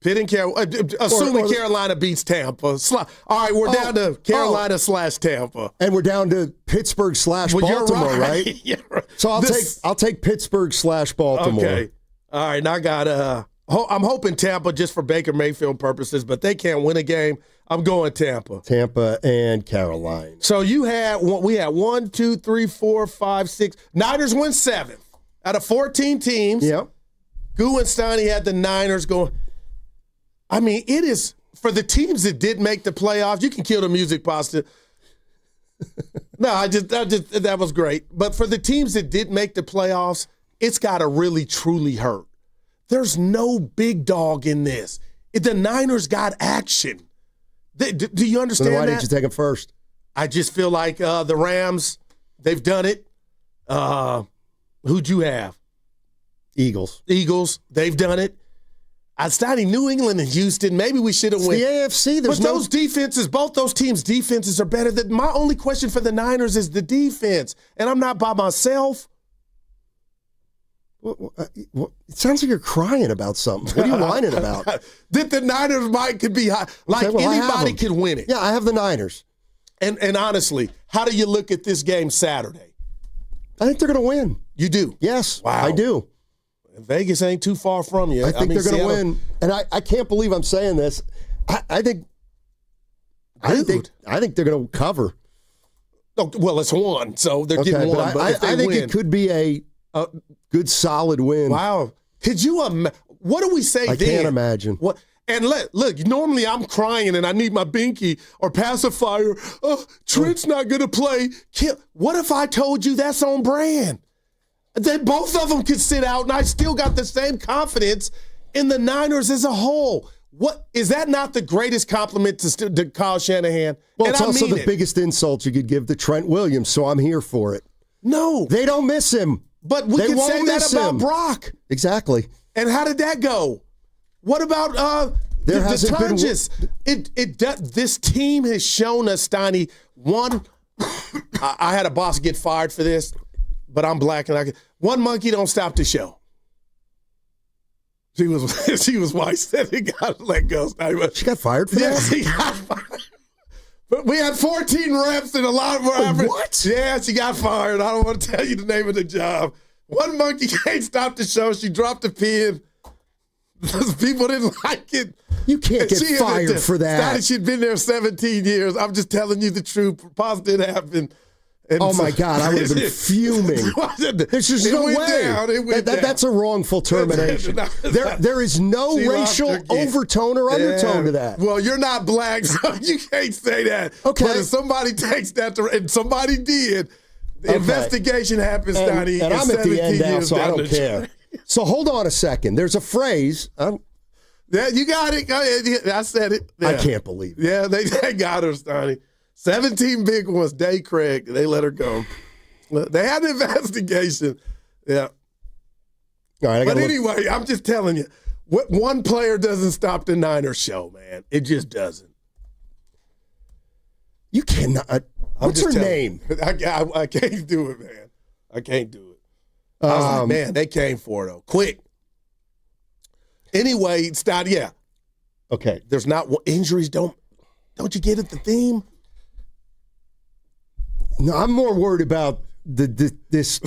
Pitt and Carolina. Assuming Carolina beats Tampa. All right, we're down to Carolina / Tampa. And we're down to Pittsburgh / Baltimore, right? Yeah, right? So I'll take Pittsburgh / Baltimore. Okay. All right, now I got I'm hoping Tampa just for Baker Mayfield purposes, but they can't win a game. I'm going Tampa. Tampa and Carolina. So we had 1, 2, 3, 4, 5, 6. Niners win 7 out of 14 teams. Yep. Goo and Steiny had the Niners going. I mean, it is for the teams that did make the playoffs. You can kill the music, Pasta. No, that was great. But for the teams that did make the playoffs, it's got to really, truly hurt. There's no big dog in this. The Niners got action. Do you understand then why that? didn't you take them first? I just feel like the Rams, they've done it. Who'd you have? Eagles, they've done it. I studied New England and Houston. Maybe we should have went. The AFC. Those defenses, both those teams' defenses are better. My only question for the Niners is the defense, and I'm not by myself. It sounds like you're crying about something. What are you whining about? That the Niners could be high. Like anybody could win it. Yeah, I have the Niners. And honestly, how do you look at this game Saturday? I think they're going to win. You do? Yes, wow. I do. Vegas ain't too far from you. I think they're going to win. And I can't believe I'm saying this. I think they're going to cover. Oh, well, it's 1, so they're getting 1. But I think it could be a good, solid win. Wow. Could you what do we say I can't imagine. What? And look, normally I'm crying and I need my binky or pacifier. Oh, Trent's not going to play. What if I told you that's on brand? That both of them could sit out and I still got the same confidence in the Niners as a whole. What is that not the greatest compliment to Kyle Shanahan? Well, it's also the biggest insult you could give to Trent Williams, so I'm here for it. No. They don't miss him. But we can say that about Brock. Exactly. And how did that go? What about the Tunges? This team has shown us, Steiny, one, I had a boss get fired for this, but I'm black and one monkey don't stop the show. She was white, said he got let go. She got fired for that? Yes, she got fired. But we had 14 reps and a lot of our What? Yeah, she got fired. I don't want to tell you the name of the job. One monkey can't stop the show. She dropped the pen. People didn't like it. You can't get fired for that. She'd been there 17 years. I'm just telling you the truth. Positive happened. Oh, my God. I would have been fuming. There's just no way. That's a wrongful termination. There is no racial overtone or undertone to that. Well, you're not black, so you can't say that. Okay. But if somebody takes that, and somebody did, the investigation happens, Donnie. And I'm at the end now, so I don't care. So hold on a second. There's a phrase. Yeah, you got it. Go ahead. I said it. Yeah. I can't believe it. Yeah, they got her, Donnie. 17 big ones. Day Craig. They let her go. They had an investigation. Yeah. All right, but anyway, I'm just telling you, one player doesn't stop the Niners show, man. It just doesn't. You cannot. What's her name? I can't do it, man. I can't do it. I was like, man, they came for it, though. Quick. Anyway, stop. Yeah. Okay. There's not injuries. Don't you get it? The theme. No, I'm more worried about this.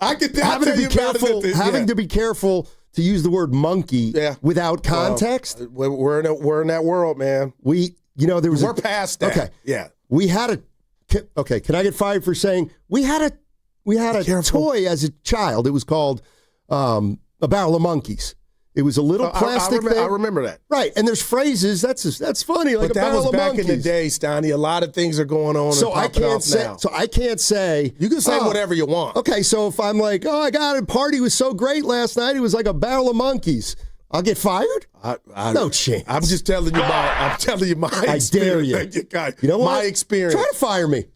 Having to be careful to use the word monkey without context. We're in that world, man. We're past that. Okay. Yeah. We had a. Okay. Can I get fired for saying we had a toy as a child? It was called a barrel of monkeys. It was a little plastic thing. I remember that. Right, and there's phrases. That's funny. Like but that was back in the day, Steiny. A lot of things are going on. So I can't say. Now. So I can't say. You can say whatever you want. Okay, so if I'm like, oh, I got a party was so great last night. It was like a barrel of monkeys. I'll get fired. No chance. I'm just telling you my. I dare you. You know what? My experience. Try to fire me.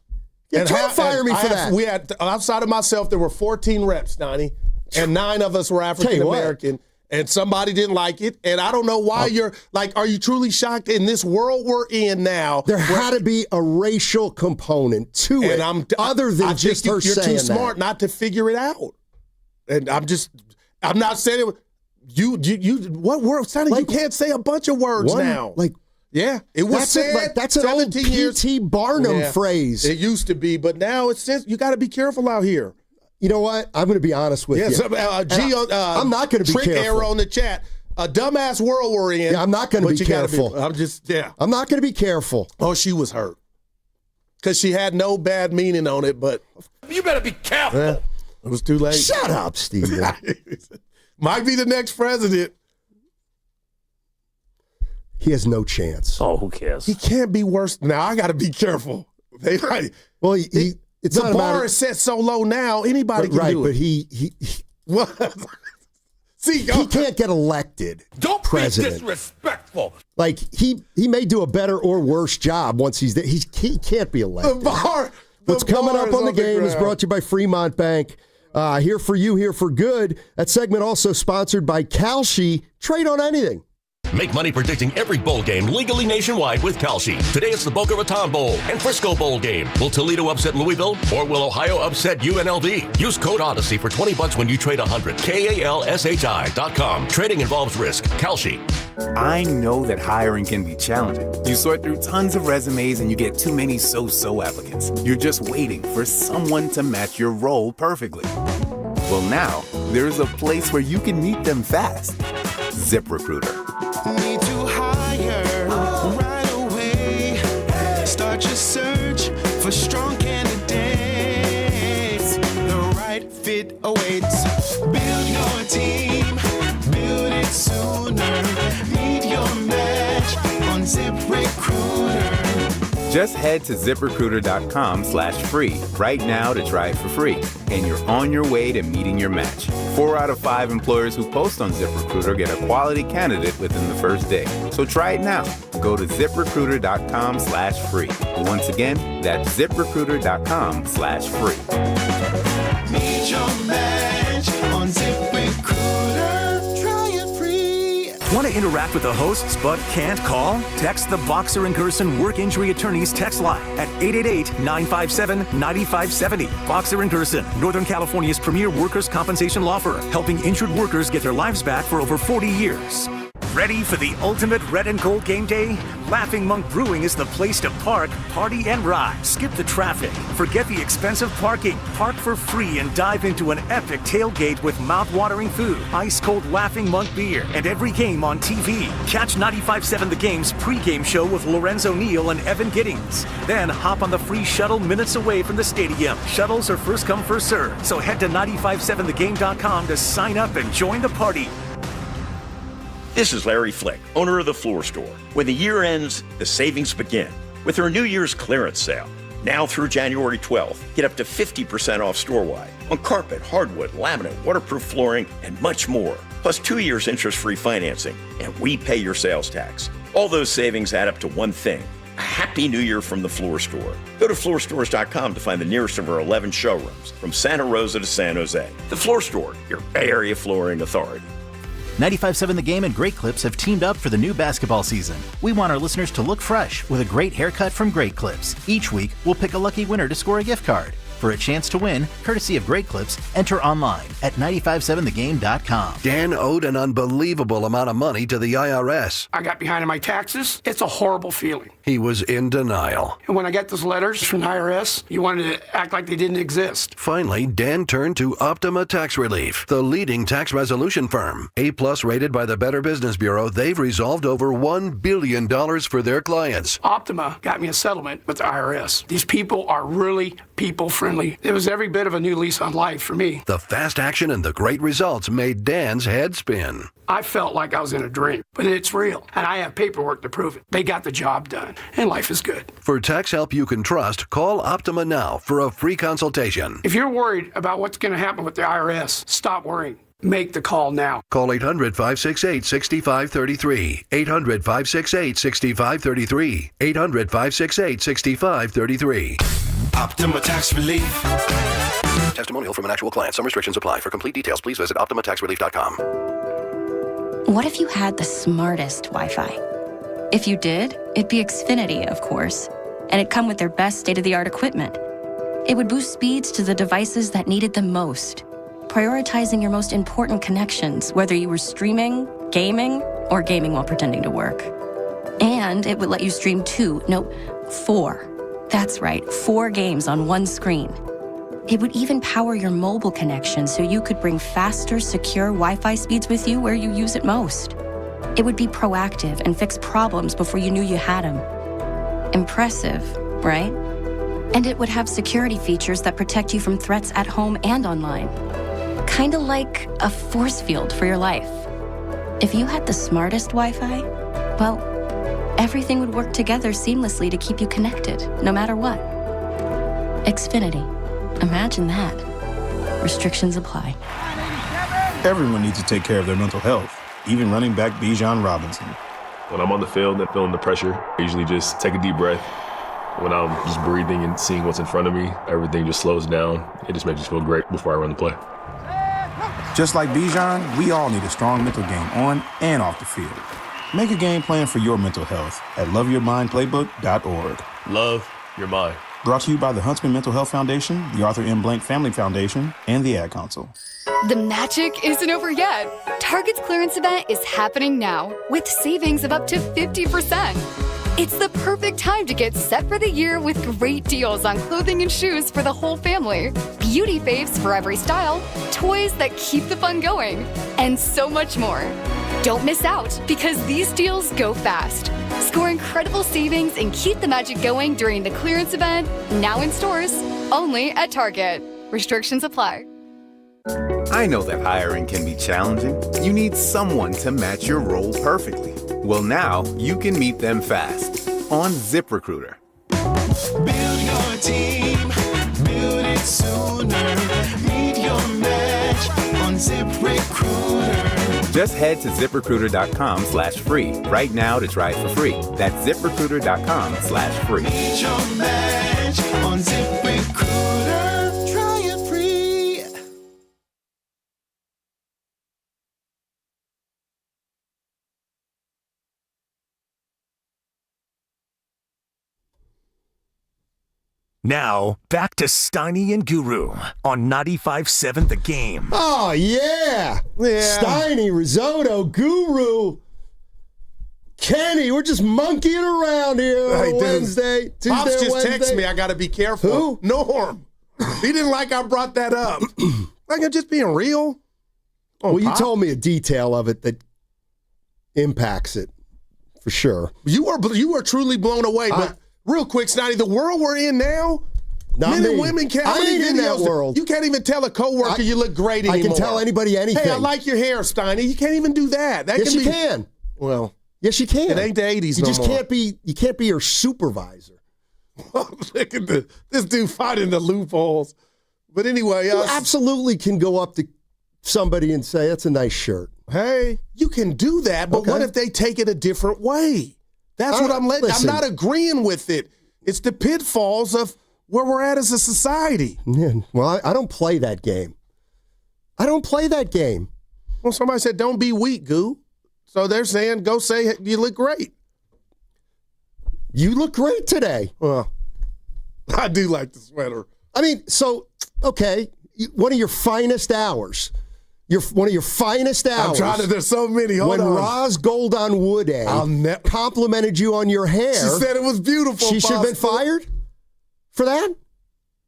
Try to fire me for that. We had outside of myself, there were 14 reps, Steiny, and 9 of us were African American. And somebody didn't like it, and I don't know why you're like, are you truly shocked in this world we're in now? There had to be a racial component to it, other than just her saying that. You're too smart not to figure it out. And I'm not saying it. What word? You can't say a bunch of words now. It was said. That's an old P.T. Barnum phrase. It used to be, but now it says you got to be careful out here. You know what? I'm going to be honest with you. I'm not going to be careful. Trick arrow in the chat. A dumbass world we're in. Yeah, I'm not going to be careful. I'm not going to be careful. Oh, she was hurt. Because she had no bad meaning on it, but. You better be careful. It was too late. Shut up, Steve. Might be the next president. He has no chance. Oh, who cares? He can't be worse. Now, I got to be careful. It's the bar is set so low now, anybody can do it. But he can't get elected. Don't president. be disrespectful. Like he may do a better or worse job once he's there. He can't be elected. What's coming up on the game is brought to you by Fremont Bank. Here for you, here for good. That segment also sponsored by Kalshi. Trade on anything. Make money predicting every bowl game legally nationwide with Kalshi. Today it's the Boca Raton Bowl and Frisco Bowl game. Will Toledo upset Louisville or will Ohio upset UNLV? Use code Odyssey for $20 when you trade 100. KALSHI.com. Trading involves risk. Kalshi. I know that hiring can be challenging. You sort through tons of resumes and you get too many so-so applicants. You're just waiting for someone to match your role perfectly. Well, now there's a place where you can meet them fast. ZipRecruiter. Need to hire right away. Start your search for strong candidates. The right fit awaits. Build your team. Build it sooner. Meet your match on ZipRecruiter. Just head to ZipRecruiter.com/free right now to try it for free. And you're on your way to meeting your match. 4 out of 5 employers who post on ZipRecruiter get a quality candidate within the first day. So try it now. Go to ZipRecruiter.com/free. Once again, that's ZipRecruiter.com/free. Meet your match on ZipRecruiter. Try it free. Want to interact with the hosts but can't call? Text the Boxer and Gerson Work Injury Attorneys text line at 888-957-9570. Boxer and Gerson, Northern California's premier workers' compensation law firm, helping injured workers get their lives back for over 40 years. Ready for the ultimate red and gold game day? Laughing Monk Brewing is the place to park, party, and ride. Skip the traffic. Forget the expensive parking. Park for free and dive into an epic tailgate with mouth-watering food, ice-cold Laughing Monk beer, and every game on TV. Catch 95.7 The Game's pregame show with Lorenzo Neal and Evan Giddings. Then hop on the free shuttle minutes away from the stadium. Shuttles are first come, first served. So head to 957thegame.com to sign up and join the party. This is Larry Flick, owner of The Floor Store. When the year ends, the savings begin with our New Year's clearance sale. Now through January 12th, get up to 50% off store-wide on carpet, hardwood, laminate, waterproof flooring, and much more. Plus 2 years interest-free financing, and we pay your sales tax. All those savings add up to one thing, a Happy New Year from the Floor Store. Go to floorstores.com to find the nearest of our 11 showrooms, from Santa Rosa to San Jose. The Floor Store, your Bay Area flooring authority. 95.7 The Game and Great Clips have teamed up for the new basketball season. We want our listeners to look fresh with a great haircut from Great Clips. Each week, we'll pick a lucky winner to score a gift card. For a chance to win, courtesy of Great Clips, enter online at 957thegame.com. Dan owed an unbelievable amount of money to the IRS. I got behind on my taxes. It's a horrible feeling. He was in denial. And when I got those letters from the IRS, you wanted to act like they didn't exist. Finally, Dan turned to Optima Tax Relief, the leading tax resolution firm. A-plus rated by the Better Business Bureau, they've resolved over $1 billion for their clients. Optima got me a settlement with the IRS. These people are really people-friendly. It was every bit of a new lease on life for me. The fast action and the great results made Dan's head spin. I felt like I was in a dream, but it's real, and I have paperwork to prove it. They got the job done, and life is good. For tax help you can trust, call Optima now for a free consultation. If you're worried about what's going to happen with the IRS, stop worrying. Make the call now. Call 800-568-6533. 800-568-6533. 800-568-6533. Optima Tax Relief. Testimonial from an actual client. Some restrictions apply. For complete details, please visit OptimaTaxRelief.com. What if you had the smartest Wi-Fi? If you did, it'd be Xfinity, of course, and it'd come with their best state-of-the-art equipment. It would boost speeds to the devices that needed them most, prioritizing your most important connections, whether you were streaming, gaming, or gaming while pretending to work. And it would let you stream 4. That's right, 4 games on one screen. It would even power your mobile connection so you could bring faster, secure Wi-Fi speeds with you where you use it most. It would be proactive and fix problems before you knew you had them. Impressive, right? And it would have security features that protect you from threats at home and online. Kinda like a force field for your life. If you had the smartest Wi-Fi, well, everything would work together seamlessly to keep you connected, no matter what. Xfinity. Imagine that. Restrictions apply. Everyone needs to take care of their mental health, even running back Bijan Robinson. When I'm on the field and feeling the pressure, I usually just take a deep breath. When I'm just breathing and seeing what's in front of me, everything just slows down. It just makes me feel great before I run the play. Just like Bijan, we all need a strong mental game on and off the field. Make a game plan for your mental health at loveyourmindplaybook.org. Love your mind. Brought to you by the Huntsman Mental Health Foundation, the Arthur M. Blank Family Foundation, and the Ad Council. The magic isn't over yet. Target's clearance event is happening now with savings of up to 50%. It's the perfect time to get set for the year with great deals on clothing and shoes for the whole family, beauty faves for every style, toys that keep the fun going, and so much more. Don't miss out because these deals go fast. Score incredible savings and keep the magic going during the clearance event, now in stores, only at Target. Restrictions apply. I know that hiring can be challenging. You need someone to match your role perfectly. Well, now you can meet them fast on ZipRecruiter. Build your team, build it sooner. Meet your match on ZipRecruiter. Just head to ZipRecruiter.com/free right now to try it for free. That's ZipRecruiter.com/free. Meet your match on ZipRecruiter. Try it free. Now, back to Steiny and Guru on 95.7 The Game. Oh, yeah. Steiny, Risotto, Guru, Kenny, we're just monkeying around here on Wednesday. Tuesday, Pops just Wednesday. texted me. I got to be careful. Who? Norm. He didn't like I brought that up. Like I'm just being real. Well, you Pop. told me a detail of it that impacts it for sure. You were truly blown away. But real quick, Snotty, the world we're in now, Not men me. and women can't. I ain't in that videos- world. You can't even tell a coworker you look great anymore. I can tell anybody anything. Hey, I like your hair, Steiny. You can't even do that. Yes, you can. Well, yes, you can. It ain't the 80s You no just more. can't be. You can't be your supervisor. Look at this dude finding the loopholes. But anyway, You absolutely can go up to somebody and say, "That's a nice shirt." Hey, you can do that, but what if they take it a different way? That's what I'm letting. Listen. I'm not agreeing with it. It's the pitfalls of where we're at as a society. Yeah, well, I don't play that game. I don't play that game. Well, somebody said, don't be weak, Goo. So they're saying, go say you look great. You look great today. Well, I do like the sweater. I mean, so, okay, one of your finest hours. One of your finest hours. I'm trying to, there's so many. Hold on. When Roz Goldon Woode complimented you on your hair. She said it was beautiful. She should have been fired for that?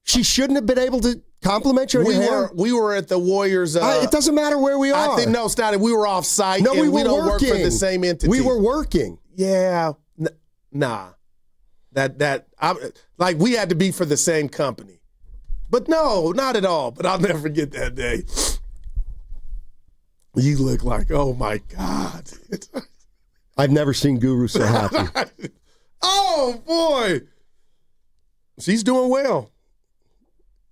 She shouldn't have been able to compliment you on your hair? We were at the Warriors. It doesn't matter where we are. I think, no, Stotty, we were off site. No, and we don't working. work for the same entity. We were working. Yeah. Nah. Like we had to be for the same company. But no, not at all. But I'll never forget that day. You look like, oh my God. I've never seen Guru so happy. Oh boy. She's doing well.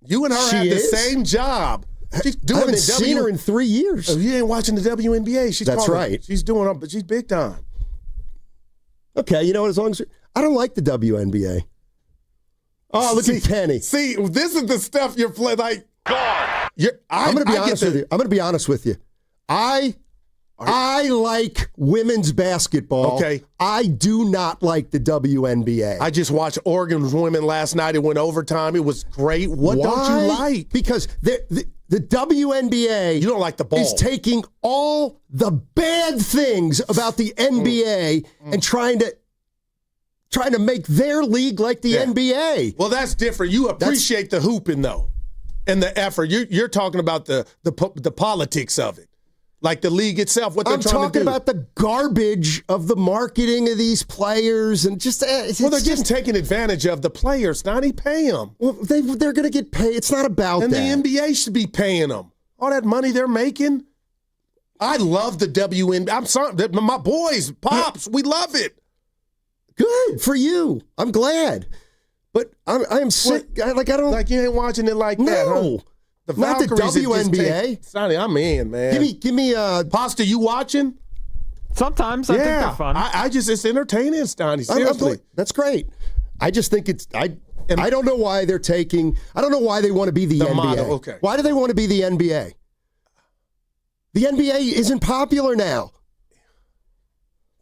You and her have the same job. She's doing I haven't seen her in 3 years. Oh, you ain't watching the WNBA. That's right. She's doing it, but she's big time. Okay, you know what? As long as I don't like the WNBA. Oh, look at Kenny. See, this is the stuff you're playing. Like, God. I'm going to be honest with you. I'm going to be honest with you. I like women's basketball. Okay. I do not like the WNBA. I just watched Oregon's women last night. It went overtime. It was great. What don't you like? Because the WNBA you don't like the ball. Is taking all the bad things about the NBA and trying to make their league like the NBA. Well, that's different. You appreciate the hooping, though, and the effort. You're talking about the politics of it. Like the league itself, what they're trying to do. I'm talking about the garbage of the marketing of these players and just. Well, they're just taking advantage of the players. Not pay them. Well, they're going to get paid. It's not about and that. And the NBA should be paying them. All that money they're making. I love the WNBA. I'm sorry, my boys, Pops, we love it. Good for you. I'm glad, but I am sick. I don't like you ain't watching it like that. No. Huh? Not the WNBA. Sonny, I'm in, man. Give me Pasta, you watching? Sometimes. I think they're fun. It's entertaining, Stoney. Seriously. That's great. I just think I don't know why they're taking. I don't know why they want to be the NBA. Model, okay. Why do they want to be the NBA? The NBA isn't popular now.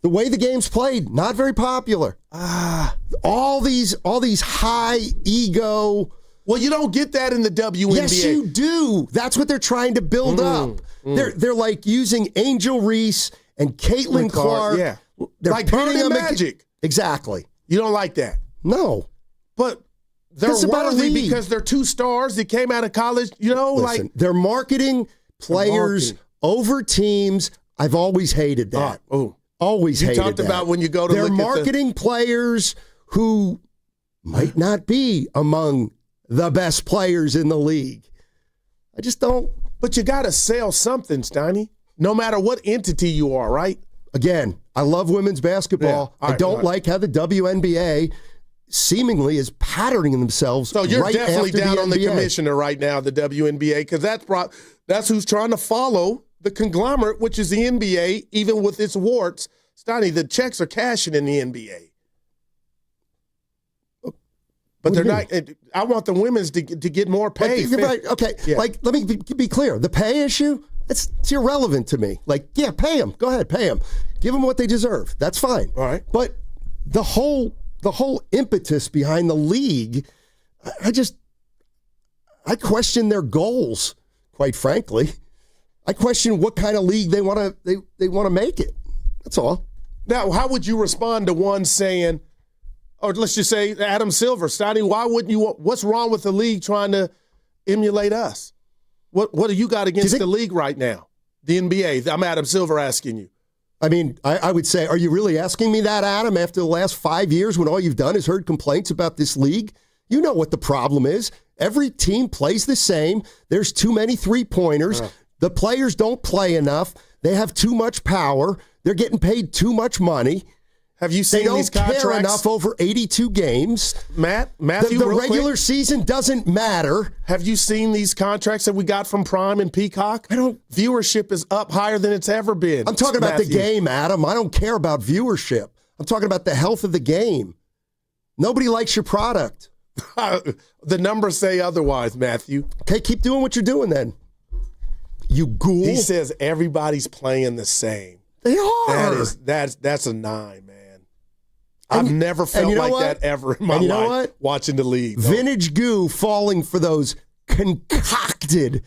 The way the game's played, not very popular. All these high ego. Well, you don't get that in the WNBA. Yes, you do. That's what they're trying to build up. They're like using Angel Reese and Caitlin Clark. Yeah, they're like Purdy and Magic. Exactly. You don't like that? No. But they're worthy because they're two stars that came out of college. You know, Listen, they're marketing players over teams. I've always hated that. Always hated that. You talked about when you go to they're look marketing players who might not be among the best players in the league. I just don't. But you got to sell something, Steiny, no matter what entity you are, right? Again, I love women's basketball. I don't like how the WNBA seemingly is patterning themselves. So you're right definitely after down the on the NBA. commissioner right now, the WNBA, because that's who's trying to follow the conglomerate, which is the NBA, even with its warts. Steiny, the checks are cashing in the NBA. But they're not. I want the women's to get more pay. You're right. Okay. Yeah. Like, let me be clear. The pay issue, it's irrelevant to me. Like, yeah, pay them. Go ahead, pay them. Give them what they deserve. That's fine. All right. But the whole impetus behind the league, I question their goals. Quite frankly, I question what kind of league they want to make it. That's all. Now, how would you respond to one saying? Or let's just say Adam Silver, Steiny, why wouldn't you? What's wrong with the league trying to emulate us? What do you got against the league right now? The NBA. I'm Adam Silver asking you. I mean, I would say, are you really asking me that, Adam, after the last 5 years when all you've done is heard complaints about this league? You know what the problem is. Every team plays the same. There's too many three-pointers. The players don't play enough. They have too much power. They're getting paid too much money. Have you seen these contracts? They don't care enough over 82 games. Matthew, the regular season doesn't matter. Have you seen these contracts that we got from Prime and Peacock? Viewership is up higher than it's ever been. I'm talking about the game, Adam. I don't care about viewership. I'm talking about the health of the game. Nobody likes your product. The numbers say otherwise, Matthew. Okay, keep doing what you're doing then. You ghoul. He says everybody's playing the same. They are. That's a 9, man. I've never felt like that ever in my life watching the league. Vintage goo falling for those concocted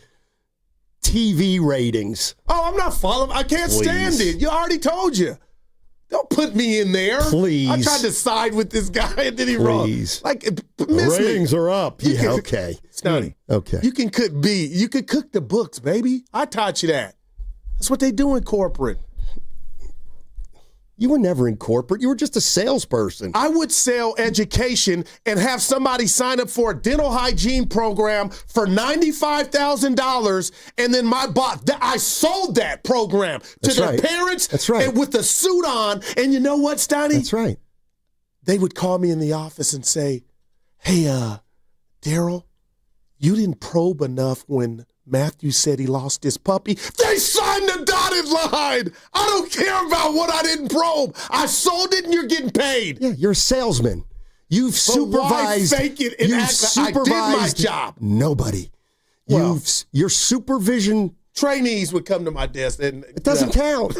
TV ratings. Oh, I'm not following. I can't stand it. You already told you. Don't put me in there. Please. I tried to side with this guy and then he wrong. Like, miss ratings me. are up. Yeah, okay. Stunning. Okay. You can cook beef. You can cook the books, baby. I taught you that. That's what they do in corporate. You were never in corporate. You were just a salesperson. I would sell education and have somebody sign up for a dental hygiene program for $95,000, and then my boss, I sold that program to their parents. That's right. And with the suit on, and you know what, Steiny? That's right. They would call me in the office and say, hey, Daryl, you didn't probe enough when Matthew said he lost his puppy. They signed the dotted line. I don't care about what I didn't probe. I sold it and you're getting paid. Yeah, you're a salesman. You've supervised. Why fake it and act like I did my job? Nobody. Well, your supervision. Trainees would come to my desk. And it doesn't count.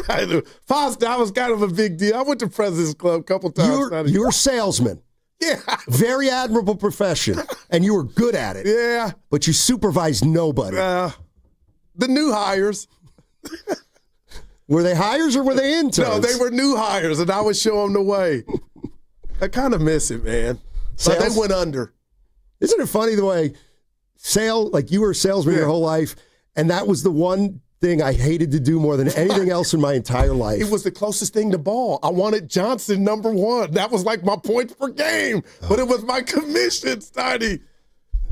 Foster, I was kind of a big deal. I went to President's Club a couple times. You're a salesman. Yeah. Very admirable profession. And you were good at it. Yeah. But you supervised nobody. The new hires. Were they hires or were they interns? No, they were new hires, and I would show them the way. I kind of miss it, man. But they went under. Isn't it funny the way like you were a salesman your whole life, and that was the one thing I hated to do more than anything else in my entire life. It was the closest thing to ball. I wanted Johnson number 1. That was like my points per game, but it was my commission, Steiny.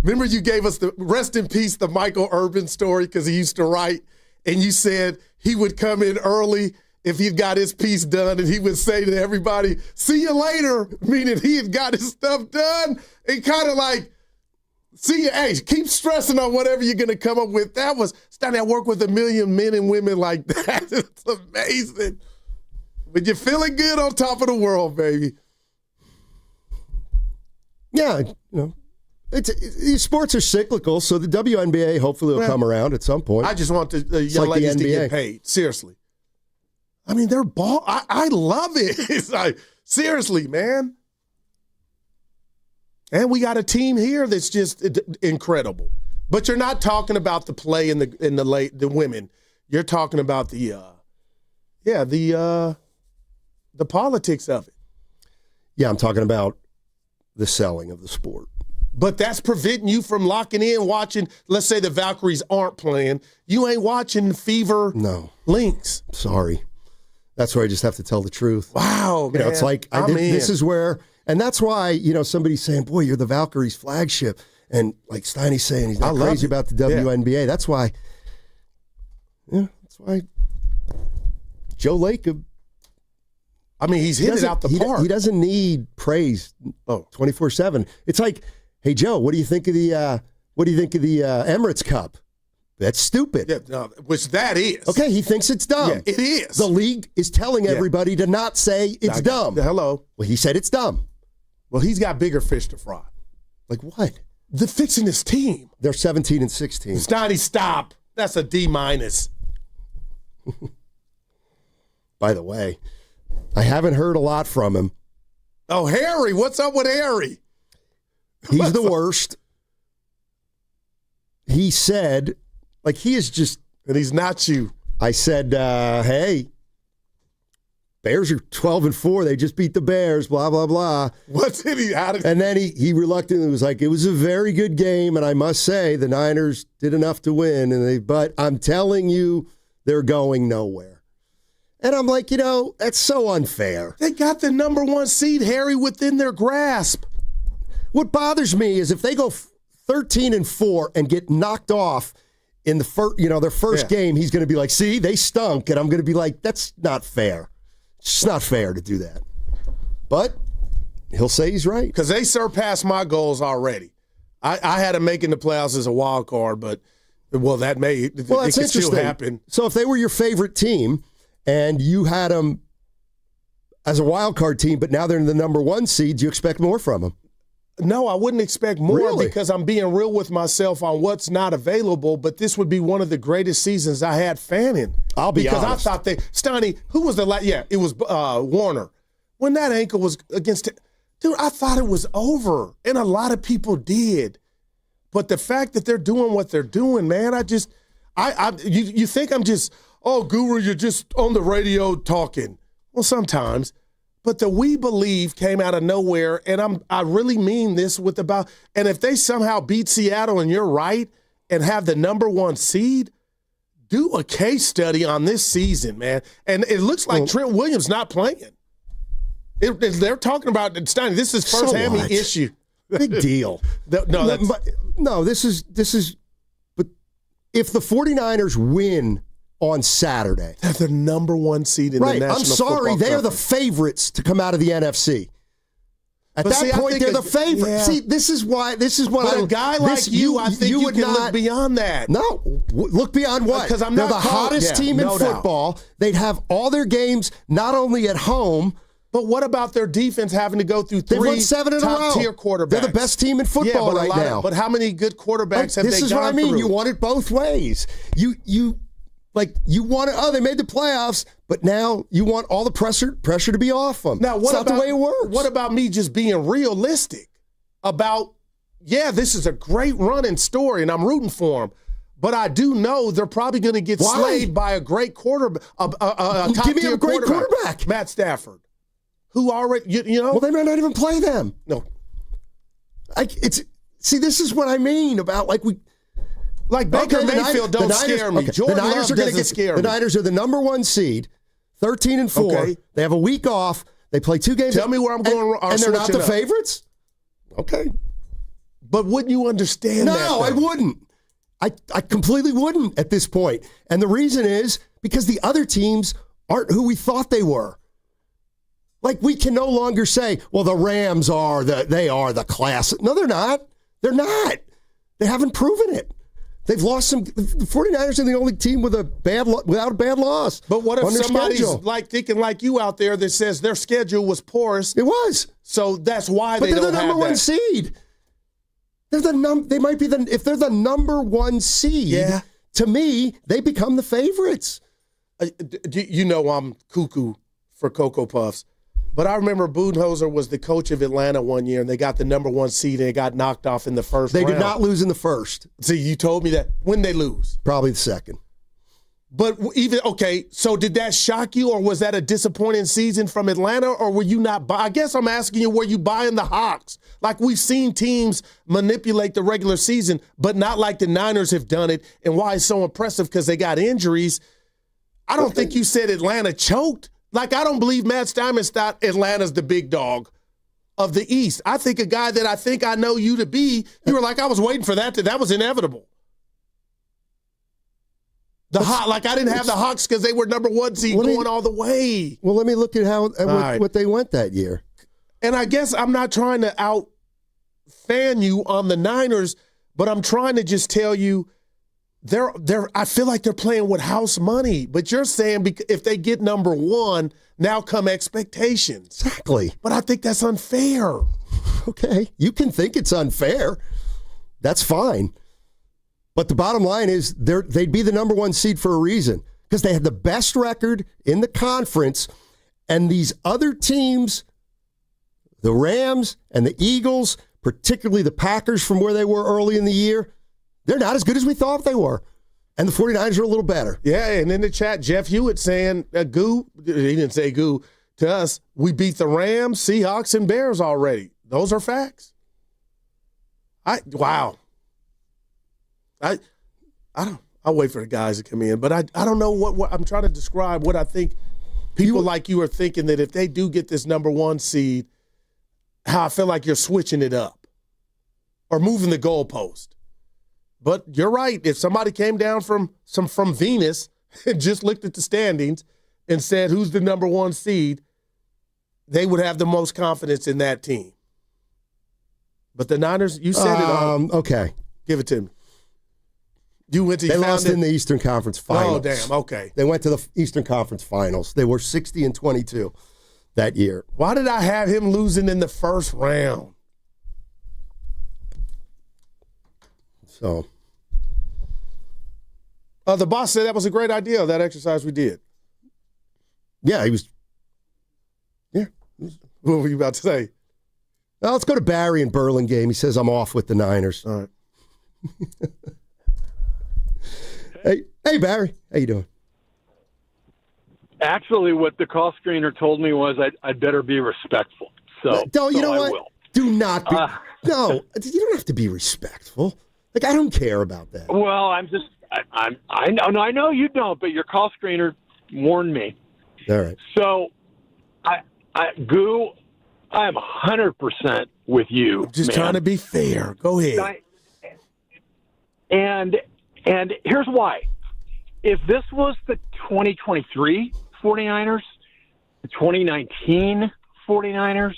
Remember you gave us the rest in peace, the Michael Urban story, because he used to write, and you said he would come in early if he'd got his piece done, and he would say to everybody, see you later, meaning he had got his stuff done, and kind of like, see you, hey, keep stressing on whatever you're going to come up with. That was, Steiny, I work with 1 million men and women like that. It's amazing. But you're feeling good on top of the world, baby. Yeah, sports are cyclical, so the WNBA hopefully will come around at some point. I just want the young ladies to get paid. Seriously. I mean, they're ball. I love it. It's like, seriously, man. And we got a team here that's just incredible. But you're not talking about the play in the women. You're talking about the politics of it. Yeah, I'm talking about the selling of the sport. But that's preventing you from locking in, watching, let's say the Valkyries aren't playing. You ain't watching Fever Lynx. Sorry. That's where I just have to tell the truth. Wow, man. It's like, this is where, and that's why, somebody's saying, boy, you're the Valkyries flagship. And like Steiny's saying, he's not crazy about the WNBA. Yeah. That's why Joe Lacob, he's hitting it out the park. He doesn't need praise 24/7. It's like, hey Joe, what do you think of the Emirates Cup? That's stupid. Yeah, which that is. Okay, he thinks it's dumb. Yeah, it is. The league is telling everybody to not say it's dumb. Hello. Well, he said it's dumb. Well, he's got bigger fish to fry. Like what? The fixing his team. They're 17 and 16. Steiny, stop. That's a D-. By the way, I haven't heard a lot from him. Oh, Harry. What's up with Harry? He's the worst. He said, he is just... And he's not you. I said, hey, Bears are 12-4. They just beat the Bears, blah, blah, blah. What's it? And then he reluctantly was like, it was a very good game, and I must say the Niners did enough to win. But I'm telling you, they're going nowhere. And I'm like, that's so unfair. They got the number 1 seed, Harry, within their grasp. What bothers me is if they go 13-4 and get knocked off in the their first game, he's going to be like, see, they stunk. And I'm going to be like, that's not fair. It's just not fair to do that. But he'll say he's right. Because they surpassed my goals already. I had them making the playoffs as a wild card, but, that may that's still happen. So if they were your favorite team and you had them as a wild card team, but now they're in the number 1 seed. Do you expect more from them? No, I wouldn't expect more Really? because I'm being real with myself on what's not available, but this would be one of the greatest seasons I had fanning. I'll be because honest. I thought Steiny, who was the last? Yeah, it was Warner. When that ankle was against dude, I thought it was over, and a lot of people did. But the fact that they're doing what they're doing, man, you think I'm just, oh, Guru, you're just on the radio talking. Well, sometimes. But the we believe came out of nowhere, and I really mean this and if they somehow beat Seattle and you're right and have the number 1 seed, do a case study on this season, man. And it looks like Trent Williams not playing. They're talking about, Steiny, this is first hammy issue. Big deal. This is, but if the 49ers win on Saturday, they're the number 1 seed in the National I'm sorry, Football they are the Conference. favorites to come out of the NFC. At But that point, they're the favorite. Yeah. See, this is what But a guy like you, I think you would can not look beyond that. No, look beyond what? Because they're the hottest team in football. They'd have all their games not only at home. But what about their defense having to go through 3 won 7 in a row. top-tier quarterbacks? They're the best team in football right now. But how many good quarterbacks have they gone through? This is what I mean. You want it both ways. You want it. Oh, they made the playoffs, but now you want all the pressure to be off them. Now, it's not the way it works. What about me just being realistic about, this is a great running story, and I'm rooting for them. But I do know they're probably going to get slayed by a great quarterback, a top-tier Give me a great quarterback. Matt Stafford. Who already, you know? Well, they might not even play them. No. This is what I mean about Baker Mayfield don't scare me. Jordan Love doesn't scare me. The Niners are the number 1 seed, 13-4. Okay. They have a week off. They play 2 games. Tell me where I'm going wrong. And they're not the favorites? Okay. But wouldn't you understand that? No, I wouldn't. I completely wouldn't at this point. And the reason is because the other teams aren't who we thought they were. We can no longer say, well, the Rams are the class. No, they're not. They're not. They haven't proven it. They've lost some. The 49ers are the only team without a bad loss. But what if somebody's schedule. Thinking like you out there that says their schedule was porous? It was. So that's why they don't have that. But they're the number 1 seed. They might be if they're the number 1 seed. Yeah. To me, they become the favorites. You know I'm cuckoo for Cocoa Puffs. But I remember Budenholzer was the coach of Atlanta one year, and they got the number 1 seed, and they got knocked off in the first round. They did not lose in the first. See, you told me that. When they lose? Probably the second. But so did that shock you, or was that a disappointing season from Atlanta, or were you not I guess I'm asking you, were you buying the Hawks? We've seen teams manipulate the regular season, but not like the Niners have done it, and why it's so impressive because they got injuries. I don't think you said Atlanta choked. I don't believe Matt Steinman thought Atlanta's the big dog of the East. I think a guy that I think I know you to be, you were like, I was waiting for that. That was inevitable. I didn't have the Hawks because they were number 1 seed going all the way. Well, let me look at what they went that year. And I guess I'm not trying to out-fan you on the Niners, but I'm trying to just tell you, I feel like they're playing with house money, but you're saying if they get number 1, now come expectations. Exactly. But I think that's unfair. Okay. You can think it's unfair. That's fine. But the bottom line is they'd be the number 1 seed for a reason because they had the best record in the conference, and these other teams, the Rams and the Eagles, particularly the Packers from where they were early in the year, they're not as good as we thought they were. And the 49ers are a little better. Yeah, and in the chat, Jeff Hewitt saying, he didn't say goo to us, we beat the Rams, Seahawks, and Bears already. Those are facts. Wow. I'll wait for the guys to come in, but I don't know what I'm trying to describe what I think people like you are thinking that if they do get this number 1 seed, how I feel like you're switching it up or moving the goalpost. But you're right. If somebody came down from Venus and just looked at the standings and said who's the number 1 seed, they would have the most confidence in that team. But the Niners, you said it. Okay. Give it to me. They lost in the Eastern Conference Finals. Oh, damn. Okay. They went to the Eastern Conference Finals. They were 60-22. that year. Why did I have him losing in the first round? So, the boss said that was a great idea, that exercise we did. Yeah, he was. Yeah. What were you about to say? Well, let's go to Barry in Burlingame. He says, I'm off with the Niners. All right. Hey, Barry. How you doing? Actually, what the call screener told me was I'd better be respectful. So, you know I what? will. Do not be. No, you don't have to be respectful. Like, I don't care about that. Well, I know you don't, but your call screener warned me. All right. So, Goo, I'm 100% with you. I'm just man. trying to be fair. Go ahead. And here's why. If this was the 2023 49ers, the 2019 49ers,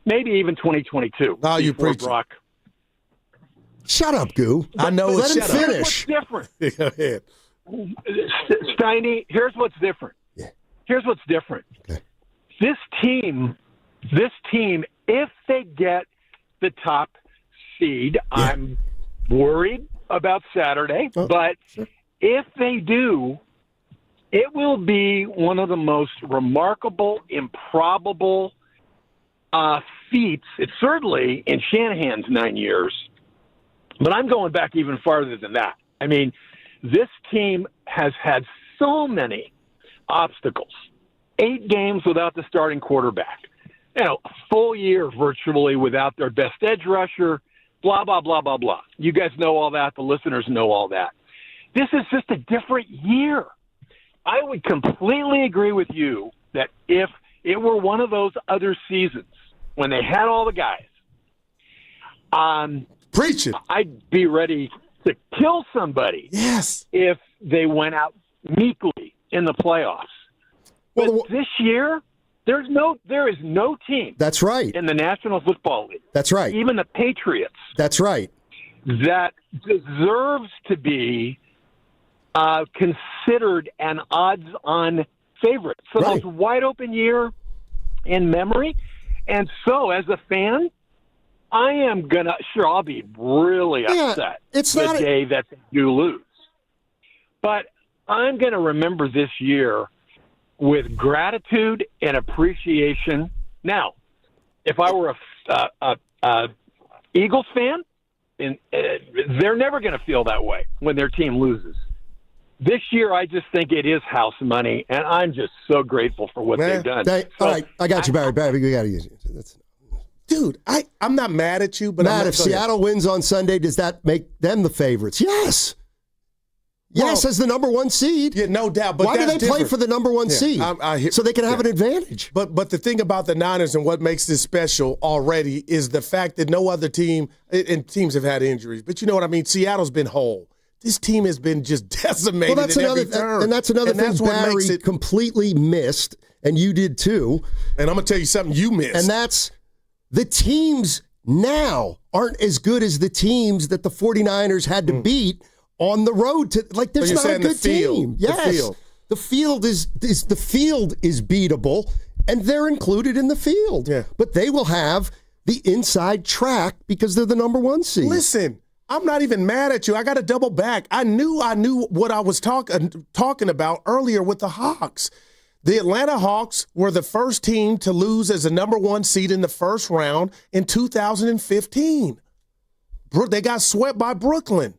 maybe even 2022. Oh, you preach. Brock. Shut up, Goo. I know. Let him finish. Here's what's different. Go ahead. Steiny, here's what's different. Yeah. Here's what's different. Okay. This team, if they get the top seed, I'm worried about Saturday, but if they do, it will be one of the most remarkable, improbable feats. It's certainly in Shanahan's 9 years, but I'm going back even farther than that. I mean, this team has had so many obstacles. 8 games without the starting quarterback. A full year virtually without their best edge rusher, blah, blah, blah, blah, blah. You guys know all that. The listeners know all that. This is just a different year. I would completely agree with you that if it were one of those other seasons when they had all the guys, preach it. I'd be ready to kill somebody. Yes. If they went out meekly in the playoffs. But this year, there is no team. That's right. In the National Football League. That's right. Even the Patriots. That's right. That deserves to be considered an odds-on favorite. So the most wide-open year in memory. And so, as a fan, I am going to – I'll be really upset the day that they do lose. But I'm going to remember this year with gratitude and appreciation. Now, if I were a Eagles fan, they're never going to feel that way when their team loses. This year, I just think it is house money, and I'm just so grateful for what they've done. All right, I got you, Barry. Barry, we got to use it. Dude, I'm not mad at you, but Matt, if Seattle wins on Sunday, does that make them the favorites? Yes. Yes, as the number 1 seed. Yeah, no doubt. But why do they play for the number 1 seed? So they can have an advantage. But the thing about the Niners and what makes this special already is the fact that no other team, and teams have had injuries, but you know what I mean? Seattle's been whole. This team has been just decimated. Well, that's another thing Barry completely missed, and you did too. And I'm going to tell you something you missed. And that's the teams now aren't as good as the teams that the 49ers had to beat on the road to, like, there's not a good team. Yes. The field is beatable, and they're included in the field. Yeah. But they will have the inside track because they're the number 1 seed. Listen, I'm not even mad at you. I got to double back. I knew what I was talking about earlier with the Hawks. The Atlanta Hawks were the first team to lose as a number 1 seed in the first round in 2015. They got swept by Brooklyn.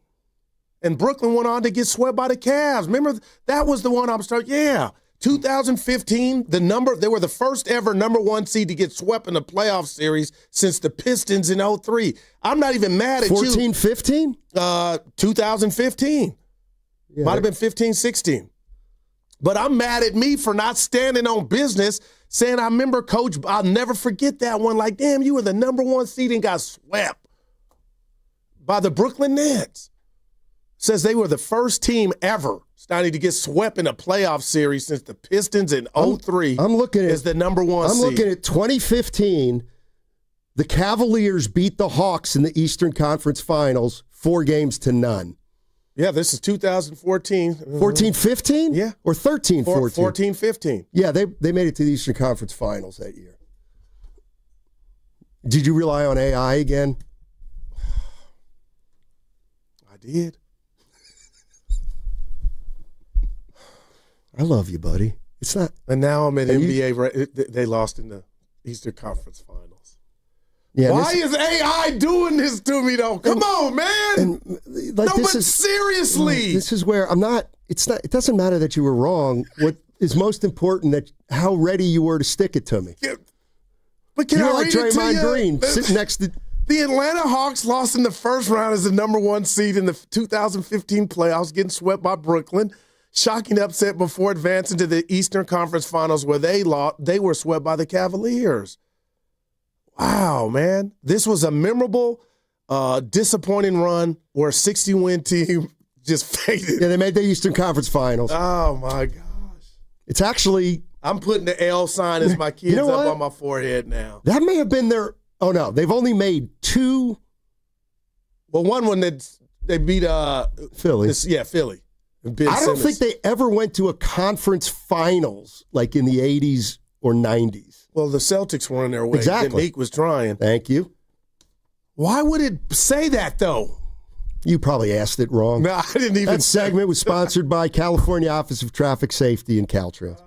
And Brooklyn went on to get swept by the Cavs. Remember, that was the one I was talking. Yeah, 2015, they were the first ever number 1 seed to get swept in the playoff series since the Pistons in 2003. I'm not even mad at 14, 15? 2015. Might have been 15, 16. But I'm mad at me for not standing on business, saying, I remember, Coach, I'll never forget that one. Like, damn, you were the number 1 seed and got swept by the Brooklyn Nets. Says they were the first team ever, Steiny, to get swept in a playoff series since the Pistons in 2003. I'm looking at the number 1 seed. I'm looking at 2015. The Cavaliers beat the Hawks in the Eastern Conference Finals 4-0. Yeah, this is 2014. 14-15? Yeah. Or 13-14? 14-15. Yeah, they made it to the Eastern Conference Finals that year. Did you rely on AI again? I did. I love you, buddy. It's not. And now I'm at NBA. They lost in the Eastern Conference Finals. Yeah, why is AI doing this to me, though? Come on, man. Seriously. This is where I'm not. It's not. It doesn't matter that you were wrong. What is most important that how ready you were to stick it to me. Yeah, but can You're I like read it to Draymond you? Green sitting next to. The Atlanta Hawks lost in the first round as the number 1 seed in the 2015 playoffs, getting swept by Brooklyn. Shocking upset before advancing to the Eastern Conference Finals where they were swept by the Cavaliers. Wow, man. This was a memorable, disappointing run where a 60-win team just faded. Yeah, they made the Eastern Conference Finals. Oh, my gosh. It's actually... I'm putting the L sign as my kids up on my forehead now. That may have been their... Oh, no. They've only made 2... Well, one they beat... Philly. Philly. I don't think they ever went to a conference finals like in the 80s or 90s. Well, the Celtics were on their way. Exactly. Nick was trying. Thank you. Why would it say that, though? You probably asked it wrong. No, I didn't even. That segment was sponsored by California Office of Traffic Safety and Caltrans.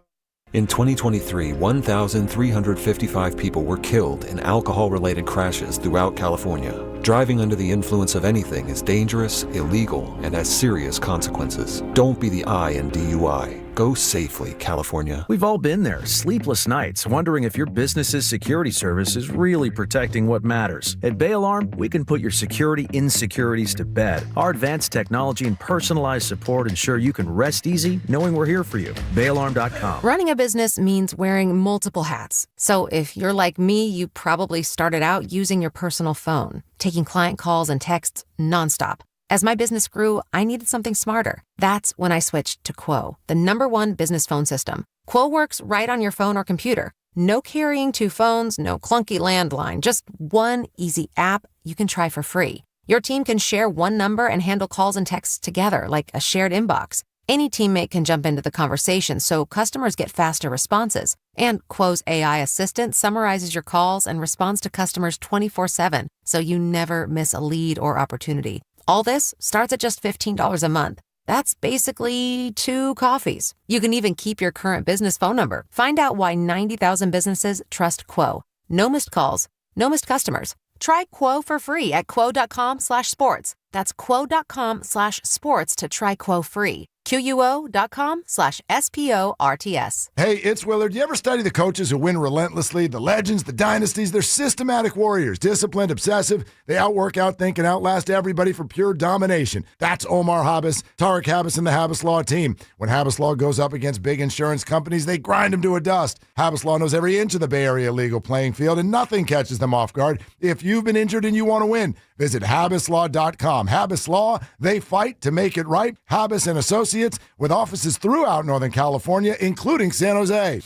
In 2023, 1,355 people were killed in alcohol-related crashes throughout California. Driving under the influence of anything is dangerous, illegal, and has serious consequences. Don't be the I in DUI. Go safely, California. We've all been there, sleepless nights, wondering if your business's security service is really protecting what matters. At Bay Alarm, we can put your security insecurities to bed. Our advanced technology and personalized support ensure you can rest easy knowing we're here for you. BayAlarm.com. Running a business means wearing multiple hats. So if you're like me, you probably started out using your personal phone, taking client calls and texts nonstop. As my business grew, I needed something smarter. That's when I switched to Quo, the #1 business phone system. Quo works right on your phone or computer. No carrying 2 phones, no clunky landline, just one easy app you can try for free. Your team can share one number and handle calls and texts together like a shared inbox. Any teammate can jump into the conversation so customers get faster responses. And Quo's AI assistant summarizes your calls and responds to customers 24/7, so you never miss a lead or opportunity. All this starts at just $15 a month. That's basically 2 coffees. You can even keep your current business phone number. Find out why 90,000 businesses trust Quo. No missed calls, no missed customers. Try Quo for free at quo.com/sports. That's quo.com/sports to try Quo free. QUO.com/SPORTS. Hey, it's Willard. You ever study the coaches who win relentlessly? The legends, the dynasties, they're systematic warriors, disciplined, obsessive. They outwork, outthink, and outlast everybody for pure domination. That's Omar Habas, Tarek Habas, and the Habas Law team. When Habas Law goes up against big insurance companies, they grind them to a dust. Habas Law knows every inch of the Bay Area legal playing field, and nothing catches them off guard. If you've been injured and you want to win, visit habaslaw.com. Habas Law, they fight to make it right. Habas and Associates, with offices throughout Northern California, including San Jose.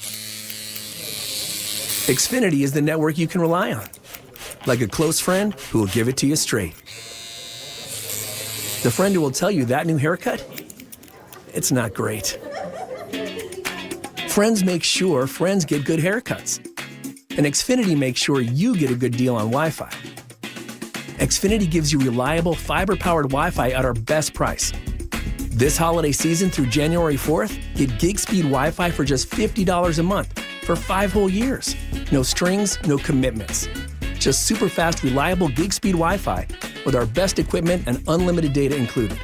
Xfinity is the network you can rely on. Like a close friend who will give it to you straight. The friend who will tell you that new haircut, it's not great. Friends make sure friends get good haircuts. And Xfinity makes sure you get a good deal on Wi-Fi. Xfinity gives you reliable fiber-powered Wi-Fi at our best price. This holiday season through January 4th, get gig speed Wi-Fi for just $50 a month for 5 whole years. No strings, no commitments. Just super fast, reliable gig speed Wi-Fi with our best equipment and unlimited data included.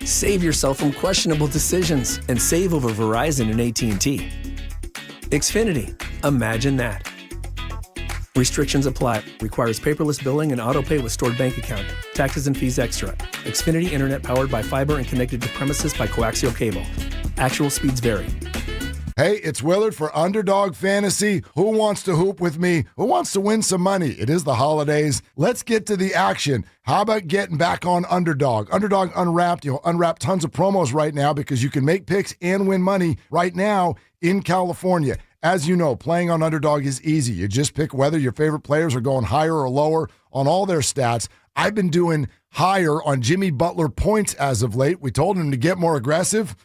Save yourself from questionable decisions and save over Verizon and AT&T. Xfinity. Imagine that. Restrictions apply. Requires paperless billing and autopay with stored bank account. Taxes and fees extra. Xfinity Internet powered by fiber and connected to premises by coaxial cable. Actual speeds vary. Hey, it's Willard for Underdog Fantasy. Who wants to hoop with me? Who wants to win some money? It is the holidays. Let's get to the action. How about getting back on Underdog? Underdog Unwrapped. You'll unwrap tons of promos right now because you can make picks and win money right now in California. As you know, playing on Underdog is easy. You just pick whether your favorite players are going higher or lower on all their stats. I've been doing higher on Jimmy Butler points as of late. We told him to get more aggressive.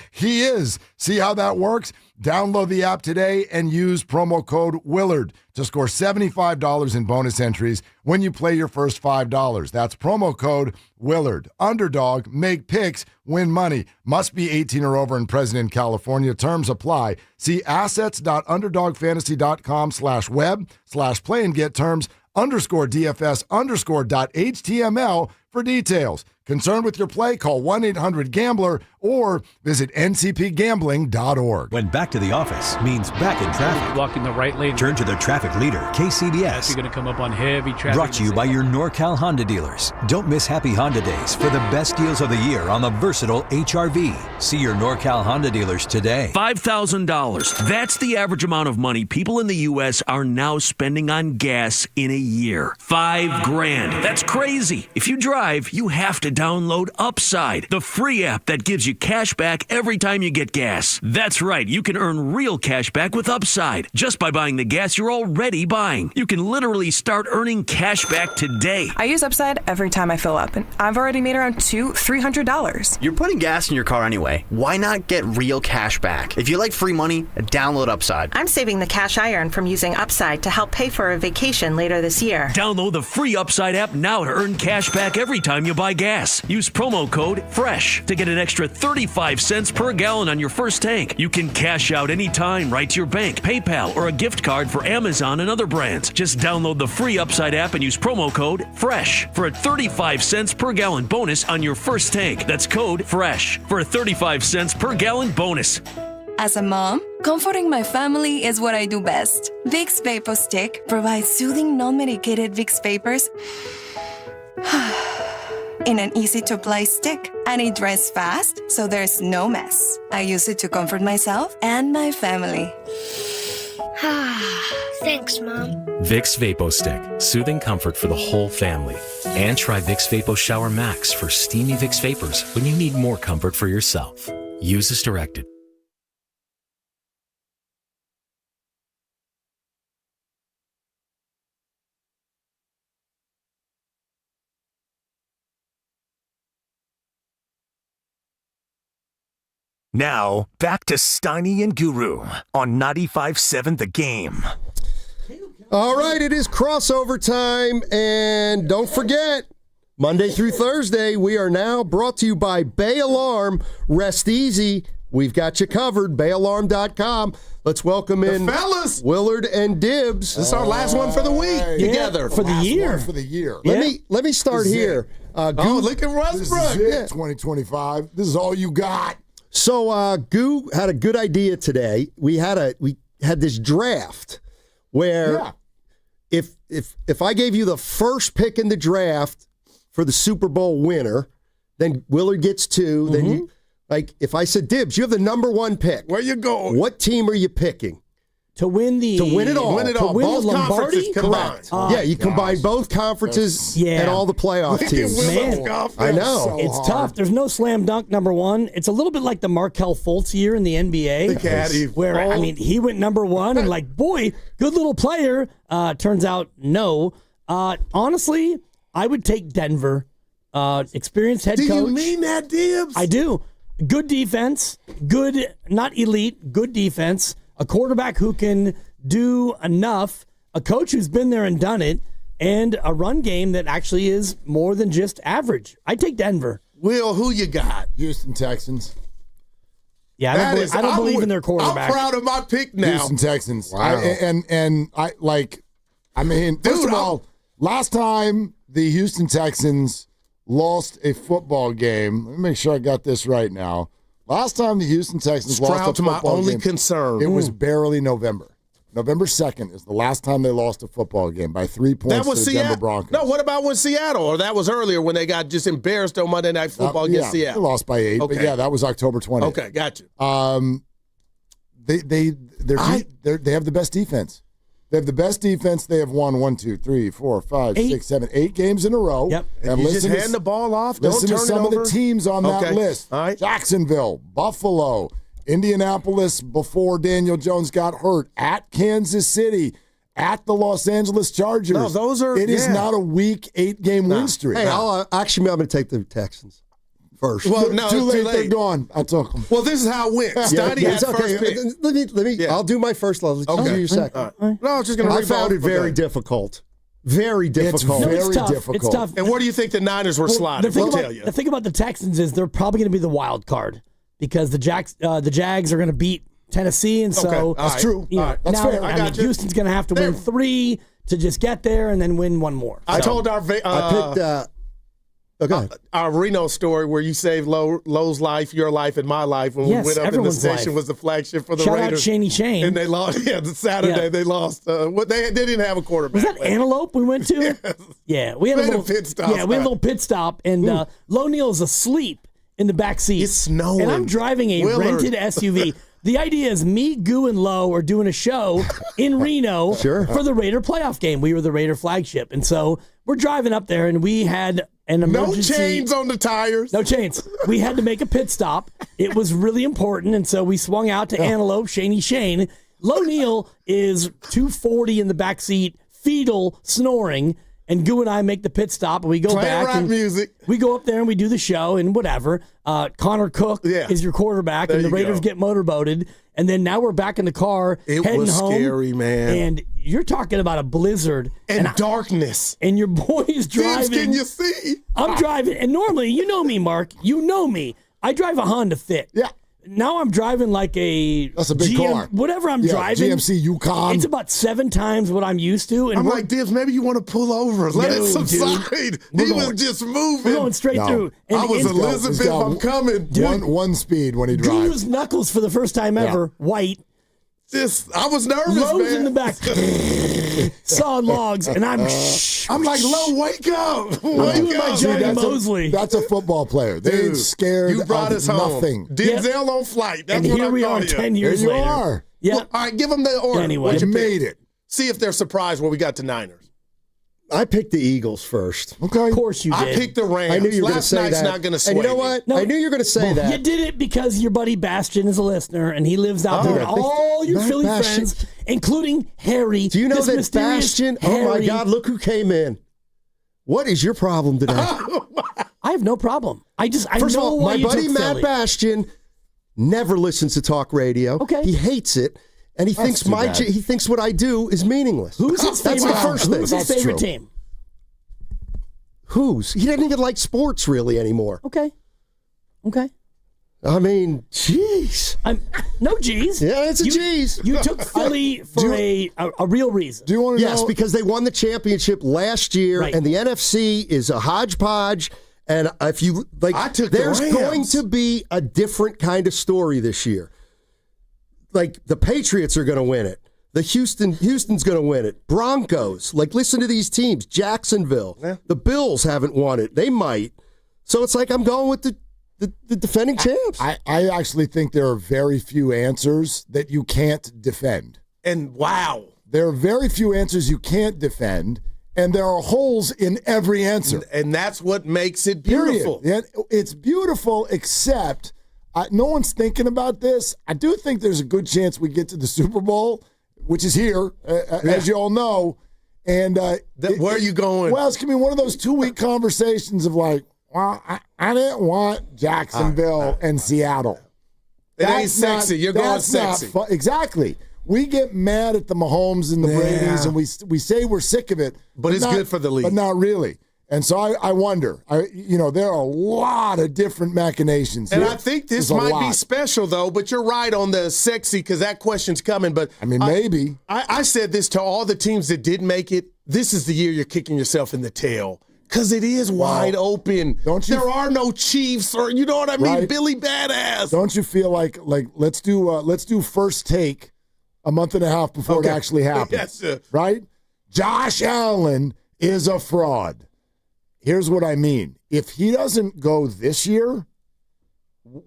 He is. See how that works? Download the app today and use promo code Willard to score $75 in bonus entries when you play your first $5. That's promo code Willard. Underdog, make picks, win money. Must be 18 or over and present in California. Terms apply. See assets.underdogfantasy.com/web/play and get terms _DFS_.html for details. Concerned with your play? Call 1-800-GAMBLER or visit ncpgambling.org. When back to the office means back in traffic. Blocking the right lane. Turn to the traffic leader, KCBS. You're going to come up on heavy traffic. Brought to you by your NorCal Honda dealers. Don't miss Happy Honda Days for the best deals of the year on the versatile HR-V. See your NorCal Honda dealers today. $5,000. That's the average amount of money people in the U.S. are now spending on gas in a year. $5,000. That's crazy. If you drive, you have to download Upside, the free app that gives you cash back every time you get gas. That's right, you can earn real cash back with Upside just by buying the gas you're already buying. You can literally start earning cash back today. I use Upside every time I fill up, and I've already made around $200-$300. You're putting gas in your car anyway. Why not get real cash back? If you like free money, download Upside. I'm saving the cash I earn from using Upside to help pay for a vacation later this year. Download the free Upside app now to earn cash back every time you buy gas. Use promo code FRESH to get an extra 35 cents per gallon on your first tank. You can cash out anytime right to your bank, PayPal, or a gift card for Amazon and other brands. Just download the free Upside app and use promo code FRESH for a 35 cents per gallon bonus on your first tank. That's code FRESH for a 35 cents per gallon bonus. As a mom, comforting my family is what I do best. Vicks Vapor Stick provides soothing, non-medicated Vicks Vapors in an easy-to-apply stick, and it dries fast, so there's no mess. I use it to comfort myself and my family. Thanks, Mom. Vicks Vapo Stick, soothing comfort for the whole family. And try Vicks Vapo Shower Max for steamy Vicks Vapors when you need more comfort for yourself. Use as directed. Now, back to Steiny and Guru on 95.7 The Game. All right, it is crossover time, and don't forget, Monday through Thursday, we are now brought to you by Bay Alarm. Rest easy. We've got you covered, bayalarm.com. Let's welcome in the fellas. Willard and Dibbs. This is our last one for the week together. For the year. Let me start here. Look at Westbrook. This is it, 2025. This is all you got. So Goo had a good idea today. We had this draft where if I gave you the first pick in the draft for the Super Bowl winner, then Willard gets 2. Then you, like, if I said, Dibbs, you have the number 1 pick. Where you going? What team are you picking? To win it all. To win both the Lombardi? Correct. You combine both conferences and all the playoff teams. Man, I know. So it's tough. There's no slam dunk number 1. It's a little bit like the Markelle Fultz year in the NBA. Where, I mean, he went number 1 and like, boy, good little player. Turns out, no. Honestly, I would take Denver. Experienced head coach. Do you mean that, Dibbs? I do. Good defense. Good, not elite, good defense. A quarterback who can do enough, a coach who's been there and done it, and a run game that actually is more than just average. I take Denver. Will, who you got? Houston Texans. Yeah, I don't believe in their quarterback. I'm proud of my pick now. Houston Texans. Wow. First of all, last time the Houston Texans lost a football game, let me make sure I got this right now. Last time the Houston Texans lost a football game, my only concern. It was barely November. November 2nd is the last time they lost a football game by 3 points that was to the Denver Broncos. No, what about when Seattle? Or that was earlier when they got just embarrassed on Monday Night Football against Seattle. They lost by 8, but that was October 20th. Okay, got you. They have the best defense. They have the best defense. They have won 8 games in a row. Yep. And you just hand the ball off. Listen Don't to turn some it over. of the teams on that list. All right. Jacksonville, Buffalo, Indianapolis before Daniel Jones got hurt, at Kansas City, at the Los Angeles Chargers. No, those are. It is not a weak 8-game win streak. Hey, I'm going to take the Texans first. Well, no, too late. They're gone. I took them. Well, this is how it went. Steiny had first pick. Let me. I'll do my first. I'll do your second. No, I was just going to. I found it very difficult. Very difficult. It's very difficult. It's tough. And where do you think the Niners were slotted? The thing about the Texans is they're probably going to be the wild card because the Jags are going to beat Tennessee, and so that's true. That's fair. I mean, Houston's going to have to win 3 to just get there, and then win 1 more. I told our I picked our Reno story where you saved Lowe's life, your life, and my life when we went up in the station was the flagship for the Shout Raiders. Shout out Shane. And they lost. Yeah, the Saturday they lost. They didn't have a quarterback. Was that Antelope we went to? Yes. Yeah, we had a little pit stop. Yeah, we had a little pit stop, and Lo Neal's asleep in the back seat. It's snowing. And I'm driving a rented SUV. The idea is me, Goo, and Lo are doing a show in Reno for the Raider playoff game. We were the Raider flagship. And so we're driving up there, and we had an emergency. No chains on the tires. No chains. We had to make a pit stop. It was really important, and so we swung out to Antelope, Shane. Lo Neal is 240 in the back seat, fetal, snoring. And Goo and I make the pit stop, and we go back. Rap and music. We go up there and we do the show and whatever. Connor Cook is your quarterback, and the Raiders get motorboated. And then now we're back in the car, heading was home. Scary, man. And you're talking about a blizzard and darkness. And your boy is driving. Can you see? I'm driving, and normally, you know me, Mark. You know me. I drive a Honda Fit. Yeah. Now I'm driving like that's a big car. Whatever I'm driving. GMC Yukon. It's about 7 times what I'm used to. And I'm like, Dibs, maybe you want to pull over. Let it subside. He was just moving. We're going straight through. And I was Elizabeth, I'm coming. One speed when he drives. Goo's knuckles for the first time ever, white. I was nervous, Lowe's man. in the back. Sawing logs, and I'm like, Lowe, wake up. I'm doing my Johnny Mosley. That's a football player. They ain't scared You brought of us home. nothing. Denzel on flight. That's and what here I'm we are calling 10 years there you later. are. Yeah. Well, all right, give them the order. Anyway. You made it. See if they're surprised when we got to Niners. I picked the Eagles first. Okay. Of course you did. I picked the Rams. I knew you were going to Last say night's that. not going to sway And you know what? No, I knew you were going to say that. You did it because your buddy Bastion is a listener, and he lives out there. And all your Matt Philly Bastion. friends, including Harry. Do you know this that mysterious Bastion? Harry, Oh my God! Look who came in. What is your problem today? I have no problem. I First know of all, why my you buddy took Matt Philly. Bastion never listens to talk radio. Okay. He hates it, and he thinks he thinks what I do is meaningless. Who's his That's favorite? the first thing. Who's his favorite team? Whose? He doesn't even like sports really anymore. Okay. I mean, jeez. No G's. Yeah, it's a G's. You took Philly for a real reason. Do you want to know? Yes, because they won the championship last year, Right. and the NFC is a hodgepodge. And if you like, I took there's the Rams. going to be a different kind of story this year. Like the Patriots are going to win it. The Houston's going to win it. Broncos, like listen to these teams. Jacksonville, the Bills haven't won it. They might. So it's like I'm going with the defending champs. I actually think there are very few answers that you can't defend. And wow. There are very few answers you can't defend, and there are holes in every answer. And that's what makes it beautiful. Period. It's beautiful, except no one's thinking about this. I do think there's a good chance we get to the Super Bowl, which is here, as you all know. And where are you going? Well, it's going to be one of those 2-week conversations of like, well, I didn't want Jacksonville and Seattle. It ain't sexy. You're going sexy. Exactly. We get mad at the Mahomes and the Brady's, and we say we're sick of it. But it's good for the league. But not really. And so I wonder. There are a lot of different machinations And here. I think this There's a might be lot. special, though, but you're right on the sexy because that question's coming. But I mean, maybe. I said this to all the teams that did make it. This is the year you're kicking yourself in the tail because it is wide open. There are no Chiefs or, you know what I mean, Right. Billy Badass. Don't you feel like let's do First Take a month and a half before it actually happens? Yes, sir. Right? Josh Allen is a fraud. Here's what I mean. If he doesn't go this year,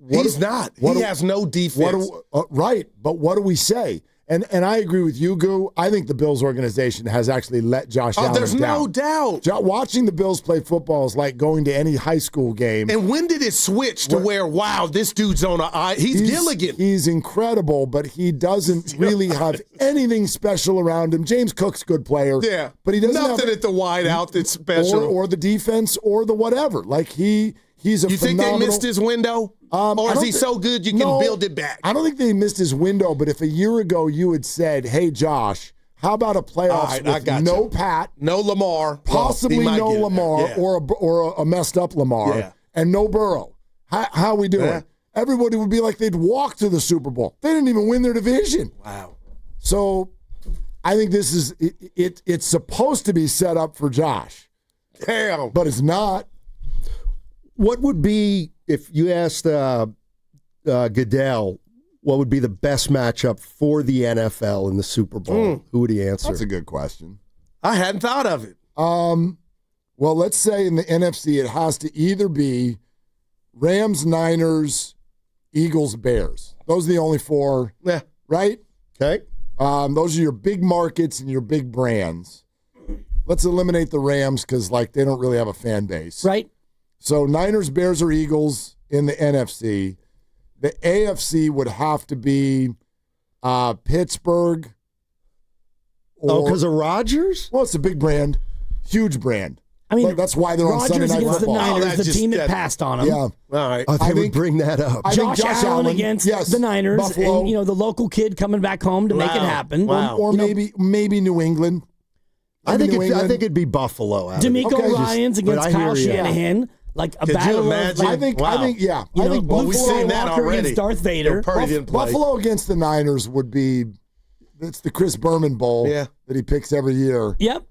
He's not. He has no defense. Right, but what do we say? And I agree with you, Goo. I think the Bills organization has actually let Josh Allen down. There's no doubt. Watching the Bills play football is like going to any high school game. And when did it switch to where, wow, this dude's on he's Gilligan. He's incredible, but he doesn't really have anything special around him. James Cook's a good player. Yeah. But he doesn't nothing have at the wide out that's special. Or the defense or the whatever. Like he's a You think they missed his window? Or is he so good you can build it back? I don't think they missed his window, but if a year ago you had said, hey, Josh, how about a playoffs with no Pat, no Lamar, possibly no Lamar, or a messed up Lamar, and no Burrow, how are we doing? Yeah. Everybody would be like they'd walk to the Super Bowl. They didn't even win their division. Wow. So I think this is it's supposed to be set up for Josh. Damn. But it's not. What would be, if you asked Goodell, what would be the best matchup for the NFL in the Super Bowl? Who would he answer? That's a good question. I hadn't thought of it. Well, let's say in the NFC it has to either be Rams, Niners, Eagles, Bears. Those are the only four, right? Okay. Those are your big markets and your big brands. Let's eliminate the Rams because, they don't really have a fan base. Right. So Niners, Bears, or Eagles in the NFC. The AFC would have to be Pittsburgh. Because of Rodgers? Well, it's a big brand, huge brand. I mean, that's why they're on Sunday Night against Football. the Niners, the team that passed on them. Yeah. All right. I would bring that up. Josh Allen against the Niners, Buffalo. and the local kid coming back home to make it happen. Wow. Or maybe New England. I think it'd be Buffalo. D'Amico Ryans against Kyle Shanahan. Like a battle of, I think Buffalo, we've seen that Walker already. against Darth Vader. Buffalo against the Niners would be, it's the Chris Berman Bowl that he picks every year. Yep.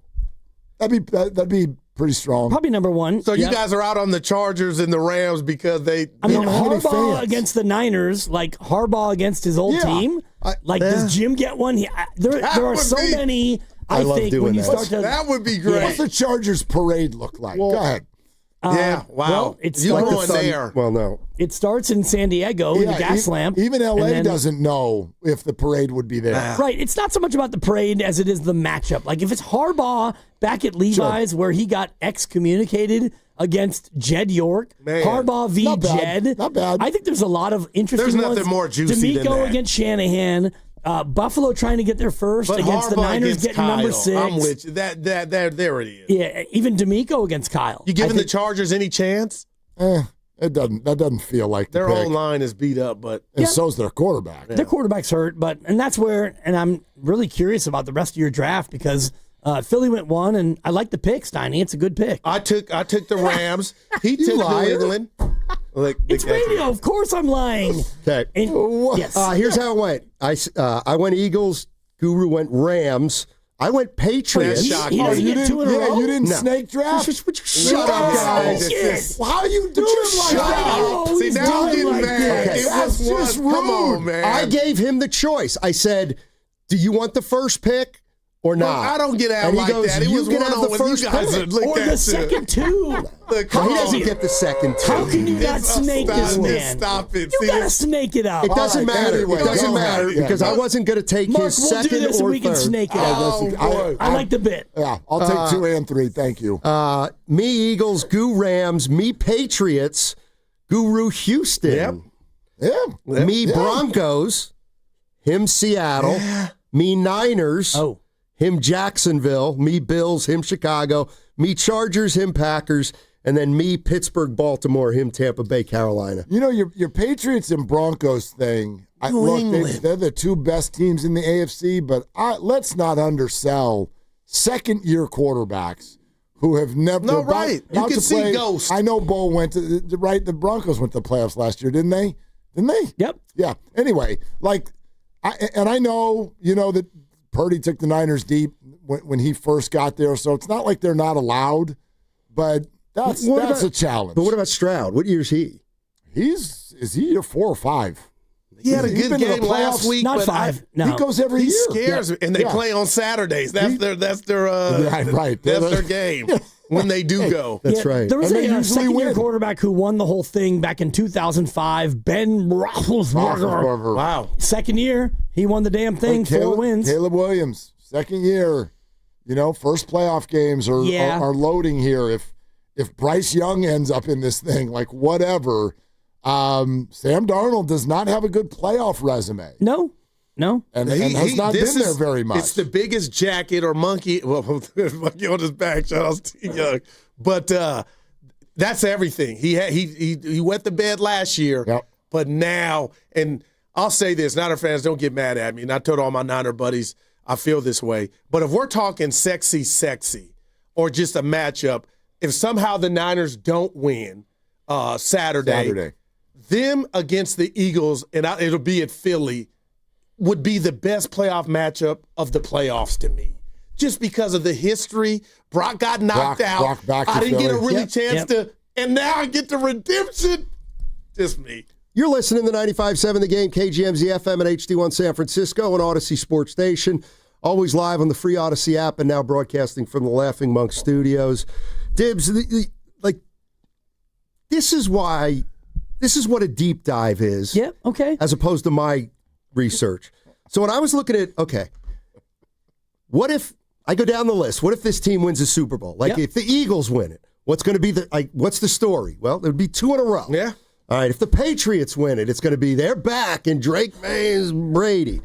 That'd be pretty strong. Probably number one. So you guys are out on the Chargers and the Rams because they don't have any fans. Against the Niners, like Harbaugh against his old team. Does Jim get one? There are so many. I think when you start to that would be great. What's the Chargers parade look like? Go ahead. Wow. Well, you going there? Well, no. It starts in San Diego in the gas lamp. Even LA doesn't know if the parade would be there. Right. It's not so much about the parade as it is the matchup. Like if it's Harbaugh back at Levi's where he got excommunicated against Jed York, Harbaugh v. Jed. Not bad. I think there's a lot of interesting ones. There's nothing more juicy than D'Amico that. against Shanahan. Buffalo trying to get there first against the Niners getting Kyle. number 6. I'm with you. There it is. Yeah, even D'Amico against Kyle. You giving the Chargers any chance? It doesn't. That doesn't feel like their own line is beat up, but and so's their quarterback. Their quarterback's hurt, and that's where. And I'm really curious about the rest of your draft because Philly went 1, and I like the pick, Steiny. It's a good pick. I took the Rams. He took New England. It's radio. Of course, I'm lying. Okay. Yes. Here's how it went. I went Eagles. Guru went Rams. I went Patriots. He doesn't get 2 in a row. You didn't snake draft? Shut up, guys. How are you doing like that? See, now I'm getting mad. Okay. It was just rude. Come on, man. I gave him the choice. I said, do you want the first pick or not? I don't get out like that. It was you can have the one-on-one. first You guys pick. Or the second 2. Look, he doesn't get the second 2. How can you not snake this man? Stop it. You gotta snake it out. It doesn't matter. Anyway, it doesn't matter because I wasn't going to take Mark, his we'll second do this or and we can third. snake it out. I like the bit. Yeah, I'll take 2 and 3. Thank you. Me Eagles, Goo Rams, me Patriots, Guru Houston. Me Broncos, him Seattle, me Niners, him Jacksonville, me Bills, him Chicago, me Chargers, him Packers, and then me Pittsburgh, Baltimore, him Tampa Bay, Carolina. You know, your Patriots and Broncos thing, they're the 2 best teams in the AFC, but let's not undersell second-year quarterbacks who have never... No, right. You can see ghosts. I know Bo went to... the Broncos went to the playoffs last year, didn't they? Didn't they? Yep. Yeah. Anyway, I know, that Purdy took the Niners deep when he first got there, so it's not like they're not allowed, but that's a challenge. But what about Stroud? What year is he? Is he year 4 or 5? He had a good game last week, not but 5. No. He goes every year. He scares me, and they play on Saturdays. That's their right. That's their game. when they do go. That's right. There was And they a usually second-year win. quarterback who won the whole thing back in 2005, Ben Roethlisberger. Wow. Second year, he won the damn thing, Hey, 4 wins. Caleb Williams, second year. First playoff games are loading here. If Bryce Young ends up in this thing, like whatever, Sam Darnold does not have a good playoff resume. No. And has not been there very much. It's the biggest jacket or monkey. Well, monkey on his back. Shout out to Young. But that's everything. He wet the bed last year. Yep. But now, and I'll say this, Niner fans, don't get mad at me. And I told all my Niner buddies I feel this way. But if we're talking sexy, or just a matchup, if somehow the Niners don't win Saturday, them against the Eagles, and it'll be at Philly, would be the best playoff matchup of the playoffs to me. Just because of the history. Brock got knocked out. Brock back to I didn't get a Philly. really chance to, and now I get the redemption. Just me. You're listening to 95.7 The Game, KGMZ FM and HD1 San Francisco and Odyssey Sports Station. Always live on the free Odyssey app and now broadcasting from the Laughing Monk Studios. Dibs, this is what a deep dive is. Yeah, okay. As opposed to my research. So when I was looking at, what if I go down the list? What if this team wins a Super Bowl? If the Eagles win it, what's going to be what's the story? Well, there would be 2 in a row. Yeah. All right, if the Patriots win it, it's going to be they're back and Drake May's Brady.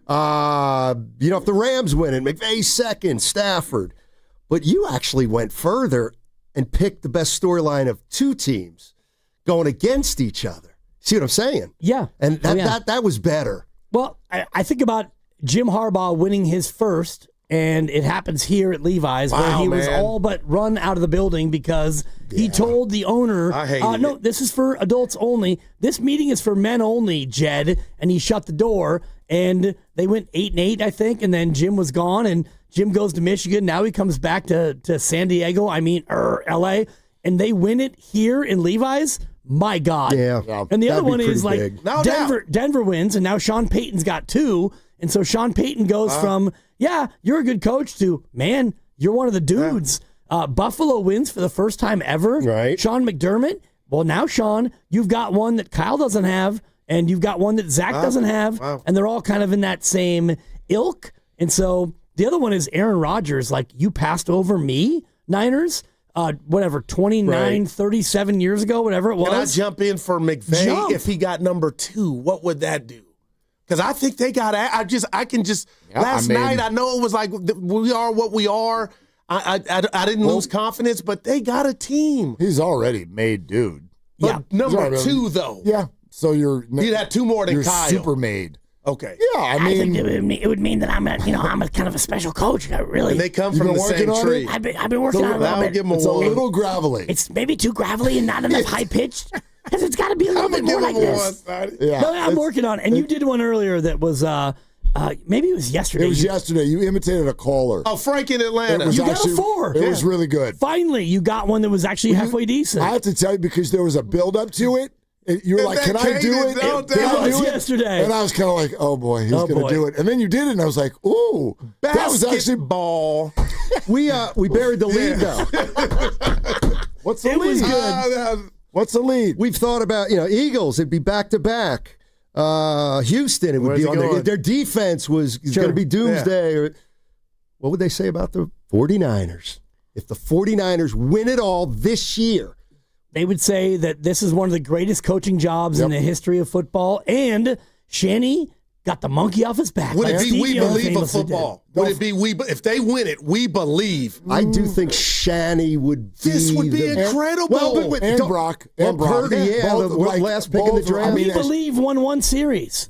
If the Rams win it, McVay's second, Stafford. But you actually went further and picked the best storyline of 2 teams going against each other. See what I'm saying? Yeah. And that was better. Well, I think about Jim Harbaugh winning his first, and it happens here at Levi's, where he was all but run out of the building because he told the owner, no, this is for adults only. This meeting is for men only, Jed. And he shut the door, and they went 8-8, I think, and then Jim was gone, and Jim goes to Michigan. Now he comes back to San Diego, L.A., and they win it here in Levi's. My God. Yeah. And the other one is big. Denver wins, and now Sean Payton's got 2. And so Sean Payton goes from, you're a good coach to, man, you're one of the dudes. Buffalo wins for the first time ever. Right. Sean McDermott. Well, now, Sean, you've got one that Kyle doesn't have, and you've got one that Zach doesn't have, and they're all kind of in that same ilk. And so the other one is Aaron Rodgers. You passed over me, Niners. 37 years ago, whatever it was. Can I jump in for McVay if he got number 2? What would that do? Because I think they got. Last night I know it was like we are what we are. I didn't lose confidence, but they got a team. He's already made, dude. But number 2 though. Yeah. So he'd have 2 more than you're Kyle. super made. Okay. Yeah, I think it would mean that I'm a kind of a special coach. And they come from the same tree. I've been working on it a little bit. It's a little gravelly. It's maybe too gravelly and not enough high pitched. Because it's got to be a little bit more like this. No, I'm working on it. And you did one earlier that was maybe it was yesterday. It was yesterday. You imitated a caller. Oh, Frank in Atlanta. You got a 4. It was really good. Finally, you got one that was actually halfway decent. I have to tell you, because there was a build up to it. You were like, can I do it? It was yesterday. And I was kind of like, oh boy, he's going to do it. And then you did it, and I was like, ooh, that was actually ball. We buried the lead, though. What's the lead? Was good. What's the lead? We've thought about, Eagles, it'd be back-to-back. Houston, it would be on their defense was going to be doomsday. What would they say about the 49ers? If the 49ers win it all this year, they would say that this is one of the greatest coaching jobs in the history of football, and Shanny got the monkey off his back. Would it be we believe of football? Would it be if they win it, we believe? I do think Shanny would be. This would be incredible. And Brock. Purdy, last pick in the draft. We believe 1-1 series.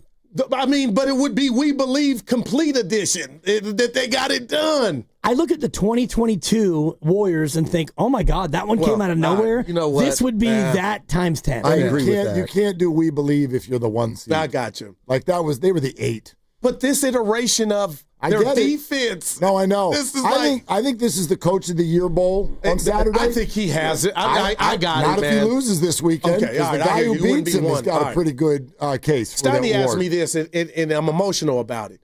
I mean, but it would be we believe complete edition that they got it done. I look at the 2022 Warriors and think, oh my God, that one came out of nowhere. You know what? This would be that times 10. I agree with that. You can't do we believe if you're the 1 seed. I got you. Like they were the 8. But this iteration of their defense. No, I know. This is I think this is the Coach of the Year Bowl on Saturday. I think he has it. I got it, man. Not if he loses this weekend. Okay, because the guy who beats him has got a pretty good case for that award. Stoney asked me this, and I'm emotional about it.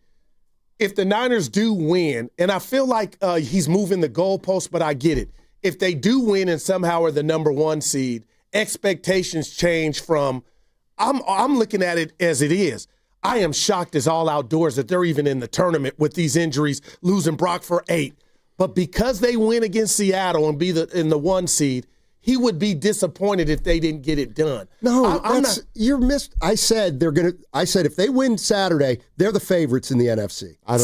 If the Niners do win, and I feel like he's moving the goalpost, but I get it. if they do win and somehow are the number 1 seed, expectations change from I'm looking at it as it is. I am shocked as all outdoors that they're even in the tournament with these injuries, losing Brock for 8. But because they win against Seattle and be in the 1 seed, he would be disappointed if they didn't get it done. No, you're missed. I said if they win Saturday, they're the favorites in the NFC. I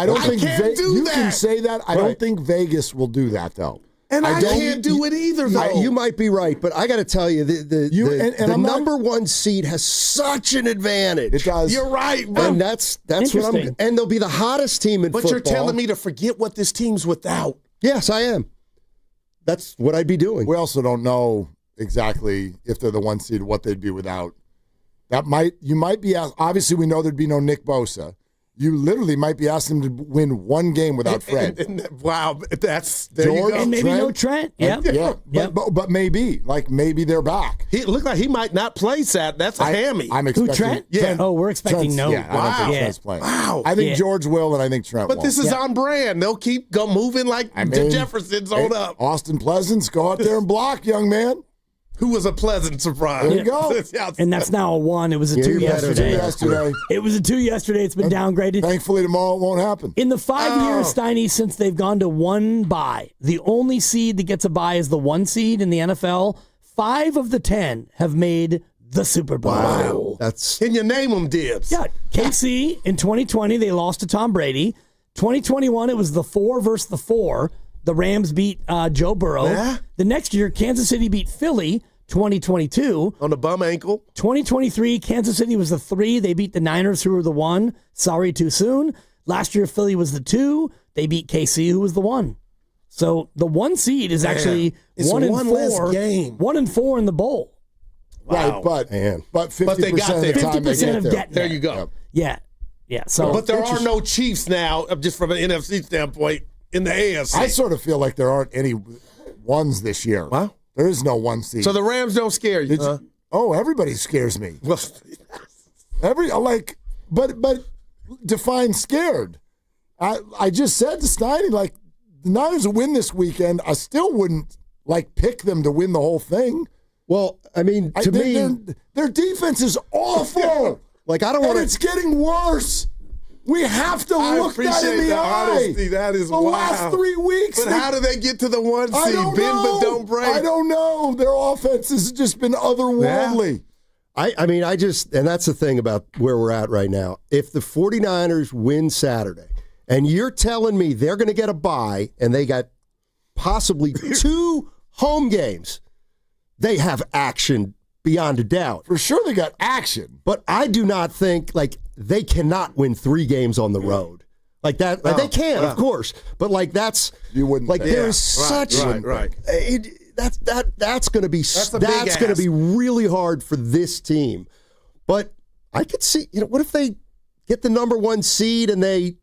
don't think you can say that. I don't think Vegas will do that though. And I can't do it either, though. You might be right, but I got to tell you, the number 1 seed has such an advantage. It does. You're right, and that's what and they'll be the hottest team in football. But you're telling me to forget what this team's without. Yes, I am. That's what I'd be doing. We also don't know exactly if they're the 1 seed what they'd be without. You might be asked. Obviously, we know there'd be no Nick Bosa. You literally might be asking them to win 1 game without Fred. Wow, there George, you go. And maybe no Trent. Yeah. But maybe they're back. He looked like he might not play Saturday. That's a hammy. I'm expecting. Who, Trent? Yeah. Oh, we're expecting no. Yeah, I don't think Trent's playing. Wow. I think George will, and I think Trent But won't. this is on brand. They'll keep moving like the Jeffersons on up. Austin Pleasance, go out there and block, young man. Who was a pleasant surprise. There you go. And that's now a 1. It was a 2 yesterday. It was a 2 yesterday. It's been downgraded. Thankfully, tomorrow it won't happen. In the 5 years, Steiny, since they've gone to 1 bye, the only seed that gets a bye is the 1 seed in the NFL. 5 of the 10 have made the Super Bowl. Wow. Can you name them, Dibs? Yeah. KC in 2020, they lost to Tom Brady. 2021, it was the 4 versus the 4. The Rams beat Joe Burrow. Yeah. The next year, Kansas City beat Philly, 2022. On the bum ankle. 2023, Kansas City was the 3. They beat the Niners, who were the 1. Sorry, too soon. Last year, Philly was the 2. They beat KC, who was the 1. So the 1 seed is actually 1 and 4. Less game. 1 and 4 in the bowl. Wow. Right, but 50% they got there. of the time 50% they get of there. getting There you go. Yeah. So, but there are no Chiefs now, just from an NFC standpoint, in the AFC. I sort of feel like there aren't any 1s this year. Wow. There is no 1 seed. So the Rams don't scare you, Oh, everybody scares me. Well, but define scared. I just said to Steiny, the Niners will win this weekend. I still wouldn't pick them to win the whole thing. Well, I mean, to me, their defense is awful. I don't want to. It's getting worse. We have to look that in the eye. Honesty. That is the last 3 weeks. But how do they get to the 1 seed? Bend but don't break. I don't know. Their offense has just been otherworldly. Yeah. And that's the thing about where we're at right now. If the 49ers win Saturday, and you're telling me they're going to get a bye, and they got possibly 2 home games, they have action beyond a doubt. For sure they got action. But I do not think, they cannot win 3 games on the road. Like that. They can, of course. But, that's... You wouldn't think. There is such... Right. That's going to be... That's going to be really hard for this team. But I could see... what if they get the number 1 seed and they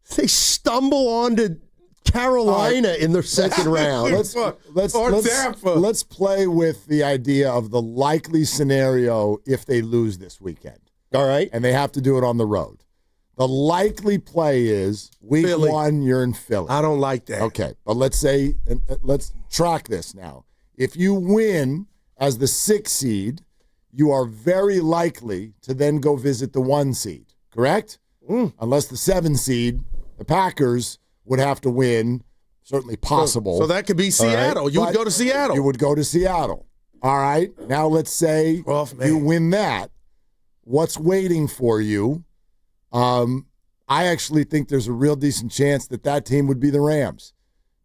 stumble onto Carolina in their second round? Let's play with the idea of the likely scenario if they lose this weekend. All right. And they have to do it on the road. The likely play is week Philly. 1, you're in Philly. I don't like that. Okay, but let's track this now. If you win as the 6 seed, you are very likely to then go visit the 1 seed, correct? Unless the 7 seed, the Packers, would have to win, certainly possible. So that could be Seattle. Right. You would go to Seattle. You would go to Seattle. All right. Now let's say you win that. What's waiting for you? I actually think there's a real decent chance that team would be the Rams.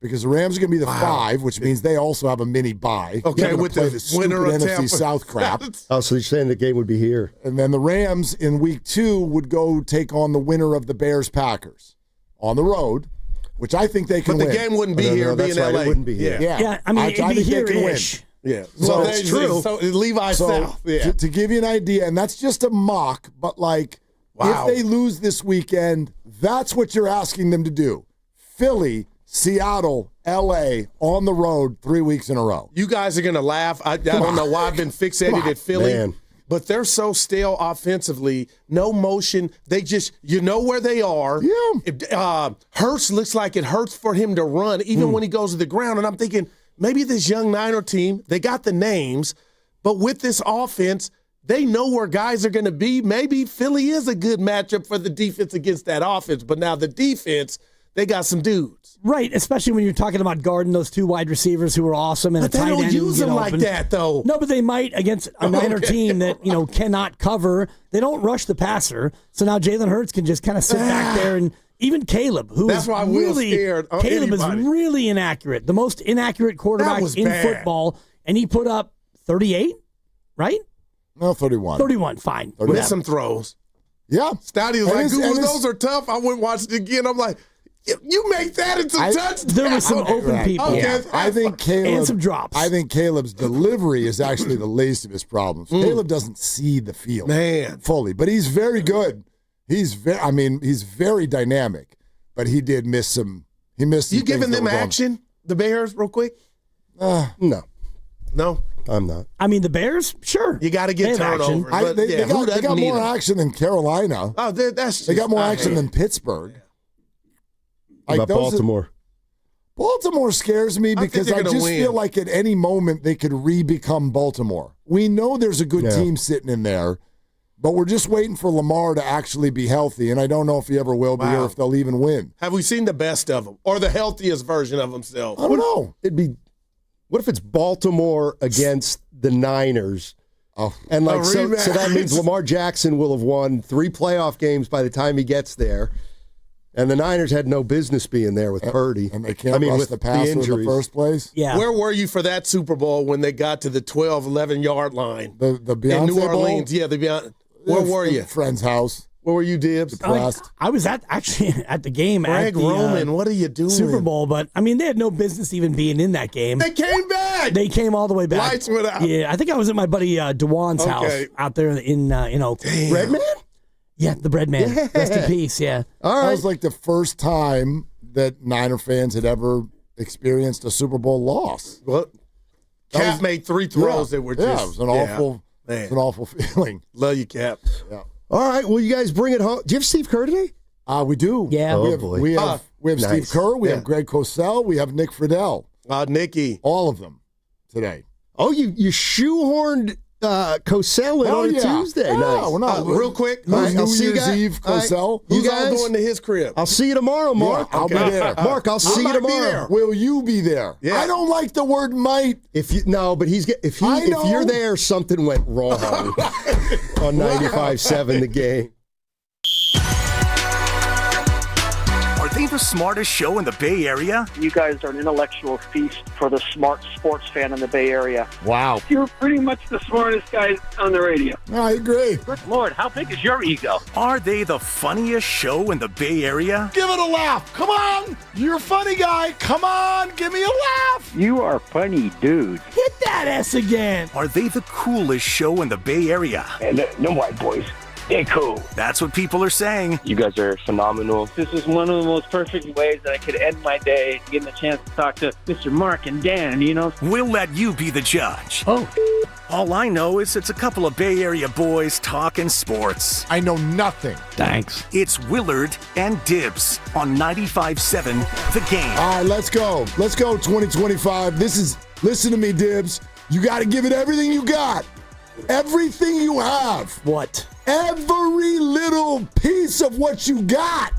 Because the Rams are going to be the 5, which means they also have a mini bye. Okay, with the winner of NFC Tampa. South crap. Oh, so you're saying the game would be here. And then the Rams in week 2 would go take on the winner of the Bears-Packers on the road, which I think they can win. But the game wouldn't be here. It'd be in LA. It wouldn't be here. Yeah, I mean, it'd be here-ish. Yeah. So that's true. So Levi South. Yeah. To give you an idea, and that's just a mock, but if they lose this weekend, that's what you're asking them to do. Philly, Seattle, L.A. on the road 3 weeks in a row. You guys are going to laugh. I don't know why I've been fixated at Philly. Man. but they're so stale offensively, no motion. They just, you know where they are. Yeah. Hurts looks like it hurts for him to run, even when he goes to the ground. And I'm thinking, maybe this young Niner team, they got the names, but with this offense, they know where guys are going to be. Maybe Philly is a good matchup for the defense against that offense. But now the defense, they got some dudes. Right, especially when you're talking about guarding those 2 wide receivers who are awesome and But a tight they end. don't use them like open. that, though. No, but they might against a Niner team that cannot cover. They don't rush the passer. So now Jalen Hurts can just kind of sit back there, and even Caleb, who That's is why really scared of Caleb anybody. is really inaccurate, the most inaccurate quarterback in football, and he put up 38, right? No, 31. 31, fine. With some throws. Yeah. Stouty was like, those are tough. I went and watched it again. I'm like, you make that into touchdowns. There was some open people. Okay. Yeah. I think Caleb and some drops. I think Caleb's delivery is actually the least of his problems. Caleb doesn't see the field fully, but he's very good. He's very dynamic, but he did miss some. He missed. Some You giving things them that were action, the Bears, real quick? No. No? I'm not. I mean, the Bears, sure. You got to get They have action. turnovers. They got more action than Carolina. Oh, they got more action than Pittsburgh. What about Baltimore? Baltimore scares me because I just feel like at any moment they could re-become Baltimore. We know there's a good team sitting in there, but we're just waiting for Lamar to actually be healthy, and I don't know if he ever will be or if they'll even win. Have we seen the best of them or the healthiest version of themselves? I don't know. What if it's Baltimore against the Niners? And so that means Lamar Jackson will have won 3 playoff games by the time he gets there. And the Niners had no business being there with Purdy. And they can't rush the passer in the first place. Yeah. Where were you for that Super Bowl when they got to the 12, 11-yard line? The Beyonce in New Orleans. Bowl? Yeah, the Beyonce. Where were you? Friend's house. Where were you, Dibs? I was actually at the game. Greg at the, Roman, what are you doing? Super Bowl, but I mean, they had no business even being in that game. They came back. They came all the way back. Lights went out. Yeah, I think I was at my buddy Dewan's house out there in Oakland. Redman? Yeah, the bread man. Yeah. Rest in peace. Yeah. All right. That was like the first time that Niner fans had ever experienced a Super Bowl loss. What? Cap made 3 throws that were just. it was an awful feeling. Love you, Cap. Yeah. All right, well, you guys bring it home. Do you have Steve Kerr today? We do. Yeah. We have nice. Steve Kerr. We have Greg Cosell. We have Nick Friedel. Nicky. All of them today. Oh, you shoehorned Cosell in on a Tuesday. Nice. Real quick. New Year's Eve, Cosell. Who's all going to his crib? I'll see you tomorrow, Mark. Yeah, I'll be there. Mark, I'll see you tomorrow. Will you be there? Yeah. I don't like the word might. If you're there, something went wrong on 95.7 The Game. Are they the smartest show in the Bay Area? You guys are an intellectual feast for the smart sports fan in the Bay Area. Wow. You're pretty much the smartest guys on the radio. I agree. Good Lord, how big is your ego? Are they the funniest show in the Bay Area? Give it a laugh. Come on. You're a funny guy. Come on. Give me a laugh. You are funny, dude. Hit that S again. Are they the coolest show in the Bay Area? And no white boys. They're cool. That's what people are saying. You guys are phenomenal. This is one of the most perfect ways that I could end my day, getting a chance to talk to Mr. Mark and Dan, We'll let you be the judge. Oh. All I know is it's a couple of Bay Area boys talking sports. I know nothing. Thanks. It's Willard and Dibs on 95.7 The Game. All right, let's go. Let's go 2025. Listen to me, Dibs. You got to give it everything you got. Everything you have. What? Every little piece of what you got.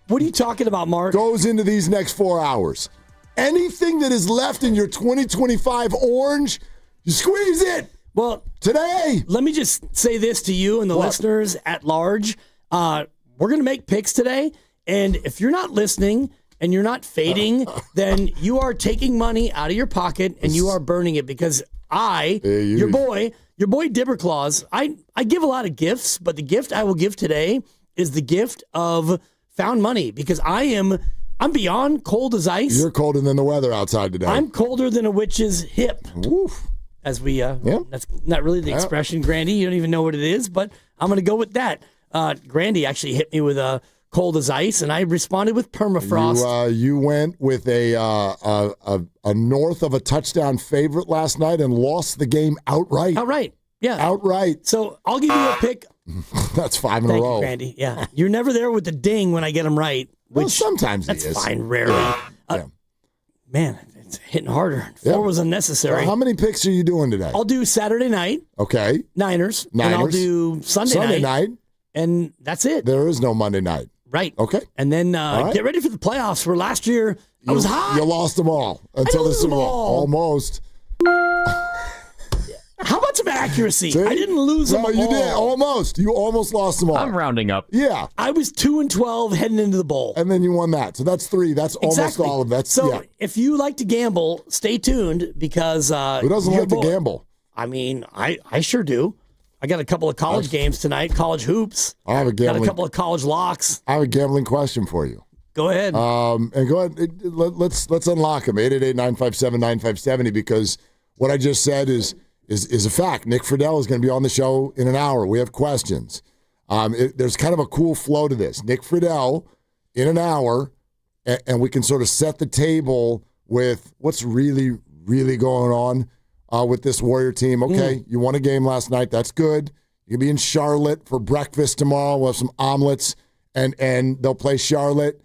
What are you talking about, Mark? Goes into these next 4 hours. Anything that is left in your 2025 orange, you squeeze it. Well, today. Let me just say this to you and the listeners at large. We're going to make picks today. And if you're not listening and you're not fading, then you are taking money out of your pocket and you are burning it because your boy Dibberclaws, I give a lot of gifts, but the gift I will give today is the gift of found money because I'm beyond cold as ice. You're colder than the weather outside today. I'm colder than a witch's hip. Oof. As we, that's not really the expression, Grandy. You don't even know what it is, but I'm going to go with that. Grandy actually hit me with a cold as ice, and I responded with permafrost. You went with a north of a touchdown favorite last night and lost the game outright. Yeah. Outright. So I'll give you a pick. That's 5 in a Thank row. you, Randy. Yeah. You're never there with the ding when I get them right. Which, Well, sometimes he that's is. fine, rarely. Yeah. Man, it's hitting harder. 4 was unnecessary. Well, how many picks are you doing today? I'll do Saturday night, Okay. Niners. And I'll do Sunday night. And that's it. There is no Monday night. Right. Okay. And then right. get ready for the playoffs, where last year I was hot. You lost them all until the Super Bowl. Almost. How about some accuracy? See? I didn't lose them No, all. you did. Almost. You almost lost them all. I'm rounding up. Yeah. I was 2-12 heading into the bowl. And then you won that. So that's 3. That's Exactly. almost all of that. So yeah. if you like to gamble, stay tuned because Who doesn't your like to boy- gamble? I mean, I sure do. I got a couple of college games tonight, college hoops. I have a Got gambling. a couple of college locks. I have a gambling question for you. Go ahead. And go ahead. Let's unlock them. 888-957-9570, because what I just said is a fact. Nick Friedel is going to be on the show in an hour. We have questions. There's kind of a cool flow to this. Nick Friedel in an hour, and we can sort of set the table with what's really, really going on with this Warrior team. Okay, you won a game last night. That's good. You'll be in Charlotte for breakfast tomorrow. We'll have some omelets, and they'll play Charlotte.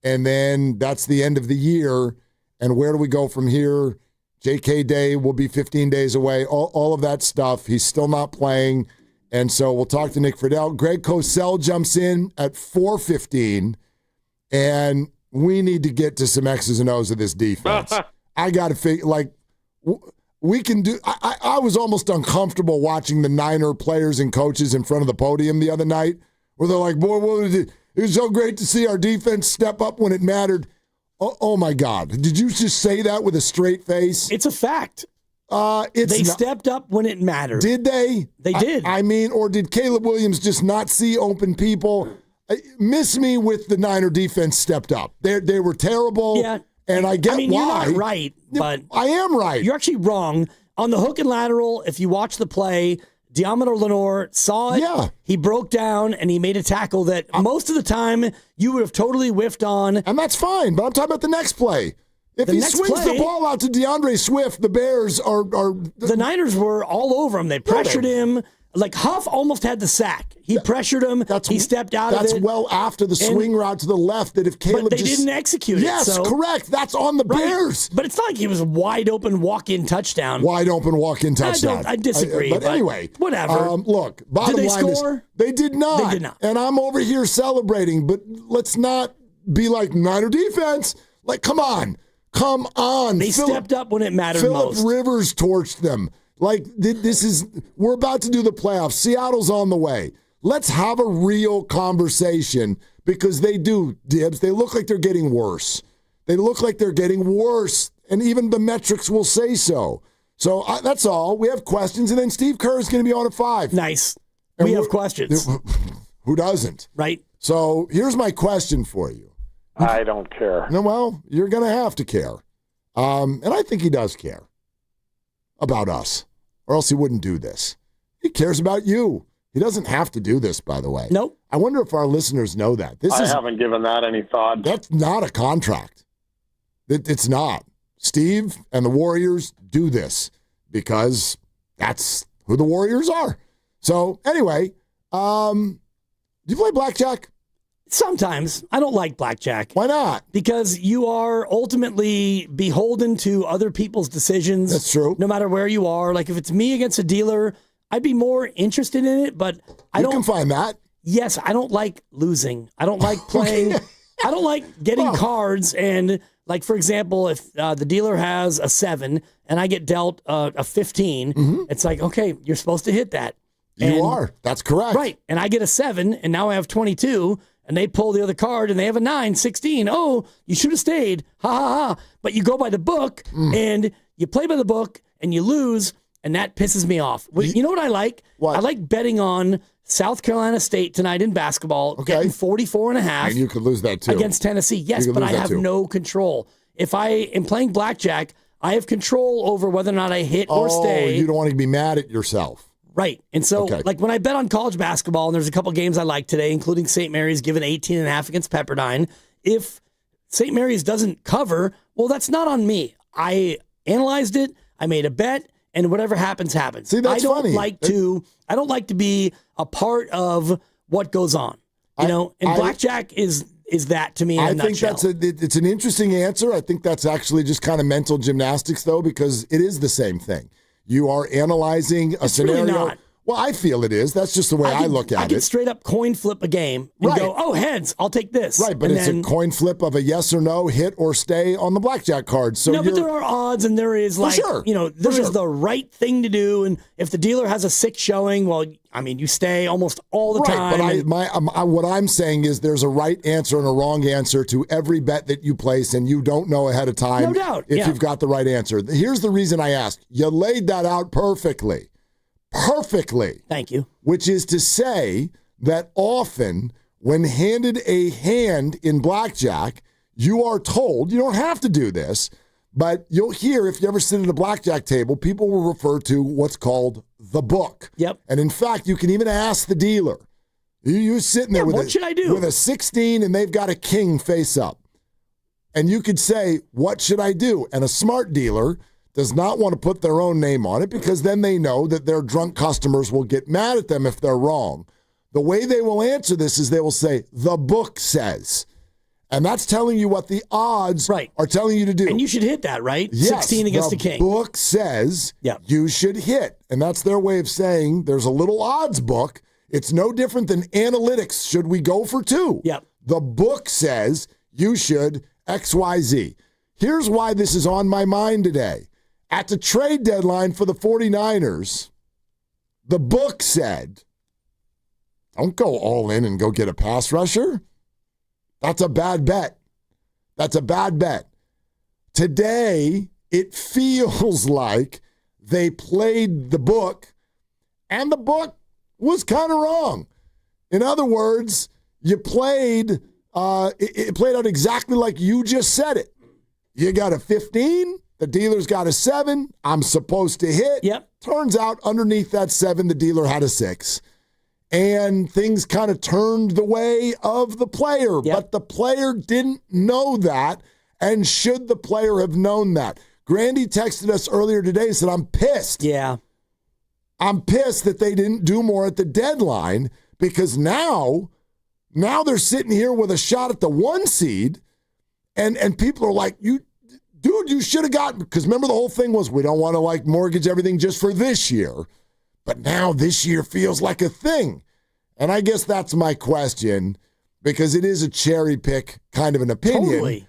And then that's the end of the year. And where do we go from here? JK Day will be 15 days away. All of that stuff. He's still not playing. And so we'll talk to Nick Friedel. Greg Cosell jumps in at 4:15. And we need to get to some X's and O's of this defense. I got to figure, we can do. I was almost uncomfortable watching the Niner players and coaches in front of the podium the other night, where they're like, boy, what was it? It was so great to see our defense step up when it mattered. Oh my God. Did you just say that with a straight face? It's a fact. They stepped up when it mattered. Did they? They did. I mean, or did Caleb Williams just not see open people? Miss me with the Niner defense stepped up. They were terrible. Yeah. And I get why. You're not right, but I am right. You're actually wrong. On the hook and lateral, if you watch the play, Diamador Lenore saw it. Yeah. He broke down and he made a tackle that most of the time you would have totally whiffed on. And that's fine, but I'm talking about the next play. If he swings the ball out to DeAndre Swift, the Bears are the Niners were all over him. They pressured him. Like Huff almost had the sack. He pressured him. He stepped out of it. That's well after the swing route to the left. That if Caleb but they didn't execute it. Yes, so. correct. That's on the Bears. But it's not like he was a wide open walk-in touchdown. Wide open walk-in touchdown. I disagree. But anyway, whatever. Look, bottom did they line score? is they did not. They did not. And I'm over here celebrating. But let's not be like Niner defense. Like, come on. They stepped up when it mattered most. Phillip Rivers torched them. Like, we're about to do the playoffs. Seattle's on the way. Let's have a real conversation, because they do, Dibs. They look like they're getting worse. They look like they're getting worse, and even the metrics will say so. So that's all. We have questions, and then Steve Kerr is going to be on at 5. Nice. And we have questions. Who doesn't? Right. So here's my question for you. I don't care. No, well, you're going to have to care. And I think he does care about us, or else he wouldn't do this. He cares about you. He doesn't have to do this, by the way. Nope. I wonder if our listeners know that. I haven't given that any thought. That's not a contract. It's not. Steve and the Warriors do this because that's who the Warriors are. So anyway, do you play blackjack? Sometimes. I don't like blackjack. Why not? Because you are ultimately beholden to other people's decisions. That's true. No matter where you are. Like if it's me against a dealer, I'd be more interested in it, but You can find that. Yes, I don't like losing. I don't like playing. I don't like getting cards and, like, for example, if the dealer has a 7 and I get dealt a 15, it's like, okay, you're supposed to hit that. You are. That's correct. Right. And I get a 7 and now I have 22 and they pull the other card and they have a 9, 16. Oh, you should have stayed. Ha ha ha. But you go by the book and you play by the book and you lose, and that pisses me off. You know what I like? What? I like betting on South Carolina State tonight in basketball, getting 44.5. And you could lose that too. Against Tennessee. Yes, but I have no control. If I am playing blackjack, I have control over whether or not I hit or stay. You don't want to be mad at yourself. Right. And so, like, when I bet on college basketball, and there's a couple games I like today, including St. Mary's giving 18.5 against Pepperdine, if St. Mary's doesn't cover, well, that's not on me. I analyzed it. I made a bet. and whatever happens, happens. See, that's funny. I don't like to be a part of what goes on. And blackjack is that to me in a nutshell. It's an interesting answer. I think that's actually just kind of mental gymnastics, though, because it is the same thing. You are analyzing a scenario. Really not. Well, I feel it is. That's just the way I look at it. I can straight up coin flip a game and go, oh, heads, I'll take this. Right, but it's a coin flip of a yes or no, hit or stay on the blackjack card. So but there are odds, and there is there is the right thing to do. And if the dealer has a 6 showing, well, I mean, you stay almost all the time. But what I'm saying is there's a right answer and a wrong answer to every bet that you place, and you don't know ahead of time no doubt. if you've got the right answer. Here's the reason I asked. You laid that out perfectly. Perfectly. Thank you. Which is to say that often when handed a hand in blackjack, you are told, you don't have to do this, but you'll hear, if you ever sit at a blackjack table, people will refer to what's called the book. Yep. And in fact, you can even ask the dealer. You're sitting there what should I do? With a 16 and they've got a king face up. And you could say, what should I do? And a smart dealer does not want to put their own name on it because then they know that their drunk customers will get mad at them if they're wrong. The way they will answer this is they will say, the book says. And that's telling you what the odds are telling you to do. And you should hit that, right? Yes, 16 against the king. The book says you should hit. And that's their way of saying there's a little odds book. It's no different than analytics. Should we go for 2? Yep. The book says you should XYZ. Here's why this is on my mind today. At the trade deadline for the 49ers, the book said, don't go all in and go get a pass rusher. That's a bad bet. That's a bad bet. Today, it feels like they played the book, and the book was kind of wrong. In other words, you played, it played out exactly like you just said it. You got a 15. The dealer's got a 7. I'm supposed to hit. Yep. Turns out underneath that 7, the dealer had a 6. And things kind of turned the way of the player. Yep. But the player didn't know that. And should the player have known that? Grandy texted us earlier today and said, I'm pissed. Yeah. I'm pissed that they didn't do more at the deadline because now they're sitting here with a shot at the 1 seed. And people are like, Dude, you should have gotten, because remember the whole thing was we don't want to mortgage everything just for this year. But now this year feels like a thing. And I guess that's my question, because it is a cherry pick kind of an opinion. Totally.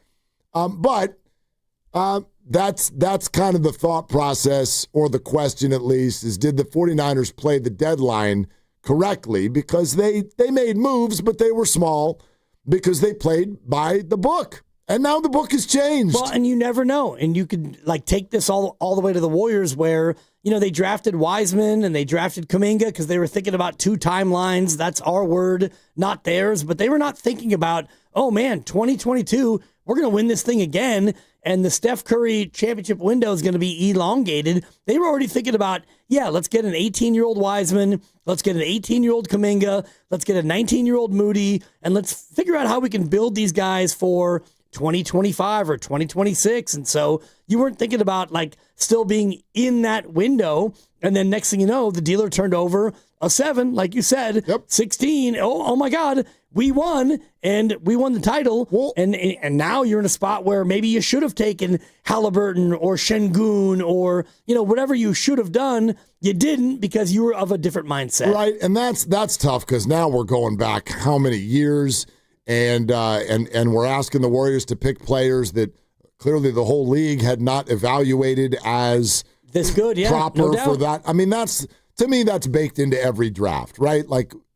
That's kind of the thought process, or the question at least, is did the 49ers play the deadline correctly? Because they made moves, but they were small because they played by the book. And now the book has changed. Well, and you never know. And you could take this all the way to the Warriors where, they drafted Wiseman and they drafted Kaminga because they were thinking about 2 timelines. That's our word, not theirs. But they were not thinking about, oh man, 2022, we're going to win this thing again. And the Steph Curry championship window is going to be elongated. They were already thinking about, let's get an 18-year-old Wiseman. Let's get an 18-year-old Kaminga. Let's get a 19-year-old Moody. And let's figure out how we can build these guys for 2025 or 2026. And so you weren't thinking about still being in that window. And then next thing you know, the dealer turned over a 7, like you said, 16. Oh my God, we won, and we won the title. Well, and now you're in a spot where maybe you should have taken Halliburton or Şengün or, whatever you should have done. You didn't because you were of a different mindset. Right. And that's tough because now we're going back how many years? And we're asking the Warriors to pick players that clearly the whole league had not evaluated as this good, proper no doubt. for that. I mean, to me, that's baked into every draft, right?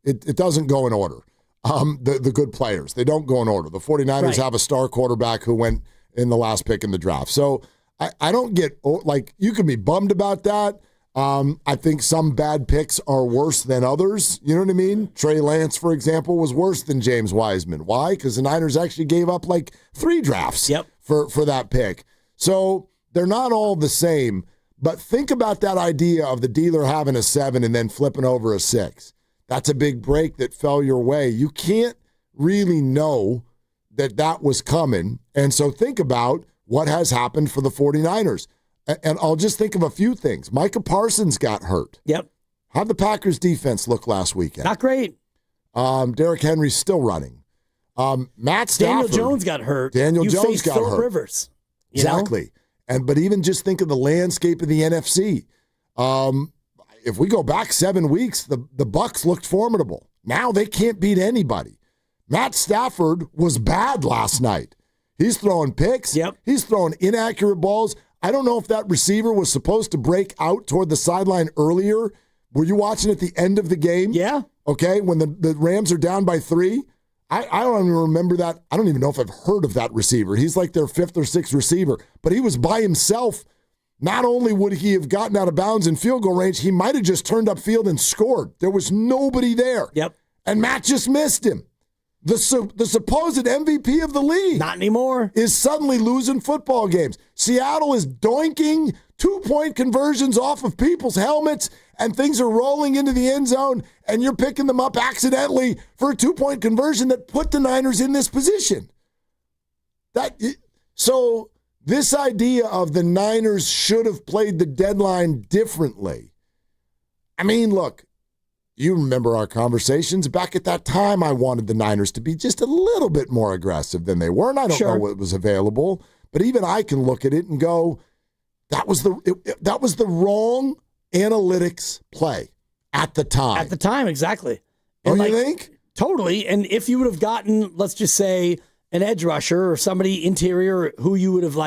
It doesn't go in order. The good players, they don't go in order. The 49ers have a star quarterback who went in the last pick in the draft. So I don't get, you can be bummed about that. I think some bad picks are worse than others. You know what I mean? Trey Lance, for example, was worse than James Wiseman. Why? Because the Niners actually gave up 3 drafts for that pick. So they're not all the same. But think about that idea of the dealer having a 7 and then flipping over a 6. That's a big break that fell your way. You can't really know that was coming. And so think about what has happened for the 49ers. And I'll just think of a few things. Micah Parsons got hurt. Yep. How'd the Packers defense look last weekend? Not great. Derrick Henry's still running. Matt Stafford. Daniel Jones got hurt. Daniel you Jones got Phillip hurt. Rivers. Exactly. But even just think of the landscape of the NFC. If we go back 7 weeks, the Bucs looked formidable. Now they can't beat anybody. Matt Stafford was bad last night. He's throwing picks. Yep. He's throwing inaccurate balls. I don't know if that receiver was supposed to break out toward the sideline earlier. Were you watching at the end of the game? Yeah. Okay, when the Rams are down by 3? I don't even remember that. I don't even know if I've heard of that receiver. He's like their 5th or 6th receiver. But he was by himself. Not only would he have gotten out of bounds in field goal range, he might have just turned upfield and scored. There was nobody there. Yep. And Matt just missed him. The supposed MVP of the league. Not anymore. Is suddenly losing football games. Seattle is doinking 2-point conversions off of people's helmets, and things are rolling into the end zone, and you're picking them up accidentally for a 2-point conversion that put the Niners in this position. So this idea of the Niners should have played the deadline differently. I mean, look, you remember our conversations. Back at that time, I wanted the Niners to be just a little bit more aggressive than they were, and I don't know what was available. But even I can look at it and go, that was the wrong analytics play at the time. At the time, exactly. Don't you think? Totally. And if you would have gotten, let's just say, an edge rusher or somebody interior who you would have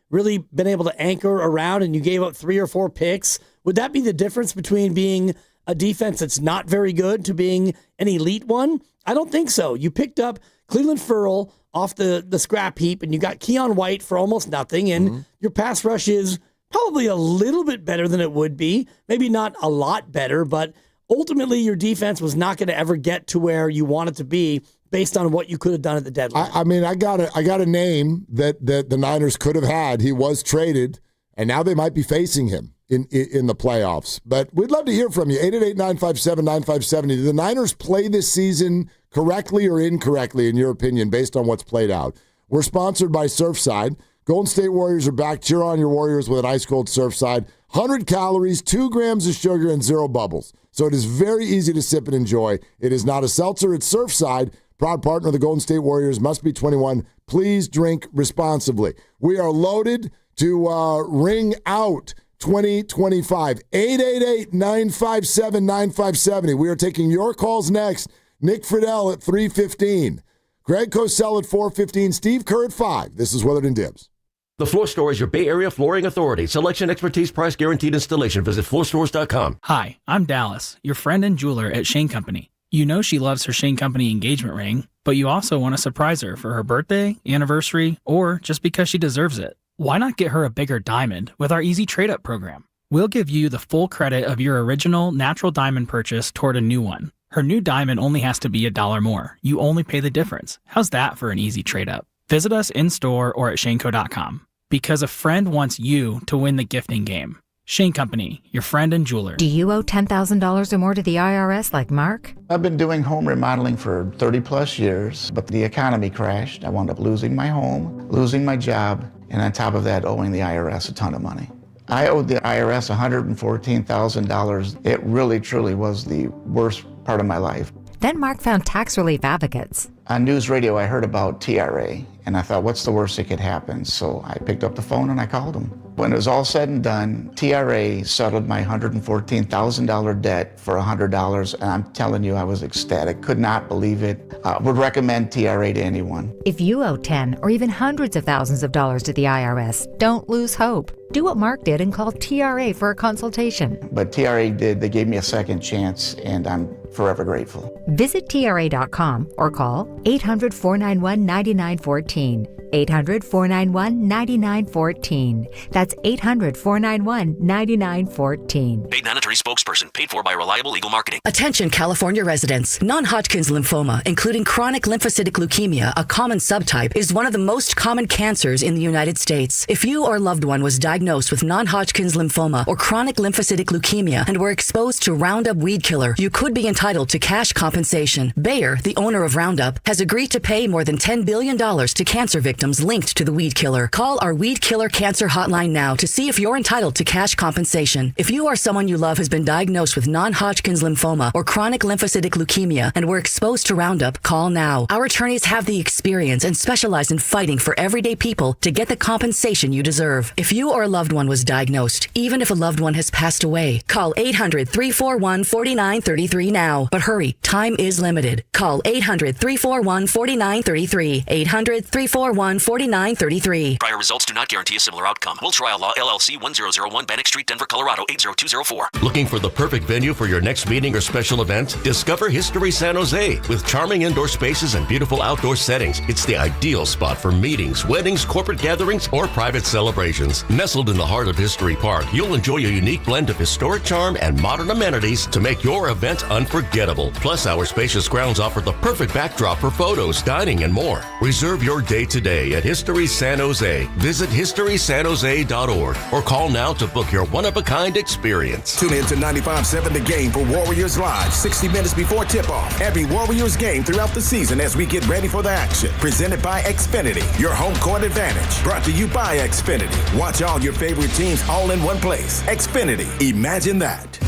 really been able to anchor around, and you gave up 3 or 4 picks, would that be the difference between being a defense that's not very good to being an elite one? I don't think so. You picked up Cleveland Ferrell off the scrap heap, and you got Keon White for almost nothing, and your pass rush is probably a little bit better than it would be. Maybe not a lot better, but ultimately your defense was not going to ever get to where you want it to be based on what you could have done at the deadline. I mean, I got a name that the Niners could have had. He was traded, and now they might be facing him in the playoffs. But we'd love to hear from you. 888-957-9570. Did the Niners play this season correctly or incorrectly, in your opinion, based on what's played out? We're sponsored by Surfside. Golden State Warriors are back. Cheer on your Warriors with an ice-cold Surfside. 100 calories, 2 grams of sugar, and 0 bubbles. So it is very easy to sip and enjoy. It is not a seltzer. It's Surfside. Proud partner of the Golden State Warriors. Must be 21. Please drink responsibly. We are loaded to ring out 2025. 888-957-9570. We are taking your calls next. Nick Friedel at 3:15. Greg Cosell at 4:15. Steve Kerr at 5. This is Willard and Dibs. The Floor Store is your Bay Area flooring authority. Selection, expertise, price, guaranteed installation. Visit floorstores.com. Hi, I'm Dallas, your friend and jeweler at Shane Company. You know she loves her Shane Company engagement ring, but you also want to surprise her for her birthday, anniversary, or just because she deserves it. Why not get her a bigger diamond with our Easy Trade-Up program? We'll give you the full credit of your original natural diamond purchase toward a new one. Her new diamond only has to be $1 more. You only pay the difference. How's that for an easy trade-up? Visit us in-store or at shaneco.com. Because a friend wants you to win the gifting game. Shane Company, your friend and jeweler. Do you owe $10,000 or more to the IRS like Mark? I've been doing home remodeling for 30 plus years, but the economy crashed. I wound up losing my home, losing my job, and on top of that, owing the IRS a ton of money. I owed the IRS $114,000. It really, truly was the worst part of my life. Then Mark found tax relief advocates. On news radio, I heard about TRA, and I thought, what's the worst that could happen? So I picked up the phone and I called them. When it was all said and done, TRA settled my $114,000 debt for $100, and I'm telling you, I was ecstatic. Could not believe it. Would recommend TRA to anyone. If you owe 10 or even hundreds of thousands of dollars to the IRS, don't lose hope. Do what Mark did and call TRA for a consultation. But TRA did. They gave me a second chance, and I'm forever grateful. Visit TRA.com or call 800-491-9914. 800-491-9914. That's 800-491-9914. Paid non-attorney spokesperson. Paid for by Reliable Legal Marketing. Attention California residents. Non-Hodgkin's lymphoma, including chronic lymphocytic leukemia, a common subtype, is one of the most common cancers in the United States. If you or a loved one was diagnosed with non-Hodgkin's lymphoma or chronic lymphocytic leukemia and were exposed to Roundup weed killer, you could be entitled entitled to cash compensation. Bayer, the owner of Roundup, has agreed to pay more than $10 billion to cancer victims linked to the weed killer. Call our Weed Killer Cancer Hotline now to see if you're entitled to cash compensation. If you or someone you love has been diagnosed with non-Hodgkin's lymphoma or chronic lymphocytic leukemia and were exposed to Roundup, call now. Our attorneys have the experience and specialize in fighting for everyday people to get the compensation you deserve. If you or a loved one was diagnosed, even if a loved one has passed away, call 800-341-4933 now. But hurry, time is limited. Call 800-341-4933. 800-341-4933. Prior results do not guarantee a similar outcome. Will Trial Law, LLC, 1001 Bannock Street, Denver, Colorado, 80204. Looking for the perfect venue for your next meeting or special event? Discover History San Jose. With charming indoor spaces and beautiful outdoor settings, it's the ideal spot for meetings, weddings, corporate gatherings, or private celebrations. Nestled in the heart of History Park, you'll enjoy a unique blend of historic charm and modern amenities to make your event unforgettable. Plus, our spacious grounds offer the perfect backdrop for photos, dining, and more. Reserve your day today at History San Jose. Visit historysanjose.org or call now to book your one-of-a-kind experience. Tune in to 95.7 The Game for Warriors Live, 60 minutes before tip-off. Every Warriors game throughout the season as we get ready for the action. Presented by Xfinity, your home court advantage. Brought to you by Xfinity. Watch all your favorite teams all in one place. Xfinity. Imagine that.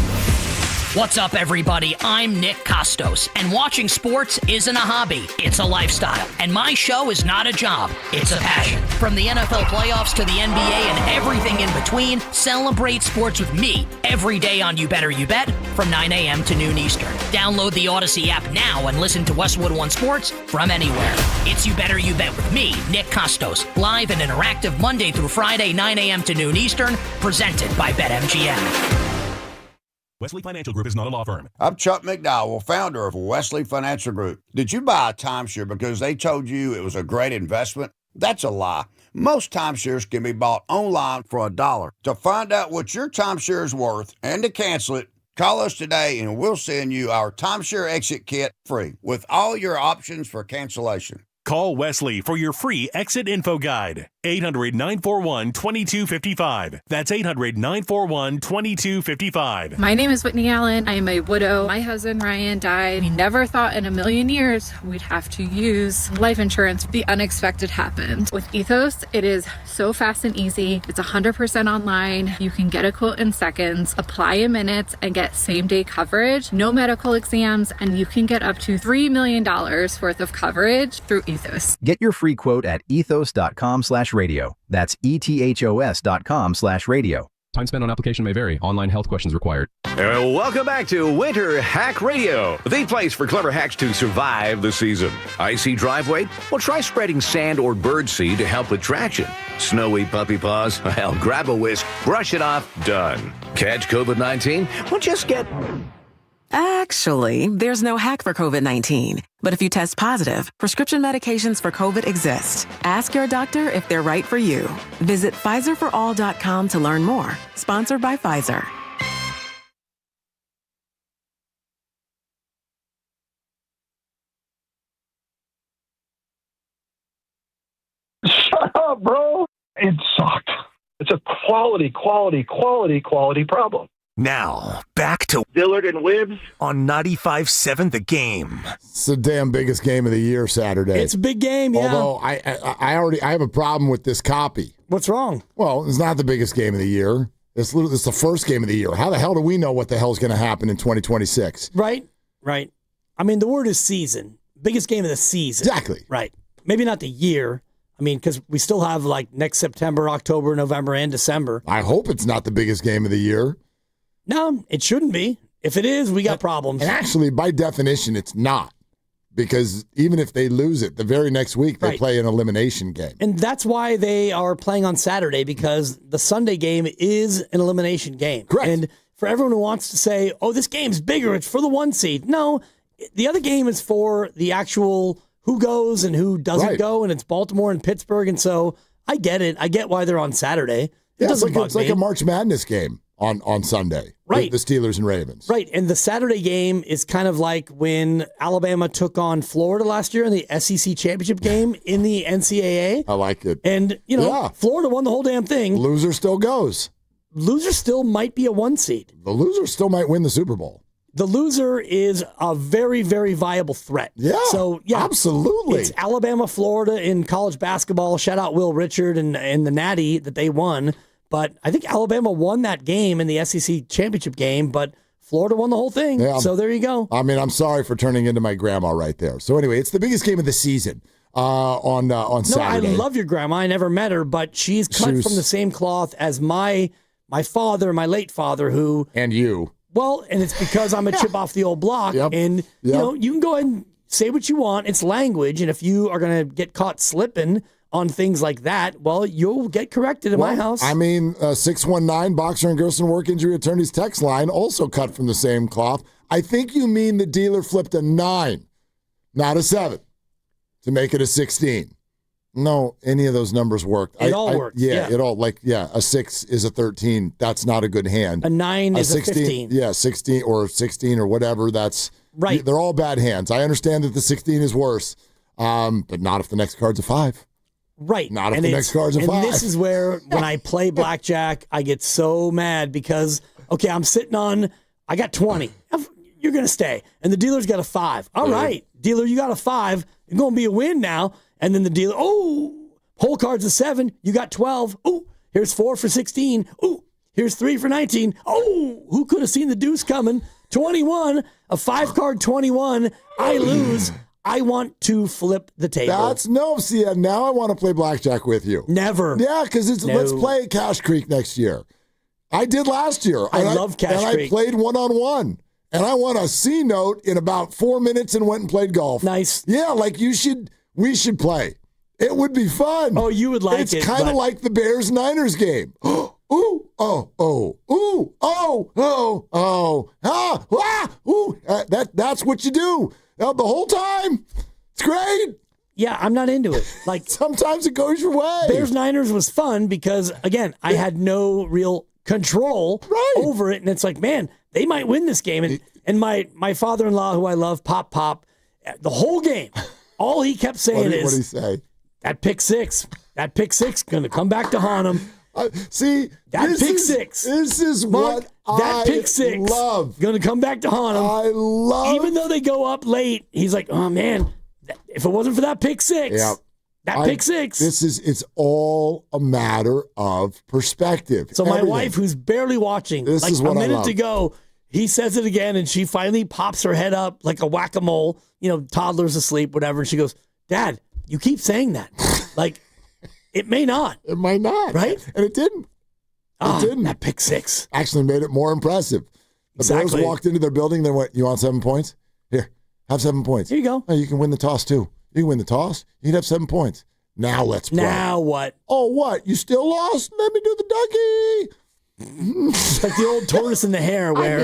What's up, everybody? I'm Nick Costos, and watching sports isn't a hobby, it's a lifestyle. And my show is not a job, it's a passion. From the NFL playoffs to the NBA and everything in between, celebrate sports with me every day on You Better You Bet from 9 a.m. to noon Eastern. Download the Odyssey app now and listen to Westwood One Sports from anywhere. It's You Better You Bet with me, Nick Costos, live and interactive Monday through Friday, 9 a.m. to noon Eastern, presented by BetMGM. Wesley Financial Group is not a law firm. I'm Chuck McDowell, founder of Wesley Financial Group. Did you buy a timeshare because they told you it was a great investment? That's a lie. Most timeshares can be bought online for $1. To find out what your timeshare is worth and to cancel it, call us today and we'll send you our timeshare exit kit free with all your options for cancellation. Call Wesley for your free exit info guide. 800-941-2255. That's 800-941-2255. My name is Whitney Allen. I am a widow. My husband, Ryan, died. We never thought in a million years we'd have to use life insurance. The unexpected happened. With Ethos, it is so fast and easy. It's 100% online. You can get a quote in seconds, apply in minutes, and get same-day coverage. No medical exams, and you can get up to $3 million worth of coverage through Ethos. Get your free quote at ethos.com/radio. That's ethos.com/radio. Time spent on application may vary. Online health questions required. Welcome back to Winter Hack Radio, the place for clever hacks to survive the season. Icy driveway? Well, try spreading sand or birdseed to help with traction. Snowy puppy paws? Well, grab a whisk, brush it off, done. Catch COVID-19? Well, just get... Actually, there's no hack for COVID-19. But if you test positive, prescription medications for COVID exist. Ask your doctor if they're right for you. Visit PfizerForAll.com to learn more. Sponsored by Pfizer. Shut up, bro. It sucked. It's a quality problem. Now, back to Dillard and Wibbs on 95.7 The Game. It's the damn biggest game of the year Saturday. It's a big game, yeah. Although I have a problem with this copy. What's wrong? Well, it's not the biggest game of the year. It's the first game of the year. How the hell do we know what the hell's going to happen in 2026? Right. I mean, the word is season. Biggest game of the season. Exactly. Right. Maybe not the year. I mean, because we still have like next September, October, November, and December. I hope it's not the biggest game of the year. No, it shouldn't be. If it is, we got problems. And actually, by definition, it's not. Because even if they lose it, the very next week they play an elimination game. And that's why they are playing on Saturday, because the Sunday game is an elimination game. Correct. And for everyone who wants to say, oh, this game's bigger, it's for the 1 seed. No, the other game is for the actual who goes and who doesn't go, and it's Baltimore and Pittsburgh. And so I get it. I get why they're on Saturday. It's like a March Madness game on Sunday. Right. The Steelers and Ravens. Right. And the Saturday game is kind of like when Alabama took on Florida last year in the SEC championship game in the NCAA. I like it. And, Florida won the whole damn thing. Loser still goes. Loser still might be a 1 seed. The loser still might win the Super Bowl. The loser is a very, very viable threat. Yeah, so yeah, absolutely. It's Alabama, Florida in college basketball. Shout out Will Richard and the Natty that they won. But I think Alabama won that game in the SEC championship game, but Florida won the whole thing. Yeah, so there you go. I mean, I'm sorry for turning into my grandma right there. So anyway, it's the biggest game of the season on Saturday. I love your grandma. I never met her, but she's cut from the same cloth as my father, my late father, who... And you. Well, and it's because I'm a chip off the old block. Yep. And, you know, you can go ahead and say what you want. It's language. And if you are going to get caught slipping on things like that, well, you'll get corrected in my house. I mean, 619 Boxer and Gerson Work Injury Attorneys text line, also cut from the same cloth. I think you mean the dealer flipped a 9, not a 7, to make it a 16. No, any of those numbers worked. It all worked. Yeah, it all, a 6 is a 13. That's not a good hand. A 9 is a 15. Yeah, 16 or whatever. That's right. They're all bad hands. I understand that the 16 is worse, but not if the next card's a 5. Right. Not if the next card's a 5. And this is where, when I play blackjack, I get so mad because, okay, I'm sitting on, I got 20. You're going to stay. And the dealer's got a 5. All right, dealer, you got a 5. It's going to be a win now. And then the dealer, whole card's a 7. You got 12. Oh, here's 4 for 16. Oh, here's 3 for 19. Oh, who could have seen the deuce coming? 21, a 5-card 21. I lose. I want to flip the table. Now I want to play blackjack with you. Never. Yeah, because let's play Cash Creek next year. I did last year. I love Cash Creek. And I played one-on-one. And I won a C note in about 4 minutes and went and played golf. Nice. Yeah, we should play. It would be fun. Oh, you would like it. It's kind of like the Bears-Niners game. That's what you do. The whole time. It's great. Yeah, I'm not into it. Like sometimes it goes your way. Bears-Niners was fun because, again, I had no real control over it. And it's like, man, they might win this game. And my father-in-law, who I love, Pop, the whole game, all he kept saying what did he say? That pick six going to come back to haunt him. That pick six. This is what that pick six love. Going to come back to haunt him. I love. Even though they go up late, he's like, oh man, if it wasn't for that pick six, pick six. It's all a matter of perspective. So my wife, who's barely watching, this is what a minute I love. to go, he says it again, and she finally pops her head up like a whack-a-mole. Toddler's asleep, whatever. And she goes, Dad, you keep saying that. Like, it may not. It might not. Right? And it didn't. It didn't. That pick six. Actually made it more impressive. The Bears walked into their building. They went, you want 7 points? Here, have 7 points. Here you go. Oh, you can win the toss, too. You can win the toss. You can have 7 points. Now let's play. Now what? Oh, what? You still lost? Let me do the ducky. It's like the old tortoise and the hare where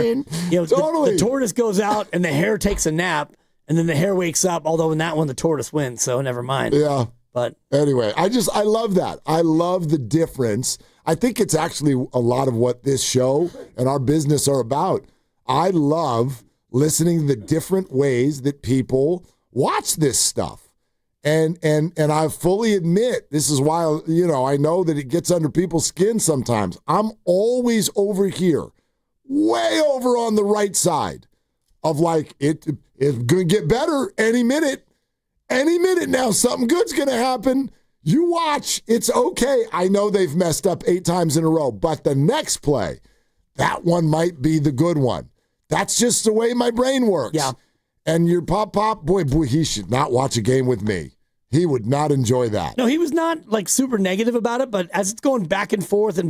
totally. the tortoise goes out and the hare takes a nap and then the hare wakes up, although in that one the tortoise wins, so never mind. Yeah. But anyway, I love that. I love the difference. I think it's actually a lot of what this show and our business are about. I love listening to the different ways that people watch this stuff. And I fully admit, this is why, I know that it gets under people's skin sometimes. I'm always over here, way over on the right side of it's going to get better any minute. Any minute now, something good's going to happen. You watch. It's okay. I know they've messed up 8 times in a row, but the next play, that one might be the good one. That's just the way my brain works. Yeah. And your Pop, boy, he should not watch a game with me. He would not enjoy that. No, he was not super negative about it, but as it's going back and forth,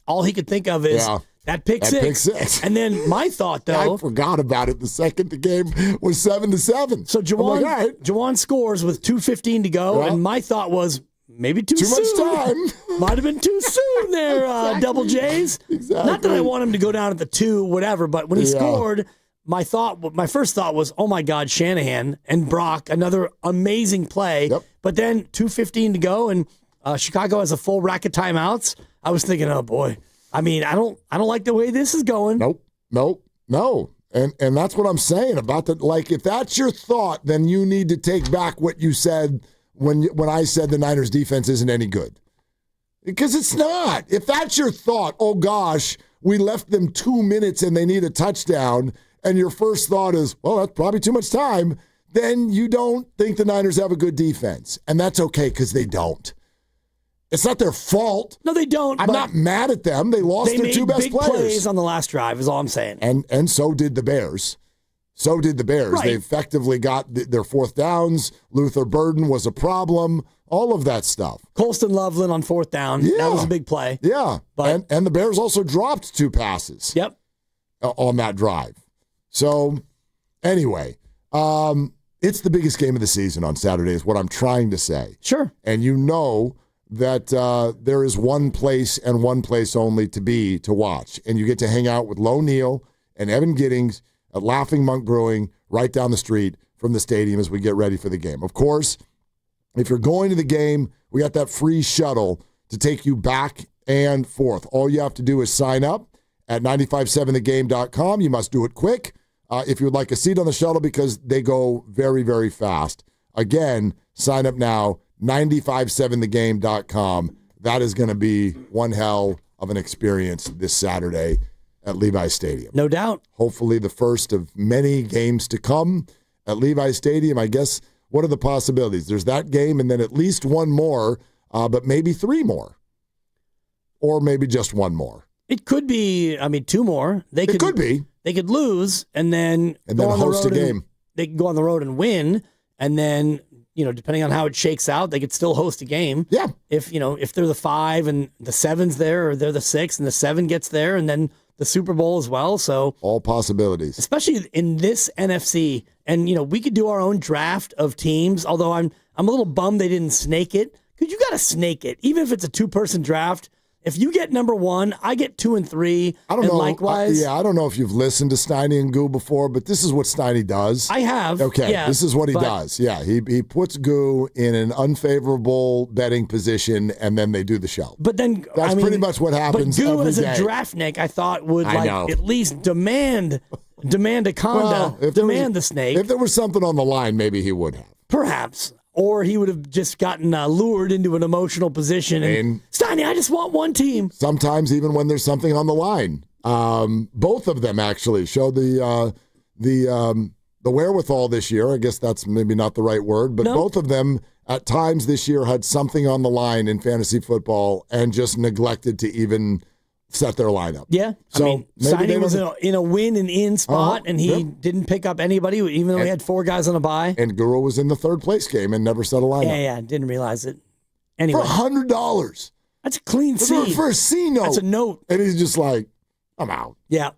all he could think of is that pick six. And then my thought, though, I forgot about it the second the game was 7-7. So Jawan scores with 2:15 to go, and my thought was maybe too soon. Much time. Might have been too soon there, exactly. Double J's. Exactly. Not that I want him to go down at the 2, whatever, but when he scored, my first thought was, oh my God, Shanahan and Brock, another amazing play. Yep. But then 2:15 to go, and Chicago has a full rack of timeouts. I was thinking, oh boy. I mean, I don't like the way this is going. Nope. And that's what I'm saying about that. Like, if that's your thought, then you need to take back what you said when I said the Niners defense isn't any good. Because it's not. If that's your thought, oh gosh, we left them 2 minutes and they need a touchdown, and your first thought is, well, that's probably too much time, then you don't think the Niners have a good defense. And that's okay because they don't. It's not their fault. No, they don't. I'm not mad at them. They lost their two best big players. Plays on the last drive is all I'm saying. And so did the Bears. Right. They effectively got their fourth downs. Luther Burden was a problem. All of that stuff. Colston Loveland on fourth down. Yeah. That was a big play. Yeah. But, and the Bears also dropped 2 passes. Yep. On that drive. So, anyway, it's the biggest game of the season on Saturday is what I'm trying to say. Sure. And you know that there is one place and one place only to watch. And you get to hang out with Lo Neal and Evan Giddings at Laughing Monk Brewing right down the street from the stadium as we get ready for the game. Of course, if you're going to the game, we got that free shuttle to take you back and forth. All you have to do is sign up at 957thegame.com. You must do it quick if you would like a seat on the shuttle because they go very, very fast. Again, sign up now, 957thegame.com. That is going to be one hell of an experience this Saturday at Levi's Stadium. No doubt. Hopefully the first of many games to come at Levi's Stadium. I guess, what are the possibilities? There's that game and then at least one more, but maybe 3 more. Or maybe just one more. It could be, 2 more. It could be. They could lose and then host a game. They could go on the road and win, and then, depending on how it shakes out, they could still host a game. Yeah. If they're the 5 and the 7's there, or they're the 6 and the 7 gets there, and then the Super Bowl as well. So all possibilities, especially in this NFC. And we could do our own draft of teams. Although I'm a little bummed they didn't snake it, because you got to snake it, even if it's a 2-person draft. If you get number 1, I get 2 and 3. I don't know. Likewise, I don't know if you've listened to Steiny and Goo before, but this is what Steiny does. I have. Okay, yeah, this is what he does. Yeah, he puts Goo in an unfavorable betting position, and then they do the show. But then that's pretty much what happens. But Goo, every as day. a draftnik, I thought would at least demand a conda, demand the snake. If there was something on the line, maybe he would have. Perhaps. Or he would have just gotten lured into an emotional position. And Steiny, I just want one team. Sometimes even when there's something on the line. Both of them actually show the wherewithal this year. I guess that's maybe not the right word, but both of them at times this year had something on the line in fantasy football and just neglected to even set their lineup. Yeah. So Steiny was in a win and in spot, and he didn't pick up anybody, even though he had 4 guys on a bye. And Guru was in the 3rd place game and never set a lineup. Yeah, didn't realize it. Anyway. For $100. That's a clean C. For a C note. That's a note. And he's just like, I'm out. Yeah.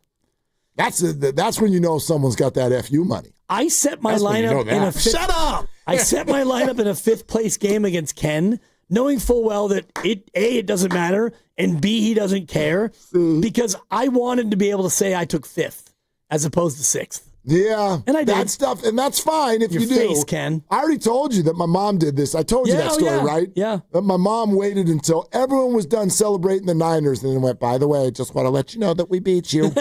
That's when you know someone's got that FU money. I set my lineup in a 5th. Shut up! I set my lineup in a 5th place game against Ken, knowing full well that it doesn't matter, and B, he doesn't care, because I wanted to be able to say I took 5th as opposed to 6th. Yeah, and I did. That stuff, and that's fine if Your you do. face, Ken. I already told you that my mom did this. I told you that story, right? Yeah. That my mom waited until everyone was done celebrating the Niners, and then went, by the way, I just want to let you know that we beat you.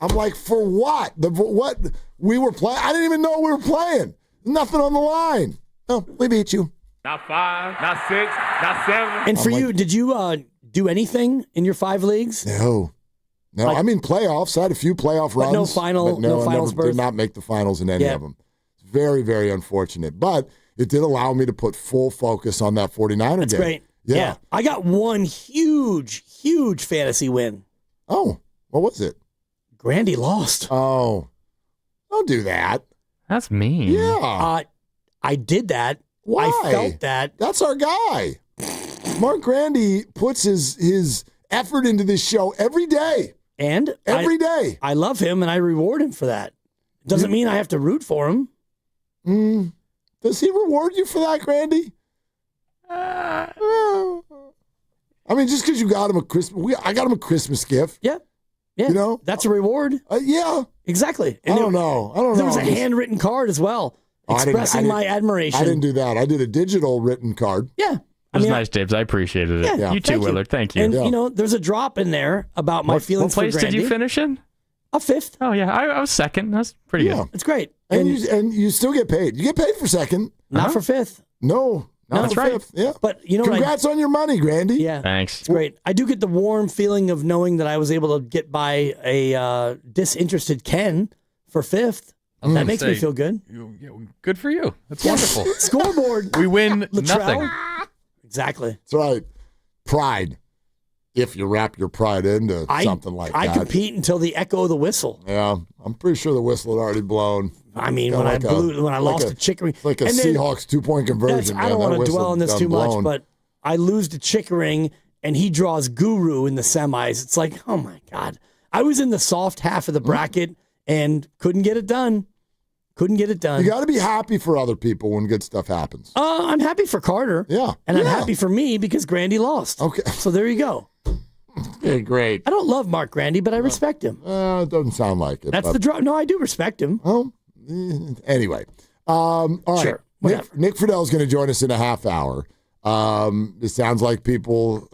I'm like, for what? What we were playing? I didn't even know we were playing. Nothing on the line. Oh, we beat you. Not 5, not 6, not 7. And for you, did you do anything in your 5 leagues? No. I mean playoffs. I had a few playoff runs. No finals I berth? did not make the finals in any of them. It's very, very unfortunate. But it did allow me to put full focus on that 49er game. That's great. Yeah. I got one huge, huge fantasy win. Oh, what was it? Grandy lost. Oh, don't do that. That's mean. Yeah. I did that. Why? I felt that. That's our guy. Mark Grandy puts his effort into this show every day. And every day. I love him and I reward him for that. Doesn't mean I have to root for him. Does he reward you for that, Grandy? I mean, just because you got him I got him a Christmas gift. Yeah. Yeah. You know? That's a reward. Yeah. Exactly. And I don't know. There was a handwritten card as well, expressing my admiration. I didn't do that. I did a digital written card. Yeah. It was nice, James. I appreciated it. Yeah, you too, Willard. Thank you. And, there's a drop in there about my feelings for Grandy. What place did you finish in? A 5th. Oh, yeah. I was 2nd. That's pretty good. It's great. And you still get paid. You get paid for 2nd. Not for 5th. No. Not for 5th. Yeah. But congrats on your money, Grandy. Yeah. Thanks. It's great. I do get the warm feeling of knowing that I was able to get by a disinterested Ken for 5th. That makes me feel good. Good for you. That's wonderful. Scoreboard. We win nothing. Exactly. That's right. Pride. If you wrap your pride into something like that. I compete until the echo of the whistle. Yeah, I'm pretty sure the whistle had already blown. I mean, when I lost to Chickering. Like a Seahawks 2-point conversion. I don't want to dwell on this too much, but I lose to Chickering, and he draws Guru in the semis. It's like, oh, my God. I was in the soft half of the bracket and couldn't get it done. You got to be happy for other people when good stuff happens. I'm happy for Carter. Yeah. And I'm happy for me because Grandy lost. Okay. So there you go. Yeah, great. I don't love Mark Grandy, but I respect him. It doesn't sound like it. That's the draw. No, I do respect him. Oh, anyway. All right. Sure. Nick Friedel is going to join us in a half hour. It sounds like people.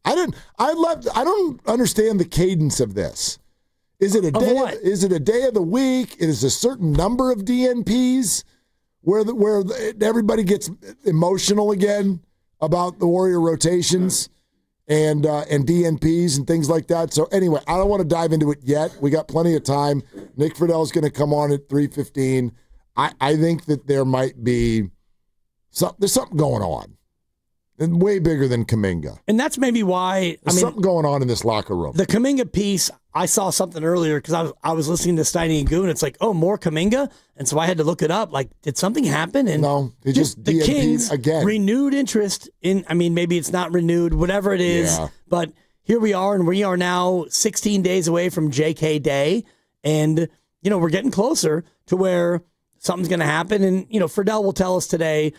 I don't understand the cadence of this. Is it a day? Is it a day of the week? Is a certain number of DNPs where everybody gets emotional again about the Warrior rotations and DNPs and things like that? So anyway, I don't want to dive into it yet. We got plenty of time. Nick Friedel is going to come on at 3:15. I think that there might be there's something going on. And way bigger than Kaminga. And that's maybe why. There's something going on in this locker room. The Kaminga piece, I saw something earlier because I was listening to Steiny and Goon. It's like, oh, more Kaminga? And so I had to look it up. Like, did something happen? And no, they just the Kings again. Renewed interest in, maybe it's not renewed, whatever it is. Yeah. But here we are, and we are now 16 days away from JK Day. And, we're getting closer to where something's going to happen. And, Friedel will tell us today,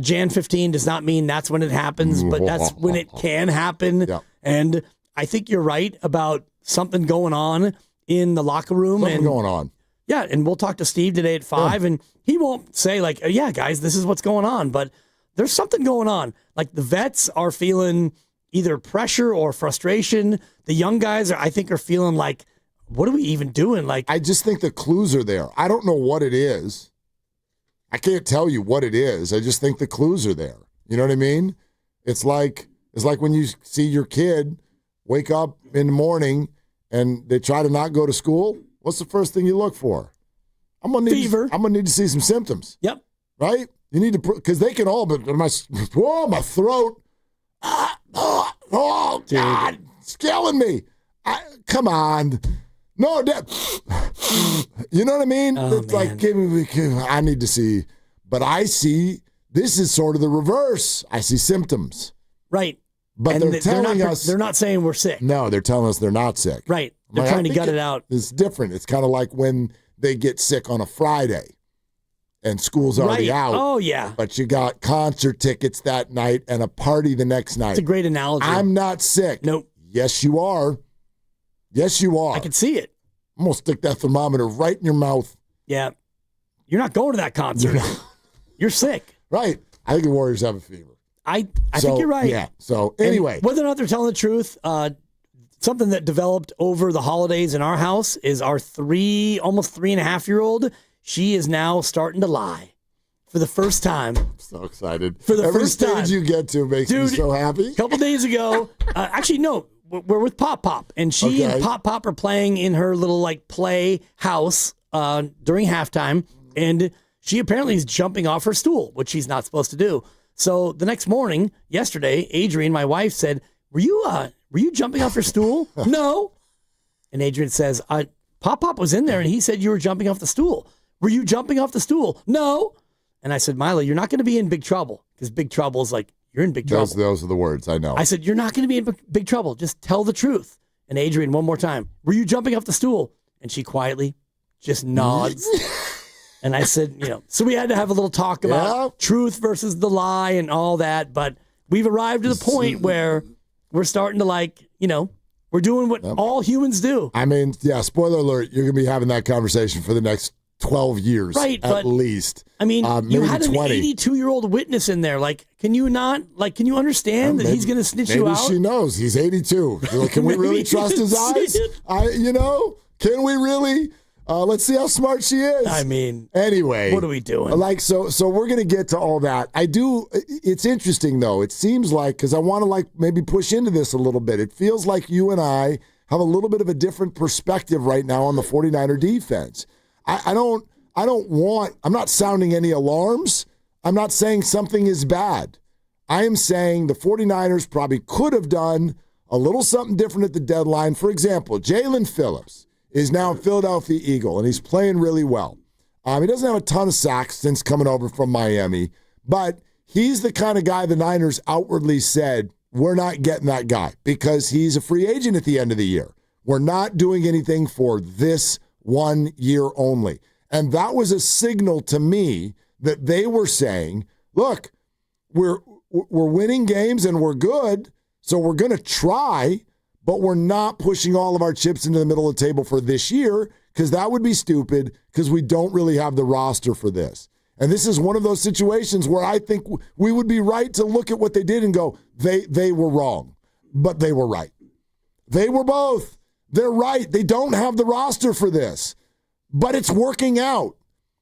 Jan 15 does not mean that's when it happens, but that's when it can happen. Yeah. And I think you're right about something going on in the locker room. Something going on. Yeah, and we'll talk to Steve today at 5, and he won't say, like, yeah, guys, this is what's going on. But there's something going on. Like, the vets are feeling either pressure or frustration. The young guys, I think, are feeling like, what are we even doing? Like, I just think the clues are there. I don't know what it is. I can't tell you what it is. I just think the clues are there. You know what I mean? It's like when you see your kid wake up in the morning and they try to not go to school. What's the first thing you look for? Fever. I'm gonna need to see some symptoms. Yep. Right? You need to because they can all. But my throat. Oh God, it's killing me. Come on. No, you know what I mean? It's like, I need to see. But I see, this is sort of the reverse. I see symptoms. Right. But and they're telling us. They're not saying we're sick. No, they're telling us they're not sick. Right. They're trying to gut it out. It's different. It's kind of like when they get sick on a Friday and school's already out. Oh, yeah. But you got concert tickets that night and a party the next night. It's a great analogy. I'm not sick. Nope. Yes, you are. Yes, you are. I can see it. I'm going to stick that thermometer right in your mouth. Yeah. You're not going to that concert. You're sick. Right. I think the Warriors have a fever. I think you're right. Yeah. So, anyway. And whether or not they're telling the truth, something that developed over the holidays in our house is our almost 3.5-year-old. She is now starting to lie for the first time. I'm so excited. For the Every first time. Every stage you get to makes me so happy. A couple days ago, actually, no. We're with Pop, and she and Pop are playing in her little play house during halftime, and she apparently is jumping off her stool, which she's not supposed to do. So the next morning, yesterday, Adrian, my wife, said, "Were you jumping off your stool?" No. And Adrian says, "Pop was in there, and he said you were jumping off the stool. Were you jumping off the stool?" No. And I said, "Milo, you're not going to be in big trouble because big trouble is like." You're in big trouble. Those are the words, I know. I said, you're not going to be in big trouble. Just tell the truth. And Adrian, one more time, were you jumping off the stool? And she quietly just nods. And I said, so we had to have a little talk about truth versus the lie and all that. But we've arrived to the point where we're starting to we're doing what all humans do. I mean, spoiler alert, you're going to be having that conversation for the next 12 years, right, at least. I mean, you had an 20. 82-year-old witness in there. Can you understand that he's going to snitch you out? Maybe she knows. He's 82. Can we really trust his eyes? Can we really? Let's see how smart she is. I mean, anyway. What are we doing? So we're going to get to all that. It's interesting, though. It seems like, because I want to maybe push into this a little bit. It feels like you and I have a little bit of a different perspective right now on the 49er defense. I'm not sounding any alarms. I'm not saying something is bad. I am saying the 49ers probably could have done a little something different at the deadline. For example, Jalen Phillips is now a Philadelphia Eagle, and he's playing really well. He doesn't have a ton of sacks since coming over from Miami, but he's the kind of guy the Niners outwardly said, we're not getting that guy because he's a free agent at the end of the year. We're not doing anything for this 1 year only. And that was a signal to me that they were saying, look, we're winning games and we're good, so we're going to try, but we're not pushing all of our chips into the middle of the table for this year because that would be stupid because we don't really have the roster for this. And this is one of those situations where I think we would be right to look at what they did and go, they were wrong, but they were right. They were both. They're right. They don't have the roster for this, but it's working out.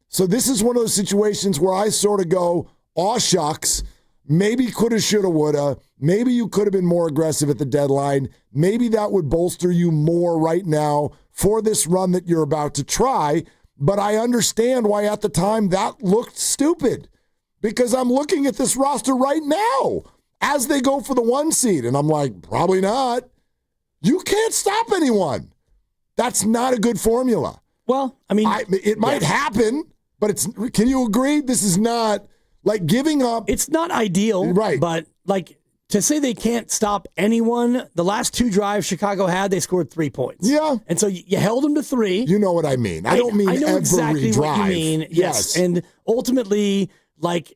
So this is one of those situations where I sort of go, aw shucks, maybe coulda, shoulda, woulda. Maybe you could have been more aggressive at the deadline. Maybe that would bolster you more right now for this run that you're about to try. But I understand why at the time that looked stupid because I'm looking at this roster right now as they go for the 1 seed. And I'm like, probably not. You can't stop anyone. That's not a good formula. Well, I mean, it might happen, but can you agree? This is not like giving up. It's not ideal, right? But like to say they can't stop anyone, the last 2 drives Chicago had, they scored 3 points. Yeah. And so you held them to 3. You know what I mean. I don't mean I know every exactly drive. what you mean. Yes. And ultimately, like,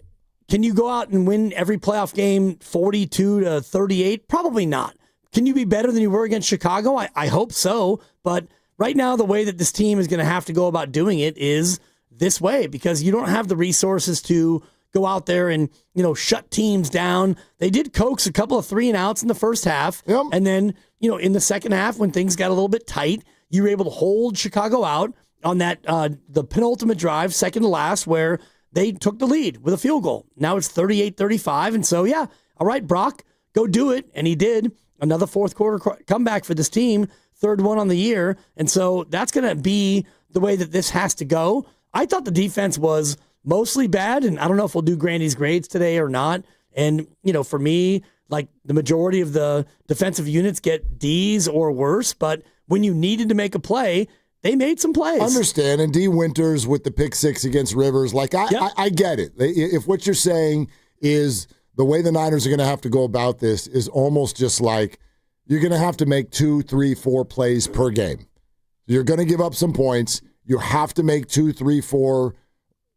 can you go out and win every playoff game 42-38? Probably not. Can you be better than you were against Chicago? I hope so. But right now, the way that this team is going to have to go about doing it is this way because you don't have the resources to go out there and, shut teams down. They did coax a couple of 3-and-outs in the first half. Yep. And then, in the second half, when things got a little bit tight, you were able to hold Chicago out on that, the penultimate drive, second to last, where they took the lead with a field goal. Now it's 38-35. And so, yeah, all right, Brock, go do it. And he did. Another fourth quarter comeback for this team, third one on the year. And so that's going to be the way that this has to go. I thought the defense was mostly bad, and I don't know if we'll do Grandy's grades today or not. And, for me, like the majority of the defensive units get D's or worse, but when you needed to make a play, they made some plays. Understand, and D. Winters with the pick 6 against Rivers, I get it. If what you're saying is the way the Niners are going to have to go about this is almost just like you're going to have to make 2, 3, 4 plays per game. You're going to give up some points. You have to make 2, 3, 4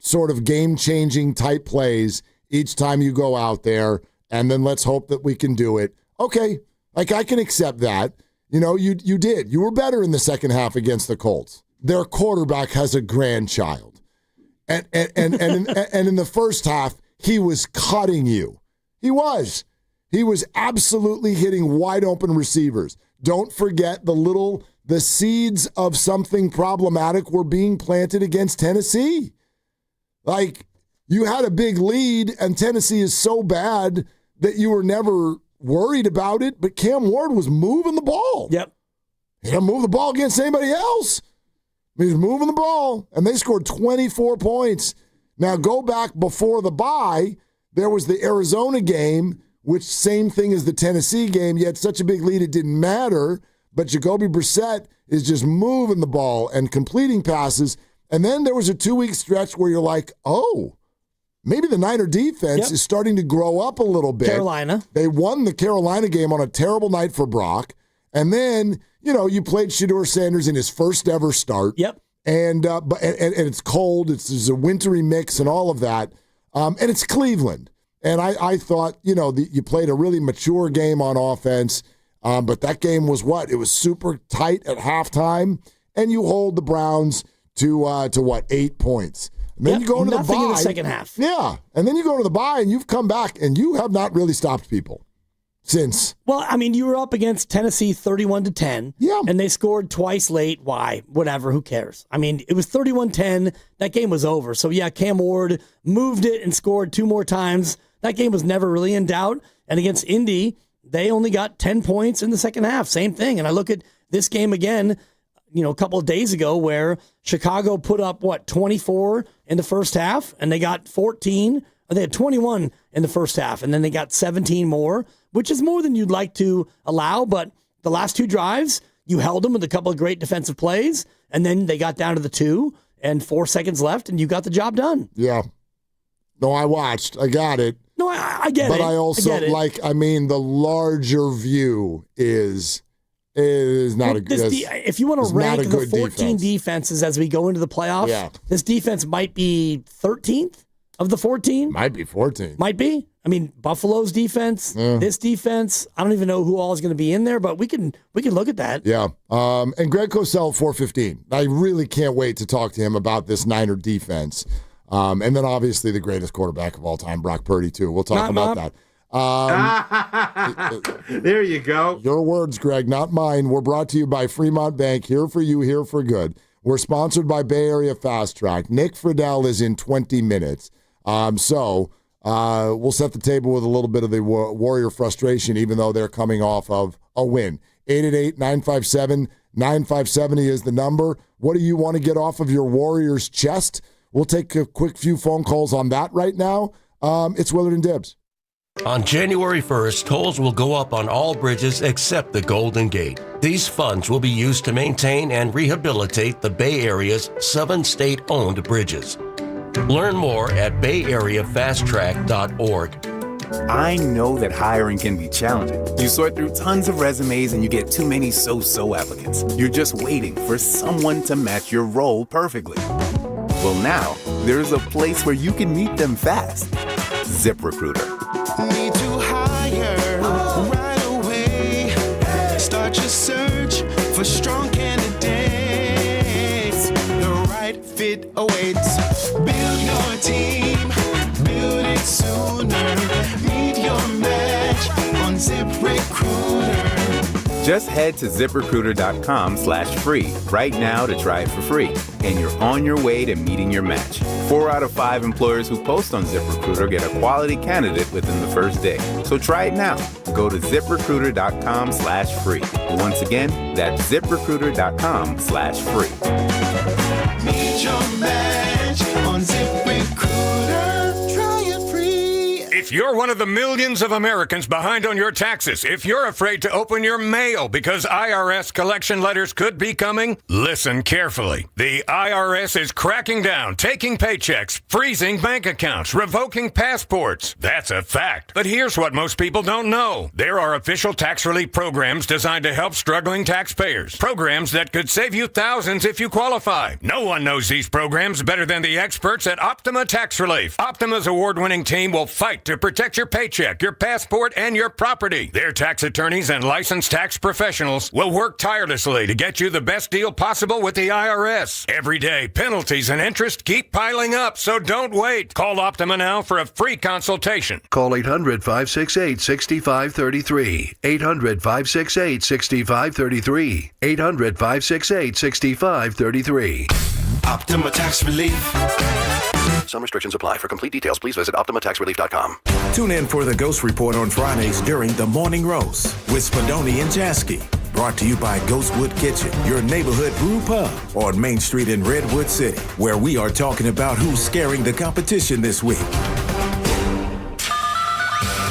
sort of game-changing type plays each time you go out there, and then let's hope that we can do it. Okay, I can accept that. You did. You were better in the second half against the Colts. Their quarterback has a grandchild. And in the first half, he was cutting you. He was absolutely hitting wide open receivers. Don't forget the seeds of something problematic were being planted against Tennessee. Like, you had a big lead, and Tennessee is so bad that you were never worried about it, but Cam Ward was moving the ball. Yep. He didn't move the ball against anybody else. He was moving the ball, and they scored 24 points. Now, go back before the bye. There was the Arizona game, which same thing as the Tennessee game. You had such a big lead it didn't matter, but Jacoby Brissett is just moving the ball and completing passes. And then there was a 2-week stretch where you're like, oh, maybe the Niner defense is starting to grow up a little bit. Carolina. They won the Carolina game on a terrible night for Brock. And then, you played Shedeur Sanders in his first ever start. Yep. And it's cold. There's a wintry mix and all of that. And it's Cleveland. And I thought, you played a really mature game on offense. But that game was what? It was super tight at halftime. And you hold the Browns to what, 8 points. And then you go into the bye. Nothing in the second half. Yeah. And then you go to the bye and you've come back and you have not really stopped people since. Well, I mean, you were up against Tennessee 31-10. Yeah. And they scored twice late. Why? Whatever. Who cares? I mean, it was 31-10. That game was over. So, yeah, Cam Ward moved it and scored 2 more times. That game was never really in doubt. And against Indy, they only got 10 points in the second half. Same thing. And I look at this game again. a couple of days ago where Chicago put up, 24 in the first half, and they got 14. Or they had 21 in the first half, and then they got 17 more, which is more than you'd like to allow. But the last 2 drives, you held them with a couple of great defensive plays, and then they got down to the 2 and 4 seconds left, and you got the job done. Yeah. No, I watched. I got it. No, I get it. But I also the larger view is not a good. If you want to rank the 14 defenses as we go into the playoffs, this defense might be 13th of the 14. Might be 14th. Might be. I mean, Buffalo's defense, this defense. I don't even know who all is going to be in there, but we can look at that. Yeah. And Greg Cosell, 415. I really can't wait to talk to him about this Niner defense. And then obviously the greatest quarterback of all time, Brock Purdy, too. We'll talk about that. There you go. Your words, Greg, not mine. We're brought to you by Fremont Bank. Here for you, here for good. We're sponsored by Bay Area Fast Track. Nick Friedel is in 20 minutes. So we'll set the table with a little bit of the Warrior frustration, even though they're coming off of a win. 888-957-9570 is the number. What do you want to get off of your Warriors' chest? We'll take a quick few phone calls on that right now. It's Willard and Dibbs. On January 1st, tolls will go up on all bridges except the Golden Gate. These funds will be used to maintain and rehabilitate the Bay Area's 7 state-owned bridges. Learn more at bayareafasttrack.org. I know that hiring can be challenging. You sort through tons of resumes and you get too many so-so applicants. You're just waiting for someone to match your role perfectly. Well, now, there's a place where you can meet them fast. ZipRecruiter. Need to hire right away. Start your search for strong candidates. The right fit awaits. Build your team. Build it sooner. Meet your match on ZipRecruiter. Just head to ZipRecruiter.com/free right now to try it for free. And you're on your way to meeting your match. 4 out of 5 employers who post on ZipRecruiter get a quality candidate within the first day. So try it now. Go to ZipRecruiter.com/free. Once again, that's ZipRecruiter.com/free. Meet your match on ZipRecruiter. Try it free. If you're one of the millions of Americans behind on your taxes, if you're afraid to open your mail because IRS collection letters could be coming, listen carefully. The IRS is cracking down, taking paychecks, freezing bank accounts, revoking passports. That's a fact. But here's what most people don't know. There are official tax relief programs designed to help struggling taxpayers. Programs that could save you thousands if you qualify. No one knows these programs better than the experts at Optima Tax Relief. Optima's award-winning team will fight to protect your paycheck, your passport, and your property. Their tax attorneys and licensed tax professionals will work tirelessly to get you the best deal possible with the IRS. Every day, penalties and interest keep piling up, so don't wait. Call Optima now for a free consultation. Call 800-568-6533. 800-568-6533. 800-568-6533. Optima Tax Relief. Some restrictions apply. For complete details, please visit OptimaTaxRelief.com. Tune in for the Ghost Report on Fridays during the Morning Roast with Spadoni and Jasky. Brought to you by Ghostwood Kitchen, your neighborhood brew pub on Main Street in Redwood City, where we are talking about who's scaring the competition this week.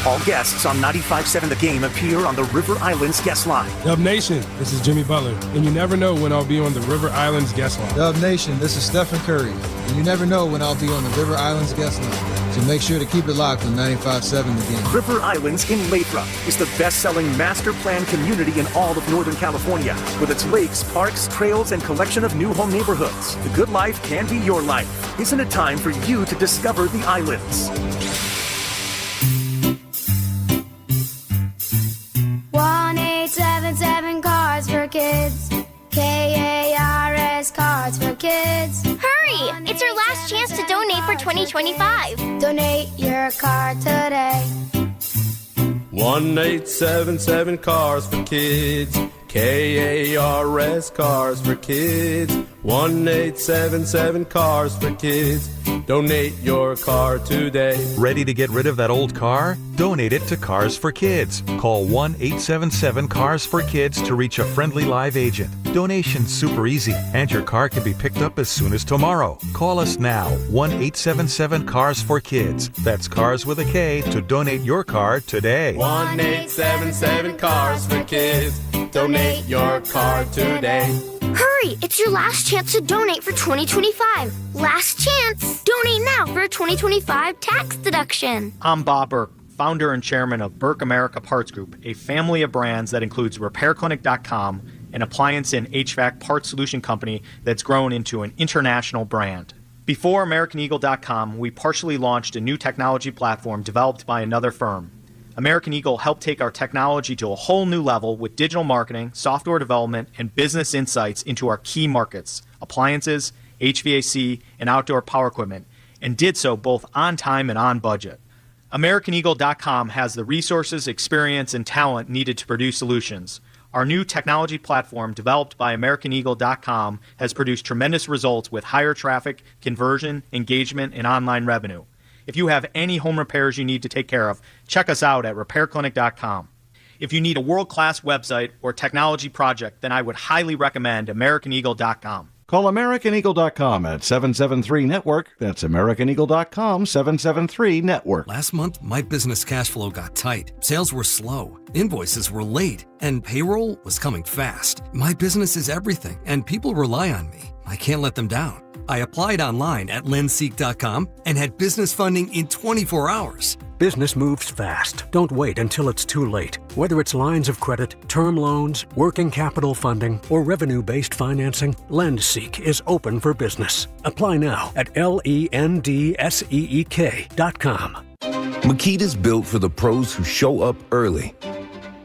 All guests on 95.7 The Game appear on the River Islands guest line. Dub Nation, this is Jimmy Butler, and you never know when I'll be on the River Islands guest line. Dub Nation, this is Steph Curry, and you never know when I'll be on the River Islands guest line. So make sure to keep it locked on 95.7 The Game. River Islands in Lathrop is the best-selling master plan community in all of Northern California, with its lakes, parks, trails, and collection of new home neighborhoods. The good life can be your life. Isn't it time for you to discover the islands? 1-877 Cards for Kids. KARS Cards for Kids. Hurry! It's our last chance to donate for 2025. Donate your card today. 1-877 Cars for Kids. KARS Cars for Kids. 1-877 Cars for Kids. Donate your car today. Ready to get rid of that old car? Donate it to Cars for Kids. Call 1-877-CARS-FOR-KIDS to reach a friendly live agent. Donation's super easy, and your car can be picked up as soon as tomorrow. Call us now, 1-877-CARS-FOR-KIDS. That's Cars with a K to donate your car today. 1-877 Cars for Kids. Donate your car today. Hurry! It's your last chance to donate for 2025. Last chance! Donate now for a 2025 tax deduction. I'm Bob Burke, founder and chairman of Burke America Parts Group, a family of brands that includes RepairClinic.com, an appliance and HVAC parts solution company that's grown into an international brand. Before AmericanEagle.com, we partially launched a new technology platform developed by another firm. American Eagle helped take our technology to a whole new level with digital marketing, software development, and business insights into our key markets, appliances, HVAC, and outdoor power equipment, and did so both on time and on budget. AmericanEagle.com has the resources, experience, and talent needed to produce solutions. Our new technology platform, developed by AmericanEagle.com, has produced tremendous results with higher traffic, conversion, engagement, and online revenue. If you have any home repairs you need to take care of, check us out at RepairClinic.com. If you need a world-class website or technology project, then I would highly recommend AmericanEagle.com. Call AmericanEagle.com at 773-NETWORK. That's AmericanEagle.com, 773-NETWORK. Last month, my business cash flow got tight. Sales were slow. Invoices were late. And payroll was coming fast. My business is everything, and people rely on me. I can't let them down. I applied online at lendseek.com and had business funding in 24 hours. Business moves fast. Don't wait until it's too late. Whether it's lines of credit, term loans, working capital funding, or revenue-based financing, LendSeek is open for business. Apply now at lendseek.com. Makita's built for the pros who show up early,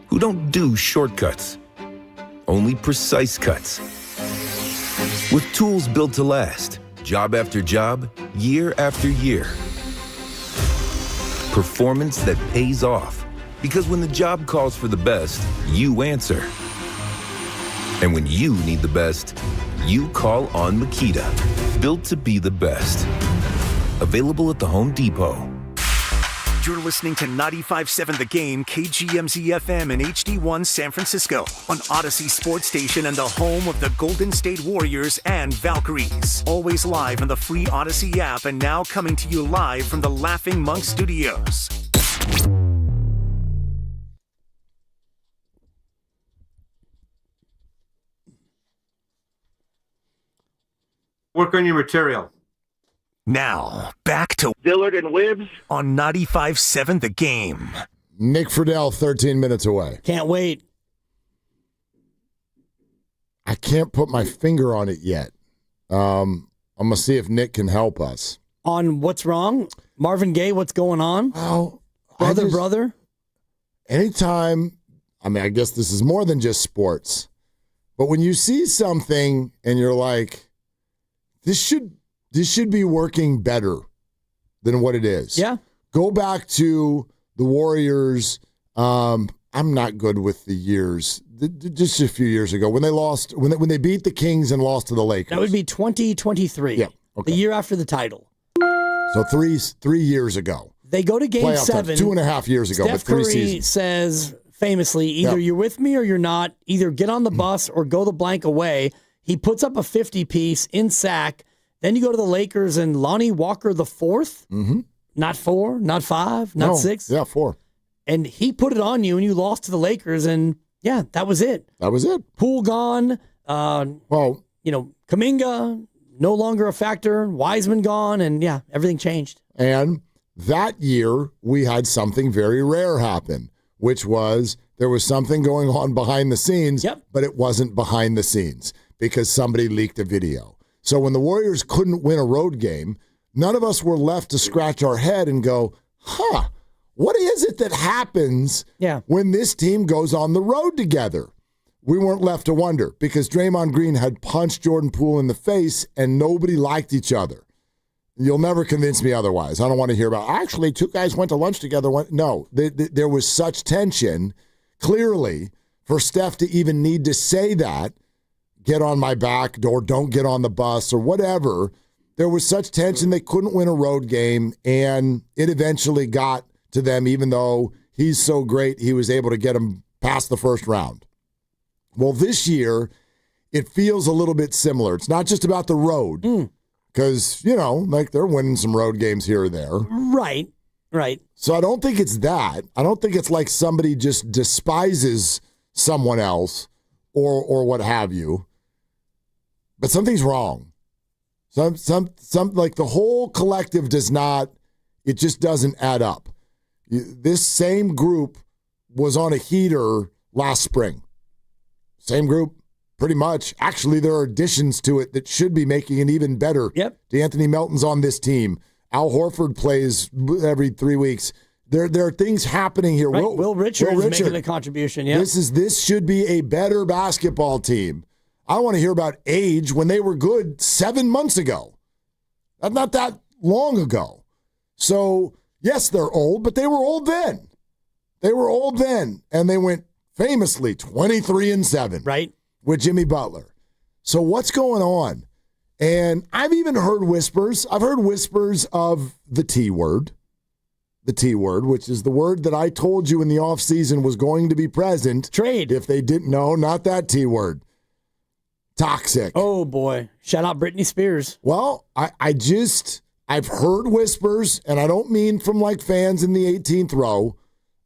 who don't do shortcuts, only precise cuts. With tools built to last, job after job, year after year. Performance that pays off, because when the job calls for the best, you answer. And when you need the best, you call on Makita. Built to be the best. Available at the Home Depot. You're listening to 95.7 The Game, KGMZ-FM and HD1 San Francisco on Odyssey Sports Station and the home of the Golden State Warriors and Valkyries. Always live on the free Odyssey app and now coming to you live from the Laughing Monk Studios. Work on your material. Now, back to Dillard and Wibbs on 95.7 The Game. Nick Friedel, 13 minutes away. Can't wait. I can't put my finger on it yet. I'm going to see if Nick can help us. On what's wrong? Marvin Gaye, what's going on? Oh, brother. Anytime, I guess this is more than just sports, but when you see something and you're like, this should be working better than what it is. Yeah. Go back to the Warriors. I'm not good with the years. Just a few years ago when they lost, when they beat the Kings and lost to the Lakers. That would be 2023. Yeah. Okay. The year after the title. So three years ago. They go to Game Playoff 7. 2.5 years ago. Steph but 3 Curry seasons. says famously, either you're with me or you're not. Either get on the bus or go the blank away. He puts up a 50-piece in sack. Then you go to the Lakers and Lonnie Walker the fourth. Mm-hmm. Not 4, not 5, not 6. Yeah, 4. And he put it on you and you lost to the Lakers and yeah, that was it. That was it. Poole gone. Kaminga no longer a factor. Wiseman gone, and yeah, everything changed. And that year, we had something very rare happen, which was there was something going on behind the scenes, but it wasn't behind the scenes because somebody leaked a video. So when the Warriors couldn't win a road game, none of us were left to scratch our head and go, what is it that happens when this team goes on the road together? We weren't left to wonder because Draymond Green had punched Jordan Poole in the face and nobody liked each other. You'll never convince me otherwise. I don't want to hear about, actually, 2 guys went to lunch together. No, there was such tension, clearly, for Steph to even need to say that, get on my back or don't get on the bus or whatever. There was such tension they couldn't win a road game, and it eventually got to them, even though he's so great he was able to get them past the first round. Well, this year, it feels a little bit similar. It's not just about the road, because, like they're winning some road games here or there. Right. So I don't think it's that. I don't think it's like somebody just despises someone else or what have you. But something's wrong. Some like the whole collective does not, it just doesn't add up. This same group was on a heater last spring. Same group, pretty much. Actually, there are additions to it that should be making it even better. Yep. D'Anthony Melton's on this team. Al Horford plays every 3 weeks. There are things happening here. Right. Will Richard is making a contribution. Yeah. This should be a better basketball team. I want to hear about age when they were good 7 months ago. Not that long ago. So, yes, they're old, but they were old then. And they went famously 23-7. Right. With Jimmy Butler. So what's going on? And I've even heard whispers. I've heard whispers of the T word. The T word, which is the word that I told you in the offseason was going to be present. Trade. If they didn't know, not that T word. Toxic. Oh, boy. Shout out Britney Spears. Well, I've heard whispers, and I don't mean from like fans in the 18th row.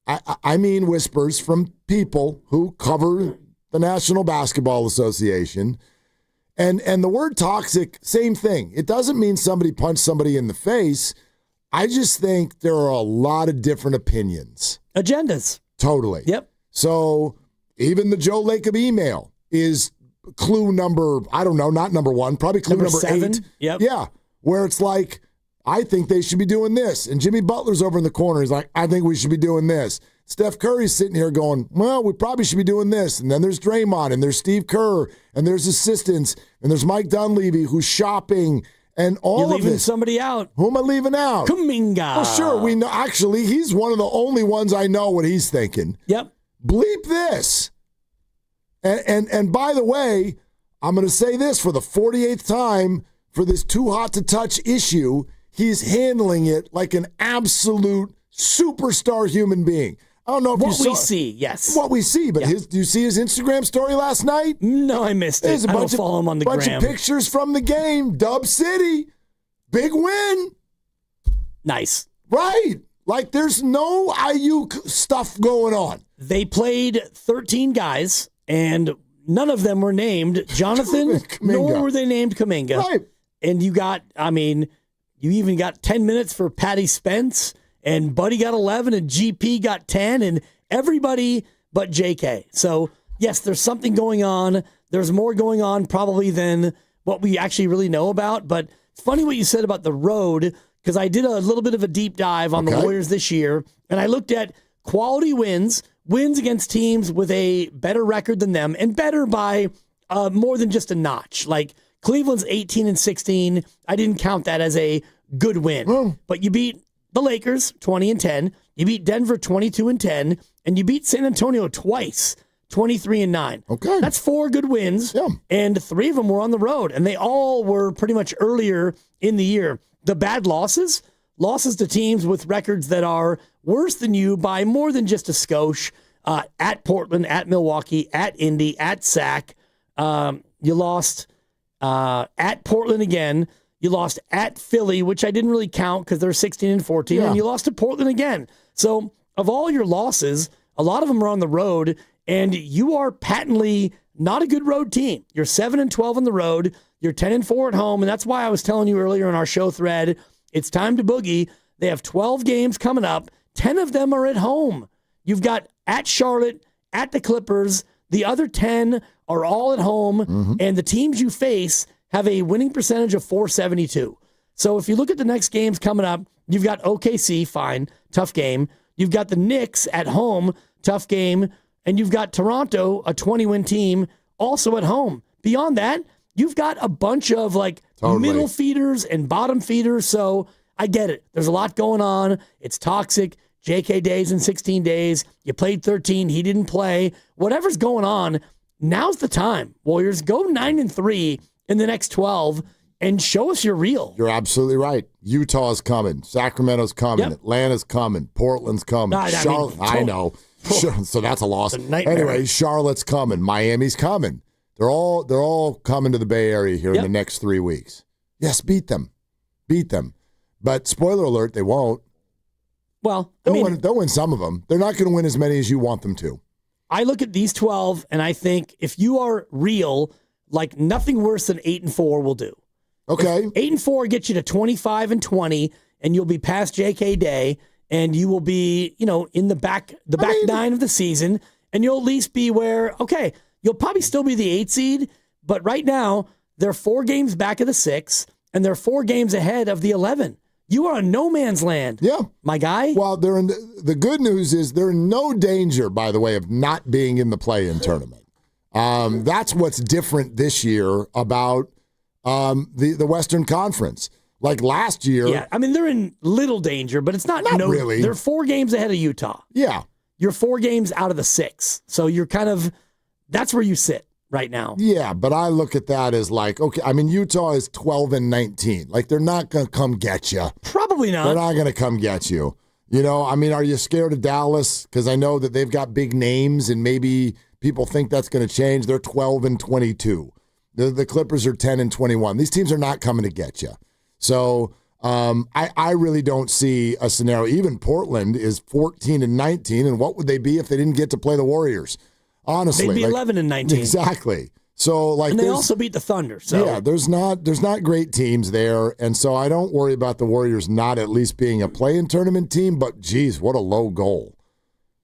I mean whispers from people who cover the National Basketball Association. And the word toxic, same thing. It doesn't mean somebody punched somebody in the face. I just think there are a lot of different opinions. Agendas. Totally. Yep. So even the Joe Lacob email is clue number, I don't know, not number one, probably clue number 7. 8. Yep. Yeah, where it's like, I think they should be doing this. And Jimmy Butler's over in the corner. He's like, I think we should be doing this. Steph Curry's sitting here going, well, we probably should be doing this. And then there's Draymond, and there's Steve Kerr, and there's assistants, and there's Mike Dunleavy who's shopping, and all You're of leaving this. somebody out. Who am I leaving out? Kaminga. Well, sure, we know. Actually, he's one of the only ones I know what he's thinking. Yep. Bleep this. And by the way, I'm going to say this for the 48th time for this too hot to touch issue. He's handling it like an absolute superstar human being. I don't know if what you saw we see, yes. What we see, but yeah. Do you see his Instagram story last night? No, I missed it. There's a I bunch don't follow him on the bunch gram. of pictures from the game. Dub City. Big win. Nice. Right. Like there's no Ayuk stuff going on. They played 13 guys, and none of them were named Jonathan, nor were they named Kaminga. Right. And you even got 10 minutes for Patty Spence, and Buddy got 11, and GP got 10, and everybody but JK. So, yes, there's something going on. There's more going on probably than what we actually really know about. But it's funny what you said about the road, because I did a little bit of a deep dive on the Warriors this year, and I looked at quality wins against teams with a better record than them, and better by more than just a notch. Like Cleveland's 18-16. I didn't count that as a good win. But you beat the Lakers 20-10. You beat Denver 22-10, and you beat San Antonio twice, 23-9. Okay. That's 4 good wins, and 3 of them were on the road, and they all were pretty much earlier in the year. The bad losses to teams with records that are worse than you by more than just a skosh, at Portland, at Milwaukee, at Indy, at Sac. You lost at Portland again. You lost at Philly, which I didn't really count because they're 16-14, and you lost to Portland again. So of all your losses, a lot of them are on the road, and you are patently not a good road team. You're 7-12 on the road. You're 10-4 at home, and that's why I was telling you earlier in our show thread, it's time to boogie. They have 12 games coming up. 10 of them are at home. You've got at Charlotte, at the Clippers. The other 10 are all at home, and the teams you face have a winning percentage of .472. So if you look at the next games coming up, you've got OKC, fine, tough game. You've got the Knicks at home, tough game. And you've got Toronto, a 20-win team, also at home. Beyond that, you've got a bunch of middle feeders and bottom feeders. So I get it. There's a lot going on. It's toxic. JK days in 16 days. You played 13. He didn't play. Whatever's going on, now's the time. Warriors, go 9-3 in the next 12 and show us you're real. You're absolutely right. Utah's coming. Sacramento's coming. Yep. Atlanta's coming. Portland's coming. I know. So that's a loss. Anyway, Charlotte's coming. Miami's coming. They're all coming to the Bay Area here in the next 3 weeks. Yes, beat them. But spoiler alert, they won't. Well, they'll win some of them. They're not going to win as many as you want them to. I look at these 12 and I think if you are real, like nothing worse than 8-4 will do. Okay. 8-4 gets you to 25-20, and you'll be past JK Day, and you will be, in the back nine of the season, and you'll at least be where, okay, you'll probably still be the 8 seed, but right now they're 4 games back of the 6, and they're 4 games ahead of the 11. You are in no man's land. Yeah. My guy. Well, the good news is they're in no danger, by the way, of not being in the play-in tournament. That's what's different this year about the Western Conference. Like last year. Yeah, they're in little danger, but it's not really. They're 4 games ahead of Utah. Yeah. You're 4 games out of the 6. So you're that's where you sit right now. Yeah, but I look at that as like, okay, Utah is 12-19. Like, they're not going to come get you. Probably not. They're not going to come get you. Are you scared of Dallas? Because I know that they've got big names, and maybe people think that's going to change. They're 12-22. The Clippers are 10-21. These teams are not coming to get you. So I really don't see a scenario. Even Portland is 14-19, and what would they be if they didn't get to play the Warriors? Honestly, they'd be 11-19. Exactly. So and they also beat the Thunder. So yeah, there's not great teams there, and so I don't worry about the Warriors not at least being a play-in tournament team. But geez, what a low goal.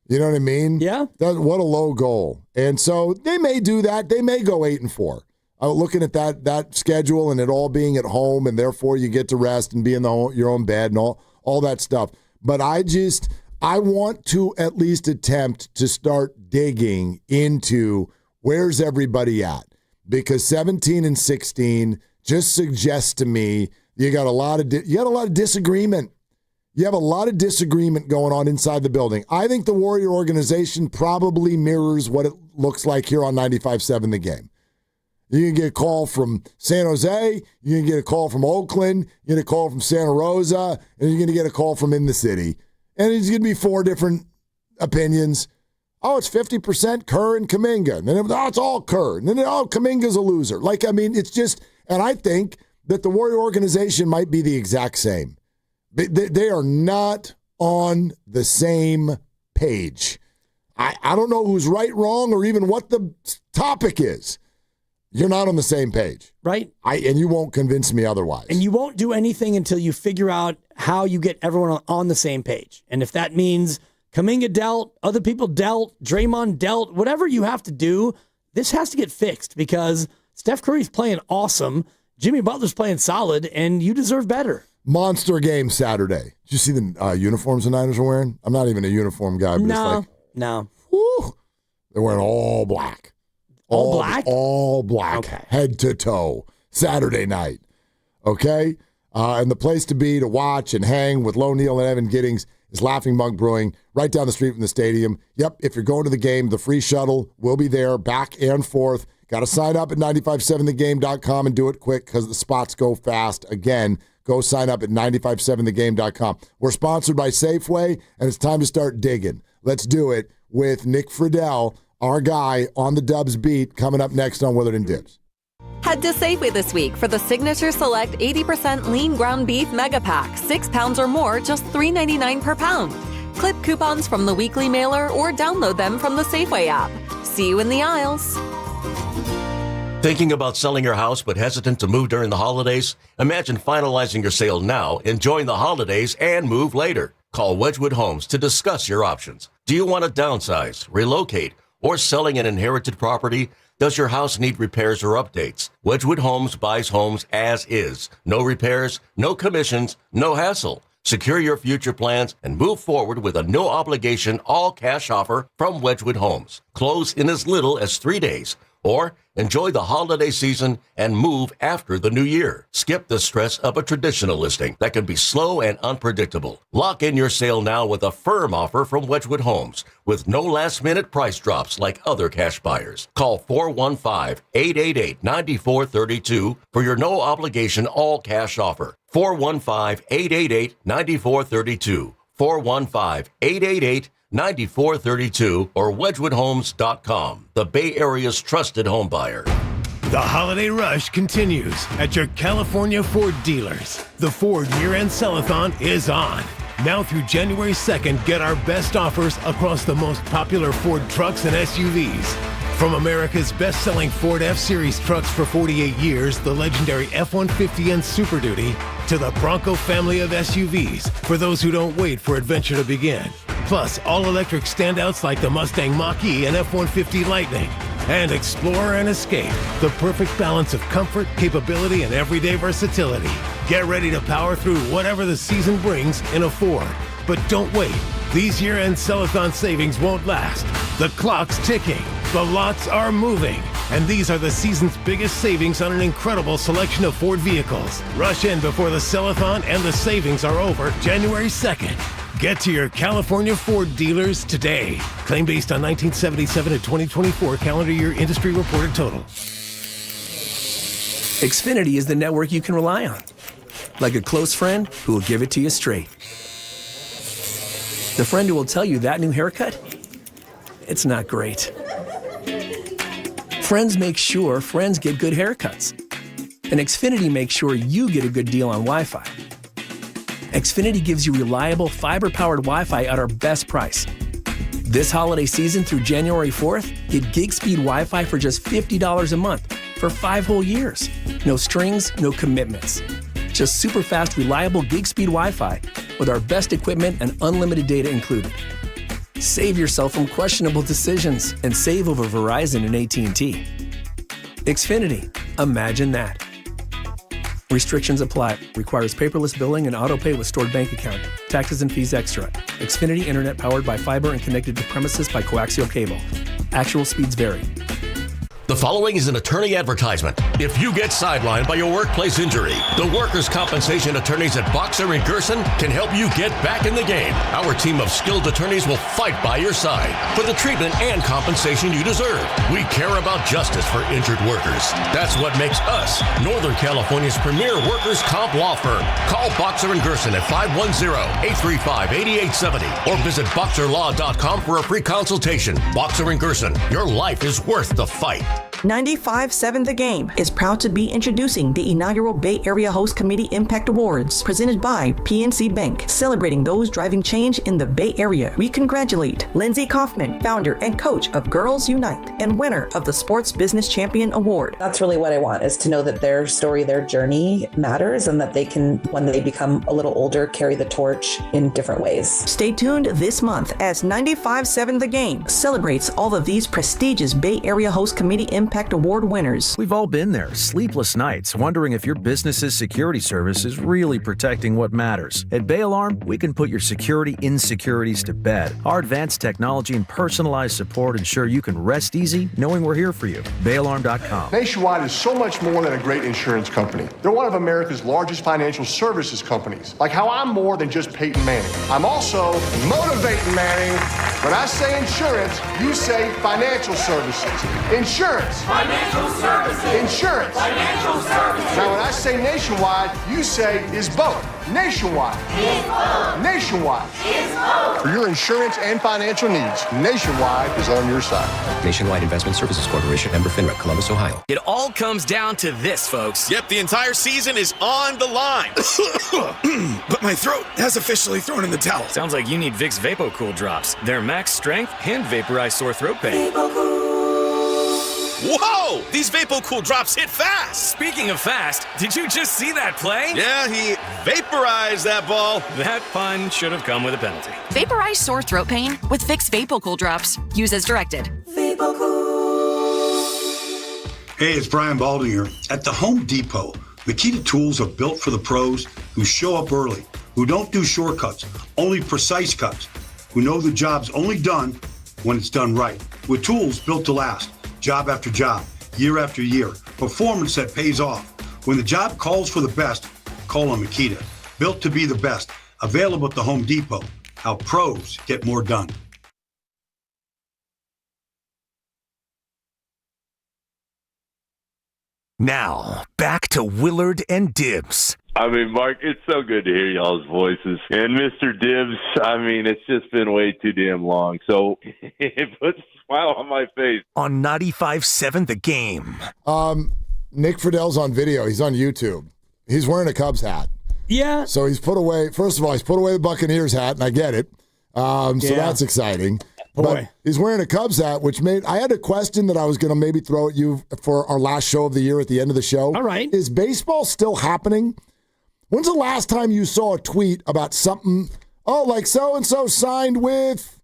You know what I mean? Yeah. What a low goal. And so they may do that. They may go 8-4. Looking at that schedule and it all being at home, and therefore you get to rest and be in your own bed and all that stuff. But I want to at least attempt to start digging into where's everybody at, because 17-16 just suggests to me you got a lot of disagreement. You have a lot of disagreement going on inside the building. I think the Warrior organization probably mirrors what it looks like here on 95.7 The Game. You can get a call from San Jose, you can get a call from Oakland, you get a call from Santa Rosa, and you're going to get a call from in the city. And it's going to be 4 different opinions. Oh, it's 50% Kerr and Kaminga. And then it's all Kerr. And then, Kaminga's a loser. It's just, and I think that the Warrior organization might be the exact same. They are not on the same page. I don't know who's right, wrong, or even what the topic is. You're not on the same page. Right. And you won't convince me otherwise. And you won't do anything until you figure out how you get everyone on the same page. And if that means Kaminga dealt, other people dealt, Draymond dealt, whatever you have to do, this has to get fixed, because Steph Curry's playing awesome, Jimmy Butler's playing solid, and you deserve better. Monster game Saturday. Did you see the uniforms the Niners are wearing? I'm not even a uniform guy, but No. Whew, they're wearing all black. All black? All black, okay. Head to toe, Saturday night. Okay? And the place to be to watch and hang with Lo Neal and Evan Giddings is Laughing Monk Brewing, right down the street from the stadium. Yep, if you're going to the game, the free shuttle will be there, back and forth. Got to sign up at 957thegame.com and do it quick because the spots go fast. Again, go sign up at 957thegame.com. We're sponsored by Safeway, and it's time to start digging. Let's do it with Nick Friedel, our guy on the Dubs beat, coming up next on Willard and Dibs. Head to Safeway this week for the Signature Select 80% lean ground beef mega pack. 6 pounds or more, just $3.99 per pound. Clip coupons from the weekly mailer or download them from the Safeway app. See you in the aisles. Thinking about selling your house but hesitant to move during the holidays? Imagine finalizing your sale now, enjoying the holidays, and move later. Call Wedgwood Homes to discuss your options. Do you want to downsize, relocate, or selling an inherited property? Does your house need repairs or updates? Wedgwood Homes buys homes as is. No repairs, no commissions, no hassle. Secure your future plans and move forward with a no-obligation, all-cash offer from Wedgwood Homes. Close in as little as 3 days Or enjoy the holiday season and move after the new year. Skip the stress of a traditional listing that can be slow and unpredictable. Lock in your sale now with a firm offer from Wedgwood Homes with no last-minute price drops like other cash buyers. Call 415-888-9432 for your no-obligation all-cash offer. 415-888-9432. 415-888-9432 or wedgwoodhomes.com, the Bay Area's trusted home buyer. The holiday rush continues at your California Ford dealers. The Ford year-end sell-a-thon is on. Now through January 2nd, get our best offers across the most popular Ford trucks and SUVs. From America's best-selling Ford F-Series trucks for 48 years, the legendary F-150 and Super Duty, to the Bronco family of SUVs for those who don't wait for adventure to begin. Plus, all-electric standouts like the Mustang Mach-E and F-150 Lightning. And Explorer and Escape, the perfect balance of comfort, capability, and everyday versatility. Get ready to power through whatever the season brings in a Ford. But don't wait. These year-end sell-a-thon savings won't last. The clock's ticking. The lots are moving. And these are the season's biggest savings on an incredible selection of Ford vehicles. Rush in before the sell-a-thon and the savings are over January 2nd. Get to your California Ford dealers today. Claim based on 1977 to 2024 calendar year industry reported total. Xfinity is the network you can rely on. Like a close friend who will give it to you straight. The friend who will tell you that new haircut, it's not great. Friends make sure friends get good haircuts. And Xfinity makes sure you get a good deal on Wi-Fi. Xfinity gives you reliable fiber-powered Wi-Fi at our best price. This holiday season through January 4th, get gig speed Wi-Fi for just $50 a month for 5 whole years. No strings, no commitments. Just super fast, reliable gig speed Wi-Fi with our best equipment and unlimited data included. Save yourself from questionable decisions and save over Verizon and AT&T. Xfinity. Imagine that. Restrictions apply. Requires paperless billing and auto-pay with stored bank account. Taxes and fees extra. Xfinity Internet powered by fiber and connected to premises by coaxial cable. Actual speeds vary. The following is an attorney advertisement. If you get sidelined by your workplace injury, the workers' compensation attorneys at Boxer and Gerson can help you get back in the game. Our team of skilled attorneys will fight by your side for the treatment and compensation you deserve. We care about justice for injured workers. That's what makes us Northern California's premier workers' comp law firm. Call Boxer and Gerson at 510-835-8870 or visit boxerlaw.com for a free consultation. Boxer and Gerson, your life is worth the fight. 95.7 The Game is proud to be introducing the inaugural Bay Area Host Committee Impact Awards presented by PNC Bank, celebrating those driving change in the Bay Area. We congratulate Lindsay Kaufman, founder and coach of Girls Unite and winner of the Sports Business Champion Award. That's really what I want, is to know that their story, their journey matters, and that they can, when they become a little older, carry the torch in different ways. Stay tuned this month as 95.7 The Game celebrates all of these prestigious Bay Area Host Committee Impact Award winners. We've all been there, sleepless nights, wondering if your business's security service is really protecting what matters. At Bay Alarm, we can put your security insecurities to bed. Our advanced technology and personalized support ensure you can rest easy knowing we're here for you. BayAlarm.com. Nationwide is so much more than a great insurance company. They're one of America's largest financial services companies. Like how I'm more than just Peyton Manning. I'm also motivating Manning. When I say insurance, you say financial services. Insurance. Financial services. Insurance. Financial services. Now, when I say nationwide, you say is both. Nationwide. Is both. Nationwide. Is both. For your insurance and financial needs, Nationwide is on your side. Nationwide Investment Services Corporation, member FINRA, Columbus, Ohio. It all comes down to this, folks. Yep, the entire season is on the line. But my throat has officially thrown in the towel. Sounds like you need Vicks VapoCool drops. Their max strength and vaporize sore throat pain. Whoa! These VapoCool drops hit fast! Speaking of fast, did you just see that play? Yeah, he vaporized that ball. That pun should have come with a penalty. Vaporize sore throat pain with Vicks VapoCool drops. Use as directed. Hey, it's Brian Baldinger. At the Home Depot, Makita tools are built for the pros who show up early, who don't do shortcuts, only precise cuts, who know the job's only done when it's done right. With tools built to last. job after job, year after year, performance that pays off. When the job calls for the best, call on Makita. Built to be the best, available at the Home Depot. How pros get more done. Now, back to Willard and Dibbs. I mean, Mark, it's so good to hear y'all's voices. And Mr. Dibbs, I mean, it's just been way too damn long. So it puts a smile on my face. On 95.7 The Game. Nick Friedell's on video. He's on YouTube. He's wearing a Cubs hat. Yeah. So he's put away, first of all, he's put away the Buccaneers hat, and I get it. So that's exciting. Boy. But he's wearing a Cubs hat, which I had a question that I was going to maybe throw at you for our last show of the year at the end of the show. All right. Is baseball still happening? When's the last time you saw a tweet about something, like so-and-so signed with,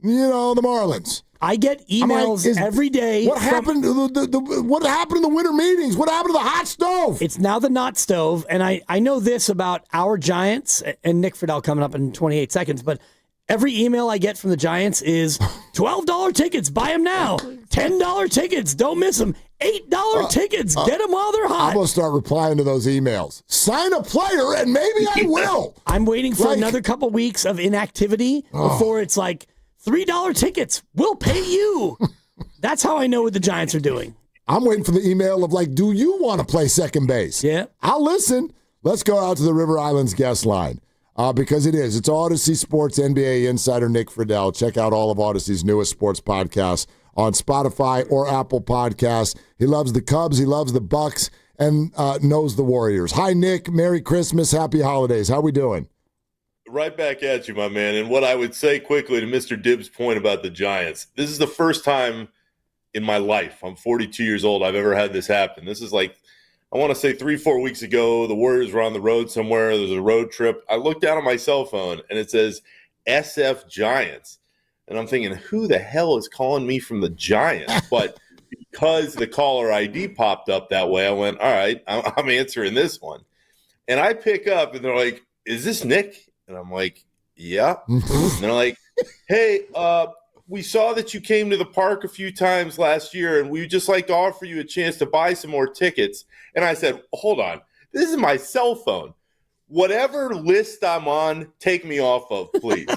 the Marlins? I get emails every day. What happened to what happened in the winter meetings? What happened to the hot stove? It's now the not stove, and I know this about our Giants, and Nick Friedell coming up in 28 seconds, but every email I get from the Giants is $12 tickets, buy them now. $10 tickets, don't miss them. $8 tickets, get them while they're hot. I'm going to start replying to those emails. Sign a player, and maybe I will. I'm waiting for another couple weeks of inactivity before it's like, $3 tickets, we'll pay you. That's how I know what the Giants are doing. I'm waiting for the email of do you want to play second base? Yeah. I'll listen. Let's go out to the River Islands guest line because it's Odyssey Sports NBA insider Nick Friedell. Check out all of Odyssey's newest sports podcasts on Spotify or Apple Podcasts. He loves the Cubs. He loves the Bucks and knows the Warriors. Hi, Nick. Merry Christmas. Happy holidays. How we doing? Right back at you, my man. And what I would say quickly to Mr. Dibbs' point about the Giants, this is the first time in my life, I'm 42 years old, I've ever had this happen. This is I want to say 3-4 weeks ago, the Warriors were on the road somewhere. There's a road trip. I looked down on my cell phone, and it says SF Giants. And I'm thinking, who the hell is calling me from the Giants? But because the caller ID popped up that way, I went, all right, I'm answering this one. And I pick up, and they're like, is this Nick? And I'm like, yeah. And they're like, hey, we saw that you came to the park a few times last year, and we'd just like to offer you a chance to buy some more tickets. And I said, hold on. This is my cell phone. Whatever list I'm on, take me off of, please.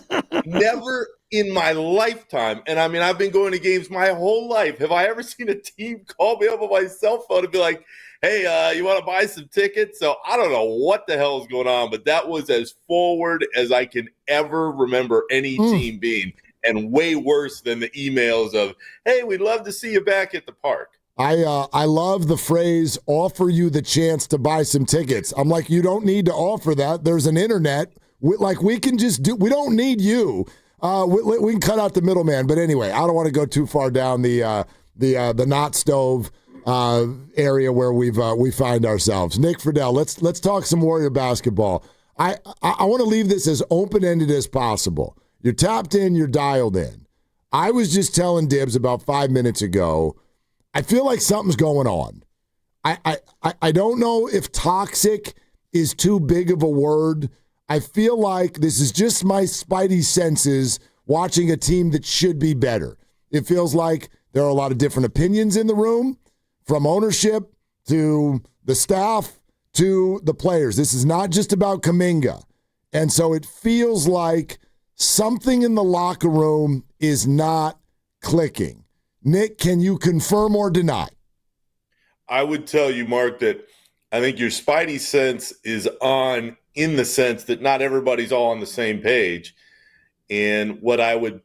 Never in my lifetime, and I mean, I've been going to games my whole life, have I ever seen a team call me up on my cell phone and be like, hey, you want to buy some tickets? So I don't know what the hell is going on, but that was as forward as I can ever remember any team being, and way worse than the emails of, hey, we'd love to see you back at the park. I love the phrase, offer you the chance to buy some tickets. I'm like, you don't need to offer that. There's an internet. We can just do, we don't need you. We can cut out the middleman. But anyway, I don't want to go too far down the not stove area where we find ourselves. Nick Friedell, let's talk some Warrior basketball. I want to leave this as open-ended as possible. You're tapped in, you're dialed in. I was just telling Dibbs about 5 minutes ago, I feel like something's going on. I don't know if toxic is too big of a word. I feel like this is just my spidey senses watching a team that should be better. It feels like there are a lot of different opinions in the room, from ownership to the staff to the players. This is not just about Kaminga. And so it feels like something in the locker room is not clicking. Nick, can you confirm or deny? I would tell you, Mark, that I think your spidey sense is on in the sense that not everybody's all on the same page. And what I would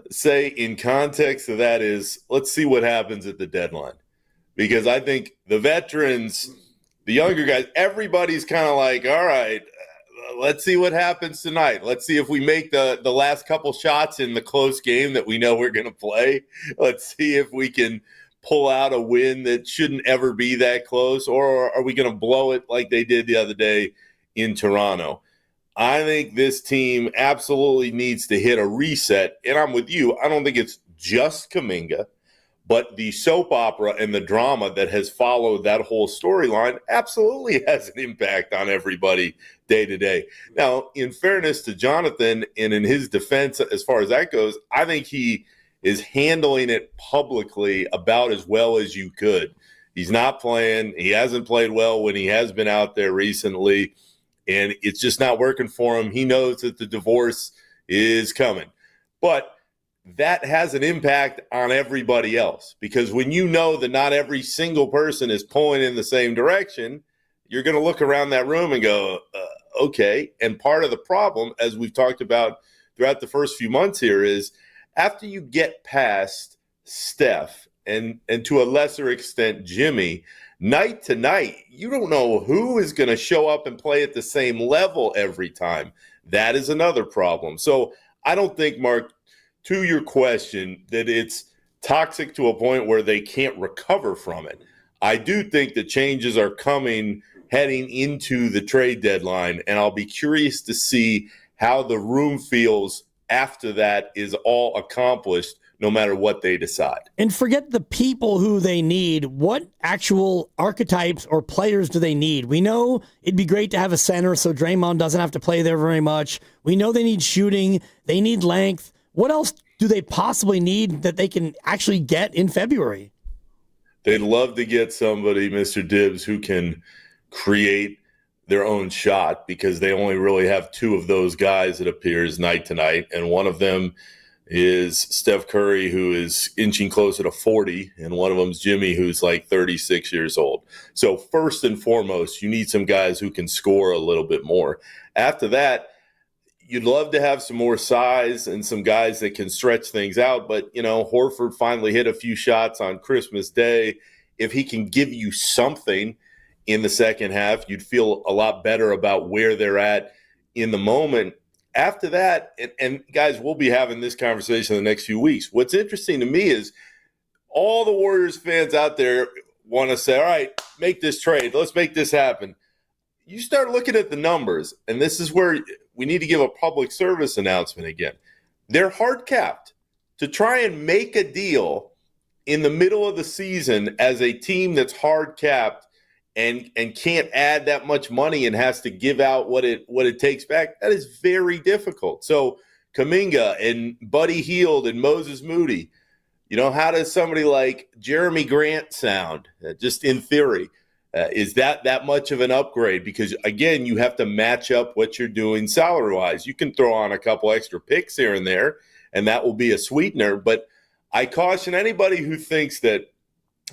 say in context of that is, let's see what happens at the deadline. Because I think the veterans, the younger guys, everybody's kind of like, all right, let's see what happens tonight. Let's see if we make the last couple shots in the close game that we know we're going to play. Let's see if we can pull out a win that shouldn't ever be that close, or are we going to blow it like they did the other day in Toronto? I think this team absolutely needs to hit a reset, and I'm with you. I don't think it's just Kaminga, but the soap opera and the drama that has followed that whole storyline absolutely has an impact on everybody day to day. Now, in fairness to Jonathan, and in his defense, as far as that goes, I think he is handling it publicly about as well as you could. He's not playing. He hasn't played well when he has been out there recently, and it's just not working for him. He knows that the divorce is coming. But that has an impact on everybody else, because when you know that not every single person is pulling in the same direction, you're going to look around that room and go, okay. And part of the problem, as we've talked about throughout the first few months here, is after you get past Steph and to a lesser extent Jimmy, night to night, you don't know who is going to show up and play at the same level every time. That is another problem. So I don't think, Mark, to your question, that it's toxic to a point where they can't recover from it. I do think the changes are coming heading into the trade deadline, and I'll be curious to see how the room feels after that is all accomplished, no matter what they decide. And forget the people who they need. What actual archetypes or players do they need? We know it'd be great to have a center so Draymond doesn't have to play there very much. We know they need shooting. They need length. What else do they possibly need that they can actually get in February? They'd love to get somebody, Mr. Dibbs, who can create their own shot, because they only really have two of those guys, it appears, night to night. And one of them is Steph Curry, who is inching closer to 40, and one of them is Jimmy, who's like 36 years old. So first and foremost, you need some guys who can score a little bit more. After that, you'd love to have some more size and some guys that can stretch things out. But, you know, Horford finally hit a few shots on Christmas Day. If he can give you something in the second half, you'd feel a lot better about where they're at in the moment. After that, and guys, we'll be having this conversation in the next few weeks. What's interesting to me is all the Warriors fans out there want to say, all right, make this trade. Let's make this happen. You start looking at the numbers, and this is where we need to give a public service announcement again. They're hard capped. To try and make a deal in the middle of the season as a team that's hard capped and can't add that much money and has to give out what it takes back, that is very difficult. So Kaminga and Buddy Hield and Moses Moody, you know, how does somebody like Jeremy Grant sound, just in theory? Is that much of an upgrade? Because, again, you have to match up what you're doing salary-wise. You can throw on a couple extra picks here and there, and that will be a sweetener. But I caution anybody who thinks that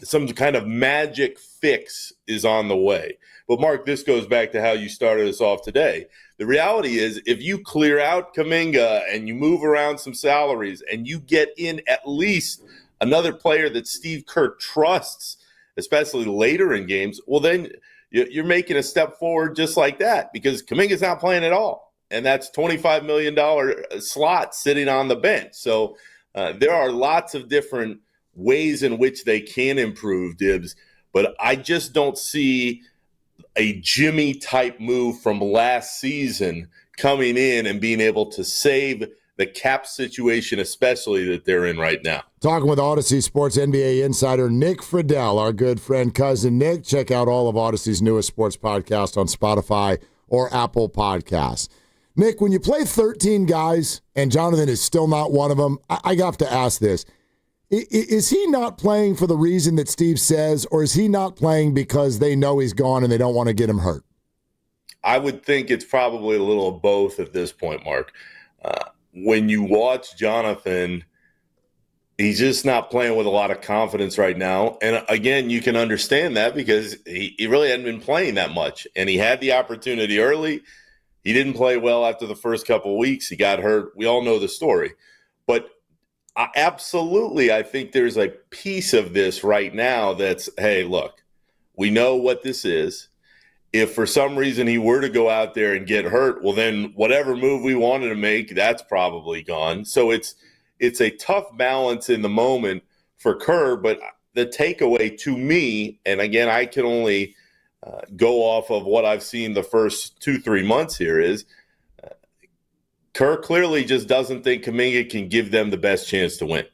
some kind of magic fix is on the way. But, Mark, this goes back to how you started us off today. The reality is, if you clear out Kaminga and you move around some salaries and you get in at least another player that Steve Kerr trusts, especially later in games, well, then you're making a step forward just like that, because Kaminga's not playing at all. And that's $25 million slot sitting on the bench. So there are lots of different ways in which they can improve, Dibbs. But I just don't see a Jimmy-type move from last season coming in and being able to save the cap situation, especially that they're in right now. Talking with Odyssey Sports NBA insider Nick Friedel, our good friend, cousin Nick. Check out all of Odyssey's newest sports podcasts on Spotify or Apple Podcasts. Nick, when you play 13 guys and Jonathan is still not one of them, I have to ask this. Is he not playing for the reason that Steve says, or is he not playing because they know he's gone and they don't want to get him hurt? I would think it's probably a little of both at this point, Mark. When you watch Jonathan, he's just not playing with a lot of confidence right now. And again, you can understand that because he really hadn't been playing that much. And he had the opportunity early. He didn't play well after the first couple of weeks. He got hurt. We all know the story. But absolutely, I think there's a piece of this right now that's, hey, look, we know what this is. If for some reason he were to go out there and get hurt, well, then whatever move we wanted to make, that's probably gone. So it's a tough balance in the moment for Kerr. But the takeaway to me, and again, I can only go off of what I've seen the first 2-3 months here, is Kerr clearly just doesn't think Kaminga can give them the best chance to win.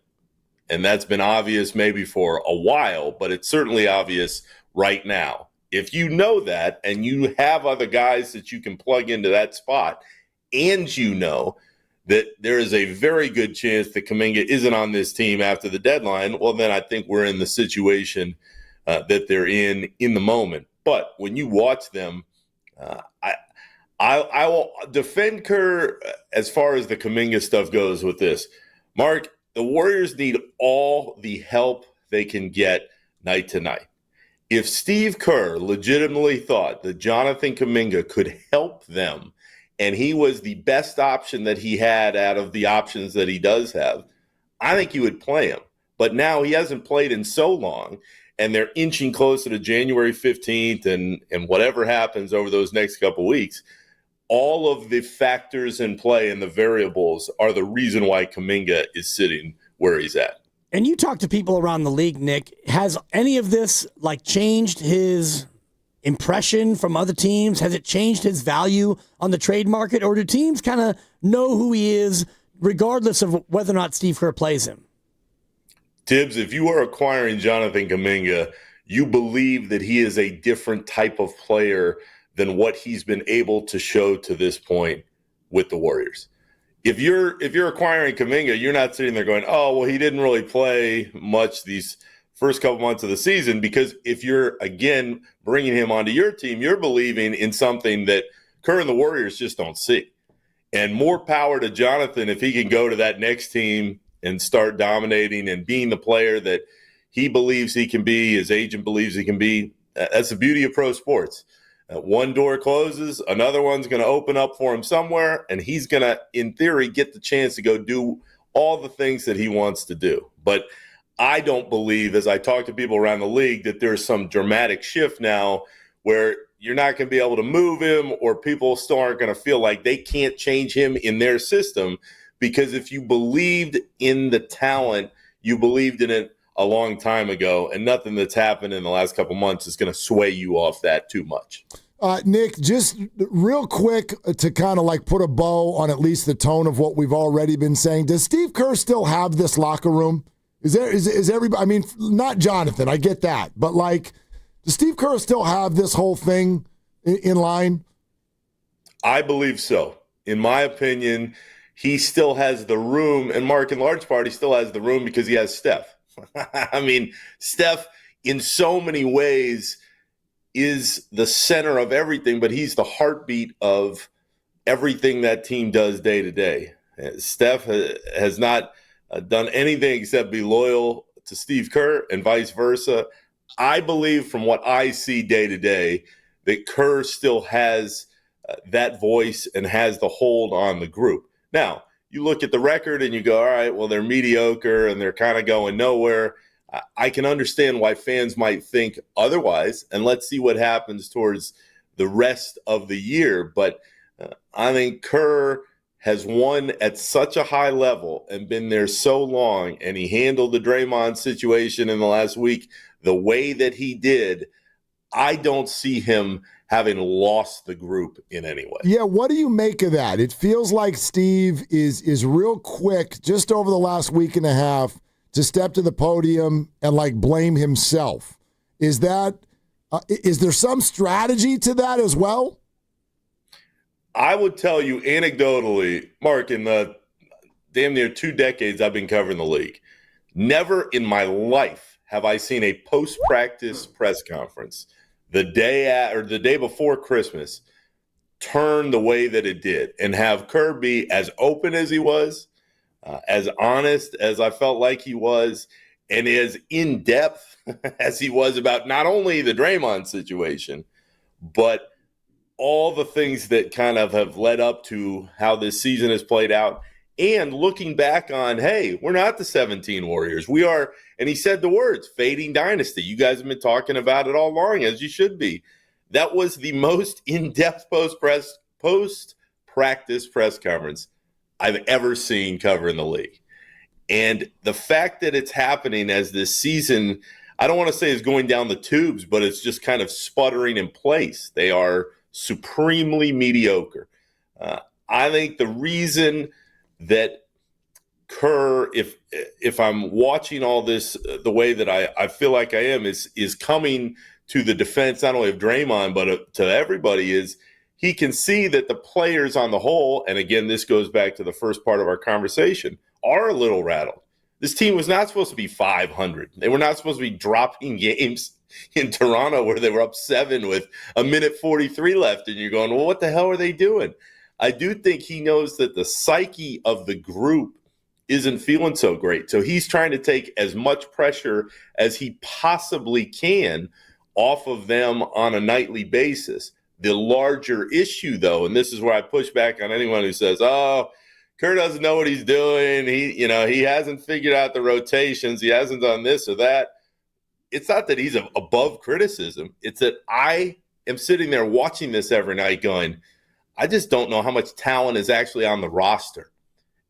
And that's been obvious maybe for a while, but it's certainly obvious right now. If you know that and you have other guys that you can plug into that spot, and you know that there is a very good chance that Kaminga isn't on this team after the deadline, well, then I think we're in the situation that they're in the moment. But when you watch them, I will defend Kerr as far as the Kaminga stuff goes with this. Mark, the Warriors need all the help they can get night to night. If Steve Kerr legitimately thought that Jonathan Kaminga could help them and he was the best option that he had out of the options that he does have, I think he would play him. But now he hasn't played in so long, and they're inching closer to January 15th and whatever happens over those next couple weeks. All of the factors in play and the variables are the reason why Kaminga is sitting where he's at. And you talk to people around the league, Nick. Has any of this changed his impression from other teams? Has it changed his value on the trade market? Or do teams kind of know who he is regardless of whether or not Steve Kerr plays him? Tibbs, if you are acquiring Jonathan Kaminga, you believe that he is a different type of player than what he's been able to show to this point with the Warriors. If you're acquiring Kaminga, you're not sitting there going, oh, well, he didn't really play much these first couple months of the season, because if you're, again, bringing him onto your team, you're believing in something that Kerr and the Warriors just don't see. And more power to Jonathan if he can go to that next team and start dominating and being the player that he believes he can be, his agent believes he can be. That's the beauty of pro sports. One door closes, another one's going to open up for him somewhere, and he's going to, in theory, get the chance to go do all the things that he wants to do. But I don't believe, as I talk to people around the league, that there's some dramatic shift now where you're not going to be able to move him, or people still aren't going to feel like they can't change him in their system. Because if you believed in the talent, you believed in it a long time ago, and nothing that's happened in the last couple months is going to sway you off that too much. Nick, just real quick to kind of put a bow on at least the tone of what we've already been saying. Does Steve Kerr still have this locker room? Is everybody? I mean, not Jonathan, I get that, but does Steve Kerr still have this whole thing in line? I believe so. In my opinion, he still has the room, and Mark, in large part, he still has the room because he has Steph. I mean, Steph, in so many ways, is the center of everything, but he's the heartbeat of everything that team does day to day. Steph has not done anything except be loyal to Steve Kerr and vice versa. I believe from what I see day to day that Kerr still has that voice and has the hold on the group. Now, you look at the record and you go, all right, well, they're mediocre and they're kind of going nowhere. I can understand why fans might think otherwise, and let's see what happens towards the rest of the year. But I think Kerr has won at such a high level and been there so long, and he handled the Draymond situation in the last week the way that he did. I don't see him having lost the group in any way. Yeah, what do you make of that? It feels like Steve is real quick just over the last week and a half to step to the podium and blame himself. Is there some strategy to that as well? I would tell you anecdotally, Mark, in the damn near 2 decades I've been covering the league, never in my life have I seen a post-practice press conference the day before Christmas turn the way that it did and have Kerr be as open as he was, as honest as I felt like he was, and as in-depth as he was about not only the Draymond situation, but all the things that kind of have led up to how this season has played out. And looking back on, hey, we're not the 17 Warriors. We are, and he said the words, fading dynasty. You guys have been talking about it all along, as you should be. That was the most in-depth post-practice press conference I've ever seen covering the league. And the fact that it's happening as this season, I don't want to say is going down the tubes, but it's just kind of sputtering in place. They are supremely mediocre. I think the reason that Kerr, if I'm watching all this the way that I feel like I am, is coming to the defense not only of Draymond but to everybody, is he can see that the players on the whole, and again, this goes back to the first part of our conversation, are a little rattled. This team was not supposed to be 500. They were not supposed to be dropping games in Toronto where they were up 7 with a minute 43 left, and you're going, well, what the hell are they doing? I do think he knows that the psyche of the group isn't feeling so great. So he's trying to take as much pressure as he possibly can off of them on a nightly basis. The larger issue, though, and this is where I push back on anyone who says, oh, Kerr doesn't know what he's doing. He hasn't figured out the rotations. He hasn't done this or that. It's not that he's above criticism. It's that I am sitting there watching this every night going, I just don't know how much talent is actually on the roster.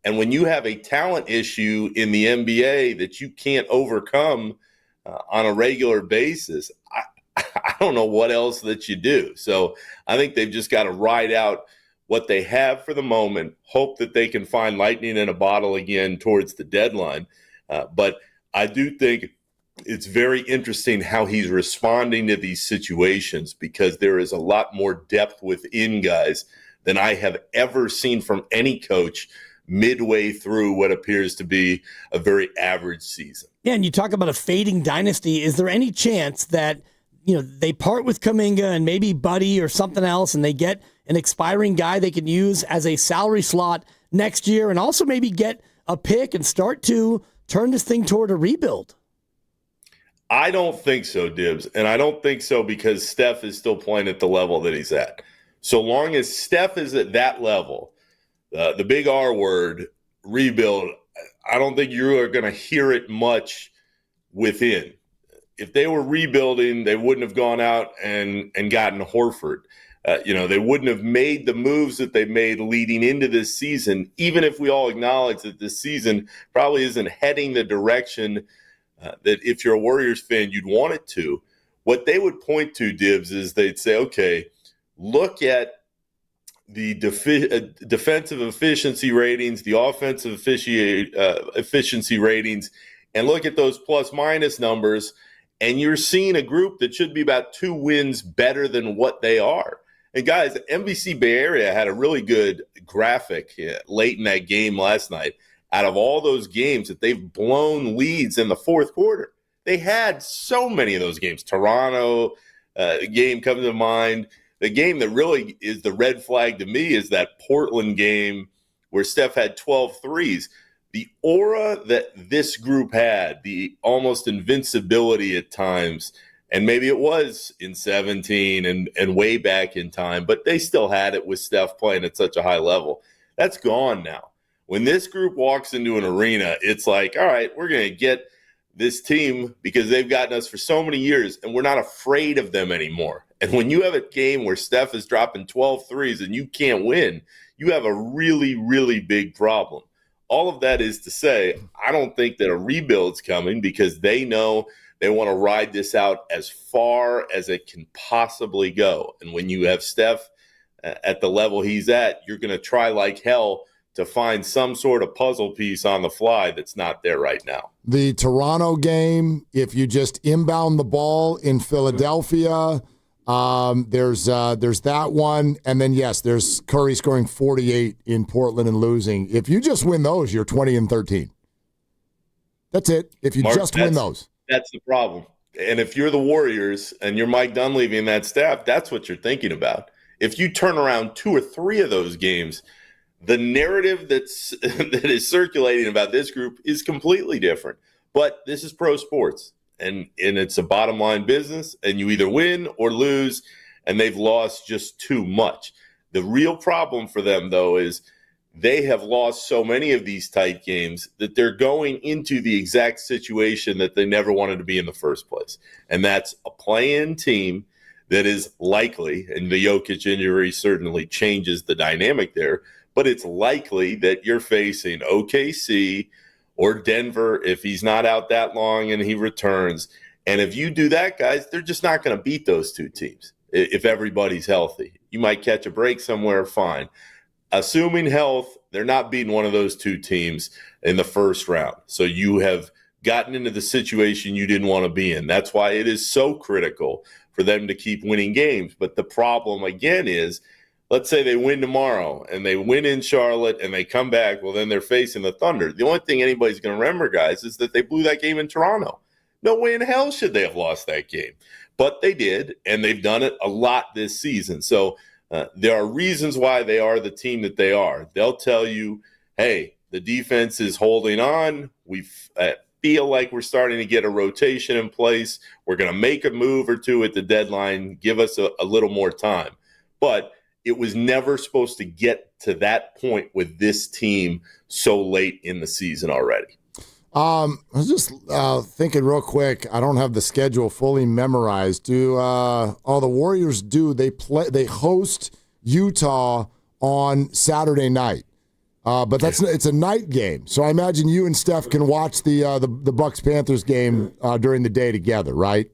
And when you have a talent issue in the NBA that you can't overcome on a regular basis, I don't know what else that you do. So I think they've just got to ride out what they have for the moment, hope that they can find lightning in a bottle again towards the deadline. But I do think it's very interesting how he's responding to these situations, because there is a lot more depth within guys than I have ever seen from any coach midway through what appears to be a very average season. Yeah, and you talk about a fading dynasty. Is there any chance that they part with Kaminga and maybe Buddy or something else, and they get an expiring guy they can use as a salary slot next year, and also maybe get a pick and start to turn this thing toward a rebuild? I don't think so, Dibs. And I don't think so because Steph is still playing at the level that he's at. So long as Steph is at that level, the big R word, rebuild, I don't think you are going to hear it much within. If they were rebuilding, they wouldn't have gone out and gotten Horford. They wouldn't have made the moves that they made leading into this season, even if we all acknowledge that this season probably isn't heading the direction that if you're a Warriors fan, you'd want it to. What they would point to, Dibs, is they'd say, okay, look at the defensive efficiency ratings, the offensive efficiency ratings, and look at those plus-minus numbers, and you're seeing a group that should be about 2 wins better than what they are. And guys, NBC Bay Area had a really good graphic late in that game last night. Out of all those games that they've blown leads in the fourth quarter, they had so many of those games. Toronto game comes to mind. The game that really is the red flag to me is that Portland game where Steph had 12 threes. The aura that this group had, the almost invincibility at times, and maybe it was in 17 and way back in time, but they still had it with Steph playing at such a high level. That's gone now. When this group walks into an arena, it's like, all right, we're going to get this team because they've gotten us for so many years, and we're not afraid of them anymore. And when you have a game where Steph is dropping 12 threes and you can't win, you have a really, really big problem. All of that is to say, I don't think that a rebuild's coming because they know they want to ride this out as far as it can possibly go. And when you have Steph at the level he's at, you're going to try like hell to find some sort of puzzle piece on the fly that's not there right now. The Toronto game, if you just inbound the ball in Philadelphia, there's that one. And then, yes, there's Curry scoring 48 in Portland and losing. If you just win those, you're 20-13. That's it. If you just win those. That's the problem. And if you're the Warriors and you're Mike Dunleavy and that staff, that's what you're thinking about. If you turn around 2 or 3 of those games, the narrative that is circulating about this group is completely different. But this is pro sports, and it's a bottom line business, and you either win or lose, and they've lost just too much. The real problem for them, though, is they have lost so many of these tight games that they're going into the exact situation that they never wanted to be in the first place. And that's a play-in team that is likely, and the Jokic injury certainly changes the dynamic there, but it's likely that you're facing OKC or Denver if he's not out that long and he returns. And if you do that, guys, they're just not going to beat those 2 teams if everybody's healthy. You might catch a break somewhere, fine. Assuming health, they're not beating one of those 2 teams in the first round. So you have gotten into the situation you didn't want to be in. That's why it is so critical for them to keep winning games. But the problem, again, is let's say they win tomorrow and they win in Charlotte and they come back, well, then they're facing the Thunder. The only thing anybody's going to remember, guys, is that they blew that game in Toronto. No way in hell should they have lost that game. But they did, and they've done it a lot this season. So there are reasons why they are the team that they are. They'll tell you, hey, the defense is holding on. We feel like we're starting to get a rotation in place. We're going to make a move or two at the deadline. Give us a little more time. But it was never supposed to get to that point with this team so late in the season already. I was just thinking real quick. I don't have the schedule fully memorized. Do all the Warriors they host Utah on Saturday night? But it's a night game. So I imagine you and Steph can watch the Bucks Panthers game during the day together, right?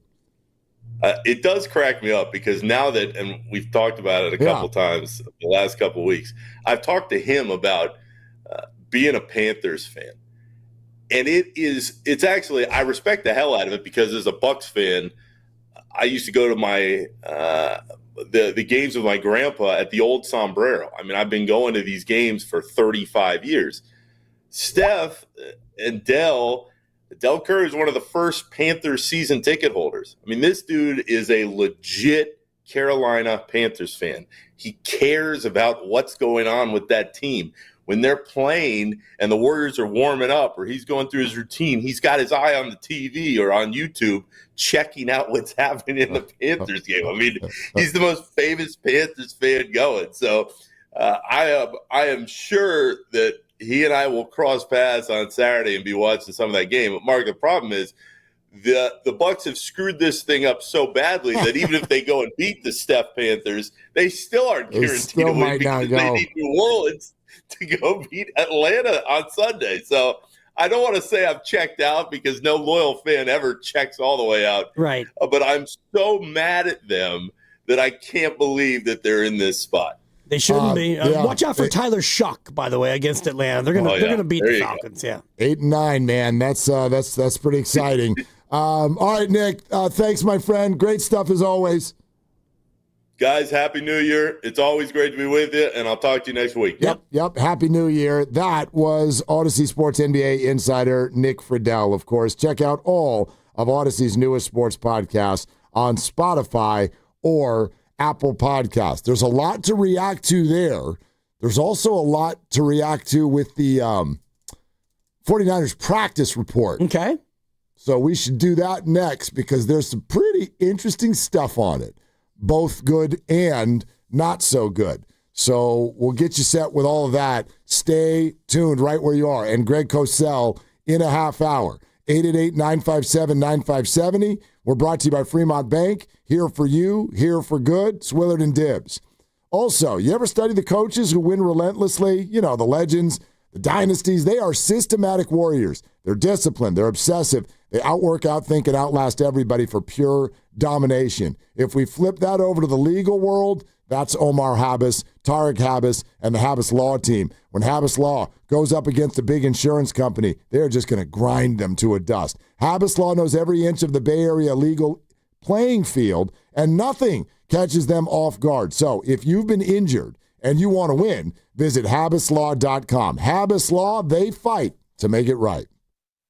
It does crack me up because now that, and we've talked about it a couple times the last couple of weeks, I've talked to him about being a Panthers fan. And it's actually, I respect the hell out of it because as a Bucks fan, I used to go to my the games with my grandpa at the old Sombrero. I mean, I've been going to these games for 35 years. Steph and Del Kerr is one of the first Panthers season ticket holders. I mean, this dude is a legit Carolina Panthers fan. He cares about what's going on with that team. When they're playing and the Warriors are warming up or he's going through his routine, he's got his eye on the TV or on YouTube checking out what's happening in the Panthers game. I mean, he's the most famous Panthers fan going. So I am sure that he and I will cross paths on Saturday and be watching some of that game. But, Mark, the problem is the Bucks have screwed this thing up so badly that even if they go and beat the Steph Panthers, they still aren't guaranteed to win because they need New Orleans to go beat Atlanta on Sunday. So I don't want to say I've checked out because no loyal fan ever checks all the way out. Right. But I'm so mad at them that I can't believe that they're in this spot. They shouldn't be. Watch out for Tyler Shuck, by the way, against Atlanta. They're gonna beat the Falcons. Go. Yeah, 8-9, man. That's pretty exciting. All right, Nick. Thanks, my friend. Great stuff as always. Guys, Happy New Year. It's always great to be with you, and I'll talk to you next week. Yep. Happy New Year. That was Odyssey Sports NBA insider Nick Friedel, of course. Check out all of Odyssey's newest sports podcasts on Spotify or Apple Podcasts. There's a lot to react to there. There's also a lot to react to with the 49ers practice report. Okay. So we should do that next because there's some pretty interesting stuff on it. Both good and not so good. So we'll get you set with all of that. Stay tuned right where you are. And Greg Cosell in a half hour. 888-957-9570. We're brought to you by Fremont Bank. Here for you, here for good. Swillard and Dibbs. Also, you ever study the coaches who win relentlessly? You know, the legends, the dynasties. They are systematic warriors. They're disciplined. They're obsessive. They outwork, outthink, and outlast everybody for pure domination. If we flip that over to the legal world, that's Omar Habas, Tariq Habas, and the Habas Law team. When Habas Law goes up against a big insurance company, they're just going to grind them to a dust. Habas Law knows every inch of the Bay Area legal playing field, and nothing catches them off guard. So if you've been injured and you want to win, visit habaslaw.com. Habas Law, they fight to make it right.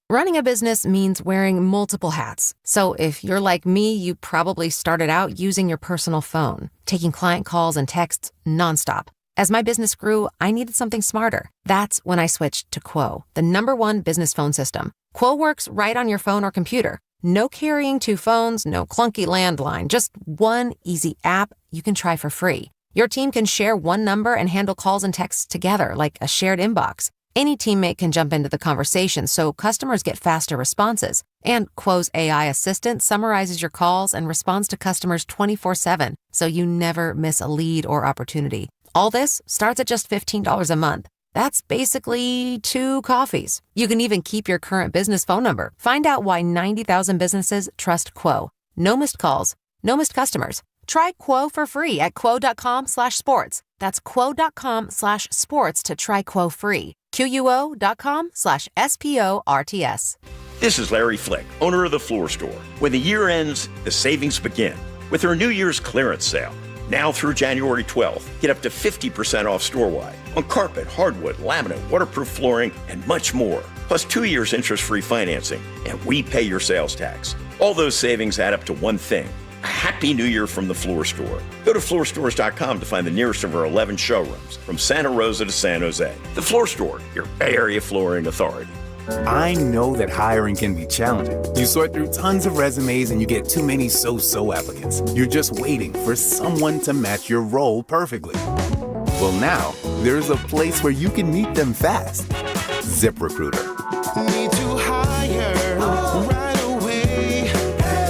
Running a business means wearing multiple hats. So if you're like me, you probably started out using your personal phone, taking client calls and texts nonstop. As my business grew, I needed something smarter. That's when I switched to Quo, the #1 business phone system. Quo works right on your phone or computer. No carrying 2 phones, no clunky landline, just one easy app you can try for free. Your team can share one number and handle calls and texts together like a shared inbox. Any teammate can jump into the conversation so customers get faster responses. And Quo's AI assistant summarizes your calls and responds to customers 24/7, so you never miss a lead or opportunity. All this starts at just $15 a month. That's basically 2 coffees. You can even keep your current business phone number. Find out why 90,000 businesses trust Quo. No missed calls, no missed customers. Try Quo for free at quo.com/sports. That's quo.com/sports to try Quo free. QUO.com/SPORTS. This is Larry Flick, owner of The Floor Store. When the year ends, the savings begin with our New Year's clearance sale. Now through January 12th, get up to 50% off store-wide on carpet, hardwood, laminate, waterproof flooring, and much more. Plus 2 years interest-free financing, and we pay your sales tax. All those savings add up to one thing: a Happy New Year from the Floor Store. Go to floorstores.com to find the nearest of our 11 showrooms, from Santa Rosa to San Jose. The Floor Store, your Bay Area flooring authority. I know that hiring can be challenging. You sort through tons of resumes and you get too many so-so applicants. You're just waiting for someone to match your role perfectly. Well, now, there's a place where you can meet them fast. ZipRecruiter. Need to hire right away.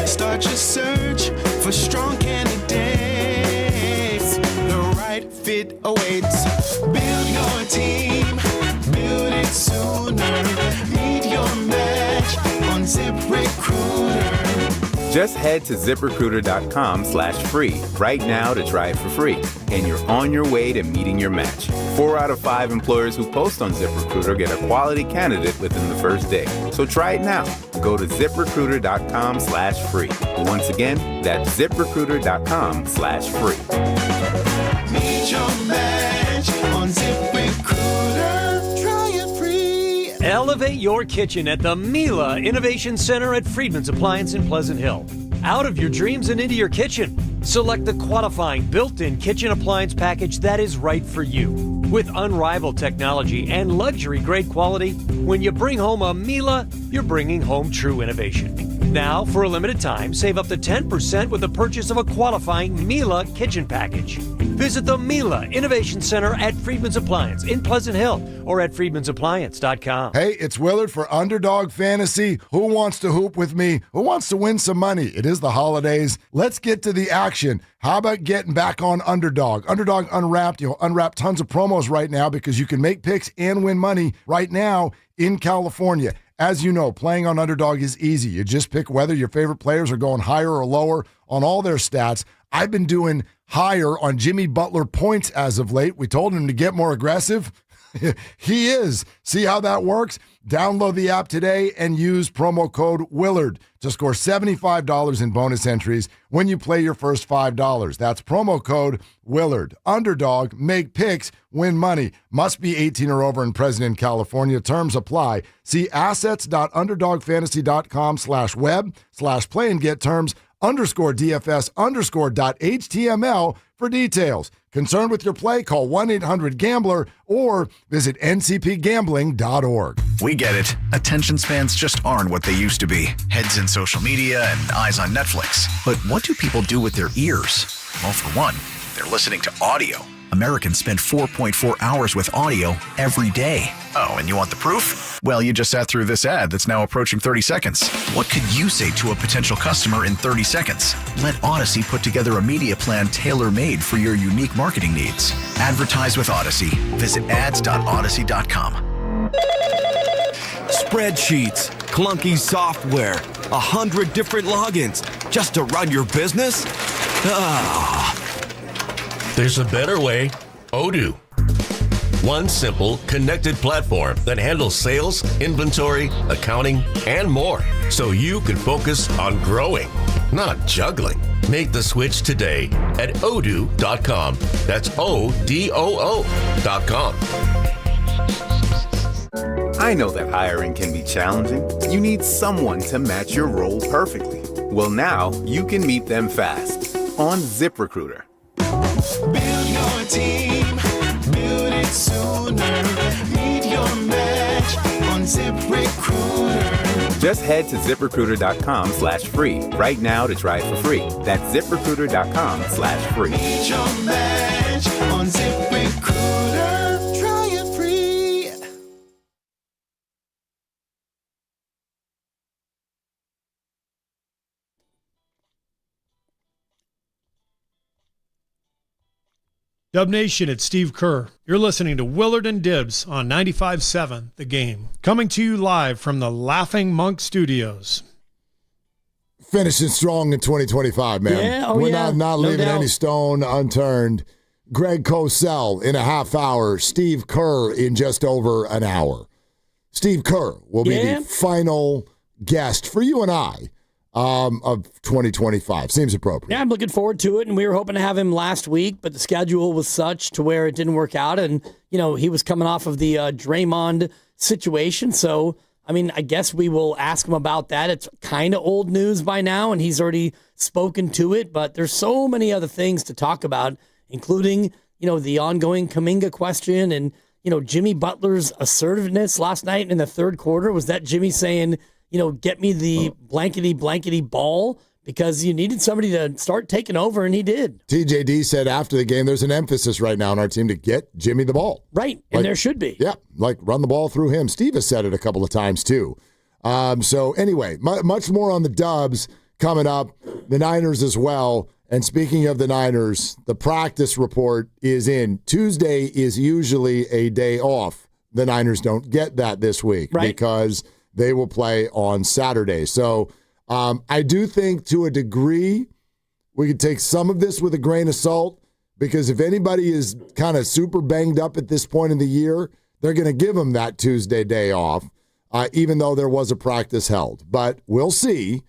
Start your search for strong candidates. The right fit awaits. Build your team. Build it sooner. Meet your match on ZipRecruiter. Just head to ZipRecruiter.com/free right now to try it for free. And you're on your way to meeting your match. 4 out of 5 employers who post on ZipRecruiter get a quality candidate within the first day. So try it now. Go to ZipRecruiter.com/free. Once again, that's ZipRecruiter.com/free. Meet your match on ZipRecruiter. Try it free. Elevate your kitchen at the Mila Innovation Center at Friedman's Appliance in Pleasant Hill. Out of your dreams and into your kitchen. Select the qualifying built-in kitchen appliance package that is right for you. With unrivaled technology and luxury-grade quality, when you bring home a Mila, you're bringing home true innovation. Now, for a limited time, save up to 10% with the purchase of a qualifying Mila kitchen package. Visit the Mila Innovation Center at Friedman's Appliance in Pleasant Hill or at friedmansappliance.com. Hey, it's Willard for Underdog Fantasy. Who wants to hoop with me? Who wants to win some money? It is the holidays. Let's get to the action. How about getting back on Underdog? Underdog Unwrapped. You'll unwrap tons of promos right now because you can make picks and win money right now in California. As you know, playing on Underdog is easy. You just pick whether your favorite players are going higher or lower on all their stats. I've been doing higher on Jimmy Butler points as of late. We told him to get more aggressive. He is. See how that works? Download the app today and use promo code Willard to score $75 in bonus entries when you play your first $5. That's promo code Willard. Underdog, make picks, win money. Must be 18 or over and present in California. Terms apply. See assets.underdogfantasy.com/web/play and get terms _DFS_.html for details. Concerned with your play? Call 1-800-GAMBLER or visit ncpgambling.org. We get it. Attention spans just aren't what they used to be. Heads in social media and eyes on Netflix. But what do people do with their ears? Well, for one, they're listening to audio. Americans spend 4.4 hours with audio every day. Oh, and you want the proof? Well, you just sat through this ad that's now approaching 30 seconds. What could you say to a potential customer in 30 seconds? Let Odyssey put together a media plan tailor-made for your unique marketing needs. Advertise with Odyssey. Visit ads.odyssey.com. Spreadsheets, clunky software, 100 different logins just to run your business? There's a better way. Odoo. One simple, connected platform that handles sales, inventory, accounting, and more, so you can focus on growing, not juggling. Make the switch today at odoo.com. That's ODOO.com. I know that hiring can be challenging. You need someone to match your role perfectly. Well, now you can meet them fast on ZipRecruiter. Build your team. Build it sooner. Meet your match on ZipRecruiter. Just head to ZipRecruiter.com/free right now to try it for free. That's ZipRecruiter.com/free. Meet your match on ZipRecruiter. Try it free. Dub Nation, it's Steve Kerr. You're listening to Willard and Dibbs on 95.7 The Game. Coming to you live from the Laughing Monk Studios. Finishing strong in 2025, man. Yeah, We're yeah. not No leaving doubt. any stone unturned. Greg Cosell in a half hour. Steve Kerr in just over an hour. Steve Kerr will be the final guest for you and I of 2025. Seems appropriate. Yeah, I'm looking forward to it, and we were hoping to have him last week, but the schedule was such to where it didn't work out, and, he was coming off of the Draymond situation, so, I guess we will ask him about that. It's kind of old news by now, and he's already spoken to it, but there's so many other things to talk about, including, the ongoing Kaminga question and, Jimmy Butler's assertiveness last night in the third quarter. Was that Jimmy saying, get me the blankety ball, because you needed somebody to start taking over, and he did. TJD said after the game, there's an emphasis right now on our team to get Jimmy the ball. Right, and there should be. Yeah, run the ball through him. Steve has said it a couple of times, too. So anyway, much more on the Dubs coming up, the Niners as well. And speaking of the Niners, the practice report is in. Tuesday is usually a day off. The Niners don't get that this week because they will play on Saturday. So I do think to a degree we could take some of this with a grain of salt, because if anybody is kind of super banged up at this point in the year, they're going to give them that Tuesday day off, even though there was a practice held. But we'll see.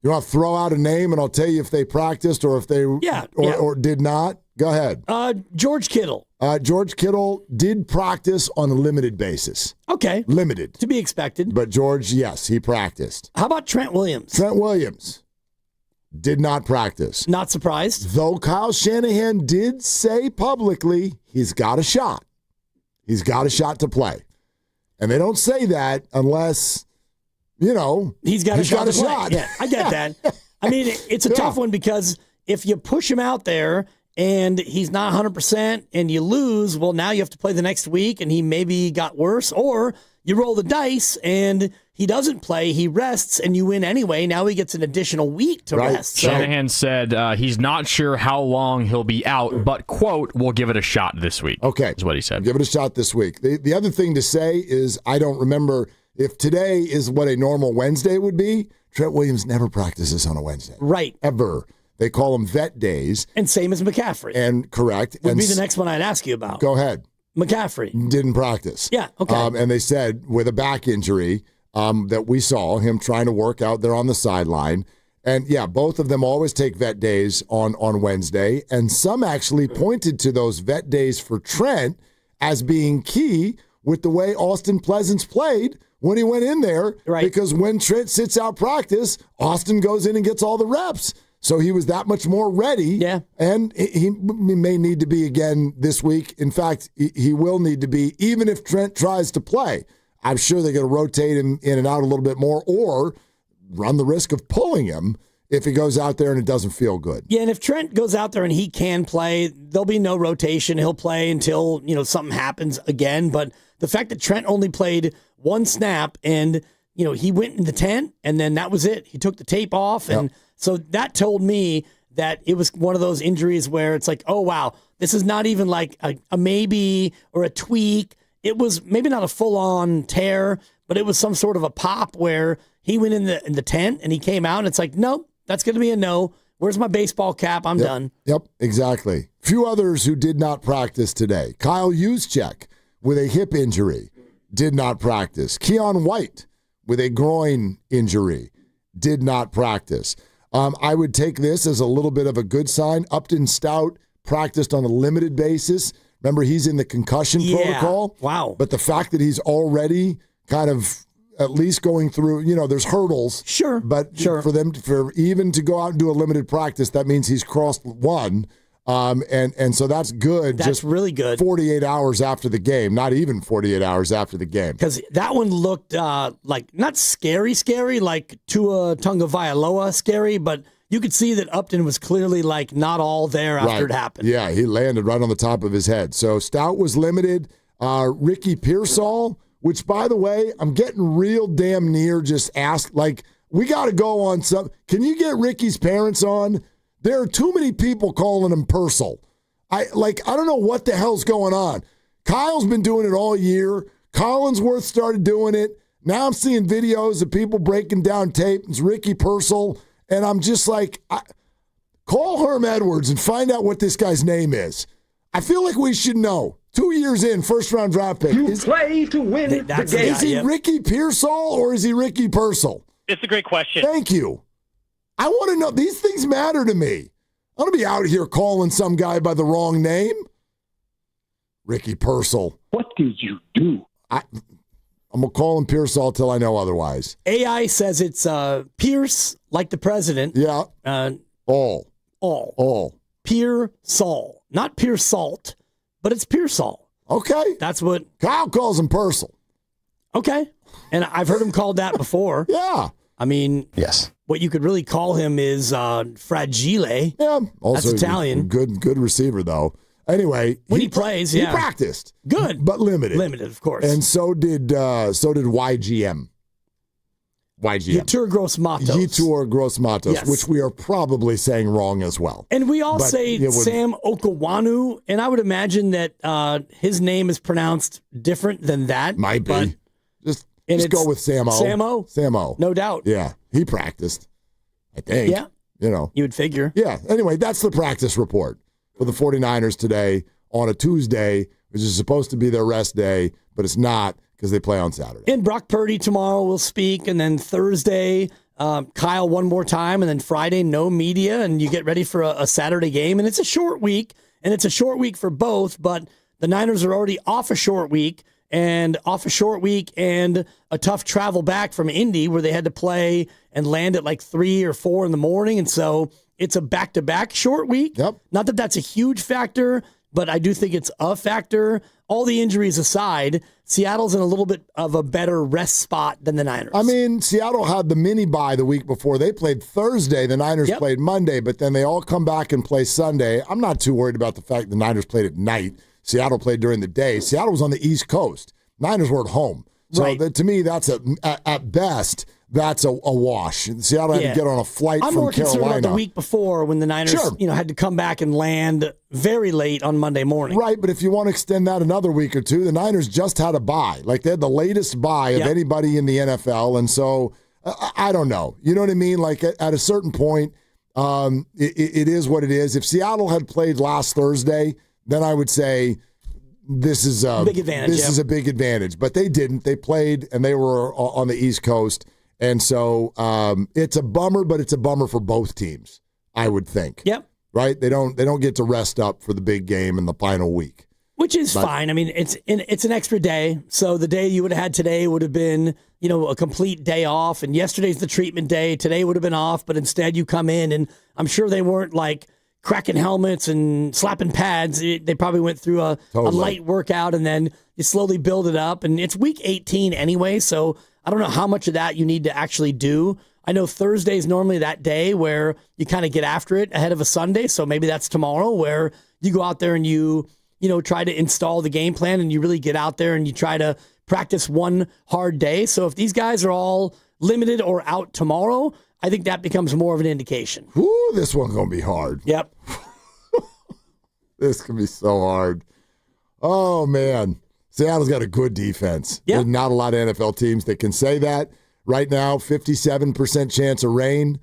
You want to throw out a name and I'll tell you if they practiced or if they or did not? Go ahead. George Kittle. George Kittle did practice on a limited basis. Okay. Limited. To be expected. But George, yes, he practiced. How about Trent Williams? Trent Williams did not practice. Not surprised. Though Kyle Shanahan did say publicly he's got a shot. He's got a shot to play. And they don't say that unless, he's got a shot. Yeah, I get that. It's a tough one, because if you push him out there and he's not 100% and you lose, well, now you have to play the next week and he maybe got worse. Or you roll the dice and he doesn't play, he rests, and you win anyway. Now he gets an additional week to rest. So, Shanahan said he's not sure how long he'll be out, but, quote, we'll give it a shot this week. Okay. Is what he said. Give it a shot this week. The other thing to say is I don't remember if today is what a normal Wednesday would be. Trent Williams never practices on a Wednesday. Right. Ever. They call them vet days. And same as McCaffrey. And correct. Would be the next one I'd ask you about. Go ahead. McCaffrey. Didn't practice. Yeah, okay. And they said with a back injury that we saw him trying to work out there on the sideline. And, yeah, both of them always take vet days on Wednesday. And some actually pointed to those vet days for Trent as being key with the way Austin Pleasance played when he went in there. Right. Because when Trent sits out practice, Austin goes in and gets all the reps. So he was that much more ready. Yeah. And he may need to be again this week. In fact, he will need to be, even if Trent tries to play. I'm sure they're going to rotate him in and out a little bit more, or run the risk of pulling him if he goes out there and it doesn't feel good. Yeah, and if Trent goes out there and he can play, there'll be no rotation. He'll play until, something happens again. But the fact that Trent only played one snap and, he went in the tent and then that was it. He took the tape off. And so that told me that it was one of those injuries where it's like, oh, wow, this is not even like a maybe or a tweak. It was maybe not a full-on tear, but it was some sort of a pop where he went in the tent and he came out and it's like, nope, that's going to be a no. Where's my baseball cap? I'm done. Yep, exactly. Few others who did not practice today. Kyle Juszczyk with a hip injury did not practice. Keon White with a groin injury did not practice. I would take this as a little bit of a good sign. Upton Stout practiced on a limited basis. Remember, he's in the concussion protocol. Wow. But the fact that he's already kind of at least going through, there's hurdles. Sure. But for them, for even to go out and do a limited practice, that means he's crossed one. And so that's good. That's really good. 48 hours after the game, not even 48 hours after the game. Because that one looked like not scary, like Tua Tagovailoa scary, but you could see that Upton was clearly like not all there after it happened. Yeah, he landed right on the top of his head. So Stout was limited. Ricky Pearsall, which, by the way, I'm getting real damn near just ask, like, we got to go on some. Can you get Ricky's parents on? There are too many people calling him Purcell. I don't know what the hell's going on. Kyle's been doing it all year. Collinsworth started doing it. Now I'm seeing videos of people breaking down tape. It's Ricky Purcell. And I'm just like, call Herm Edwards and find out what this guy's name is. I feel like we should know. 2 years in, first-round draft pick. Play to win the game. Is he Ricky Pearsall or is he Ricky Purcell? It's a great question. Thank you. I want to know. These things matter to me. I don't be out here calling some guy by the wrong name. Ricky Purcell. What did you do? I'm going to call him Pearsall till I know otherwise. AI says it's Pierce, like the president. Yeah. All. Pearsall. Not Pearsalt, but it's Pearsall. Okay. That's what Kyle calls him Purcell. Okay. And I've heard him called that before. Yeah. I mean, yes. What you could really call him is Fragile. Yeah. Also, that's Italian. Good receiver, though. Anyway, when he plays, he practiced. Good. But limited. Limited, of course. And so did YGM. Yetur Gross-Matos, Yes. which we are probably saying wrong as well. And we all say Sam Okawanu, and I would imagine that his name is pronounced different than that. Might be. Just go with Sam-O. Sam-O. No doubt. Yeah. He practiced, I think. Yeah. You would figure. Yeah. Anyway, that's the practice report for the 49ers today on a Tuesday, which is supposed to be their rest day, but it's not because they play on Saturday. And Brock Purdy tomorrow will speak, and then Thursday, Kyle one more time, and then Friday, no media, and you get ready for a Saturday game. And it's a short week, and it's a short week for both, but the Niners are already off a short week, and a tough travel back from Indy where they had to play and land at like 3 or 4 in the morning. And so it's a back-to-back short week. Yep. Not that that's a huge factor, but I do think it's a factor. All the injuries aside, Seattle's in a little bit of a better rest spot than the Niners. I mean, Seattle had the mini bye the week before. They played Thursday. The Niners played Monday, but then they all come back and play Sunday. I'm not too worried about the fact the Niners played at night. Seattle played during the day. Seattle was on the East Coast. Niners were at home. So to me, that's at best, that's a wash. Seattle had to get on a flight I'm from more concerned Carolina. about the week before when the Niners had to come back and land very late on Monday morning. Right, but if you want to extend that another week or two, the Niners just had a bye. Like they had the latest bye of anybody in the NFL. And so I don't know. You know what I mean? Like at a certain point, it is what it is. If Seattle had played last Thursday, then I would say this is a big advantage. This is a big advantage, but they didn't. They played and they were on the East Coast, and so it's a bummer. But it's a bummer for both teams, I would think. Yep. Right? They don't get to rest up for the big game in the final week, which is fine. I mean, it's an extra day, so the day you would have had today would have been a complete day off, and yesterday's the treatment day. Today would have been off, but instead you come in, and I'm sure they weren't like cracking helmets and slapping pads. They probably went through a light workout, and then you slowly build it up. And it's week 18 anyway, so I don't know how much of that you need to actually do. I know Thursday is normally that day where you kind of get after it ahead of a Sunday, so maybe that's tomorrow where you go out there and you try to install the game plan and you really get out there and you try to practice one hard day. So if these guys are all limited or out tomorrow, I think that becomes more of an indication. Ooh, this one's going to be hard. Yep. This can be so hard. Oh, man. Seattle's got a good defense. Yep. There's not a lot of NFL teams that can say that. Right now, 57% chance of rain.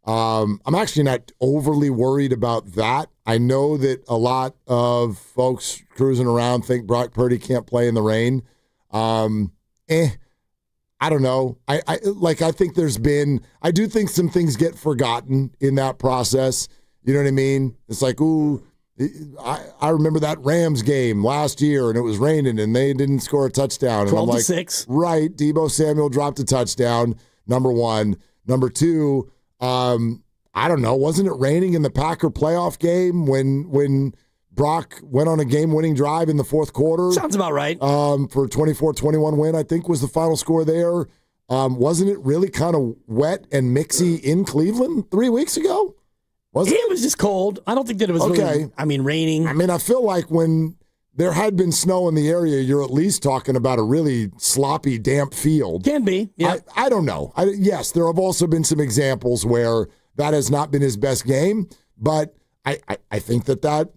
I'm actually not overly worried about that. I know that a lot of folks cruising around think Brock Purdy can't play in the rain. I don't know. I do think some things get forgotten in that process. You know what I mean? It's like, ooh, I remember that Rams game last year and it was raining and they didn't score a touchdown. And I'm like, 12-6. Right. Deebo Samuel dropped a touchdown, number one. Number two, I don't know. Wasn't it raining in the Packer playoff game when Brock went on a game-winning drive in the fourth quarter? Sounds about right. For a 24-21 win, I think was the final score there. Wasn't it really kind of wet and mixy in Cleveland 3 weeks ago? It was just cold. I don't think that it was really, raining. I mean, I feel like when there had been snow in the area, you're at least talking about a really sloppy, damp field. Can be, yeah. I don't know. Yes, there have also been some examples where that has not been his best game, but I think that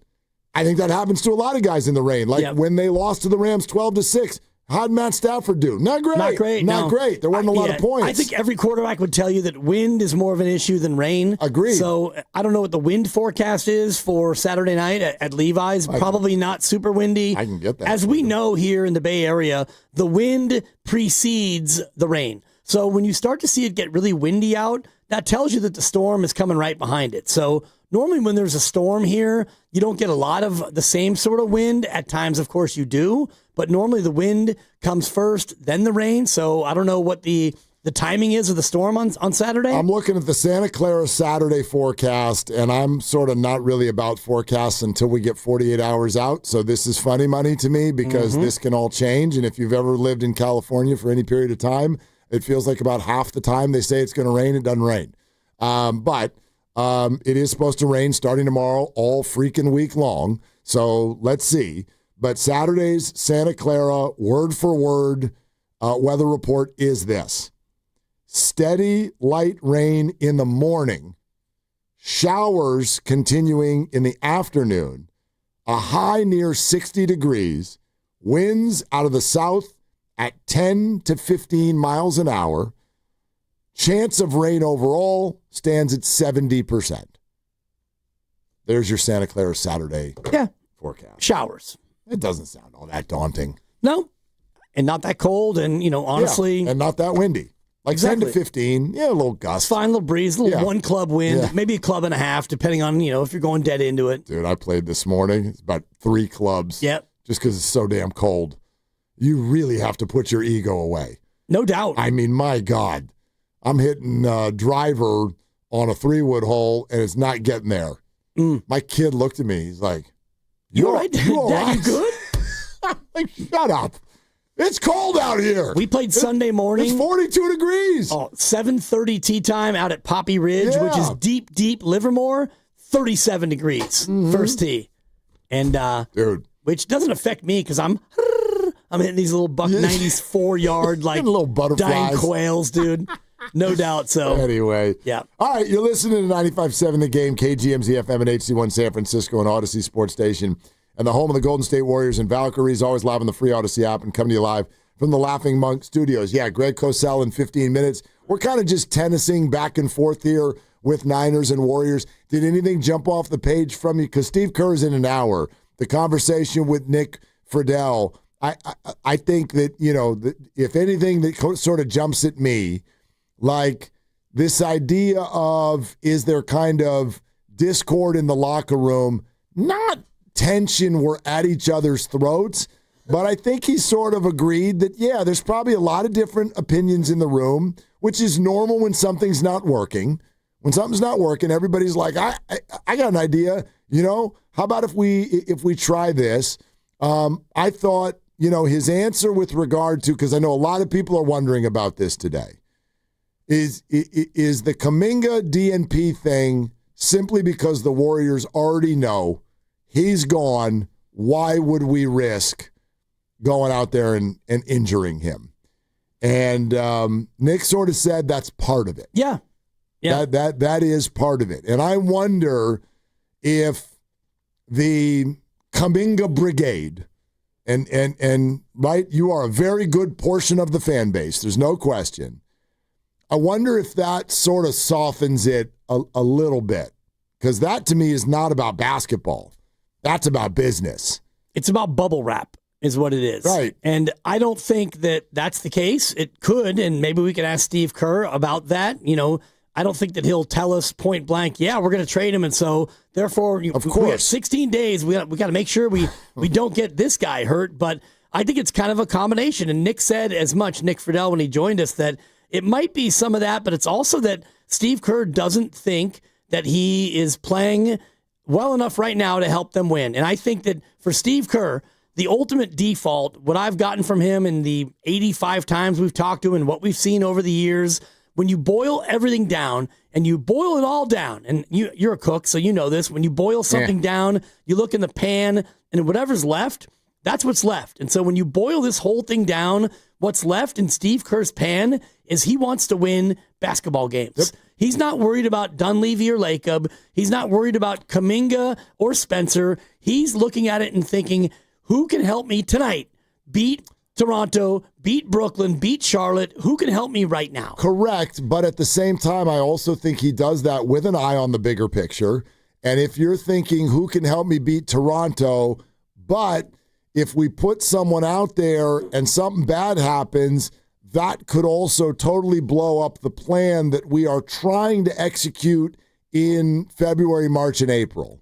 happens to a lot of guys in the rain. Like when they lost to the Rams 12-6, how'd Matt Stafford do? Not great. Not great. There wasn't a lot of points. I think every quarterback would tell you that wind is more of an issue than rain. Agreed. So I don't know what the wind forecast is for Saturday night at Levi's. Probably not super windy. I can get that. As we know here in the Bay Area, the wind precedes the rain. So when you start to see it get really windy out, that tells you that the storm is coming right behind it. So normally when there's a storm here, you don't get a lot of the same sort of wind. At times, of course, you do. But normally the wind comes first, then the rain. So I don't know what the timing is of the storm on Saturday. I'm looking at the Santa Clara Saturday forecast, and I'm sort of not really about forecasts until we get 48 hours out. So this is funny money to me because this can all change. And if you've ever lived in California for any period of time, it feels like about half the time they say it's going to rain, it doesn't rain. But it is supposed to rain starting tomorrow all freaking week long. So let's see. But Saturday's Santa Clara word for word weather report is this. Steady light rain in the morning, showers continuing in the afternoon, a high near 60 degrees, winds out of the south at 10 to 15 miles an hour. Chance of rain overall stands at 70%. There's your Santa Clara Saturday forecast. Showers. It doesn't sound all that daunting. No, and not that cold, and, honestly. Yeah, and not that windy. Like exactly. 10 to 15, a little gust. Fine little breeze, a little one club wind, maybe a club and a half, depending on, if you're going dead into it. Dude, I played this morning. It's about 3 clubs. Yep. Just because it's so damn cold. You really have to put your ego away. No doubt. I mean, my God. I'm hitting driver on a 3-wood hole, and it's not getting there. My kid looked at me. He's like, You all right? You all Dad, right? you good? I'm like, shut up. It's cold out here. We played Sunday morning. It's 42 degrees. 7:30 tee time out at Poppy Ridge, which is deep, deep Livermore. 37 degrees, first tee. And, dude, which doesn't affect me because I'm hitting these little buck 94-yard, like, little butterflies. dying quails, dude. No doubt. So, anyway. Yeah. All right, you're listening to 95.7 The Game, KGMZ FM and HD1 San Francisco and Odyssey Sports Station, and the home of the Golden State Warriors and Valkyries, always live on the free Odyssey app and coming to you live from the Laughing Monk Studios. Yeah, Greg Cosell in 15 minutes. We're kind of just tennising back and forth here with Niners and Warriors. Did anything jump off the page from you? Because Steve Kerr's in an hour. The conversation with Nick Friedel, I think that, if anything that sort of jumps at me, like this idea of, is there kind of discord in the locker room? Not tension, we're at each other's throats, but I think he sort of agreed that, there's probably a lot of different opinions in the room, which is normal when something's not working. When something's not working, everybody's like, I got an idea, how about if we try this? I thought, his answer with regard to, because I know a lot of people are wondering about this today, is the Kaminga DNP thing simply because the Warriors already know he's gone. Why would we risk going out there and injuring him? And Nick sort of said that's part of it. Yeah. That is part of it. And I wonder if the Kaminga Brigade, and right, you are a very good portion of the fan base. There's no question. I wonder if that sort of softens it a little bit, because that to me is not about basketball. That's about business. It's about bubble wrap is what it is. Right. And I don't think that that's the case. It could, and maybe we could ask Steve Kerr about that. I don't think that he'll tell us point blank, we're going to trade him, and so therefore, of course, we have 16 days. We got to make sure we don't get this guy hurt. But I think it's kind of a combination. And Nick said as much, Nick Friedel, when he joined us, that it might be some of that, but it's also that Steve Kerr doesn't think that he is playing well enough right now to help them win. And I think that for Steve Kerr, the ultimate default, what I've gotten from him in the 85 times we've talked to him and what we've seen over the years, when you boil everything down and you boil it all down, and you're a cook, so you know this, when you boil something down, you look in the pan, and whatever's left, that's what's left. And so when you boil this whole thing down, what's left in Steve Kerr's pan is he wants to win basketball games. Yep. He's not worried about Dunleavy or Lacob. He's not worried about Kaminga or Spencer. He's looking at it and thinking, who can help me tonight beat Toronto, beat Brooklyn, beat Charlotte? Who can help me right now? Correct, but at the same time, I also think he does that with an eye on the bigger picture. And if you're thinking, who can help me beat Toronto, but if we put someone out there and something bad happens, that could also totally blow up the plan that we are trying to execute in February, March, and April.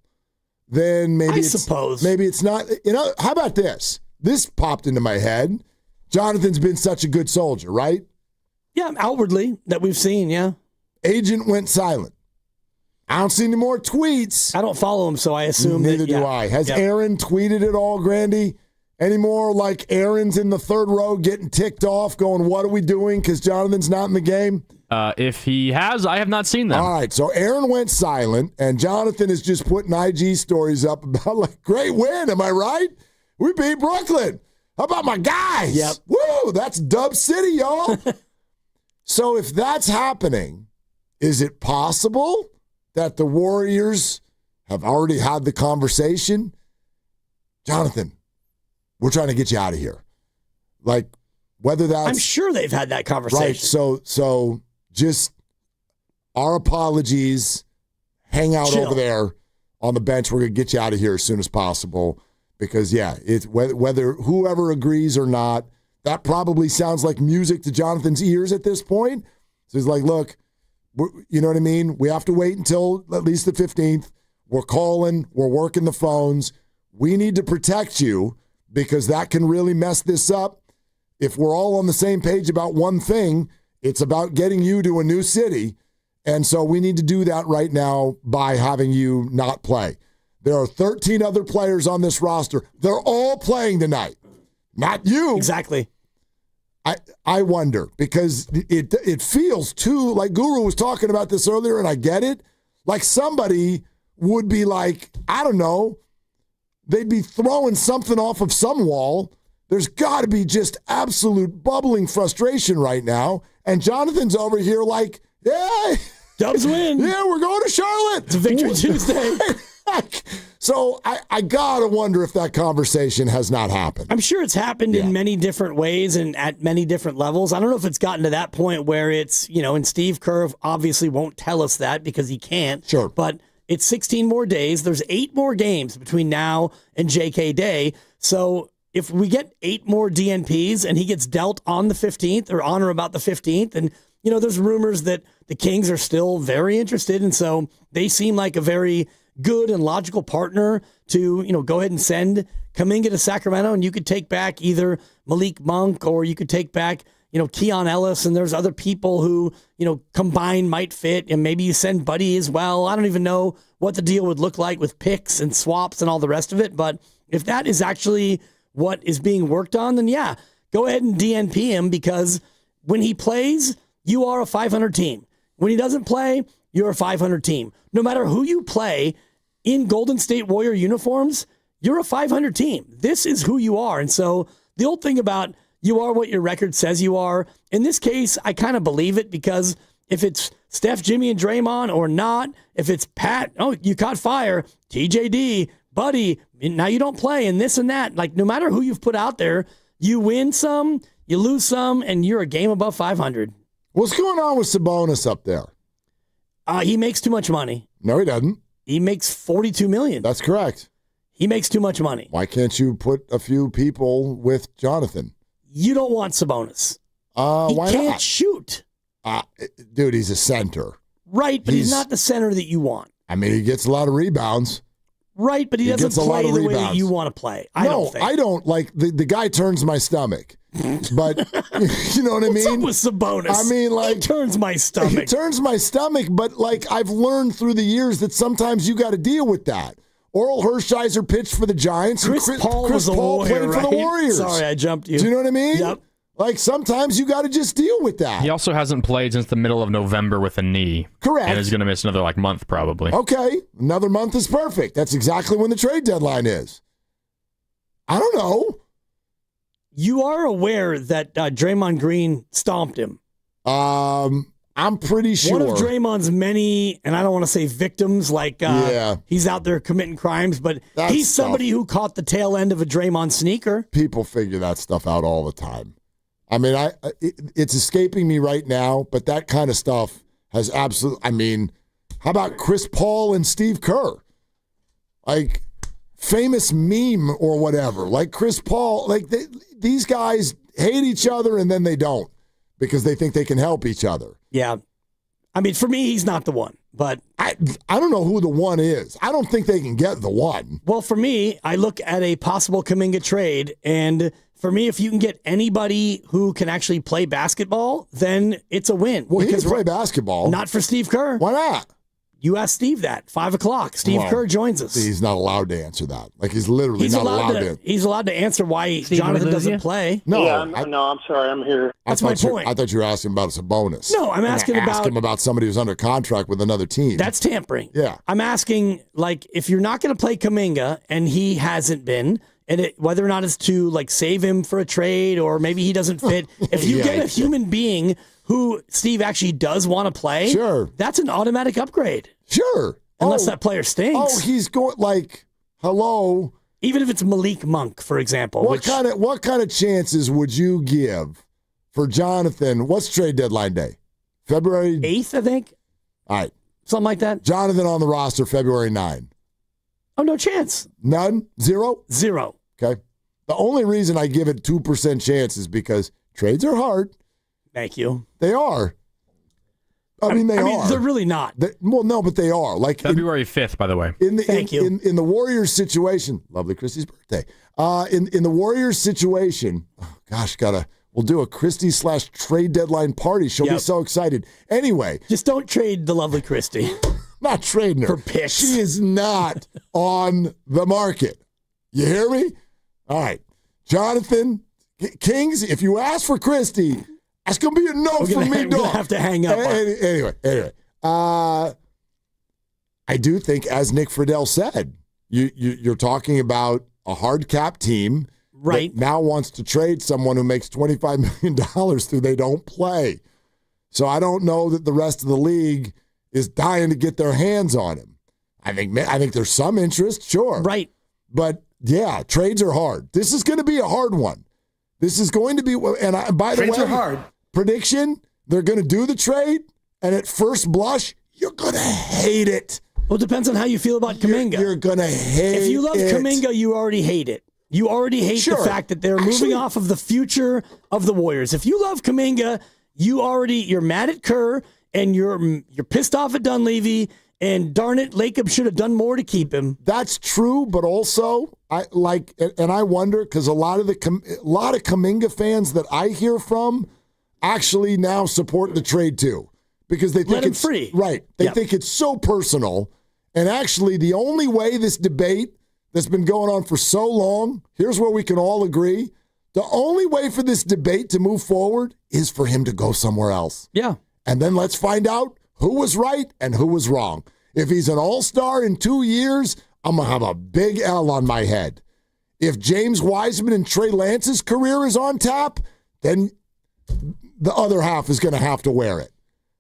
Then maybe it's not. How about this? This popped into my head. Jonathan's been such a good soldier, right? Yeah, outwardly that we've seen, yeah. Agent went silent. I don't see any more tweets. I don't follow him, so I assume Neither do I. Has Aaron tweeted at all, Grandy? Any more like Aaron's in the third row getting ticked off, going, what are we doing because Jonathan's not in the game? If he has, I have not seen them. All right, so Aaron went silent, and Jonathan is just putting IG stories up about, like, great win, am I right? We beat Brooklyn. How about my guys? Yep. Woo, that's Dub City, y'all. So if that's happening, is it possible that the Warriors have already had the conversation? Jonathan, we're trying to get you out of here. Like, whether that's... I'm sure they've had that conversation. Right, so just our apologies. Hang out over there on the bench. We're going to get you out of here as soon as possible. Because, it's whether whoever agrees or not, that probably sounds like music to Jonathan's ears at this point. So he's like, look, you know what I mean? We have to wait until at least the 15th. We're calling. We're working the phones. We need to protect you because that can really mess this up. If we're all on the same page about one thing, it's about getting you to a new city. And so we need to do that right now by having you not play. There are 13 other players on this roster. They're all playing tonight. Not you. Exactly. I wonder because it feels too, like Guru was talking about this earlier, and I get it. Like somebody would be like, I don't know, they'd be throwing something off of some wall. There's got to be just absolute bubbling frustration right now. And Jonathan's over here like, yeah. Dubs win. Yeah, we're going to Charlotte. It's a Victory Tuesday. So I got to wonder if that conversation has not happened. I'm sure it's happened in many different ways and at many different levels. I don't know if it's gotten to that point where it's, and Steve Kerr obviously won't tell us that because he can't. Sure. But it's 16 more days. There's 8 more games between now and JK Day. So if we get 8 more DNPs and he gets dealt on the 15th or on or about the 15th, and, there's rumors that the Kings are still very interested. And so they seem like a very good and logical partner to, go ahead and send Kaminga to Sacramento, and you could take back either Malik Monk or you could take back, Keon Ellis, and there's other people who, combined might fit, and maybe you send Buddy as well. I don't even know what the deal would look like with picks and swaps and all the rest of it, but if that is actually what is being worked on, then go ahead and DNP him because when he plays, you are a 500 team. When he doesn't play, you're a 500 team. No matter who you play in Golden State Warrior uniforms, you're a 500 team. This is who you are. And so the old thing about you are what your record says you are, in this case, I kind of believe it because if it's Steph, Jimmy, and Draymond or not, if it's Pat, you caught fire, TJD, Buddy, now you don't play, and this and that. Like, no matter who you've put out there, you win some, you lose some, and you're a game above 500. What's going on with Sabonis up there? He makes too much money. No, he doesn't. He makes $42 million. That's correct. He makes too much money. Why can't you put a few people with Jonathan? You don't want Sabonis. Why can't not? Shoot. Dude, he's a center. Right, but he's not the center that you want. I mean, he gets a lot of rebounds. Right, but he doesn't play the way that you want to play. I don't think. I don't. Like, the guy turns my stomach. But, you know what I mean? What's up with Sabonis? I mean, like... He turns my stomach. He turns my stomach, but, like, I've learned through the years that sometimes you got to deal with that. Oral Hershiser pitched for the Giants. Chris Paul played for the Warriors. Sorry, I jumped you. Do you know what I mean? Yep. Like, sometimes you got to just deal with that. He also hasn't played since the middle of November with a knee. Correct. And is going to miss another, month probably. Okay. Another month is perfect. That's exactly when the trade deadline is. I don't know. You are aware that Draymond Green stomped him. I'm pretty sure. One of Draymond's many, and I don't want to say victims, he's out there committing crimes, but he's somebody who caught the tail end of a Draymond sneaker. People figure that stuff out all the time. I mean, it's escaping me right now, but that kind of stuff has absolutely, I mean, how about Chris Paul and Steve Kerr? Like, famous meme or whatever. Like Chris Paul, these guys hate each other and then they don't. because they think they can help each other. Yeah. I mean, for me, he's not the one, but I don't know who the one is. I don't think they can get the one. Well, for me, I look at a possible Kaminga trade, and for me, if you can get anybody who can actually play basketball, then it's a win. Well, he can play basketball. Not for Steve Kerr. Why not? You asked Steve that. 5 o'clock. Steve Kerr joins us. He's not allowed to answer that. Like, he's literally not allowed to. He's allowed to answer why Jonathan doesn't play. No, I'm sorry. I'm here. That's my point. I thought you were asking about a bonus. No, I'm asking ask him about somebody who's under contract with another team. That's tampering. Yeah. I'm asking, like, if you're not going to play Kaminga, and he hasn't been, and whether or not it's to, like, save him for a trade or maybe he doesn't fit, if you get a human being who Steve actually does want to play, sure, that's an automatic upgrade. Sure. Unless that player stinks. Oh, he's going, like, hello. Even if it's Malik Monk, for example. What kind of chances would you give for Jonathan? What's trade deadline day? February 8th, I think. All right. Something like that. Jonathan on the roster February 9. Oh, no chance. None? Zero? Zero. Okay. The only reason I give it 2% chance is because trades are hard. Thank you. They are. I mean, they're really not. Well, no, but they are. Like February 5th, by the way. Thank you. In the Warriors situation, lovely Christy's birthday. In the Warriors situation, we'll do a Christy / trade deadline party. She'll be so excited. Anyway. Just don't trade the lovely Christy. Not trading her. For picks. She is not on the market. You hear me? All right. Jonathan, Kings, if you ask for Christy, that's going to be a no from me, dog. We're going to have to hang up. Anyway. I do think, as Nick Friedel said, you're talking about a hard cap team that now wants to trade someone who makes $25 million through they don't play. So I don't know that the rest of the league is dying to get their hands on him. I think there's some interest, sure. Right. But, yeah, trades are hard. This is going to be a hard one. This is going to be, and by the way, trades are hard. Prediction, they're going to do the trade, and at first blush, you're going to hate it. Well, it depends on how you feel about Kaminga. You're going to hate it. If you love Kaminga, you already hate it. You already hate the fact that they're moving off of the future of the Warriors. If you love Kaminga, you're mad at Kerr, and you're pissed off at Dunleavy, and darn it, Lacob should have done more to keep him. That's true, but also I wonder, because a lot of Kaminga fans that I hear from actually now support the trade too, because they think it's free. Right. They think it's so personal. And actually, the only way this debate that's been going on for so long, here's where we can all agree. The only way for this debate to move forward is for him to go somewhere else. Yeah. And then let's find out who was right and who was wrong. If he's an all-star in 2 years, I'm going to have a big L on my head. If James Wiseman and Trey Lance's career is on tap, then the other half is going to have to wear it.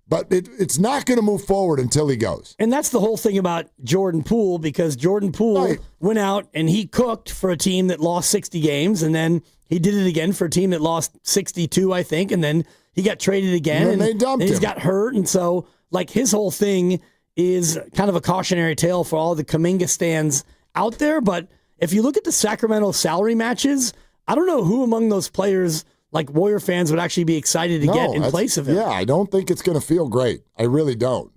But it's not going to move forward until he goes. And that's the whole thing about Jordan Poole, because Jordan Poole went out and he cooked for a team that lost 60 games, and then he did it again for a team that lost 62, I think, and then he got traded again. And they dumped him. He's got hurt, and so like his whole thing is kind of a cautionary tale for all the Kaminga stands out there. But if you look at the Sacramento salary matches, I don't know who among those players, like Warrior fans, would actually be excited to get in place of him. Yeah, I don't think it's going to feel great. I really don't.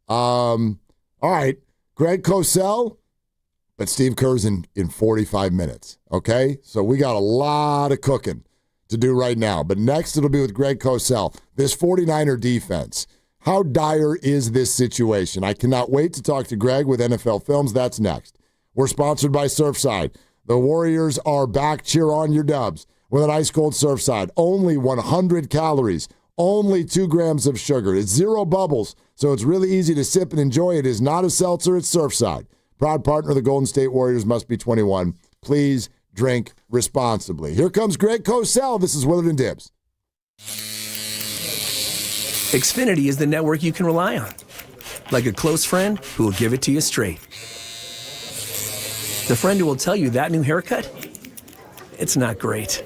All right, Greg Cosell, but Steve Kerr's in 45 minutes, okay? So we got a lot of cooking to do right now. But next it'll be with Greg Cosell. This 49er defense, how dire is this situation? I cannot wait to talk to Greg with NFL Films. That's next. We're sponsored by Surfside. The Warriors are back. Cheer on your Dubs with an ice-cold Surfside. Only 100 calories, only 2 grams of sugar. It's 0 bubbles, so it's really easy to sip and enjoy. It is not a seltzer, it's Surfside. Proud partner of the Golden State Warriors, must be 21. Please drink responsibly. Here comes Greg Cosell. This is Willard and Dibs. Xfinity is the network you can rely on. Like a close friend who will give it to you straight. The friend who will tell you that new haircut, it's not great.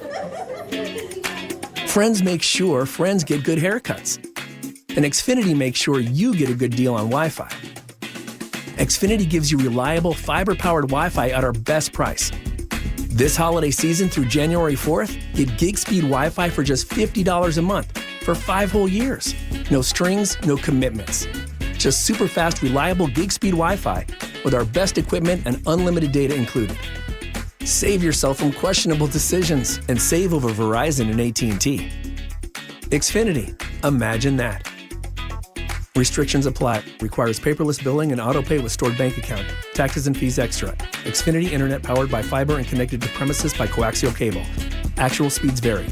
Friends make sure friends get good haircuts. And Xfinity makes sure you get a good deal on Wi-Fi. Xfinity gives you reliable fiber-powered Wi-Fi at our best price. This holiday season through January 4th, get gig speed Wi-Fi for just $50 a month. for 5 whole years. No strings, no commitments. Just super fast, reliable gig speed Wi-Fi with our best equipment and unlimited data included. Save yourself from questionable decisions and save over Verizon and AT&T. Xfinity. Imagine that. Restrictions apply. Requires paperless billing and autopay with stored bank account. Taxes and fees extra. Xfinity Internet powered by fiber and connected to premises by coaxial cable. Actual speeds vary.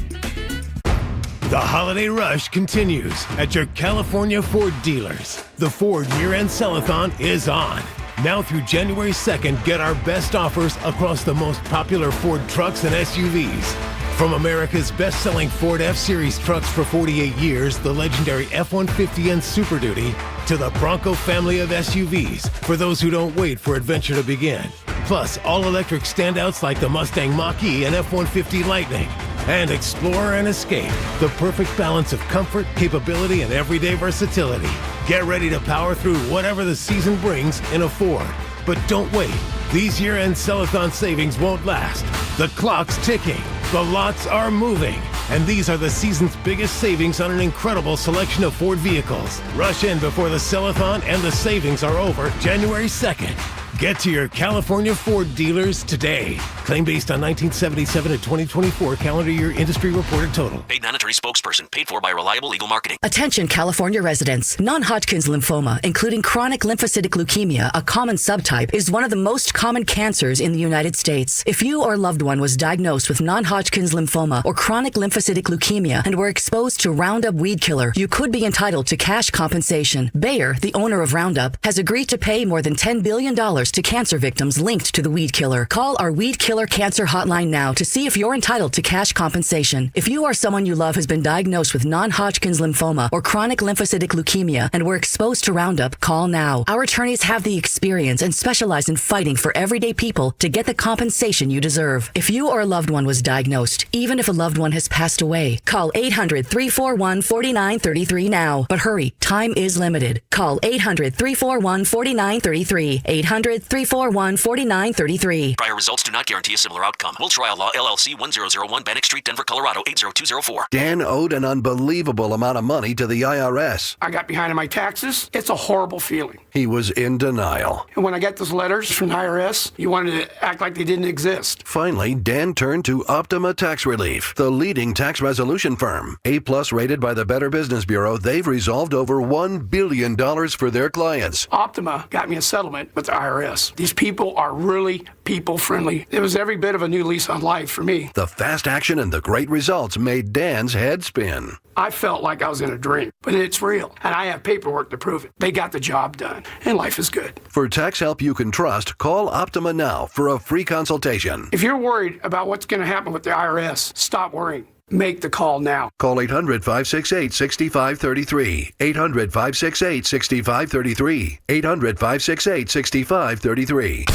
The holiday rush continues at your California Ford dealers. The Ford year-end sell-a-thon is on. Now through January 2nd, get our best offers across the most popular Ford trucks and SUVs. From America's best-selling Ford F-Series trucks for 48 years, the legendary F-150 and Super Duty, to the Bronco family of SUVs for those who don't wait for adventure to begin. Plus, all-electric standouts like the Mustang Mach-E and F-150 Lightning. And Explorer and Escape, the perfect balance of comfort, capability, and everyday versatility. Get ready to power through whatever the season brings in a Ford. But don't wait. These year-end sell-a-thon savings won't last. The clock's ticking. The lots are moving. And these are the season's biggest savings on an incredible selection of Ford vehicles. Rush in before the sell-a-thon and the savings are over January 2nd. Get to your California Ford dealers today. Claim based on 1977 to 2024 calendar year industry reported total. Paid non-attorney spokesperson. Paid for by Reliable Legal Marketing. Attention California residents. Non-Hodgkin's lymphoma, including chronic lymphocytic leukemia, a common subtype, is one of the most common cancers in the United States. If you or loved one was diagnosed with non-Hodgkin's lymphoma or chronic lymphocytic leukemia and were exposed to Roundup weed killer, you could be entitled to cash compensation. Bayer, the owner of Roundup, has agreed to pay more than $10 billion to cancer victims linked to the weed killer. Call our Weed Killer Cancer Hotline now to see if you're entitled to cash compensation. If you or someone you love has been diagnosed with non-Hodgkin's lymphoma or chronic lymphocytic leukemia and were exposed to Roundup, call now. Our attorneys have the experience and specialize in fighting for everyday people to get the compensation you deserve. If you or a loved one was diagnosed, even if a loved one has passed away, call 800-341-4933 now. But hurry, time is limited. Call 800-341-4933. 800-341-4933. Prior results do not guarantee a similar outcome. Will Trial Law, LLC, 1001 Bannock Street, Denver, Colorado, 80204. Dan owed an unbelievable amount of money to the IRS. I got behind on my taxes. It's a horrible feeling. He was in denial. And when I got those letters from the IRS, you wanted to act like they didn't exist. Finally, Dan turned to Optima Tax Relief, the leading tax resolution firm. A-plus rated by the Better Business Bureau, they've resolved over $1 billion for their clients. Optima got me a settlement with the IRS. These people are really people-friendly. It was every bit of a new lease on life for me. The fast action and the great results made Dan's head spin. I felt like I was in a dream, but it's real, and I have paperwork to prove it. They got the job done, and life is good. For tax help you can trust, call Optima now for a free consultation. If you're worried about what's going to happen with the IRS, stop worrying. Make the call now. Call 800-568-6533. 800-568-6533. 800-568-6533.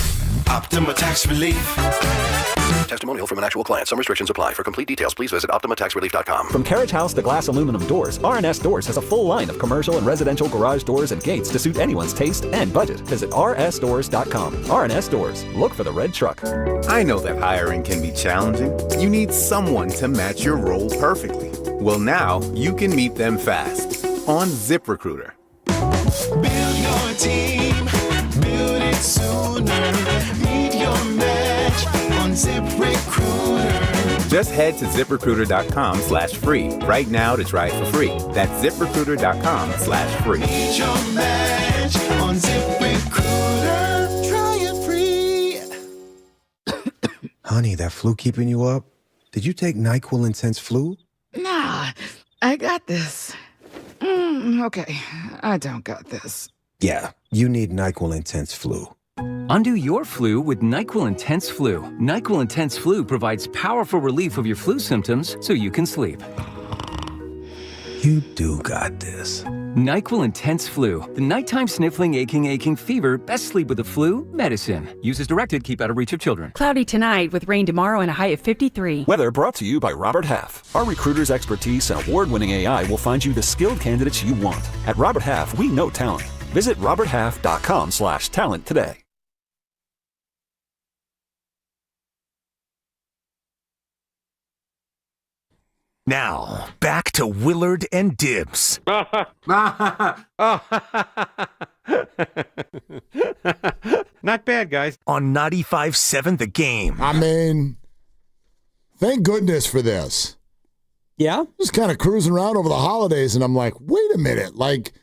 Optima Tax Relief. Testimonial from an actual client. Some restrictions apply. For complete details, please visit OptimaTaxRelief.com. From Carriage House to glass aluminum doors, RNS Doors has a full line of commercial and residential garage doors and gates to suit anyone's taste and budget. Visit rsdoors.com. RNS Doors. Look for the red truck. I know that hiring can be challenging. You need someone to match your role perfectly. Well, now you can meet them fast on ZipRecruiter. Build your team. Build it sooner. Meet your match on ZipRecruiter. Just head to ZipRecruiter.com/free right now to try it for free. That's ZipRecruiter.com/free. Meet your match on ZipRecruiter. Try it free. Honey, that flu keeping you up? Did you take NyQuil Intense Flu? Nah, I got this. Okay, I don't got this. Yeah, you need NyQuil Intense Flu. Undo your flu with NyQuil Intense Flu. NyQuil Intense Flu provides powerful relief of your flu symptoms so you can sleep. You do got this. NyQuil Intense Flu. The nighttime sniffling, aching fever. Best sleep with the flu medicine. Use as directed. Keep out of reach of children. Cloudy tonight with rain tomorrow and a high of 53. Weather brought to you by Robert Half. Our recruiters' expertise and award-winning AI will find you the skilled candidates you want. At Robert Half, we know talent. Visit roberthalf.com/talent today. Now, back to Willard and Dibs. Not bad, guys. On 95.7 The Game. I mean, thank goodness for this. Yeah? Just kind of cruising around over the holidays, and I'm like, wait a minute. Like,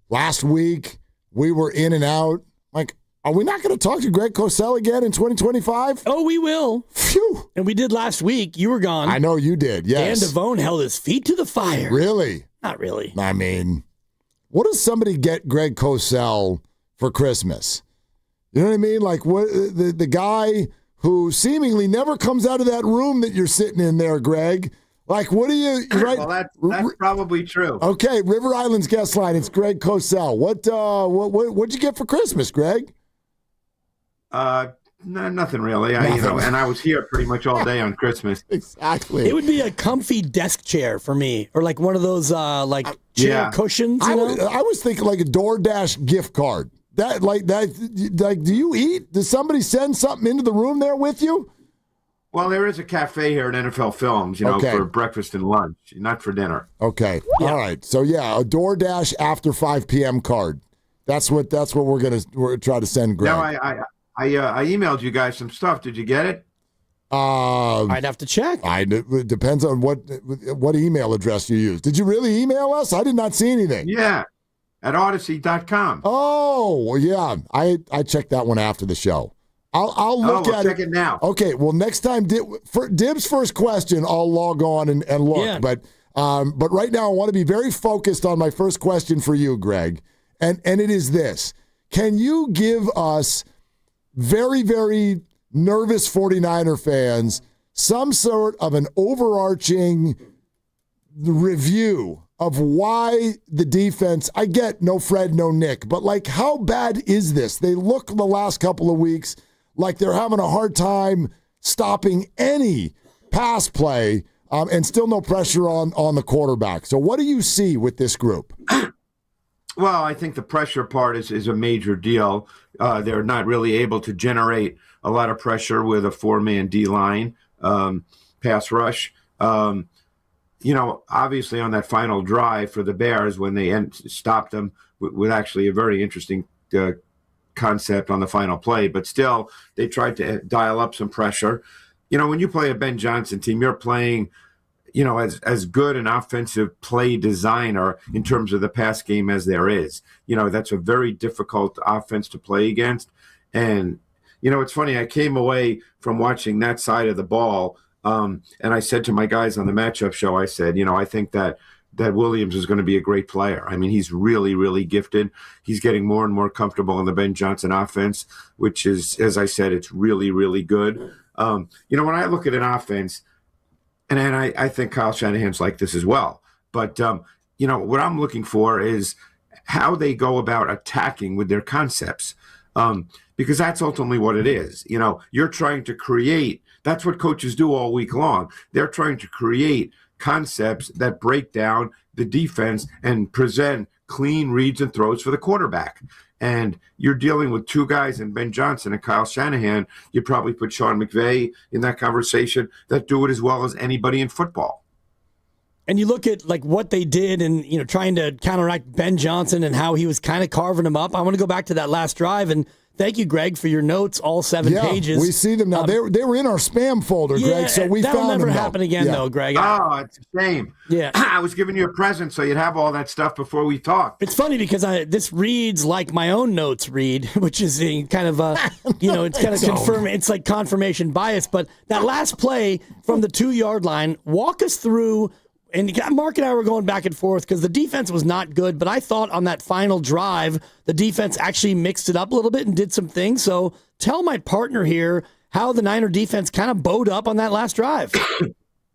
last week, we were in and out. Like, are we not going to talk to Greg Cosell again in 2025? Oh, we will. Phew. And we did last week. You were gone. I know you did, yes. Dan Devone held his feet to the fire. Really? Not really. I mean, what does somebody get Greg Cosell for Christmas? You know what I mean? Like, what the guy who seemingly never comes out of that room that you're sitting in there, Greg. Like, what do you, right? Well, that's probably true. Okay, River Island's guest line. It's Greg Cosell. What'd you get for Christmas, Greg? No, nothing really. And I was here pretty much all day on Christmas. Exactly. It would be a comfy desk chair for me, or like one of those chair cushions. I was thinking like a DoorDash gift card. Do you eat? Does somebody send something into the room there with you? Well, there is a cafe here at NFL Films, for breakfast and lunch, not for dinner. Okay. Yeah. All right. So yeah, a DoorDash after 5 p.m. card. That's what we're gonna try to send Greg. No, I emailed you guys some stuff. Did you get it? I'd have to check. It depends on what email address you use. Did you really email us? I did not see anything. Yeah, at Odyssey.com. Oh, well, yeah. I checked that one after the show. I'll look at it. Check it now. Okay. Well, next time, for Dib's first question, I'll log on and look. Yeah. But right now, I want to be very focused on my first question for you, Greg, and it is this: can you give us very, very nervous 49er fans some sort of an overarching review of why the defense, I get no Fred, no Nick, but like how bad is this? They look the last couple of weeks like they're having a hard time stopping any pass play and still no pressure on the quarterback. So what do you see with this group? Well, I think the pressure part is a major deal. They're not really able to generate a lot of pressure with a 4-man D-line pass rush. Obviously on that final drive for the Bears when they stopped them with actually a very interesting concept on the final play, but still they tried to dial up some pressure. When you play a Ben Johnson team, you're playing as good an offensive play designer in terms of the pass game as there is. That's a very difficult offense to play against. And, it's funny, I came away from watching that side of the ball, and I said to my guys on the matchup show, I said, I think that Williams is going to be a great player. I mean, he's really, really gifted. He's getting more and more comfortable in the Ben Johnson offense, which is, as I said, it's really, really good. When I look at an offense, and I think Kyle Shanahan's like this as well. But, what I'm looking for is how they go about attacking with their concepts, because that's ultimately what it is. You're trying to create – that's what coaches do all week long. They're trying to create concepts that break down the defense and present clean reads and throws for the quarterback. And you're dealing with two guys in Ben Johnson and Kyle Shanahan. You'd probably put Sean McVay in that conversation that do it as well as anybody in football. And you look at like what they did and, trying to counteract Ben Johnson and how he was kind of carving him up. I want to go back to that last drive and thank you, Greg, for your notes, all 7 pages. We see them now. They were in our spam folder, Greg, so we found them. That'll never happen again, though, Greg. Oh, it's a shame. Yeah. I was giving you a present so you'd have all that stuff before we talk. It's funny because this reads like my own notes read, which is kind of it's kind of confirming. It's like confirmation bias. But that last play from the 2-yard line, walk us through. And Mark and I were going back and forth because the defense was not good, but I thought on that final drive, the defense actually mixed it up a little bit and did some things. So tell my partner here how the Niner defense kind of bowed up on that last drive.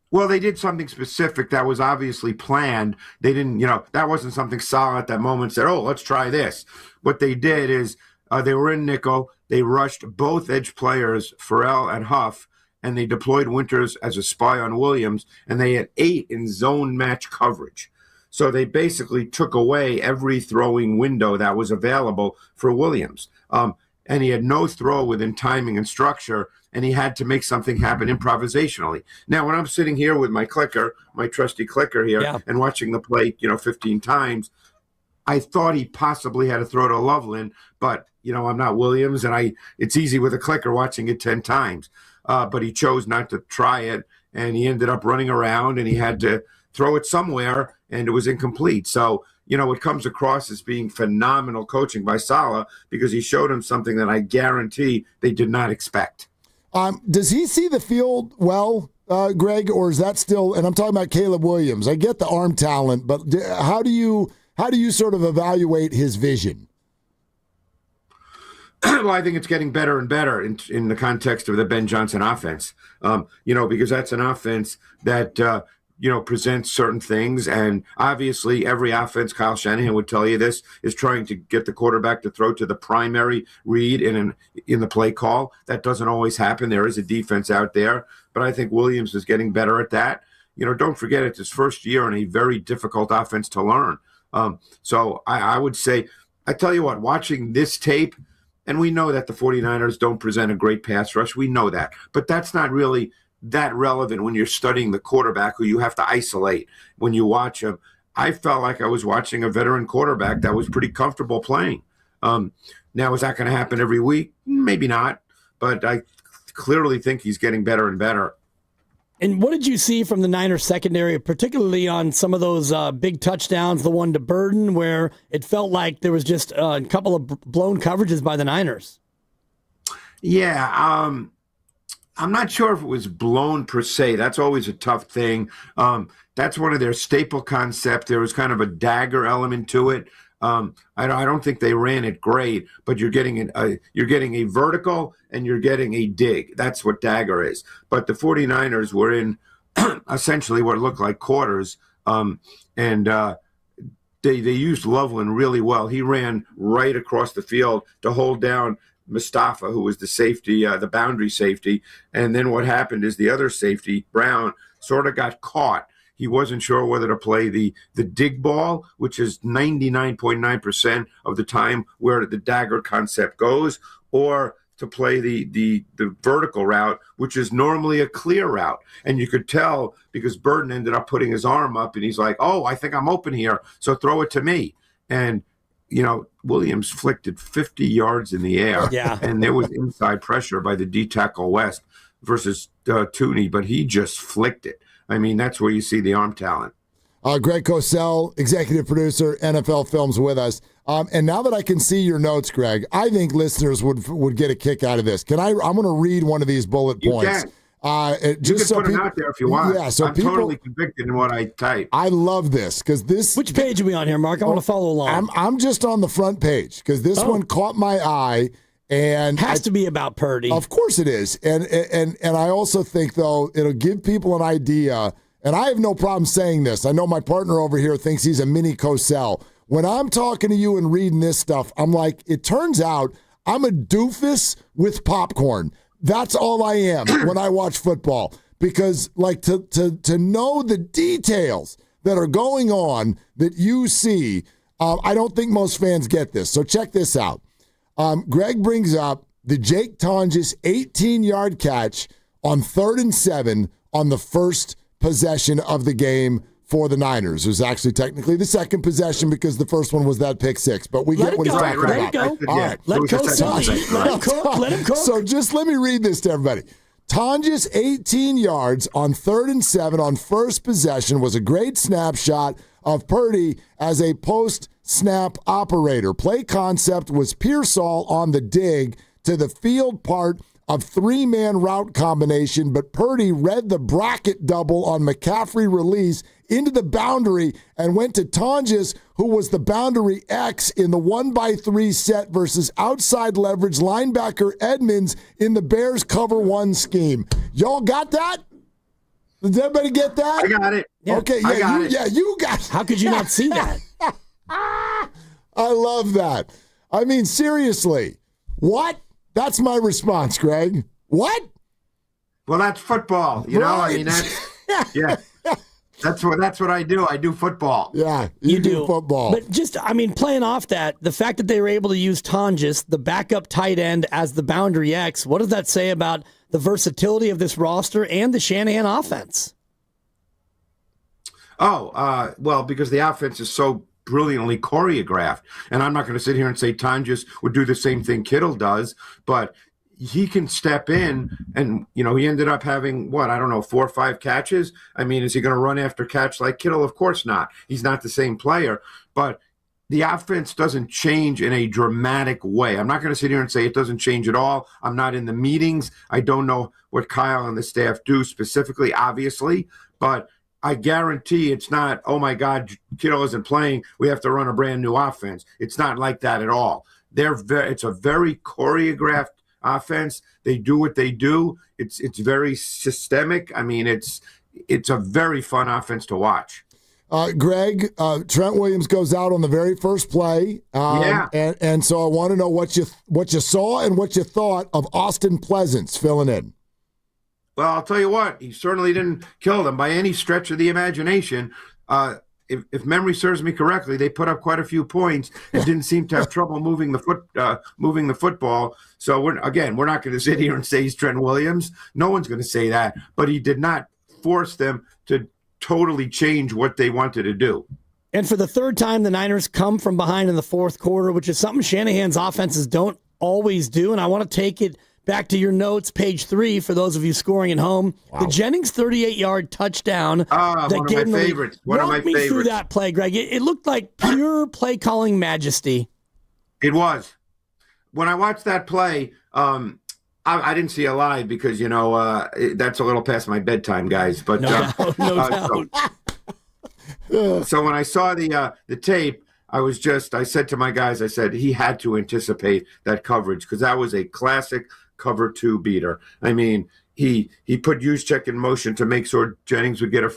Well, they did something specific that was obviously planned. They didn't, that wasn't something solid at that moment. Said, oh, let's try this. What they did is they were in nickel. They rushed both edge players, Farrell and Huff, and they deployed Winters as a spy on Williams, and they had 8 in zone match coverage. So they basically took away every throwing window that was available for Williams. And and he had no throw within timing and structure, and he had to make something happen improvisationally. Now, when I'm sitting here with my clicker, my trusty clicker here, and watching the play, 15 times, I thought he possibly had to throw to Loveland, but, I'm not Williams, and it's easy with a clicker watching it 10 times. But he chose not to try it, and he ended up running around, and he had to throw it somewhere, and it was incomplete. So, it comes across as being phenomenal coaching by Saleh because he showed him something that I guarantee they did not expect. Does he see the field well, Greg, or is that still? And I'm talking about Caleb Williams. I get the arm talent, but how do you sort of evaluate his vision? Well, I think it's getting better and better in the context of the Ben Johnson offense. Because that's an offense that presents certain things, and obviously every offense, Kyle Shanahan would tell you this, is trying to get the quarterback to throw to the primary read in the play call. That doesn't always happen. There is a defense out there, but I think Williams is getting better at that. Don't forget it's his first year in a very difficult offense to learn. So I would say, I tell you what, watching this tape, and we know that the 49ers don't present a great pass rush. We know that, but that's not really that relevant when you're studying the quarterback who you have to isolate when you watch him. I felt like I was watching a veteran quarterback that was pretty comfortable playing. Now, is that going to happen every week? Maybe not, but I clearly think he's getting better and better. And what did you see from the Niners secondary, particularly on some of those big touchdowns, the one to Burden, where it felt like there was just a couple of blown coverages by the Niners? Yeah, I'm not sure if it was blown per se. That's always a tough thing. That's one of their staple concepts. There was kind of a dagger element to it. I don't think they ran it great, but you're getting a vertical and you're getting a dig. That's what dagger is. But the 49ers were in essentially what looked like quarters, and they used Loveland really well. He ran right across the field to hold down Mustafa, who was the safety, the boundary safety. And then what happened is the other safety, Brown, sort of got caught. He wasn't sure whether to play the dig ball, which is 99.9% of the time where the dagger concept goes, or to play the vertical route, which is normally a clear route. And you could tell because Burden ended up putting his arm up, and he's like, oh, I think I'm open here, so throw it to me. And Williams flicked it 50 yards in the air, and there was inside pressure by the D tackle West versus Tooney, but he just flicked it. I mean, that's where you see the arm talent. Greg Cosell, executive producer, NFL Films, with us. And now that I can see your notes, Greg, I think listeners would get a kick out of this. I'm going to read one of these bullet points. You can put them out there if you want. Yeah, so I'm totally convicted in what I type. I love this because this. Which page are we on here, Mark? I want to follow along. I'm just on the front page because this one caught my eye. And has to be about Purdy. Of course it is. And I also think, though, it'll give people an idea. And I have no problem saying this. I know my partner over here thinks he's a mini Cosell. When I'm talking to you and reading this stuff, I'm like, it turns out I'm a doofus with popcorn. That's all I am when I watch football. Because, like, to know the details that are going on that you see, I don't think most fans get this. So check this out. Greg brings up the Jake Tonjes 18-yard catch on 3rd and 7 on the first possession of the game for the Niners. It was actually technically the second possession because the first one was that pick six. But we get what he's talking about. Let it go. All right. Let him cook. So just let me read this to everybody. Tonjes 18 yards on 3rd and 7 on first possession was a great snapshot of Purdy as a post-snap operator. Play concept was Pearsall on the dig to the field part of 3-man route combination, but Purdy read the bracket double on McCaffrey release into the boundary and went to Tonjes, who was the boundary X in the 1x3 set versus outside leverage linebacker Edmonds in the Bears cover 1 scheme. Y'all got that? Does everybody get that? I got it. Yeah. Okay, you got it. How could you not see that? I love that. I mean, seriously, what? That's my response, Greg. What? Well, that's football. You know, I mean, that's, yeah. That's what I do. I do football. Yeah, you do football. But just, playing off that, the fact that they were able to use Tonjes, the backup tight end, as the boundary X, what does that say about the versatility of this roster and the Shanahan offense? Well, because the offense is so brilliantly choreographed. And I'm not going to sit here and say Tonjes would do the same thing Kittle does, but he can step in and, he ended up having, 4 or 5 catches. Is he going to run after catch like Kittle? Of course not. He's not the same player, but the offense doesn't change in a dramatic way. I'm not going to sit here and say it doesn't change at all. I'm not in the meetings. I don't know what Kyle and the staff do specifically, obviously, but I guarantee it's not, oh my God, Kittle isn't playing, we have to run a brand new offense. It's not like that at all. It's a very choreographed offense. They do what they do. It's very systemic. It's a very fun offense to watch. Greg, Trent Williams goes out on the very first play. And so I want to know what you saw and what you thought of Austin Pleasance filling in. Well, I'll tell you what, he certainly didn't kill them by any stretch of the imagination. If memory serves me correctly, they put up quite a few points and didn't seem to have trouble moving the football. So we're not going to sit here and say he's Trent Williams. No one's going to say that, but he did not force them to totally change what they wanted to do. And for the third time, the Niners come from behind in the fourth quarter, which is something Shanahan's offenses don't always do. And I want to take it back to your notes, page 3, for those of you scoring at home. Wow. The Jennings 38-yard touchdown. One of my favorites. Walk me through that play, Greg. It looked like pure play-calling majesty. It was. When I watched that play, I didn't see it live because, that's a little past my bedtime, guys. But no doubt. So when I saw the tape, I said to my guys, he had to anticipate that coverage because that was a classic cover 2 beater. He put Juszczyk in motion to make sure Jennings would get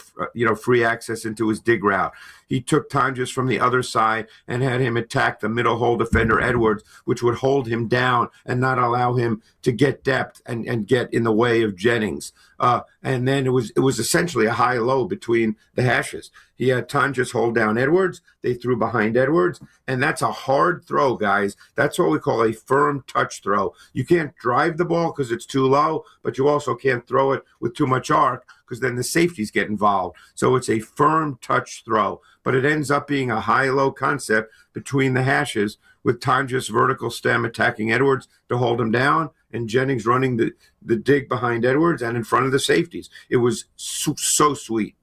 free access into his dig route. He took Tonjes from the other side and had him attack the middle hole defender Edwards, which would hold him down and not allow him to get depth and get in the way of Jennings. And then it was essentially a high-low between the hashes. He had Tonjes hold down Edwards. They threw behind Edwards, and that's a hard throw, guys. That's what we call a firm touch throw. You can't drive the ball because it's too low, but you also can't throw it with too much arc because then the safeties get involved. So it's a firm touch throw, but it ends up being a high-low concept between the hashes with Tonjes vertical stem attacking Edwards to hold him down and Jennings running the dig behind Edwards and in front of the safeties. It was so sweet.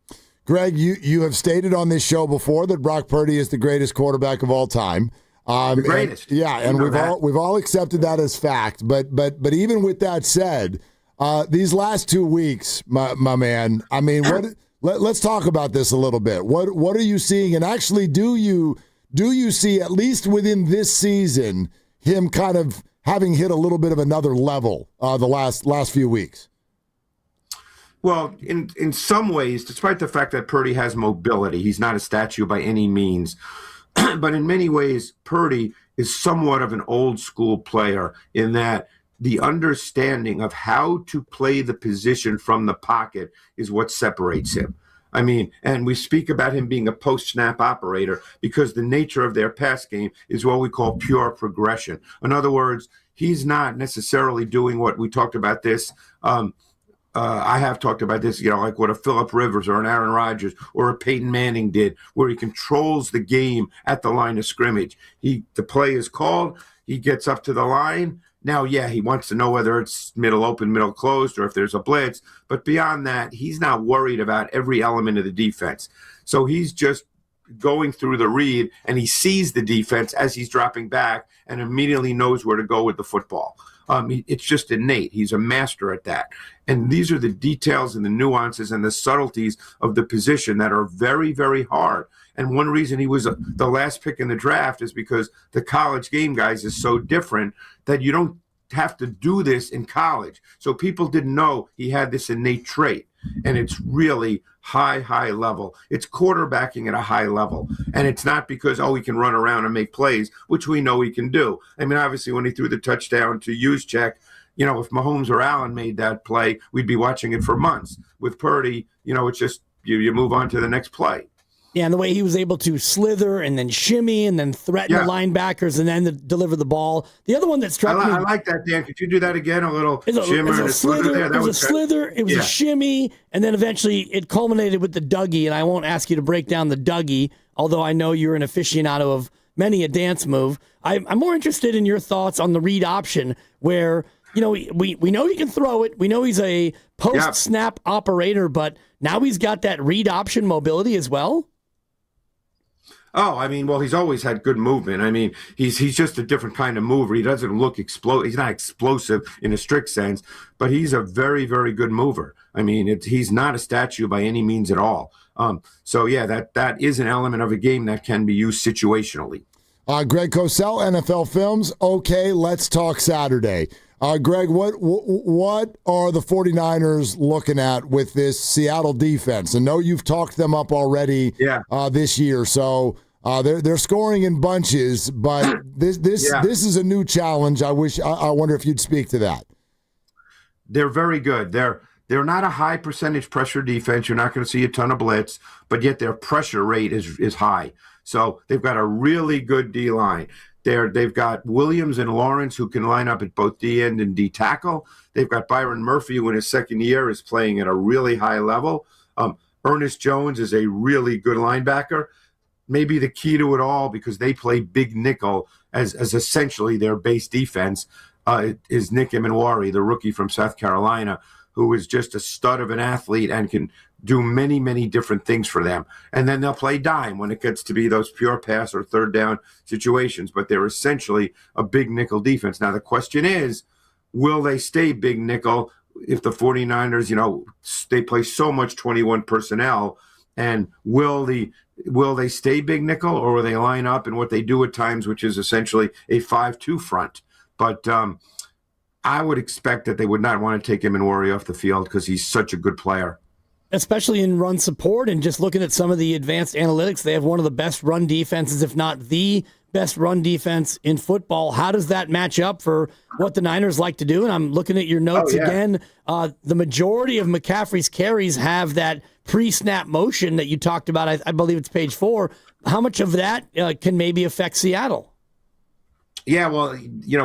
Greg, you have stated on this show before that Brock Purdy is the greatest quarterback of all time. The greatest. And we've all accepted that as fact. But even with that said, these last 2 weeks, my man, let's talk about this a little bit. What are you seeing? And actually, do you see, at least within this season, him kind of having hit a little bit of another level the last few weeks? Well, in some ways, despite the fact that Purdy has mobility, he's not a statue by any means. But in many ways, Purdy is somewhat of an old school player in that the understanding of how to play the position from the pocket is what separates him. And we speak about him being a post-snap operator because the nature of their pass game is what we call pure progression. In other words, he's not necessarily doing what we talked about this. I have talked about this, like what a Phillip Rivers or an Aaron Rodgers or a Peyton Manning did, where he controls the game at the line of scrimmage. The play is called, he gets up to the line. Now, he wants to know whether it's middle open, middle closed, or if there's a blitz. But beyond that, he's not worried about every element of the defense. So he's just going through the read, and he sees the defense as he's dropping back and immediately knows where to go with the football. It's just innate. He's a master at that. And these are the details and the nuances and the subtleties of the position that are very, very hard. And one reason he was the last pick in the draft is because the college game, guys, is so different that you don't have to do this in college. So people didn't know he had this innate trait. And it's really high level. It's quarterbacking at a high level. And it's not because, he can run around and make plays, which we know he can do. Obviously, when he threw the touchdown to Juszczyk, if Mahomes or Allen made that play, we'd be watching it for months. With Purdy, it's just you move on to the next play. Yeah, and the way he was able to slither and then shimmy and then threaten the linebackers and then deliver the ball. The other one that struck me. I like that, Dan. Could you do that again? A little shimmer and a slither there? It was a slither, it was a shimmy, and then eventually it culminated with the Dougie. And I won't ask you to break down the Dougie, although I know you're an aficionado of many a dance move. I'm more interested in your thoughts on the read option where, we know he can throw it. We know he's a post-snap operator, but now he's got that read option mobility as well. Oh, I mean, well, he's always had good movement. I mean, he's just a different kind of mover. He doesn't look He's not explosive in a strict sense, but he's a very, very good mover. I mean, he's not a statue by any means at all. So yeah, that is an element of a game that can be used situationally. Greg Cosell, NFL Films. Okay, let's talk Saturday. Greg, what are the 49ers looking at with this Seattle defense? I know you've talked them up already this year, so they're scoring in bunches, but this is a new challenge. I wonder if you'd speak to that. They're very good. They're not a high percentage pressure defense. You're not going to see a ton of blitz, but yet their pressure rate is high. So they've got a really good D-line. They've got Williams and Lawrence who can line up at both D end and D tackle. They've got Byron Murphy, who in his second year is playing at a really high level. Ernest Jones is a really good linebacker. Maybe the key to it all, because they play big nickel as essentially their base defense, is Nick Emenwari, the rookie from South Carolina, who is just a stud of an athlete and can do many, many different things for them. And then they'll play dime when it gets to be those pure pass or third down situations. But they're essentially a big nickel defense. Now, the question is, will they stay big nickel if the 49ers, they play so much 21 personnel? And will they stay big nickel, or will they line up in what they do at times, which is essentially a 5-2 front? But I would expect that they would not want to take him and Warrior off the field because he's such a good player. Especially in run support, and just looking at some of the advanced analytics, they have one of the best run defenses, if not the best run defense in football. How does that match up for what the Niners like to do? And I'm looking at your notes again. The majority of McCaffrey's carries have that pre-snap motion that you talked about. I believe it's page 4. How much of that can maybe affect Seattle? Yeah, well,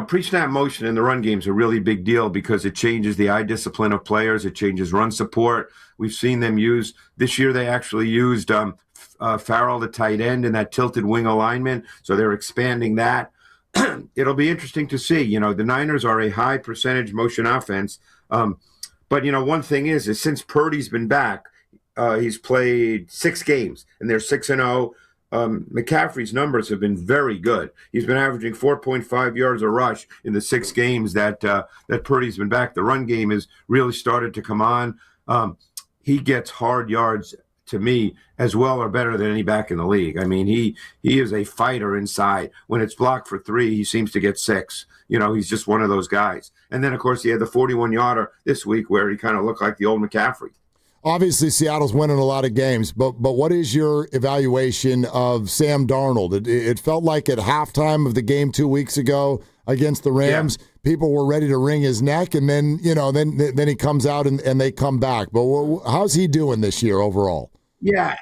pre-snap motion in the run game is a really big deal because it changes the eye discipline of players. It changes run support. We've seen them use – this year they actually used Farrell, the tight end, in that tilted wing alignment, so they're expanding that. It'll be interesting to see. The Niners are a high percentage motion offense. But, one thing is since Purdy's been back, he's played 6 games, and they're 6-0. McCaffrey's numbers have been very good. He's been averaging 4.5 yards a rush in the 6 games that Purdy's been back. The run game has really started to come on. He gets hard yards, to me, as well or better than any back in the league. I mean, he is a fighter inside. When it's blocked for 3, he seems to get 6. He's just one of those guys. And then, of course, he had the 41-yarder this week where he kind of looked like the old McCaffrey. Obviously, Seattle's winning a lot of games, but what is your evaluation of Sam Darnold? It felt like at halftime of the game 2 weeks ago against the Rams, people were ready to wring his neck, and then then he comes out and they come back. But how's he doing this year overall? Yeah,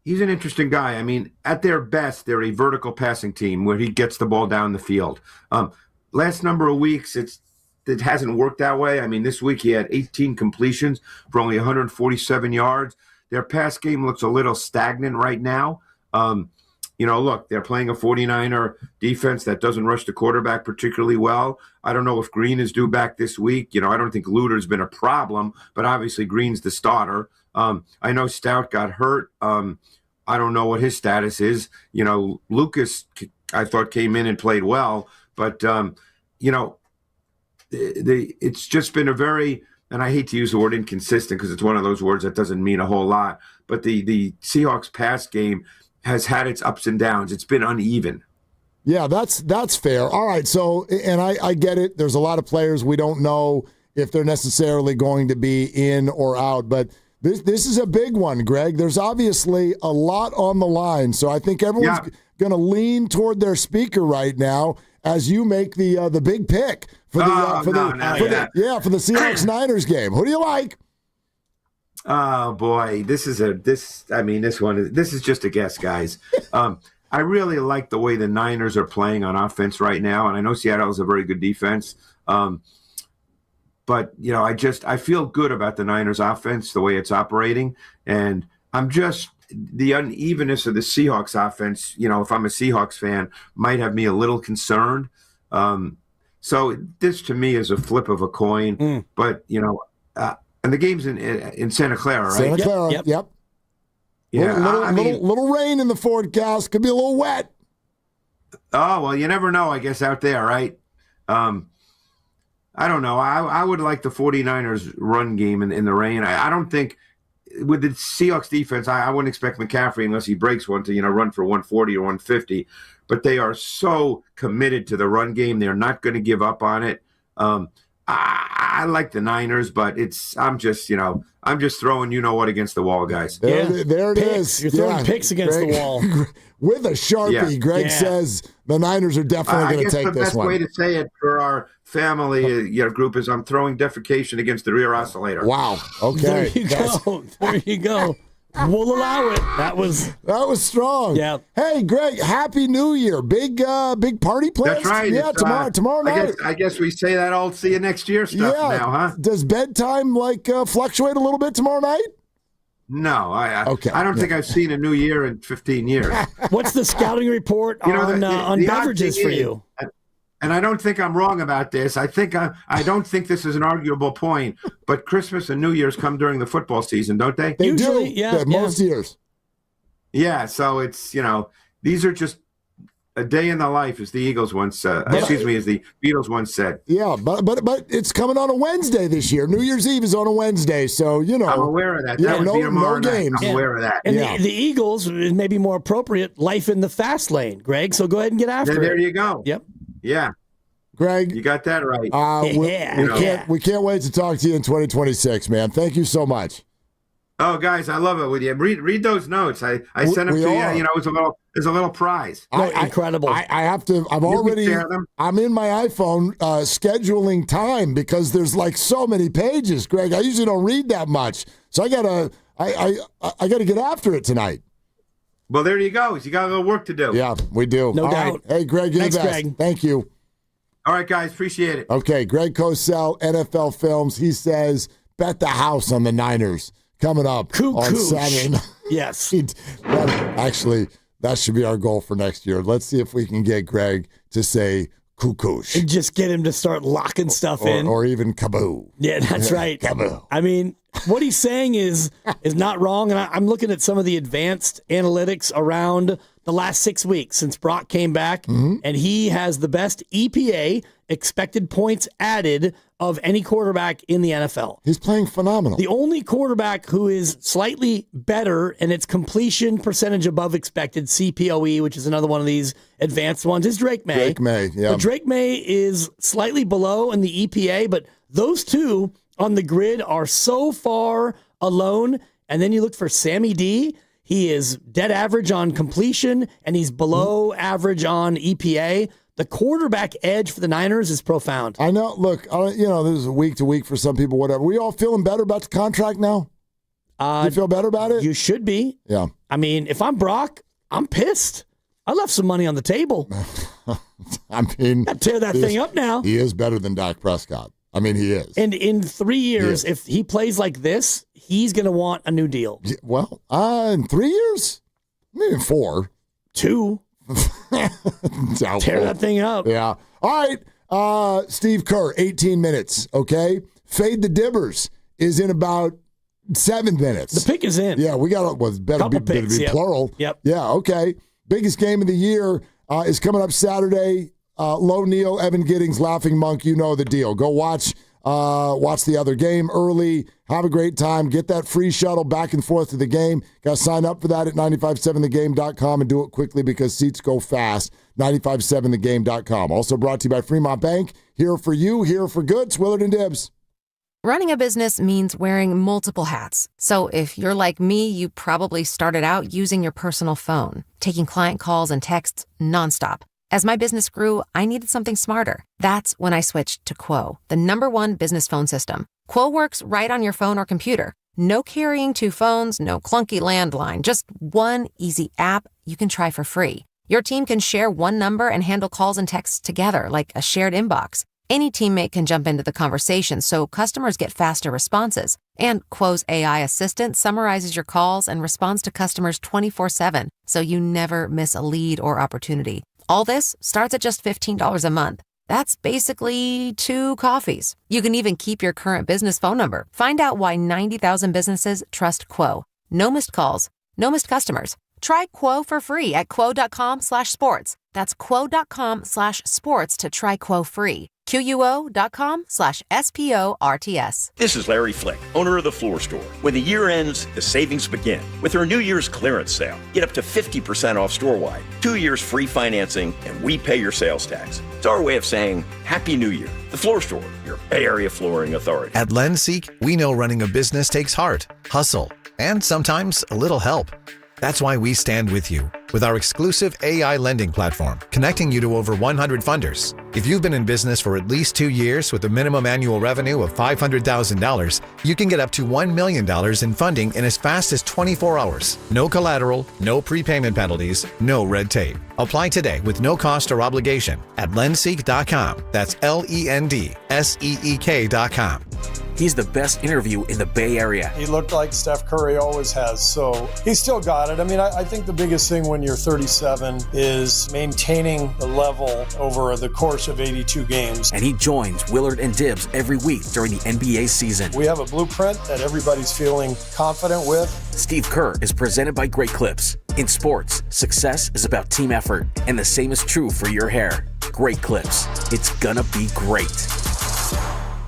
he's an interesting guy. I mean, at their best, they're a vertical passing team where he gets the ball down the field. Last number of weeks, it hasn't worked that way. I mean, this week he had 18 completions for only 147 yards. Their pass game looks a little stagnant right now. Look, they're playing a 49er defense that doesn't rush the quarterback particularly well. I don't know if Green is due back this week. I don't think Luter's been a problem, but obviously Green's the starter. I know Stout got hurt. I don't know what his status is. Lucas, I thought, came in and played well, but, it's just been a very, and I hate to use the word inconsistent because it's one of those words that doesn't mean a whole lot, but the Seahawks pass game has had its ups and downs. It's been uneven. Yeah, that's fair. All right, so, and I get it. There's a lot of players we don't know if they're necessarily going to be in or out, but this is a big one, Greg. There's obviously a lot on the line, so I think everyone's going to lean toward their speaker right now as you make the big pick for the Seahawks Niners game. Who do you like? Oh boy, this is just a guess, guys. I really like the way the Niners are playing on offense right now, and I know Seattle is a very good defense. But I feel good about the Niners offense, the way it's operating, and I'm just the unevenness of the Seahawks offense. If I'm a Seahawks fan, might have me a little concerned. So this to me is a flip of a coin, but and the game's in Santa Clara, right? Santa Clara, yep. Yeah, little rain in the forecast. Could be a little wet. Oh, well, you never know, I guess, out there, right? I don't know. I would like the 49ers run game in the rain. I don't think with the Seahawks defense, I wouldn't expect McCaffrey, unless he breaks one, to run for 140 or 150. But they are so committed to the run game. They're not going to give up on it. I like the Niners, but I'm just throwing what against the wall, guys. There it is. You're throwing picks against the wall. With a Sharpie, Greg says the Niners are definitely going to take this one. The best way to say it for our family group is I'm throwing defecation against the rear oscillator. Wow. Okay. There you go. We'll allow it. That was strong. Yeah. Hey, Greg, Happy New Year. Big party plans? That's right. Yeah, tomorrow night. I guess we say that old see you next year stuff now, huh? Does bedtime fluctuate a little bit tomorrow night? No, I don't think I've seen a New Year in 15 years. What's the scouting report on beverages for you? And I don't think I'm wrong about this. I don't think this is an arguable point, but Christmas and New Year's come during the football season, don't they? They Usually, do. yeah. Most years. Yeah, so it's, these are just a day in the life, as the Eagles once as the Beatles once said. Yeah, but it's coming on a Wednesday this year. New Year's Eve is on a Wednesday, so I'm aware of that. That would be tomorrow night. games. I'm aware of that. And the Eagles is maybe more appropriate. Life in the fast lane, Greg. So go ahead and get after it. There you go. Yep. Yeah. Greg, you got that right. We can't wait to talk to you in 2026, man. Thank you so much. Oh, guys, I love it with you. Read those notes. I sent them to you. It's a little prize. Incredible. I have to. I'm in my iPhone scheduling time because there's so many pages, Greg. I usually don't read that much, so I gotta get after it tonight. Well, there you go. You got a little work to do. Yeah, we do. No All doubt. Right. Hey, Greg, you're the best. Greg. Thank you. All right, guys, appreciate it. Okay, Greg Cosell, NFL Films. He says, bet the house on the Niners coming up on Saturday. Yes. That should be our goal for next year. Let's see if we can get Greg to say cuckoosh. And just get him to start locking stuff in. Or even kaboo. Yeah, that's right. Kaboo. I mean, what he's saying is not wrong. And I'm looking at some of the advanced analytics around the last 6 weeks since Brock came back, and he has the best EPA, expected points added, of any quarterback in the NFL. He's playing phenomenal. The only quarterback who is slightly better, and its completion percentage above expected, CPOE, which is another one of these advanced ones, is Drake May. Drake May, yeah. But Drake May is slightly below in the EPA, but those two on the grid are so far alone. And then you look for Sammy D. He is dead average on completion, and he's below average on EPA. The quarterback edge for the Niners is profound. I know. Look, this is week to week for some people, whatever. We all feeling better about the contract now? You feel better about it? You should be. Yeah. I mean, if I'm Brock, I'm pissed. I left some money on the table. I mean, tear that thing up now. He is better than Dak Prescott. I mean, he is. And in 3 years, if he plays like this, he's going to want a new deal. Yeah, well, in 3 years? Maybe 4. 2. Tear that thing up. Yeah. All right. Steve Kerr, 18 minutes. Okay. Fade the Dibbers is in about 7 minutes. The pick is in. Yeah, we got better be plural. Yep. Yeah. Okay. Biggest game of the year is coming up Saturday. Low Neal, Evan Giddings, Laughing Monk. You know the deal. Go watch the other game early. Have a great time. Get that free shuttle back and forth to the game. Got to sign up for that at 957thegame.com and do it quickly because seats go fast. 957thegame.com. Also brought to you by Fremont Bank. Here for you, here for good. It's Willard and Dibs. Running a business means wearing multiple hats. So if you're like me, you probably started out using your personal phone, taking client calls and texts nonstop. As my business grew, I needed something smarter. That's when I switched to Quo, the #1 business phone system. Quo works right on your phone or computer. No carrying two phones, no clunky landline, just one easy app you can try for free. Your team can share one number and handle calls and texts together like a shared inbox. Any teammate can jump into the conversation so customers get faster responses. And Quo's AI assistant summarizes your calls and responds to customers 24/7, so you never miss a lead or opportunity. All this starts at just $15 a month. That's basically 2 coffees. You can even keep your current business phone number. Find out why 90,000 businesses trust Quo. No missed calls, no missed customers. Try Quo for free at quo.com/sports. That's quo.com/sports to try Quo free. QUO.com/SPORTS. This is Larry Flick, owner of The Floor Store. When the year ends, the savings begin. With our New Year's clearance sale, get up to 50% off store-wide, 2 years free financing, and we pay your sales tax. It's our way of saying Happy New Year. The Floor Store, your Bay Area flooring authority. At LendSeek, we know running a business takes heart, hustle, and sometimes a little help. That's why we stand with you with our exclusive AI lending platform, connecting you to over 100 funders. If you've been in business for at least 2 years with a minimum annual revenue of $500,000, you can get up to $1 million in funding in as fast as 24 hours. No collateral, no prepayment penalties, no red tape. Apply today with no cost or obligation at lendseek.com. That's LENDSEEK.com. He's the best interview in the Bay Area. He looked like Steph Curry always has, so he still got it. I mean, I think the biggest thing when you're 37 is maintaining the level over the course of 82 games. And he joins Willard and Dibbs every week during the NBA season. We have a blueprint that everybody's feeling confident with. Steve Kerr is presented by Great Clips. In sports, success is about team effort, and the same is true for your hair. Great Clips. It's gonna be great.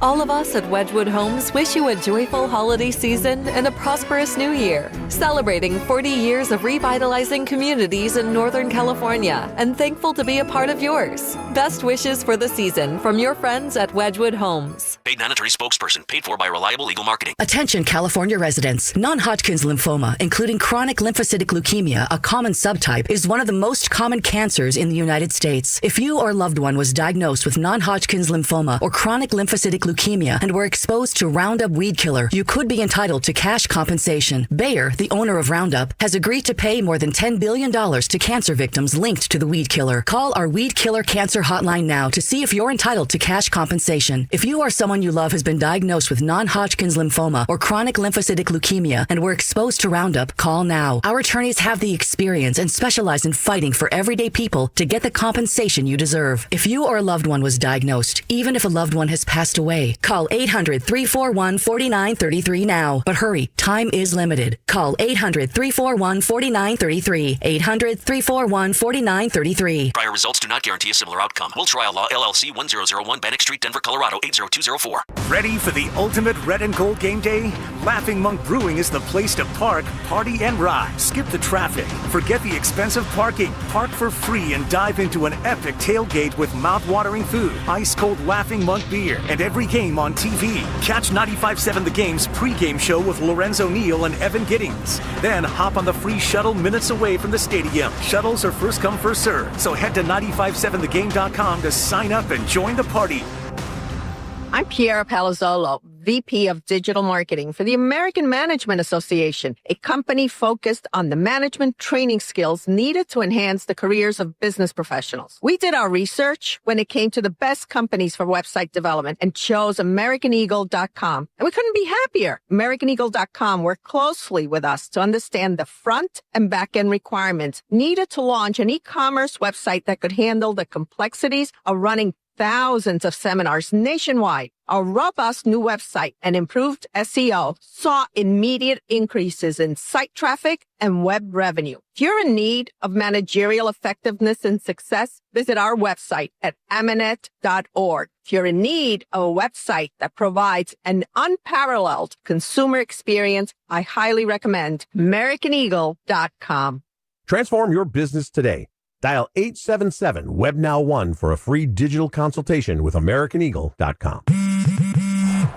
All of us at Wedgwood Homes wish you a joyful holiday season and a prosperous new year, celebrating 40 years of revitalizing communities in Northern California and thankful to be a part of yours. Best wishes for the season from your friends at Wedgwood Homes. Paid non-attorney spokesperson, paid for by Reliable Legal Marketing. Attention California residents. Non-Hodgkin's lymphoma, including chronic lymphocytic leukemia, a common subtype, is one of the most common cancers in the United States. If you or loved one was diagnosed with non-Hodgkin's lymphoma or chronic lymphocytic leukemia and were exposed to Roundup weed killer, you could be entitled to cash compensation. Bayer, the owner of Roundup, has agreed to pay more than $10 billion to cancer victims linked to the weed killer. Call our weed killer cancer hotline now to see if you're entitled to cash compensation. If you or someone you love has been diagnosed with non-Hodgkin's lymphoma or chronic lymphocytic leukemia and were exposed to Roundup, call now. Our attorneys have the experience and specialize in fighting for everyday people to get the compensation you deserve. If you or a loved one was diagnosed, even if a loved one has passed away, call 800-341-4933 now. But hurry, time is limited. Call 800-341-4933. 800-341-4933. Prior results do not guarantee a similar outcome. Will Trial Law, LLC, 1001 Bannock Street, Denver, Colorado, 80204. Ready for the ultimate red and gold game day? Laughing Monk Brewing is the place to park, party, and ride. Skip the traffic. Forget the expensive parking. Park for free and dive into an epic tailgate with mouth-watering food, ice-cold Laughing Monk beer, and every game on TV. Catch 95.7 The Game's pregame show with Lorenzo Neal and Evan Giddings. Then hop on the free shuttle minutes away from the stadium. Shuttles are first come, first served. So head to 957thegame.com to sign up and join the party. I'm Piera Palazzolo, VP of Digital Marketing for the American Management Association, a company focused on the management training skills needed to enhance the careers of business professionals. We did our research when it came to the best companies for website development and chose AmericanEagle.com. And we couldn't be happier. AmericanEagle.com worked closely with us to understand the front and back end requirements needed to launch an e-commerce website that could handle the complexities of running thousands of seminars nationwide. Our robust new website and improved SEO saw immediate increases in site traffic and web revenue. If you're in need of managerial effectiveness and success, visit our website at amanet.org. If you're in need of a website that provides an unparalleled consumer experience, I highly recommend AmericanEagle.com. Transform your business today. Dial 877-WebNow1 for a free digital consultation with AmericanEagle.com.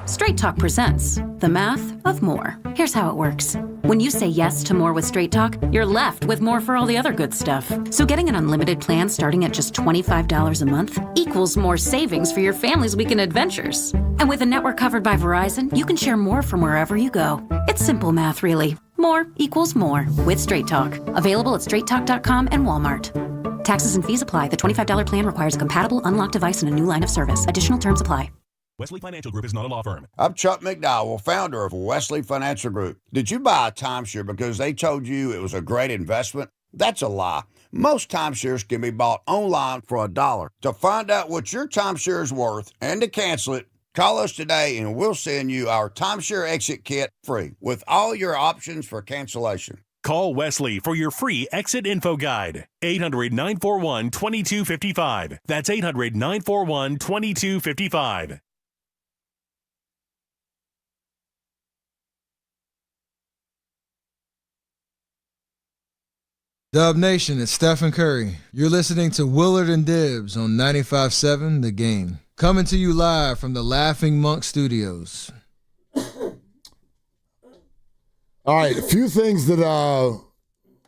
Straight Talk presents The Math of More. Here's how it works. When you say yes to more with Straight Talk, you're left with more for all the other good stuff. So getting an unlimited plan starting at just $25 a month equals more savings for your family's weekend adventures. And with a network covered by Verizon, you can share more from wherever you go. It's simple math, really. More equals more with Straight Talk. Available at straighttalk.com and Walmart. Taxes and fees apply. The $25 plan requires a compatible unlocked device and a new line of service. Additional terms apply. Wesley Financial Group is not a law firm. I'm Chuck McDowell, founder of Wesley Financial Group. Did you buy a timeshare because they told you it was a great investment? That's a lie. Most timeshares can be bought online for $1. To find out what your timeshare is worth and to cancel it, call us today and we'll send you our timeshare exit kit free with all your options for cancellation. Call Wesley for your free exit info guide. 800-941-2255. That's 800-941-2255. Dub Nation, it's Steph Curry. You're listening to Willard and Dibbs on 95.7 The Game. Coming to you live from the Laughing Monk Studios. All right, a few things that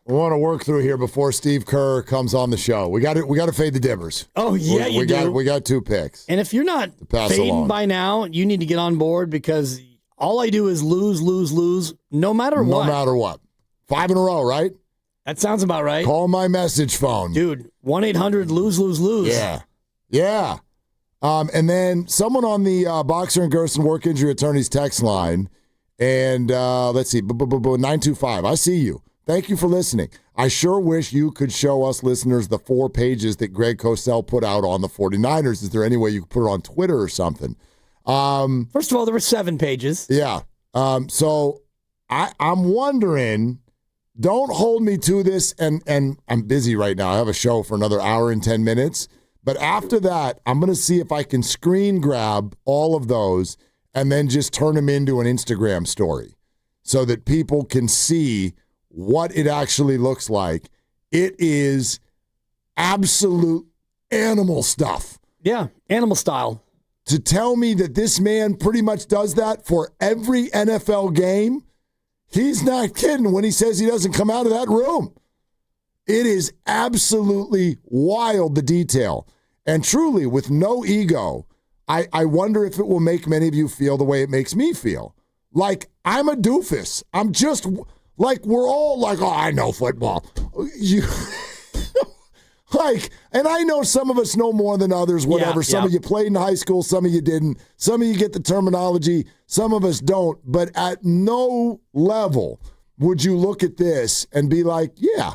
we want to work through here before Steve Kerr comes on the show. We got to fade the Dibbers. Oh yeah, we got 2 picks. And if you're not fading by now, you need to get on board because all I do is lose, no matter what. No matter what. 5 in a row, right? That sounds about right. Call my message phone, dude. 1-800-lose. Yeah. And then someone on the Boxer and Gerson Work Injury Attorneys text line. And let's see, 925. I see you. Thank you for listening. I sure wish you could show us listeners the 4 pages that Greg Cosell put out on the 49ers. Is there any way you could put it on Twitter or something? First of all, there were 7 pages. Yeah. So I'm wondering, don't hold me to this, and I'm busy right now. I have a show for another hour and 10 minutes. But after that, I'm going to see if I can screen grab all of those and then just turn them into an Instagram story so that people can see what it actually looks like. It is absolute animal stuff. Yeah, animal style. To tell me that this man pretty much does that for every NFL game, he's not kidding when he says he doesn't come out of that room. It is absolutely wild, the detail. And truly, with no ego, I wonder if it will make many of you feel the way it makes me feel. Like, I'm a doofus. I'm just, like, we're all like, oh, I know football. And I know some of us know more than others, whatever. Some of you played in high school, some of you didn't. Some of you get the terminology, some of us don't. But at no level would you look at this and be like, yeah,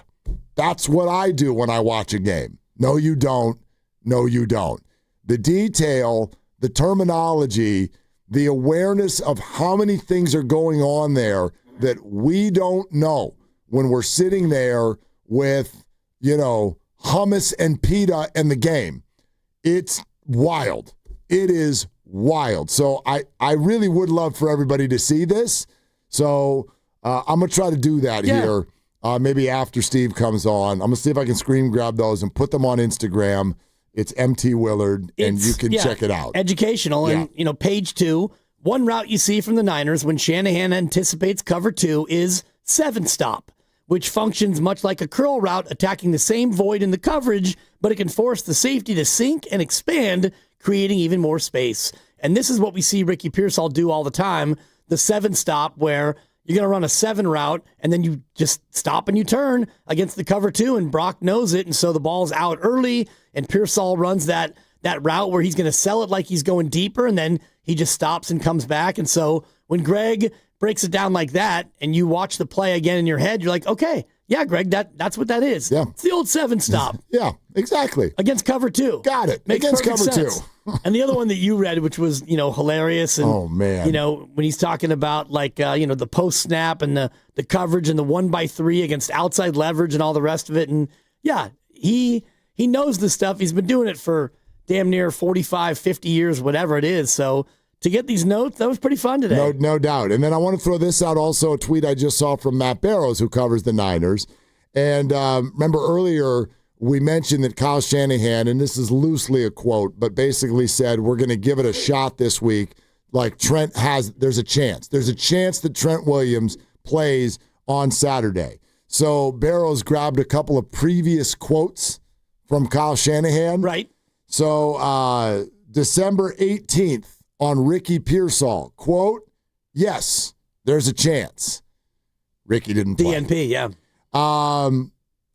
that's what I do when I watch a game. No, you don't. No, you don't. The detail, the terminology, the awareness of how many things are going on there that we don't know when we're sitting there with, hummus and pita and the game. It's wild. It is wild. So I really would love for everybody to see this. So I'm going to try to do that here maybe after Steve comes on. I'm going to see if I can screen grab those and put them on Instagram. It's MT Willard, and you can check it out. Educational. Yeah. And, page 2, one route you see from the Niners when Shanahan anticipates cover 2 is 7-stop, which functions much like a curl route, attacking the same void in the coverage, but it can force the safety to sink and expand, creating even more space. And this is what we see Ricky Pearsall do all the time, the 7-stop, where you're going to run a 7 route, and then you just stop and you turn against the cover 2, and Brock knows it, and so the ball's out early, and Pearsall runs that route where he's going to sell it like he's going deeper, and then he just stops and comes back. And so when Greg breaks it down like that, and you watch the play again in your head, you're like, okay, yeah, Greg, that's what that is. Yeah. It's the old 7-stop. Yeah, exactly. Against cover 2. Got it. Makes against cover sense. 2. And the other one that you read, which was, hilarious. And, oh, man. When he's talking about, the post snap and the coverage and the 1x3 against outside leverage and all the rest of it. And, yeah, he knows this stuff. He's been doing it for damn near 45, 50 years, whatever it is. So to get these notes, that was pretty fun today. No doubt. And then I want to throw this out also, a tweet I just saw from Matt Barrows, who covers the Niners. And remember earlier we mentioned that Kyle Shanahan, and this is loosely a quote, but basically said, we're going to give it a shot this week. Like there's a chance. There's a chance that Trent Williams plays on Saturday. So Barrows grabbed a couple of previous quotes from Kyle Shanahan. Right. So December 18th on Ricky Pearsall. Quote, yes, there's a chance. Ricky didn't play. DNP, yeah.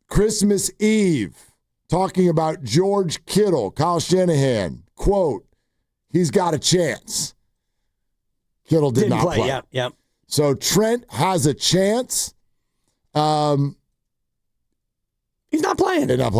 Christmas Eve, talking about George Kittle, Kyle Shanahan. Quote, he's got a chance. Kittle didn't not play. Yep. So Trent has a chance. He's not playing. He's not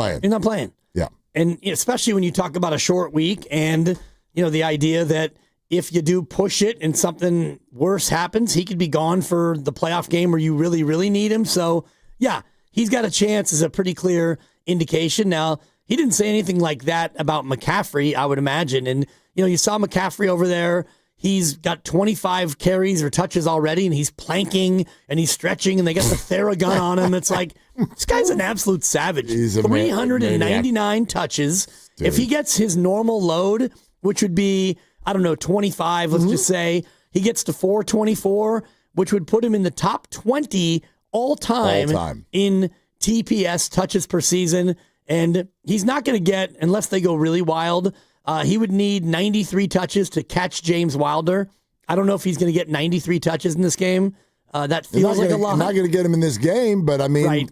playing. Yeah. And especially when you talk about a short week and, the idea that if you do push it and something worse happens, he could be gone for the playoff game where you really, really need him. So, yeah, he's got a chance is a pretty clear indication. Now, he didn't say anything like that about McCaffrey, I would imagine. And, you saw McCaffrey over there. He's got 25 carries or touches already, and he's planking and he's stretching, and they got the Theragun on him. It's like, this guy's an absolute savage. He's a 399 touches. Dude. If he gets his normal load, which would be, 25, let's just say, he gets to 424, which would put him in the top 20 all-time in TPS touches per season. And he's not going to get, unless they go really wild, he would need 93 touches to catch James Wilder. I don't know if he's going to get 93 touches in this game. That feels like a lot. I'm not going to get him in this game, but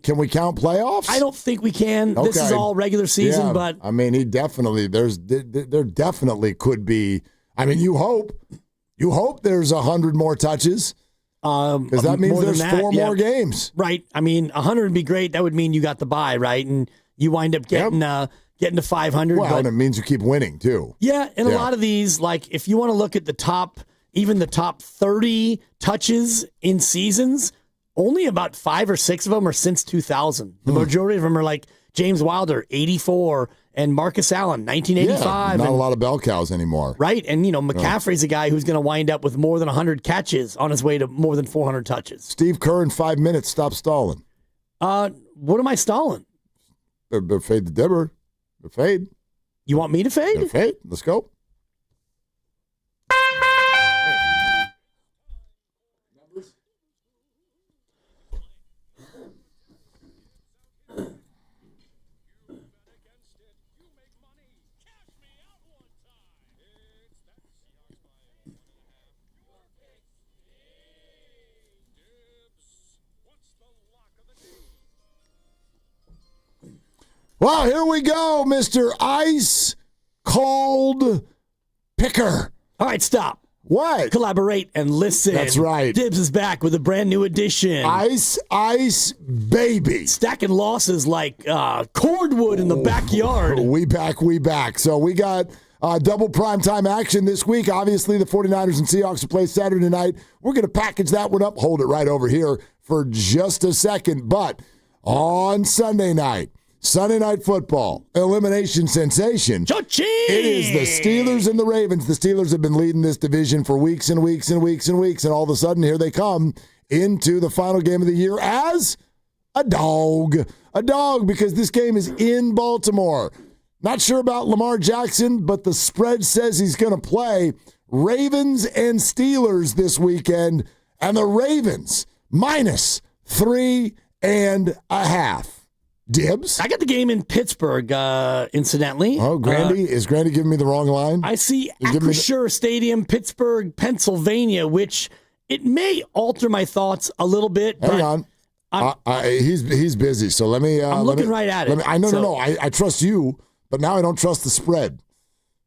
Can we count playoffs? I don't think we can. Okay. This is all regular season, but he definitely there definitely could be. You hope there's 100 more touches. Because that means there's four more games. Right. 100 would be great. That would mean you got the bye, right? And you wind up getting to 500. Well, and it means you keep winning, too. Yeah, and a lot of these, like, if you want to look at the top 30 touches in seasons, only about 5 or 6 of them are since 2000. The majority of them are like James Wilder, 84, and Marcus Allen, 1985. Not a lot of bell cows anymore. Right, and, McCaffrey's a guy who's going to wind up with more than 100 catches on his way to more than 400 touches. Steve Kerr in 5 minutes, stop stalling. What am I stalling? They're fade the dibber. They're fade. You want me to fade? They're fade. Let's go. Well, here we go, Mr. Ice Cold Picker. All right, stop. What? Collaborate and listen. That's right. Dibs is back with a brand new edition. Ice, baby. Stacking losses like cordwood in the backyard. We back. So we got double primetime action this week. Obviously, the 49ers and Seahawks will play Saturday night. We're going to package that one up, hold it right over here for just a second. But on Sunday Night Football, elimination sensation. Cha-ching! It is the Steelers and the Ravens. The Steelers have been leading this division for weeks and weeks and weeks and weeks, and all of a sudden here they come into the final game of the year as a dog. A dog because this game is in Baltimore. Not sure about Lamar Jackson, but the spread says he's going to play. Ravens and Steelers this weekend, and the Ravens minus 3.5. Dibs? I got the game in Pittsburgh, incidentally. Oh, Grandy? Is Grandy giving me the wrong line? I see Acrisure Stadium, Pittsburgh, Pennsylvania, which it may alter my thoughts a little bit. Hang on. He's busy, so let me... I'm looking right at it. I trust you, but now I don't trust the spread.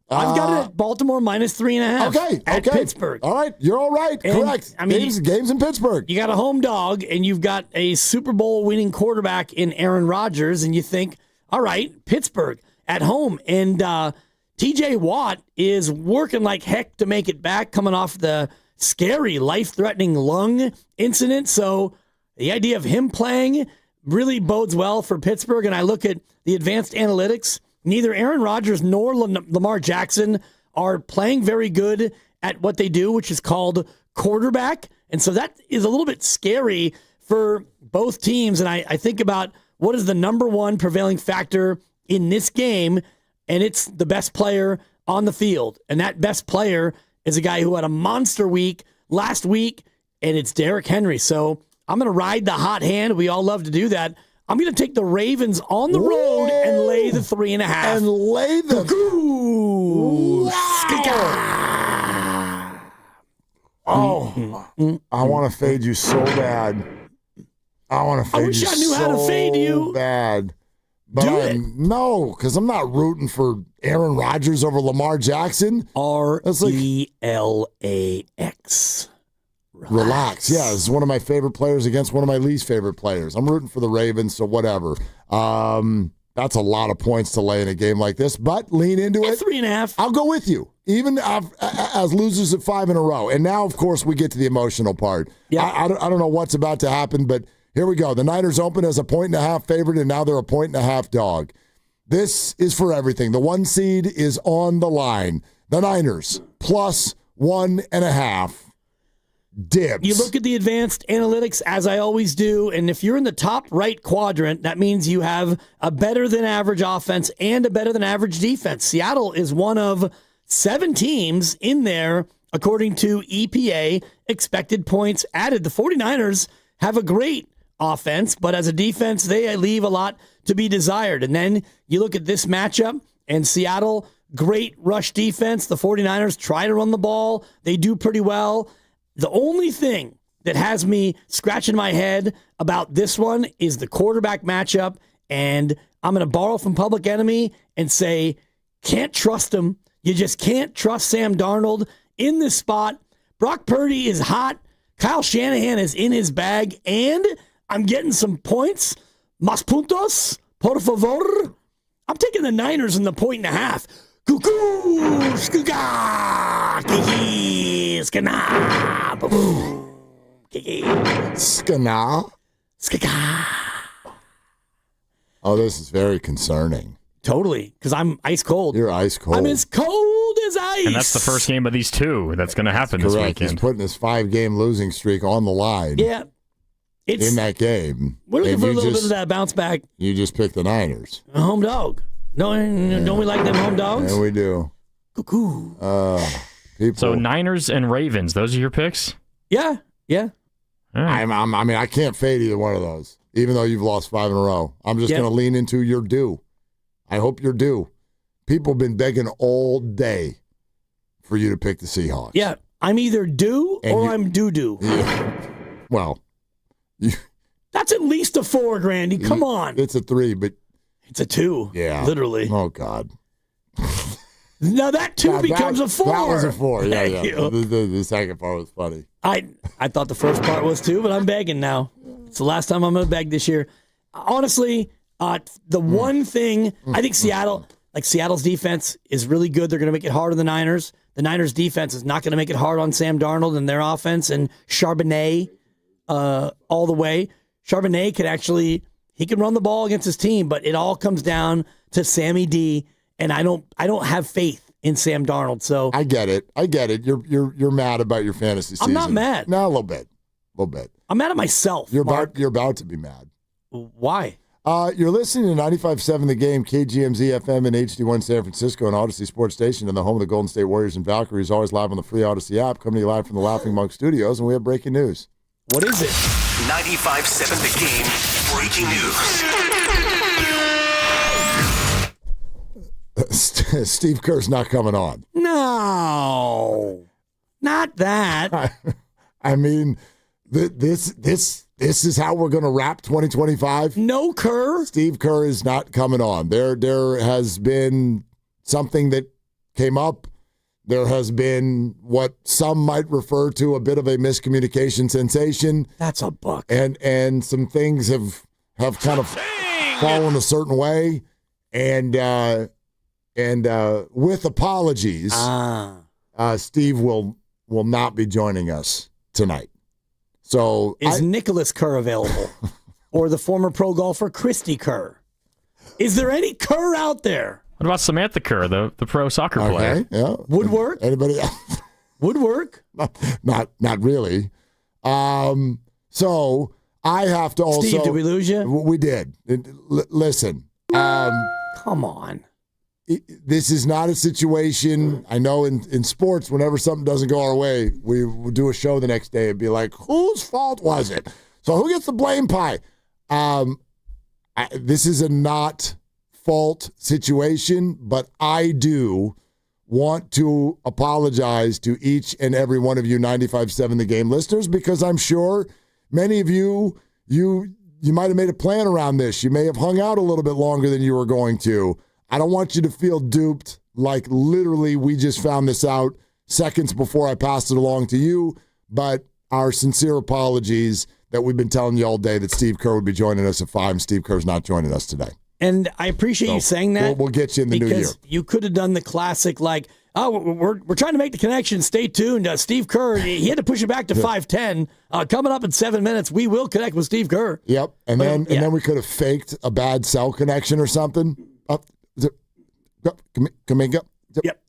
I've got it at Baltimore minus 3.5. Okay. At Pittsburgh. All right. You're all right. And, correct. Games in Pittsburgh. You got a home dog, and you've got a Super Bowl winning quarterback in Aaron Rodgers, and you think, all right, Pittsburgh at home. And TJ Watt is working like heck to make it back, coming off the scary, life-threatening lung incident. So the idea of him playing really bodes well for Pittsburgh. And I look at the advanced analytics. Neither Aaron Rodgers nor Lamar Jackson are playing very good at what they do, which is called quarterback. And so that is a little bit scary for both teams. And I think about what is the number one prevailing factor in this game, and it's the best player on the field. And that best player is a guy who had a monster week last week, and it's Derrick Henry. So I'm going to ride the hot hand. We all love to do that. I'm going to take the Ravens on the road and lay the 3.5. And lay the... Ooh. Wow. Oh, I want to fade you so bad. I want to fade you wish I knew how to fade you. bad. But no, because I'm not rooting for Aaron Rodgers over Lamar Jackson. RELAX. Relax. Yeah, it's one of my favorite players against one of my least favorite players. I'm rooting for the Ravens, so whatever. That's a lot of points to lay in a game like this, but lean into it. 3.5. I'll go with you, even as losers at 5 in a row. And now, of course, we get to the emotional part. Yeah. I don't know what's about to happen, but here we go. The Niners open as a 1.5 favorite, and now they're a 1.5 dog. This is for everything. The 1 seed is on the line. The Niners plus 1.5. Dibs. You look at the advanced analytics, as I always do, and if you're in the top right quadrant, that means you have a better than average offense and a better than average defense. Seattle is one of 7 teams in there, according to EPA, expected points added. The 49ers have a great offense, but as a defense, they leave a lot to be desired. And then you look at this matchup, and Seattle, great rush defense. The 49ers try to run the ball. They do pretty well. The only thing that has me scratching my head about this one is the quarterback matchup, and I'm going to borrow from Public Enemy and say, can't trust him. You just can't trust Sam Darnold in this spot. Brock Purdy is hot. Kyle Shanahan is in his bag, and I'm getting some points. Más puntos, por favor. I'm taking the Niners in the 1.5. Cuckoo, skaka, kiki, skana, boo, kiki, skana, skaka. Oh, this is very concerning. Totally, because I'm ice cold. You're ice cold. I'm as cold as ice. And that's the first game of these 2 that's going to happen this Correct. weekend. He's putting his 5-game losing streak on the line. Yeah. In that game. We're looking for a little bit of that bounce back. You just picked the Niners. A home dog. Don't we like them home dogs? Yeah, we do. Cuckoo. So Niners and Ravens, those are your picks? Yeah. Right. I mean, I can't fade either one of those, even though you've lost 5 in a row. I'm just going to lean into your due. I hope you're due. People have been begging all day for you to pick the Seahawks. Yeah, I'm either due or I'm doo-doo. Yeah. Well, that's at least a 4, Grandy. Come on. It's a 3, but it's a 2. Yeah. Literally. Oh, God. Now that 2 becomes a 4. That was a 4. Yeah, Thank you. The second part was funny. I thought the first part was too, but I'm begging now. It's the last time I'm going to beg this year. Honestly, the one thing, I think Seattle's defense is really good. They're going to make it hard on the Niners. The Niners' defense is not going to make it hard on Sam Darnold and their offense and Charbonnet all the way. Charbonnet he can run the ball against his team, but it all comes down to Sammy D, and I don't have faith in Sam Darnold. So I get it. You're mad about your fantasy season. I'm not mad. No, a little bit. I'm mad at myself. You're about to be mad. Why? You're listening to 95.7 The Game, KGMZ FM and HD1 San Francisco, and Odyssey Sports Station, and the home of the Golden State Warriors and Valkyries, always live on the free Odyssey app, coming to you live from the Laughing Monk Studios, and we have breaking news. What is it? 95.7 The Game, breaking news. Steve Kerr's not coming on. No, not that. I mean, this is how we're going to wrap 2025. No Kerr. Steve Kerr is not coming on. There has been something that came up. There has been what some might refer to a bit of a miscommunication sensation. That's a buck. And some things have kind of fallen a certain way. And with apologies, Steve will not be joining us tonight. So is Nicholas Kerr available? Or the former pro golfer Christy Kerr? Is there any Kerr out there? What about Samantha Kerr, the pro soccer player? Yeah. Would work. Anybody else? Would work. Not really. So I have to also. Steve, did we lose you? We did. Listen. Come on. This is not a situation. I know in sports, whenever something doesn't go our way, we would do a show the next day and be like, whose fault was it? So who gets the blame pie? This is a not fault situation, but I do want to apologize to each and every one of you 95.7 The Game listeners, because I'm sure many of you might have made a plan around this. You may have hung out a little bit longer than you were going to. I don't want you to feel duped, like literally we just found this out seconds before I passed it along to you, but our sincere apologies that we've been telling you all day that Steve Kerr would be joining us at 5, and Steve Kerr's not joining us today. And I appreciate you saying that. We'll get you in the new year. Because you could have done the classic, like, oh, we're trying to make the connection. Stay tuned. Steve Kerr, he had to push it back to 5:10. Coming up in 7 minutes, we will connect with Steve Kerr. Yep. And then we could have faked a bad cell connection or something. Kaminga. Yep.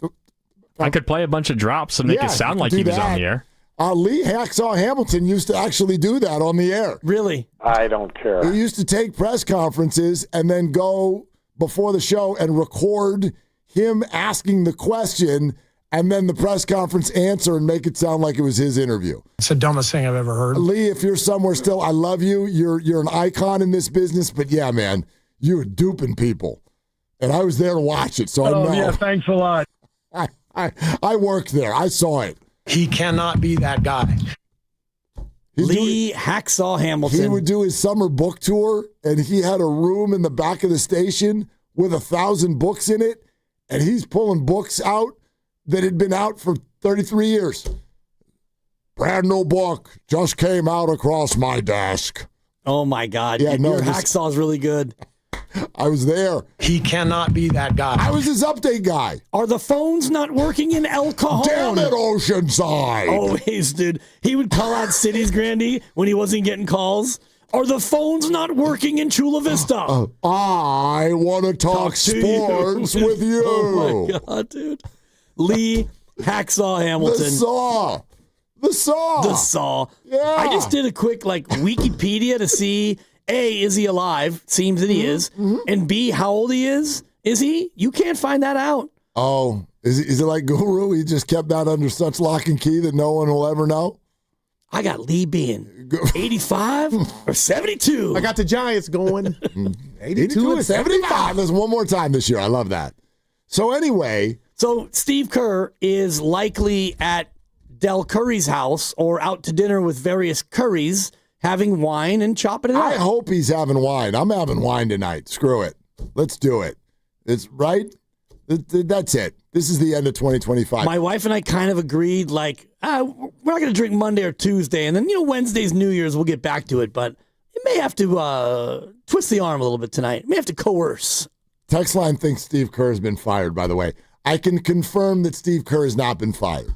I could play a bunch of drops and make it sound like he was on the air. Lee Hacksaw Hamilton used to actually do that on the air. Really? I don't care. He used to take press conferences and then go before the show and record him asking the question and then the press conference answer and make it sound like it was his interview. It's the dumbest thing I've ever heard. Lee, if you're somewhere still, I love you. You're an icon in this business, but yeah, man, you were duping people. And I was there to watch it, so I know. Yeah, thanks a lot. I worked there. I saw it. He cannot be that guy. Lee Hacksaw Hamilton. He would do his summer book tour, and he had a room in the back of the station with 1,000 books in it, and he's pulling books out that had been out for 33 years. Brand new book just came out across my desk. Oh, my God. Yeah, Your Hacksaw is really good. I was there. He cannot be that guy. I was his update guy. Are the phones not working in El Cajon? Damn it, Oceanside. Always, dude. He would call out cities, Grandy, when he wasn't getting calls. Are the phones not working in Chula Vista? I want to talk sports with you. Oh, my God, dude. Lee Hacksaw Hamilton. The Saw. Yeah. I just did a quick, Wikipedia to see... A, is he alive? Seems that he is. Mm-hmm. And B, how old he is? Is he? You can't find that out. Oh, is it like Guru? He just kept that under such lock and key that no one will ever know? I got Lee being 85 or 72. I got the Giants going. 82 and 75. There's one more time this year. I love that. So anyway. So Steve Kerr is likely at Del Curry's house or out to dinner with various Currys, having wine and chopping it up. I hope he's having wine. I'm having wine tonight. Screw it. Let's do it. It's right. That's it. This is the end of 2025. My wife and I kind of agreed, we're not going to drink Monday or Tuesday, and then, Wednesday's New Year's, we'll get back to it, but it may have to twist the arm a little bit tonight. May have to coerce. Text line thinks Steve Kerr has been fired, by the way. I can confirm that Steve Kerr has not been fired.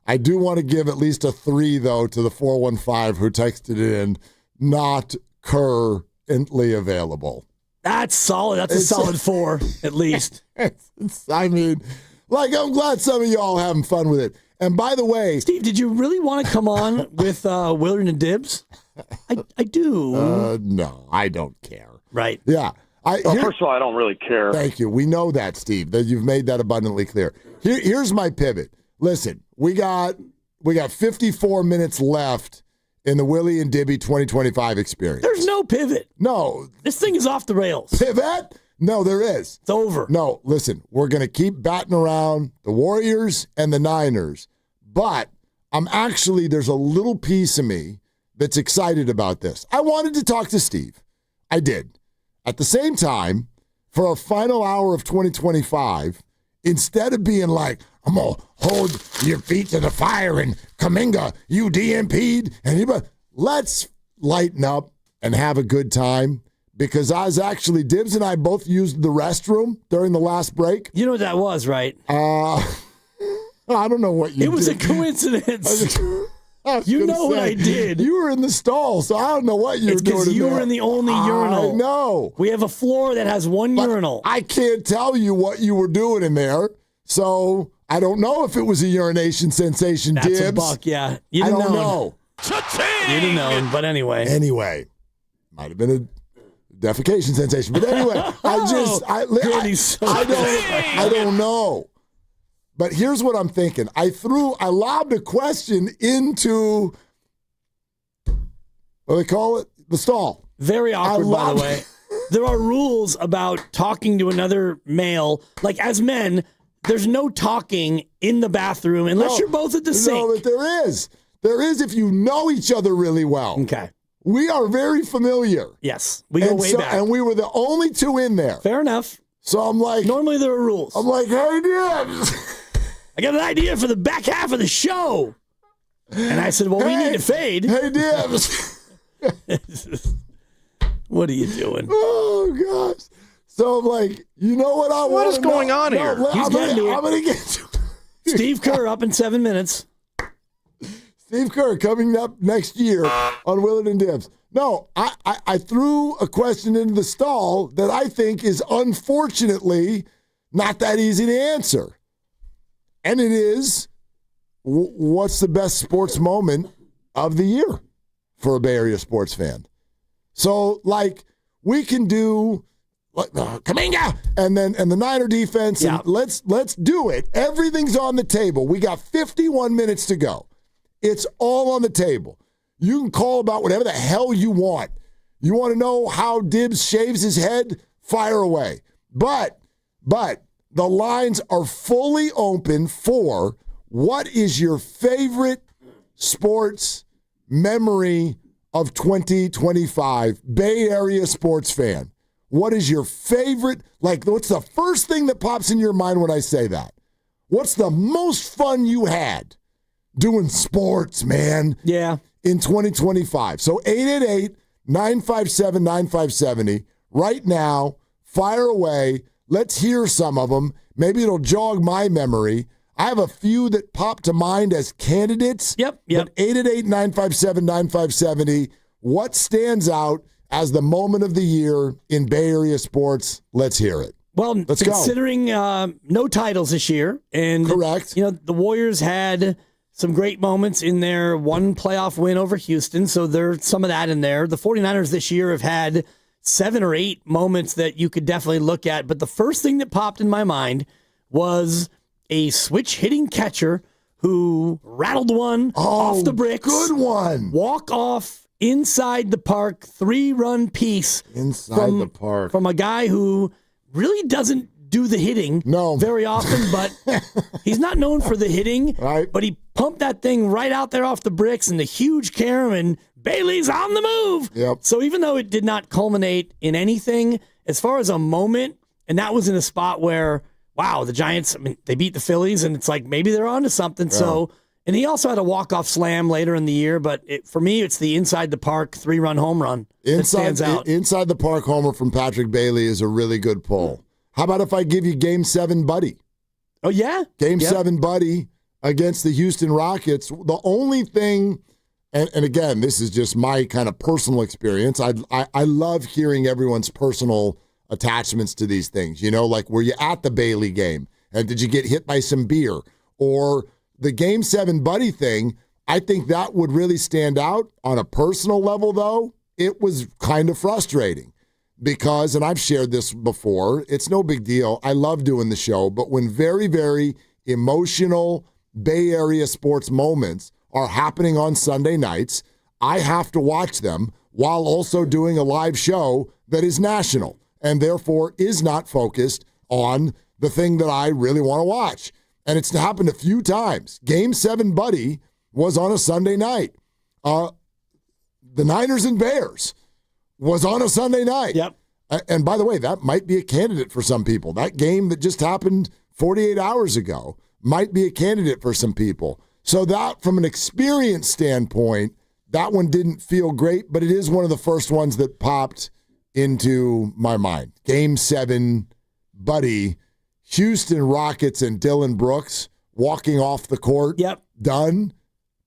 I do want to give at least a 3, though, to the 415 who texted in, not currently available. That's solid. That's a solid 4, at least. I'm glad some of y'all having fun with it. And by the way... Steve, did you really want to come on with Willard and Dibs? I do. No, I don't care. Right. Yeah. First of all, I don't really care. Thank you. We know that, Steve, that you've made that abundantly clear. Here's my pivot. Listen, we got 54 minutes left in the Willie and Dibby 2025 experience. There's no pivot. No. This thing is off the rails. Pivot? No, there is. It's over. No, listen, we're going to keep batting around the Warriors and the Niners, but there's a little piece of me that's excited about this. I wanted to talk to Steve. I did. At the same time, for our final hour of 2025, instead of being like, I'm going to hold your feet to the fire and Kaminga, you DMP'd. Let's lighten up and have a good time because Dibs and I both used the restroom during the last break. You know what that was, right? I don't know what you did. It was a coincidence. You know what I did. You were in the stall, so I don't know what you were doing. Because you were in the only urinal. I know. We have a floor that has one urinal. I can't tell you what you were doing in there, so I don't know if it was a urination sensation, That's Dibs. a buck, yeah. I don't know. You'd have known, but anyway. Might have been a defecation sensation, but anyway, I don't know. But here's what I'm thinking. I lobbed a question into, what do they call it? The stall. Very awkward, by the way. There are rules about talking to another male. Like, as men, there's no talking in the bathroom unless you're both at the sink. No, but there is. There is if you know each other really well. Okay. We are very familiar. Yes. We go way back. And we were the only two in there. Fair enough. So I'm like... Normally there are rules. I'm like, hey, Dibs. I got an idea for the back half of the show. And I said, well, we need to fade. Hey, Dibs. What are you doing? Oh, gosh. So I'm like, you know what I want? What is going on here? I'm going to get to Steve Kerr up in 7 minutes. Steve Kerr coming up next year on Willard and Dibs. No, I threw a question into the stall that I think is unfortunately not that easy to answer. And it is, what's the best sports moment of the year for a Bay Area sports fan? So, like, we can do Kaminga and the Niner defense. Yeah. And let's do it. Everything's on the table. We got 51 minutes to go. It's all on the table. You can call about whatever the hell you want. You want to know how Dibs shaves his head? Fire away. But the lines are fully open for what is your favorite sports memory of 2025, Bay Area sports fan. What is your favorite? Like, what's the first thing that pops in your mind when I say that? What's the most fun you had doing sports, man? Yeah. In 2025. So 888-957-9570. Right now, fire away. Let's hear some of them. Maybe it'll jog my memory. I have a few that pop to mind as candidates. Yep. But 888-957-9570. What stands out as the moment of the year in Bay Area sports? Let's hear it. Well, Let's considering no titles this year. And correct. You know, the Warriors had some great moments in their one playoff win over Houston, so there's some of that in there. The 49ers this year have had 7 or 8 moments that you could definitely look at, but the first thing that popped in my mind was a switch-hitting catcher who rattled one off the bricks. Good one. Walk off inside the park, 3-run piece. Inside the park. From a guy who really doesn't do the hitting very often, but he's not known for the hitting. Right. But he pumped that thing right out there off the bricks, and the huge carom, and Bailey's on the move. Yep. So even though it did not culminate in anything, as far as a moment, and that was in a spot where, wow, the Giants, I mean, they beat the Phillies, and it's like maybe they're onto something. Yeah. So, and he also had a walk-off slam later in the year, but for me, it's the inside the park 3-run home run that stands out. Inside the park homer from Patrick Bailey is a really good pull. How about if I give you Game 7 Buddy? Oh, yeah? Game 7 Buddy against the Houston Rockets. The only thing, and again, this is just my kind of personal experience. I love hearing everyone's personal attachments to these things. You know, like, were you at the Bailey game? And did you get hit by some beer? Or the Game 7 Buddy thing, I think that would really stand out. On a personal level, though, it was kind of frustrating. Because, and I've shared this before, it's no big deal. I love doing the show, but when very, very emotional Bay Area sports moments are happening on Sunday nights, I have to watch them while also doing a live show that is national and therefore is not focused on the thing that I really want to watch. And it's happened a few times. Game 7 Buddy was on a Sunday night. The Niners and Bears was on a Sunday night. Yep. And by the way, that might be a candidate for some people. That game that just happened 48 hours ago might be a candidate for some people. So that, from an experience standpoint, that one didn't feel great, but it is one of the first ones that popped into my mind. Game 7, Buddy, Houston Rockets and Dylan Brooks walking off the court. Yep. Done.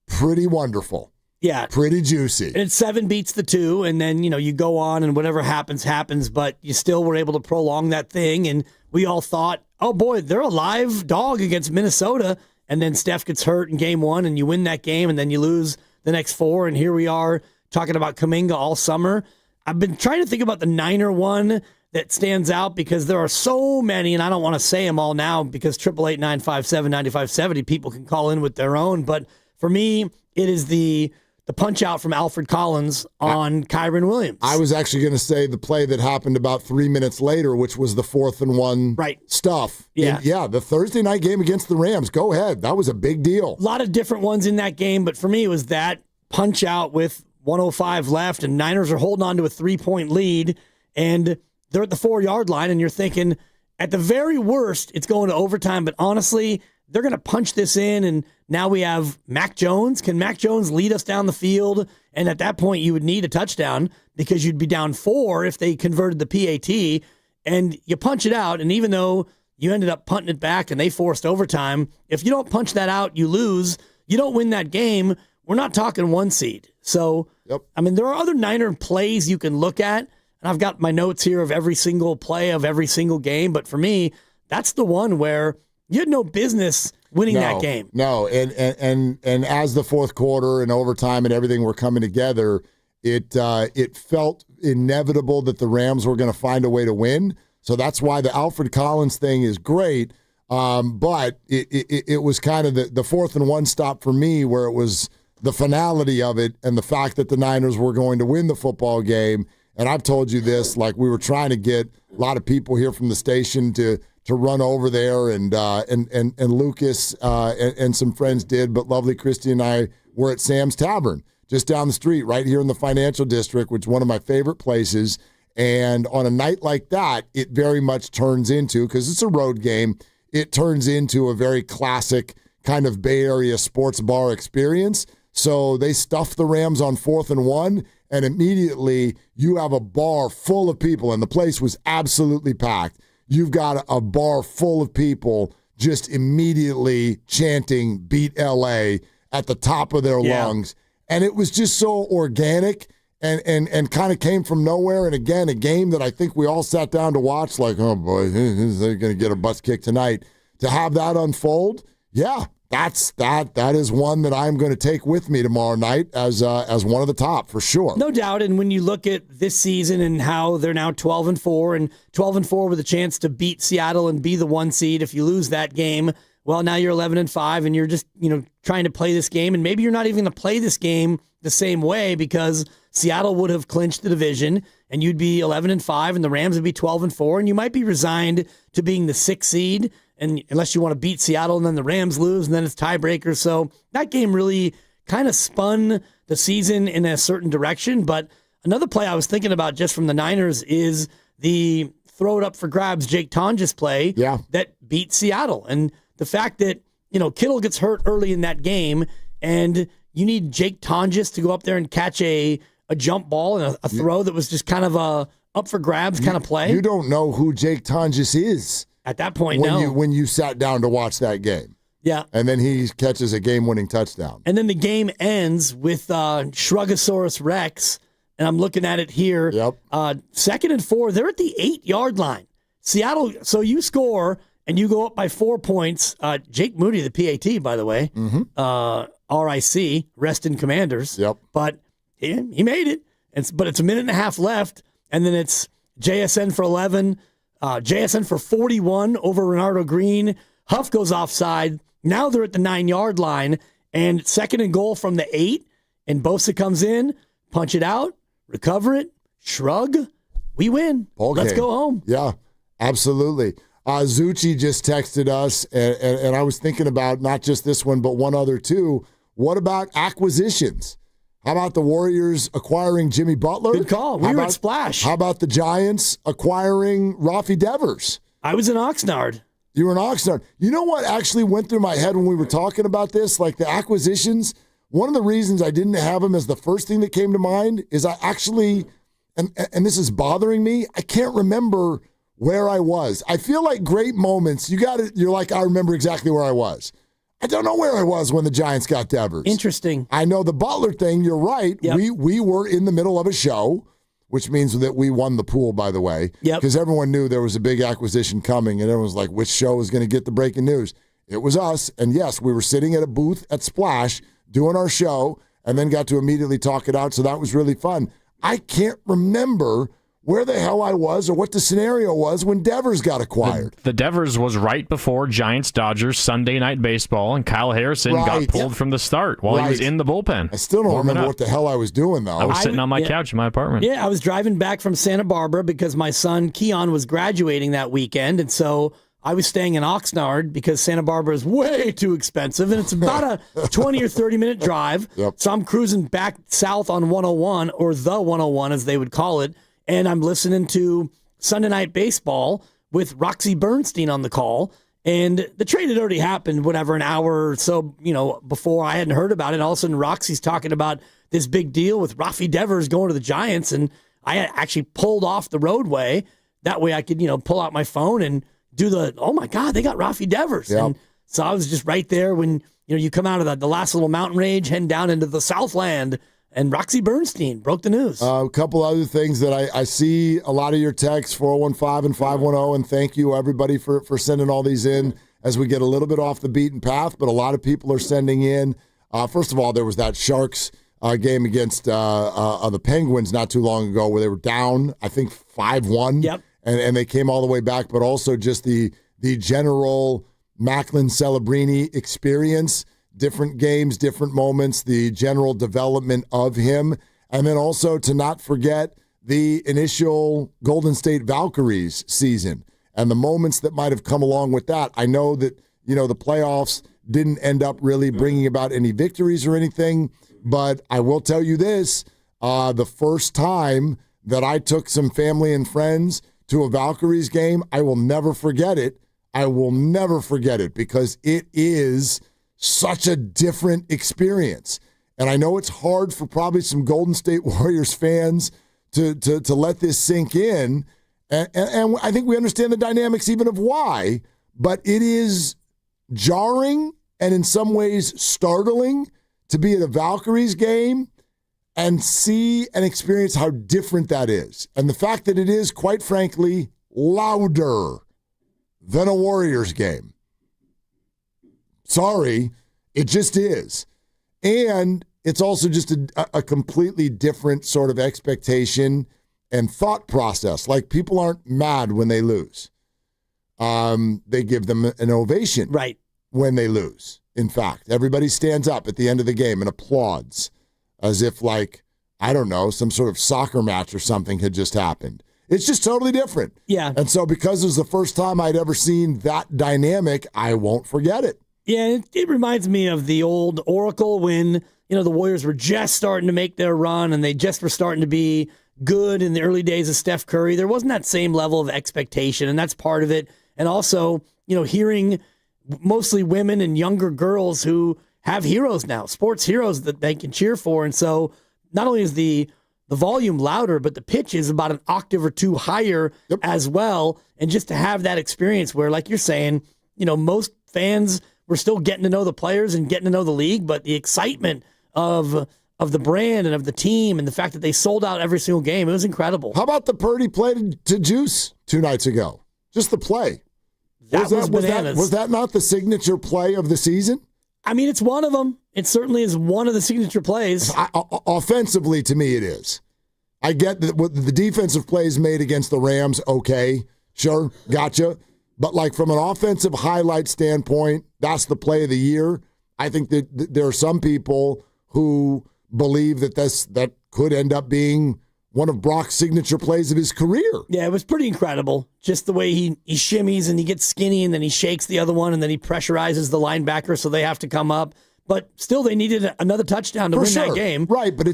Pretty wonderful. Yeah. Pretty juicy. And it's 7 beats the 2, and then, you know, you go on and whatever happens, but you still were able to prolong that thing, and we all thought, oh boy, they're a live dog against Minnesota, and then Steph gets hurt in game 1, and you win that game, and then you lose the next 4, and here we are talking about Kaminga all summer. I've been trying to think about the Niner one that stands out because there are so many, and I don't want to say them all now because 888-957-9570, people can call in with their own, but for me, it is the the punch out from Alfred Collins on Kyron Williams. I was actually going to say the play that happened about 3 minutes later, which was the 4th and 1 stuff. Yeah. And the Thursday night game against the Rams. Go ahead. That was a big deal. A lot of different ones in that game, but for me, it was that punch out with 105 left, and Niners are holding on to a 3-point lead, and they're at the 4-yard line, and you're thinking, at the very worst, it's going to overtime, but honestly, they're going to punch this in, and now we have Mac Jones. Can Mac Jones lead us down the field? And at that point, you would need a touchdown because you'd be down 4 if they converted the PAT, and you punch it out, and even though you ended up punting it back and they forced overtime, if you don't punch that out, you lose. You don't win that game. We're not talking 1 seed. So, I mean, there are other Niner plays you can look at, and I've got my notes here of every single play of every single game, but for me, that's the one where you had no business winning that game. No, and as the fourth quarter and overtime and everything were coming together, it felt inevitable that the Rams were going to find a way to win. So that's why the Alfred Collins thing is great, but it was kind of the 4th and 1 stop for me where it was the finality of it and the fact that the Niners were going to win the football game. And I've told you this, like we were trying to get a lot of people here from the station to run over there, and Lucas and some friends did, but lovely Christy and I were at Sam's Tavern just down the street right here in the Financial District, which is one of my favorite places. And on a night like that, it very much turns into, because it's a road game, it turns into a very classic kind of Bay Area sports bar experience. So they stuffed the Rams on 4th and 1, and immediately you have a bar full of people, and the place was absolutely packed. You've got a bar full of people just immediately chanting "Beat LA" at the top of their lungs. And it was just so organic and kind of came from nowhere. And again, a game that I think we all sat down to watch like, oh boy, they're going to get a bus kick tonight. To have that unfold, that is one that I'm going to take with me tomorrow night as one of the top for sure. No doubt. And when you look at this season and how they're now 12-4 and 12-4 with a chance to beat Seattle and be the 1 seed, if you lose that game, well, now you're 11-5 and you're just trying to play this game, and maybe you're not even going to play this game the same way because Seattle would have clinched the division and you'd be 11-5 and the Rams would be 12-4, and you might be resigned to being the 6th seed. And unless you want to beat Seattle and then the Rams lose and then it's tiebreaker. So that game really kind of spun the season in a certain direction. But another play I was thinking about just from the Niners is the throw it up for grabs Jake Tonjes play that beat Seattle. And the fact that, Kittle gets hurt early in that game and you need Jake Tonjes to go up there and catch a jump ball and a throw that was just kind of a up for grabs kind of play. You don't know who Jake Tonjes is. At that point, when you sat down to watch that game. Yeah. And then he catches a game-winning touchdown. And then the game ends with Shrugosaurus Rex, and I'm looking at it here. Yep. 2nd and 4, they're at the 8-yard line. Seattle, so you score, and you go up by 4 points. Jake Moody, the PAT, by the way, RIC, rest in Commanders. Yep. But he made it. But it's a minute and a half left, and then it's JSN for 11, JSN for 41 over Renardo Green. Huff goes offside. Now they're at the 9-yard line, and 2nd and goal from the 8, and Bosa comes in, punch it out, recover it, shrug, we win. Let's go home. Yeah, absolutely. Zucci just texted us, and I was thinking about not just this one, but one other too. What about acquisitions? How about the Warriors acquiring Jimmy Butler? Good call. We were at Splash. How about the Giants acquiring Rafi Devers? I was in Oxnard. You were in Oxnard. You know what actually went through my head when we were talking about this? Like the acquisitions, one of the reasons I didn't have them as the first thing that came to mind is I actually, and this is bothering me, I can't remember where I was. I feel like great moments, you're like, I remember exactly where I was. I don't know where I was when the Giants got Devers. Interesting. I know the Butler thing, you're right. Yep. We were in the middle of a show, which means that we won the pool, by the way. Because everyone knew there was a big acquisition coming, and everyone was like, which show is going to get the breaking news? It was us. And yes, we were sitting at a booth at Splash doing our show and then got to immediately talk it out. So that was really fun. I can't remember where the hell I was or what the scenario was when Devers got acquired. The Devers was right before Giants-Dodgers Sunday Night Baseball, and Kyle Harrison got pulled from the start while he was in the bullpen. I still don't remember what the hell I was doing, though. I was sitting on my couch in my apartment. Yeah, I was driving back from Santa Barbara because my son, Keon, was graduating that weekend, and so I was staying in Oxnard because Santa Barbara is way too expensive, and it's about a 20 or 30-minute drive. Yep. So I'm cruising back south on 101, or the 101 as they would call it, and I'm listening to Sunday Night Baseball with Roxy Bernstein on the call. And the trade had already happened, whatever, an hour or so, before. I hadn't heard about it. All of a sudden, Roxy's talking about this big deal with Rafi Devers going to the Giants. And I had actually pulled off the roadway. That way I could, pull out my phone and do oh my God, they got Rafi Devers. Yep. And so I was just right there when, you come out of the last little mountain range, heading down into the Southland. And Roxy Bernstein broke the news. A couple other things that I see a lot of your texts, 415 and 510, and thank you, everybody, for sending all these in as we get a little bit off the beaten path, but a lot of people are sending in. First of all, there was that Sharks game against the Penguins not too long ago where they were down, I think, 5-1. Yep. And they came all the way back, but also just the general Macklin Celebrini experience. Different games, different moments, the general development of him. And then also to not forget the initial Golden State Valkyries season and the moments that might have come along with that. I know that, the playoffs didn't end up really bringing about any victories or anything, but I will tell you this, the first time that I took some family and friends to a Valkyries game, I will never forget it. I will never forget it because it is such a different experience. And I know it's hard for probably some Golden State Warriors fans to let this sink in. And I think we understand the dynamics even of why, but it is jarring and in some ways startling to be at a Valkyries game and see and experience how different that is. And the fact that it is, quite frankly, louder than a Warriors game. Sorry, it just is. And it's also just a completely different sort of expectation and thought process. Like, people aren't mad when they lose. They give them an ovation right when they lose. In fact, everybody stands up at the end of the game and applauds as if, like, I don't know, some sort of soccer match or something had just happened. It's just totally different. Yeah. And so because it was the first time I'd ever seen that dynamic, I won't forget it. Yeah, it reminds me of the old Oracle when, the Warriors were just starting to make their run and they just were starting to be good in the early days of Steph Curry. There wasn't that same level of expectation, and that's part of it. And also, hearing mostly women and younger girls who have heroes now, sports heroes that they can cheer for. And so not only is the volume louder, but the pitch is about an octave or two higher as well. And just to have that experience where, like you're saying, most fans were still getting to know the players and getting to know the league, but the excitement of the brand and of the team and the fact that they sold out every single game, it was incredible. How about the Purdy play to Juice 2 nights ago? Just the play. Was that not the signature play of the season? I mean, it's one of them. It certainly is one of the signature plays. Offensively, to me, it is. I get that what the defensive plays made against the Rams, okay, sure, gotcha. But like from an offensive highlight standpoint, that's the play of the year. I think that there are some people who believe that that could end up being one of Brock's signature plays of his career. Yeah, it was pretty incredible. Just the way he shimmies and he gets skinny and then he shakes the other one and then he pressurizes the linebacker so they have to come up. But still, they needed another touchdown to win that game. Right, but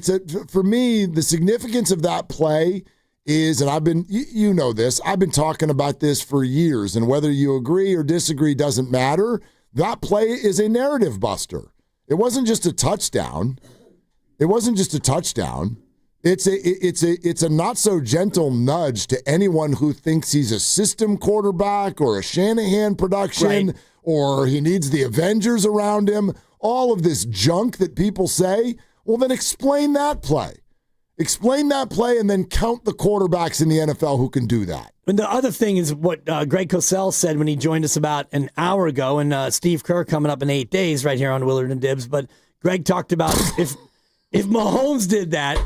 for me, the significance of that play is, and I've been, you know this, I've been talking about this for years, and whether you agree or disagree doesn't matter. That play is a narrative buster. It wasn't just a touchdown. It's a not so gentle nudge to anyone who thinks he's a system quarterback or a Shanahan production, or he needs the Avengers around him. All of this junk that people say. Well, then explain that play. Explain that play and then count the quarterbacks in the NFL who can do that. And the other thing is what Greg Cosell said when he joined us about an hour ago, and Steve Kerr coming up in 8 days right here on Willard and Dibs. But Greg talked about if Mahomes did that,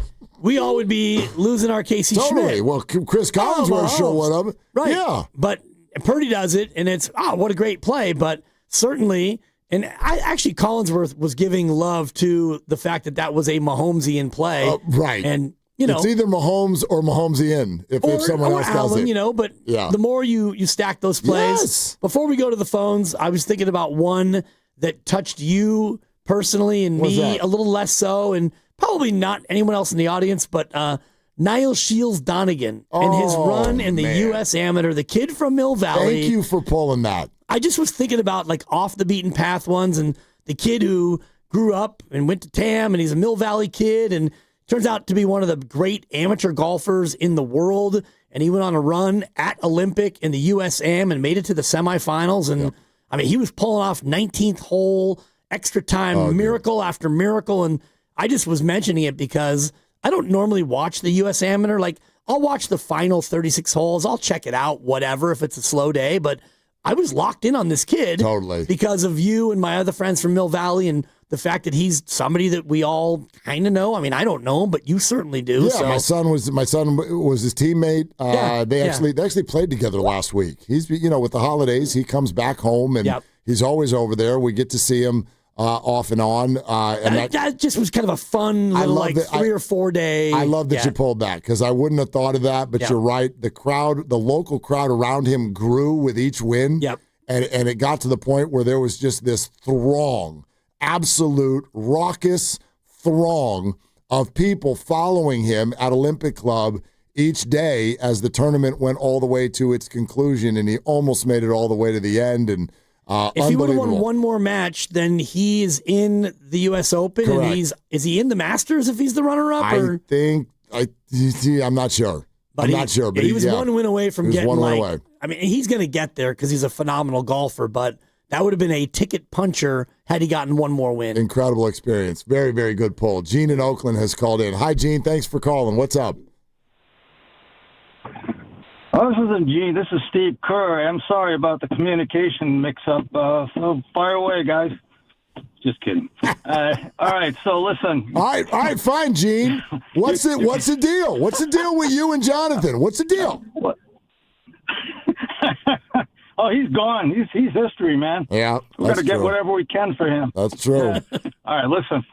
we all would be losing our Casey Totally. Schmidt. Well, Chris Collinsworth sure would have. Right. Yeah. But Purdy does it, and it's, what a great play. But certainly, and Collinsworth was giving love to the fact that was a Mahomesian play. Right. And, it's either Mahomes or Mahomesian if someone else does Allen, it. But the more you stack those plays. Yes. Before we go to the phones, I was thinking about one that touched you personally and me a little less so, and probably not anyone else in the audience, but Niall Shields-Donegan and his run in the U.S. Amateur, the kid from Mill Valley. Thank you for pulling that. I just was thinking about off the beaten path ones, and the kid who grew up and went to TAM, and he's a Mill Valley kid, and turns out to be one of the great amateur golfers in the world. And he went on a run at Olympic in the U.S. Am and made it to the semifinals. And I mean, he was pulling off 19th hole, extra time, miracle after miracle. And I just was mentioning it because I don't normally watch the U.S. Amateur. I'll watch the final 36 holes. I'll check it out, whatever, if it's a slow day. But I was locked in on this kid. Totally. Because of you and my other friends from Mill Valley and the fact that he's somebody that we all kind of know. I mean, I don't know him, but you certainly do. Yeah, so. my son was his teammate. They actually played together last week. He's with the holidays, he comes back home and he's always over there. We get to see him off and on. And that just was kind of a fun little 3 or 4 day. I love that you pulled that because I wouldn't have thought of that. But you're right. The local crowd around him grew with each win. Yep. And it got to the point where there was just this throng. Absolute raucous throng of people following him at Olympic Club each day as the tournament went all the way to its conclusion, and he almost made it all the way to the end. And if he would have won one more match, then he's in the U.S. Open. Correct. And is he in the Masters if he's the runner-up? I'm not sure. But he was one win away from getting one win away. I mean, he's going to get there because he's a phenomenal golfer, but that would have been a ticket puncher had he gotten one more win. Incredible experience. Very, very good pull. Gene in Oakland has called in. Hi, Gene. Thanks for calling. What's up? Oh, this isn't Gene. This is Steve Kerr. I'm sorry about the communication mix-up. So fire away, guys. Just kidding. All right, so listen. All right, fine, Gene. What's the deal? What's the deal with you and Jonathan? What's the deal? What? Oh, he's gone. He's history, man. Yeah, we're gonna get whatever we can for him. That's true. All right, listen.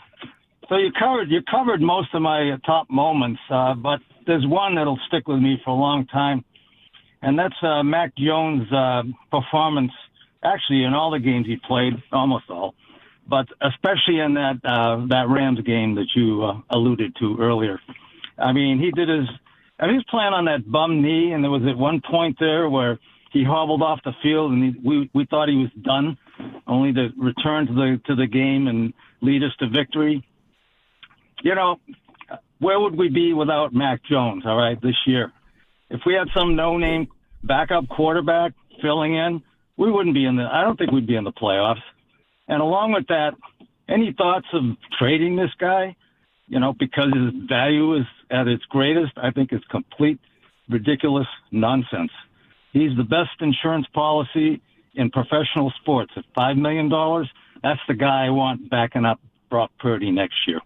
So you covered most of my top moments, but there's one that'll stick with me for a long time, and that's Mac Jones' performance. Actually, in all the games he played, almost all, but especially in that Rams game that you alluded to earlier. I mean, he was playing on that bum knee, and there was at one point there where he hobbled off the field, and we thought he was done, only to return to the game and lead us to victory. Where would we be without Mac Jones, all right, this year? If we had some no-name backup quarterback filling in, we wouldn't be I don't think we'd be in the playoffs. And along with that, any thoughts of trading this guy, because his value is at its greatest? I think it's complete, ridiculous nonsense. He's the best insurance policy in professional sports. At $5 million, that's the guy I want backing up Brock Purdy next year.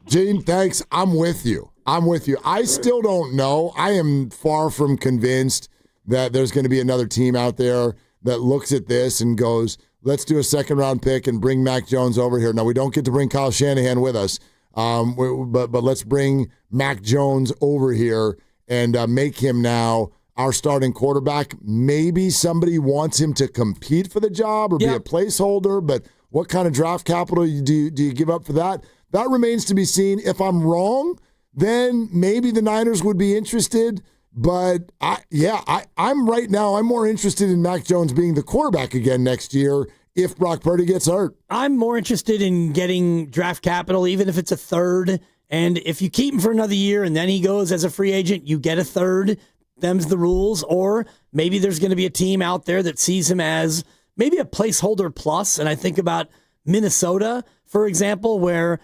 Gene, thanks. I'm with you. I still don't know. I am far from convinced that there's going to be another team out there that looks at this and goes, let's do a second-round pick and bring Mac Jones over here. Now, we don't get to bring Kyle Shanahan with us, but let's bring Mac Jones over here and make him now our starting quarterback. Maybe somebody wants him to compete for the job or be a placeholder, but what kind of draft capital do you give up for that? That remains to be seen. If I'm wrong, then maybe the Niners would be interested. But I'm right now, I'm more interested in Mac Jones being the quarterback again next year if Brock Purdy gets hurt. I'm more interested in getting draft capital, even if it's a third. And if you keep him for another year and then he goes as a free agent, you get a third. Them's the rules. Or maybe there's going to be a team out there that sees him as maybe a placeholder plus. And I think about Minnesota, for example, where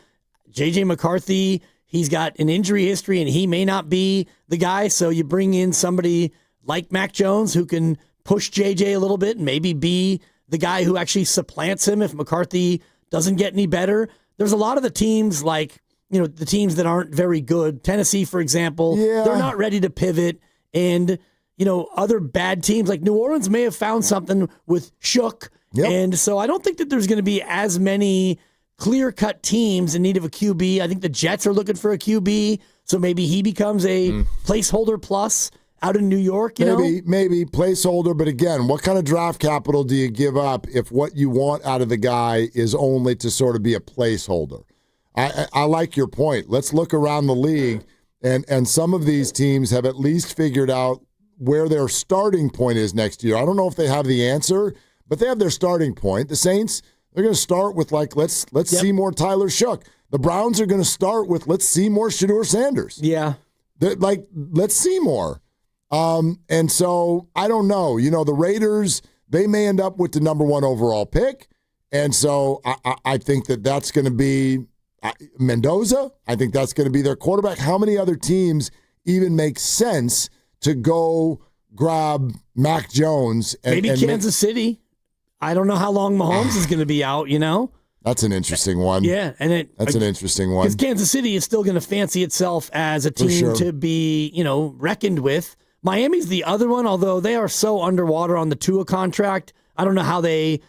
J.J. McCarthy, he's got an injury history and he may not be the guy. So you bring in somebody like Mac Jones who can push J.J. a little bit and maybe be the guy who actually supplants him if McCarthy doesn't get any better. There's a lot of the teams like, the teams that aren't very good. Tennessee, for example, they're not ready to pivot. And, other bad teams like New Orleans may have found something with Shook. Yep. And so I don't think that there's going to be as many clear-cut teams in need of a QB. I think the Jets are looking for a QB, so maybe he becomes a placeholder plus out in New York, Maybe placeholder, but again, what kind of draft capital do you give up if what you want out of the guy is only to sort of be a placeholder? I like your point. Let's look around the league, and some of these teams have at least figured out where their starting point is next year. I don't know if they have the answer, but they have their starting point. The Saints, they're going to start with let's see more Tyler Shook. The Browns are going to start with let's see more Shedeur Sanders. Yeah. Let's see more. And so I don't know. The Raiders, they may end up with the number 1 overall pick. And so I think that's going to be Mendoza. I think that's going to be their quarterback. How many other teams even make sense to go grab Mac Jones? Maybe Kansas City. I don't know how long Mahomes is going to be out, That's an interesting one. Yeah. That's an interesting one. Because Kansas City is still going to fancy itself as a team to be, reckoned with. Miami's the other one, although they are so underwater on the Tua contract. I don't know how they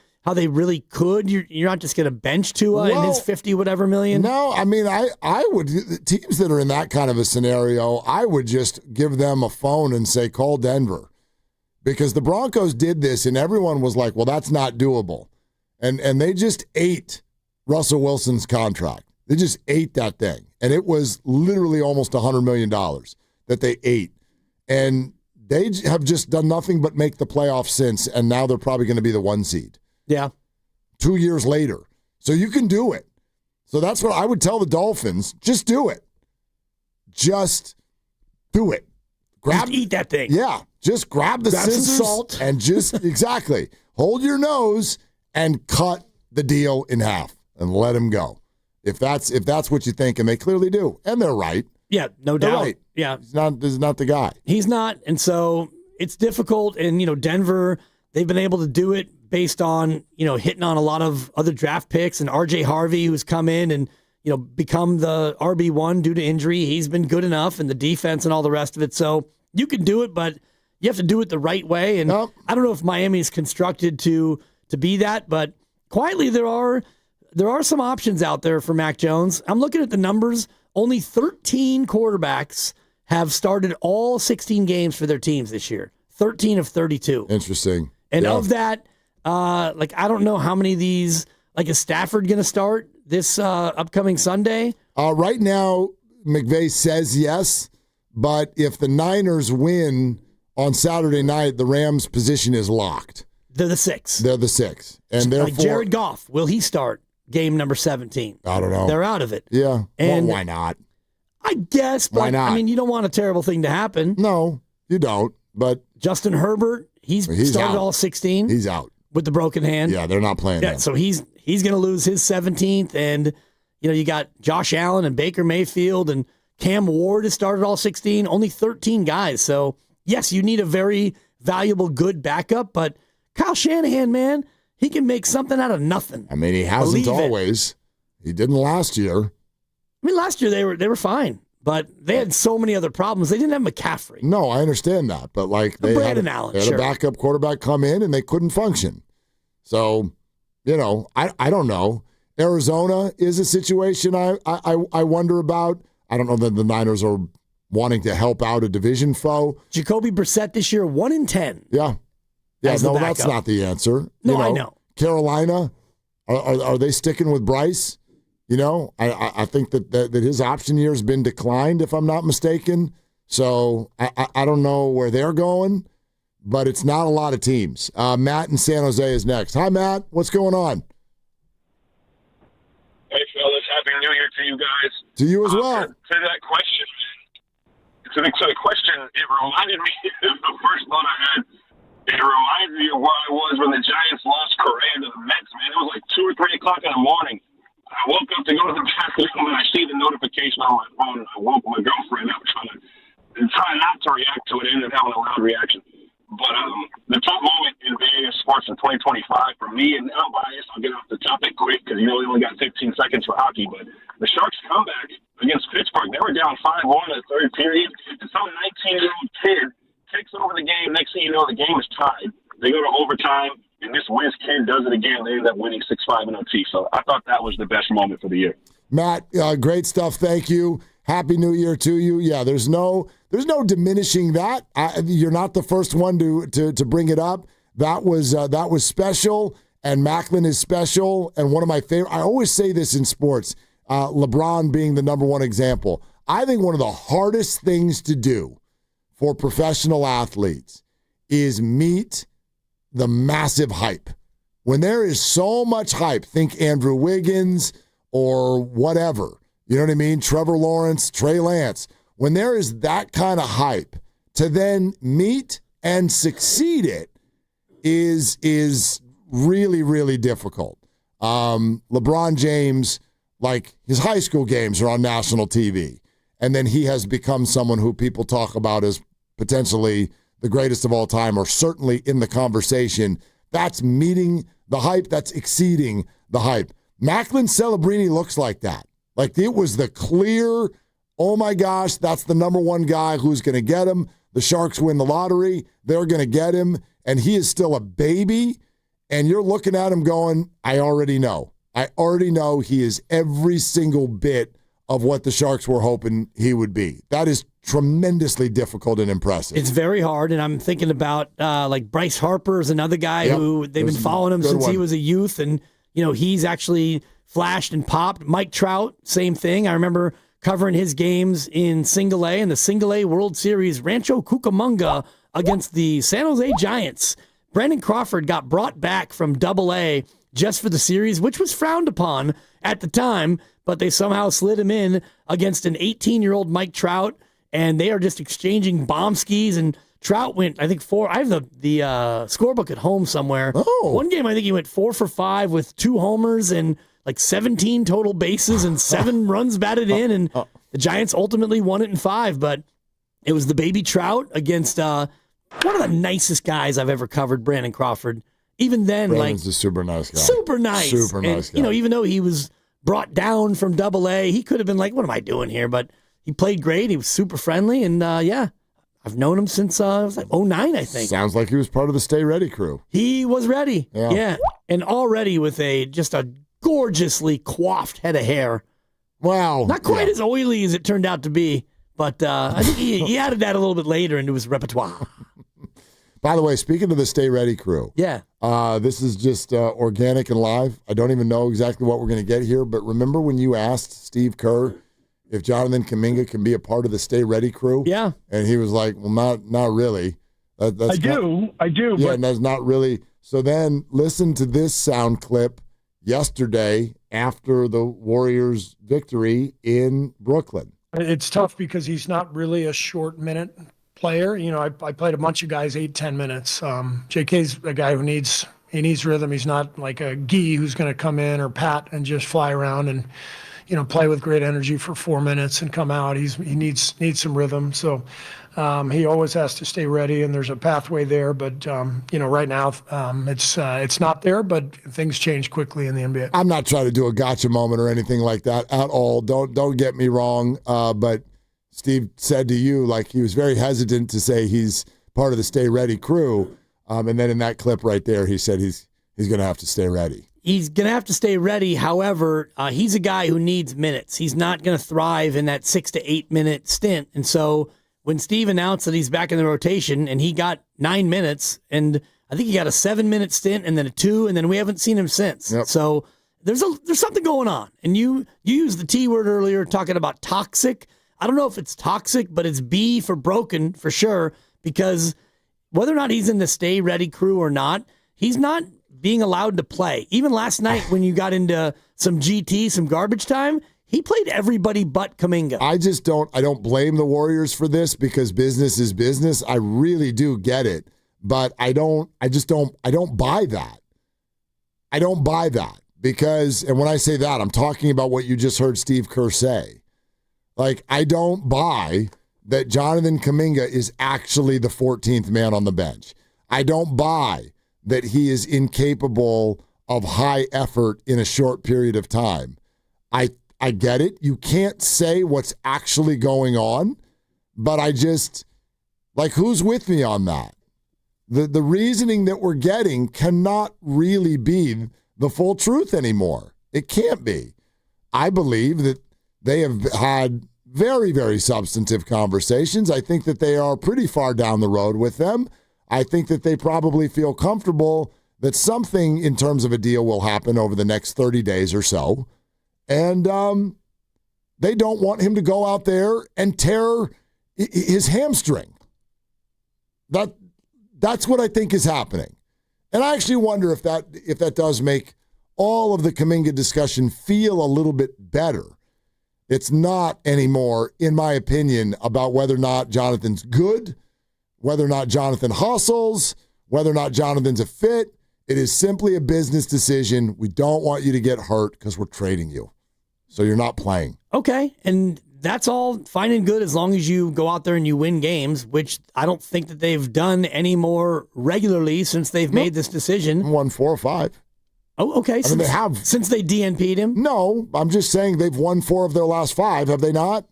really could. You're not just going to bench Tua in his 50 whatever million. No, I mean, I would, teams that are in that kind of a scenario, I would just give them a phone and say, call Denver. Because the Broncos did this and everyone was like, well, that's not doable. And they just ate Russell Wilson's contract. They just ate that thing. And it was literally almost $100 million that they ate. And they have just done nothing but make the playoffs since, and now they're probably going to be the 1 seed. Yeah. 2 years later. So you can do it. So that's what I would tell the Dolphins. Just do it. Just do it. Just eat that thing. Yeah. Just grab the scissors some salt. And just, exactly, hold your nose and cut the deal in half and let him go. If that's what you think, and they clearly do. And they're right. Yeah, no doubt. They're right. Yeah. He's not the guy. He's not. And so it's difficult. And, Denver, they've been able to do it based on, hitting on a lot of other draft picks, and RJ Harvey, who's come in and, become the RB1 due to injury. He's been good enough, and the defense and all the rest of it. So you can do it, but you have to do it the right way. And I don't know if Miami's constructed to be that, but quietly there are some options out there for Mac Jones. I'm looking at the numbers. Only 13 quarterbacks have started all 16 games for their teams this year. 13 of 32. Interesting. And of that, I don't know how many of these, is Stafford going to start this upcoming Sunday? Right now, McVay says yes, but if the Niners win on Saturday night, the Rams' position is locked. They're the 6. And therefore, Jared Goff, will he start game number 17? I don't know. They're out of it. Yeah. And why not? I guess. But, why not? I mean, you don't want a terrible thing to happen. No, you don't. But Justin Herbert, he's started out. all 16. He's out. With the broken hand. Yeah, they're not playing him. So he's going to lose his 17th. And, you got Josh Allen and Baker Mayfield, and Cam Ward has started all 16. Only 13 guys. So, yes, you need a very valuable, good backup. But Kyle Shanahan, man, he can make something out of nothing. I mean, he hasn't always. He didn't last year. I mean, last year they were fine, but they had so many other problems. They didn't have McCaffrey. No, I understand that, but they had a backup quarterback come in and they couldn't function. So, I don't know. Arizona is a situation I wonder about. I don't know that the Niners are wanting to help out a division foe. Jacoby Brissett this year, 1-10. Yeah. Yeah, no, that's not the answer. No, I know. Carolina, are they sticking with Bryce? I think that his option year has been declined, if I'm not mistaken. So I don't know where they're going, but it's not a lot of teams. Matt in San Jose is next. Hi, Matt. What's going on? Hey, fellas. Happy New Year to you guys. To you as well. To that question, to the question, it reminded me of the first thought I had. It reminds me of where I was when the Giants lost Correa to the Mets, man. It was like 2 or 3 o'clock in the morning. I woke up to go to the bathroom and I see the notification on my phone. I woke my girlfriend up trying not to react to it. It ended up having a loud reaction. But the top moment in NBA sports in 2025 for me, and I'm biased, I'll get off the topic quick because we only got 15 seconds for hockey, but the Sharks' comeback against Pittsburgh. They were down 5-1 in the third period, and some 19-year-old kid takes over the game. Next thing you know, the game is tied. They go to overtime, and this Wiz kid does it again. They end up winning 6-5 in OT. So I thought that was the best moment for the year. Matt, great stuff. Thank you. Happy New Year to you. Yeah, there's no diminishing that. You're not the first one to bring it up. That was special, and Macklin is special. And one of my favorite. I always say this in sports. LeBron being the number one example. I think one of the hardest things to do for professional athletes is meet the massive hype. When there is so much hype, think Andrew Wiggins or whatever, you know what I mean? Trevor Lawrence, Trey Lance. When there is that kind of hype, to then meet and succeed it is really, really difficult. LeBron James, like his high school games are on national TV. And then he has become someone who people talk about as potentially the greatest of all time, or certainly in the conversation. That's meeting the hype. That's exceeding the hype. Macklin Celebrini looks like that. Like it was the clear, oh my gosh, that's the number one guy who's going to get him. The Sharks win the lottery. They're going to get him. And he is still a baby. And you're looking at him going, I already know. I already know he is every single bit of what the Sharks were hoping he would be. That is tremendously difficult and impressive. It's very hard, and I'm thinking about like Bryce Harper is another guy who they've been following him since he was a youth, and he's actually flashed and popped. Mike Trout, same thing. I remember covering his games in Single A in the Single A World Series, Rancho Cucamonga against the San Jose Giants. Brandon Crawford got brought back from Double A just for the series, which was frowned upon at the time, but they somehow slid him in against an 18-year-old Mike Trout, and they are just exchanging bomb skis, and Trout went, I think, 4. I have the scorebook at home somewhere. Oh. One game, I think he went 4 for 5 with 2 homers and like 17 total bases and 7 runs batted in, and the Giants ultimately won it in 5, but it was the baby Trout against one of the nicest guys I've ever covered, Brandon Crawford. Even then, Brandon's a super nice guy. Super nice. Super nice guy. Even though he was brought down from Double A, he could have been like, what am I doing here? But he played great. He was super friendly. And, I've known him since it was like 2009, I think. Sounds like he was part of the Stay Ready crew. He was ready. Yeah. And already with just a gorgeously coiffed head of hair. Wow. Not quite as oily as it turned out to be, but I think he added that a little bit later into his repertoire. By the way, speaking of the Stay Ready crew, this is just organic and live. I don't even know exactly what we're going to get here, but remember when you asked Steve Kerr if Jonathan Kaminga can be a part of the Stay Ready crew? Yeah. And he was like, well, not really. I do. Yeah, but that's not really. So then listen to this sound clip yesterday after the Warriors' victory in Brooklyn. it's tough because he's not really a short minute player. I played a bunch of guys 8-10 minutes. JK's a guy who needs rhythm. He's not like a Gee who's going to come in, or Pat, and just fly around and play with great energy for 4 minutes and come out. He needs some rhythm. So he always has to stay ready, and there's a pathway there. But right now it's not there. But things change quickly in the NBA. I'm not trying to do a gotcha moment or anything like that at all. Don't get me wrong. But Steve said to you, like, he was very hesitant to say he's part of the Stay Ready crew. And then in that clip right there, he said he's going to have to stay ready. He's going to have to stay ready. However, he's a guy who needs minutes. He's not going to thrive in that 6 to 8 minute stint. And so when Steve announced that he's back in the rotation and he got 9 minutes, and I think he got a 7-minute stint and then a 2, and then we haven't seen him since. Yep. So there's something going on. And you used the T word earlier talking about toxic. I don't know if it's toxic, but it's B for broken for sure, because whether or not he's in the Stay Ready crew or not, he's not being allowed to play. Even last night when you got into some GT, some garbage time, he played everybody but Kaminga. I don't blame the Warriors for this, because business is business. I really do get it, but I don't buy that. I don't buy that, because, and when I say that, I'm talking about what you just heard Steve Kerr say. Like, I don't buy that Jonathan Kaminga is actually the 14th man on the bench. I don't buy that he is incapable of high effort in a short period of time. I get it. You can't say what's actually going on, but I just, who's with me on that? The reasoning that we're getting cannot really be the full truth anymore. It can't be. I believe that they have had very, very substantive conversations. I think that they are pretty far down the road with them. I think that they probably feel comfortable that something in terms of a deal will happen over the next 30 days or so. And they don't want him to go out there and tear his hamstring. That's what I think is happening. And I actually wonder if that does make all of the Kaminga discussion feel a little bit better. It's not anymore, in my opinion, about whether or not Jonathan's good, whether or not Jonathan hustles, whether or not Jonathan's a fit. It is simply a business decision. We don't want you to get hurt because we're trading you. So you're not playing. Okay, and that's all fine and good as long as you go out there and you win games, which I don't think that they've done any more regularly since they've made this decision. Won 4 or 5. Oh, okay. I mean, they have. Since they DNP'd him? No, I'm just saying they've won 4 of their last 5, have they not?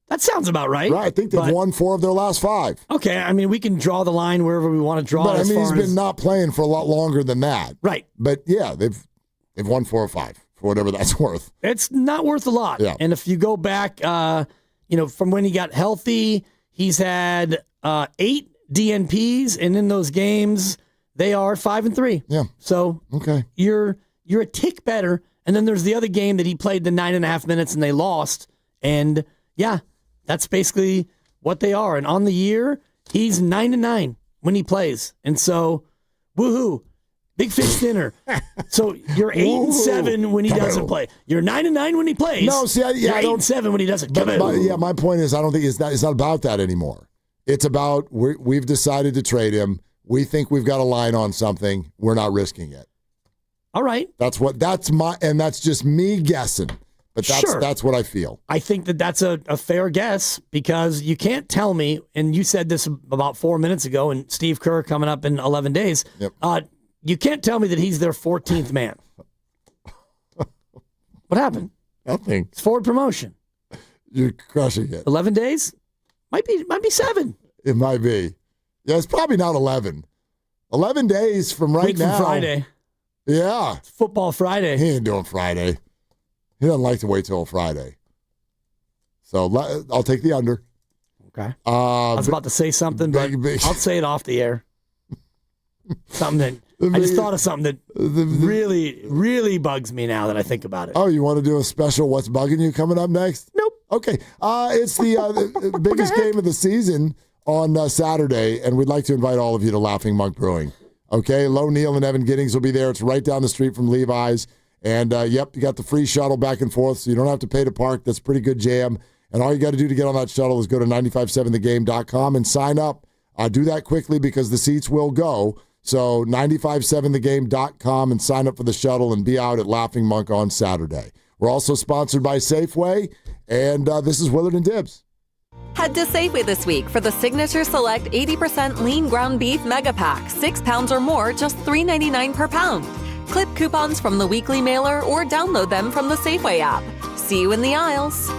That sounds about right. Right, I think they've won 4 of their last 5. Okay, I mean, we can draw the line wherever we want to draw but, it. He's been not playing for a lot longer than that. Right. But, yeah, they've won 4 or 5, for whatever that's worth. It's not worth a lot. Yeah. And if you go back, from when he got healthy, he's had 8 DNPs, and in those games, they are 5-3. Yeah. So okay, you're a tick better. And then there's the other game that he played the 9.5 minutes and they lost. And yeah, that's basically what they are. And on the year, he's 9-9 when he plays. And so, woohoo, big fish dinner. So you're 8-7 when he doesn't play. You're 9-9 when he plays. No, see, you're 8-7 when he doesn't. My point is, I don't think it's not about that anymore. It's about we've decided to trade him. We think we've got a line on something. We're not risking it. All right. That's just me guessing. But that's what I feel. I think that's a fair guess because you can't tell me, and you said this about 4 minutes ago, and Steve Kerr coming up in 11 days. Yep. You can't tell me that he's their 14th man. What happened? Nothing. It's forward promotion. You're crushing it. 11 days? Might be 7. It might be. Yeah, it's probably not 11. 11 days from right now. From Friday. Yeah. It's Football Friday. He ain't doing Friday. He doesn't like to wait till Friday. So I'll take the under. Okay. I was about to say something, but I'll say it off the air. Something that I just thought of something that really, really bugs me now that I think about it. Oh, you want to do a special What's Bugging You coming up next? Nope. Okay. It's the biggest game of the season on Saturday, and we'd like to invite all of you to Laughing Monk Brewing. Okay, Lo Neal and Evan Giddings will be there. It's right down the street from Levi's. And, you got the free shuttle back and forth, so you don't have to pay to park. That's a pretty good jam. And all you got to do to get on that shuttle is go to 957thegame.com and sign up. Do that quickly because the seats will go. So 957thegame.com and sign up for the shuttle and be out at Laughing Monk on Saturday. We're also sponsored by Safeway, and this is Willard and Dibbs. Head to Safeway this week for the Signature Select 80% lean ground beef mega pack. 6 pounds or more, just $3.99 per pound. Clip coupons from the weekly mailer or download them from the Safeway app. See you in the aisles.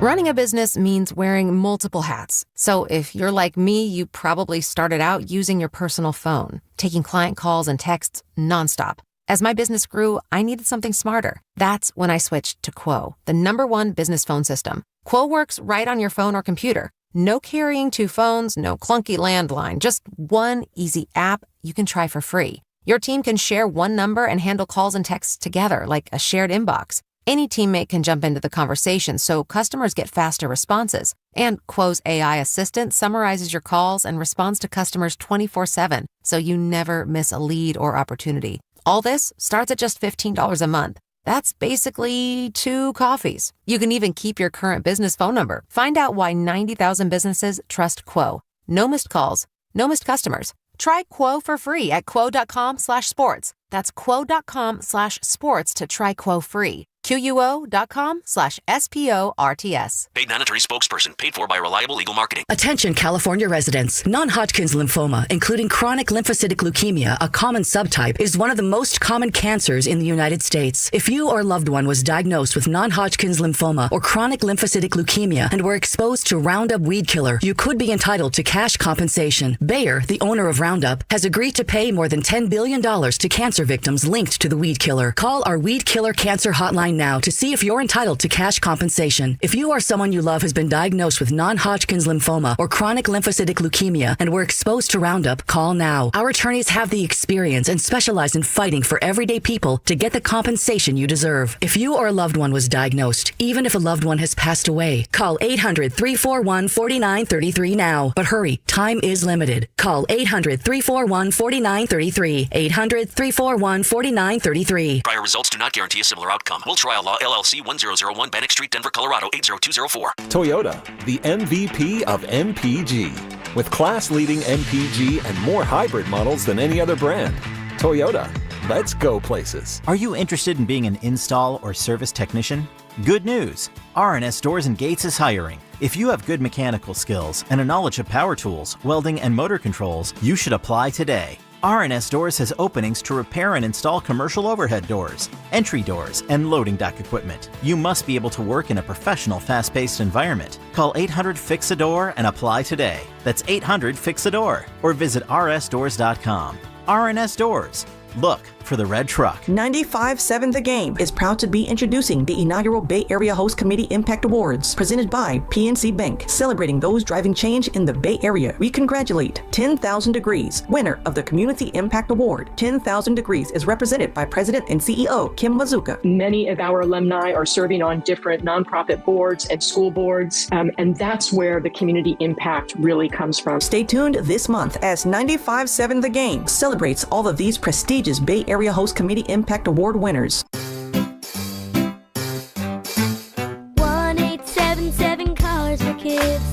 Running a business means wearing multiple hats. So if you're like me, you probably started out using your personal phone, taking client calls and texts nonstop. As my business grew, I needed something smarter. That's when I switched to Quo, the #1 business phone system. Quo works right on your phone or computer. No carrying 2 phones, no clunky landline, just one easy app you can try for free. Your team can share one number and handle calls and texts together like a shared inbox. Any teammate can jump into the conversation so customers get faster responses. And Quo's AI assistant summarizes your calls and responds to customers 24/7, so you never miss a lead or opportunity. All this starts at just $15 a month. That's basically 2 coffees. You can even keep your current business phone number. Find out why 90,000 businesses trust Quo. No missed calls, no missed customers. Try Quo for free at quo.com/sports. That's quo.com/sports to try Quo free. QUO.com/SPORTS. Paid non-attorney spokesperson. Paid for by Reliable Legal Marketing. Attention California residents. Non-Hodgkin's lymphoma, including chronic lymphocytic leukemia, a common subtype, is one of the most common cancers in the United States. If you or loved one was diagnosed with non-Hodgkin's lymphoma or chronic lymphocytic leukemia and were exposed to Roundup weed killer, you could be entitled to cash compensation. Bayer, the owner of Roundup, has agreed to pay more than $10 billion to cancer victims linked to the weed killer. Call our Weed Killer Cancer Hotline now to see if you're entitled to cash compensation. If you or someone you love has been diagnosed with non-Hodgkin's lymphoma or chronic lymphocytic leukemia and were exposed to Roundup, call now. Our attorneys have the experience and specialize in fighting for everyday people to get the compensation you deserve. If you or a loved one was diagnosed, even if a loved one has passed away, call 800-341-4933 now. But hurry, time is limited. Call 800-341-4933. 800-341-4933. Prior results do not guarantee a similar outcome. Will Trial Law, LLC, 1001 Bannock Street, Denver, Colorado, 80204. Toyota, the MVP of MPG. With class-leading MPG and more hybrid models than any other brand. Toyota, let's go places. Are you interested in being an install or service technician? Good news! R&S Doors and Gates is hiring. If you have good mechanical skills and a knowledge of power tools, welding, and motor controls, you should apply today. R&S Doors has openings to repair and install commercial overhead doors, entry doors, and loading dock equipment. You must be able to work in a professional, fast-paced environment. Call 800-FIX-A-DOOR and apply today. That's 800-FIX-A-DOOR or visit rsdoors.com. R&S Doors. Look for the red truck. 95.7 The Game is proud to be introducing the inaugural Bay Area Host Committee Impact Awards, presented by PNC Bank, celebrating those driving change in the Bay Area. We congratulate 10,000 Degrees, winner of the Community Impact Award. 10,000 Degrees is represented by President and CEO Kim Mazuka. Many of our alumni are serving on different nonprofit boards and school boards, and that's where the community impact really comes from. Stay tuned this month as 95.7 The Game celebrates all of these prestigious Bay Area Host Committee Impact Award winners. 1877 Cars for Kids.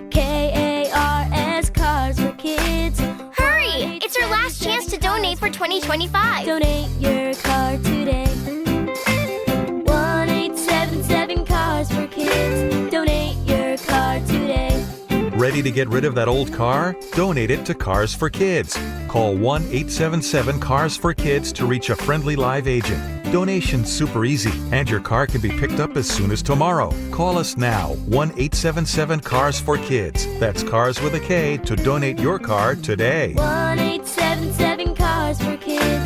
KARS Cars for Kids. Hurry! It's your last chance to donate for 2025. Donate your car today. 1877 Cars for Kids. Donate your car today. Ready to get rid of that old car? Donate it to Cars for Kids. Call 1-877-CARS-FOR-KIDS to reach a friendly live agent. Donation's super easy, and your car can be picked up as soon as tomorrow. Call us now, 1-877-CARS-FOR-KIDS. That's Cars with a K to donate your car today. 1877 Cars for Kids.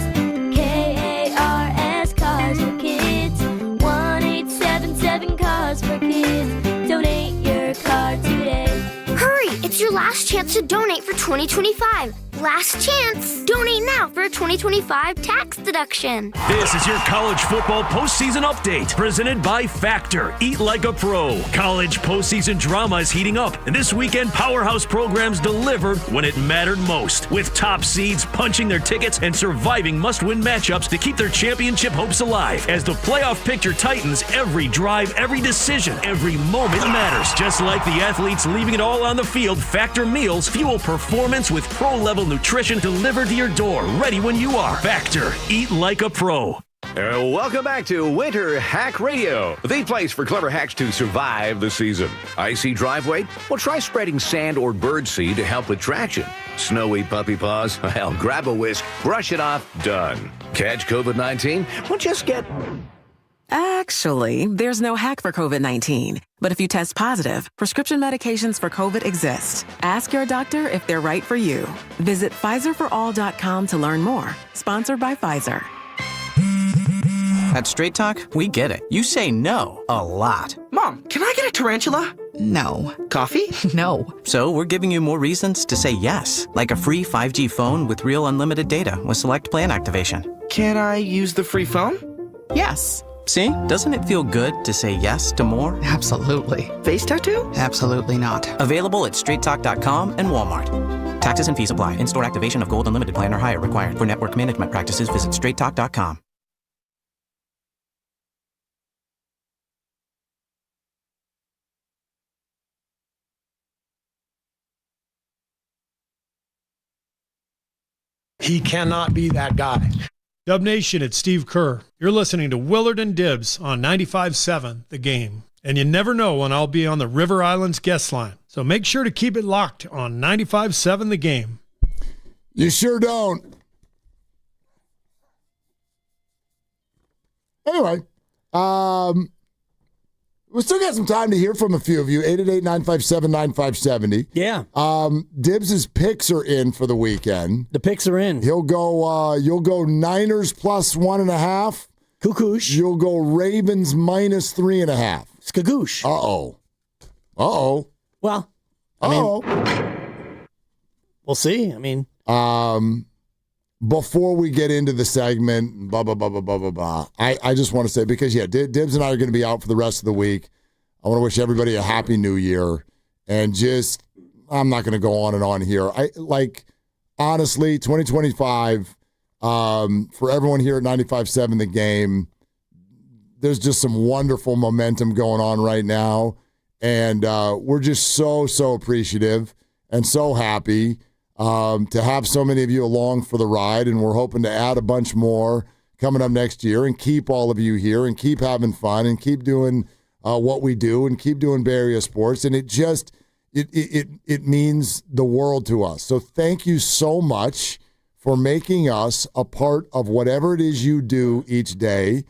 KARS Cars for Kids. 1877 Cars for Kids. Donate your car today. Hurry! It's your last chance to donate for 2025. Last chance! Donate now for a 2025 tax deduction. This is your college football postseason update, presented by Factor. Eat like a pro. College postseason drama is heating up, and this weekend powerhouse programs delivered when it mattered most, with top seeds punching their tickets and surviving must-win matchups to keep their championship hopes alive. As the playoff picture tightens, every drive, every decision, every moment matters. Just like the athletes leaving it all on the field, Factor meals fuel performance with pro-level nutrition delivered to your door, ready when you are. Factor. Eat like a pro. Welcome back to Winter Hack Radio, the place for clever hacks to survive the season. Icy driveway? Well, try spreading sand or birdseed to help with traction. Snowy puppy paws? Well, grab a whisk, brush it off, done. Catch COVID-19? Well, just get... Actually, there's no hack for COVID-19. But if you test positive, prescription medications for COVID exist. Ask your doctor if they're right for you. Visit PfizerForAll.com to learn more. Sponsored by Pfizer. At Straight Talk, we get it. You say no a lot. Mom, can I get a tarantula? No. Coffee? No. So we're giving you more reasons to say yes, like a free 5G phone with real unlimited data with select plan activation. Can I use the free phone? Yes. See? Doesn't it feel good to say yes to more? Absolutely. Face tattoo? Absolutely not. Available at straighttalk.com and Walmart. Taxes and fees apply. In-store activation of Gold Unlimited plan or higher required. For network management practices, visit straighttalk.com. He cannot be that guy. Dub Nation, it's Steve Kerr. You're listening to Willard and Dibs on 95.7 The Game. And you never know when I'll be on the River Islands guest line. So make sure to keep it locked on 95.7 The Game. You sure don't. Anyway, we still got some time to hear from a few of you. 888-957-9570. Yeah. Dibs' picks are in for the weekend. The picks are in. You'll go Niners plus 1.5. Cuckoosh. You'll go Ravens minus 3.5. Skagoosh. Uh-oh. Well, I mean, we'll see. I mean, before we get into the segment, blah, blah, blah, blah, blah, blah, blah, I just want to say, because, Dibs and I are going to be out for the rest of the week. I want to wish everybody a happy new year. And I'm not going to go on and on here. Honestly, 2025, for everyone here at 95.7 The Game, there's just some wonderful momentum going on right now. And we're just so, so appreciative and so happy to have so many of you along for the ride. And we're hoping to add a bunch more coming up next year and keep all of you here and keep having fun and keep doing what we do and keep doing Bay Area sports. And it means the world to us. So thank you so much for making us a part of whatever it is you do each day.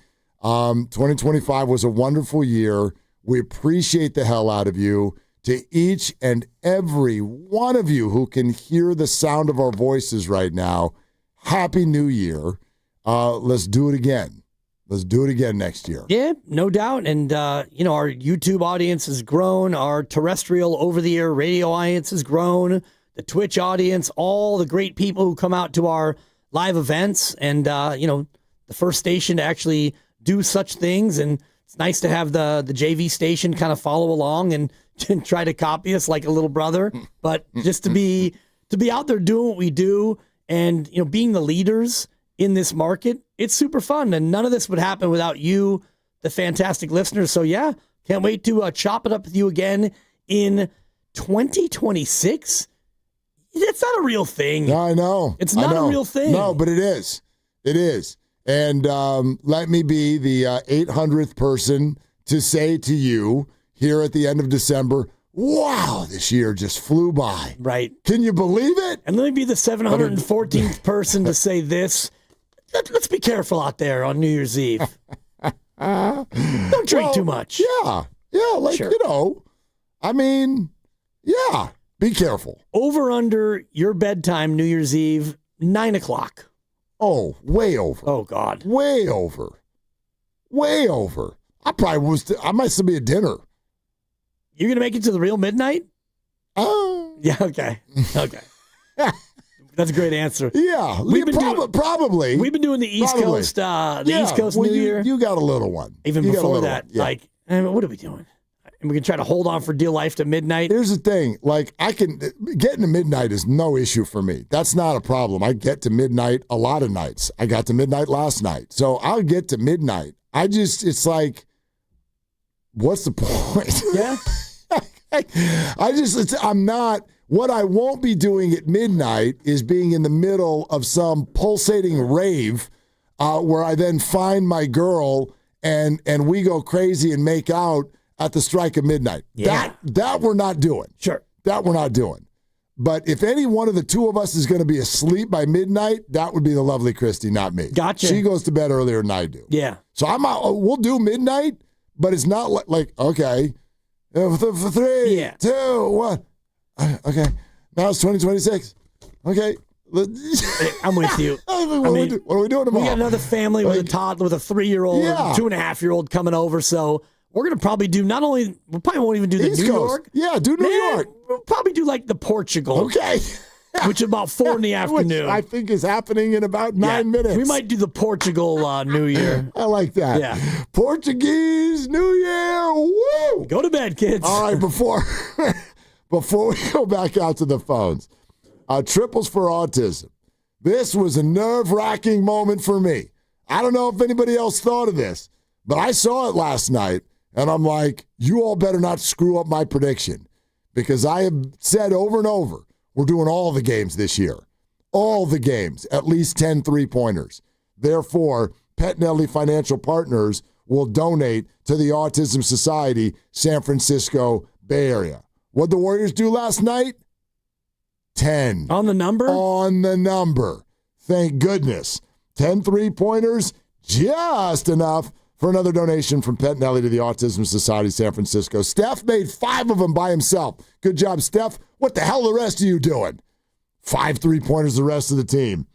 2025 was a wonderful year. We appreciate the hell out of you. To each and every one of you who can hear the sound of our voices right now, Happy New Year. Let's do it again. Let's do it again next year. Yeah, no doubt. And, our YouTube audience has grown. Our terrestrial over-the-air radio audience has grown. The Twitch audience, all the great people who come out to our live events. And, the first station to actually do such things. And it's nice to have the JV station kind of follow along and try to copy us like a little brother. But just to be out there doing what we do and, being the leaders in this market, it's super fun. And none of this would happen without you, the fantastic listeners. So, yeah, can't wait to chop it up with you again in 2026. It's not a real thing. No, I know. It's not a real thing. No, but it is. It is. And let me be the 800th person to say to you here at the end of December, wow, this year just flew by. Right. Can you believe it? And let me be the 714th person to say this. Let's be careful out there on New Year's Eve. Don't drink too much. Yeah. Yeah, sure. Be careful. Over under your bedtime New Year's Eve, 9 o'clock. Oh, way over. Oh, God. Way over. Way over. I might still be at dinner. You're going to make it to the real midnight? Oh. Yeah, okay. Okay. That's a great answer. Yeah. Probably. We've been doing the East Coast, East Coast New Year. You got a little one. Even before that. Yeah. What are we doing? And we can try to hold on for dear life to midnight. Here's the thing. Getting to midnight is no issue for me. That's not a problem. I get to midnight a lot of nights. I got to midnight last night. So I'll get to midnight. It's like, what's the point? Yeah. What I won't be doing at midnight is being in the middle of some pulsating rave where I then find my girl and we go crazy and make out at the strike of midnight. Yeah. That we're not doing. Sure. That we're not doing. But if any one of the two of us is going to be asleep by midnight, that would be the lovely Christy, not me. Gotcha. She goes to bed earlier than I do. Yeah. So we'll do midnight, but it's not okay. For 3, 2, 1. Okay. Now it's 2026. Okay. I'm with you. What are we doing tomorrow? We got another family with a toddler, with a 3-year-old, Yeah. 2.5-year-old coming over. So we're going to probably do we probably won't even do the East New Coast. York. Yeah, do New York. We'll probably do the Portugal. Okay. Which is about 4 in the afternoon. Which I think is happening in about 9 minutes. We might do the Portugal New Year. I like that. Yeah. Portuguese New Year. Woo! Go to bed, kids. All right, before we go back out to the phones, triples for autism. This was a nerve-wracking moment for me. I don't know if anybody else thought of this, but I saw it last night, and I'm like, you all better not screw up my prediction, because I have said over and over, we're doing all the games this year. All the games, at least 10 3-pointers. Therefore, Pettinelli Financial Partners will donate to the Autism Society, San Francisco Bay Area. What'd the Warriors do last night? 10. On the number? On the number. Thank goodness. 10 3-pointers, just enough for another donation from Pettinelli to the Autism Society, San Francisco. Steph made 5 of them by himself. Good job, Steph. What the hell the rest of you doing? 5 3-pointers the rest of the team.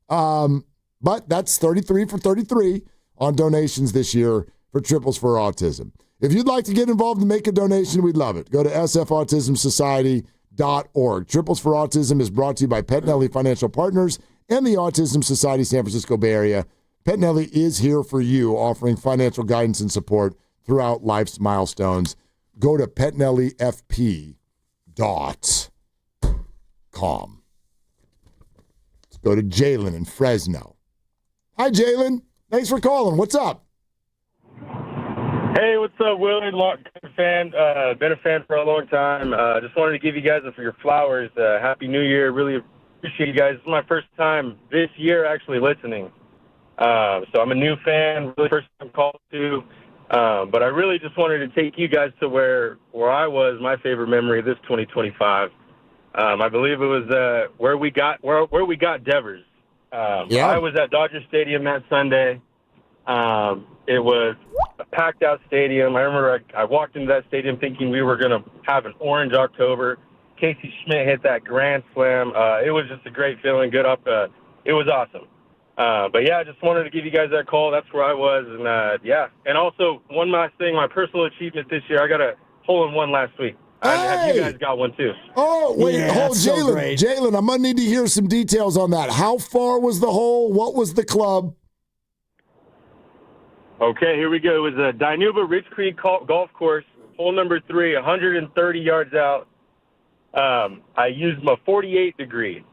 But that's 33 for 33 on donations this year for Triples for Autism. If you'd like to get involved and make a donation, we'd love it. Go to sfautismsociety.org. Triples for Autism is brought to you by Pettinelli Financial Partners and the Autism Society, San Francisco Bay Area. Pettinelli is here for you, offering financial guidance and support throughout life's milestones. Go to pettinellifp.com. Let's go to Jalen in Fresno. Hi, Jalen. Thanks for calling. What's up? Hey, what's up, Willie? Been a fan for a long time. Just wanted to give you guys your flowers. Happy New Year. Really appreciate you guys. This is my first time this year actually listening. So I'm a new fan, really first time called to. But I really just wanted to take you guys to where I was, my favorite memory of this 2025. I believe it was where we got Devers. I was at Dodger Stadium that Sunday. It was a packed-out stadium. I remember I walked into that stadium thinking we were going to have an orange October. Casey Schmidt hit that grand slam. It was just a great feeling, good up. It was awesome. But, yeah, I just wanted to give you guys that call. That's where I was. And, yeah. And also, one last thing, my personal achievement this year, I got a hole-in-one last week. Have you guys got one, too? Oh, wait, hold, Jalen. So Jalen, I'm going to need to hear some details on that. How far was the hole? What was the club? Okay, here we go. It was a Dinuba Rich Creek Golf Course, hole number 3, 130 yards out. I used my 48 degree.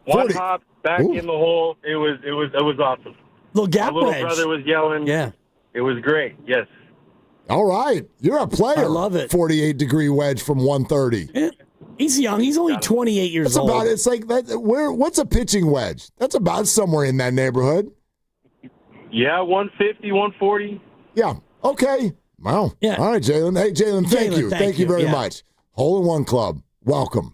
One hop back in the hole. It was awesome. Little gap my little wedge. brother was yelling. Yeah. It was great. Yes. All right. You're a player. I love it. 48-degree wedge from 130. He's young. He's only 28 years old. About, it's like that. What's a pitching wedge? That's about somewhere in that neighborhood. Yeah, 150, 140. Yeah. Okay. Wow. Yeah. All right, Jalen. Hey, Jalen, thank you. Thank you very much. Hole-in-one club. Welcome.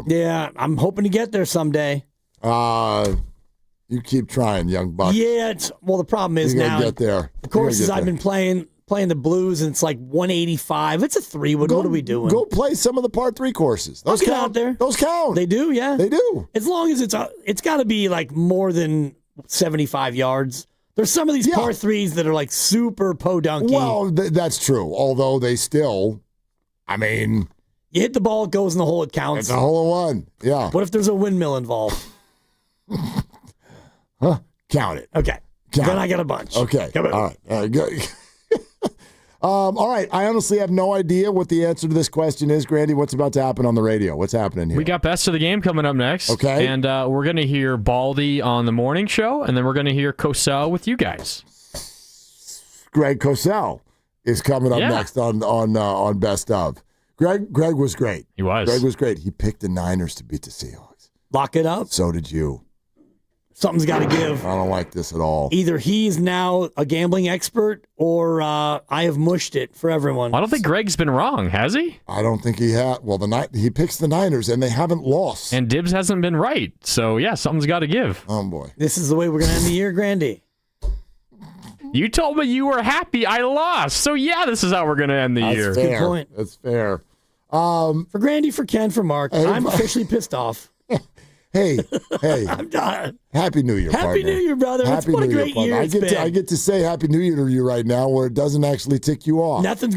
Yeah, I'm hoping to get there someday. You keep trying, young buck. Yeah, the problem is You're now gonna get there. The courses I've been playing the blues, and it's like 185. It's a 3-wood. What are we doing? Go play some of the par 3 courses. Those count. Get out there. Those count. They do, yeah. They do. As long as it's got to be like more than 75 yards. There's some of these par 3s that are like super podunky. Well, that's true. Although they still, you hit the ball, it goes in the hole, it counts. It's a hole-in-one. Yeah. What if there's a windmill involved? Count it. Okay. I got a bunch. Okay. All right. Good. All right. I honestly have no idea what the answer to this question is. Grandy, what's about to happen on the radio? What's happening here? We got Best of the Game coming up next. Okay. And we're going to hear Baldy on the morning show, and then we're going to hear Cosell with you guys. Greg Cosell is coming up next on Best of. Greg was great. He was. Greg was great. He picked the Niners to beat the Seahawks. Lock it up. So did you. Something's got to give. I don't like this at all. Either he's now a gambling expert or I have mushed it for everyone. I don't think Greg's been wrong, has he? I don't think he had. Well, he picks the Niners, and they haven't lost. And Dibs hasn't been right. So, yeah, something's got to give. Oh, boy. This is the way we're going to end the year, Grandy. You told me you were happy I lost. So, yeah, this is how we're going to end the year. Fair. Good point. That's fair. For Grandy, for Ken, for Mark, I'm officially pissed off. Hey. I'm done. Happy New Year, Happy New Year, brother. Happy what New a great year I get to say Happy New Year to you right now where it doesn't actually tick you off. Nothing's